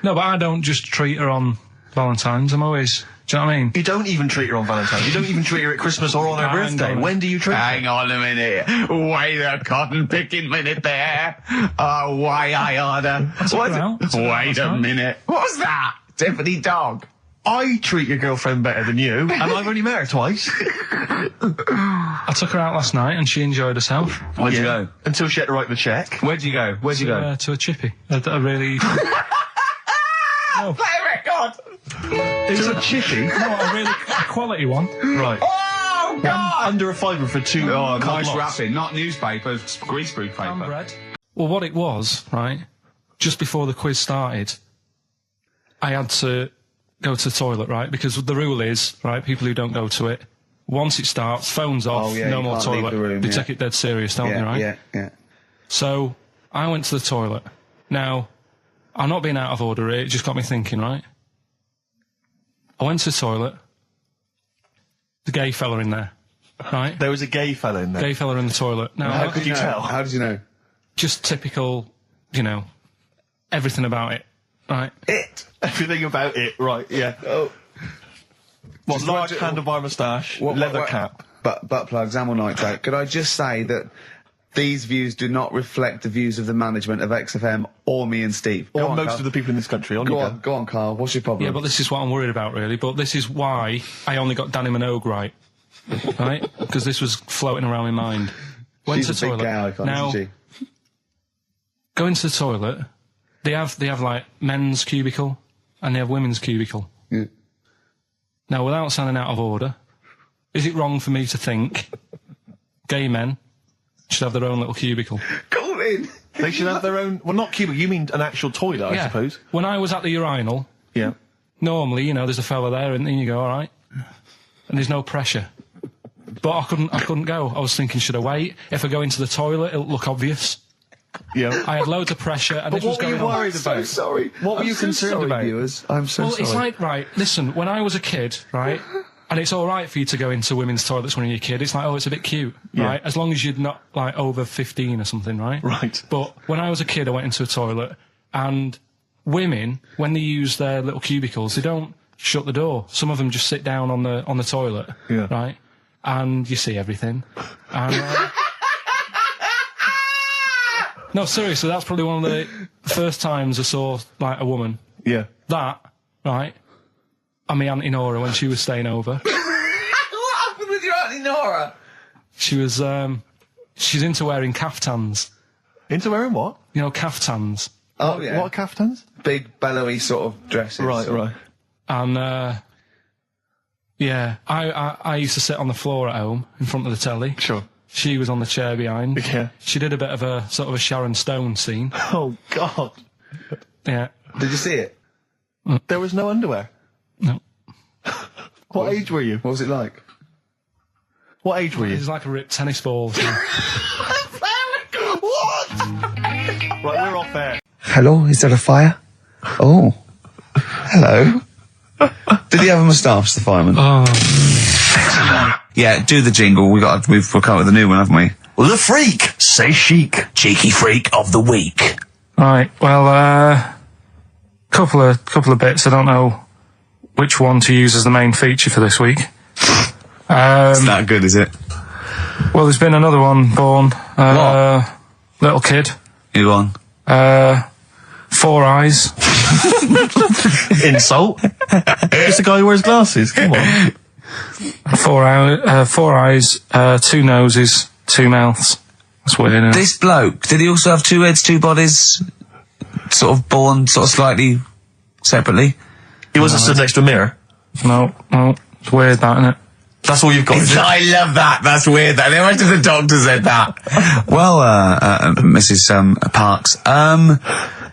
Speaker 3: No, but I don't just treat her on Valentine's. I'm always... Do you know what I mean?
Speaker 12: You don't even treat her on Valentine's. You don't even treat her at Christmas or on her birthday. When do you treat her?
Speaker 2: Hang on a minute. Wait a cotton picking minute there. Oh, why I order. Wait a minute. What was that? Tiffany dog.
Speaker 12: I treat your girlfriend better than you, and I've only met her twice.
Speaker 3: I took her out last night and she enjoyed herself.
Speaker 2: Where'd you go?
Speaker 12: Until she had to write the cheque.
Speaker 2: Where'd you go?
Speaker 3: To a chippy. A really...
Speaker 2: No. Play a record!
Speaker 12: It was a chippy?
Speaker 3: No, a really quality one.
Speaker 12: Right.
Speaker 2: Oh, God!
Speaker 12: Under a fiver for two.
Speaker 2: Oh, nice wrapping. Not newspaper, greaseproof paper.
Speaker 3: Well, what it was, right, just before the quiz started, I had to go to the toilet, right, because the rule is, right, people who don't go to it, once it starts, phones off, no more toilet. They take it dead serious, don't they, right?
Speaker 2: Yeah.
Speaker 3: So, I went to the toilet. Now, I'm not being out of order here, it just got me thinking, right? I went to the toilet. The gay fella in there, right?
Speaker 12: There was a gay fella in there?
Speaker 3: Gay fella in the toilet. Now,
Speaker 12: how could you tell?
Speaker 2: How did you know?
Speaker 3: Just typical, you know, everything about it, right?
Speaker 12: Everything about it, right, yeah. Oh. What, large handlebar moustache, leather cap.
Speaker 2: Butt plugs, amyl nitrate. Could I just say that These views do not reflect the views of the management of XFM or me and Steve.
Speaker 1: Or most of the people in this country.
Speaker 2: Go on, Carl. What's your problem?
Speaker 3: Yeah, but this is what I'm worried about, really. But this is why I only got Danny Minogue right. Right? Because this was floating around my mind. Went
Speaker 2: She's
Speaker 3: to
Speaker 2: a
Speaker 3: the
Speaker 2: big
Speaker 3: toilet.
Speaker 2: gay icon,
Speaker 3: Now,
Speaker 2: isn't she?
Speaker 3: go into the toilet. They have like men's cubicle and they have women's cubicle.
Speaker 2: Yeah.
Speaker 3: Now, without sounding out of order, is it wrong for me to think gay men should have their own little cubicle?
Speaker 2: Call in.
Speaker 1: They should have their own. Well, not cubicle. You mean an actual toilet, I suppose.
Speaker 3: When I was at the urinal, normally, you know, there's a fella there, and then you go, all right, and there's no pressure. But I couldn't go. I was thinking, should I wait? If I go into the toilet, it'll look obvious.
Speaker 1: Yeah.
Speaker 3: I had loads of pressure, and
Speaker 1: But
Speaker 3: this was
Speaker 1: what were
Speaker 3: going
Speaker 1: you
Speaker 3: on.
Speaker 1: worried about?
Speaker 2: I'm so sorry.
Speaker 1: What were you concerned about?
Speaker 2: Viewers? I'm so sorry.
Speaker 3: It's like, right, listen, when I was a kid, right, and it's all right for you to go into women's toilets when you're a kid. It's like, oh, it's a bit cute, right? As long as you're not, like, over 15 or something, right?
Speaker 1: Right.
Speaker 3: But when I was a kid, I went into a toilet, and women, when they use their little cubicles, they don't shut the door. Some of them just sit down on the toilet, right? And you see everything. And, no, seriously, that's probably one of the first times I saw, like, a woman.
Speaker 1: Yeah.
Speaker 3: That, right, and my Auntie Nora when she was staying over.
Speaker 2: What happened with your Auntie Nora?
Speaker 3: She was, she's into wearing caftans.
Speaker 1: Into wearing what?
Speaker 3: You know, caftans.
Speaker 2: Oh, yeah.
Speaker 1: What are caftans?
Speaker 2: Big, bellowy sort of dresses.
Speaker 1: Right.
Speaker 3: And, yeah, I used to sit on the floor at home in front of the telly.
Speaker 1: Sure.
Speaker 3: She was on the chair behind.
Speaker 1: Yeah.
Speaker 3: She did a bit of a sort of a Sharon Stone scene.
Speaker 1: Oh, God.
Speaker 3: Yeah.
Speaker 2: Did you see it?
Speaker 1: There was no underwear?
Speaker 3: No.
Speaker 1: What age were you?
Speaker 2: What was it like?
Speaker 1: What age were you?
Speaker 3: It was like a ripped tennis ball.
Speaker 1: What? Right, we're off air.
Speaker 2: Hello, is there a fire? Oh. Hello. Did he have a moustache, the fireman?
Speaker 3: Oh.
Speaker 2: Yeah, do the jingle. We've come up with a new one, haven't we?
Speaker 1: The freak, say chic. Cheeky freak of the week.
Speaker 3: Right, well, couple of bits. I don't know which one to use as the main feature for this week.
Speaker 2: It's not good, is it?
Speaker 3: Well, there's been another one born.
Speaker 2: What?
Speaker 3: Little kid.
Speaker 2: Who on?
Speaker 3: 4 eyes.
Speaker 1: Insult. Just a guy who wears glasses. Come on.
Speaker 3: 4 eyes, 2 noses, 2 mouths. That's weird, isn't it?
Speaker 2: This bloke, did he also have 2 heads, 2 bodies? Sort of born sort of slightly separately?
Speaker 1: He wasn't stood next to a mirror?
Speaker 3: No. It's weird, that, isn't it?
Speaker 1: That's all you've got.
Speaker 2: I love that. That's weird. That. Imagine the doctor said that. Well, Mrs. Parks,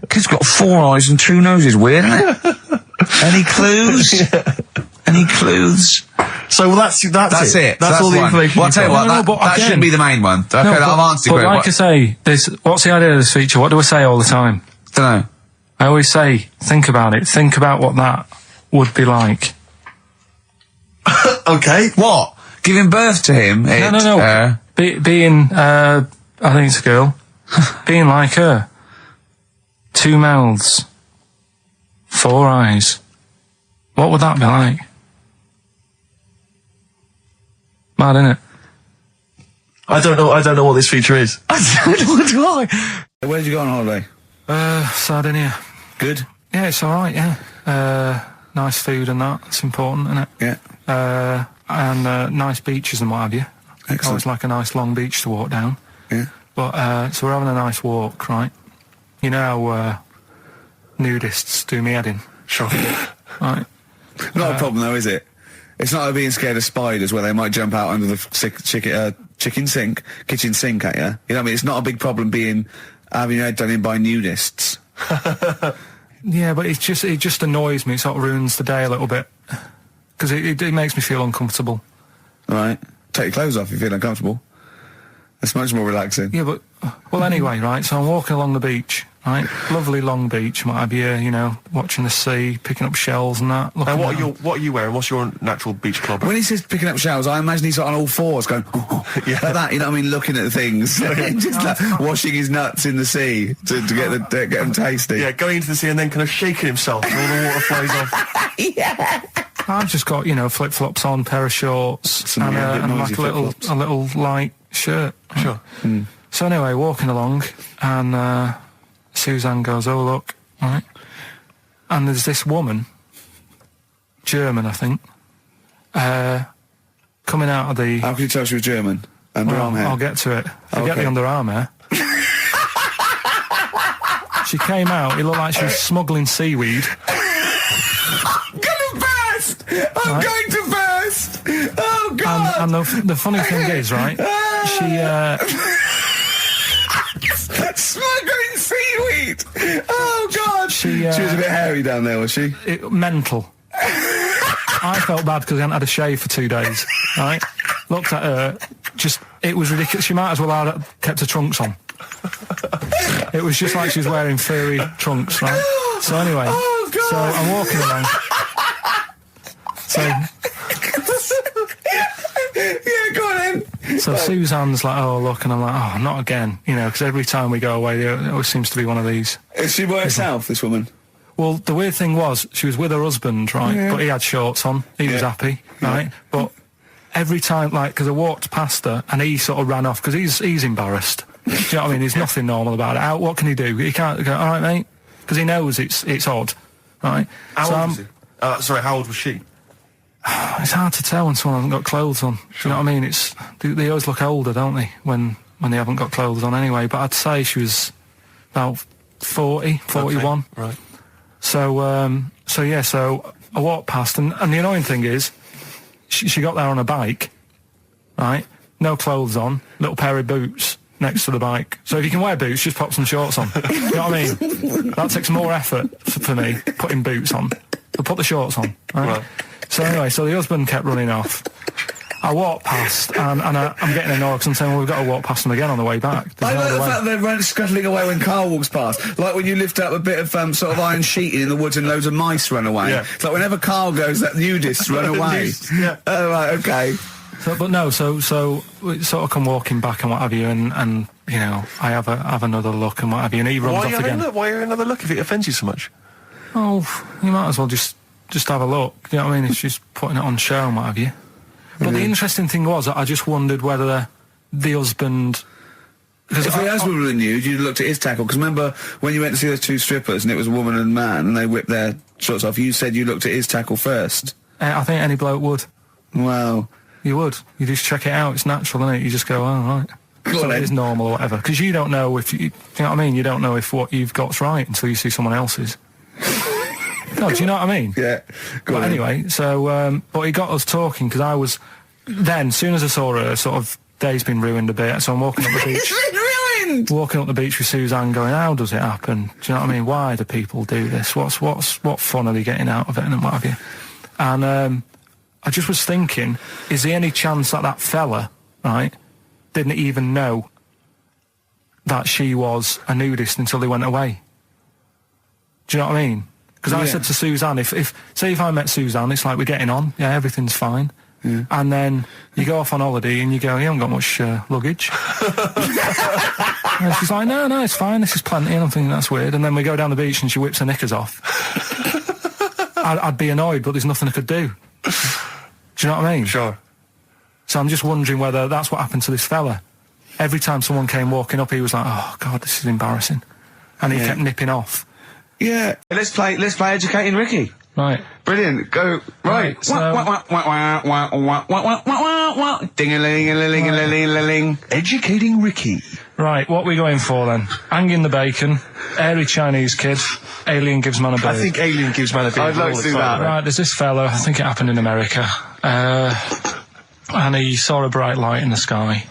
Speaker 2: kid's got 4 eyes and 2 noses. Weird, isn't it? Any clues? Any clues?
Speaker 1: So that's it. That's all the
Speaker 2: one.
Speaker 1: information.
Speaker 2: Well, I'll tell you what, that shouldn't be the main one. Okay, I've answered your question.
Speaker 3: Like I say, what's the idea of this feature? What do I say all the time?
Speaker 2: Don't know.
Speaker 3: I always say, think about it. Think about what that would be like.
Speaker 1: Okay.
Speaker 2: What? Giving birth to him?
Speaker 3: No. Being, I think it's a girl. Being like her. 2 mouths. 4 eyes. What would that be like? Mad, innit?
Speaker 1: I don't know what this feature is.
Speaker 2: I don't know. Where did you go on holiday?
Speaker 3: Sardinia.
Speaker 2: Good?
Speaker 3: Yeah, it's alright, yeah. Nice food and that. It's important, isn't it?
Speaker 2: Yeah.
Speaker 3: And nice beaches and what have you.
Speaker 2: Excellent.
Speaker 3: Always like a nice long beach to walk down.
Speaker 2: Yeah.
Speaker 3: But, so we're having a nice walk, right? You know how, nudists do me head in?
Speaker 1: Sure.
Speaker 3: Right.
Speaker 2: Not a problem though, is it? It's not like being scared of spiders where they might jump out under the kitchen sink at you. You know what I mean? It's not a big problem having your head done in by nudists.
Speaker 3: Yeah, but it just annoys me. It sort of ruins the day a little bit. Because it makes me feel uncomfortable.
Speaker 2: Right. Take your clothes off if you feel uncomfortable. That's much more relaxing.
Speaker 3: Yeah, but... Well, anyway, right, so I'm walking along the beach, right? Lovely long beach, might be you know, watching the sea, picking up shells and that.
Speaker 1: And what are you wearing? What's your natural beach club?
Speaker 2: When he says picking up shells, I imagine he's on all fours going, yeah, like that, you know what I mean, looking at things. Just like washing his nuts in the sea to get them tasty.
Speaker 1: Yeah, going into the sea and then kind of shaking himself and all the water flies off.
Speaker 2: Yeah.
Speaker 3: I've just got, you know, flip-flops on, pair of shorts, and like a little light shirt.
Speaker 1: Sure.
Speaker 3: So anyway, walking along, and Suzanne goes, "Oh look," right, and there's this woman, German, I think, coming out of the.
Speaker 2: How can you tell she was German? Underarm hair.
Speaker 3: I'll get to it. Forget the underarm hair. She came out. It looked like she was smuggling seaweed.
Speaker 2: I'm gonna burst! I'm going to burst! Oh God!
Speaker 3: And the funny thing is, right? She.
Speaker 2: Smuggling seaweed! Oh God! She was a bit hairy down there, was she?
Speaker 3: Mental. I felt bad because I hadn't had a shave for 2 days, right? Looked at her, it was ridiculous. She might as well have kept her trunks on. It was just like she was wearing furry trunks, right? So anyway, so I'm walking along. So...
Speaker 2: yeah, go on then.
Speaker 3: So Suzanne's like, "Oh, look," and I'm like, "Oh, not again," you know, because every time we go away, there always seems to be one of these.
Speaker 2: Is she by herself, this woman?
Speaker 3: Well, the weird thing was, she was with her husband, right, but he had shorts on, he was happy, right, but every time, like, because I walked past her, and he sort of ran off, because he's embarrassed. Do you know what I mean? There's nothing normal about it. What can he do? He can't go, "All right, mate," because he knows it's odd, right?
Speaker 12: How old was he? Sorry, how old was she?
Speaker 3: It's hard to tell when someone hasn't got clothes on. Do you know what I mean? They always look older, don't they, when they haven't got clothes on anyway. But I'd say she was about 40, 41.
Speaker 12: Okay, right.
Speaker 3: So I walked past, and the annoying thing is, she got there on a bike, right? No clothes on, little pair of boots next to the bike. So if you can wear boots, just pop some shorts on. You know what I mean? That takes more effort for me, putting boots on. So put the shorts on, right? So anyway, so the husband kept running off. I walked past, and I'm getting annoyed because I'm saying, "Well, we've got to walk past them again on the way back."
Speaker 2: I like the fact they're scuttling away when Carl walks past. Like when you lift up a bit of sort of iron sheeting in the woods and loads of mice run away. Yeah. It's like whenever Carl goes, that nudists run away.
Speaker 3: Yeah.
Speaker 2: Oh, right, okay.
Speaker 3: So we sort of come walking back and what have you, and you know, I have another look and what have you, and he runs off again.
Speaker 12: Why are you another look if it offends you so much?
Speaker 3: Oh, you might as well just have a look. You know what I mean? It's just putting it on show and what have you. But the interesting thing was, I just wondered whether the husband...
Speaker 2: If the husband was nude, you'd looked at his tackle. Because remember, when you went to see those two strippers, and it was a woman and a man, and they whipped their shorts off, you said you looked at his tackle first.
Speaker 3: I think any bloke would.
Speaker 2: Wow.
Speaker 3: You would. You just check it out. It's natural, isn't it? You just go, "Oh, right." So it is normal or whatever. Because you don't know if... you know what I mean? You don't know if what you've got's right until you see someone else's. No, do you know what I mean?
Speaker 2: Yeah.
Speaker 3: But anyway, so, but he got us talking, because I was... Then, as soon as I saw her, sort of, day's been ruined a bit, so I'm walking up the beach.
Speaker 2: It's been ruined!
Speaker 3: Walking up the beach with Suzanne going, "How does it happen? Do you know what I mean? Why do people do this? What fun are they getting out of it, and what have you?" And, I just was thinking, is there any chance that fella, right, didn't even know that she was a nudist until they went away? Do you know what I mean? Because I said to Suzanne, if I met Suzanne, it's like we're getting on, everything's fine. Yeah. And then you go off on holiday and you go, "You haven't got much luggage." And she's like, no, it's fine, this is plenty. And I'm thinking, that's weird. And then we go down the beach and she whips her knickers off. I'd be annoyed, but there's nothing I could do. Do you know what I mean?
Speaker 12: Sure.
Speaker 3: So I'm just wondering whether that's what happened to this fella. Every time someone came walking up, he was like, "Oh God, this is embarrassing," and he kept nipping off.
Speaker 2: Yeah.
Speaker 6: Let's play Educating Ricky.
Speaker 3: Right.
Speaker 6: Brilliant. Go. Right. Ding-a-ling-a-ling-a-ling-a-ling.
Speaker 12: Educating Ricky.
Speaker 3: Right, what are we going for then? Hanging the bacon, airy Chinese kid, alien gives man a beard.
Speaker 12: I think alien gives man a beard.
Speaker 6: I'd like to do that.
Speaker 3: Right, there's this fella, I think it happened in America, and he saw a bright light in the sky.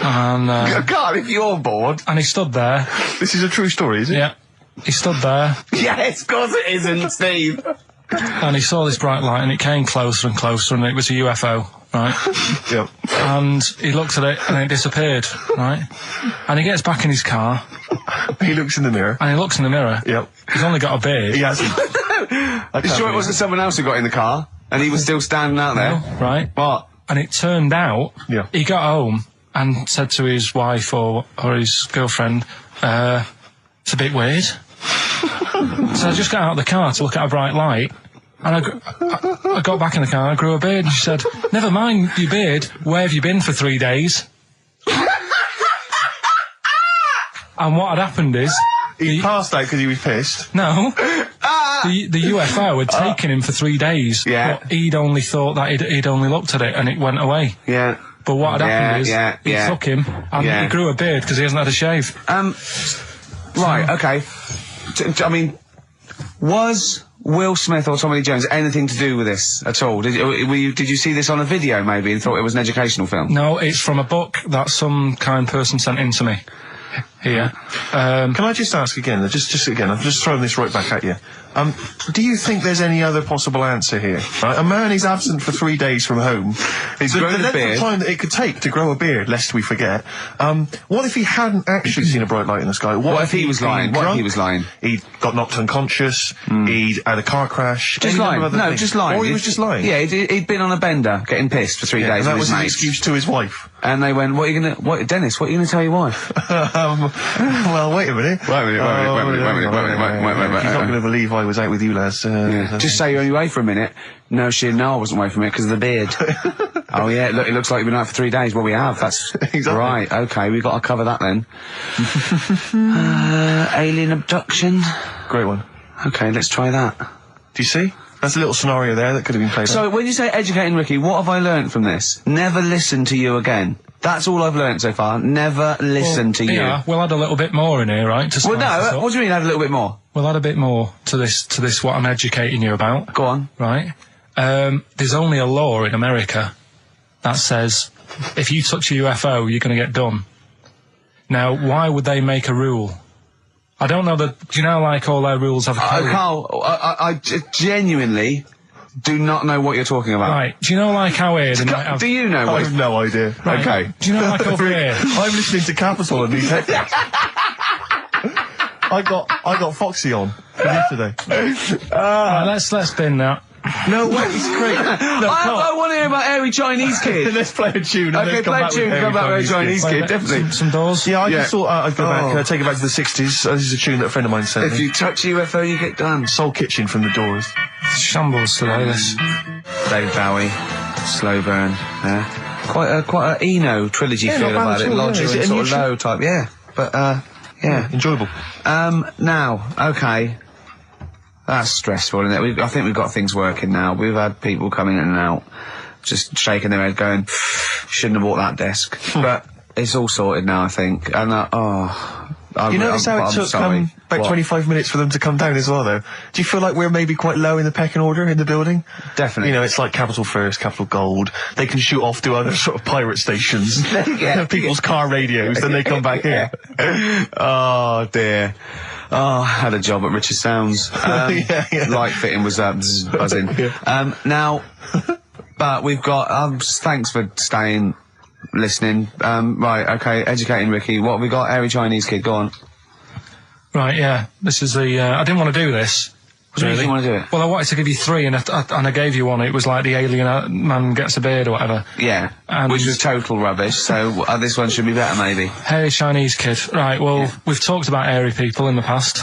Speaker 3: And
Speaker 6: God, if you're bored.
Speaker 3: And he stood there.
Speaker 12: This is a true story, is it?
Speaker 3: Yeah. He stood there.
Speaker 6: Yes, of course it isn't, Steve.
Speaker 3: And he saw this bright light, and it came closer and closer, and it was a UFO, right?
Speaker 12: Yep.
Speaker 3: And he looked at it, and it disappeared, right? And he gets back in his car.
Speaker 12: He looks in the mirror.
Speaker 3: And he looks in the mirror.
Speaker 12: Yep.
Speaker 3: He's only got a beard.
Speaker 12: He hasn't.
Speaker 6: You sure it wasn't someone else who got in the car, and he was still standing out there?
Speaker 3: No, right.
Speaker 6: What?
Speaker 3: And it turned out, he got home and said to his wife or his girlfriend, "It's a bit weird." So I just got out of the car to look at a bright light, and I got back in the car, I grew a beard, and she said, "Never mind your beard, where have you been for 3 days?" And what had happened is...
Speaker 12: He passed out because he was pissed.
Speaker 3: No. The UFO had taken him for 3 days.
Speaker 6: Yeah.
Speaker 3: But he'd only thought that he'd only looked at it and it went away.
Speaker 6: Yeah.
Speaker 3: But what had happened is he took him and he grew a beard because he hasn't had a shave.
Speaker 6: Right, okay. I mean, was Will Smith or Tommy Lee Jones anything to do with this at all? Did you see this on a video maybe and thought it was an educational film?
Speaker 3: No, it's from a book that some kind person sent in to me. Here.
Speaker 12: Can I just ask again, just again, I'm just throwing this right back at you. Do you think there's any other possible answer here? Right? A man is absent for 3 days from home.
Speaker 6: He's grown a beard.
Speaker 12: The length of time that it could take to grow a beard, lest we forget. What if he hadn't actually seen a bright light in the sky?
Speaker 6: What if he was lying? What if he was lying?
Speaker 12: He'd got knocked unconscious. He'd had a car crash.
Speaker 6: Just lying. No, just lying.
Speaker 12: Or he was just lying.
Speaker 6: Yeah, he'd been on a bender, getting pissed for 3 days.
Speaker 12: And that
Speaker 6: with
Speaker 12: was
Speaker 6: his
Speaker 12: his
Speaker 6: mates.
Speaker 12: excuse to his wife.
Speaker 6: And they went, Dennis, what are you gonna tell your wife?
Speaker 12: Well, wait a minute.
Speaker 6: Wait a minute.
Speaker 12: She's not going to believe I was out with you, lads.
Speaker 6: Just say you're only away for a minute. No, I wasn't away from it because of the beard. Oh yeah, look, it looks like you've been out for 3 days. Well, we have. That's
Speaker 12: exactly
Speaker 6: right. Okay, we've got to cover that then. Alien abduction.
Speaker 12: Great one.
Speaker 6: Okay, let's try that.
Speaker 12: Do you see? That's a little scenario there that could have been played.
Speaker 6: So, when you say educating Ricky, what have I learnt from this? Never listen to you again. That's all I've learnt so far. Never listen to you.
Speaker 3: Yeah, we'll add a little bit more in here, right?
Speaker 6: Well, no, what do you mean add a little bit more?
Speaker 3: We'll add a bit more to this what I'm educating you about.
Speaker 6: Go on.
Speaker 3: Right. There's only a law in America that says if you touch a UFO, you're going to get done. Now, why would they make a rule? I don't know that... Do you know, like, all their rules have a code?
Speaker 6: Carl, I genuinely do not know what you're talking about.
Speaker 3: Right. Do you know, like, how here...
Speaker 6: Do you know what...
Speaker 12: I have no idea.
Speaker 3: Right.
Speaker 12: Okay.
Speaker 3: Do you know, like, over here...
Speaker 12: I'm listening to Capital and these headphones. I got Foxy on yesterday.
Speaker 3: Right, let's bin that.
Speaker 12: No way, it's great. No,
Speaker 6: I want to hear about Airy Chinese Kid.
Speaker 12: Let's play a tune.
Speaker 6: Okay, play a tune. Come back with Airy Chinese Kid, definitely.
Speaker 3: Some doors.
Speaker 12: Yeah, I just thought I'd go back, take it back to the 60s. This is a tune that a friend of mine sent me.
Speaker 6: If you touch a UFO, you get done.
Speaker 12: Soul Kitchen from the Doors.
Speaker 3: Shambles today, this.
Speaker 6: David Bowie, Slow Burn. Quite a Eno trilogy feel about it. Lodger and sort of low type. Yeah, but yeah,
Speaker 12: enjoyable.
Speaker 6: Now, okay. That's stressful, isn't it? I think we've got things working now. We've had people coming in and out, just shaking their head going, shouldn't have bought that desk. But it's all sorted now, I think. And,
Speaker 12: you notice how it took about 25 minutes for them to come down as well, though? Do you feel like we're maybe quite low in the pecking order in the building?
Speaker 6: Definitely.
Speaker 12: You know, it's like Capital First, Capital Gold. They can shoot off to other sort of pirate stations. People's car radios, then they come back here.
Speaker 6: Oh, dear. Oh, I had a job at Richard Sounds. Light fitting was buzzing. Now, but we've got, thanks for staying, listening. Right, okay, educating Ricky. What have we got? Airy Chinese Kid, go on.
Speaker 3: Right, yeah. This is the, I didn't want to do this.
Speaker 6: What do you didn't want to do it?
Speaker 3: Well, I wanted to give you three, and I gave you one. It was like the alien man gets a beard or whatever.
Speaker 6: Yeah, which was total rubbish, so this one should be better, maybe.
Speaker 3: Hairy Chinese Kid. Right, well, we've talked about airy people in the past.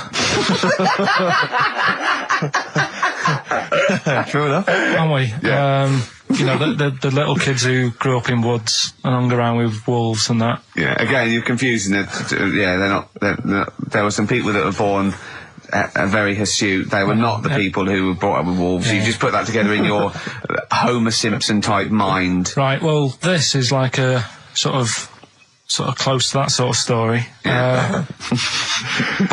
Speaker 12: True enough.
Speaker 3: Haven't we? Yeah. You know, the little kids who grew up in woods and hung around with wolves and that.
Speaker 6: Yeah, again, you're confusing it. Yeah, they're not, there were some people that were born very hirsute. They were not the people who were brought up with wolves. You just put that together in your Homer Simpson type mind.
Speaker 3: Right, well, this is like a sort of close to that sort of story. But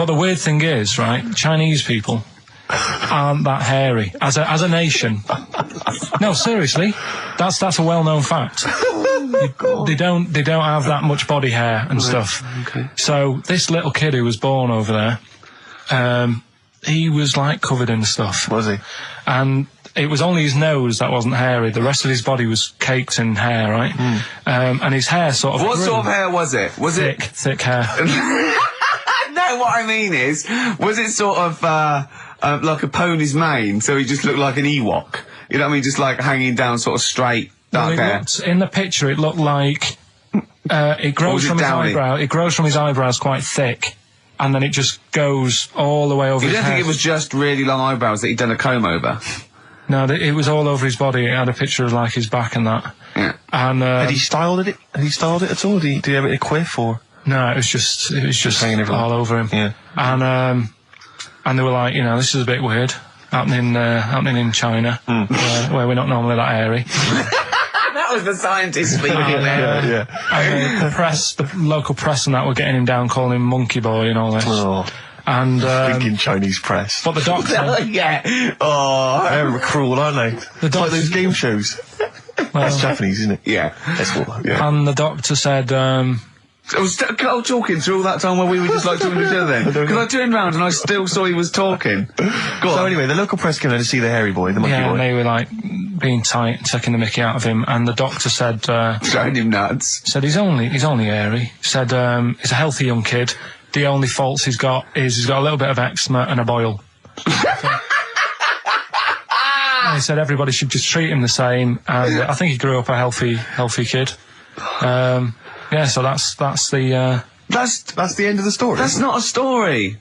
Speaker 3: the weird thing is, right, Chinese people aren't that hairy as a nation. No, seriously, that's a well-known fact. They don't have that much body hair and stuff.
Speaker 6: Okay.
Speaker 3: So this little kid who was born over there, he was like covered in stuff.
Speaker 12: Was he?
Speaker 3: And it was only his nose that wasn't hairy. The rest of his body was caked in hair, right? And his hair sort of.
Speaker 6: What
Speaker 3: grew.
Speaker 6: sort of hair was it? Was
Speaker 3: thick hair?
Speaker 6: No, what I mean is, was it sort of like a pony's mane? So he just looked like an Ewok. You know what I mean? Just like hanging down, sort of straight, dark hair.
Speaker 3: In the picture, it looked like it grows from his eyebrow. It grows from his eyebrows quite thick. And then it just goes all the way over his head.
Speaker 6: You don't think it was just really long eyebrows that he'd done a comb over?
Speaker 3: No, it was all over his body. It had a picture of, like, his back and that.
Speaker 6: Yeah.
Speaker 3: And,
Speaker 12: had he styled it? Had he styled it at all? Did he have it in a quiff, or...?
Speaker 3: No, it was just
Speaker 12: hanging everywhere.
Speaker 3: all over him.
Speaker 12: Yeah.
Speaker 3: And they were like, you know, this is a bit weird happening in China, where we're not normally that airy.
Speaker 6: That was the scientist speaking there.
Speaker 3: And the local press and that were getting him down, calling him monkey boy and all this.
Speaker 12: Oh.
Speaker 3: And
Speaker 12: thinking Chinese press.
Speaker 3: But the doctor,
Speaker 6: Yeah. Oh.
Speaker 12: They're cruel, aren't they? It's like those game shows. That's Japanese, isn't it?
Speaker 6: Yeah.
Speaker 12: That's what. Yeah.
Speaker 3: and the doctor said,
Speaker 6: Was Carl talking through all that time while we were just like talking to each other then? Because I turned round and I still saw he was talking.
Speaker 12: So anyway, the local press came in to see the hairy boy, the monkey boy.
Speaker 3: and they were like being tight and taking the mickey out of him, and the doctor said,
Speaker 6: showing him nuts.
Speaker 3: Said he's only airy. Said he's a healthy young kid. The only faults he's got is he's got a little bit of eczema and a boil. And he said everybody should just treat him the same, and I think he grew up a healthy kid. Yeah, so that's the
Speaker 12: That's the end of the story.
Speaker 6: That's not a story.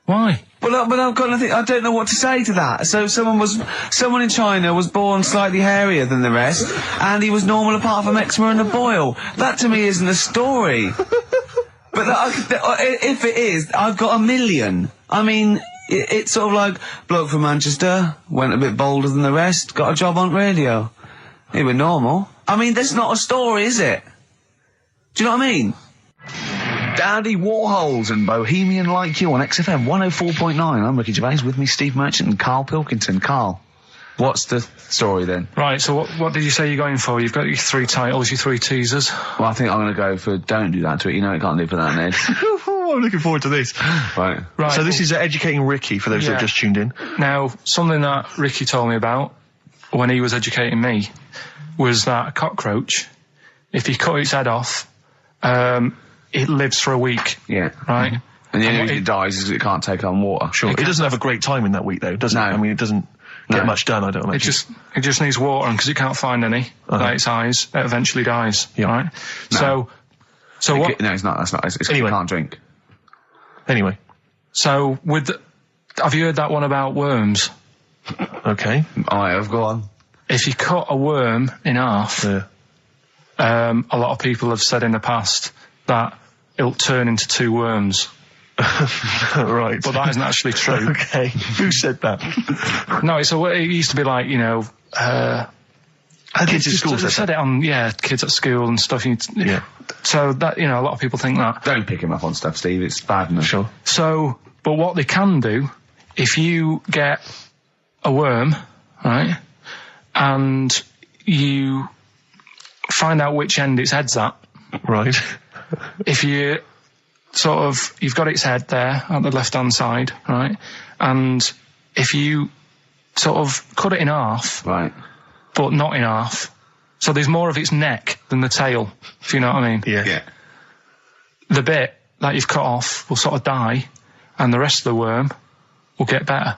Speaker 3: Why?
Speaker 6: But I've got nothing. I don't know what to say to that. So someone in China was born slightly hairier than the rest, and he was normal apart from eczema and a boil. That to me isn't a story. But if it is, I've got a million. I mean, it's sort of like bloke from Manchester went a bit bolder than the rest, got a job on radio. He was normal. I mean, that's not a story, is it? Do you know what I mean?
Speaker 2: Daddy Warhols and Bohemian Like You on XFM 104.9. I'm Ricky Gervais, with me Steve Merchant and Karl Pilkington. Karl, what's the story then?
Speaker 3: Right, so what did you say you're going for? You've got your 3 titles, your 3 teasers.
Speaker 2: Well, I think I'm going to go for Don't Do That to It. You know it can't live without an edge.
Speaker 12: I'm looking forward to this.
Speaker 2: Right.
Speaker 12: So this is educating Ricky, for those that have just tuned in.
Speaker 3: Now, something that Ricky told me about when he was educating me was that a cockroach, if you cut its head off, it lives for a week.
Speaker 2: Yeah.
Speaker 3: Right?
Speaker 2: And the only reason it dies is it can't take on water.
Speaker 12: Sure. It doesn't have a great time in that week, though, does it? I mean, it doesn't get much done, I don't imagine.
Speaker 3: It just needs water, and because it can't find any, like its eyes, it eventually dies. Yeah. Right?
Speaker 2: No.
Speaker 3: So what?
Speaker 2: No, it's not. That's not. It's anyway. It can't drink.
Speaker 12: Anyway.
Speaker 3: So have you heard that one about worms?
Speaker 12: Okay.
Speaker 2: I have. Go on.
Speaker 3: If you cut a worm in half, a lot of people have said in the past that it'll turn into 2 worms.
Speaker 12: Right.
Speaker 3: But that isn't actually true.
Speaker 12: Okay. Who said that?
Speaker 3: No, it used to be like, you know,
Speaker 12: kids at school
Speaker 3: said it on, kids at school and stuff.
Speaker 12: Yeah.
Speaker 3: So that, you know, a lot of people think that.
Speaker 2: Don't pick him up on stuff, Steve. It's bad enough.
Speaker 12: Sure.
Speaker 3: So, but what they can do, if you get a worm, right, and you find out which end its head's at.
Speaker 12: Right.
Speaker 3: If you you've got its head there at the left-hand side, right, and if you sort of cut it in half,
Speaker 2: right,
Speaker 3: but not in half, so there's more of its neck than the tail, if you know what I mean.
Speaker 12: Yeah.
Speaker 3: The bit that you've cut off will sort of die, and the rest of the worm will get better.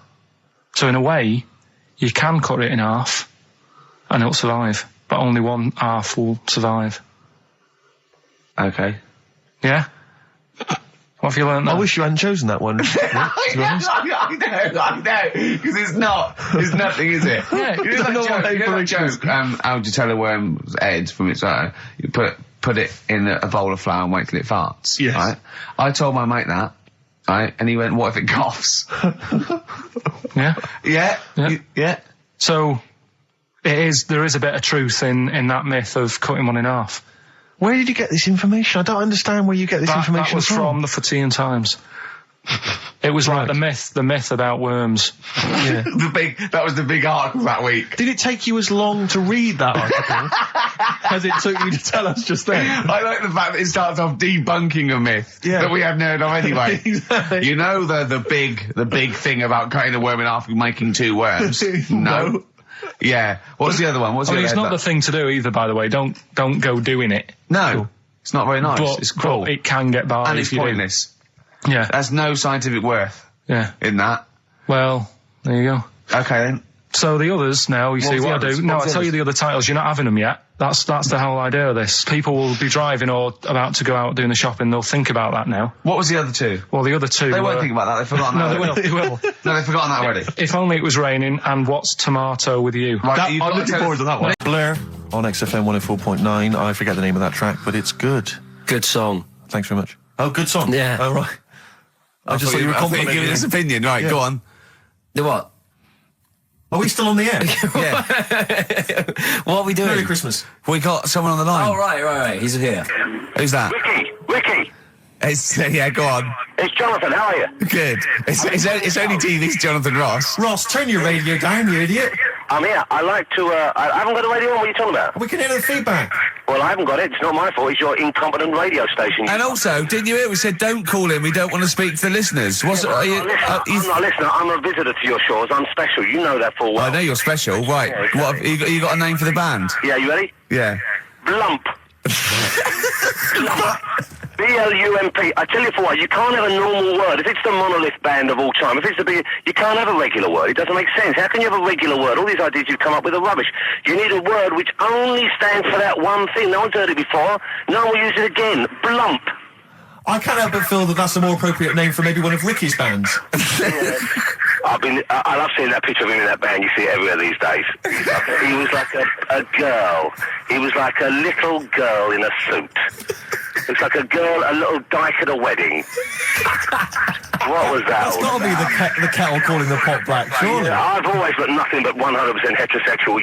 Speaker 3: So in a way, you can cut it in half, and it'll survive, but only one half will survive.
Speaker 2: Okay.
Speaker 3: Yeah? What have you learned there?
Speaker 12: I wish you hadn't chosen that one.
Speaker 6: I know, because it's nothing, is it?
Speaker 3: Yeah,
Speaker 6: you know that joke, how would you tell a worm's head from its eye? You put it in a bowl of flour and wait till it farts.
Speaker 12: Yes.
Speaker 6: Right? I told my mate that, right, and he went, what if it coughs?
Speaker 3: Yeah?
Speaker 6: Yeah.
Speaker 3: So, there is a bit of truth in that myth of cutting one in half.
Speaker 12: Where did you get this information? I don't understand where you get this information
Speaker 3: That was from the Fortean Times. It was like the myth about worms.
Speaker 12: Yeah.
Speaker 6: That was the big article that week.
Speaker 12: Did it take you as long to read that article as it took you to tell us just then?
Speaker 6: I like the fact that it starts off debunking a myth that we hadn't heard of anyway.
Speaker 12: Exactly.
Speaker 6: You know the big thing about cutting a worm in half and making 2 worms? No. Yeah. What's the other one?
Speaker 3: It's not the thing to do either, by the way. Don't go doing it.
Speaker 6: No. Cool. It's not very nice.
Speaker 3: But,
Speaker 6: it's cruel.
Speaker 3: But it can get by.
Speaker 6: And it's pointless.
Speaker 3: Yeah.
Speaker 6: There's no scientific worth.
Speaker 3: Yeah.
Speaker 6: In that.
Speaker 3: Well, there you go.
Speaker 6: Okay then.
Speaker 3: So the others now, you see what I do. No, I'll tell you the other titles. You're not having them yet. That's the whole idea of this. People will be driving or about to go out doing the shopping. They'll think about that now.
Speaker 6: What was the other 2?
Speaker 3: Well, the other 2
Speaker 6: They won't think about that. They've forgotten that.
Speaker 3: No, they will.
Speaker 6: No, they've forgotten that already.
Speaker 3: If Only It Was Raining and What's Tomato With You.
Speaker 6: Right,
Speaker 12: I'm looking forward to that one. Blair on XFM 104.9. I forget the name of that track, but it's good.
Speaker 8: Good song.
Speaker 1: Thanks very much. Oh, good song.
Speaker 8: Yeah.
Speaker 1: Oh, right. I just thought you were complimenting
Speaker 2: giving his opinion. Right, go on.
Speaker 8: The what?
Speaker 1: Are we still on the air?
Speaker 2: Yeah.
Speaker 8: What are we doing?
Speaker 1: Merry Christmas.
Speaker 2: We got someone on the line.
Speaker 8: Oh, right. He's here.
Speaker 2: Who's that?
Speaker 14: Ricky.
Speaker 2: Yeah, go on.
Speaker 14: It's Jonathan, how are you?
Speaker 2: Good. It's only TV's Jonathan Ross.
Speaker 1: Ross, turn your radio down, you idiot.
Speaker 14: I'm here. I like to, I haven't got a radio on. What are you talking about?
Speaker 1: We can hear the feedback.
Speaker 14: Well, I haven't got it. It's not my fault. It's your incompetent radio station.
Speaker 2: And also, didn't you hear we said don't call in, we don't want to speak to the listeners?
Speaker 14: I'm not a listener. I'm a visitor to your shores. I'm special. You know that full well.
Speaker 2: I know you're special. Right.
Speaker 14: Yeah, exactly.
Speaker 2: What, you got a name for the band?
Speaker 14: Yeah, you ready?
Speaker 2: Yeah.
Speaker 14: Blump. B-L-U-M-P. I tell you for what, you can't have a normal word. If it's the monolith band of all time, if it's the big, you can't have a regular word. It doesn't make sense. How can you have a regular word? All these ideas you've come up with are rubbish. You need a word which only stands for that one thing. No one's heard it before. No one will use it again. Blump.
Speaker 1: I can't help but feel that that's a more appropriate name for maybe one of Ricky's bands.
Speaker 14: Yeah. I love seeing that picture of him in that band. You see it everywhere these days. He was like a girl. He was like a little girl in a suit. It's like a girl, a little dyke at a wedding. What was that?
Speaker 1: That's got to be the kettle calling the pot black, surely.
Speaker 14: Yeah, I've always got nothing but 100% heterosexual.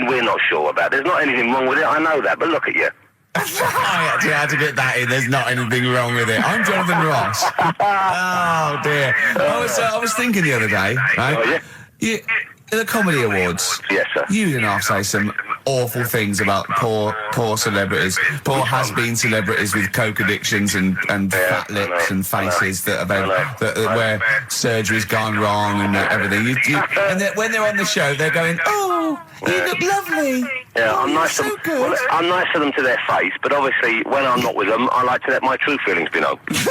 Speaker 14: We're not sure about. There's not anything wrong with it. I know that, but look at you.
Speaker 2: I actually had to get that in. There's not anything wrong with it. I'm Jonathan Ross. Oh dear. I was thinking the other day, right?
Speaker 14: Oh, yeah?
Speaker 2: The Comedy Awards.
Speaker 14: Yes, sir.
Speaker 2: You didn't half say some awful things about poor celebrities, poor has-been celebrities with coke addictions and fat lips and faces that where surgery's gone wrong and everything. And when they're on the show, they're going, "Oh, you look lovely."
Speaker 14: Yeah,
Speaker 2: I'm
Speaker 14: nice to them. Well, I'm nice to them to their face, but obviously when I'm not with them, I like to let my true feelings be known. What's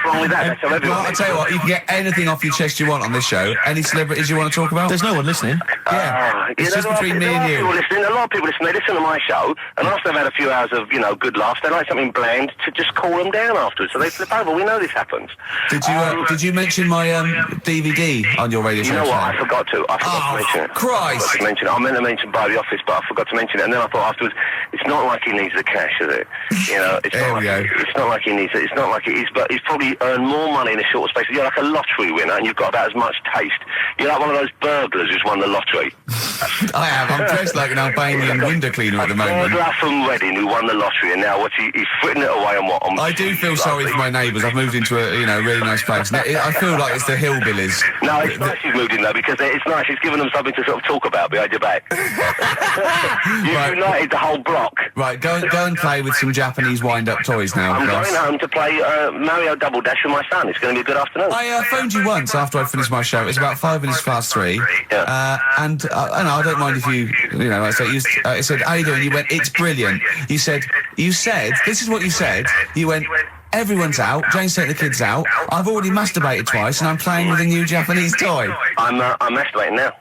Speaker 14: wrong with that? That's how everyone.
Speaker 2: Well, I'll tell you what, you can get anything off your chest you want on this show. Any celebrities you want to talk about?
Speaker 1: There's no one listening.
Speaker 2: Yeah, it's just between me and you.
Speaker 14: A lot of people listen. They listen to my show, and after they've had a few hours of good laughs, they like something bland to just cool them down afterwards. So they flip over. We know this happens.
Speaker 2: Did you mention my DVD on your radio show?
Speaker 14: You know what? I forgot to. I forgot to mention it.
Speaker 2: Christ!
Speaker 14: I mention it. I meant to mention By the Office, but I forgot to mention it. And then I thought afterwards, it's not like he needs the cash, is it? It's not like he needs it. It's not like it is, but he's probably earned more money in a short space. You're like a lottery winner, and you've got about as much taste. You're like one of those burglars who's won the lottery.
Speaker 2: I have. I'm dressed like an Albanian window cleaner at the moment.
Speaker 14: Burglar from Reading who won the lottery, and now he's fritting it away on what?
Speaker 2: I do feel sorry for my neighbours. I've moved into a really nice place. I feel like it's the hillbillies.
Speaker 14: No, it's nice he's moved in though, because it's nice. He's given them something to sort of talk about behind your back. You've united the whole block.
Speaker 2: Right, go and play with some Japanese wind-up toys now.
Speaker 14: I'm going home to play Mario Double Dash with my son. It's going to be a good afternoon.
Speaker 2: I phoned you once after I finished my show. It was about 5 minutes past 3.
Speaker 14: Yeah.
Speaker 2: And I don't mind if you I said, how you doing? You went, it's brilliant. You said, this is what you said. You went, everyone's out. Jane's taking the kids out. I've already masturbated twice, and I'm playing with a new Japanese toy.
Speaker 14: I'm masturbating now.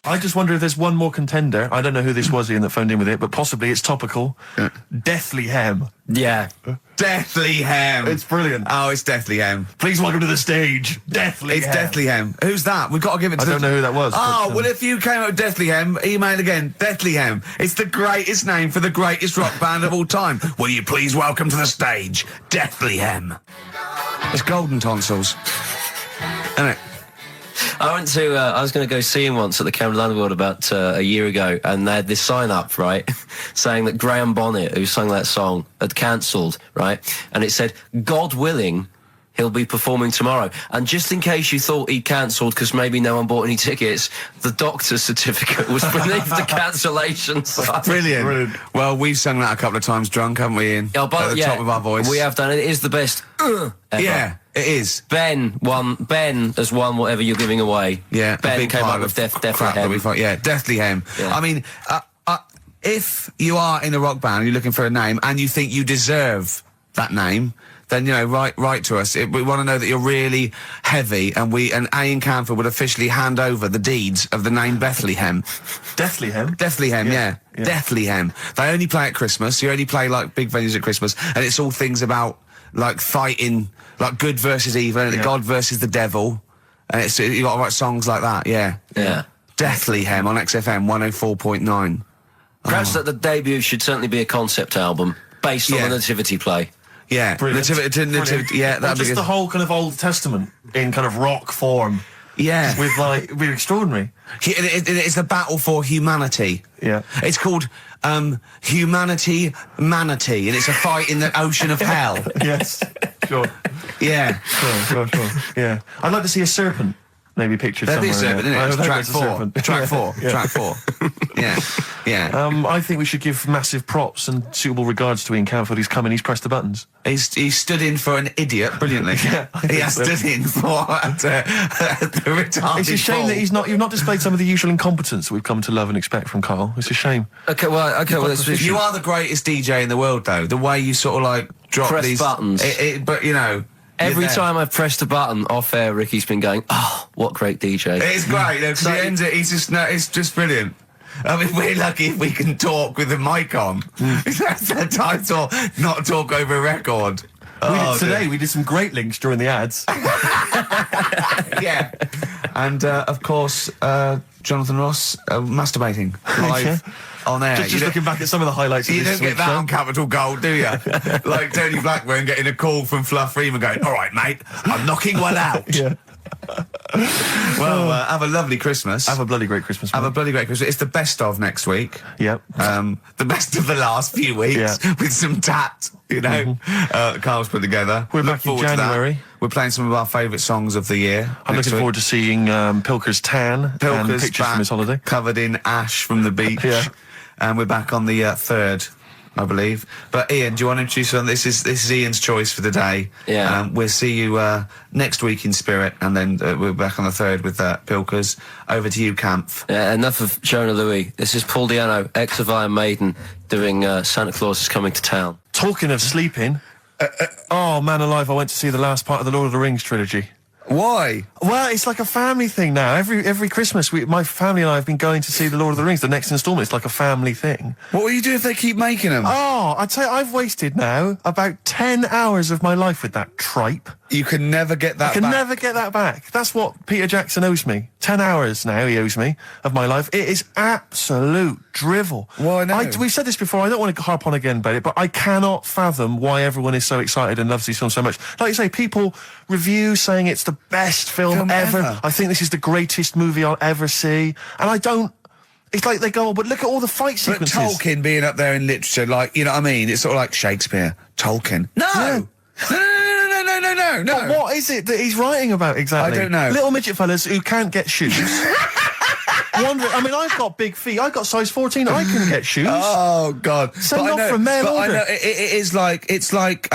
Speaker 1: I just wonder if there's one more contender. I don't know who this was, Ian, that phoned in with it, but possibly it's topical. Deathly Hem.
Speaker 8: Yeah.
Speaker 2: Deathly Hem.
Speaker 1: It's brilliant.
Speaker 2: Oh, it's Deathly Hem.
Speaker 1: Please welcome to the stage, Deathly Hem.
Speaker 2: It's Deathly Hem. Who's that? We've got to give it to
Speaker 1: I don't know who that was.
Speaker 2: Oh, well, if you came up with Deathly Hem, email again. Deathly Hem. It's the greatest name for the greatest rock band of all time. Will you please welcome to the stage, Deathly Hem. It's Golden Tonsils. Isn't it?
Speaker 8: I was going to go see him once at the Camden Underworld about a year ago, and they had this sign up, right, saying that Graham Bonnet, who sung that song, had cancelled, right, and it said, God willing, he'll be performing tomorrow. And just in case you thought he'd cancelled because maybe no one bought any tickets, the doctor's certificate was beneath the cancellation sign.
Speaker 2: Brilliant. Well, we've sung that a couple of times drunk, haven't we, Ian?
Speaker 8: At the top
Speaker 2: of our voice.
Speaker 8: We have done it. It is the best ever.
Speaker 2: Yeah. It is.
Speaker 8: Ben has won whatever you're giving away.
Speaker 2: Yeah,
Speaker 8: Ben came up with Deathly Hem.
Speaker 2: Yeah, Deathly Hem.
Speaker 8: Yeah.
Speaker 2: I mean, if you are in a rock band and you're looking for a name and you think you deserve that name, then, write to us. We want to know that you're really heavy, and Ian Camphor would officially hand over the deeds of the name Bethlehem.
Speaker 1: Deathly Hem?
Speaker 2: Deathly Hem, yeah. Deathly Hem. They only play at Christmas. You only play, like, big venues at Christmas, and it's all things about, like, fighting, like good versus evil, and God versus the devil. And you got to write songs like that, yeah.
Speaker 8: Yeah.
Speaker 2: Deathly Hem on XFM 104.9.
Speaker 8: Perhaps that the debut should certainly be a concept album based on the Nativity play.
Speaker 2: Yeah, Nativity, yeah, that'd be
Speaker 1: just
Speaker 2: good.
Speaker 1: the whole kind of Old Testament in kind of rock form.
Speaker 2: Yeah.
Speaker 1: With like, it'd be extraordinary.
Speaker 2: It's the battle for humanity.
Speaker 1: Yeah.
Speaker 2: It's called Humanity Manatee, and it's a fight in the ocean of hell.
Speaker 1: Yes, sure.
Speaker 2: Yeah.
Speaker 1: Sure. Yeah. I'd like to see a serpent. Maybe pictured
Speaker 2: There'd be
Speaker 1: somewhere.
Speaker 2: a serpent, isn't it? Track four.
Speaker 1: Yeah.
Speaker 2: Track four. Yeah.
Speaker 1: I think we should give massive props and suitable regards to Ian Camfield. He's come in, he's pressed the buttons.
Speaker 2: He stood in for an idiot brilliantly.
Speaker 1: Yeah,
Speaker 2: he has stood in for the retarded.
Speaker 1: It's a shame that you've not displayed some of the usual incompetence that we've come to love and expect from Karl. It's a shame.
Speaker 8: Okay, well,
Speaker 2: you are the greatest DJ in the world, though. The way you sort of like drop
Speaker 8: press
Speaker 2: these
Speaker 8: buttons.
Speaker 2: But you know.
Speaker 8: Every time I've pressed a button off air, Ricky's been going, "Oh, what great DJ!"
Speaker 2: It's great. Because he ends it. It's just brilliant. I mean, we're lucky if we can talk with the mic on. That's the title, not talk over a record.
Speaker 1: We did some great links during the ads.
Speaker 2: Yeah, and of course, Jonathan Ross masturbating live. On air.
Speaker 1: Just looking back at some of the highlights of
Speaker 2: you
Speaker 1: this
Speaker 2: don't get that
Speaker 1: show.
Speaker 2: on Capital Gold, do you? Like Tony Blackburn getting a call from Fluff Freeman going, "All right, mate, I'm knocking one out."
Speaker 1: Yeah.
Speaker 2: Well, have a lovely Christmas.
Speaker 1: Have a bloody great Christmas.
Speaker 2: Have a bloody great Christmas. It's the best of next week.
Speaker 1: Yep.
Speaker 2: The best of the last few weeks with some tat, you know. Carl's put together.
Speaker 1: We're back in January.
Speaker 2: We're playing some of our favourite songs of the year.
Speaker 1: I'm looking forward to seeing Pilker's tan and pictures from his holiday.
Speaker 2: Covered in ash from the beach.
Speaker 1: Yeah.
Speaker 2: And we're back on the 3rd, I believe. But Ian, do you want to introduce one? This is Ian's choice for the day.
Speaker 8: Yeah.
Speaker 2: We'll see you next week in spirit, and then we're back on the 3rd with Pilkers. Over to you, Kampf.
Speaker 8: Yeah, enough of Jonah Louis. This is Paul Di'Anno, ex of Iron Maiden, doing Santa Claus is Coming to Town.
Speaker 1: Talking of sleeping, oh man alive, I went to see the last part of the Lord of the Rings trilogy.
Speaker 2: Why?
Speaker 1: Well, it's like a family thing now. Every Christmas, my family and I have been going to see the Lord of the Rings, the next instalment. It's like a family thing.
Speaker 2: What will you do if they keep making them?
Speaker 1: Oh, I'd say I've wasted now about 10 hours of my life with that tripe.
Speaker 2: You can never get that back.
Speaker 1: Never get that back. That's what Peter Jackson owes me. 10 hours now he owes me of my life. It is absolute drivel.
Speaker 2: Well, I know.
Speaker 1: We've said this before. I don't want to harp on again about it, but I cannot fathom why everyone is so excited and loves these films so much. Like you say, people review saying it's the best film ever. I think this is the greatest movie I'll ever see. And I don't... It's like they go, oh, but look at all the fight sequences.
Speaker 2: But Tolkien being up there in literature, like, you know what I mean? It's sort of like Shakespeare. Tolkien. No!
Speaker 1: Yeah.
Speaker 2: No.
Speaker 1: But what is it that he's writing about exactly?
Speaker 2: I don't know.
Speaker 1: Little midget fellas who can't get shoes. I mean, I've got big feet. I've got size 14. I can get shoes.
Speaker 2: Oh God!
Speaker 1: Send off from mail order.
Speaker 2: I know it's like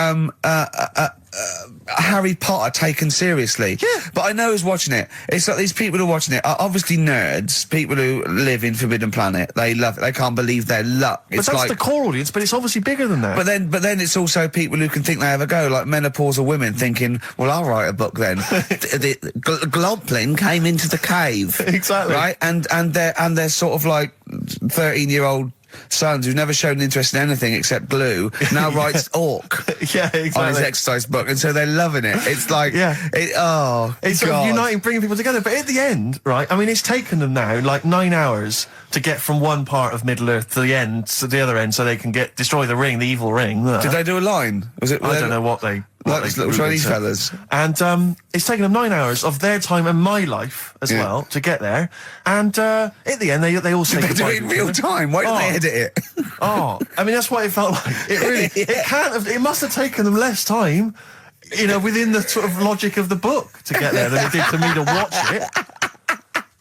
Speaker 2: Harry Potter taken seriously.
Speaker 1: Yeah.
Speaker 2: But I know who's watching it. It's like these people who are watching it are obviously nerds, people who live in Forbidden Planet. They love it. They can't believe their luck. It's
Speaker 1: but that's
Speaker 2: like
Speaker 1: the core audience, but it's obviously bigger than that.
Speaker 2: But then it's also people who can think they have a go, like menopausal women thinking, well, I'll write a book then. the Globplin came into the cave.
Speaker 1: Exactly.
Speaker 2: Right? And they're sort of like 13-year-old sons who've never shown interest in anything except glue now writes Orc
Speaker 1: yeah, exactly.
Speaker 2: on his exercise book, and so they're loving it. It's like
Speaker 1: it's sort of uniting, bringing people together. But at the end, right, I mean, it's taken them now like 9 hours to get from one part of Middle Earth to the end, to the other end, so they can destroy the ring, the evil ring.
Speaker 2: Did they do a line? Was it?
Speaker 1: I don't know what they...
Speaker 2: Like those little Chinese fellas.
Speaker 1: And it's taken them 9 hours of their time and my life as well to get there. And at the end, they all say
Speaker 2: goodbye.
Speaker 1: They
Speaker 2: do it in real time. Why didn't they edit it?
Speaker 1: I mean, that's what it felt like. It really, it can't have. It must have taken them less time, you know, within the sort of logic of the book to get there than it did to me to watch it.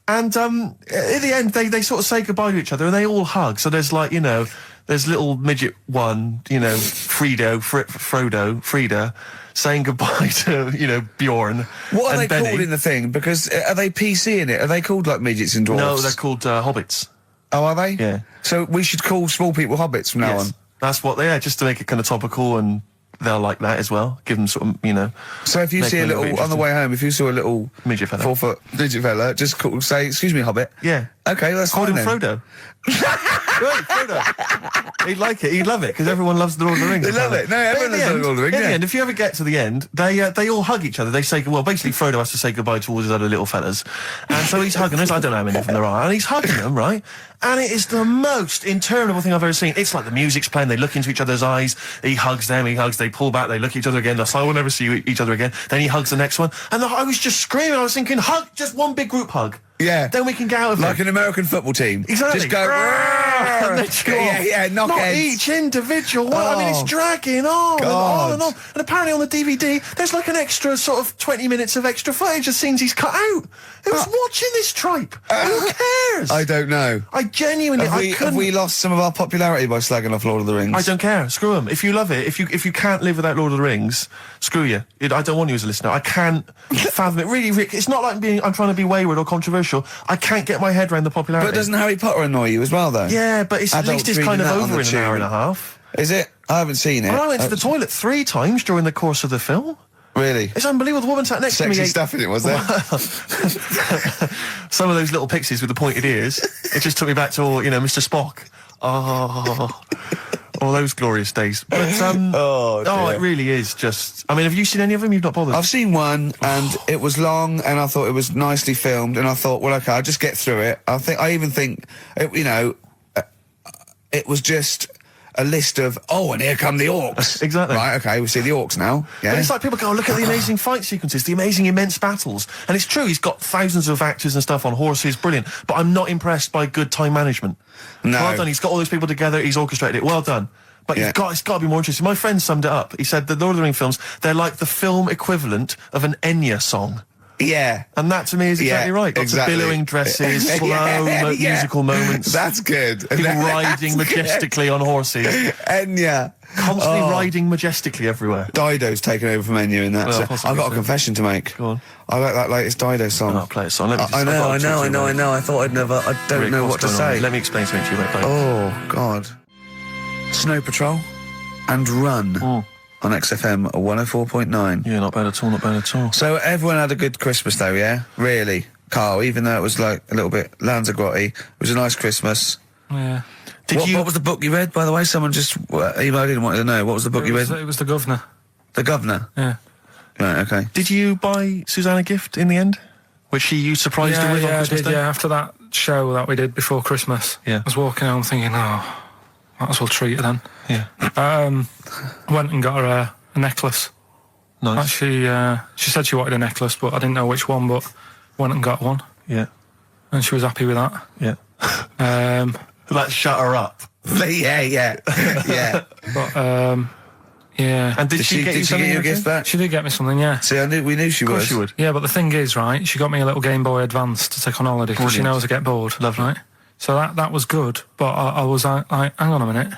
Speaker 1: And at the end, they sort of say goodbye to each other and they all hug. So there's like, you know, there's little midget one, you know, Frida, saying goodbye to, you know, Bjorn.
Speaker 2: What are they
Speaker 1: Benny.
Speaker 2: called in the thing? Because are they PC in it? Are they called like midgets and dwarves?
Speaker 1: No, they're called hobbits.
Speaker 2: Oh, are they?
Speaker 1: Yeah.
Speaker 2: So we should call small people hobbits from now on.
Speaker 1: That's what they are, just to make it kind of topical, and they'll like that as well. Give them sort of, you know.
Speaker 2: So if you see a little on the way home, if you saw a little
Speaker 1: midget fella,
Speaker 2: 4 foot midget fella, just say, "Excuse me, hobbit."
Speaker 1: Yeah.
Speaker 2: Okay, that's fine.
Speaker 1: Call him Frodo. Right, Frodo. He'd like it. He'd love it because everyone loves the Lord of the Rings.
Speaker 2: They love it. No, everyone loves the Lord of the Rings.
Speaker 1: In
Speaker 2: yeah.
Speaker 1: the end, if you ever get to the end, they all hug each other. They say, well, basically Frodo has to say goodbye to all his other little fellas, and so he's hugging us. I don't know how many of them there are, and he's hugging them, right? And it is the most interminable thing I've ever seen. It's like the music's playing. They look into each other's eyes. He hugs them. He hugs. They pull back. They look at each other again. That's like, we'll never see each other again. Then he hugs the next one, and I was just screaming. I was thinking, hug, just one big group hug.
Speaker 2: Yeah.
Speaker 1: Then we can get out of
Speaker 2: like
Speaker 1: it.
Speaker 2: an American football team.
Speaker 1: Exactly.
Speaker 2: Just go.
Speaker 1: And then just go off.
Speaker 2: Knock
Speaker 1: Not
Speaker 2: heads.
Speaker 1: each individual one. I mean, it's dragging on and on and on. And apparently on the DVD, there's like an extra sort of 20 minutes of extra footage of scenes he's cut out. Who's watching this tripe? Who cares?
Speaker 2: I don't know.
Speaker 1: I genuinely,
Speaker 2: have we lost some of our popularity by slagging off Lord of the Rings?
Speaker 1: I don't care. Screw them. If you love it, if you can't live without Lord of the Rings, screw you. I don't want you as a listener. I can't fathom it. Really, Rick, it's not like I'm trying to be wayward or controversial. I can't get my head around the popularity.
Speaker 2: But doesn't Harry Potter annoy you as well, though?
Speaker 1: Yeah, but at least it's kind of over in an hour and a half.
Speaker 2: Is it? I haven't seen it.
Speaker 1: I went to the toilet 3 times during the course of the film.
Speaker 2: Really?
Speaker 1: It's unbelievable. The woman sat next to me.
Speaker 2: Sexy stuff in it, was there?
Speaker 1: Some of those little pixies with the pointed ears. It just took me back to all, Mr. Spock. Oh, all those glorious days. But, it really is just... I mean, have you seen any of them? You've not bothered?
Speaker 2: I've seen one, and it was long, and I thought it was nicely filmed, and I thought, well, okay, I'll just get through it. I even think, it was just a list of, and here come the orcs.
Speaker 1: Exactly.
Speaker 2: Right, okay, we see the orcs now. Yeah.
Speaker 1: But it's like people go, look at the amazing fight sequences, the amazing immense battles. And it's true, he's got thousands of actors and stuff on horses, brilliant. But I'm not impressed by good time management.
Speaker 2: No.
Speaker 1: Well done, he's got all those people together, he's orchestrated it, well done. But it's got to be more interesting. My friend summed it up. He said the Lord of the Rings films, they're like the film equivalent of an Enya song.
Speaker 2: Yeah.
Speaker 1: And that to me is exactly right. Lots of billowing dresses, slow musical moments.
Speaker 2: That's good.
Speaker 1: People riding majestically on horses.
Speaker 2: Enya.
Speaker 1: Constantly riding majestically everywhere.
Speaker 2: Dido's taken over from Enya in that.
Speaker 1: Well,
Speaker 2: so I've got a confession to make.
Speaker 1: Go on.
Speaker 2: I like that latest Dido song.
Speaker 1: I'll play a song.
Speaker 2: I know. I thought I'd never... I don't
Speaker 1: Rick,
Speaker 2: know what to say.
Speaker 1: Let me explain something to you about Dido.
Speaker 2: Oh, God. Snow Patrol and Run. On XFM 104.9.
Speaker 1: Yeah, not bad at all, not bad at all.
Speaker 2: So everyone had a good Christmas though, yeah? Really? Carl, even though it was like a little bit Lanzagrotte, it was a nice Christmas.
Speaker 3: Yeah.
Speaker 2: What was the book you read, by the way? Someone just emailed in, wanted to know. What was the book you read?
Speaker 3: It was The Governor.
Speaker 2: The Governor?
Speaker 3: Yeah.
Speaker 2: Right, okay.
Speaker 1: Did you buy Susanna a gift in the end? Which you surprised her with on Christmas Day?
Speaker 3: Yeah, after that show that we did before Christmas.
Speaker 1: Yeah.
Speaker 3: I was walking home thinking, might as well treat her then.
Speaker 1: Yeah.
Speaker 3: Went and got her a necklace.
Speaker 1: Nice.
Speaker 3: Actually, she said she wanted a necklace, but I didn't know which one, but went and got one.
Speaker 1: Yeah.
Speaker 3: And she was happy with that.
Speaker 1: Yeah.
Speaker 3: That
Speaker 1: shut her up.
Speaker 2: yeah.
Speaker 3: But, yeah.
Speaker 1: And did she get you
Speaker 2: a gift back?
Speaker 3: She did get me something, yeah.
Speaker 2: See, we knew she would.
Speaker 1: Of course she would.
Speaker 3: Yeah, but the thing is, right, she got me a little Game Boy Advance to take on holiday because she knows I get bored.
Speaker 1: Lovely.
Speaker 3: Right? So that was good, but I was like, hang on a minute.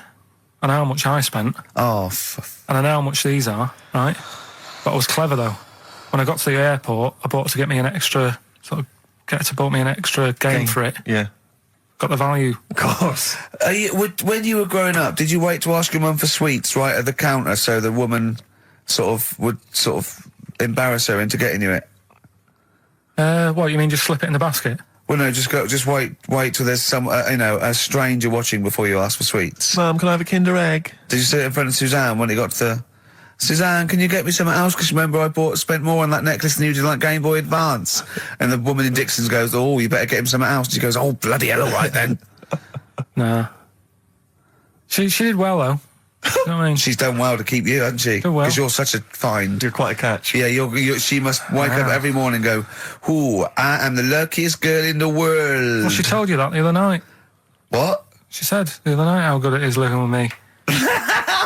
Speaker 3: I know how much I spent.
Speaker 2: Oh,
Speaker 3: and I know how much these are, right? But I was clever, though. When I got to the airport, I bought to get me an extra, bought me an extra game for it.
Speaker 1: Yeah.
Speaker 3: Got the value.
Speaker 1: Of course.
Speaker 2: When you were growing up, did you wait to ask your mum for sweets right at the counter so the woman would embarrass her into getting you it?
Speaker 3: What, you mean just slip it in the basket?
Speaker 2: Well, no, just wait till there's some, a stranger watching before you ask for sweets.
Speaker 1: Mum, can I have a Kinder Egg?
Speaker 2: Did you sit in front of Suzanne when it got to Suzanne, can you get me something else? Because remember I spent more on that necklace than you did on Game Boy Advance. And the woman in Dixon's goes, oh, you better get him something else. And she goes, oh, bloody hell, all right then.
Speaker 3: Nah. She did well, though. You know what I mean?
Speaker 2: She's done well to keep you, hasn't she?
Speaker 3: Done well.
Speaker 2: Because you're such a find.
Speaker 1: You're quite a catch.
Speaker 2: Yeah, she must wake up every morning and go, ooh, I am the luckiest girl in the world.
Speaker 3: Well, she told you that the other night.
Speaker 2: What?
Speaker 3: She said the other night how good it is living with me.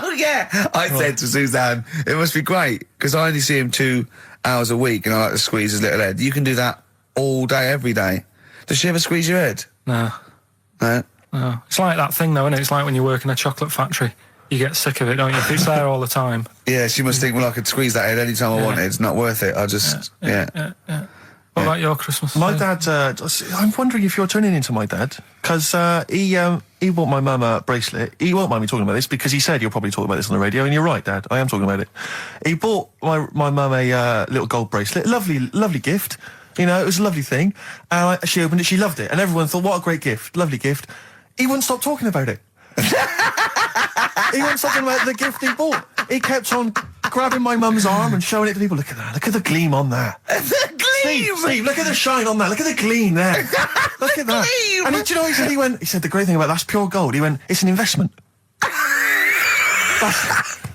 Speaker 2: Oh, yeah. I said to Suzanne, it must be great, because I only see him 2 hours a week and I like to squeeze his little head. You can do that all day, every day. Does she ever squeeze your head?
Speaker 3: No.
Speaker 2: No?
Speaker 3: No. It's like that thing, though, isn't it? It's like when you work in a chocolate factory. You get sick of it, don't you? If it's there all the time.
Speaker 2: Yeah, she must think, well, I could squeeze that head any time I wanted. It's not worth it. I'll just,
Speaker 3: yeah. What about your Christmas?
Speaker 1: My dad, I'm wondering if you're turning into my dad, because he bought my mum a bracelet. He won't mind me talking about this, because he said you'll probably talk about this on the radio, and you're right, Dad, I am talking about it. He bought my mum a little gold bracelet, lovely gift, you know, it was a lovely thing, and she opened it, she loved it, and everyone thought, what a great gift, lovely gift. he wouldn't stop talking about it. He wouldn't stop talking about the gift he bought. He kept on grabbing my mum's arm and showing it to people. Look at that. Look at the gleam on that.
Speaker 2: The gleam!
Speaker 1: Steve, look at the shine on that. Look at the gleam there. Look at that.
Speaker 2: Gleam!
Speaker 1: And do you know what he said? He said, the great thing about that's pure gold. He went, it's an investment.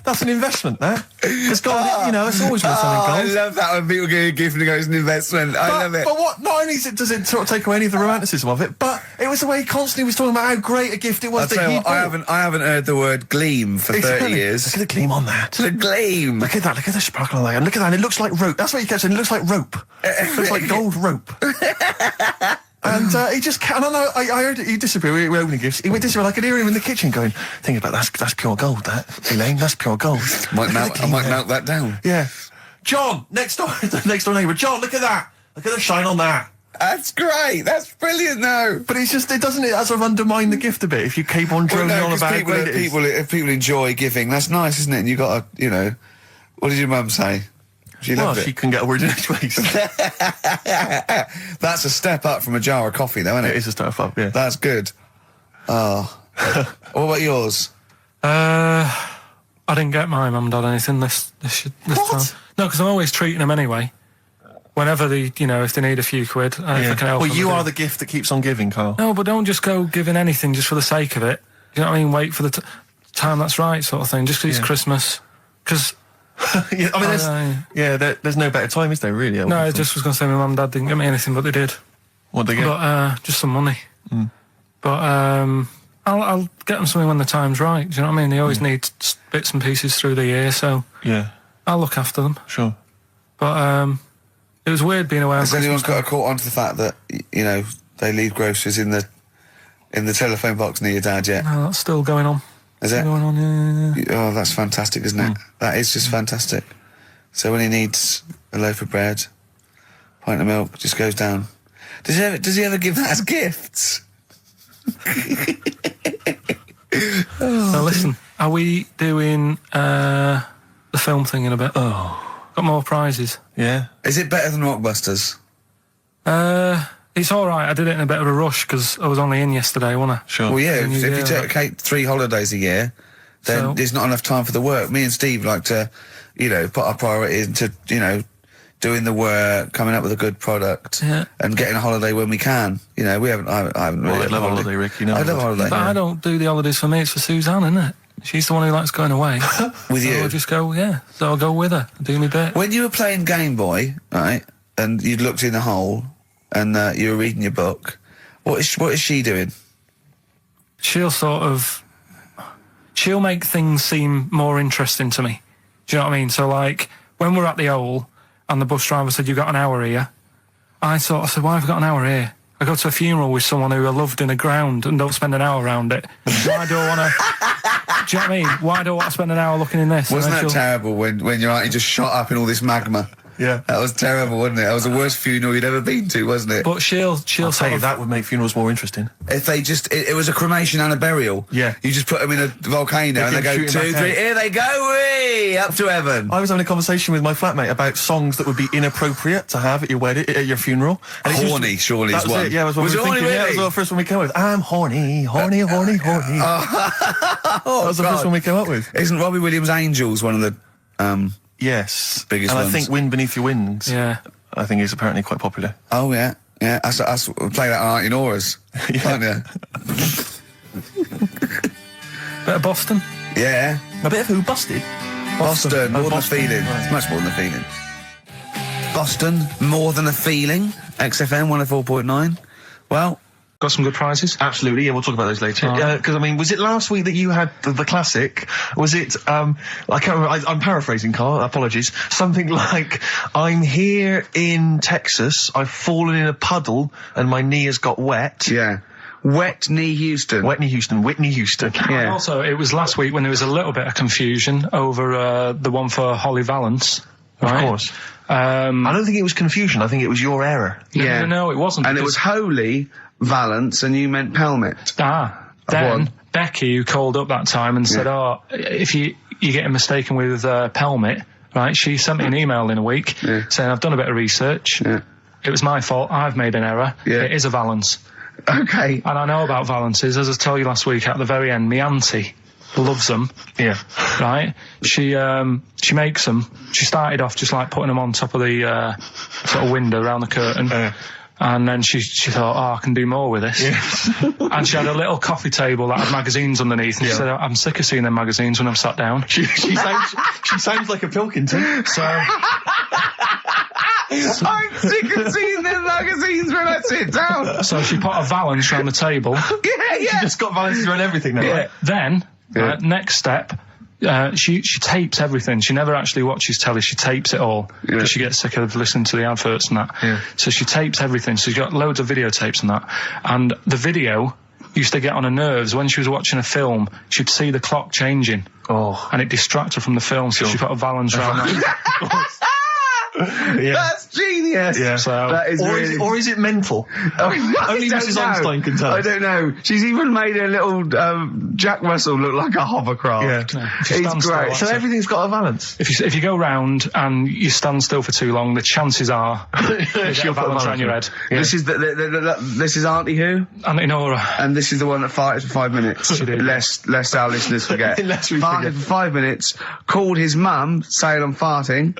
Speaker 1: That's an investment, there. It's gold, you know, it's always worth something
Speaker 2: I
Speaker 1: gold.
Speaker 2: love that when people get a gift and it goes an investment. I love it.
Speaker 1: But what, not only does it sort of take away any of the romanticism of it, but it was the way he constantly was talking about how great a gift it was
Speaker 2: I'll
Speaker 1: that
Speaker 2: tell
Speaker 1: he
Speaker 2: you what, I haven't heard the word gleam for 30 years.
Speaker 1: Look at the gleam on that.
Speaker 2: The gleam.
Speaker 1: Look at that, look at the sparkle on that. And look at that, and it looks like rope. That's what he kept saying, it looks like rope. It looks like gold rope. And he just, and I heard it, he disappeared, we were opening gifts, he went disappear, I could hear him in the kitchen going, think about that's pure gold, that, Elaine, that's pure gold.
Speaker 2: I might melt that down.
Speaker 1: Yeah. John, next door neighbour, John, look at that, look at the shine on that.
Speaker 2: That's great, that's brilliant though.
Speaker 1: But it's just, it sort of undermine the gift a bit if you keep on droning on about how great it is.
Speaker 2: If people enjoy giving, that's nice, isn't it? And you got to, you know, what did your mum say? She loved it.
Speaker 1: She couldn't get a word in edgeways.
Speaker 2: That's a step up from a jar of coffee, though, isn't it?
Speaker 1: It is a step up, yeah.
Speaker 2: That's good. Oh. What about yours?
Speaker 3: I didn't get my mum and dad anything this time. No, because I'm always treating them anyway. Whenever they, you know, if they need a few quid, if I can help
Speaker 1: well,
Speaker 3: them,
Speaker 1: you are the gift that keeps on giving, Carl.
Speaker 3: No, but don't just go giving anything just for the sake of it. You know what I mean? Wait for the time that's right, sort of thing. Just because it's Christmas. Because...
Speaker 1: yeah, I mean, there's no better time, is there, really?
Speaker 3: No, I just was going to say my mum and dad didn't get me anything, but they did.
Speaker 1: What'd they get?
Speaker 3: But, just some money.
Speaker 1: Mm.
Speaker 3: But, I'll get them something when the time's right, do you know what I mean? They always need bits and pieces through the year, so...
Speaker 1: Yeah.
Speaker 3: I'll look after them.
Speaker 1: Sure.
Speaker 3: But, it was weird being away on
Speaker 2: Has anyone
Speaker 3: Christmas
Speaker 2: got caught onto the fact that, you know, they leave groceries in the telephone box near your dad yet?
Speaker 3: No, that's still going on.
Speaker 2: Is it?
Speaker 3: Going on, yeah.
Speaker 2: Oh, that's fantastic, isn't it? That is just fantastic. So when he needs a loaf of bread, pint of milk, just goes down. Does he ever give that as gifts?
Speaker 3: Now listen, are we doing the film thing in a bit?
Speaker 1: Oh.
Speaker 3: Got more prizes.
Speaker 1: Yeah.
Speaker 2: Is it better than Rockbusters?
Speaker 3: It's all right. I did it in a bit of a rush because I was only in yesterday, wasn't I?
Speaker 1: Sure.
Speaker 2: Well, yeah, if you take 3 holidays a year, then there's not enough time for the work. Me and Steve like to, you know, put our priority into, you know, doing the work, coming up with a good product, and getting a holiday when we can. You know, I haven't really.
Speaker 1: I love a holiday, Rick. You know,
Speaker 2: I love a holiday.
Speaker 3: But I don't do the holidays for me. It's for Suzanne, isn't it? She's the one who likes going away.
Speaker 2: With
Speaker 3: so
Speaker 2: you?
Speaker 3: I'll just go, so I'll go with her, do me bit.
Speaker 2: When you were playing Game Boy, right, and you'd looked in the hole, and you were reading your book, what is she doing?
Speaker 3: She'll make things seem more interesting to me. Do you know what I mean? So, like, when we're at the Owl, and the bus driver said, "You've got an hour here," I said, "Why have I got an hour here? I go to a funeral with someone who I loved in the ground and don't spend an hour around it. Why do I want to... Do you know what I mean? Why do I want to spend an hour looking in this?"
Speaker 2: Wasn't that terrible when your auntie just shot up in all this magma?
Speaker 1: Yeah.
Speaker 2: That was terrible, wasn't it? That was the worst funeral you'd ever been to, wasn't it?
Speaker 3: But she'll
Speaker 1: tell you that would make funerals more interesting.
Speaker 2: If they just... It was a cremation and a burial.
Speaker 1: Yeah.
Speaker 2: You just put them in a volcano and they go 2, 3, here they go, whee, up to heaven.
Speaker 1: I was having a conversation with my flatmate about songs that would be inappropriate to have at your wedding, at your funeral. And
Speaker 2: Horny, surely is one.
Speaker 1: It, yeah, was what
Speaker 2: was
Speaker 1: we were
Speaker 2: horny,
Speaker 1: thinking.
Speaker 2: really?
Speaker 1: Yeah, that was the first one we came up with. I'm horny, horny, horny, horny. That was the first one we came up with.
Speaker 2: Isn't Robbie Williams' Angels one of the...
Speaker 1: Yes.
Speaker 2: Biggest
Speaker 1: and
Speaker 2: ones.
Speaker 1: I think Wind Beneath Your Wings.
Speaker 3: Yeah.
Speaker 1: I think is apparently quite popular.
Speaker 2: Oh, yeah. Yeah, I play that on Auntie Nora's. Can't you?
Speaker 3: Bit of Boston?
Speaker 2: Yeah.
Speaker 1: A bit of who? Busted?
Speaker 2: Boston, more than
Speaker 1: Boston.
Speaker 2: a feeling.
Speaker 1: Right.
Speaker 2: It's much more than a feeling. Boston, more than a feeling. XFM 104.9. Well...
Speaker 3: Got some good prizes?
Speaker 1: Absolutely, yeah, we'll talk about those later. Because, I mean, was it last week that you had the classic? Was it, I can't remember, I'm paraphrasing, Carl, apologies. Something like, I'm here in Texas, I've fallen in a puddle, and my knee has got wet.
Speaker 2: Yeah. Wet Knee Houston.
Speaker 1: Whitney Houston.
Speaker 2: Yeah.
Speaker 3: And also, it was last week when there was a little bit of confusion over the one for Holly Valance. Right?
Speaker 1: Of course. I don't think it was confusion, I think it was your error.
Speaker 2: Yeah.
Speaker 3: No, it wasn't.
Speaker 2: And it was Holy Valance, and you meant Pelmet.
Speaker 3: Then Becky, who called up that time and said, if you're getting mistaken with Pelmet, right, she sent me an email in a week saying, I've done a bit of research. Yeah. It was my fault. I've made an error. Yeah. It is a Valance.
Speaker 2: Okay.
Speaker 3: And I know about valances, as I told you last week, at the very end, my auntie loves them.
Speaker 12: Yeah.
Speaker 3: Right? She makes them. She started off just like putting them on top of the, sort of window around the curtain. And then she thought, I can do more with this. Yeah. And she had a little coffee table that had magazines underneath. And she said, I'm sick of seeing them magazines when I'm sat down.
Speaker 12: She sounds like a Pilkington.
Speaker 3: So...
Speaker 2: I'm sick of seeing them magazines when I sit down.
Speaker 3: So she put a valance around the table.
Speaker 12: She just got valances around everything now, right?
Speaker 3: Then, next step, she tapes everything. She never actually watches telly. She tapes it all because she gets sick of listening to the adverts and that. Yeah. So she tapes everything. So she's got loads of videotapes and that. And the video used to get on her nerves. When she was watching a film, she'd see the clock changing.
Speaker 12: Oh.
Speaker 3: And it distracted her from the film, so she put a valance around that.
Speaker 2: Yeah. That's genius.
Speaker 12: Yeah.
Speaker 3: So,
Speaker 2: that is
Speaker 12: or is it mental? Only Mrs. Einstein can tell.
Speaker 2: I don't know. She's even made her little Jack Russell look like a hovercraft.
Speaker 12: Yeah.
Speaker 2: It's great.
Speaker 12: So everything's got a valance.
Speaker 3: If you go round and you stand still for too long, the chances are she'll put a valance around your head.
Speaker 2: Yeah. This is this is Auntie who?
Speaker 3: Auntie Nora.
Speaker 2: And this is the one that farted for 5 minutes.
Speaker 3: She did.
Speaker 2: Lest our listeners forget.
Speaker 12: Lest we
Speaker 2: farted for 5 minutes, called his mum, saying I'm farting.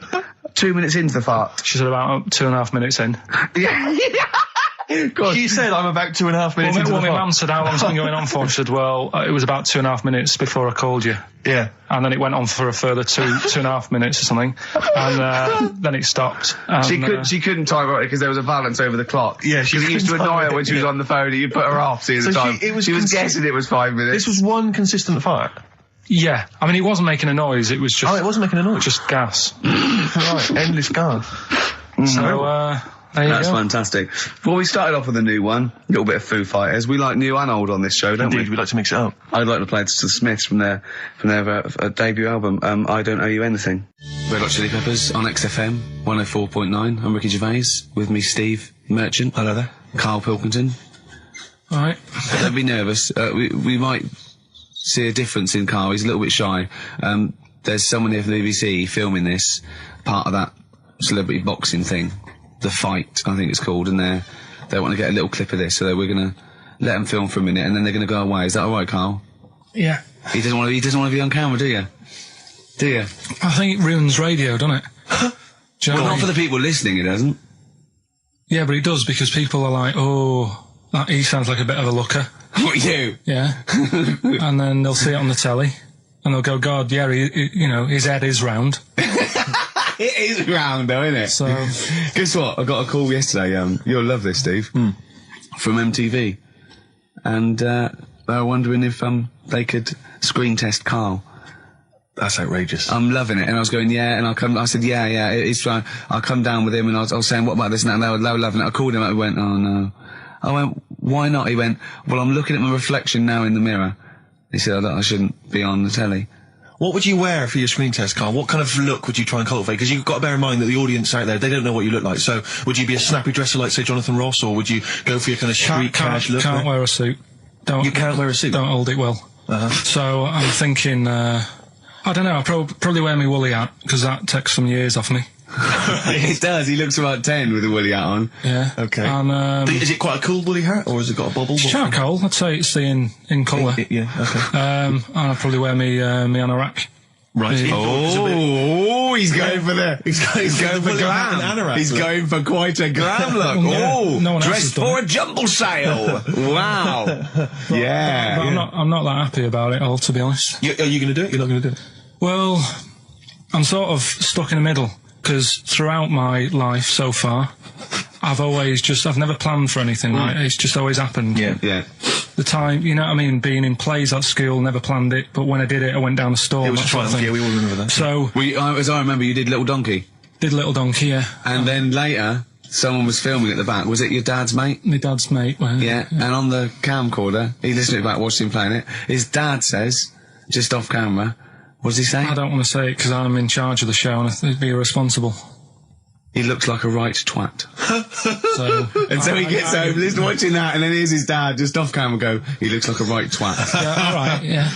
Speaker 2: 2 minutes into the fart.
Speaker 3: She said about 2.5 minutes in.
Speaker 2: Yeah. God.
Speaker 12: She said I'm about 2.5 minutes into the
Speaker 3: my
Speaker 12: fart.
Speaker 3: mum said how long's it been going on for? She said, well, it was about 2.5 minutes before I called you.
Speaker 12: Yeah.
Speaker 3: And then it went on for a further 2.5 minutes or something. And then it stopped. And,
Speaker 2: she couldn't time it because there was a valance over the clock.
Speaker 12: Yeah,
Speaker 2: she used to annoy her when she was on the phone and you put her off seeing the time. She was guessing it was 5 minutes.
Speaker 12: This was one consistent fart.
Speaker 3: Yeah, I mean, it wasn't making a noise, it was just...
Speaker 12: Oh, it wasn't making a noise?
Speaker 3: Just gas.
Speaker 12: Right, endless gas.
Speaker 3: So, there you
Speaker 2: That's
Speaker 3: go.
Speaker 2: fantastic. Well, we started off with a new one, a little bit of Foo Fighters. We like new and old on this show, don't we?
Speaker 12: Indeed, we like to mix it up.
Speaker 2: I'd like to play the Smiths from their debut album, I Don't Owe You Anything. Red Hot Chili Peppers on XFM 104.9. I'm Ricky Gervais, with me Steve Merchant.
Speaker 12: Hello there.
Speaker 2: Karl Pilkington.
Speaker 3: All right.
Speaker 2: Don't be nervous. We might see a difference in Karl. He's a little bit shy. There's someone here from the BBC filming this, part of that celebrity boxing thing. The Fight, I think it's called, and they want to get a little clip of this, so we're going to let them film for a minute, and then they're going to go away. Is that all right, Karl?
Speaker 3: Yeah.
Speaker 2: He doesn't want to be on camera, do you? Do you?
Speaker 3: I think it ruins radio, doesn't it? Do you know
Speaker 2: Well,
Speaker 3: what I
Speaker 2: not
Speaker 3: mean?
Speaker 2: for the people listening, it doesn't.
Speaker 3: Yeah, but it does, because people are like, oh, he sounds like a bit of a looker.
Speaker 2: What, you?
Speaker 3: Yeah. And then they'll see it on the telly, and they'll go, God, yeah, his head is round.
Speaker 2: It is round, though, isn't it?
Speaker 3: So,
Speaker 2: guess what? I got a call yesterday. You'll love this, Steve. From MTV, and they were wondering if they could screen test Karl.
Speaker 12: That's outrageous.
Speaker 2: I'm loving it, and I was going, yeah, and I said, yeah, it's fine. I'll come down with him, and I was saying, what about this and that, and they were loving it. I called him up, he went, oh no. I went, why not? He went, well, I'm looking at my reflection now in the mirror. He said, I shouldn't be on the telly.
Speaker 12: What would you wear for your screen test, Karl? What kind of look would you try and cultivate? Because you've got to bear in mind that the audience out there, they don't know what you look like. So, would you be a snappy dresser like, say, Jonathan Ross, or would you go for your kind of street cash look?
Speaker 3: Can't wear a suit.
Speaker 12: You can't wear a suit?
Speaker 3: Don't hold it well. So, I'm thinking, I don't know, I'll probably wear my woolly hat, because that takes some years off me.
Speaker 2: It does. He looks about 10 with a woolly hat on.
Speaker 3: Yeah.
Speaker 12: Okay.
Speaker 3: And,
Speaker 12: is it quite a cool woolly hat, or has it got a bubble?
Speaker 3: Charcoal. I'd say it's in colour.
Speaker 12: Yeah. Okay.
Speaker 3: And I'll probably wear me anorak.
Speaker 12: Right.
Speaker 2: He's going for the. He's going for glam. He's going for quite a glam look.
Speaker 3: No
Speaker 2: dressed for a jumble sale. Wow. Yeah.
Speaker 3: But I'm not that happy about it all, to be honest.
Speaker 12: Are you going to do it? You're not going to do it?
Speaker 3: Well, I'm sort of stuck in the middle, because throughout my life so far, I've never planned for anything, right? It's just always happened.
Speaker 2: Yeah.
Speaker 3: The time, you know what I mean, being in plays at school, never planned it, but when I did it, I went down the store.
Speaker 12: It was fun, yeah, we all remember that.
Speaker 3: So...
Speaker 2: as I remember, you did Little Donkey.
Speaker 3: Did Little Donkey, yeah.
Speaker 2: And then later, someone was filming at the back. Was it your dad's mate?
Speaker 3: My dad's mate, well,
Speaker 2: yeah, and on the camcorder, he listened to it back, watched him playing it. His dad says, just off camera, what does he say?
Speaker 3: I don't want to say it because I'm in charge of the show and I'd be irresponsible.
Speaker 2: He looks like a right twat.
Speaker 3: So
Speaker 2: he gets home, listening, watching that, and then here's his dad just off camera go, he looks like a right twat.
Speaker 3: Yeah, alright, yeah.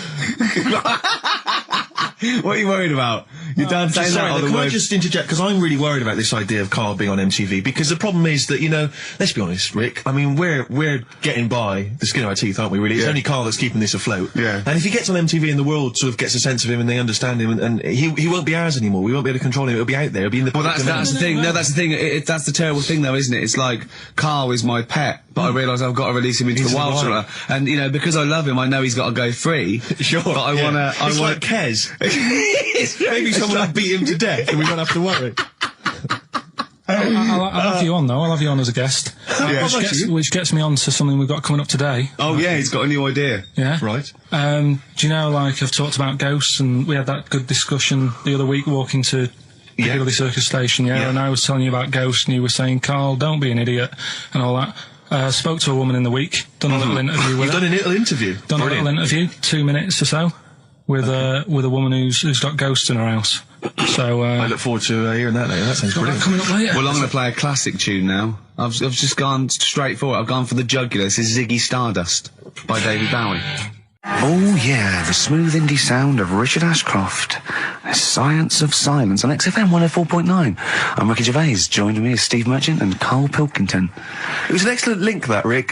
Speaker 2: What are you worried about? Your dad saying that,
Speaker 12: Sorry,
Speaker 2: or the
Speaker 12: can I
Speaker 2: word...
Speaker 12: just interject? Because I'm really worried about this idea of Karl being on MTV. Because the problem is that, you know, let's be honest, Rick. I mean, we're getting by the skin of our teeth, aren't we? Really, it's only Karl that's keeping this afloat.
Speaker 2: Yeah.
Speaker 12: And if he gets on MTV and the world sort of gets a sense of him and they understand him, and he won't be ours anymore. We won't be able to control him. It'll be out there. It'll be in the.
Speaker 2: Well, that's the thing. No, that's the thing. That's the terrible thing, though, isn't it? It's like Karl is my pet, but I realise I've got to release him into the wild. And you know, because I love him, I know he's got to go free.
Speaker 12: Sure.
Speaker 2: But I want to.
Speaker 12: It's like Kez. Maybe someone will beat him to death, and we won't have to worry.
Speaker 3: I'll have you on, though. I'll have you on as a guest. Which gets me on to something we've got coming up today.
Speaker 2: Oh, yeah, he's got a new idea.
Speaker 3: Yeah.
Speaker 12: Right.
Speaker 3: Do you know, like, I've talked about ghosts, and we had that good discussion the other week walking to Piccadilly Circus Station, and I was telling you about ghosts, and you were saying, Karl, don't be an idiot, and all that. Spoke to a woman in the week, done a little interview with her.
Speaker 12: You've done a little interview?
Speaker 3: Done a little interview, 2 minutes or so, with a woman who's got ghosts in her house. So
Speaker 12: I look forward to hearing that later. That sounds brilliant.
Speaker 3: Coming up later.
Speaker 2: Well, I'm going to play a classic tune now. I've just gone straight for it. I've gone for the jugular. This is Ziggy Stardust by David Bowie. Oh yeah, the smooth indie sound of Richard Ashcroft. The Science of Silence on XFM 104.9. I'm Ricky Gervais. Joined me is Steve Merchant and Karl Pilkington.
Speaker 12: It was an excellent link, that, Rick.